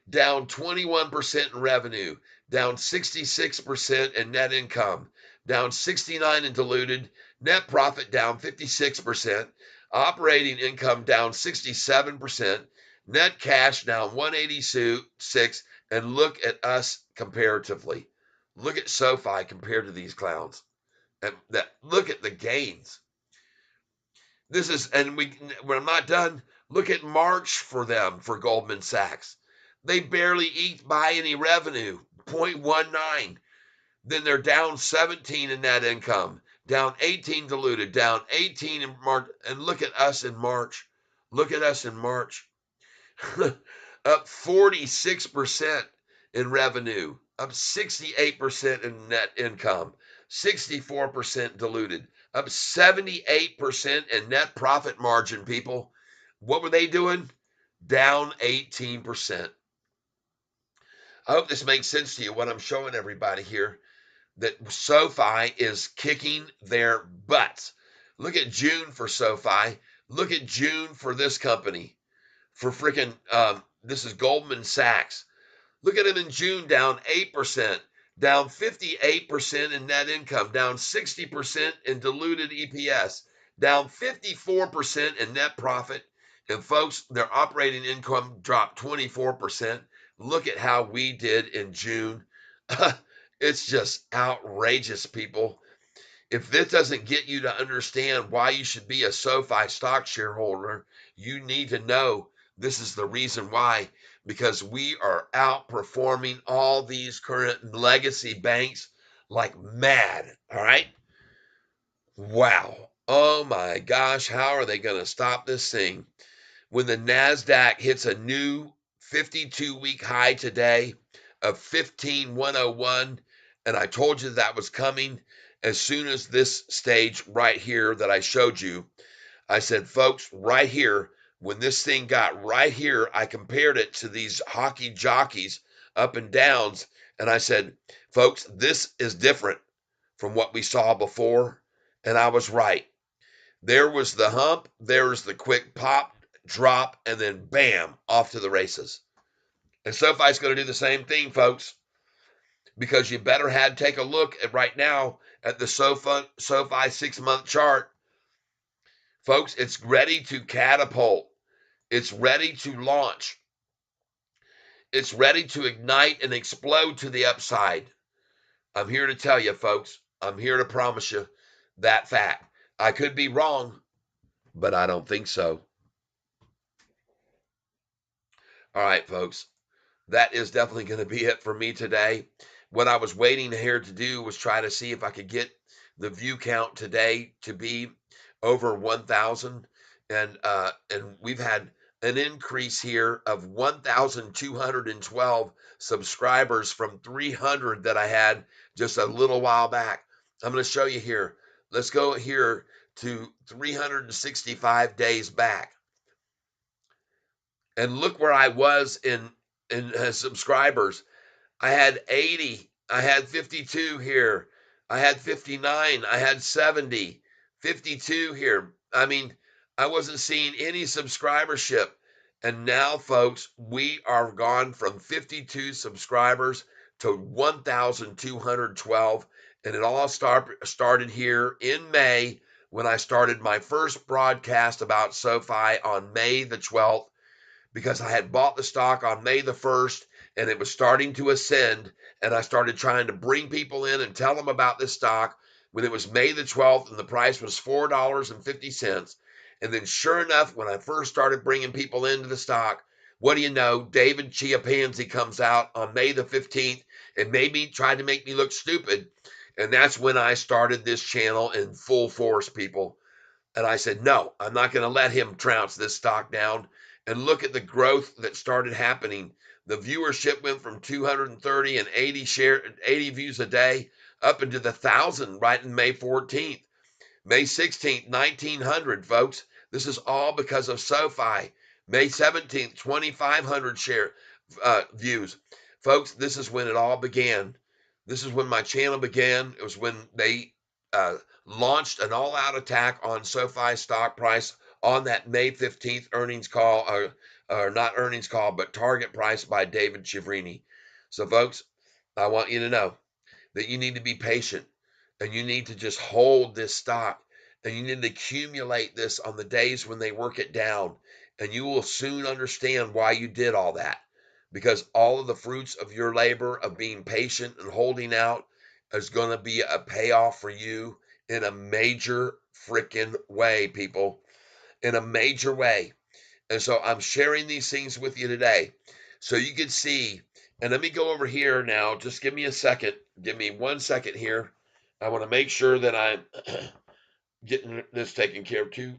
Down 21% in revenue, down 66% in net income, down 69% in diluted, net profit down 56%, operating income down 67%, net cash down 186, and look at us comparatively. Look at SoFi compared to these clowns. And look at the gains. This is, and when I'm not done, look at March for them, for Goldman Sachs. They barely eked by any revenue, 0.19. Then they're down 17 in net income, down 18 diluted, down 18 in March. And look at us in March. Look at us in March. Up 46% in revenue, up 68% in net income, 64% diluted, up 78% in net profit margin, people. What were they doing? Down 18%. I hope this makes sense to you, what I'm showing everybody here, that SoFi is kicking their butts. Look at June for SoFi. Look at June for this company. For freaking, this is Goldman Sachs. Look at them in June, down 8%, down 58% in net income, down 60% in diluted EPS, down 54% in net profit. And folks, their operating income dropped 24%. Look at how we did in June. It's just outrageous, people. If this doesn't get you to understand why you should be a SoFi stock shareholder, you need to know this is the reason why, because we are outperforming all these current legacy banks like mad. All right. Wow. Oh my gosh. How are they going to stop this thing? When the NASDAQ hits a new 52-week high today of 15,101, and I told you that was coming as soon as this stage right here that I showed you. I said, folks, right here, when this thing got right here, I compared it to these hockey jockeys up and downs, and I said, folks, this is different from what we saw before, and I was right. There was the hump, there was the quick pop, drop, and then bam, off to the races. And SoFi's going to do the same thing, folks, because you better take a look at right now at the SoFi 6-month chart. Folks, it's ready to catapult. It's ready to launch. It's ready to ignite and explode to the upside. I'm here to tell you, folks. I'm here to promise you that fact. I could be wrong, but I don't think so. All right, folks. That is definitely going to be it for me today. What I was waiting here to do was try to see if I could get the view count today to be over 1,000, and we've had an increase here of 1,212 subscribers from 300 that I had just a little while back. I'm going to show you here. Let's go here to 365 days back, and look where I was in subscribers. I had 80. I had 52 here. I had 59. I had 70. 52 here. I mean, I wasn't seeing any subscribership. And now, folks, we are gone from 52 subscribers to 1,212. And it all started here in May when I started my first broadcast about SoFi on May the 12th, because I had bought the stock on May the 1st and it was starting to ascend, and I started trying to bring people in and tell them about this stock when it was May the 12th and the price was $4.50. And then sure enough, when I first started bringing people into the stock, what do you know, David Chiapanzi comes out on May the 15th and tried to make me look stupid. And that's when I started this channel in full force, people. And I said, no, I'm not going to let him trounce this stock down. And look at the growth that started happening. The viewership went from 230 and 80 views a day up into the 1,000 right in May 14th. May 16th, 1,900, folks. This is all because of SoFi. May 17th, 2,500 views. Folks, this is when it all began. This is when my channel began. It was when they launched an all-out attack on SoFi stock price on that May 15th earnings call, or not earnings call, but target price by David Chiavrini. So, folks, I want you to know that you need to be patient, and you need to just hold this stock, and you need to accumulate this on the days when they work it down, and you will soon understand why you did all that, because all of the fruits of your labor of being patient and holding out is going to be a payoff for you in a major freaking way, people, in a major way. And so I'm sharing these things with you today so you can see. And let me go over here now. Just give me a second. Give me 1 second here. I want to make sure that I'm getting this taken care of too.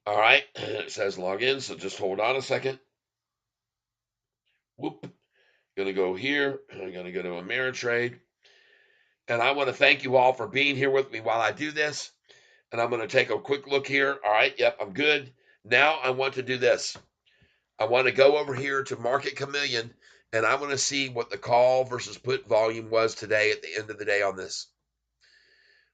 All right. It says log in, so just hold on a second. Whoop. Going to go here. I'm going to go to Ameritrade. And I want to thank you all for being here with me while I do this. And I'm going to take a quick look here. All right. Yep, I'm good. Now I want to do this. I want to go over here to Market Chameleon, and I want to see what the call versus put volume was today at the end of the day on this.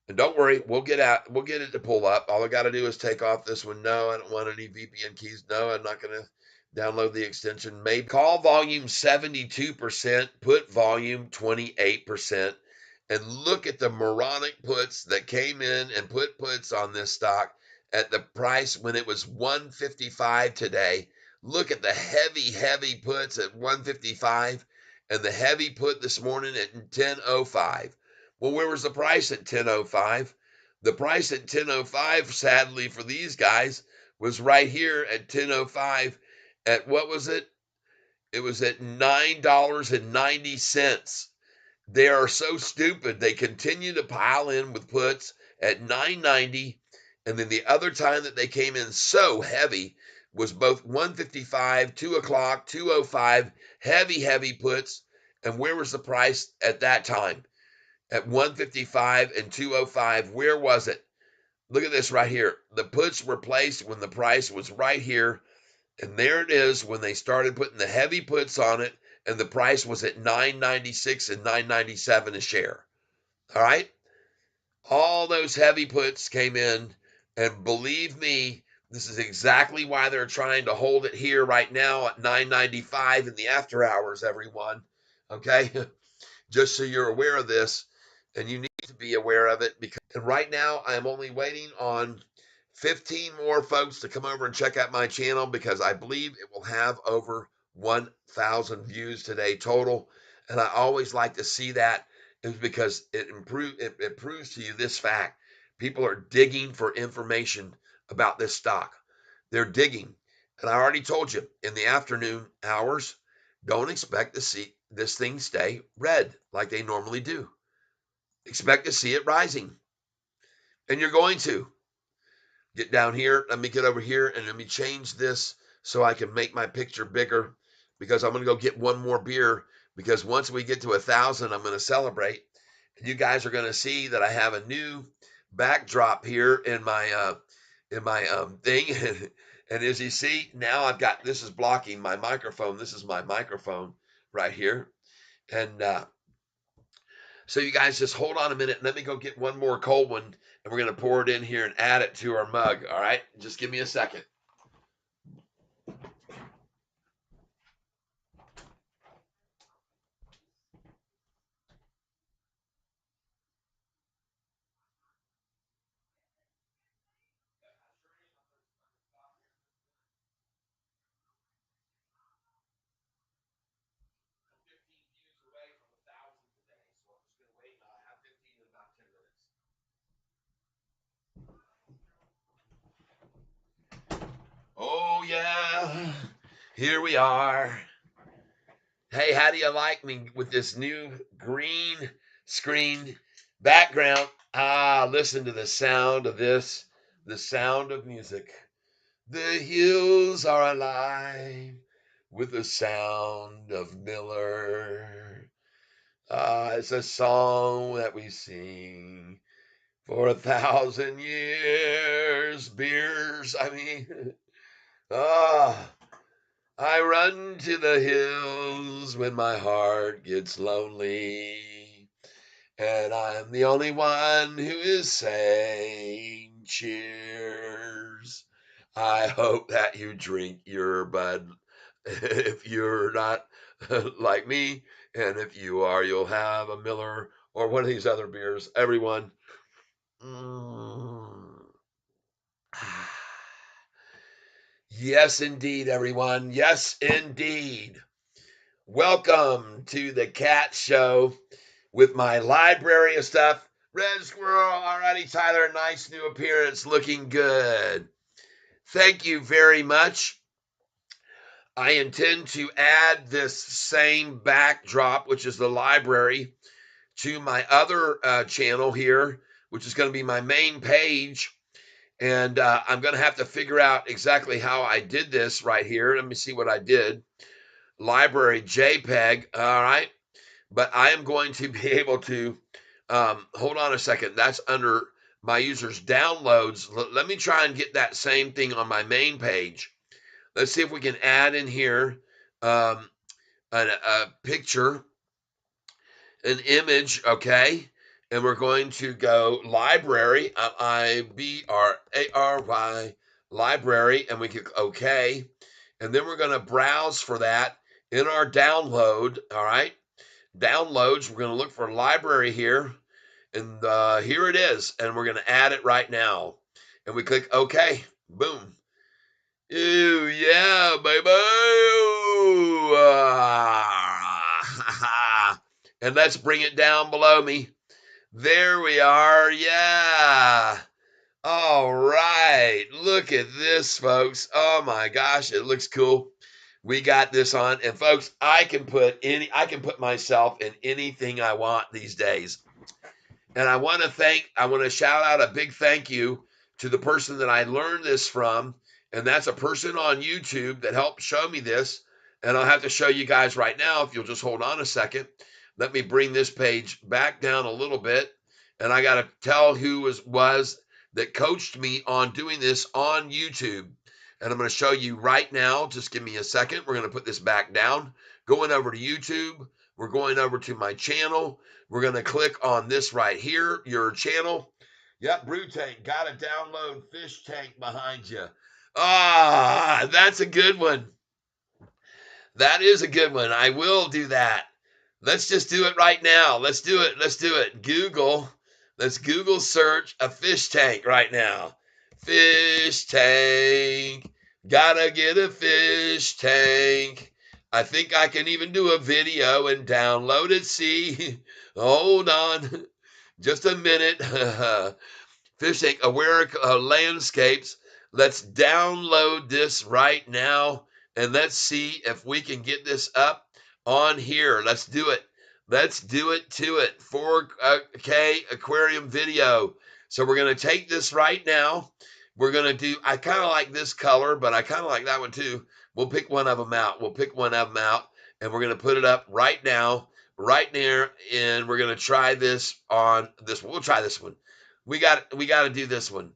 And don't worry, we'll get it to pull up. All I got to do is take off this one. No, I don't want any VPN keys. No, I'm not going to download the extension. Maybe call volume 72%, put volume 28%. And look at the moronic puts that came in and put puts on this stock at the price when it was 155 today. Look at the heavy puts at 155 and the heavy put this morning at 1005. Well, where was the price at 1005? The price at 1005, sadly for these guys, was right here at 1005 at what was it? It was at $9.90. They are so stupid. They continue to pile in with puts at $9.90. And then the other time that they came in so heavy was both 155, 2 o'clock, 205, heavy puts. And where was the price at that time? At 155 and 205. Where was it? Look at this right here. The puts were placed when the price was right here. And there it is when they started putting the heavy puts on it, and the price was at $9.96 and $9.97 a share. All right? All those heavy puts came in, and believe me, this is exactly why they're trying to hold it here right now at $9.95 in the after hours, everyone. Okay? Just so you're aware of this, and you need to be aware of it, because right now I'm only waiting on 15 more folks to come over and check out my channel, because I believe it will have over 1,000 views today total. And I always like to see that, is because it proves to you this fact. People are digging for information about this stock. They're digging. And I already told you in the afternoon hours, don't expect to see this thing stay red like they normally do. Expect to see it rising. And you're going to. Get down here. Let me get over here and let me change this so I can make my picture bigger, because I'm going to go get one more beer, because once we get to 1,000, I'm going to celebrate. And you guys are going to see that I have a new backdrop here in my thing. And as you see, now I've got, this is blocking my microphone. This is my microphone right here. And so you guys just hold on a minute. Let me go get one more cold one, and we're going to pour it in here and add it to our mug. All right? Just give me a second. Oh, yeah. Here we are. Hey, how do you like me with this new green screen background? Listen to the sound of this, the sound of music. The hills are alive with the sound of Miller. It's a song that we sing for 1,000 years. Beers, I mean, I run to the hills when my heart gets lonely, and I'm the only one who is saying cheers. I hope that you drink your Bud if you're not like me, and if you are, you'll have a Miller or one of these other beers. Everyone. Yes, indeed, everyone. Yes, indeed. Welcome to the Cat Show with my library of stuff. Red Squirrel, alrighty, Tyler, nice new appearance, looking good. Thank you very much. I intend to add this same backdrop, which is the library, to my other channel here, which is going to be my main page. And I'm going to have to figure out exactly how I did this right here. Let me see what I did. library JPEG, all right? But I am going to be able to, hold on a second. That's under my users downloads. Let me try and get that same thing on my main page. Let's see if we can add in here a picture, an image, okay? And we're going to go library, Libray, library, and we click OK. And then we're going to browse for that in our download, all right? Downloads, we're going to look for library here, and here it is, and we're going to add it right now. And we click OK. Boom. Ooh, yeah, baby. And let's bring it down below me. There we are. Yeah. All right. Look at this, folks. Oh my gosh, it looks cool. We got this on. And folks, I can put myself in anything I want these days. And I want to shout out a big thank you to the person that I learned this from. And that's a person on YouTube that helped show me this. And I'll have to show you guys right now if you'll just hold on a second. Let me bring this page back down a little bit. And I got to tell who was that coached me on doing this on YouTube. And I'm going to show you right now. Just give me a second. We're going to put this back down. Going over to YouTube. We're going over to my channel. We're going to click on this right here, your channel. Yep, Brew Tank. Got to download Fish Tank behind you. Ah, that's a good one. That is a good one. I will do that. Let's just do it right now. Let's do it. Let's do it. Let's Google search a fish tank right now. Fish tank. Gotta get a fish tank. I think I can even do a video and download it. See, hold on just a minute. Fish tank aware landscapes. Let's download this right now and let's see if we can get this up on here. Let's do it. Let's do it to it. 4K aquarium video. So we're going to take this right now. We're going to do, I kind of like this color, but I kind of like that one too. We'll pick one of them out. And we're going to put it up right now, right there. And we're going to try this on this one. We'll try this one. We got to do this one.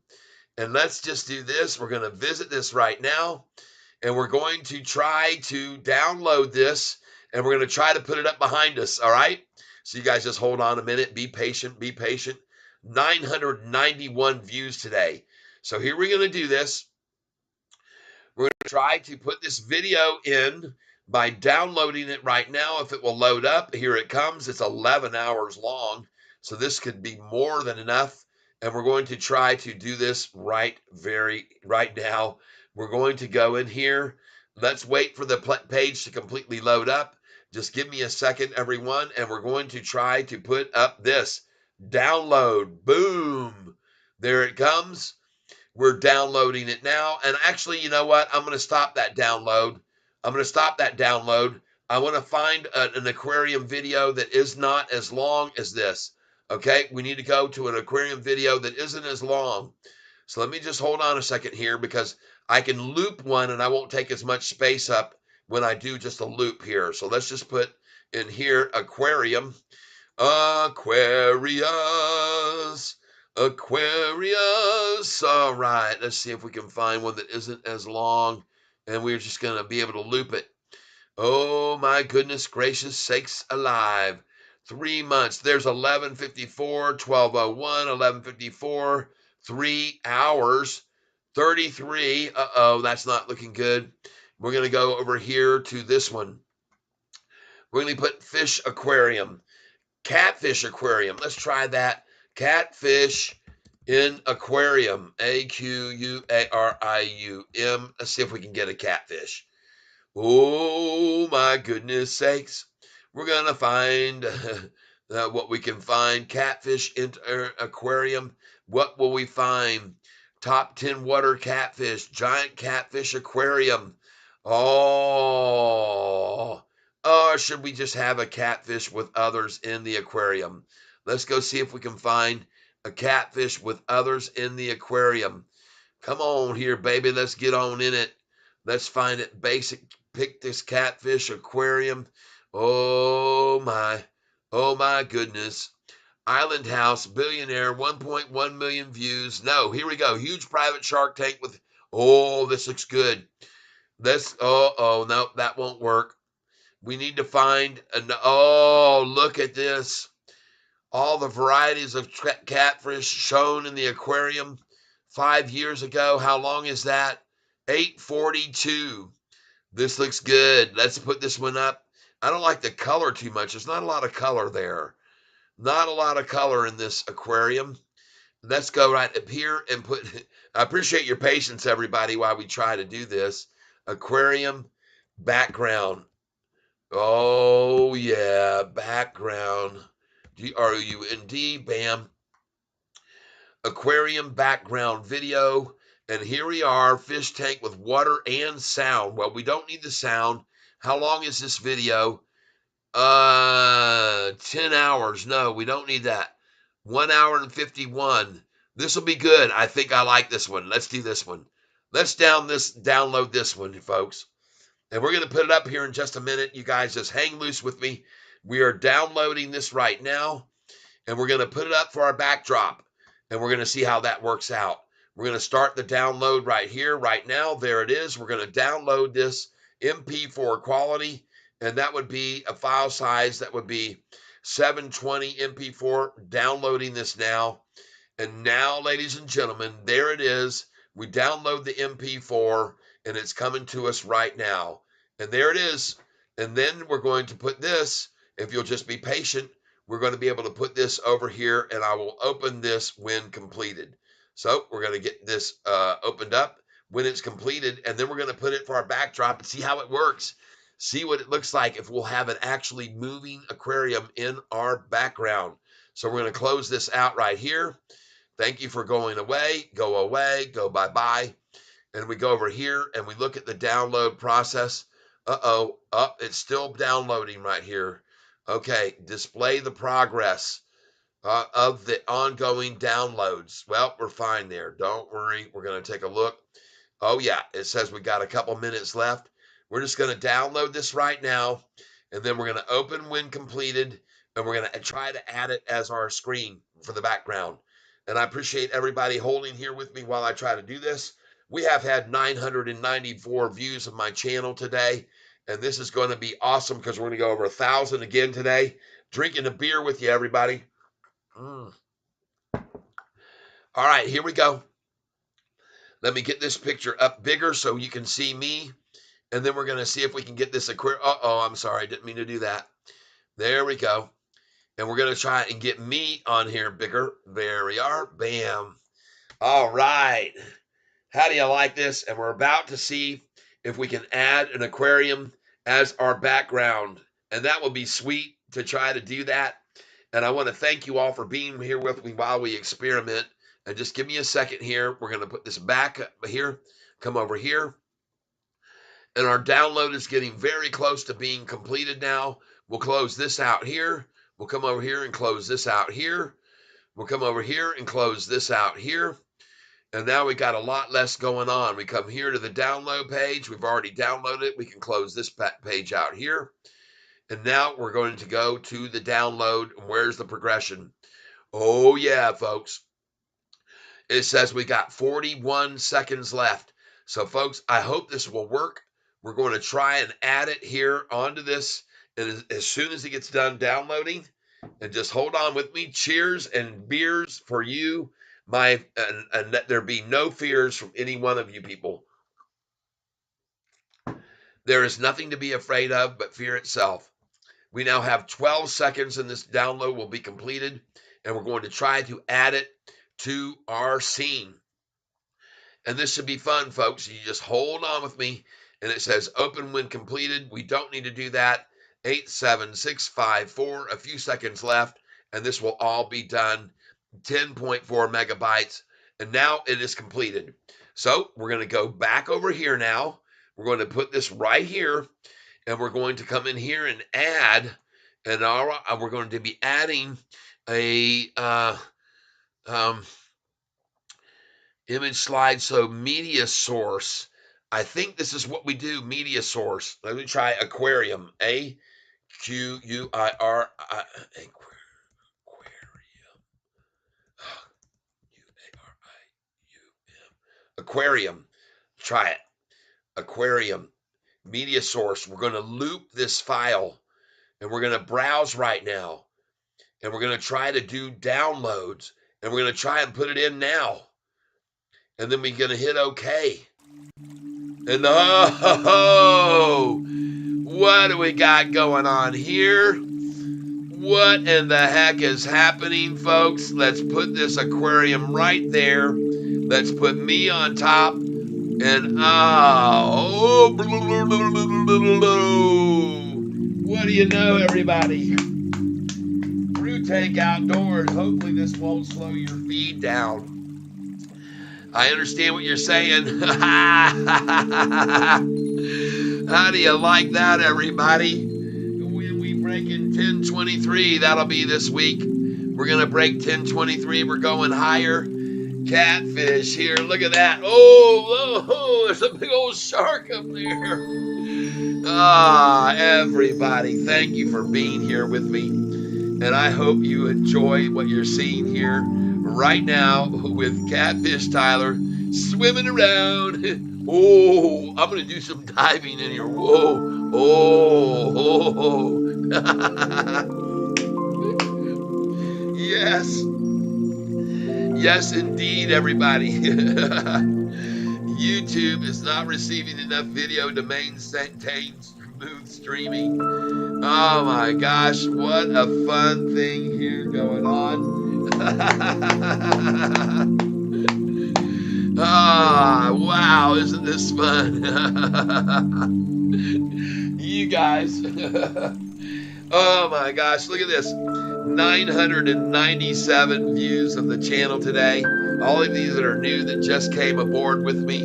And let's just do this. We're going to visit this right now. And we're going to try to download this. And we're going to try to put it up behind us. All right. So you guys just hold on a minute. Be patient. 991 views today. So here we're going to do this. We're going to try to put this video in by downloading it right now. If it will load up, here it comes. It's 11 hours long. So this could be more than enough. And we're going to try to do this right now. We're going to go in here. Let's wait for the page to completely load up. Just give me a second, everyone. And we're going to try to put up this download. Boom. There it comes. We're downloading it now. And actually, you know what? I'm going to stop that download. I want to find an aquarium video that is not as long as this. Okay, we need to go to an aquarium video that isn't as long. So let me just hold on a second here because I can loop one and I won't take as much space up when I do just a loop here. So let's just put in here aquarium. Aquarius. All right, let's see if we can find one that isn't as long. And we're just going to be able to loop it. Oh, my goodness gracious sakes alive. 3 months. There's 11:54, 12:01, 11:54, 3 hours, 33. Uh-oh, that's not looking good. We're going to go over here to this one. We're going to put fish aquarium, catfish aquarium. Let's try that. Catfish in aquarium, aquarium. Let's see if we can get a catfish. Oh, my goodness sakes. We're going to find what we can find. Catfish in aquarium. What will we find? Top 10 water catfish. Giant catfish aquarium. Oh, or should we just have a catfish with others in the aquarium? Let's go see if we can find a catfish with others in the aquarium. Come on here, baby. Let's get on in it. Let's find it. Basic pick this catfish aquarium. Oh my goodness. Island House, billionaire, 1.1 million views. No, here we go. Huge private Shark Tank with, oh, this looks good. No, that won't work. We need to find, oh, look at this. All the varieties of catfish shown in the aquarium 5 years ago. How long is that? 842. This looks good. Let's put this one up. I don't like the color too much. There's not a lot of color there. Not a lot of color in this aquarium. Let's go right up here and put, I appreciate your patience, everybody, while we try to do this. Aquarium background. Oh, yeah, background. GRUND, bam. Aquarium background video. And here we are, fish tank with water and sound. Well, we don't need the sound. How long is this video? 10 hours. No, we don't need that. 1 hour and 51. This will be good. I think I like this one. Let's do this one. Let's download this one, folks. And we're going to put it up here in just a minute. You guys just hang loose with me. We are downloading this right now, and we're going to put it up for our backdrop, and we're going to see how that works out. We're going to start the download right here, right now. There it is. We're going to download this MP4 quality, and that would be a file size that would be 720 MP4. Downloading this now. And now, ladies and gentlemen, there it is. We download the MP4, and it's coming to us right now. And there it is. And then we're going to put this, if you'll just be patient, we're going to be able to put this over here, and I will open this when completed. So we're going to get this opened up when it's completed, and then we're going to put it for our backdrop and see how it works. See what it looks like if we'll have an actually moving aquarium in our background. So we're going to close this out right here. Thank you for going away, go bye-bye. And we go over here and we look at the download process. It's still downloading right here. Okay, display the progress of the ongoing downloads. Well, we're fine there. Don't worry. We're going to take a look. Oh, yeah, it says we got a couple minutes left. We're just going to download this right now, and then we're going to open when completed, and we're going to try to add it as our screen for the background. And I appreciate everybody holding here with me while I try to do this. We have had 994 views of my channel today, and this is going to be awesome because we're going to go over 1,000 again today. Drinking a beer with you, everybody. All right, here we go. Let me get this picture up bigger so you can see me, and then we're going to see if we can get this aquarium. I'm sorry. I didn't mean to do that. There we go. And we're going to try and get me on here bigger. There we are. Bam. All right. How do you like this? And we're about to see if we can add an aquarium as our background. And that will be sweet to try to do that. And I want to thank you all for being here with me while we experiment. And just give me a second here. We're going to put this back up here. Come over here. And our download is getting very close to being completed now. We'll close this out here. We'll come over here and close this out here. We'll come over here and close this out here. And now we got a lot less going on. We come here to the download page. We've already downloaded it. We can close this page out here. And now we're going to go to the download. Where's the progression? Oh, yeah, folks. It says we got 41 seconds left. So, folks, I hope this will work. We're going to try and add it here onto this. And as soon as it gets done downloading, and just hold on with me. Cheers and beers for you. And let there be no fears from any one of you people. There is nothing to be afraid of but fear itself. We now have 12 seconds and this download will be completed, and we're going to try to add it to our scene. And this should be fun, folks. You just hold on with me, and it says open when completed. We don't need to do that. 8, 7, 6, 5, 4, a few seconds left, and this will all be done. 10.4 megabytes, and now it is completed. So we're going to go back over here now. We're going to put this right here, and we're going to come in here and add, and we're going to be adding a image slide. So media source. I think this is what we do. Media source. Let me try aquarium. Aquarium. Aquarium. Try it. Aquarium. Media source. We're going to loop this file and we're going to browse right now and we're going to try to do downloads and we're going to try and put it in now. And then we're going to hit OK. And oh, what do we got going on here? What in the heck is happening, folks? Let's put this aquarium right there. Let's put me on top. And what do you know, everybody? Brew Tank Outdoors. Hopefully this won't slow your feed down. I understand what you're saying. How do you like that, everybody? When we break in 1023, that'll be this week. We're going to break 1023. We're going higher. Catfish here. Look at that. Oh, there's a big old shark up there. Everybody, thank you for being here with me. And I hope you enjoy what you're seeing here right now with Catfish Tyler swimming around. Oh, I'm going to do some diving in here. Whoa. Oh. Yes. Yes, indeed, everybody. YouTube is not receiving enough video to maintain smooth streaming. Oh my gosh, what a fun thing here going on. Wow, isn't this fun? You guys. Oh my gosh, look at this. 997 views of the channel today. All of these that are new that just came aboard with me,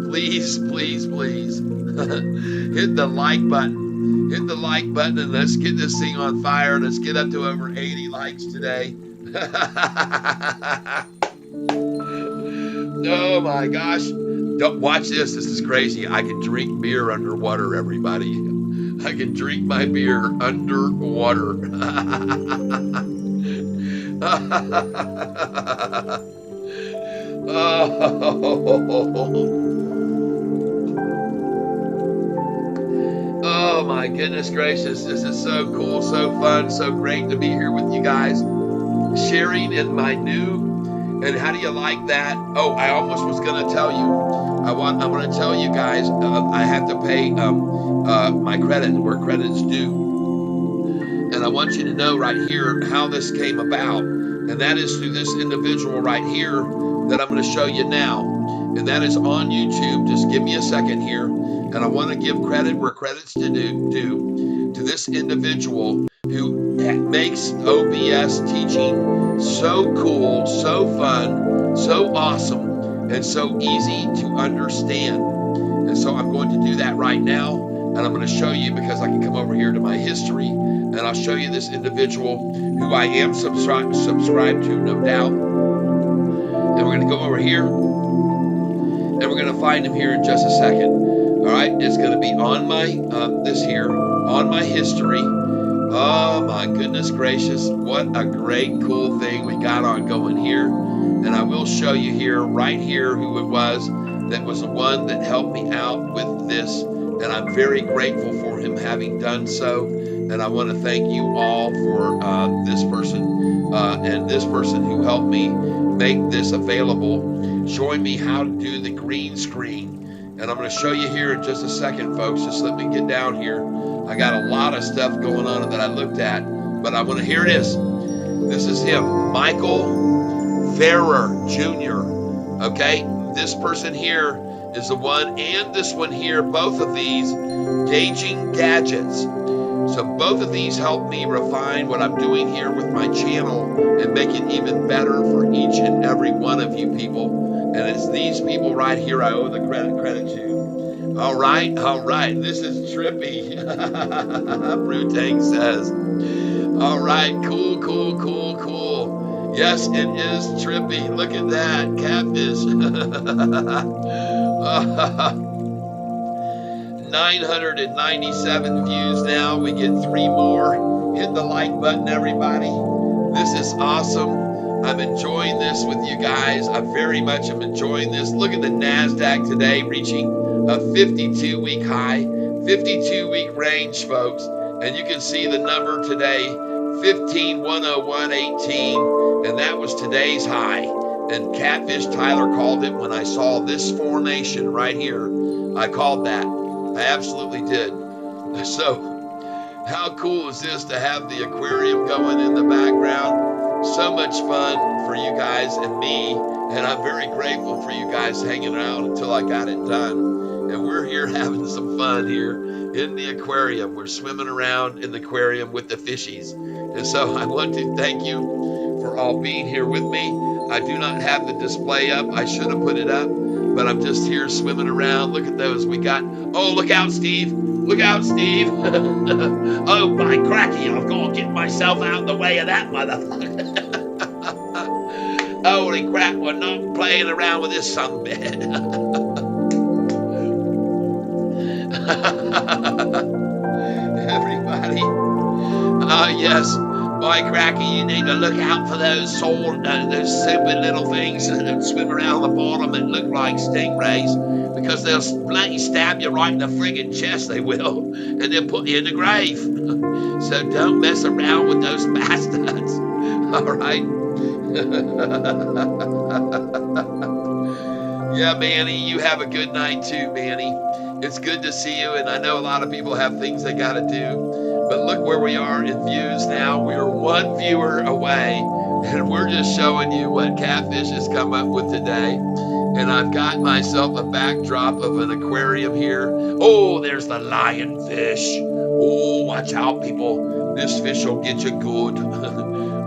please, please, please hit the like button. Hit the like button and let's get this thing on fire. Let's get up to over 80 likes today. Oh my gosh. Don't watch this. This is crazy. I can drink beer underwater, everybody. I can drink my beer underwater. Oh my goodness gracious. This is so cool, so fun, so great to be here with you guys. Sharing in my new. And how do you like that? Oh, I almost was going to tell you. I want to tell you guys. I have to pay my credit where credit's due, and I want you to know right here how this came about, and that is through this individual right here that I'm going to show you now, and that is on YouTube. Just give me a second here, and I want to give credit where credit's due to this individual who makes OBS teaching so cool, so fun, so awesome, and so easy to understand. And so I'm going to do that right now, and I'm going to show you, because I can come over here to my history, and I'll show you this individual who I am subscribed to, no doubt. And we're going to go over here, and we're going to find him here in just a second. All right, it's going to be on my on my history. Oh my goodness gracious, what a great cool thing we got on going here. And I will show you here, right here, who it was that was the one that helped me out with this. And I'm very grateful for him having done so. And I want to thank you all for this person and this person who helped me make this available, showing me how to do the green screen. And I'm going to show you here in just a second, folks. Just let me get down here. I got a lot of stuff going on that I looked at, but I want to hear this. This is him, Michael Ferrer Jr. Okay, this person here is the one, and this one here, both of these gauging gadgets. So both of these help me refine what I'm doing here with my channel and make it even better for each and every one of you people. And it's these people right here I owe the credit to. All right. This is trippy. Brew Tank says. All right. Cool. Yes, it is trippy. Look at that. Catfish. 997 views now. We get 3 more. Hit the like button, everybody. This is awesome. I'm enjoying this with you guys. I very much am enjoying this. Look at the NASDAQ today reaching a 52-week high, 52-week range, folks. And you can see the number today, 15,101.18, and that was today's high. And Catfish Tyler called it when I saw this formation right here. I called that. I absolutely did. So how cool is this to have the aquarium going in the background? So much fun for you guys and me, and I'm very grateful for you guys hanging around until I got it done. And we're here having some fun here in the aquarium. We're swimming around in the aquarium with the fishies. And so I want to thank you for all being here with me. I do not have the display up. I should have put it up, but I'm just here swimming around. Look at those. We got, oh, look out, Steve. Look out, Steve. Oh, by cracky, I've got to get myself out of the way of that motherfucker. Holy crap, we're not playing around with this sunbed. Everybody. Yes. Boy, Cracky, you need to look out for those those stupid little things that swim around the bottom and look like stingrays, because they'll bloody stab you right in the friggin' chest, they will, and they'll put you in the grave. So don't mess around with those bastards. All right? Yeah, Manny, you have a good night too, Manny. It's good to see you, and I know a lot of people have things they got to do. But look where we are in views now. We are 1 viewer away, and we're just showing you what Catfish has come up with today. And I've got myself a backdrop of an aquarium here. Oh, there's the lionfish. Oh, watch out, people. This fish will get you good.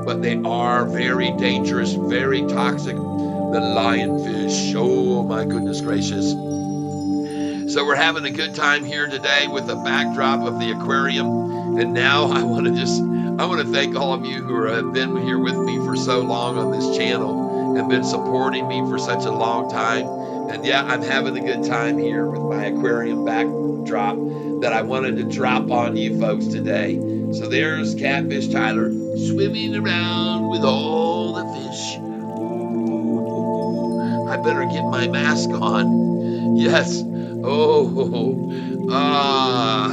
But they are very dangerous, very toxic. The lionfish. Oh, my goodness gracious. So we're having a good time here today with the backdrop of the aquarium. And now I want to thank all of you who have been here with me for so long on this channel and been supporting me for such a long time. And yeah, I'm having a good time here with my aquarium backdrop that I wanted to drop on you folks today. So there's Catfish Tyler swimming around with all the fish. Ooh, I better get my mask on. Yes. Oh,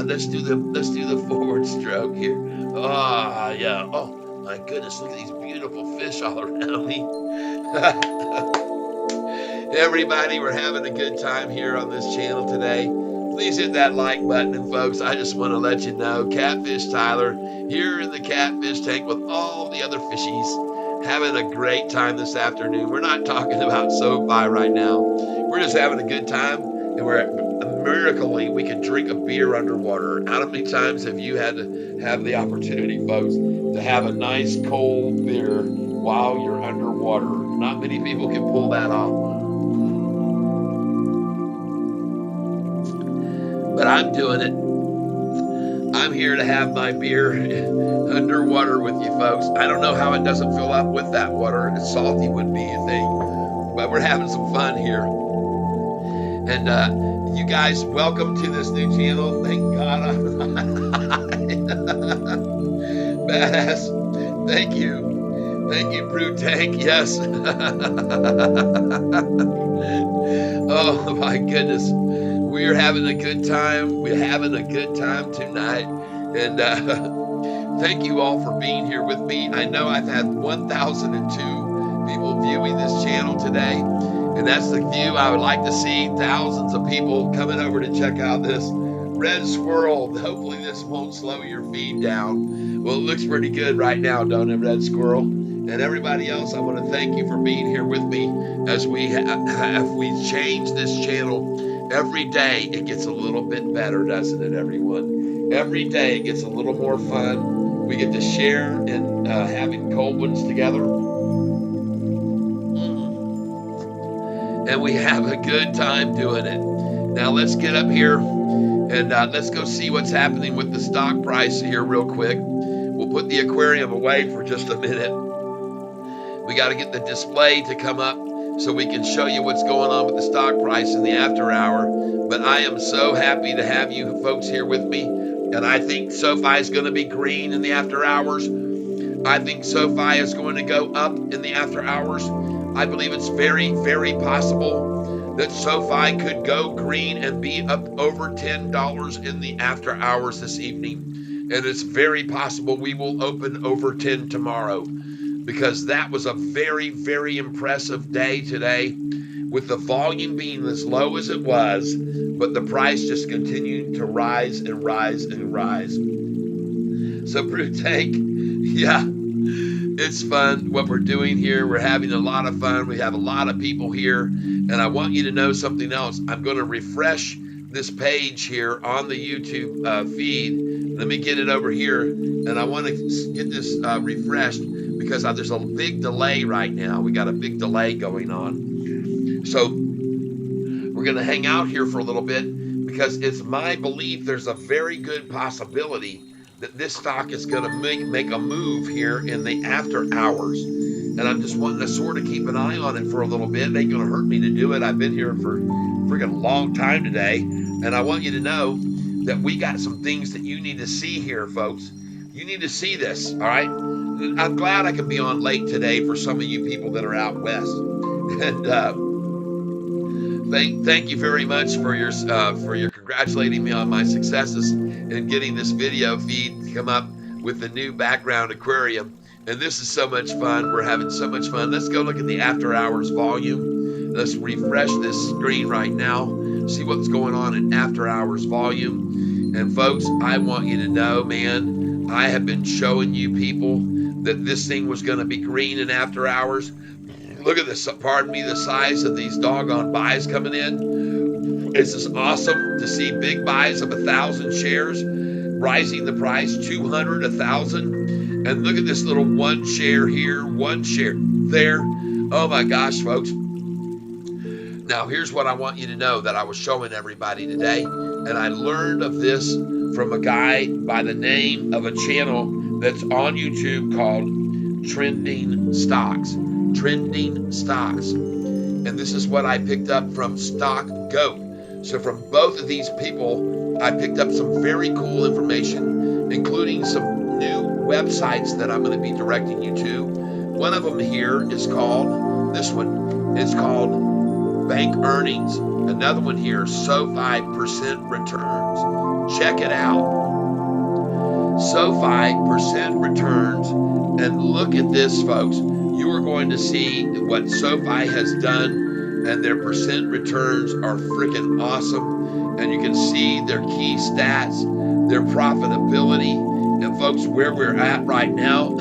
let's do the forward stroke here. Yeah. Oh my goodness, look at these beautiful fish all around me. Everybody, we're having a good time here on this channel today. Please hit that like button, and folks, I just want to let you know, Catfish Tyler here in the catfish tank with all the other fishies, having a great time this afternoon. We're not talking about Sofi right now. We're just having a good time. And we're miraculously, we can drink a beer underwater. How many times have you had to have the opportunity, folks, to have a nice cold beer while you're underwater? Not many people can pull that off. But I'm doing it. I'm here to have my beer underwater with you folks. I don't know how it doesn't fill up with that water. It's salty would be, you think. But we're having some fun here. And you guys, welcome to this new channel. Thank God I'm badass. Thank you. Thank you, Brew Tank. Yes. Oh, my goodness. We're having a good time. We're having a good time tonight. And thank you all for being here with me. I know I've had 1,002 people viewing this channel today. And that's the view I would like to see. Thousands of people coming over to check out this red squirrel. Hopefully this won't slow your feed down. Well, it looks pretty good right now, don't it, red squirrel? And everybody else, I want to thank you for being here with me as we change this channel. Every day it gets a little bit better, doesn't it, everyone? Every day it gets a little more fun. We get to share and having cold ones together. And we have a good time doing it. Now let's get up here and let's go see what's happening with the stock price here real quick. We'll put the aquarium away for just a minute. We got to get the display to come up so we can show you what's going on with the stock price in the after hour. But I am so happy to have you folks here with me. And I think SoFi is going to be green in the after hours. I think SoFi is going to go up in the after hours. I believe it's very, very possible that SoFi could go green and be up over $10 in the after hours this evening. And it's very possible we will open over 10 tomorrow, because that was a very, very impressive day today, with the volume being as low as it was, but the price just continuing to rise and rise and rise. So Brute Tank, yeah, it's fun what we're doing here. We're having a lot of fun. We have a lot of people here, and I want you to know something else. I'm going to refresh this page here on the YouTube feed. Let me get it over here, and I want to get this refreshed because there's a big delay right now. We got a big delay going on. So we're going to hang out here for a little bit, because it's my belief there's a very good possibility that this stock is going to make a move here in the after hours. And I'm just wanting to sort of keep an eye on it for a little bit. It ain't going to hurt me to do it. I've been here for freaking long time today. And I want you to know that we got some things that you need to see here, folks. You need to see this, all right? I'm glad I could be on late today for some of you people that are out west. And thank you very much for your congratulating me on my successes in getting this video feed to come up with the new background aquarium. And this is so much fun. We're having so much fun. Let's go look at the after hours volume. Let's refresh this screen right now, see what's going on in after hours volume. And folks, I want you to know, man, I have been showing you people that this thing was going to be green in after hours. Look at this, pardon me, the size of these doggone buys coming in. It's just awesome to see big buys of 1,000 shares, rising the price 200, 1,000. And look at this little one share here, one share there. Oh my gosh, folks. Now, here's what I want you to know that I was showing everybody today. And I learned of this from a guy by the name of a channel that's on YouTube called Trending Stocks. Trending Stocks. And this is what I picked up from Stock Goat. So from both of these people, I picked up some very cool information, including some new websites that I'm going to be directing you to. One of them here is called, this one, it's called Bank Earnings. Another one here, SoFi percent returns. Check it out. SoFi percent returns. And look at this, folks. You are going to see what SoFi has done, and their percent returns are freaking awesome. And you can see their key stats, their profitability, and folks, where we're at right now,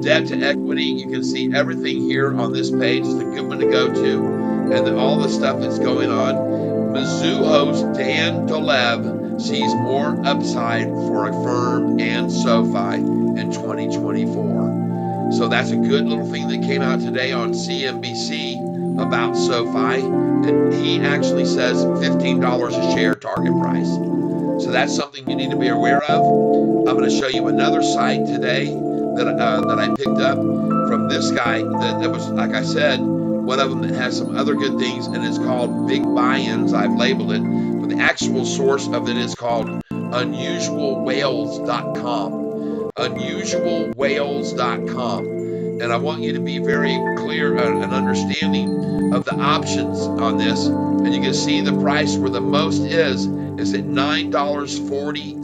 debt to equity. You can see everything here on this page. It's a good one to go to, and all the stuff that's going on. Mizzou host Dan Dolev sees more upside for a firm and SoFi in 2024. So that's a good little thing that came out today on CNBC about SoFi. And he actually says $15 a share target price. So that's something you need to be aware of. I'm going to show you another site today that I picked up from this guy that was, like I said, one of them that has some other good things, and it's called Big Buy-ins. I've labeled it, but the actual source of it is called unusualwhales.com. unusualwhales.com. And I want you to be very clear and understanding of the options on this. And you can see the price where the most is at $9.40,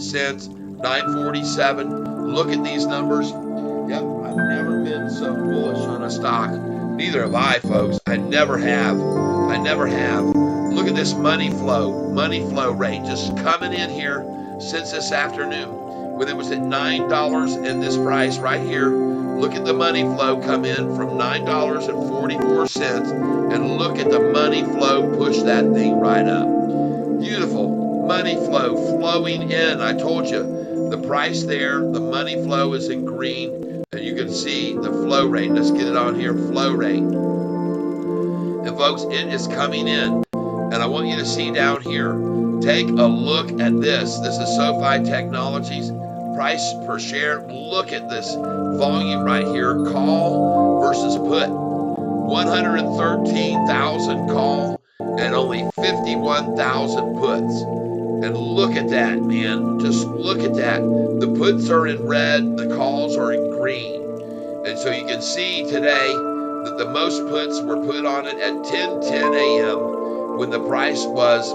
$9.47. Look at these numbers. Yep, I've never been so bullish on a stock. Neither have I, folks. I never have. I never have. Look at this money flow rate just coming in here since this afternoon. When it was at $9 and this price right here, look at the money flow come in from $9.44, and look at the money flow push that thing right up. Beautiful money flow flowing in. I told you, the price there, the money flow is in green, and you can see the flow rate. Let's get it on here, flow rate. And folks, it is coming in. And I want you to see down here, take a look at this. This is SoFi Technologies. Price per share. Look at this volume right here. Call versus put. 113,000 call and only 51,000 puts. And look at that, man. Just look at that. The puts are in red, the calls are in green. And so you can see today that the most puts were put on it at 10:10 a.m. when the price was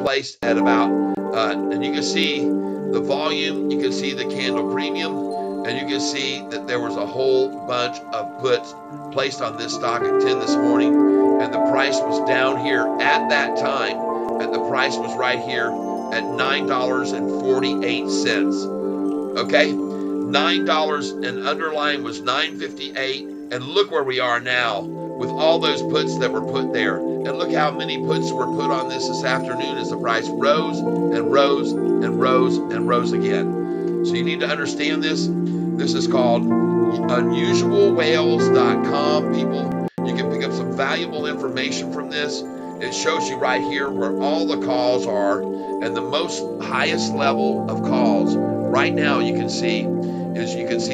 placed at about, and you can see the volume, you can see the candle premium, and you can see that there was a whole bunch of puts placed on this stock at 10 this morning, and the price was down here at that time, and the price was right here at $9.48. Okay, $9 and underlying was $9.58, and look where we are now with all those puts that were put there. And look how many puts were put on this afternoon as the price rose and rose and rose and rose again. So you need to understand this. This is called unusualwhales.com, people. You can pick up some valuable information from this. It shows you right here where all the calls are, and the most highest level of calls right now you can see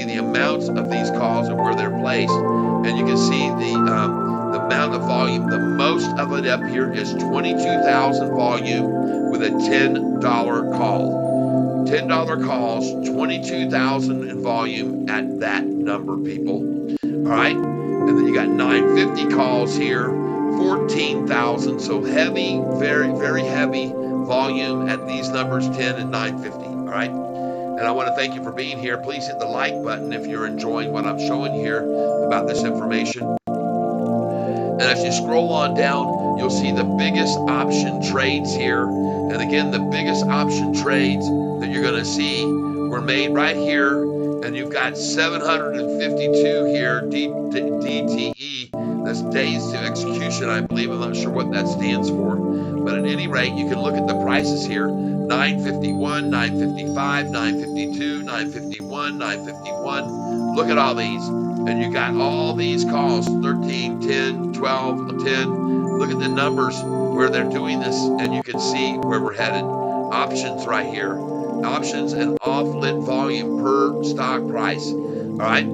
the amounts of these calls and where they're placed, and you can see the amount of volume. The most of it up here is 22,000 volume with a $10 call. $10 calls, 22,000 in volume at that number, people. All right, and then you got 950 calls here, 14,000. So heavy, very, very heavy volume at these numbers, 10 and 950. All right. And I want to thank you for being here. Please hit the like button if you're enjoying what I'm showing here about this information. And as you scroll on down, you'll see the biggest option trades here. And again, the biggest option trades that you're going to see were made right here. And you've got 752 here, DTE. That's days to execution, I believe. I'm not sure what that stands for. But at any rate, you can look at the prices here. 951, 955, 952, 951, 951. Look at all these. And you got all these calls, 13, 10, 12, 10. Look at the numbers where they're doing this, and you can see where we're headed. Options right here. Options and off-lit volume per stock price. All right.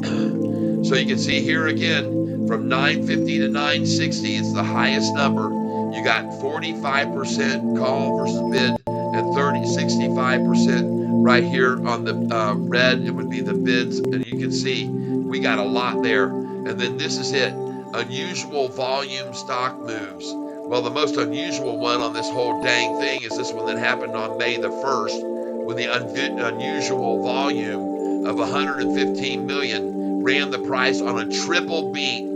So you can see here again, from 950 to 960, it's the highest number. You got 45% call versus bid, and 65% right here on the red. It would be the bids, and you can see we got a lot there. And then this is it. Unusual volume stock moves. Well, the most unusual one on this whole dang thing is this one that happened on May the 1st, when the unusual volume of 115 million ran the price on a triple beat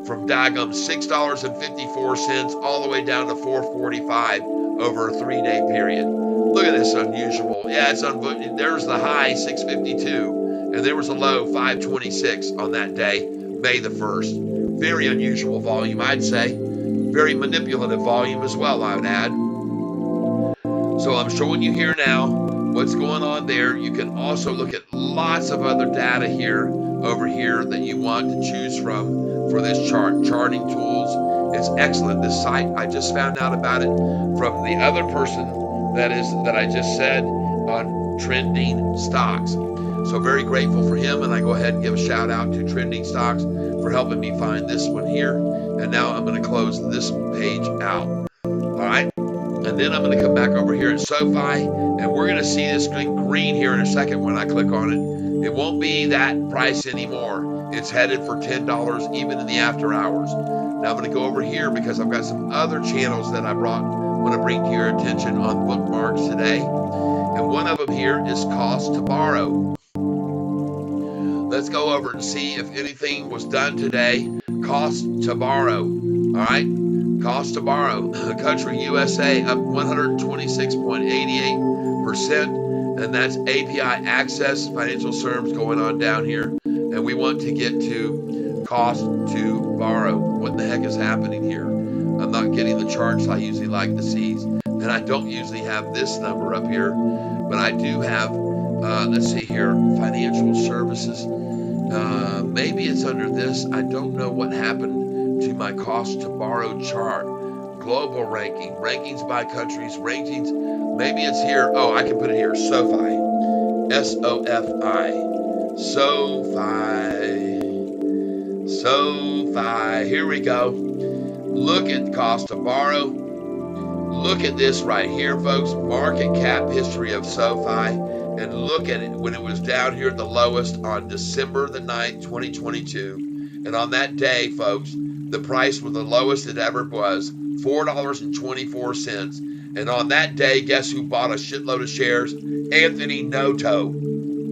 from daggum $6.54 all the way down to $4.45 over a 3-day period. Look at this unusual. Yeah, it's there's the high 652. And there was a low 526 on that day, May the 1st. Very unusual volume, I'd say. Very manipulative volume as well, I would add. So I'm showing you here now what's going on there. You can also look at lots of other data here, over here, that you want to choose from for this charting tools. It's excellent. This site, I just found out about it from the other person that I just said on Trending Stocks. So very grateful for him, and I go ahead and give a shout out to Trending Stocks for helping me find this one here. And now I'm going to close this page out. All right, and then I'm going to come back over here at Sofi, and we're going to see this green here in a second when I click on it. It won't be that price anymore. It's headed for $10 even in the after hours. Now I'm going to go over here because I've got some other channels that I want to bring to your attention on bookmarks today. And one of them here is cost to borrow. Let's go over and see if anything was done today. Cost to borrow. All right. Cost to borrow. Country USA up 126.88%. And that's API access financial terms going on down here. And we want to get to cost to borrow. What the heck is happening here? I'm not getting the charts I usually like to see. And I don't usually have this number up here. But I do have, let's see here, financial services. Maybe it's under this. I don't know what happened to my cost to borrow chart. Global ranking, rankings by countries, rankings. Maybe it's here. Oh, I can put it here. Sofi. S-O-F-I. Sofi. SoFi, here we go. Look at cost to borrow. Look at this right here, folks. Market cap history of SoFi. And look at it when it was down here at the lowest on December the 9th, 2022. And on that day, folks, the price was the lowest it ever was, $4.24. And on that day, guess who bought a shitload of shares? Anthony Noto.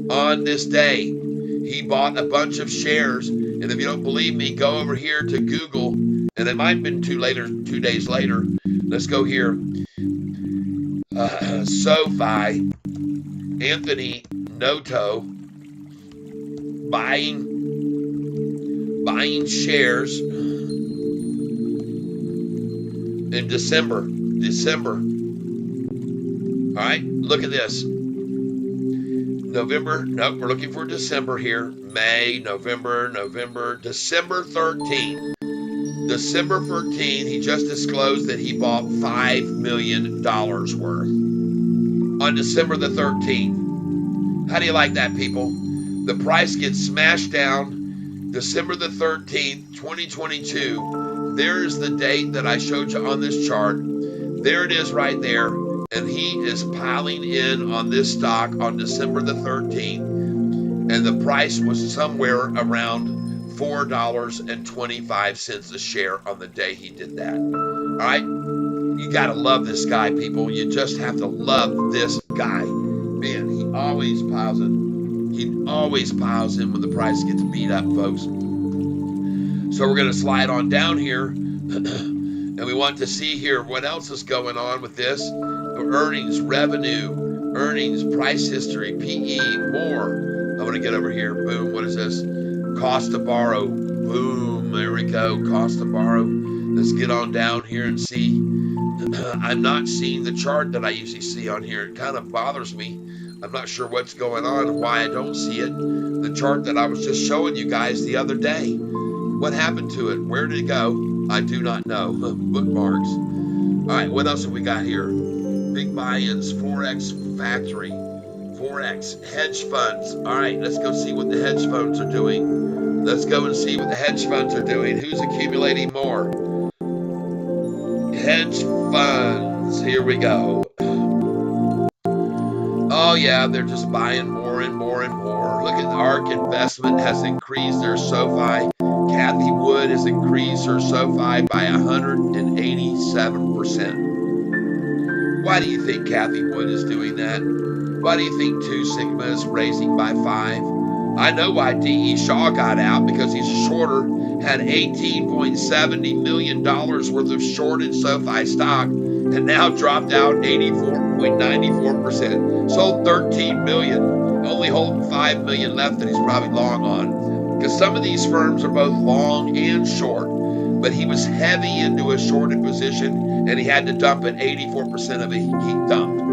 On this day, he bought a bunch of shares. And if you don't believe me, go over here to Google. And it might have been 2 days later. Let's go here. SoFi, Anthony Noto, buying shares in December. All right, look at this. November, nope, we're looking for December here. May, November, December 13th. December 13th, he just disclosed that he bought $5 million worth on December the 13th. How do you like that, people? The price gets smashed down December the 13th, 2022. There's the date that I showed you on this chart. There it is right there. And he is piling in on this stock on December the 13th. And the price was somewhere around $4.25 a share on the day he did that. All right? You got to love this guy, people. You just have to love this guy. Man, he always piles in. He always piles in when the price gets beat up, folks. So we're going to slide on down here. And we want to see here what else is going on with this. Earnings, revenue, earnings, price history, PE, more. I want to get over here. Boom. What is this? Cost to borrow. Boom. There we go. Cost to borrow. Let's get on down here and see. I'm not seeing the chart that I usually see on here. It kind of bothers me. I'm not sure what's going on and why I don't see it. The chart that I was just showing you guys the other day. What happened to it? Where did it go? I do not know. Bookmarks. All right, what else have we got here? Big buy-ins, Forex Factory, Forex, hedge funds. All right, let's go see what the hedge funds are doing. Let's go and see what the hedge funds are doing. Who's accumulating more? Hedge funds. Here we go. Oh, yeah, they're just buying more and more and more. Look at ARK Investment has increased their SoFi. Kathy Wood has increased her SoFi by 187%. Why do you think Kathy Wood is doing that? Why do you think 2 Sigma is raising by 5? I know why D.E. Shaw got out, because he's a shorter, had $18.70 million worth of shorted SoFi stock, and now dropped out 84.94%. Sold $13 million, only holding $5 million left that he's probably long on. Because some of these firms are both long and short, but he was heavy into a shorted position, and he had to dump it. 84% of it he dumped.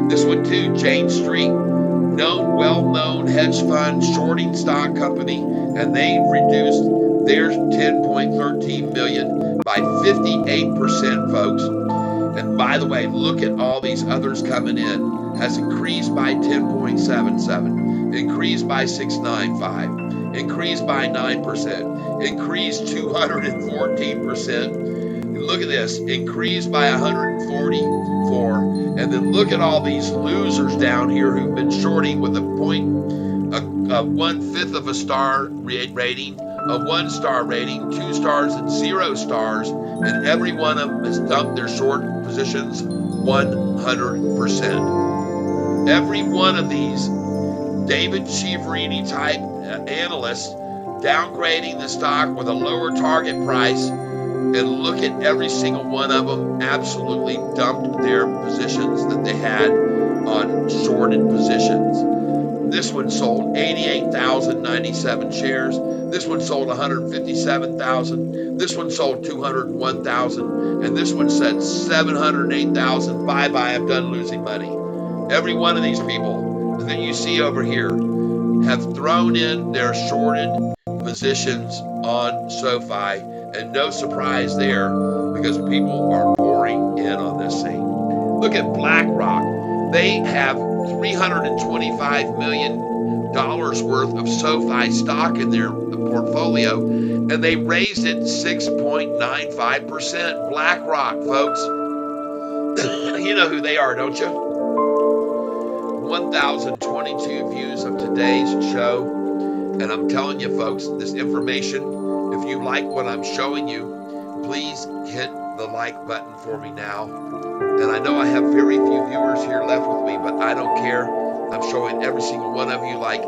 This one too, Jane Street, well-known hedge fund shorting stock company, and they reduced their $10.13 million by 58%, folks. And by the way, look at all these others coming in. Has increased by 10.77, increased by 695, increased by 9%, increased 214%. Look at this, increased by 144. And then look at all these losers down here who've been shorting with a 1/5 of a star rating, a 1-star rating, 2 stars, and 0 stars. And every one of them has dumped their short positions 100%. Every one of these David Chiaverini type analysts downgrading the stock with a lower target price, and look at every single one of them absolutely dumped their positions that they had on shorted positions. This one sold 88,097 shares. This one sold 157,000. This one sold 201,000. And this one said 708,000. Bye-bye, I'm done losing money. Every one of these people that you see over here have thrown in their shorted positions on SoFi, and no surprise there, because people are pouring in on this thing. Look at BlackRock. They have $325 million worth of SoFi stock in their portfolio, and they raised it 6.95%. BlackRock, folks. You know who they are, don't you? 1,022 views of today's show. And I'm telling you, folks, this information, if you like what I'm showing you, please hit the like button for me now. And I know I have very few viewers here left with me, but I don't care. I'm showing every single one of you, like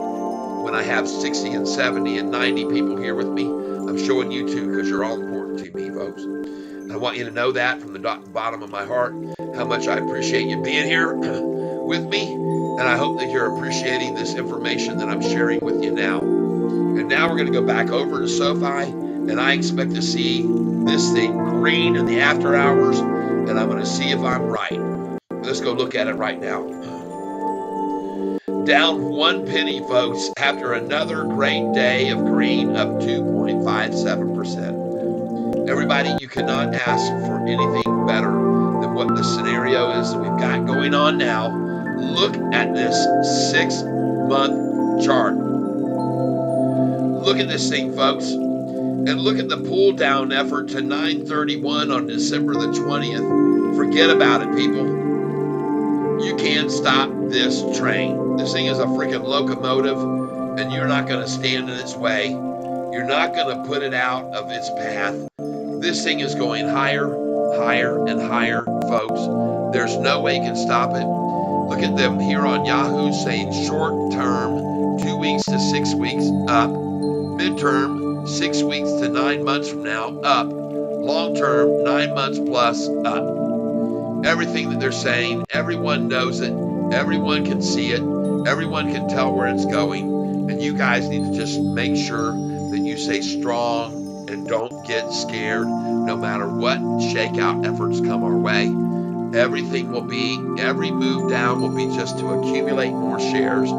when I have 60 and 70 and 90 people here with me, I'm showing you too, because you're all important to me, folks. And I want you to know that from the bottom of my heart, how much I appreciate you being here with me. And I hope that you're appreciating this information that I'm sharing with you now. And now we're going to go back over to Sofi, and I expect to see this thing green in the after hours, and I'm going to see if I'm right. Let's go look at it right now. Down 1 penny, folks, after another great day of green, up 2.57%. Everybody, you cannot ask for anything better than what the scenario is that we've got going on now. Look at this 6-month chart. Look at this thing, folks, and look at the pull down effort to 931 on December the 20th. Forget about it, people. You can't stop this train. This thing is a freaking locomotive, and you're not going to stand in its way. You're not going to put it out of its path. This thing is going higher, higher, and higher, folks. There's no way you can stop it. Look at them here on Yahoo saying short term, 2 weeks to 6 weeks, up. Midterm, 6 weeks to 9 months from now, up. Long term, 9 months plus, up. Everything that they're saying, everyone knows it. Everyone can see it. Everyone can tell where it's going. And you guys need to just make sure that you stay strong and don't get scared no matter what shakeout efforts come our way. Everything will be, every move down will be just to accumulate more shares,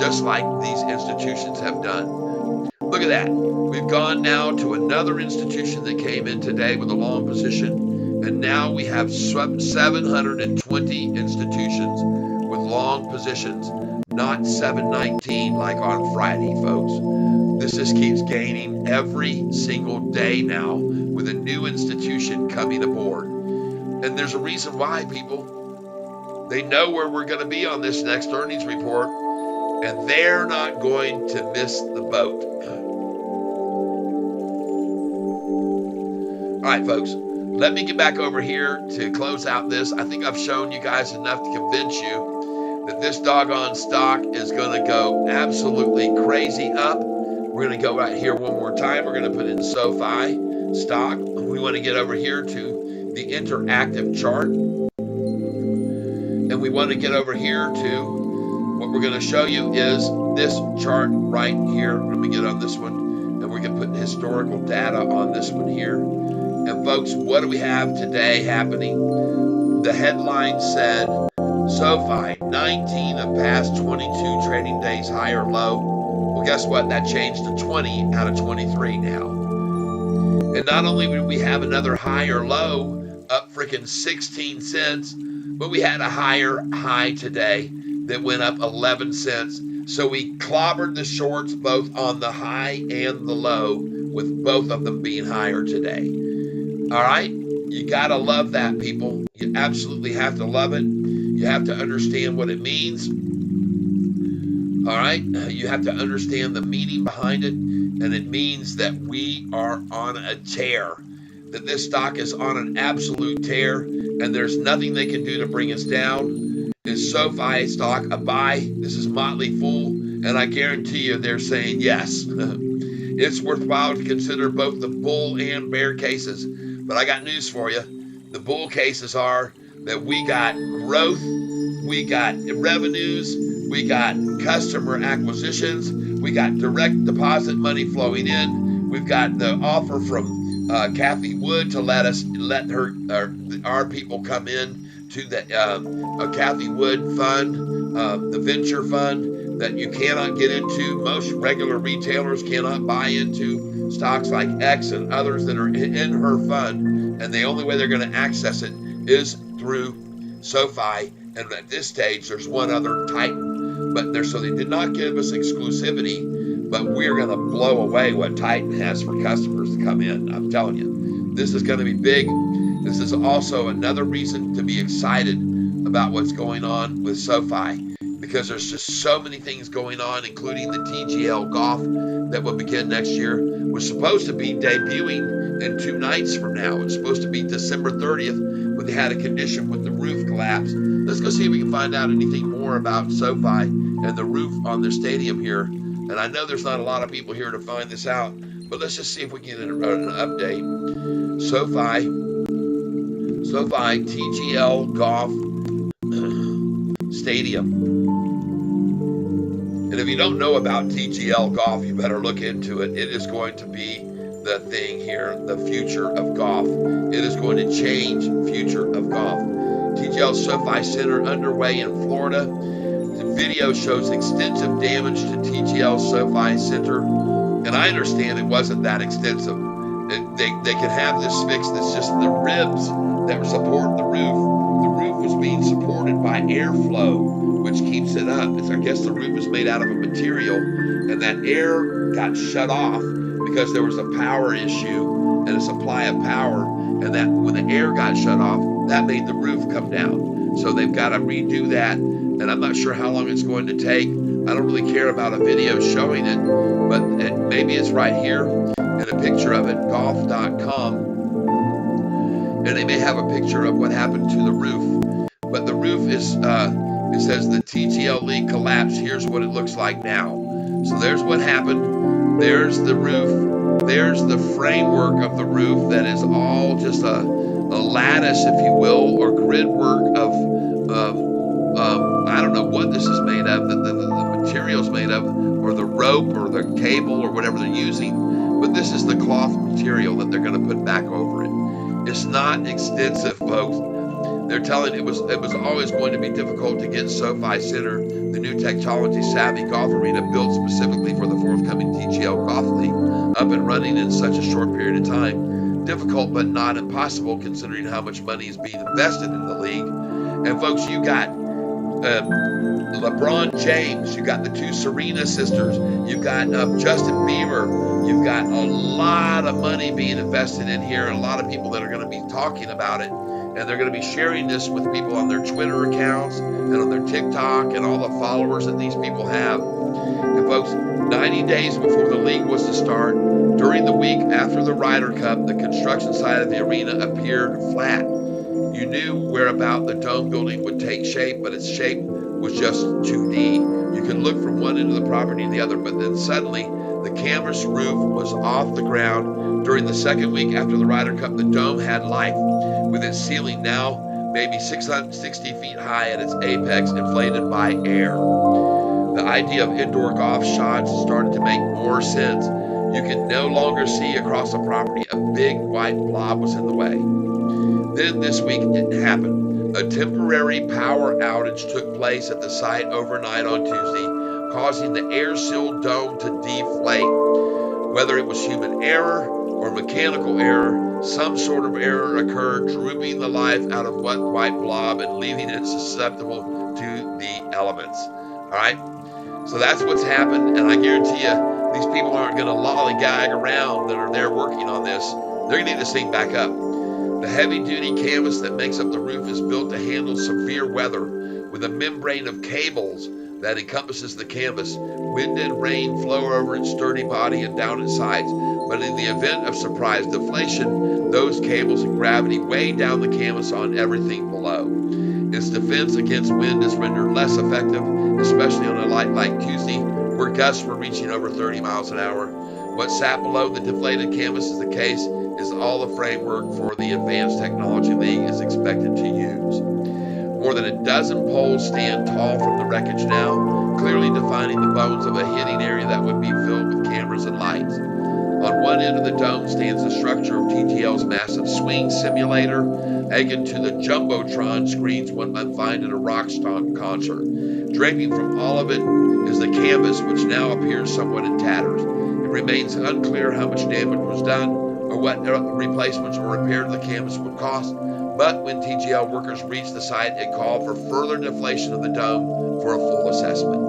just like these institutions have done. Look at that. We've gone now to another institution that came in today with a long position. And now we have 720 institutions with long positions, not 719 like on Friday, folks. This just keeps gaining every single day now with a new institution coming aboard. And there's a reason why, people. They know where we're going to be on this next earnings report, and they're not going to miss the boat. All right, folks. Let me get back over here to close out this. I think I've shown you guys enough to convince you that this doggone stock is going to go absolutely crazy up. We're going to go right here one more time. We're going to put in Sofi stock. We want to get over here to the interactive chart. And we want to get over here to what we're going to show you is this chart right here. Let me get on this one. And we're going to put historical data on this one here. And folks, what do we have today happening? The headline said, Sofi, 19 of past 22 trading days high or low. Well, guess what? That changed to 20 out of 23 now. And not only did we have another high or low, up freaking 16 cents, but we had a higher high today that went up 11 cents. So we clobbered the shorts both on the high and the low, with both of them being higher today. All right, you got to love that, people. You absolutely have to love it. You have to understand what it means. All right, you have to understand the meaning behind it, and it means that we are on a tear, that this stock is on an absolute tear, and there's nothing they can do to bring us down. Is Sofi stock a buy? This is Motley Fool, and I guarantee you they're saying yes. It's worthwhile to consider both the bull and bear cases. But I got news for you. The bull cases are that we got growth, we got revenues, we got customer acquisitions, we got direct deposit money flowing in, we've got the offer from Kathy Wood to let our people come in to the Kathy Wood fund, the venture fund that you cannot get into. Most regular retailers cannot buy into stocks like X and others that are in her fund, and the only way they're going to access it is through Sofi. And at this stage, there's one other Titan, but so they did not give us exclusivity, but we're going to blow away what Titan has for customers to come in. I'm telling you, this is going to be big. This is also another reason to be excited about what's going on with Sofi, because there's just so many things going on, including the TGL golf that will begin next year. We're supposed to be debuting in 2 nights from now. It's supposed to be December 30th, but they had a condition with the roof collapse. Let's go see if we can find out anything more about Sofi and the roof on their stadium here. And I know there's not a lot of people here to find this out, but let's just see if we can get an update. Sofi TGL Golf Stadium. And if you don't know about TGL Golf, you better look into it. It is going to be the thing here, the future of golf. It is going to change the future of golf. TGL SoFi Center underway in Florida. The video shows extensive damage to TGL SoFi Center, and I understand it wasn't that extensive. They can have this fixed. It's just the ribs that support the roof. The roof was being supported by airflow, which keeps it up. I guess the roof is made out of a material, and that air got shut off because there was a power issue and a supply of power, and that when the air got shut off, that made the roof come down. So they've got to redo that, and I'm not sure how long it's going to take. I don't really care about a video showing it, but maybe it's right here in a picture of it, golf.com, and they may have a picture of what happened to the roof. But the roof is, it says the TGL leak collapsed. Here's what it looks like now. So there's what happened. There's the roof. There's the framework of the roof that is all just a lattice, if you will, or grid work of I don't know what this is made of, the material's made of, or the rope or the cable or whatever they're using. But this is the cloth material that they're going to put back over it. It's not extensive, folks. They're telling it was always going to be difficult to get SoFi Center, the new technology-savvy golf arena built specifically for the forthcoming TGL Golf League, up and running in such a short period of time. Difficult, but not impossible, considering how much money is being invested in the league. And folks, you got LeBron James, you got the 2 Serena sisters, you've got Justin Bieber, you've got a lot of money being invested in here, and a lot of people that are going to be talking about it. And they're going to be sharing this with people on their Twitter accounts and on their TikTok and all the followers that these people have. And folks, 90 days before the league was to start, during the week after the Ryder Cup, the construction side of the arena appeared flat. You knew where about the dome building would take shape, but its shape was just 2D. You could look from one end of the property to the other, but then suddenly the canvas roof was off the ground. During the second week after the Ryder Cup, the dome had life, with its ceiling now maybe 660 feet high at its apex, inflated by air. The idea of indoor golf shots started to make more sense. You could no longer see across the property. A big white blob was in the way. Then this week it happened. A temporary power outage took place at the site overnight on Tuesday, causing the air-sealed dome to deflate. Whether it was human error or mechanical error, some sort of error occurred, drooping the life out of what white blob and leaving it susceptible to the elements. All right? So that's what's happened, and I guarantee you, these people aren't going to lollygag around that are there working on this. They're going to need this thing back up. The heavy-duty canvas that makes up the roof is built to handle severe weather, with a membrane of cables that encompasses the canvas. Wind and rain flow over its sturdy body and down its sides, but in the event of surprise deflation, those cables and gravity weigh down the canvas on everything below. Its defense against wind is rendered less effective, especially on a night like Tuesday, where gusts were reaching over 30 miles an hour. What sat below the deflated canvas is the case is all the framework for the Advanced Technology League is expected to use. More than a dozen poles stand tall from the wreckage now, clearly defining the bones of a hitting area that would be filled with cameras and lights. On one end of the dome stands the structure of TGL's massive swing simulator, akin to the Jumbotron screens one might find at a rock concert. Draping from all of it is the canvas, which now appears somewhat in tatters. It remains unclear how much damage was done or what replacements or repair to the canvas would cost, But when TGL workers reached the site, it called for further deflation of the dome for a full assessment.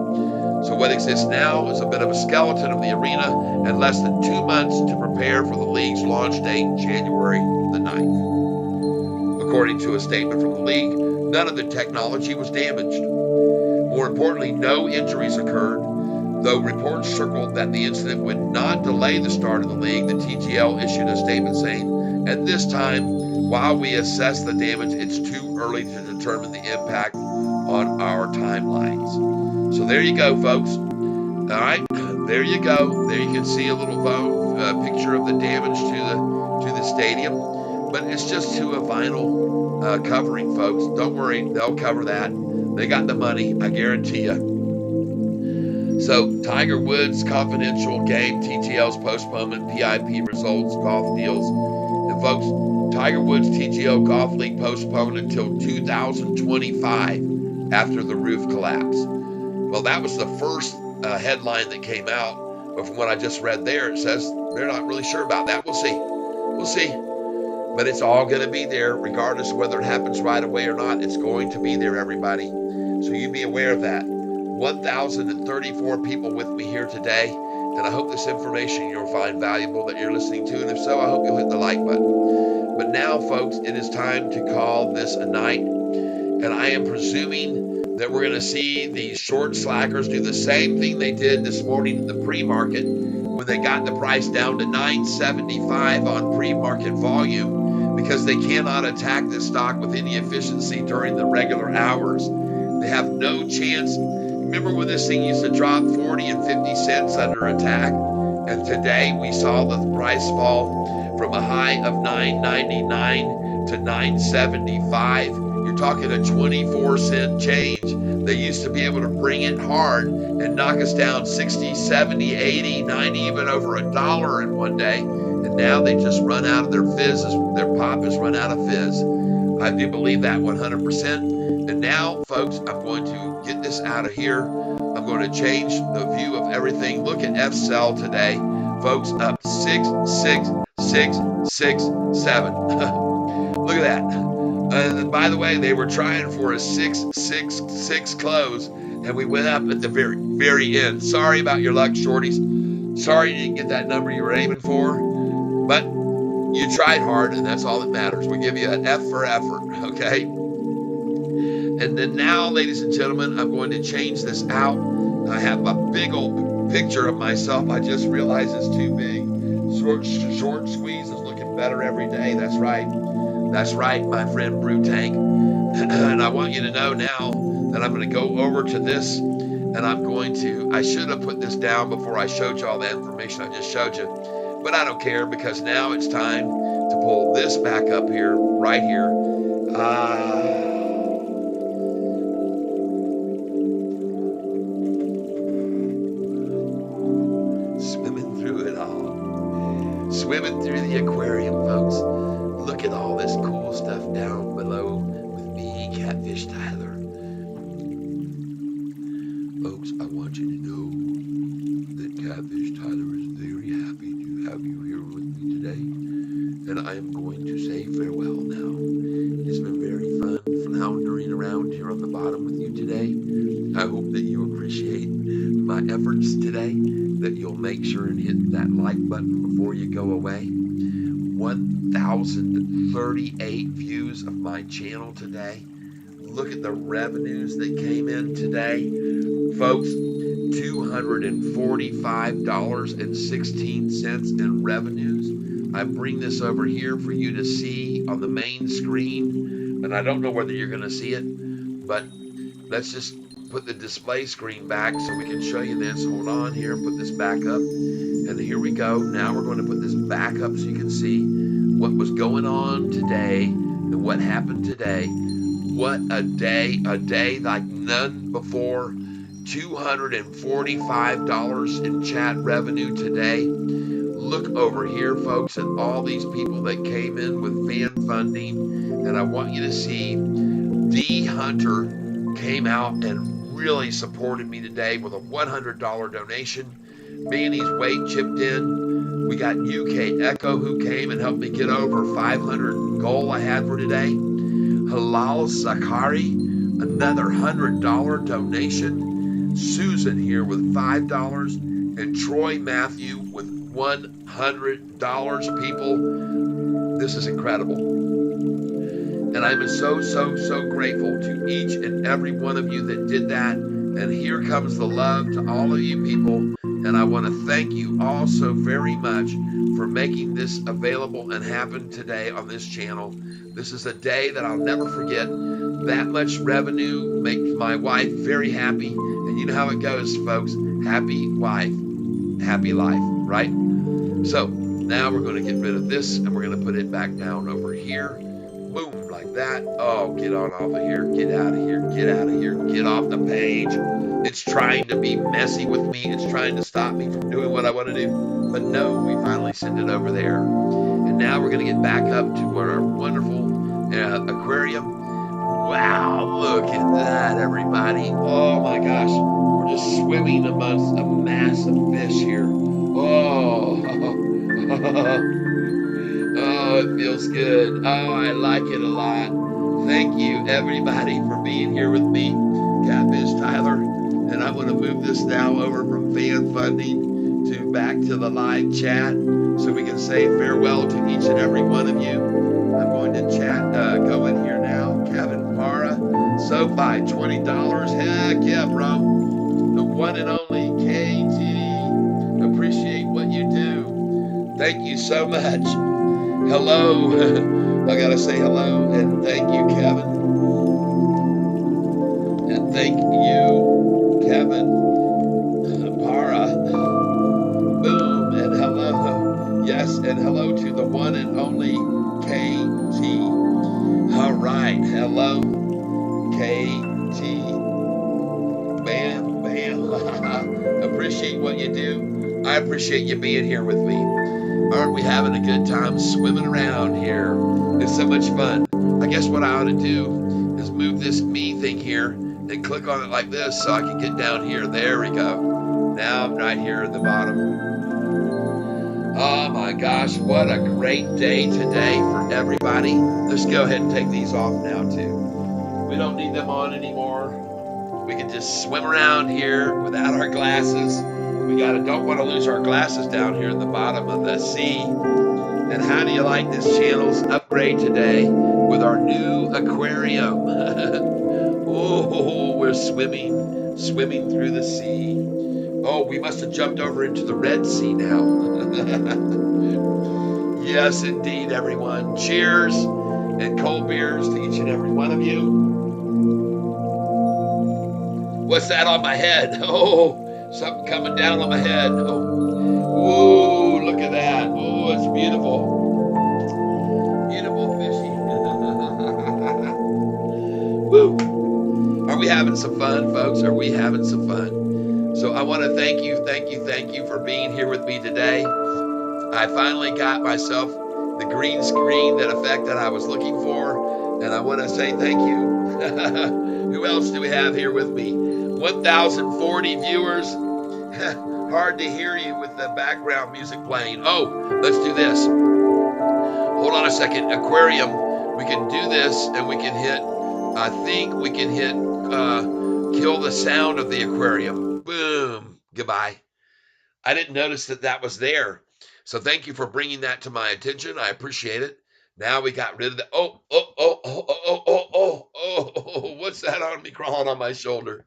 So what exists now is a bit of a skeleton of the arena and less than 2 months to prepare for the league's launch date, January the 9th. According to a statement from the league, none of the technology was damaged. More importantly, no injuries occurred, though reports circled that the incident would not delay the start of the league. The TGL issued a statement saying, at this time, while we assess the damage, it's too early to determine the impact on our timelines. So there you go, folks. All right, there you go. There you can see a little picture of the damage to the stadium, but it's just to a vinyl covering, folks. Don't worry, they'll cover that. They got the money, I guarantee you. So Tiger Woods confidential game, TTL's postponement, PIP results, golf deals, and folks, Tiger Woods TGO Golf League postponed until 2025 after the roof collapse. Well, that was the first headline that came out, but from what I just read there, it says they're not really sure about that. We'll see. We'll see. But it's all going to be there, regardless of whether it happens right away or not. It's going to be there, everybody. So you be aware of that. 1,034 people with me here today, and I hope this information you'll find valuable that you're listening to, and if so, I hope you'll hit the like button. But now, folks, it is time to call this a night, and I am presuming that we're going to see the short slackers do the same thing they did this morning in the pre-market when they got the price down to 975 on pre-market volume, because they cannot attack this stock with any efficiency during the regular hours. They have no chance. Remember when this thing used to drop 40 and 50 cents under attack? And today we saw the price fall from a high of 9.99 to 9.75. You're talking a 24-cent change. They used to be able to bring it hard and knock us down 60, 70, 80, 90, even over $1 in one day. And now they just run out of their fizz. Their pop has run out of fizz. I do believe that 100%. And now, folks, I'm going to get this out of here. I'm going to change the view of everything. Look at FCell today. Folks, up 66667. Look at that. And by the way, they were trying for a 666 close, and we went up at the very end. Sorry about your luck, shorties. Sorry you didn't get that number you were aiming for, but you tried hard, and that's all that matters. We give you an F for effort, okay? And then now, ladies and gentlemen, I'm going to change this out. I have a big old picture of myself. I just realized it's too big. Short squeeze is looking better every day. That's right. That's right, my friend Brew Tank. And I want you to know now that I'm going to go over to this, and I should have put this down before I showed you all the information I just showed you. But I don't care, because now it's time to pull this back up here, right here. Swimming through it all. Swimming through the aquarium, folks. Look at all this cool stuff down below with me, Catfish Tyler. Folks, I want you to know that Catfish Tyler is very happy to have you here with me today. And I am going to say farewell now. It's been very fun floundering around here on the bottom with you today. I hope that you appreciate my efforts today, that you'll make sure and hit that like button before you go away. 1,038 views of my channel today. Look at the revenues that came in today. Folks, $245.16 in revenues. I bring this over here for you to see on the main screen, and I don't know whether you're going to see it, but let's just put the display screen back so we can show you this. Hold on here, put this back up, and here we go. Now we're going to put this back up so you can see what was going on today and what happened today. What a day like none before. $245 in chat revenue today. Look over here, folks, at all these people that came in with fan funding, and I want you to see D Hunter came out and really supported me today with a $100 donation. Manny's Weight chipped in. We got UK Echo who came and helped me get over 500 goal I had for today. Halal Zakari, another $100 donation. Susan here with $5, and Troy Matthew with $100. People, this is incredible. And I'm so grateful to each and every one of you that did that. And here comes the love to all of you people. And I want to thank you all so very much for making this available and happen today on this channel. This is a day that I'll never forget. That much revenue makes my wife very happy. And you know how it goes, folks. Happy wife, happy life, right? So now we're going to get rid of this and we're going to put it back down over here. Boom, like that. Oh, get on off of here. Get out of here. Get out of here. Get off the page. It's trying to be messy with me. It's trying to stop me from doing what I want to do. But no, we finally sent it over there. And now we're going to get back up to our wonderful aquarium. Wow, look at that, everybody. Oh my gosh. We're just swimming amongst a mass of fish here. Oh, oh, it feels good. Oh, I like it a lot. Thank you, everybody, for being here with me. Catfish Tyler. And I'm going to move this now over from fan funding to back to the live chat so we can say farewell to each and every one of you. I'm going to go in here now. Kevin Para, Sofi, $20. Heck yeah, bro. The one and only KT. Appreciate what you do. Thank you so much. Hello. I gotta say hello and thank you, Kevin. And thank you, Kevin Para. Boom and hello. Yes, and hello to the one and only KT. All right, hello, KT. Bam, bam. Appreciate what you do. I appreciate you being here with me. Aren't we having a good time swimming around here? It's so much fun. I guess what I ought to do is move this me thing here and click on it like this so I can get down here. There we go. Now I'm right here at the bottom. Oh my gosh, what a great day today for everybody. Let's go ahead and take these off now too. We don't need them on anymore. We can just swim around here without our glasses. We don't want to lose our glasses down here in the bottom of the sea. And how do you like this channel's upgrade today with our new aquarium? Oh, we're swimming through the sea. Oh, we must have jumped over into the Red Sea now. Yes, indeed, everyone. Cheers and cold beers to each and every one of you. What's that on my head? Oh, something coming down on my head. Oh, look at that. Oh, it's beautiful. Beautiful fishy. Woo. Are we having some fun, folks? Are we having some fun? So I want to thank you for being here with me today. I finally got myself the green screen, that effect that I was looking for, and I want to say thank you. Who else do we have here with me? 1,040 viewers. Hard to hear you with the background music playing. Oh, let's do this. Hold on a second. Aquarium. We can do this and we can hit, I think we can hit kill the sound of the aquarium. Boom. Goodbye. I didn't notice that was there. So thank you for bringing that to my attention. I appreciate it. Now we got rid of the, oh, what's that on me crawling on my shoulder?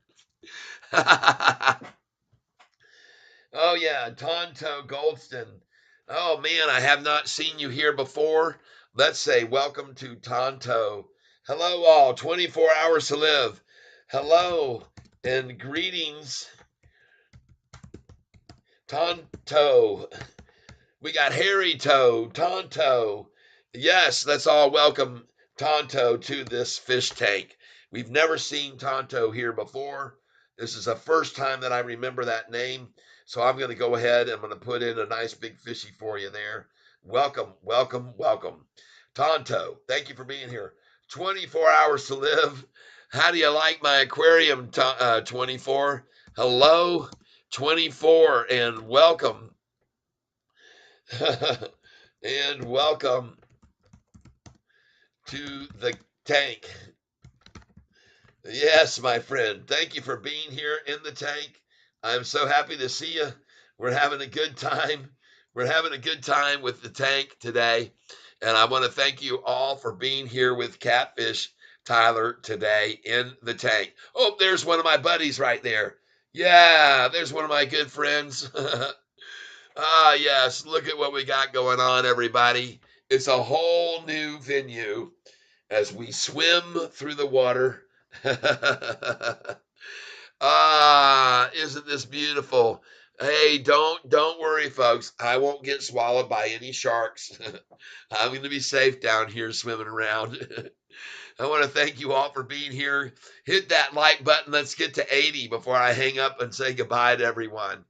Oh yeah, Tonto Goldston. Oh man, I have not seen you here before. Let's say welcome to Tonto. Hello all, 24 hours to live. Hello and greetings. Tonto. We got Hairy Toe, Tonto. Yes, let's all welcome Tonto to this fish tank. We've never seen Tonto here before. This is the first time that I remember that name. So I'm going to go ahead and I'm going to put in a nice big fishy for you there. Welcome, welcome, welcome. Tonto, thank you for being here. 24 hours to live. How do you like my aquarium, 24? Hello, 24, and welcome. And welcome to the Tank. Yes, my friend. Thank you for being here in the tank. I'm so happy to see you. We're having a good time. We're having a good time with the tank today. And I want to thank you all for being here with Catfish Tyler today in the tank. Oh, there's one of my buddies right there. Yeah, there's one of my good friends. Yes, look at what we got going on, everybody. It's a whole new venue as we swim through the water. Isn't this beautiful? Hey, don't worry, folks. I won't get swallowed by any sharks. I'm going to be safe down here swimming around. I want to thank you all for being here. Hit that like button. Let's get to 80 before I hang up and say goodbye to everyone.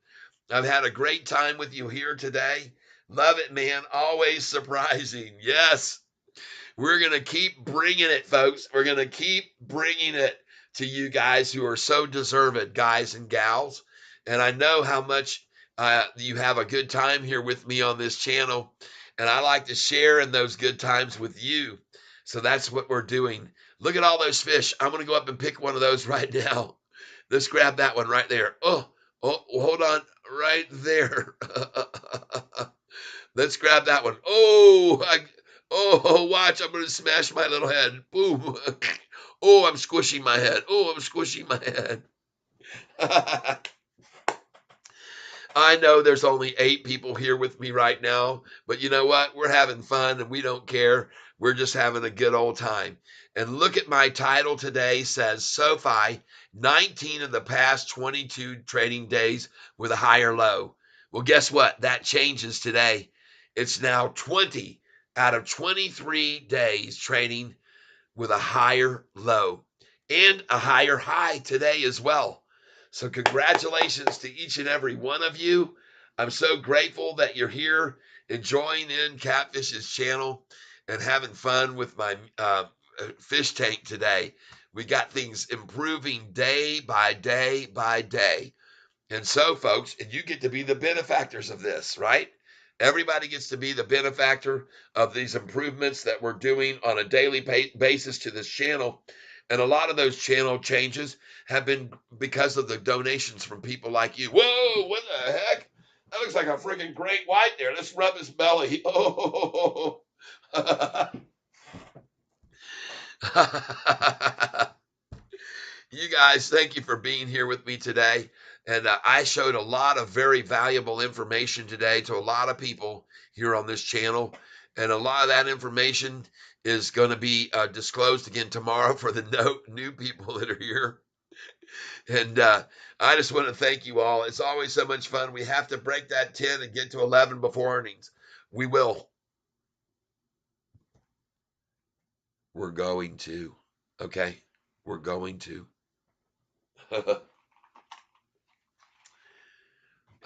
I've had a great time with you here today. Love it, man. Always surprising. Yes. We're going to keep bringing it, folks. We're going to keep bringing it to you guys who are so deserved, guys and gals. And I know how much you have a good time here with me on this channel. And I like to share in those good times with you. So that's what we're doing. Look at all those fish. I'm going to go up and pick one of those right now. Let's grab that one right there. Oh, hold on. Right there. Let's grab that one. Oh, watch. I'm going to smash my little head. Boom. Oh, I'm squishing my head. Oh, I'm squishing my head. I know there's only 8 people here with me right now, but you know what? We're having fun and we don't care. We're just having a good old time. And look at my title today says Sofi, 19 of the past 22 trading days with a higher low. Well, guess what? That changes today. It's now 20 out of 23 days trading with a higher low and a higher high today as well. So congratulations to each and every one of you. I'm so grateful that you're here enjoying in Catfish's channel and having fun with my fish tank today. We got things improving day by day by day. And so, folks, and you get to be the benefactors of this, right? Everybody gets to be the benefactor of these improvements that we're doing on a daily basis to this channel. And a lot of those channel changes have been because of the donations from people like you. Whoa, what the heck? That looks like a freaking great white there. Let's rub his belly. Oh. You guys, thank you for being here with me today. And I showed a lot of very valuable information today to a lot of people here on this channel. And a lot of that information is going to be disclosed again tomorrow for the new people that are here. And I just want to thank you all. It's always so much fun. We have to break that 10 and get to 11 before earnings. We will. We're going to. Okay? We're going to.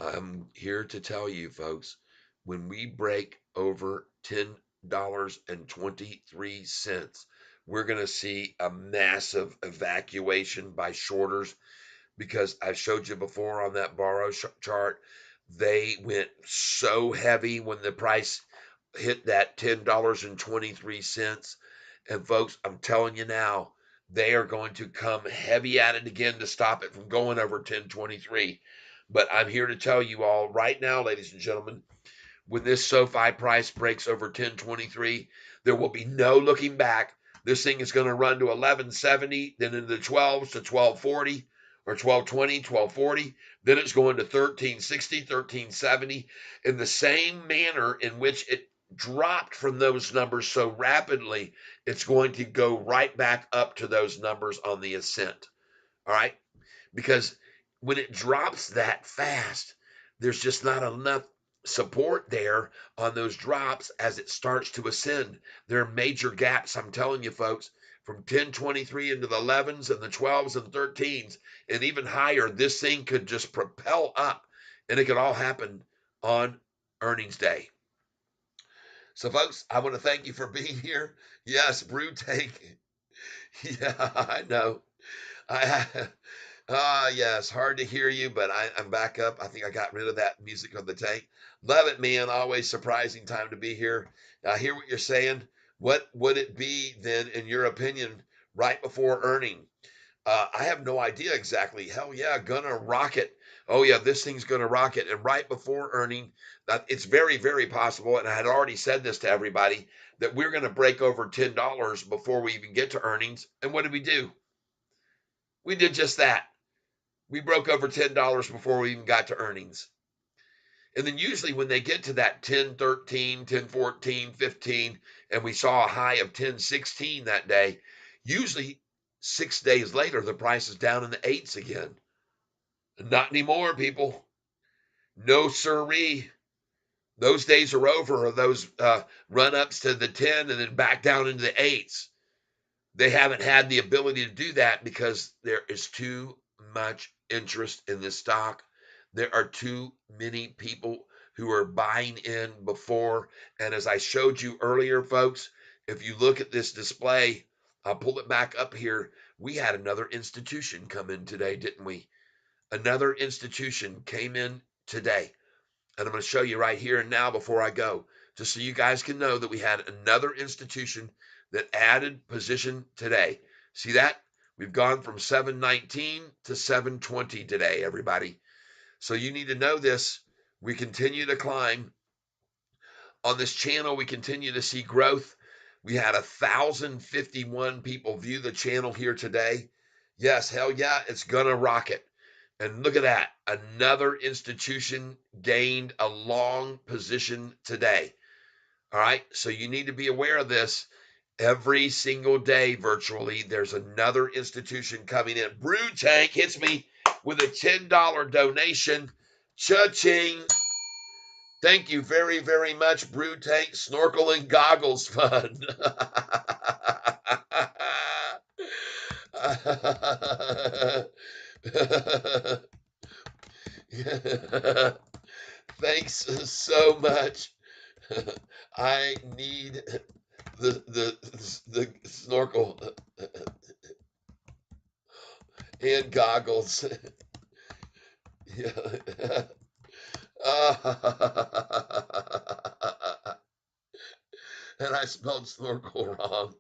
I'm here to tell you, folks, when we break over $10.23, we're going to see a massive evacuation by shorters because I showed you before on that borrow chart. They went so heavy when the price hit that $10.23. And folks, I'm telling you now, they are going to come heavy at it again to stop it from going over 1023. But I'm here to tell you all right now, ladies and gentlemen, when this SoFi price breaks over 1023, there will be no looking back. This thing is going to run to 1170, then into the 12s to 1240 or 1220, 1240. Then it's going to 1360, 1370 in the same manner in which it dropped from those numbers so rapidly. It's going to go right back up to those numbers on the ascent. All right. Because when it drops that fast, there's just not enough support there on those drops as it starts to ascend. There are major gaps, I'm telling you, folks, from 1023 into the 11s and the 12s and 13s, and even higher. This thing could just propel up, and it could all happen on earnings day. So, folks, I want to thank you for being here. Yes, Brew Tank. Yeah, I know. Yes, hard to hear you, but I'm back up. I think I got rid of that music on the tank. Love it, man. Always surprising time to be here. I hear what you're saying. What would it be then, in your opinion, right before earning? I have no idea exactly. Hell yeah, gonna rocket. Oh yeah, this thing's gonna rocket. And right before earning, it's very, very possible. And I had already said this to everybody that we're gonna break over $10 before we even get to earnings. And what did we do? We did just that. We broke over $10 before we even got to earnings. And then usually when they get to that 10.13, 10.14, 15, and we saw a high of 10.16 that day, usually 6 days later, the price is down in the eights again. Not anymore, people. No siree. Those days are over, or those run ups to the 10 and then back down into the eights. They haven't had the ability to do that because there is too much interest in this stock. There are too many people who are buying in before. And as I showed you earlier, folks, if you look at this display, I'll pull it back up here. We had another institution come in today, didn't we? Another institution came in today. And I'm going to show you right here and now before I go, just so you guys can know that we had another institution that added position today. See that? We've gone from 719 to 720 today, everybody. So you need to know this. We continue to climb. On this channel, we continue to see growth. We had 1,051 people view the channel here today. Yes, hell yeah, it's going to rocket. And look at that. Another institution gained a long position today. All right. So you need to be aware of this. Every single day, virtually, there's another institution coming in. Brew Tank hits me with a $10 donation. Cha-ching. Thank you very, very much, Brew Tank Snorkel and Goggles Fund. Thanks so much. I need the snorkel and goggles. Yeah. And I spelled snorkel wrong.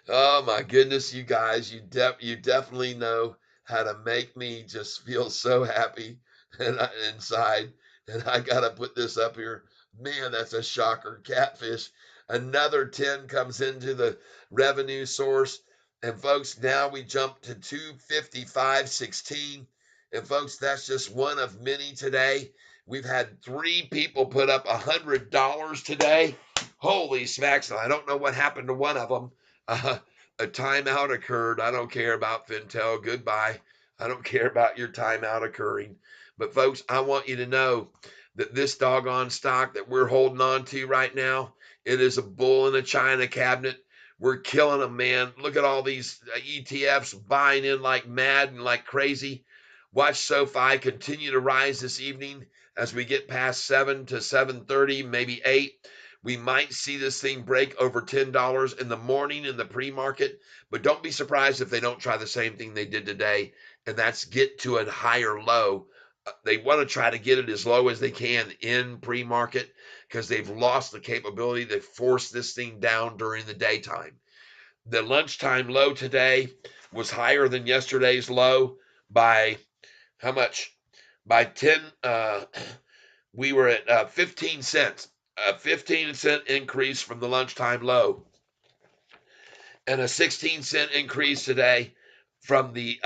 Oh my goodness, you guys, you definitely know how to make me just feel so happy and inside. And I gotta put this up here. Man, that's a shocker. Catfish. Another 10 comes into the revenue source. And folks, now we jump to 255.16. And folks, that's just one of many today. We've had 3 people put up $100 today. Holy smacks! I don't know what happened to one of them. A timeout occurred. I don't care about Fintel. Goodbye. I don't care about your timeout occurring. But folks, I want you to know that this doggone stock that we're holding on to right now, it is a bull in a china cabinet. We're killing them, man. Look at all these ETFs buying in like mad and like crazy. Watch Sofi continue to rise this evening as we get past 7 to 7:30, maybe 8. We might see this thing break over $10 in the morning in the pre-market, but don't be surprised if they don't try the same thing they did today, and that's get to a higher low. They want to try to get it as low as they can in pre-market because they've lost the capability to force this thing down during the daytime. The lunchtime low today was higher than yesterday's low by how much? By 10, we were at 15 cents. A 15-cent increase from the lunchtime low, and a 16-cent increase today from the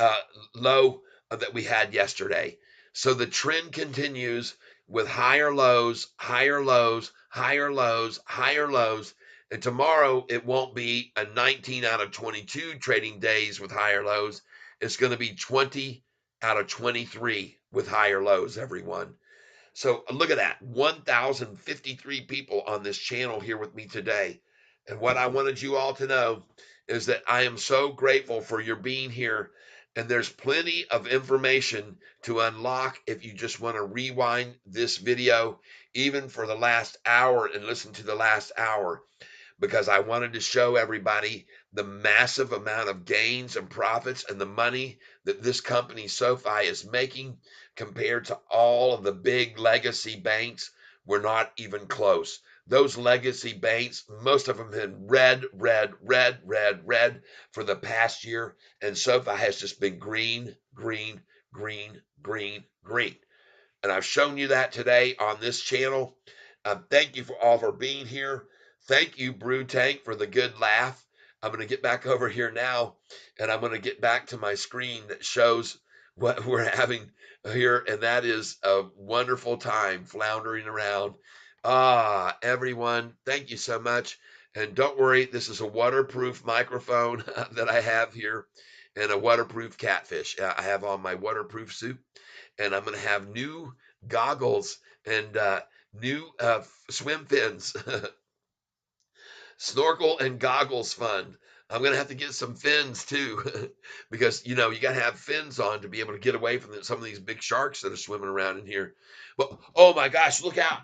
low that we had yesterday. So the trend continues with higher lows, higher lows, higher lows, higher lows. And tomorrow it won't be a 19 out of 22 trading days with higher lows. It's going to be 20 out of 23 with higher lows, everyone. So look at that, 1,053 people on this channel here with me today. And what I wanted you all to know is that I am so grateful for your being here. And there's plenty of information to unlock if you just want to rewind this video, even for the last hour, and listen to the last hour, because I wanted to show everybody the massive amount of gains and profits and the money that this company SoFi is making compared to all of the big legacy banks. We're not even close. those legacy banks, most of them have been red for the past year. And Sofi has just been green. And I've shown you that today on this channel. Thank you for all for being here. Thank you, Brew Tank, for the good laugh. I'm going to get back over here now, and I'm going to get back to my screen that shows what we're having here, and that is a wonderful time floundering around. Everyone, thank you so much. And don't worry, this is a waterproof microphone that I have here and a waterproof catfish. I have on my waterproof suit, and I'm going to have new goggles and new swim fins, snorkel and goggles fund. I'm going to have to get some fins too, because you got to have fins on to be able to get away from some of these big sharks that are swimming around in here. But oh my gosh, look out!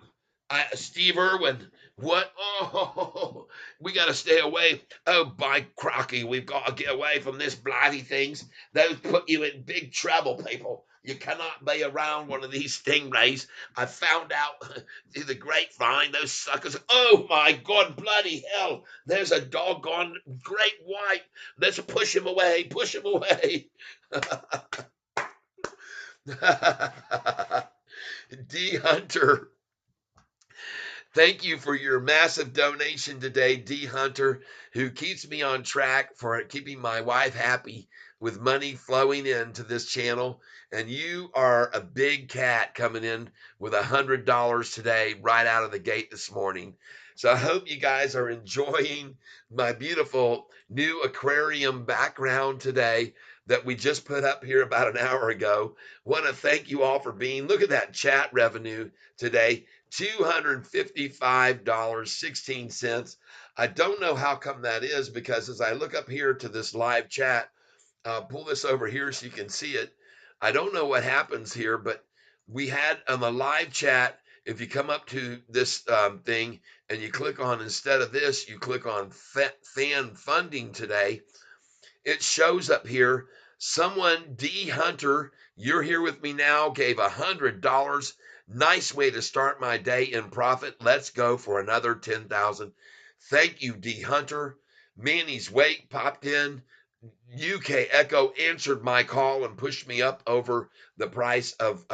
Steve Irwin, what? Oh, we got to stay away. Oh, by crocky, we've got to get away from this bloody things. Those put you in big trouble, people. You cannot be around one of these stingrays. I found out through the grapevine, those suckers. Oh my God, bloody hell. There's a doggone great white. Let's push him away. Push him away. D Hunter. Thank you for your massive donation today, D Hunter, who keeps me on track for keeping my wife happy with money flowing into this channel. And you are a big cat coming in with $100 today, right out of the gate this morning. So I hope you guys are enjoying my beautiful new aquarium background today that we just put up here about an hour ago. Want to thank you all for being. Look at that chat revenue today. $255.16. I don't know how come that is, because as I look up here to this live chat, pull this over here so you can see it. I don't know what happens here, but we had on the live chat, if you come up to this thing and you click on, instead of this, you click on fan funding today, it shows up here, someone, D Hunter, you're here with me now, gave $100. Nice way to start my day in profit. Let's go for another 10,000. Thank you, D Hunter. Manny's Wake popped in. UK Echo answered my call and pushed me up over the price of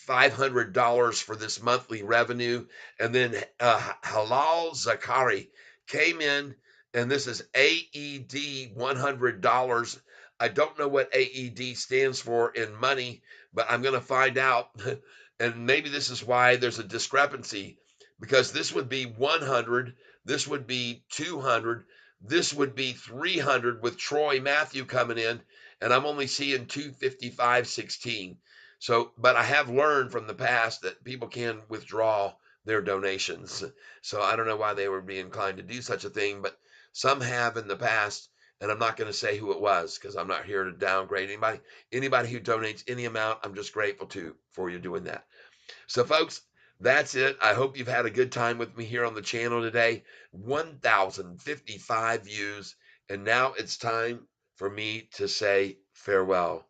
$500 for this monthly revenue. And then Halal Zakari came in, and this is AED $100. I don't know what AED stands for in money, but I'm going to find out. And maybe this is why there's a discrepancy, because this would be 100, this would be 200, this would be 300 with Troy Matthew coming in, and I'm only seeing 255.16. So, but I have learned from the past that people can withdraw their donations. So I don't know why they would be inclined to do such a thing, but some have in the past, and I'm not going to say who it was, because I'm not here to downgrade anybody. Anybody who donates any amount, I'm just grateful for you doing that. So folks, that's it. I hope you've had a good time with me here on the channel today. 1,055 views, and now it's time for me to say farewell.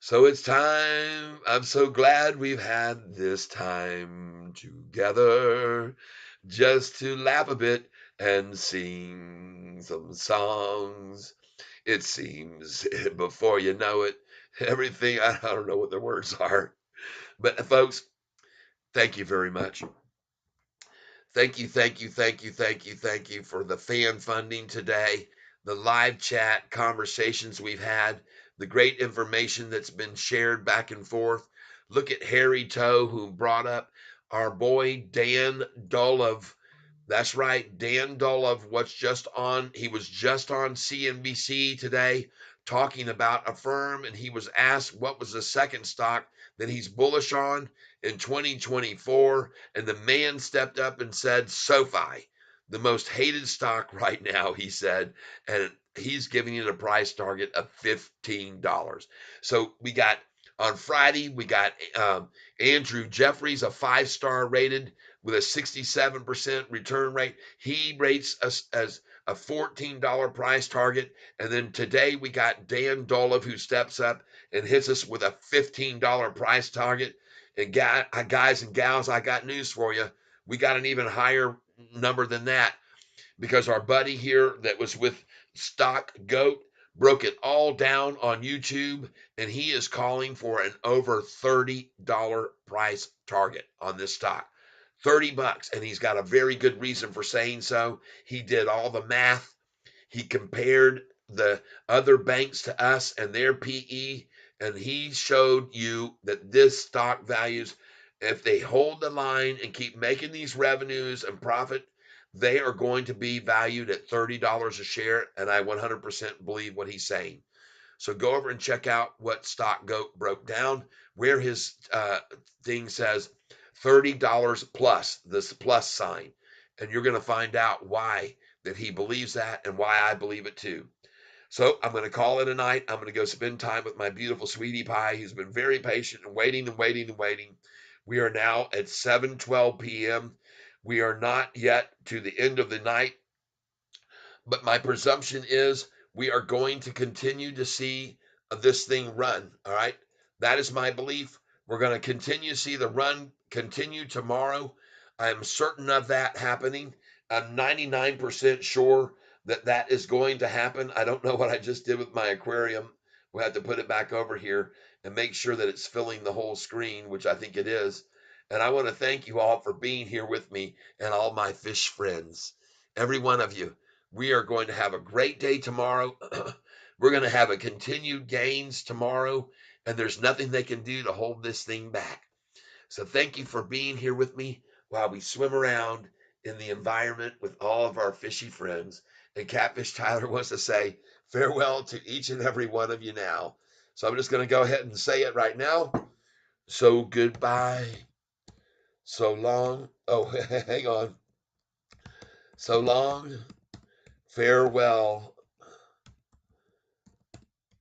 So it's time. I'm so glad we've had this time together, just to laugh a bit and sing some songs. It seems before you know it, everything, I don't know what the words are. But folks, thank you very much. Thank you for the fan funding today, the live chat conversations we've had, the great information that's been shared back and forth. Look at Harry Toe, who brought up our boy Dan Dolov. That's right, Dan Dolov he was just on CNBC today talking about a firm, and he was asked what was the second stock that he's bullish on in 2024, and the man stepped up and said Sofi, the most hated stock right now, he said, and he's giving it a price target of $15. So we got on Friday, we got Andrew Jeffries, a 5-star rated with a 67% return rate. He rates us as a $14 price target. And then today we got Dan Dolov, who steps up and hits us with a $15 price target. And guys and gals, I got news for you. We got an even higher number than that because our buddy here that was with Stock Goat broke it all down on YouTube, and he is calling for an over $30 price target on this stock. $30, and he's got a very good reason for saying so. He did all the math. He compared the other banks to us and their PE, and he showed you that this stock values, if they hold the line and keep making these revenues and profit, they are going to be valued at $30 a share. And I 100% believe what he's saying. So go over and check out what Stock Goat broke down, where his thing says $30 plus, this plus sign. And you're going to find out why that he believes that and why I believe it too. So I'm going to call it a night. I'm going to go spend time with my beautiful sweetie pie. He's been very patient and waiting and waiting and waiting. We are now at 7:12 p.m. We are not yet to the end of the night, but my presumption is we are going to continue to see this thing run. All right. That is my belief. We're going to continue to see the run continue tomorrow. I am certain of that happening. I'm 99% sure that that is going to happen. I don't know what I just did with my aquarium. We'll have to put it back over here and make sure that it's filling the whole screen, which I think it is. And I want to thank you all for being here with me and all my fish friends, every one of you. We are going to have a great day tomorrow. We're going to have a continued gains tomorrow, and there's nothing they can do to hold this thing back. So thank you for being here with me while we swim around in the environment with all of our fishy friends. And Catfish Tyler wants to say farewell to each and every one of you now. So I'm just going to go ahead and say it right now. So goodbye. So long. Oh, hang on. So long. Farewell.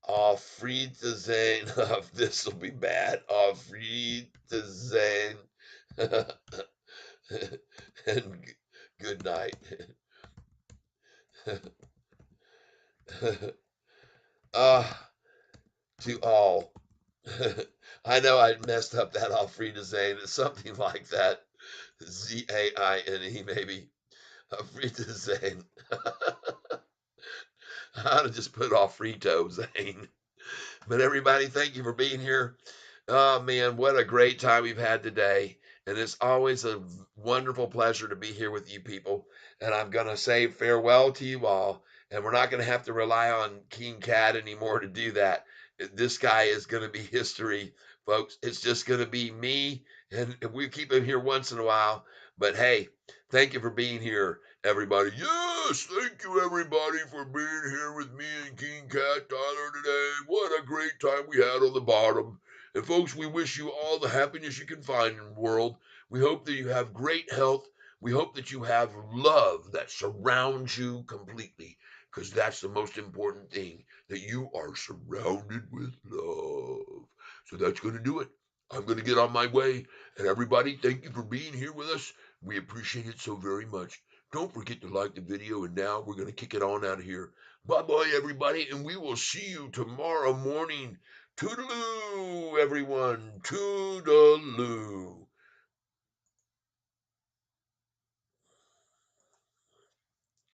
Auf Wiedersehen. This will be bad. Auf Wiedersehen. And good night. To all. I know I messed up that Auf Wiedersehen. It's something like that. Zaine, maybe. Auf Wiedersehen. I ought to just put off Frito Zane. But everybody, thank you for being here. Oh man, what a great time we've had today. And it's always a wonderful pleasure to be here with you people. And I'm going to say farewell to you all. And we're not going to have to rely on King Cat anymore to do that. This guy is going to be history, folks. It's just going to be me. And we keep him here once in a while. But hey, thank you for being here, everybody. Yes, thank you, everybody, for being here with me and King Cat Tyler today. What a great time we had on the bottom. And folks, we wish you all the happiness you can find in the world. We hope that you have great health. We hope that you have love that surrounds you completely, because that's the most important thing, that you are surrounded with love. So that's going to do it. I'm going to get on my way. And everybody, thank you for being here with us. We appreciate it so very much. Don't forget to like the video. And now we're going to kick it on out of here. Bye-bye, everybody. And we will see you tomorrow morning. Toodaloo, everyone. Toodaloo.